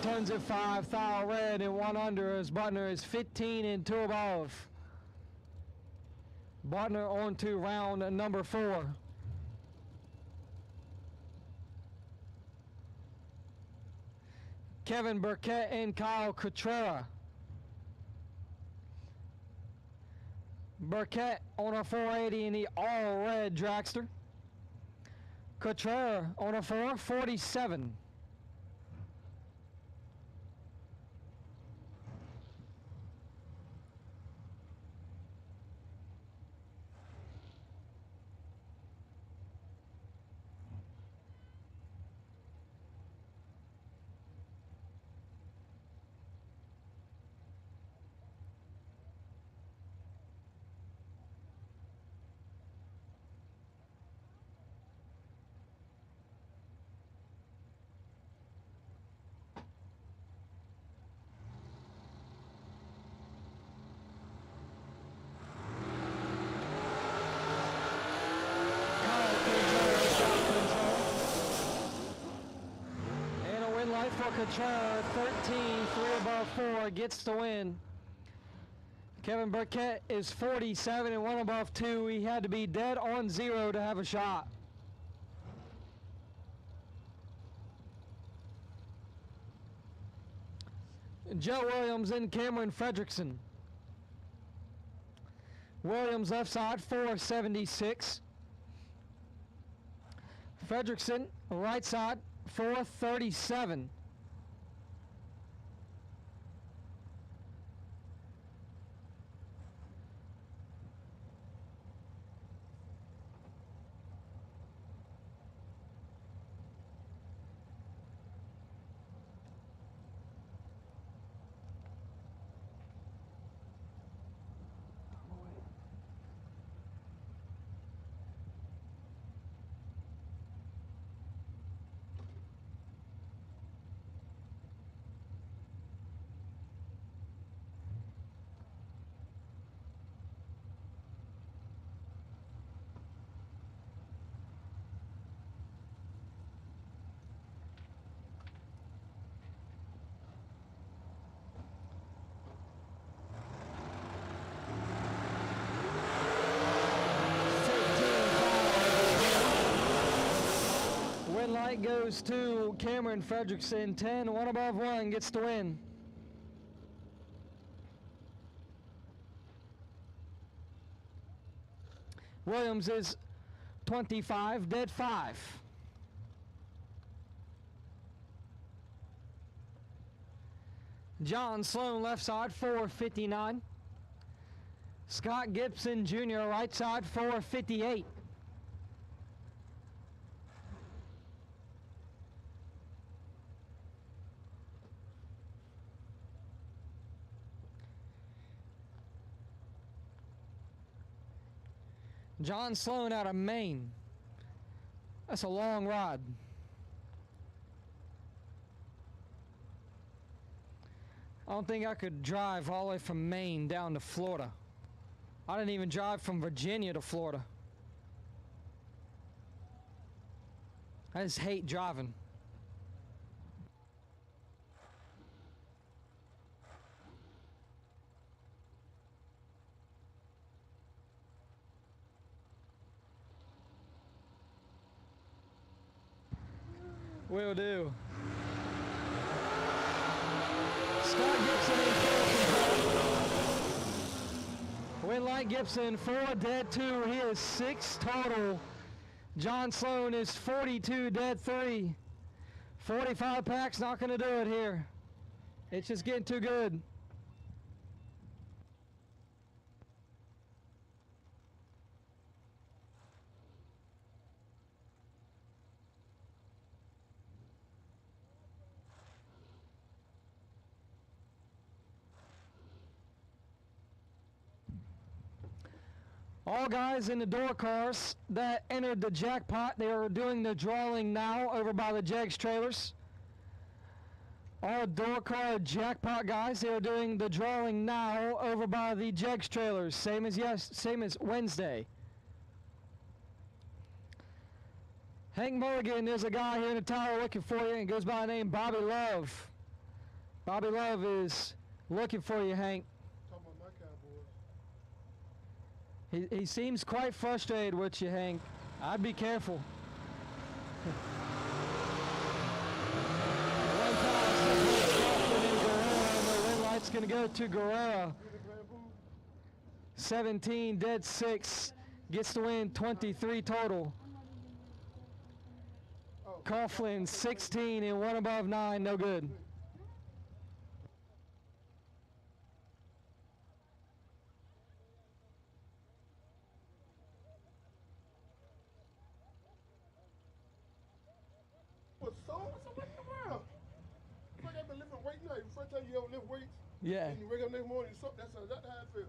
Turns at 5 thou red and 1 under as Butner is 15 and 2 above. Butner on to round number 4. Kevin Burkett and Kyle Cotrera Burkett on a 480 in the all-red dragster. Cotrera on a 447. For Cotrera, 13, 3 above 4, gets the win. Kevin Burkett is 47 and 1 above 2. He had to be dead on 0 to have a shot. Joe Williams and Cameron Fredrickson. Williams left side, 476. Fredrickson, right side, 437. Light goes to Cameron Fredrickson, 10, 1 above 1, gets the win. Williams is 25, dead 5. John Sloan, left side, 459. Scott Gibson Jr., right side, 458. John Sloan out of Maine. That's a long ride. I don't think I could drive all the way from Maine down to Florida. I didn't even drive from Virginia to Florida. I just hate driving. Will do. Scott Gibson in fourth. Winlight Gibson, 4, dead 2. He is 6 total. John Sloan is 42, dead 3. 45 packs, not going to do it here. It's just getting too good. All guys in the door cars that entered the jackpot, they are doing the drawing now over by the Jegs trailers. All door car jackpot guys, they are doing the drawing now over by the Jegs trailers, same as Wednesday. Hank Mulligan, there's a guy here in the tower looking for you, and goes by the name Bobby Love. Bobby Love is looking for you, Hank. He seems quite frustrated with you, Hank. I'd be careful. The win light's going to go to Guerrero. 17, dead 6. Gets the win, 23 total. Coughlin, 16 and 1 above 9, no good. What's so? What the world? It's like I've been lifting weights now. First time you ever lift weights. Yeah. And you wake up next morning, you that's how it feels.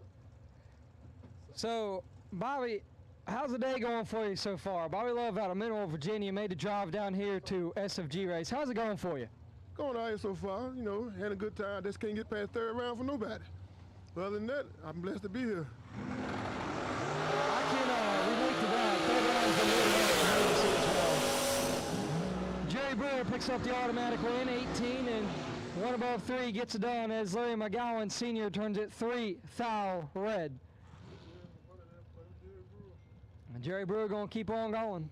So, Bobby, how's the day going for you so far? Bobby Love out of Mineral, Virginia, made the drive down here to SFG race. How's it going for you? Going all right so far, you know, had a good time. Just can't get past third round for nobody. But other than that, I'm blessed to be here. I can relate to that. Third round's a little as well. Jerry Brewer picks up the automatic win, 18 and 1 above 3 gets it done as Larry McGowan Sr. turns it 3 thou red. And Jerry Brewer gonna keep on going.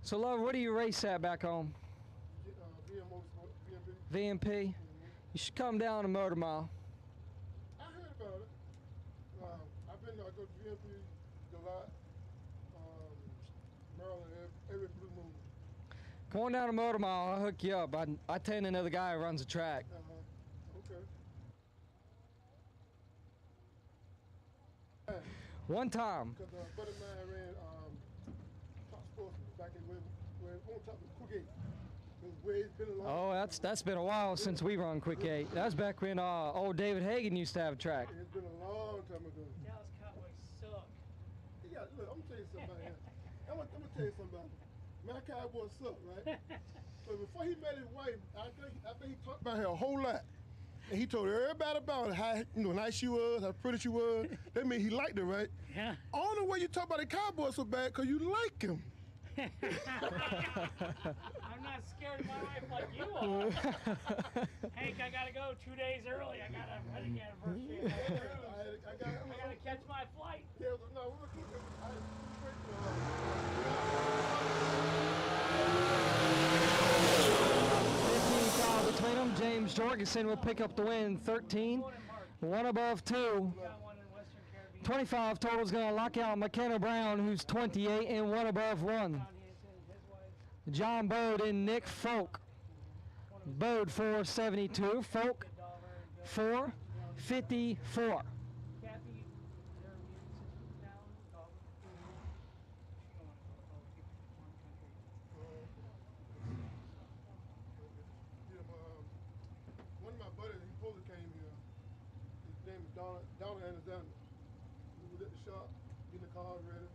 So, Love, what do you race at back home? VMP? You should come down to Motor Mile. I heard about it. I've been, I go to VMP a lot. Maryland, every blue moon. Come on down to Motor Mile, I'll hook you up. I tend to know the guy who runs the track. Okay. One time. Because a buddy of mine ran Top Sportsman back in when on top of Quick 8. It's been a long Oh, that's been a while since we run Quick 8. That was back when old David Hagan used to have a track. It's been a long time ago. Dallas Cowboys suck. Yeah, look, I'm gonna tell you something about him. I'm gonna tell you something about him. My Cowboy suck, right? But before he met his wife, I think he talked about her a whole lot. And he told everybody about how nice she was, how pretty she was. That means he liked her, right? Yeah. Only way you talk about the Cowboy so bad because you like him. I'm not scared of my wife like you are. Hank, I gotta go 2 days early. I got a wedding anniversary. I gotta catch my flight. Yeah, no, we're keep it. Between them, James Jorgensen will pick up the win, 13, 1 above 2. 25 total is going to lock out McKenna Brown, who's 28 and 1 above 1. John Bode and Nick Folk. Bode 472, Folk 454. One of my buddies, he supposed to came here. His name is Donald Alexander. We was at the shop, getting the cars ready.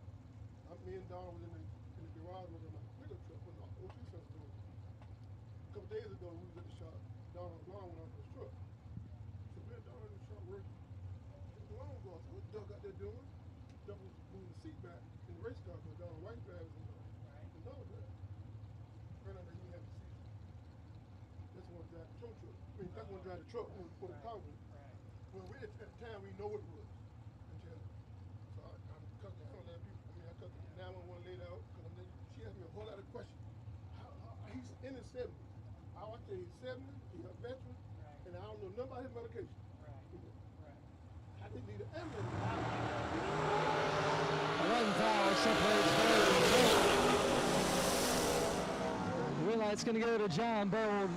Me and Donald was in the garage with my pickup truck when the OC truck was doing. A couple days ago, we was at the shop. Donald's lawn went off his truck. So me and Donald in the shop working. The lawn goes, so what Doug out there doing? Doug was moving the seat back in the race car because Donald white drives and Donald drives. Right out there, he had the seat. That's one drive the tow truck. I mean, that's one drive the truck for the car with. Well, we at the time we know what it was. So I cut the hell out of people. I mean, I cut the 911 laid out because she asked me a whole lot of questions. He's in his 70s. I tell you, he's 70, he's a veteran, and I don't know nothing about his medication. I think need an ambulance. One foul separates. Red light's going to go to John Bode.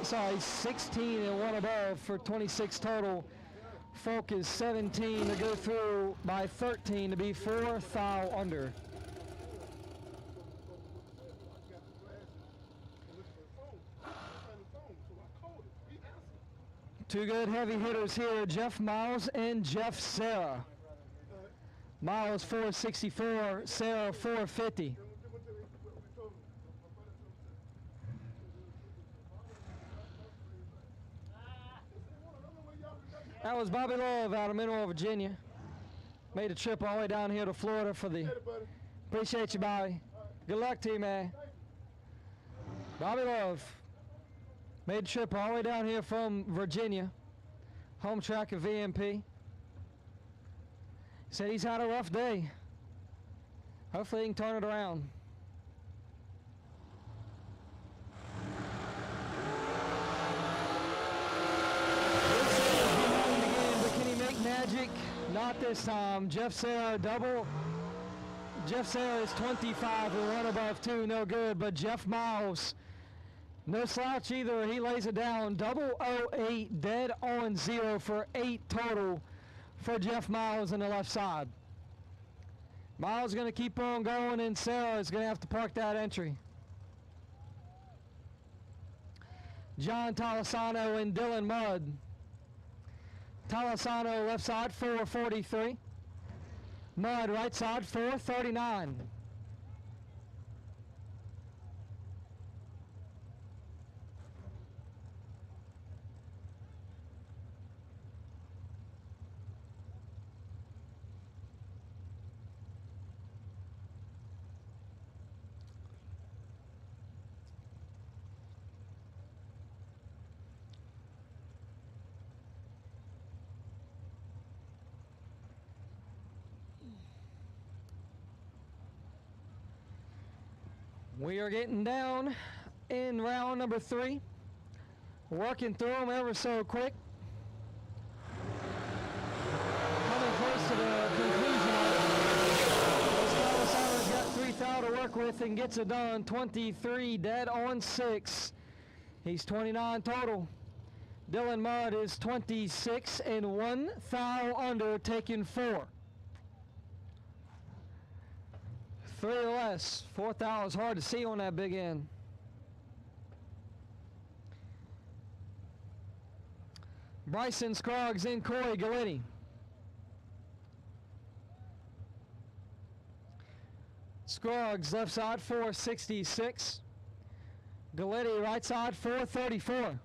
16 and 1 above for 26 total. Folk is 17 to go through by 13 to be 4 foul under. Two good heavy hitters here, Jeff Miles and Jeff Serra. Miles 464, Serra 450. That was Bobby Love out of Mineral, Virginia. Made a trip all the way down here to Florida for the... Appreciate you, Bobby. Good luck to you, man. Bobby Love made a trip all the way down here from Virginia. Home track of VMP. Said he's had a rough day. Hopefully he can turn it around. Magic, not this time. Jeff Serra double. Jeff Serra is 25 and 1 above 2, no good. But Jeff Miles, no slouch either. He lays it down. 008, dead on 0 for 8 total for Jeff Miles on the left side. Miles going to keep on going, and Serra is going to have to park that entry. John Talisano and Dylan Mudd. Talisano left side 443. Mudd right side 439. We are getting down in round number 3. Working through them ever so quick. Coming close to the conclusion of it. Talisano's got 3 thou to work with and gets it done. 23 dead on 6. He's 29 total. Dylan Mudd is 26 and 1 thou under, taking 4. 3 or less. 4 thou is hard to see on that big end. Bryson Scroggs in Corey Galletti. Scroggs left side 466. Galletti right side 434.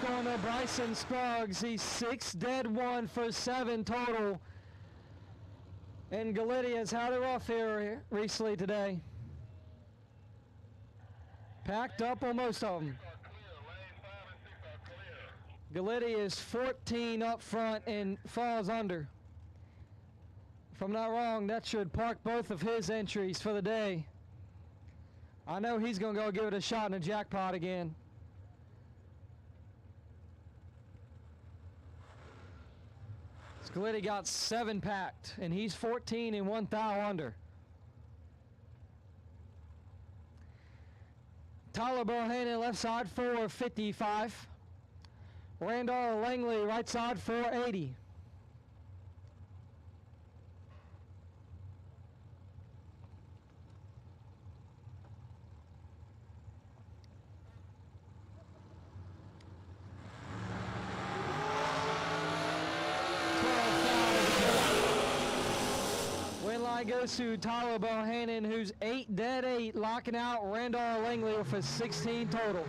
Going to Bryson Scroggs. He's 6 dead 1 for 7 total. And Galletti has had it rough here recently today. Packed up on most of them. Galletti is 14 up front and falls under. If I'm not wrong, that should park both of his entries for the day. I know he's going to go give it a shot in the jackpot again. Galletti got 7 packed, and he's 14 and 1 thou under. Tyler Bohannon left side 455. Randall Langley right side 480. Goes to Tyler Bohannon, who's 8 dead 8, locking out Randall Langley for 16 total.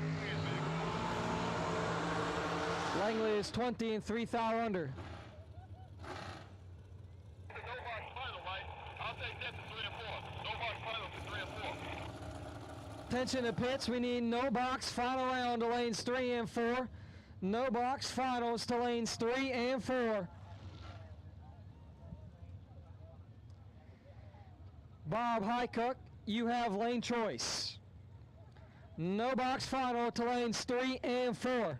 Langley is 20 and 3 thou under. Attention to pits, we need no box final round to lanes 3 and 4. No box finals to lanes 3 and 4. Bob Highcook, you have lane choice. No box final to lanes 3 and 4.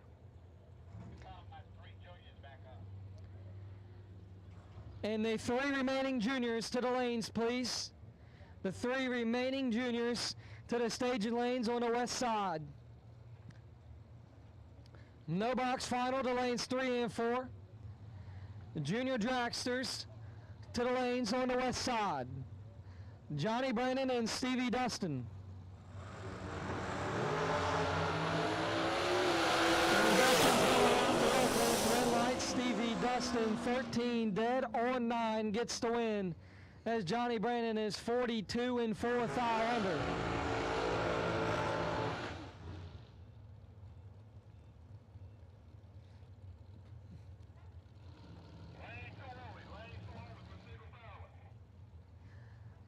And the 3 remaining juniors to the lanes, please. The 3 remaining juniors to the staging lanes on the west side. No box final to lanes 3 and 4. The junior dragsters to the lanes on the west side. Johnny Brennan and Stevie Dustin. Red light, Stevie Dustin, 13 dead on 9, gets the win, as Johnny Brennan is 42 and 4 thou under.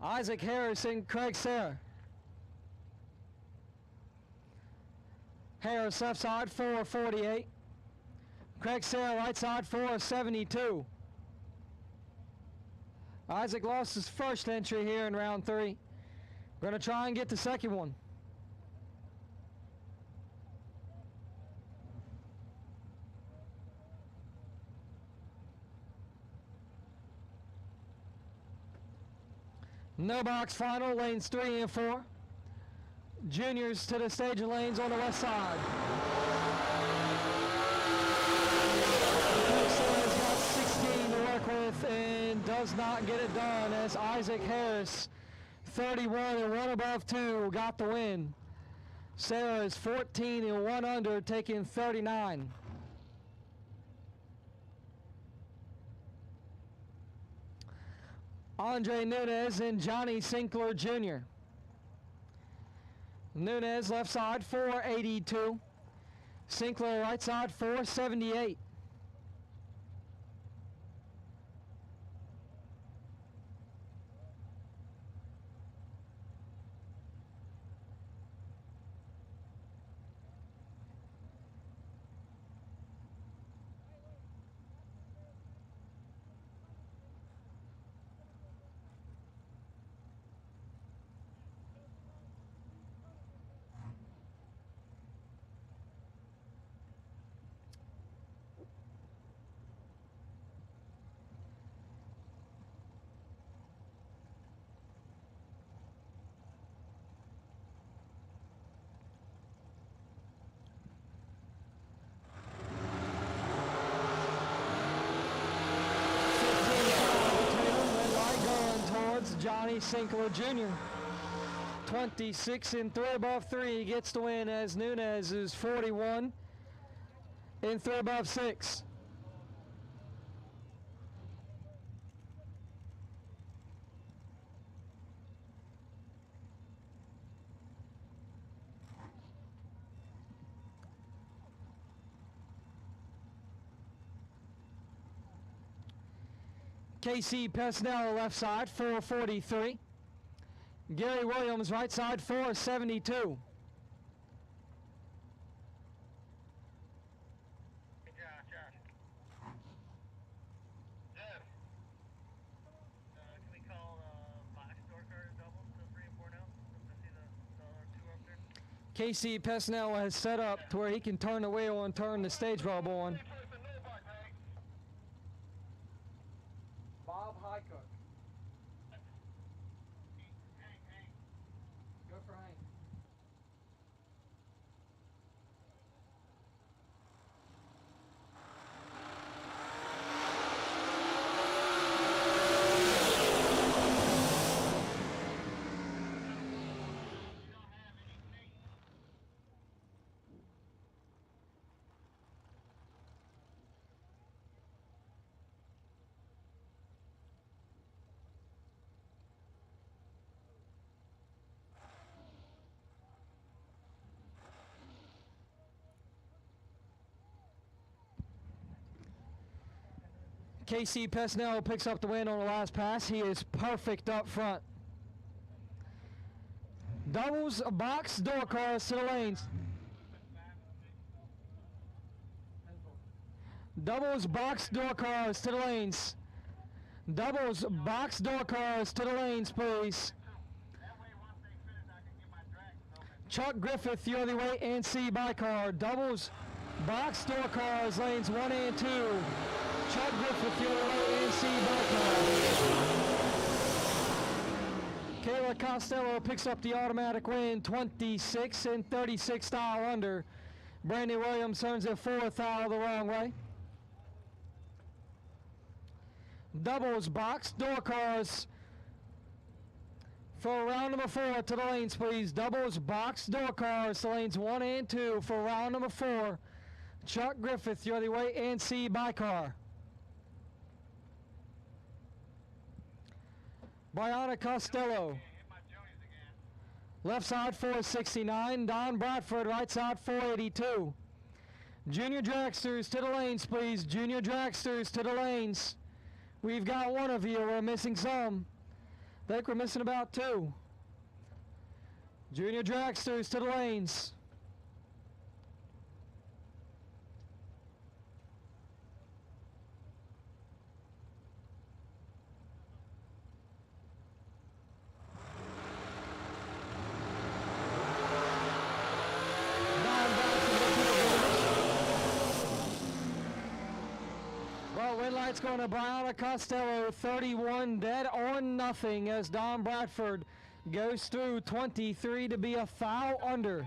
Isaac Harrison, Craig Serra. Harris left side 448. Craig Serra, right side, 472. Isaac lost his first entry here in round 3. Going to try and get the second one. No box final, lanes 3 and 4. Juniors to the staging lanes on the west side. Has got 16 to work with and does not get it done as Isaac Harris, 31 and 1 above 2, got the win. Sarah is 14 and 1 under, taking 39. Andre Nunez and Johnny Sinkler Jr. Nunez left side 482. Sinkler right side 478. Johnny Sinkler Jr. 26 and 3 above 3 gets the win as Nunez is 41 and 3 above 6. Casey Pesnell left side 443. Gary Williams right side 472. Casey Pesnell has set up to where he can turn the wheel and turn the stage rub on. Bob Highcook. Go for Hank. Casey Pesnell picks up the win on the last pass. He is perfect up front. Doubles box door cars to the lanes. Doubles box door cars to the lanes. Doubles box door cars to the lanes, please. Chuck Griffith, the other way, NC by car. Doubles box door cars, lanes 1 and 2. Chuck Griffith, the other way, NC by car. Kayla Costello picks up the automatic win, 26 and 36 style under. Brandy Williams turns it 4th out the wrong way. Doubles box door cars for round number 4 to the lanes, please. Doubles box door cars to lanes 1 and 2 for round number 4. Chuck Griffith, the other way, NC by car. Brianna Costello. Left side 469. Don Bradford, right side 482. Junior dragsters to the lanes, please. Junior dragsters to the lanes. We've got one of you. We're missing some. I think we're missing about 2. Junior dragsters to the lanes. light's going to Brianna Costello, 31 dead on nothing as Don Bradford goes through 23 to be a foul under.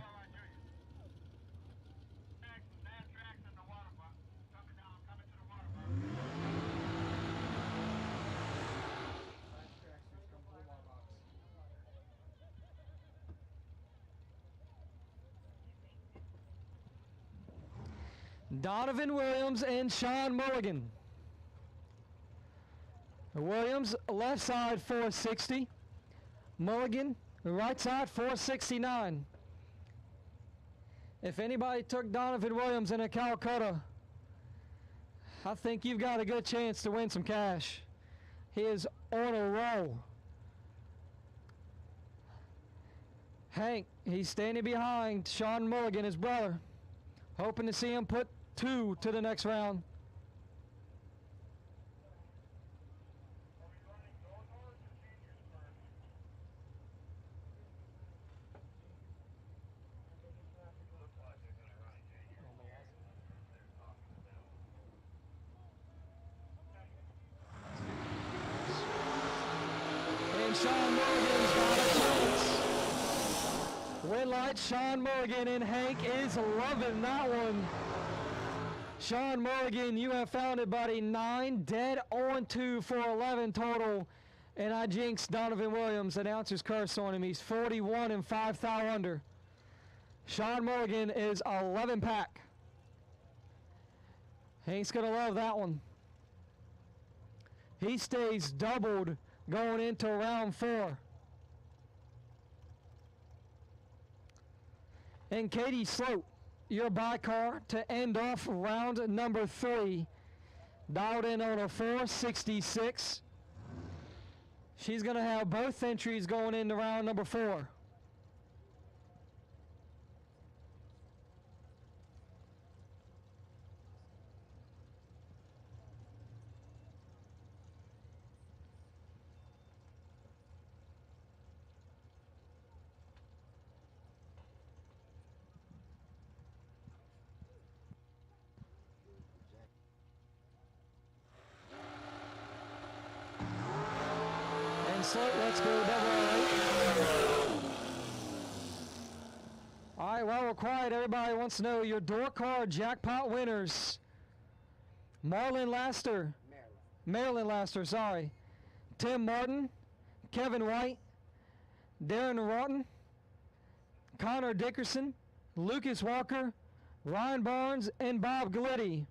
Donovan Williams and Sean Mulligan. Williams, left side 460. Mulligan, right side 469. If anybody took Donovan Williams in a Calcutta, I think you've got a good chance to win some cash. He is on a roll. Hank, he's standing behind Sean Mulligan, his brother, hoping to see him put 2 to the next round. And Sean Mulligan's got a chance. Red light, Sean Mulligan, and Hank is loving that one. Sean Mulligan, you have found it, buddy. 9 dead on 2 for 11 total. And I jinxed Donovan Williams, announcer's curse on him. He's 41 and 5 thou under. Sean Mulligan is 11 pack. Hank's gonna love that one. He stays doubled going into round 4. And Katie Sloat, your buy car to end off round number 3. Dialed in on a 466. She's going to have both entries going into round number 4. So let's go double A. All right, well, we're quiet. Everybody wants to know your door card jackpot winners. Marilyn Laster, sorry. Tim Martin, Kevin White, Darren Rotten, Connor Dickerson, Lucas Walker, Ryan Barnes, and Bob Glitti.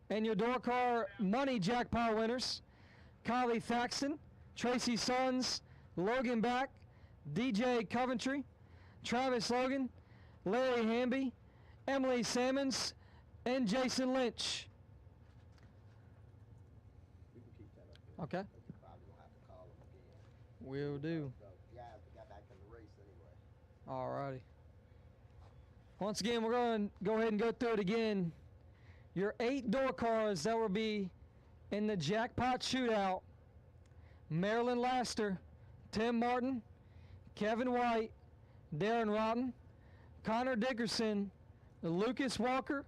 And your door card money jackpot winners, Kylie Thaxton, Tracy Sons, Logan Back, DJ Coventry, Travis Logan, Larry Hamby, Emily Sammons, and Jason Lynch. Okay. Will do. All righty. Once again, we're going to go ahead and go through it again. Your 8 door cards that will be in the jackpot shootout: Marilyn Laster, Tim Martin, Kevin White, Darren Rotten, Connor Dickerson, Lucas Walker,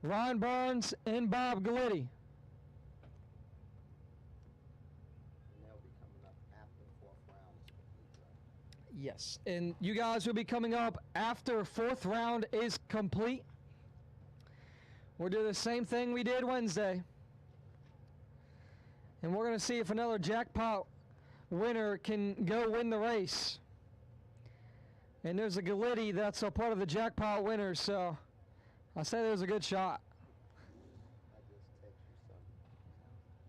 Ryan Barnes, and Bob Glitti. Yes, and you guys will be coming up after 4th round is complete. We'll do the same thing we did Wednesday. And we're going to see if another jackpot winner can go win the race. And there's a Glitti that's a part of the jackpot winners, so I say there's a good shot.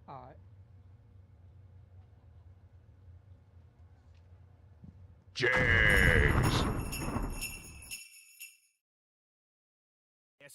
All right. Jags.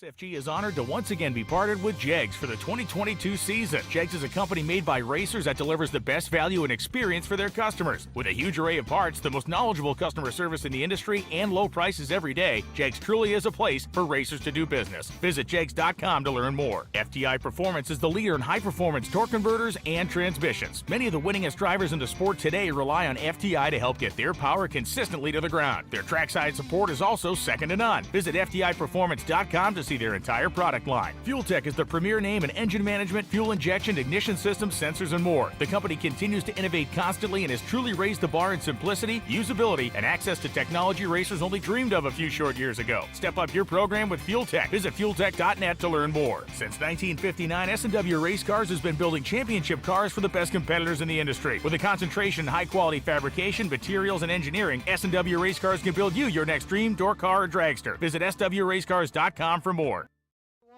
SFG is honored to once again be partnered with Jegs for the 2022 season. Jegs is a company made by racers that delivers the best value and experience for their customers. With a huge array of parts, the most knowledgeable customer service in the industry, and low prices every day, Jegs truly is a place for racers to do business. Visit jegs.com to learn more. FTI Performance is the leader in high-performance torque converters and transmissions. Many of the winningest drivers in the sport today rely on FTI to help get their power consistently to the ground. Their trackside support is also second to none. Visit FTIperformance.com to see their entire product line. Fuel Tech is the premier name in engine management, fuel injection, ignition systems, sensors, and more. The company continues to innovate constantly and has truly raised the bar in simplicity, usability, and access to technology racers only dreamed of a few short years ago. Step up your program with Fuel Tech. Visit fueltech.net to learn more. Since 1959, S&W Race Cars has been building championship cars for the best competitors in the industry. With a concentration in high-quality fabrication, materials, and engineering, S&W Race Cars can build you your next dream, door car, or dragster. Visit swracecars.com for more.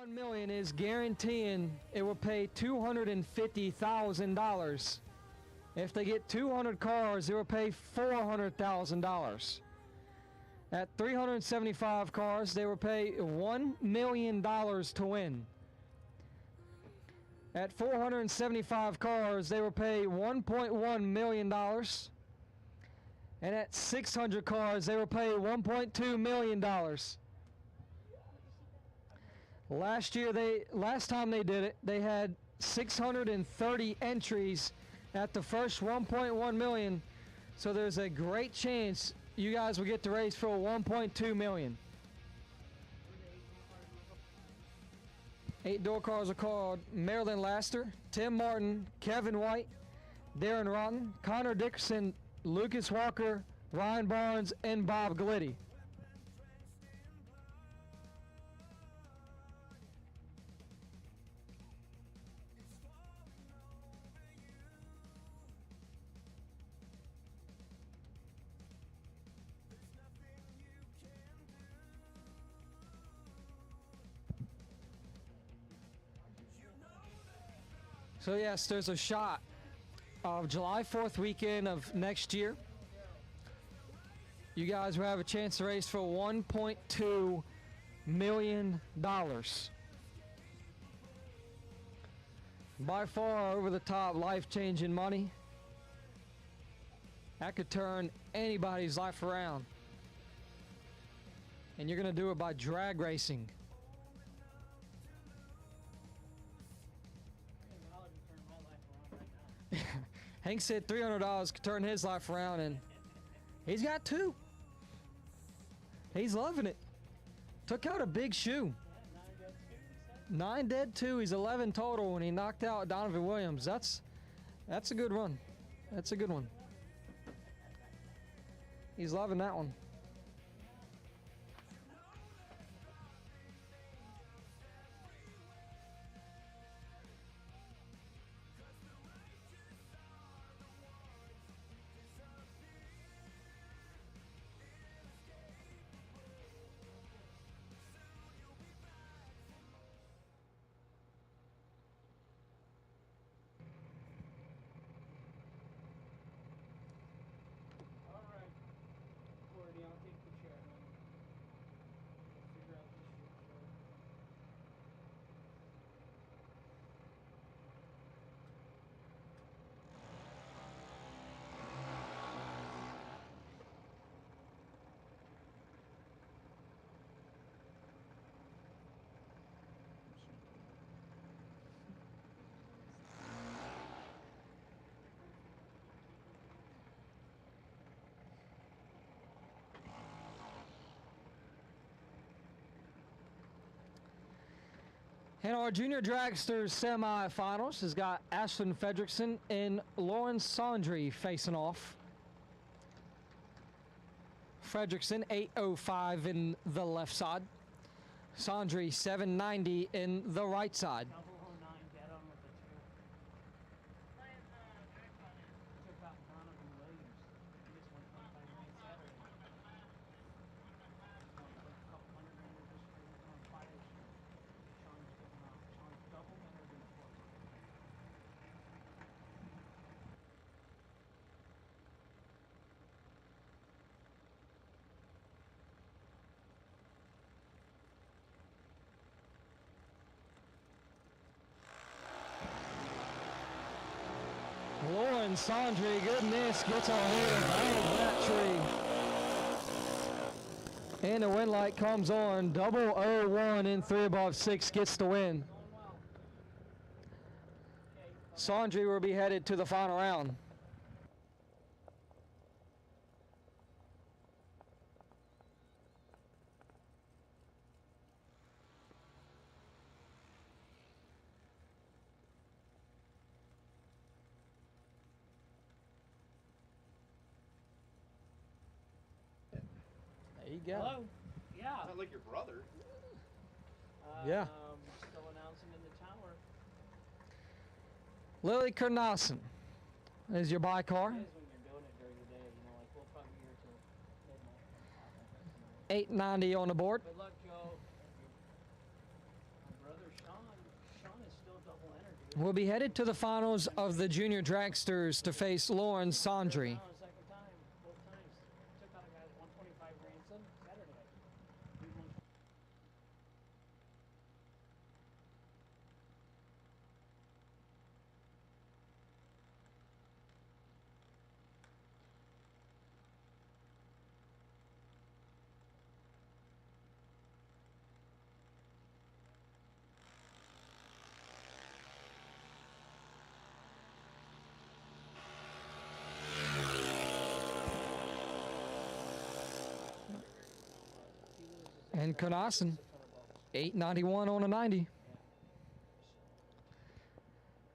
$1 million is guaranteeing it will pay $250,000. If they get 200 cars, it will pay $400,000. At 375 cars, they will pay $1 million to win. At 475 cars, they will pay $1.1 million. And at 600 cars, they will pay $1.2 million. Last time they did it, they had 630 entries at the first 1.1 million. So there's a great chance you guys will get to race for 1.2 million. 8 door cars are called Marilyn Laster, Tim Martin, Kevin White, Darren Rotten, Connor Dickerson, Lucas Walker, Ryan Barnes, and Bob Glitti. So yes, there's a shot of July 4th weekend of next year. You guys will have a chance to race for $1.2 million. By far over the top, life-changing money. That could turn anybody's life around. And you're going to do it by drag racing. Hank said $300 could turn his life around, and he's got 2. He's loving it. Took out a big shoe. 9 dead, 2. He's 11 total when he knocked out Donovan Williams. That's a good run. That's a good one. He's loving that one. And our Junior Dragsters semifinals has got Ashlyn Fredrickson and Lauren Sondry facing off. Fredrickson 8:05 in the left side. Sondry 7:90 in the right side. Lauren Sondry, goodness, gets a hold of that tree. And the win light comes on. 001 in 3 above 6 gets the win. Sondry will be headed to the final round. together. Hello? Yeah. Not like your brother. Yeah. Still announcing in the tower. Lily Carnassen is your buy car. It is when you're doing it during the day, you know, like we'll probably be here till midnight. $890 on the board. Good luck, Joe. My brother Sean is still double energy. Will be headed to the finals of the Junior Dragsters to face Lauren Sondry. Second time, both times. Took out a guy at 125 ransom Saturday. And Carnassen, $891 on a 90.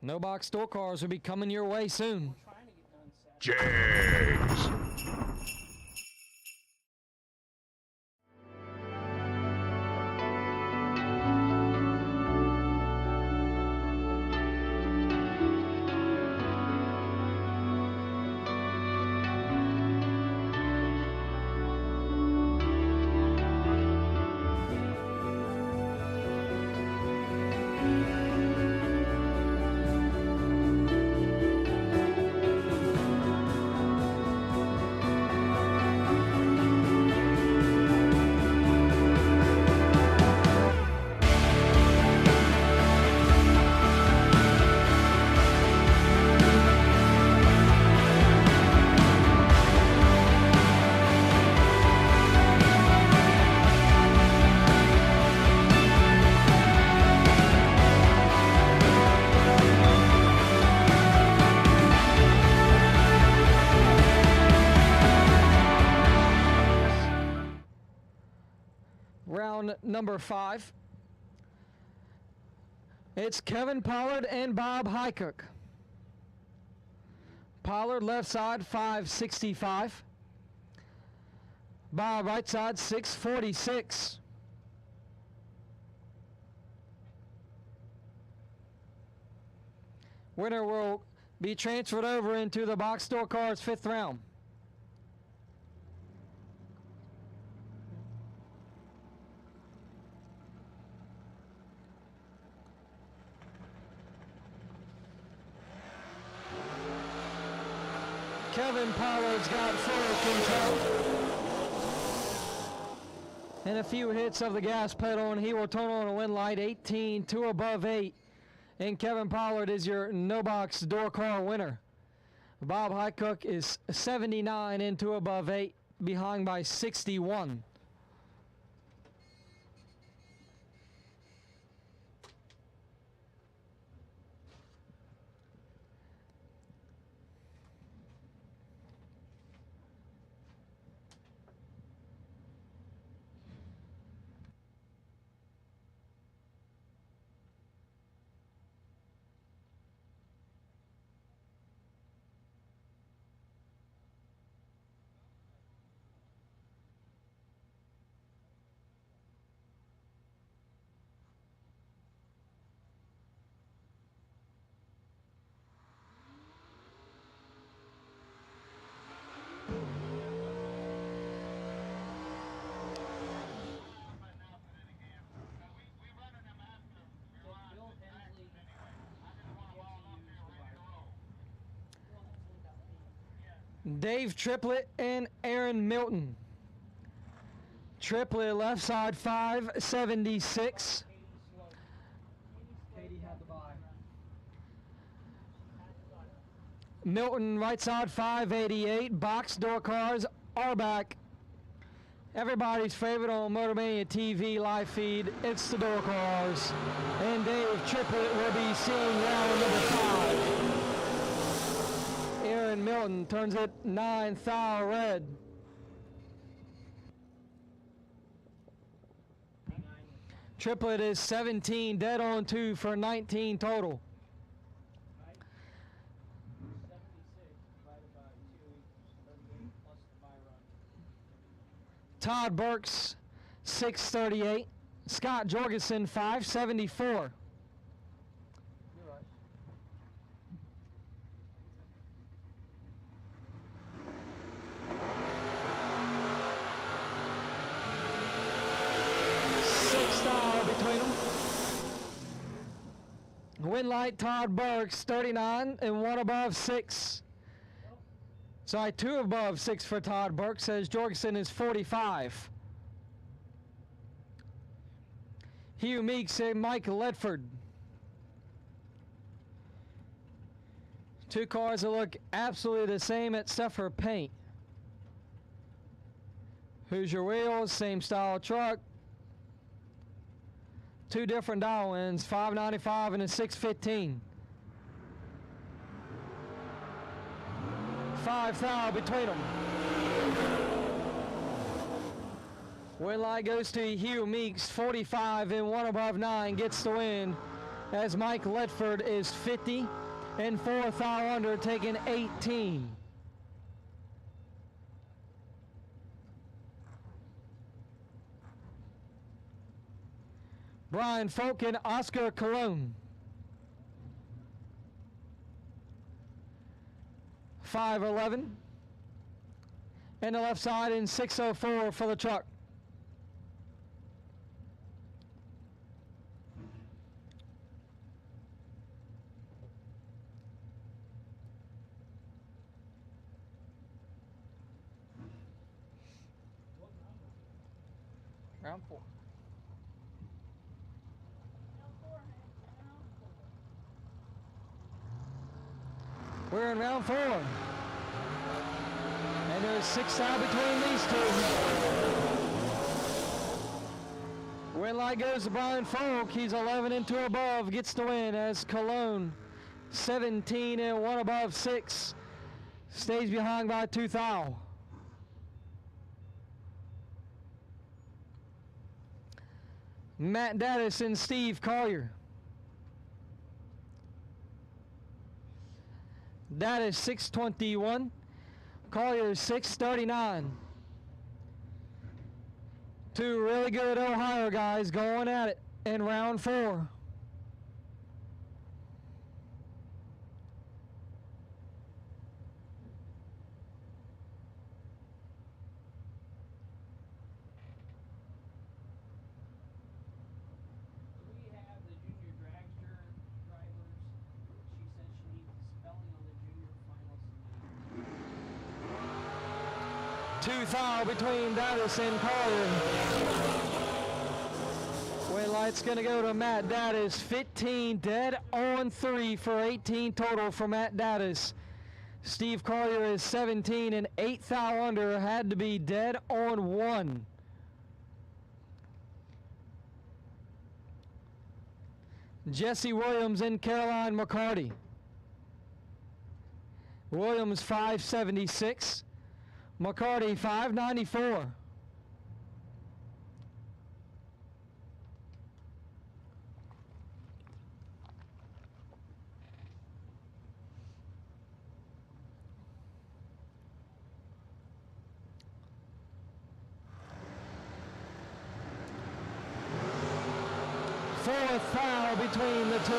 No box store cars will be coming your way soon. Jags. Round number 5. It's Kevin Pollard and Bob Highcook. Pollard left side 565. Bob right side 646. Winner will be transferred over into the box store cars 5th round. Kevin Pollard's got full control. And a few hits of the gas pedal, and he will turn on a wind light 18 to above 8. And Kevin Pollard is your no box door car winner. Bob Highcook is 79 into above 8, behind by 61. Dave Triplett and Aaron Milton. Triplett left side 576. Milton right side 588. Box door cars are back. Everybody's favorite on Motormania TV live feed, it's the door cars. And Dave Triplett will be seeing round number 5. Aaron Milton turns it 9 thou red. Triplett is 17 dead on 2 for 19 total. Todd Burks, 638. Scott Jorgensen, 574. Between them. Win light, Todd Burks, 39, and 1 above 6. Sorry, 2 above 6 for Todd Burks, as Jorgensen is 45. Hugh Meeks and Mike Ledford. 2 cars that look absolutely the same except for paint. Hoosier wheels, same style truck. 2 different dial ends, 595 and a 615. 5 thou between them. Win light goes to Hugh Meeks, 45 and 1 above 9, gets the win, as Mike Ledford is 50 and 4 thou under, taking 18. Brian Folk and Oscar Cologne. 511. And the left side in 604 for the truck. Round 4. We're in round 4. And there's 6 out between these 2. Win light goes to Brian Folk. He's 11 and 2 above, gets the win, as Cologne, 17 and 1 above 6, stays behind by 2 thou. Matt Dattis and Steve Collier. That is 621. Collier 639. 2 really good Ohio guys going at it in round 4. Two foul between Dattis and Collier. Win light's going to go to Matt Dattis. 15 dead on 3 for 18 total for Matt Dattis. Steve Collier is 17 and 8 thou under. Had to be dead on 1. Jesse Williams and Caroline McCarty. Williams 576. McCarty 594. Fourth foul between the 2.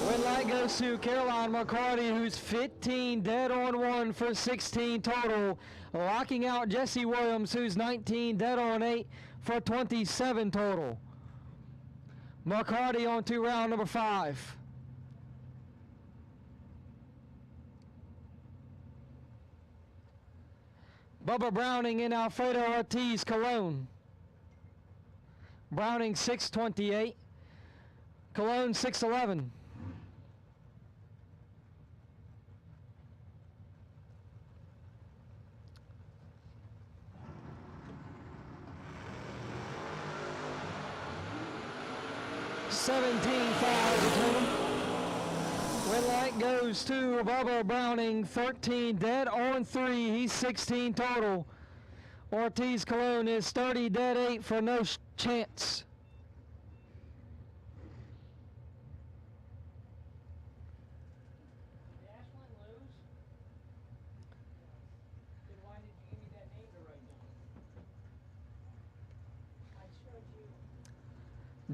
Win light goes to Caroline McCarty, who's 15 dead on 1 for 16 total. Locking out Jesse Williams, who's 19 dead on 8 for 27 total. McCarty on to round number 5. Bubba Browning and Alfredo Ortiz Cologne. Browning 628. Cologne 611. Win light goes to Bubba Browning, 13 dead on 3. He's 16 total. Ortiz Cologne is 30 dead 8 for no chance.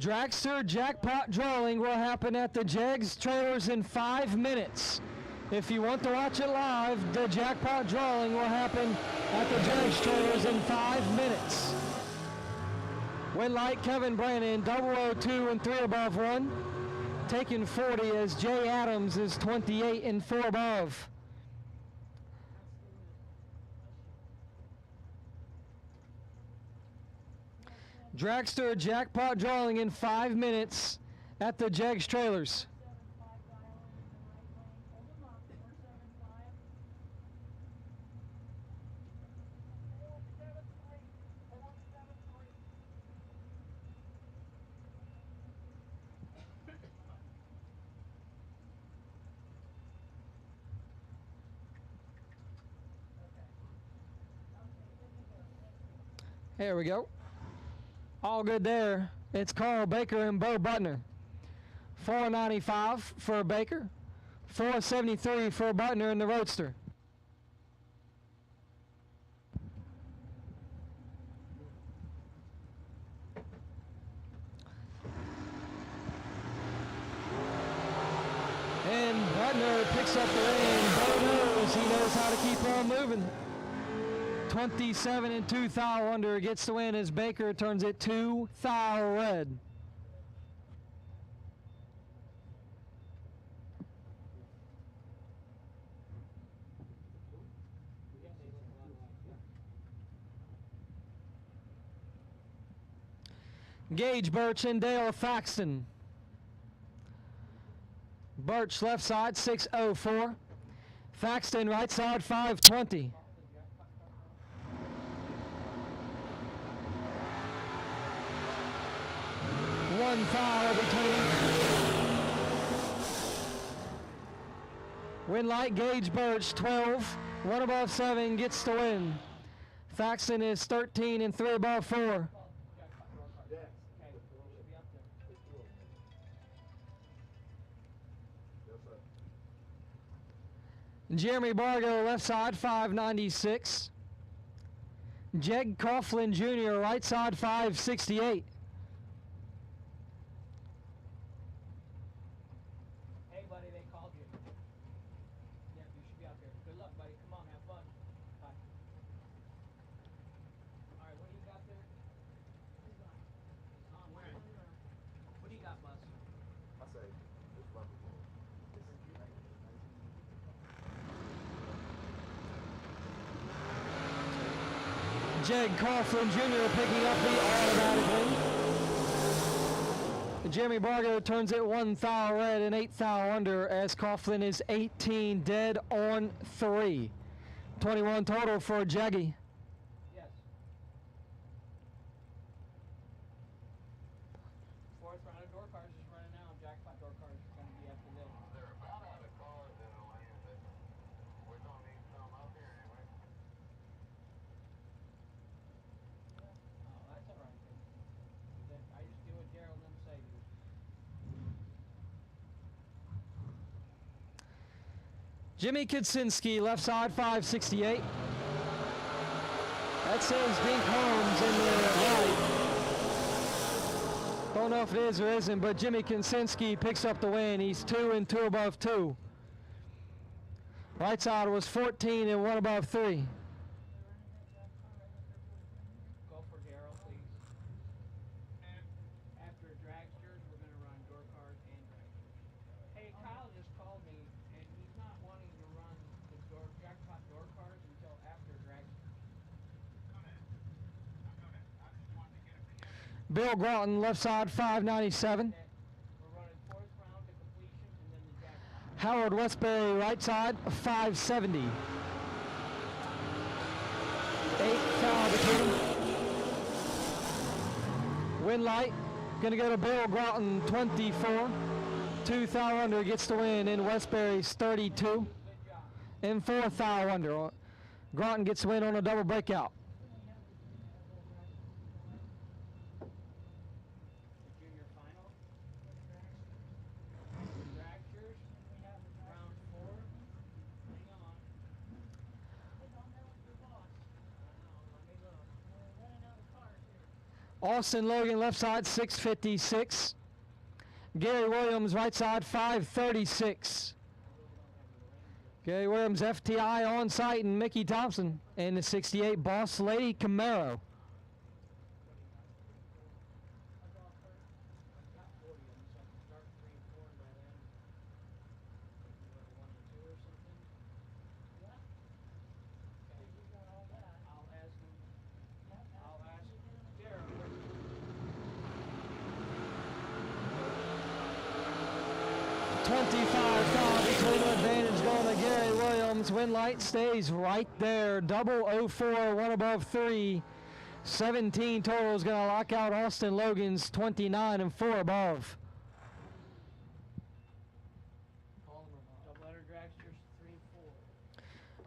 Dragster jackpot drawing will happen at the Jegs trailers in 5 minutes. If you want to watch it live, the jackpot drawing will happen at the Jegs trailers in 5 minutes. Win light Kevin Brannon, 002 and 3 above 1. Taking 40 as Jay Adams is 28 and 4 above. Dragster jackpot drawing in 5 minutes at the Jegs trailers. There we go. All good there. It's Carl Baker and Bo Butner. $495 for Baker, $473 for Butner in the Roadster. And Butner picks up the win. Bo knows he knows how to keep on moving. 27 and 2 thou under gets the win as Baker turns it 2 thou red. Gage Birch and Dale Faxton. Birch left side 604. Faxton right side 520. One foul between. Win light Gage Birch 12. 1 above 7 gets the win. Faxton is 13 and 3 above 4. Jeremy Bargo left side 596. Jeg Coughlin Jr. right side 568. Hey buddy, they called you. Yeah, you should be out there. Good luck, buddy. Come on, have fun. Bye. Alright, what do you got there? On where? What do you got, Buzz? I say, it's rubber. Jeg Coughlin Jr. picking up the automatic win. Jeremy Bargo turns it 1 thou red and 8 thou under as Coughlin is 18 dead on 3. 21 total for Jaggy. Yes. Fourth round of door cars is running now. Jackpot door cars are going to be after this. They're about out of cars in the lane, but we're gonna need some out here anyway. Oh, that's all right. I just do what Daryl and them say, dude. Jimmy Kudzinski, left side 568. That says Dink Holmes in the right. Don't know if it is or isn't, but Jimmy Kudzinski picks up the win. He's 2 and 2 above 2. Right side was 14 and 1 above 3. Go for Daryl, please. After dragsters, we're going to run door cars and dragsters. Hey, Kyle just called me, and he's not wanting to run the jackpot door cars until after dragsters. Bill Broughton, left side 597. Howard Westbury, right side 570. 8 foul between. Win light, gonna go to Bill Broughton 24. 2 thou under gets the win in Westbury's 32. And 4 thou under. Groton gets the win on a double breakout. Austin Logan, left side, 656. Gary Williams, right side, 536. Gary Williams, FTI on site, and Mickey Thompson. And the 68 Boss Lady Camaro. Advantage going to Gary Williams. Win light stays right there. 004, one above 3. 17 total is going to lock out Austin Logan's 29 and 4 above.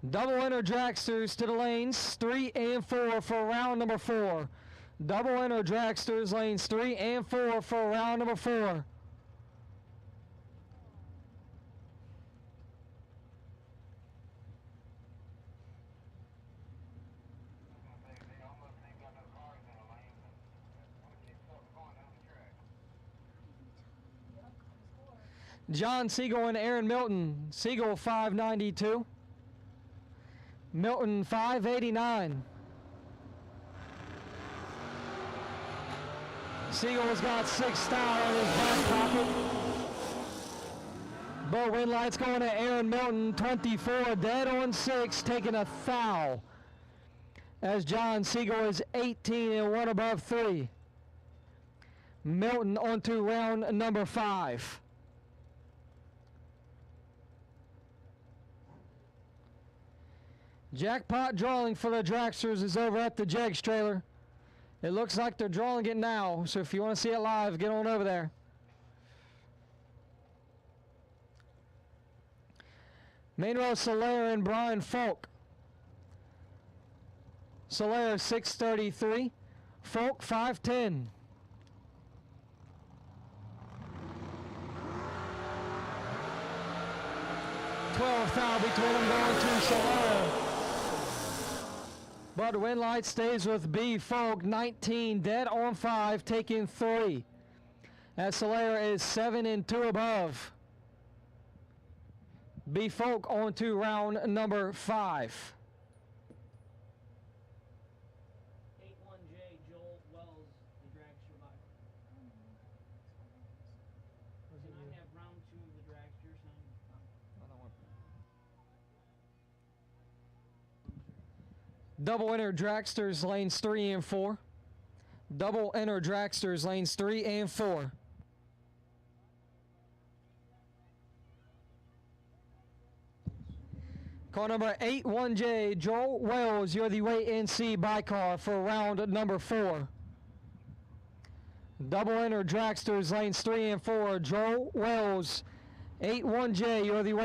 Double enter dragsters to the lanes 3 and 4 for round number 4. Double enter dragsters lanes 3 and 4 for round number 4. John Siegel and Aaron Milton. Siegel 592. Milton 589. Siegel's got 6 style in his back pocket. But win lights going to Aaron Milton, 24, dead on 6, taking a foul. As John Siegel is 18 and 1 above 3. Milton on to round number 5. Jackpot drawing for the dragsters is over at the Jegs trailer. It looks like they're drawing it now, so if you want to see it live, get on over there. Main row, Solaire and Brian Folk. Solaire 633, Folk 510. Foul between them going to Solaire. But win light stays with B. Folk, 19, dead on 5, taking 3. As Solaire is 7 and 2 above. B. Folk on to round number 5. 81J, Joel Wells, the drag survivor. Can I have round 2 of the dragster sign? Double enter dragsters lanes 3 and 4. Double enter dragsters lanes 3 and 4. Car number 81J, Joel Wells, you're the wait and see by car for round number 4. Double enter dragsters lanes 3 and 4. Joel Wells, 81J, you're the wait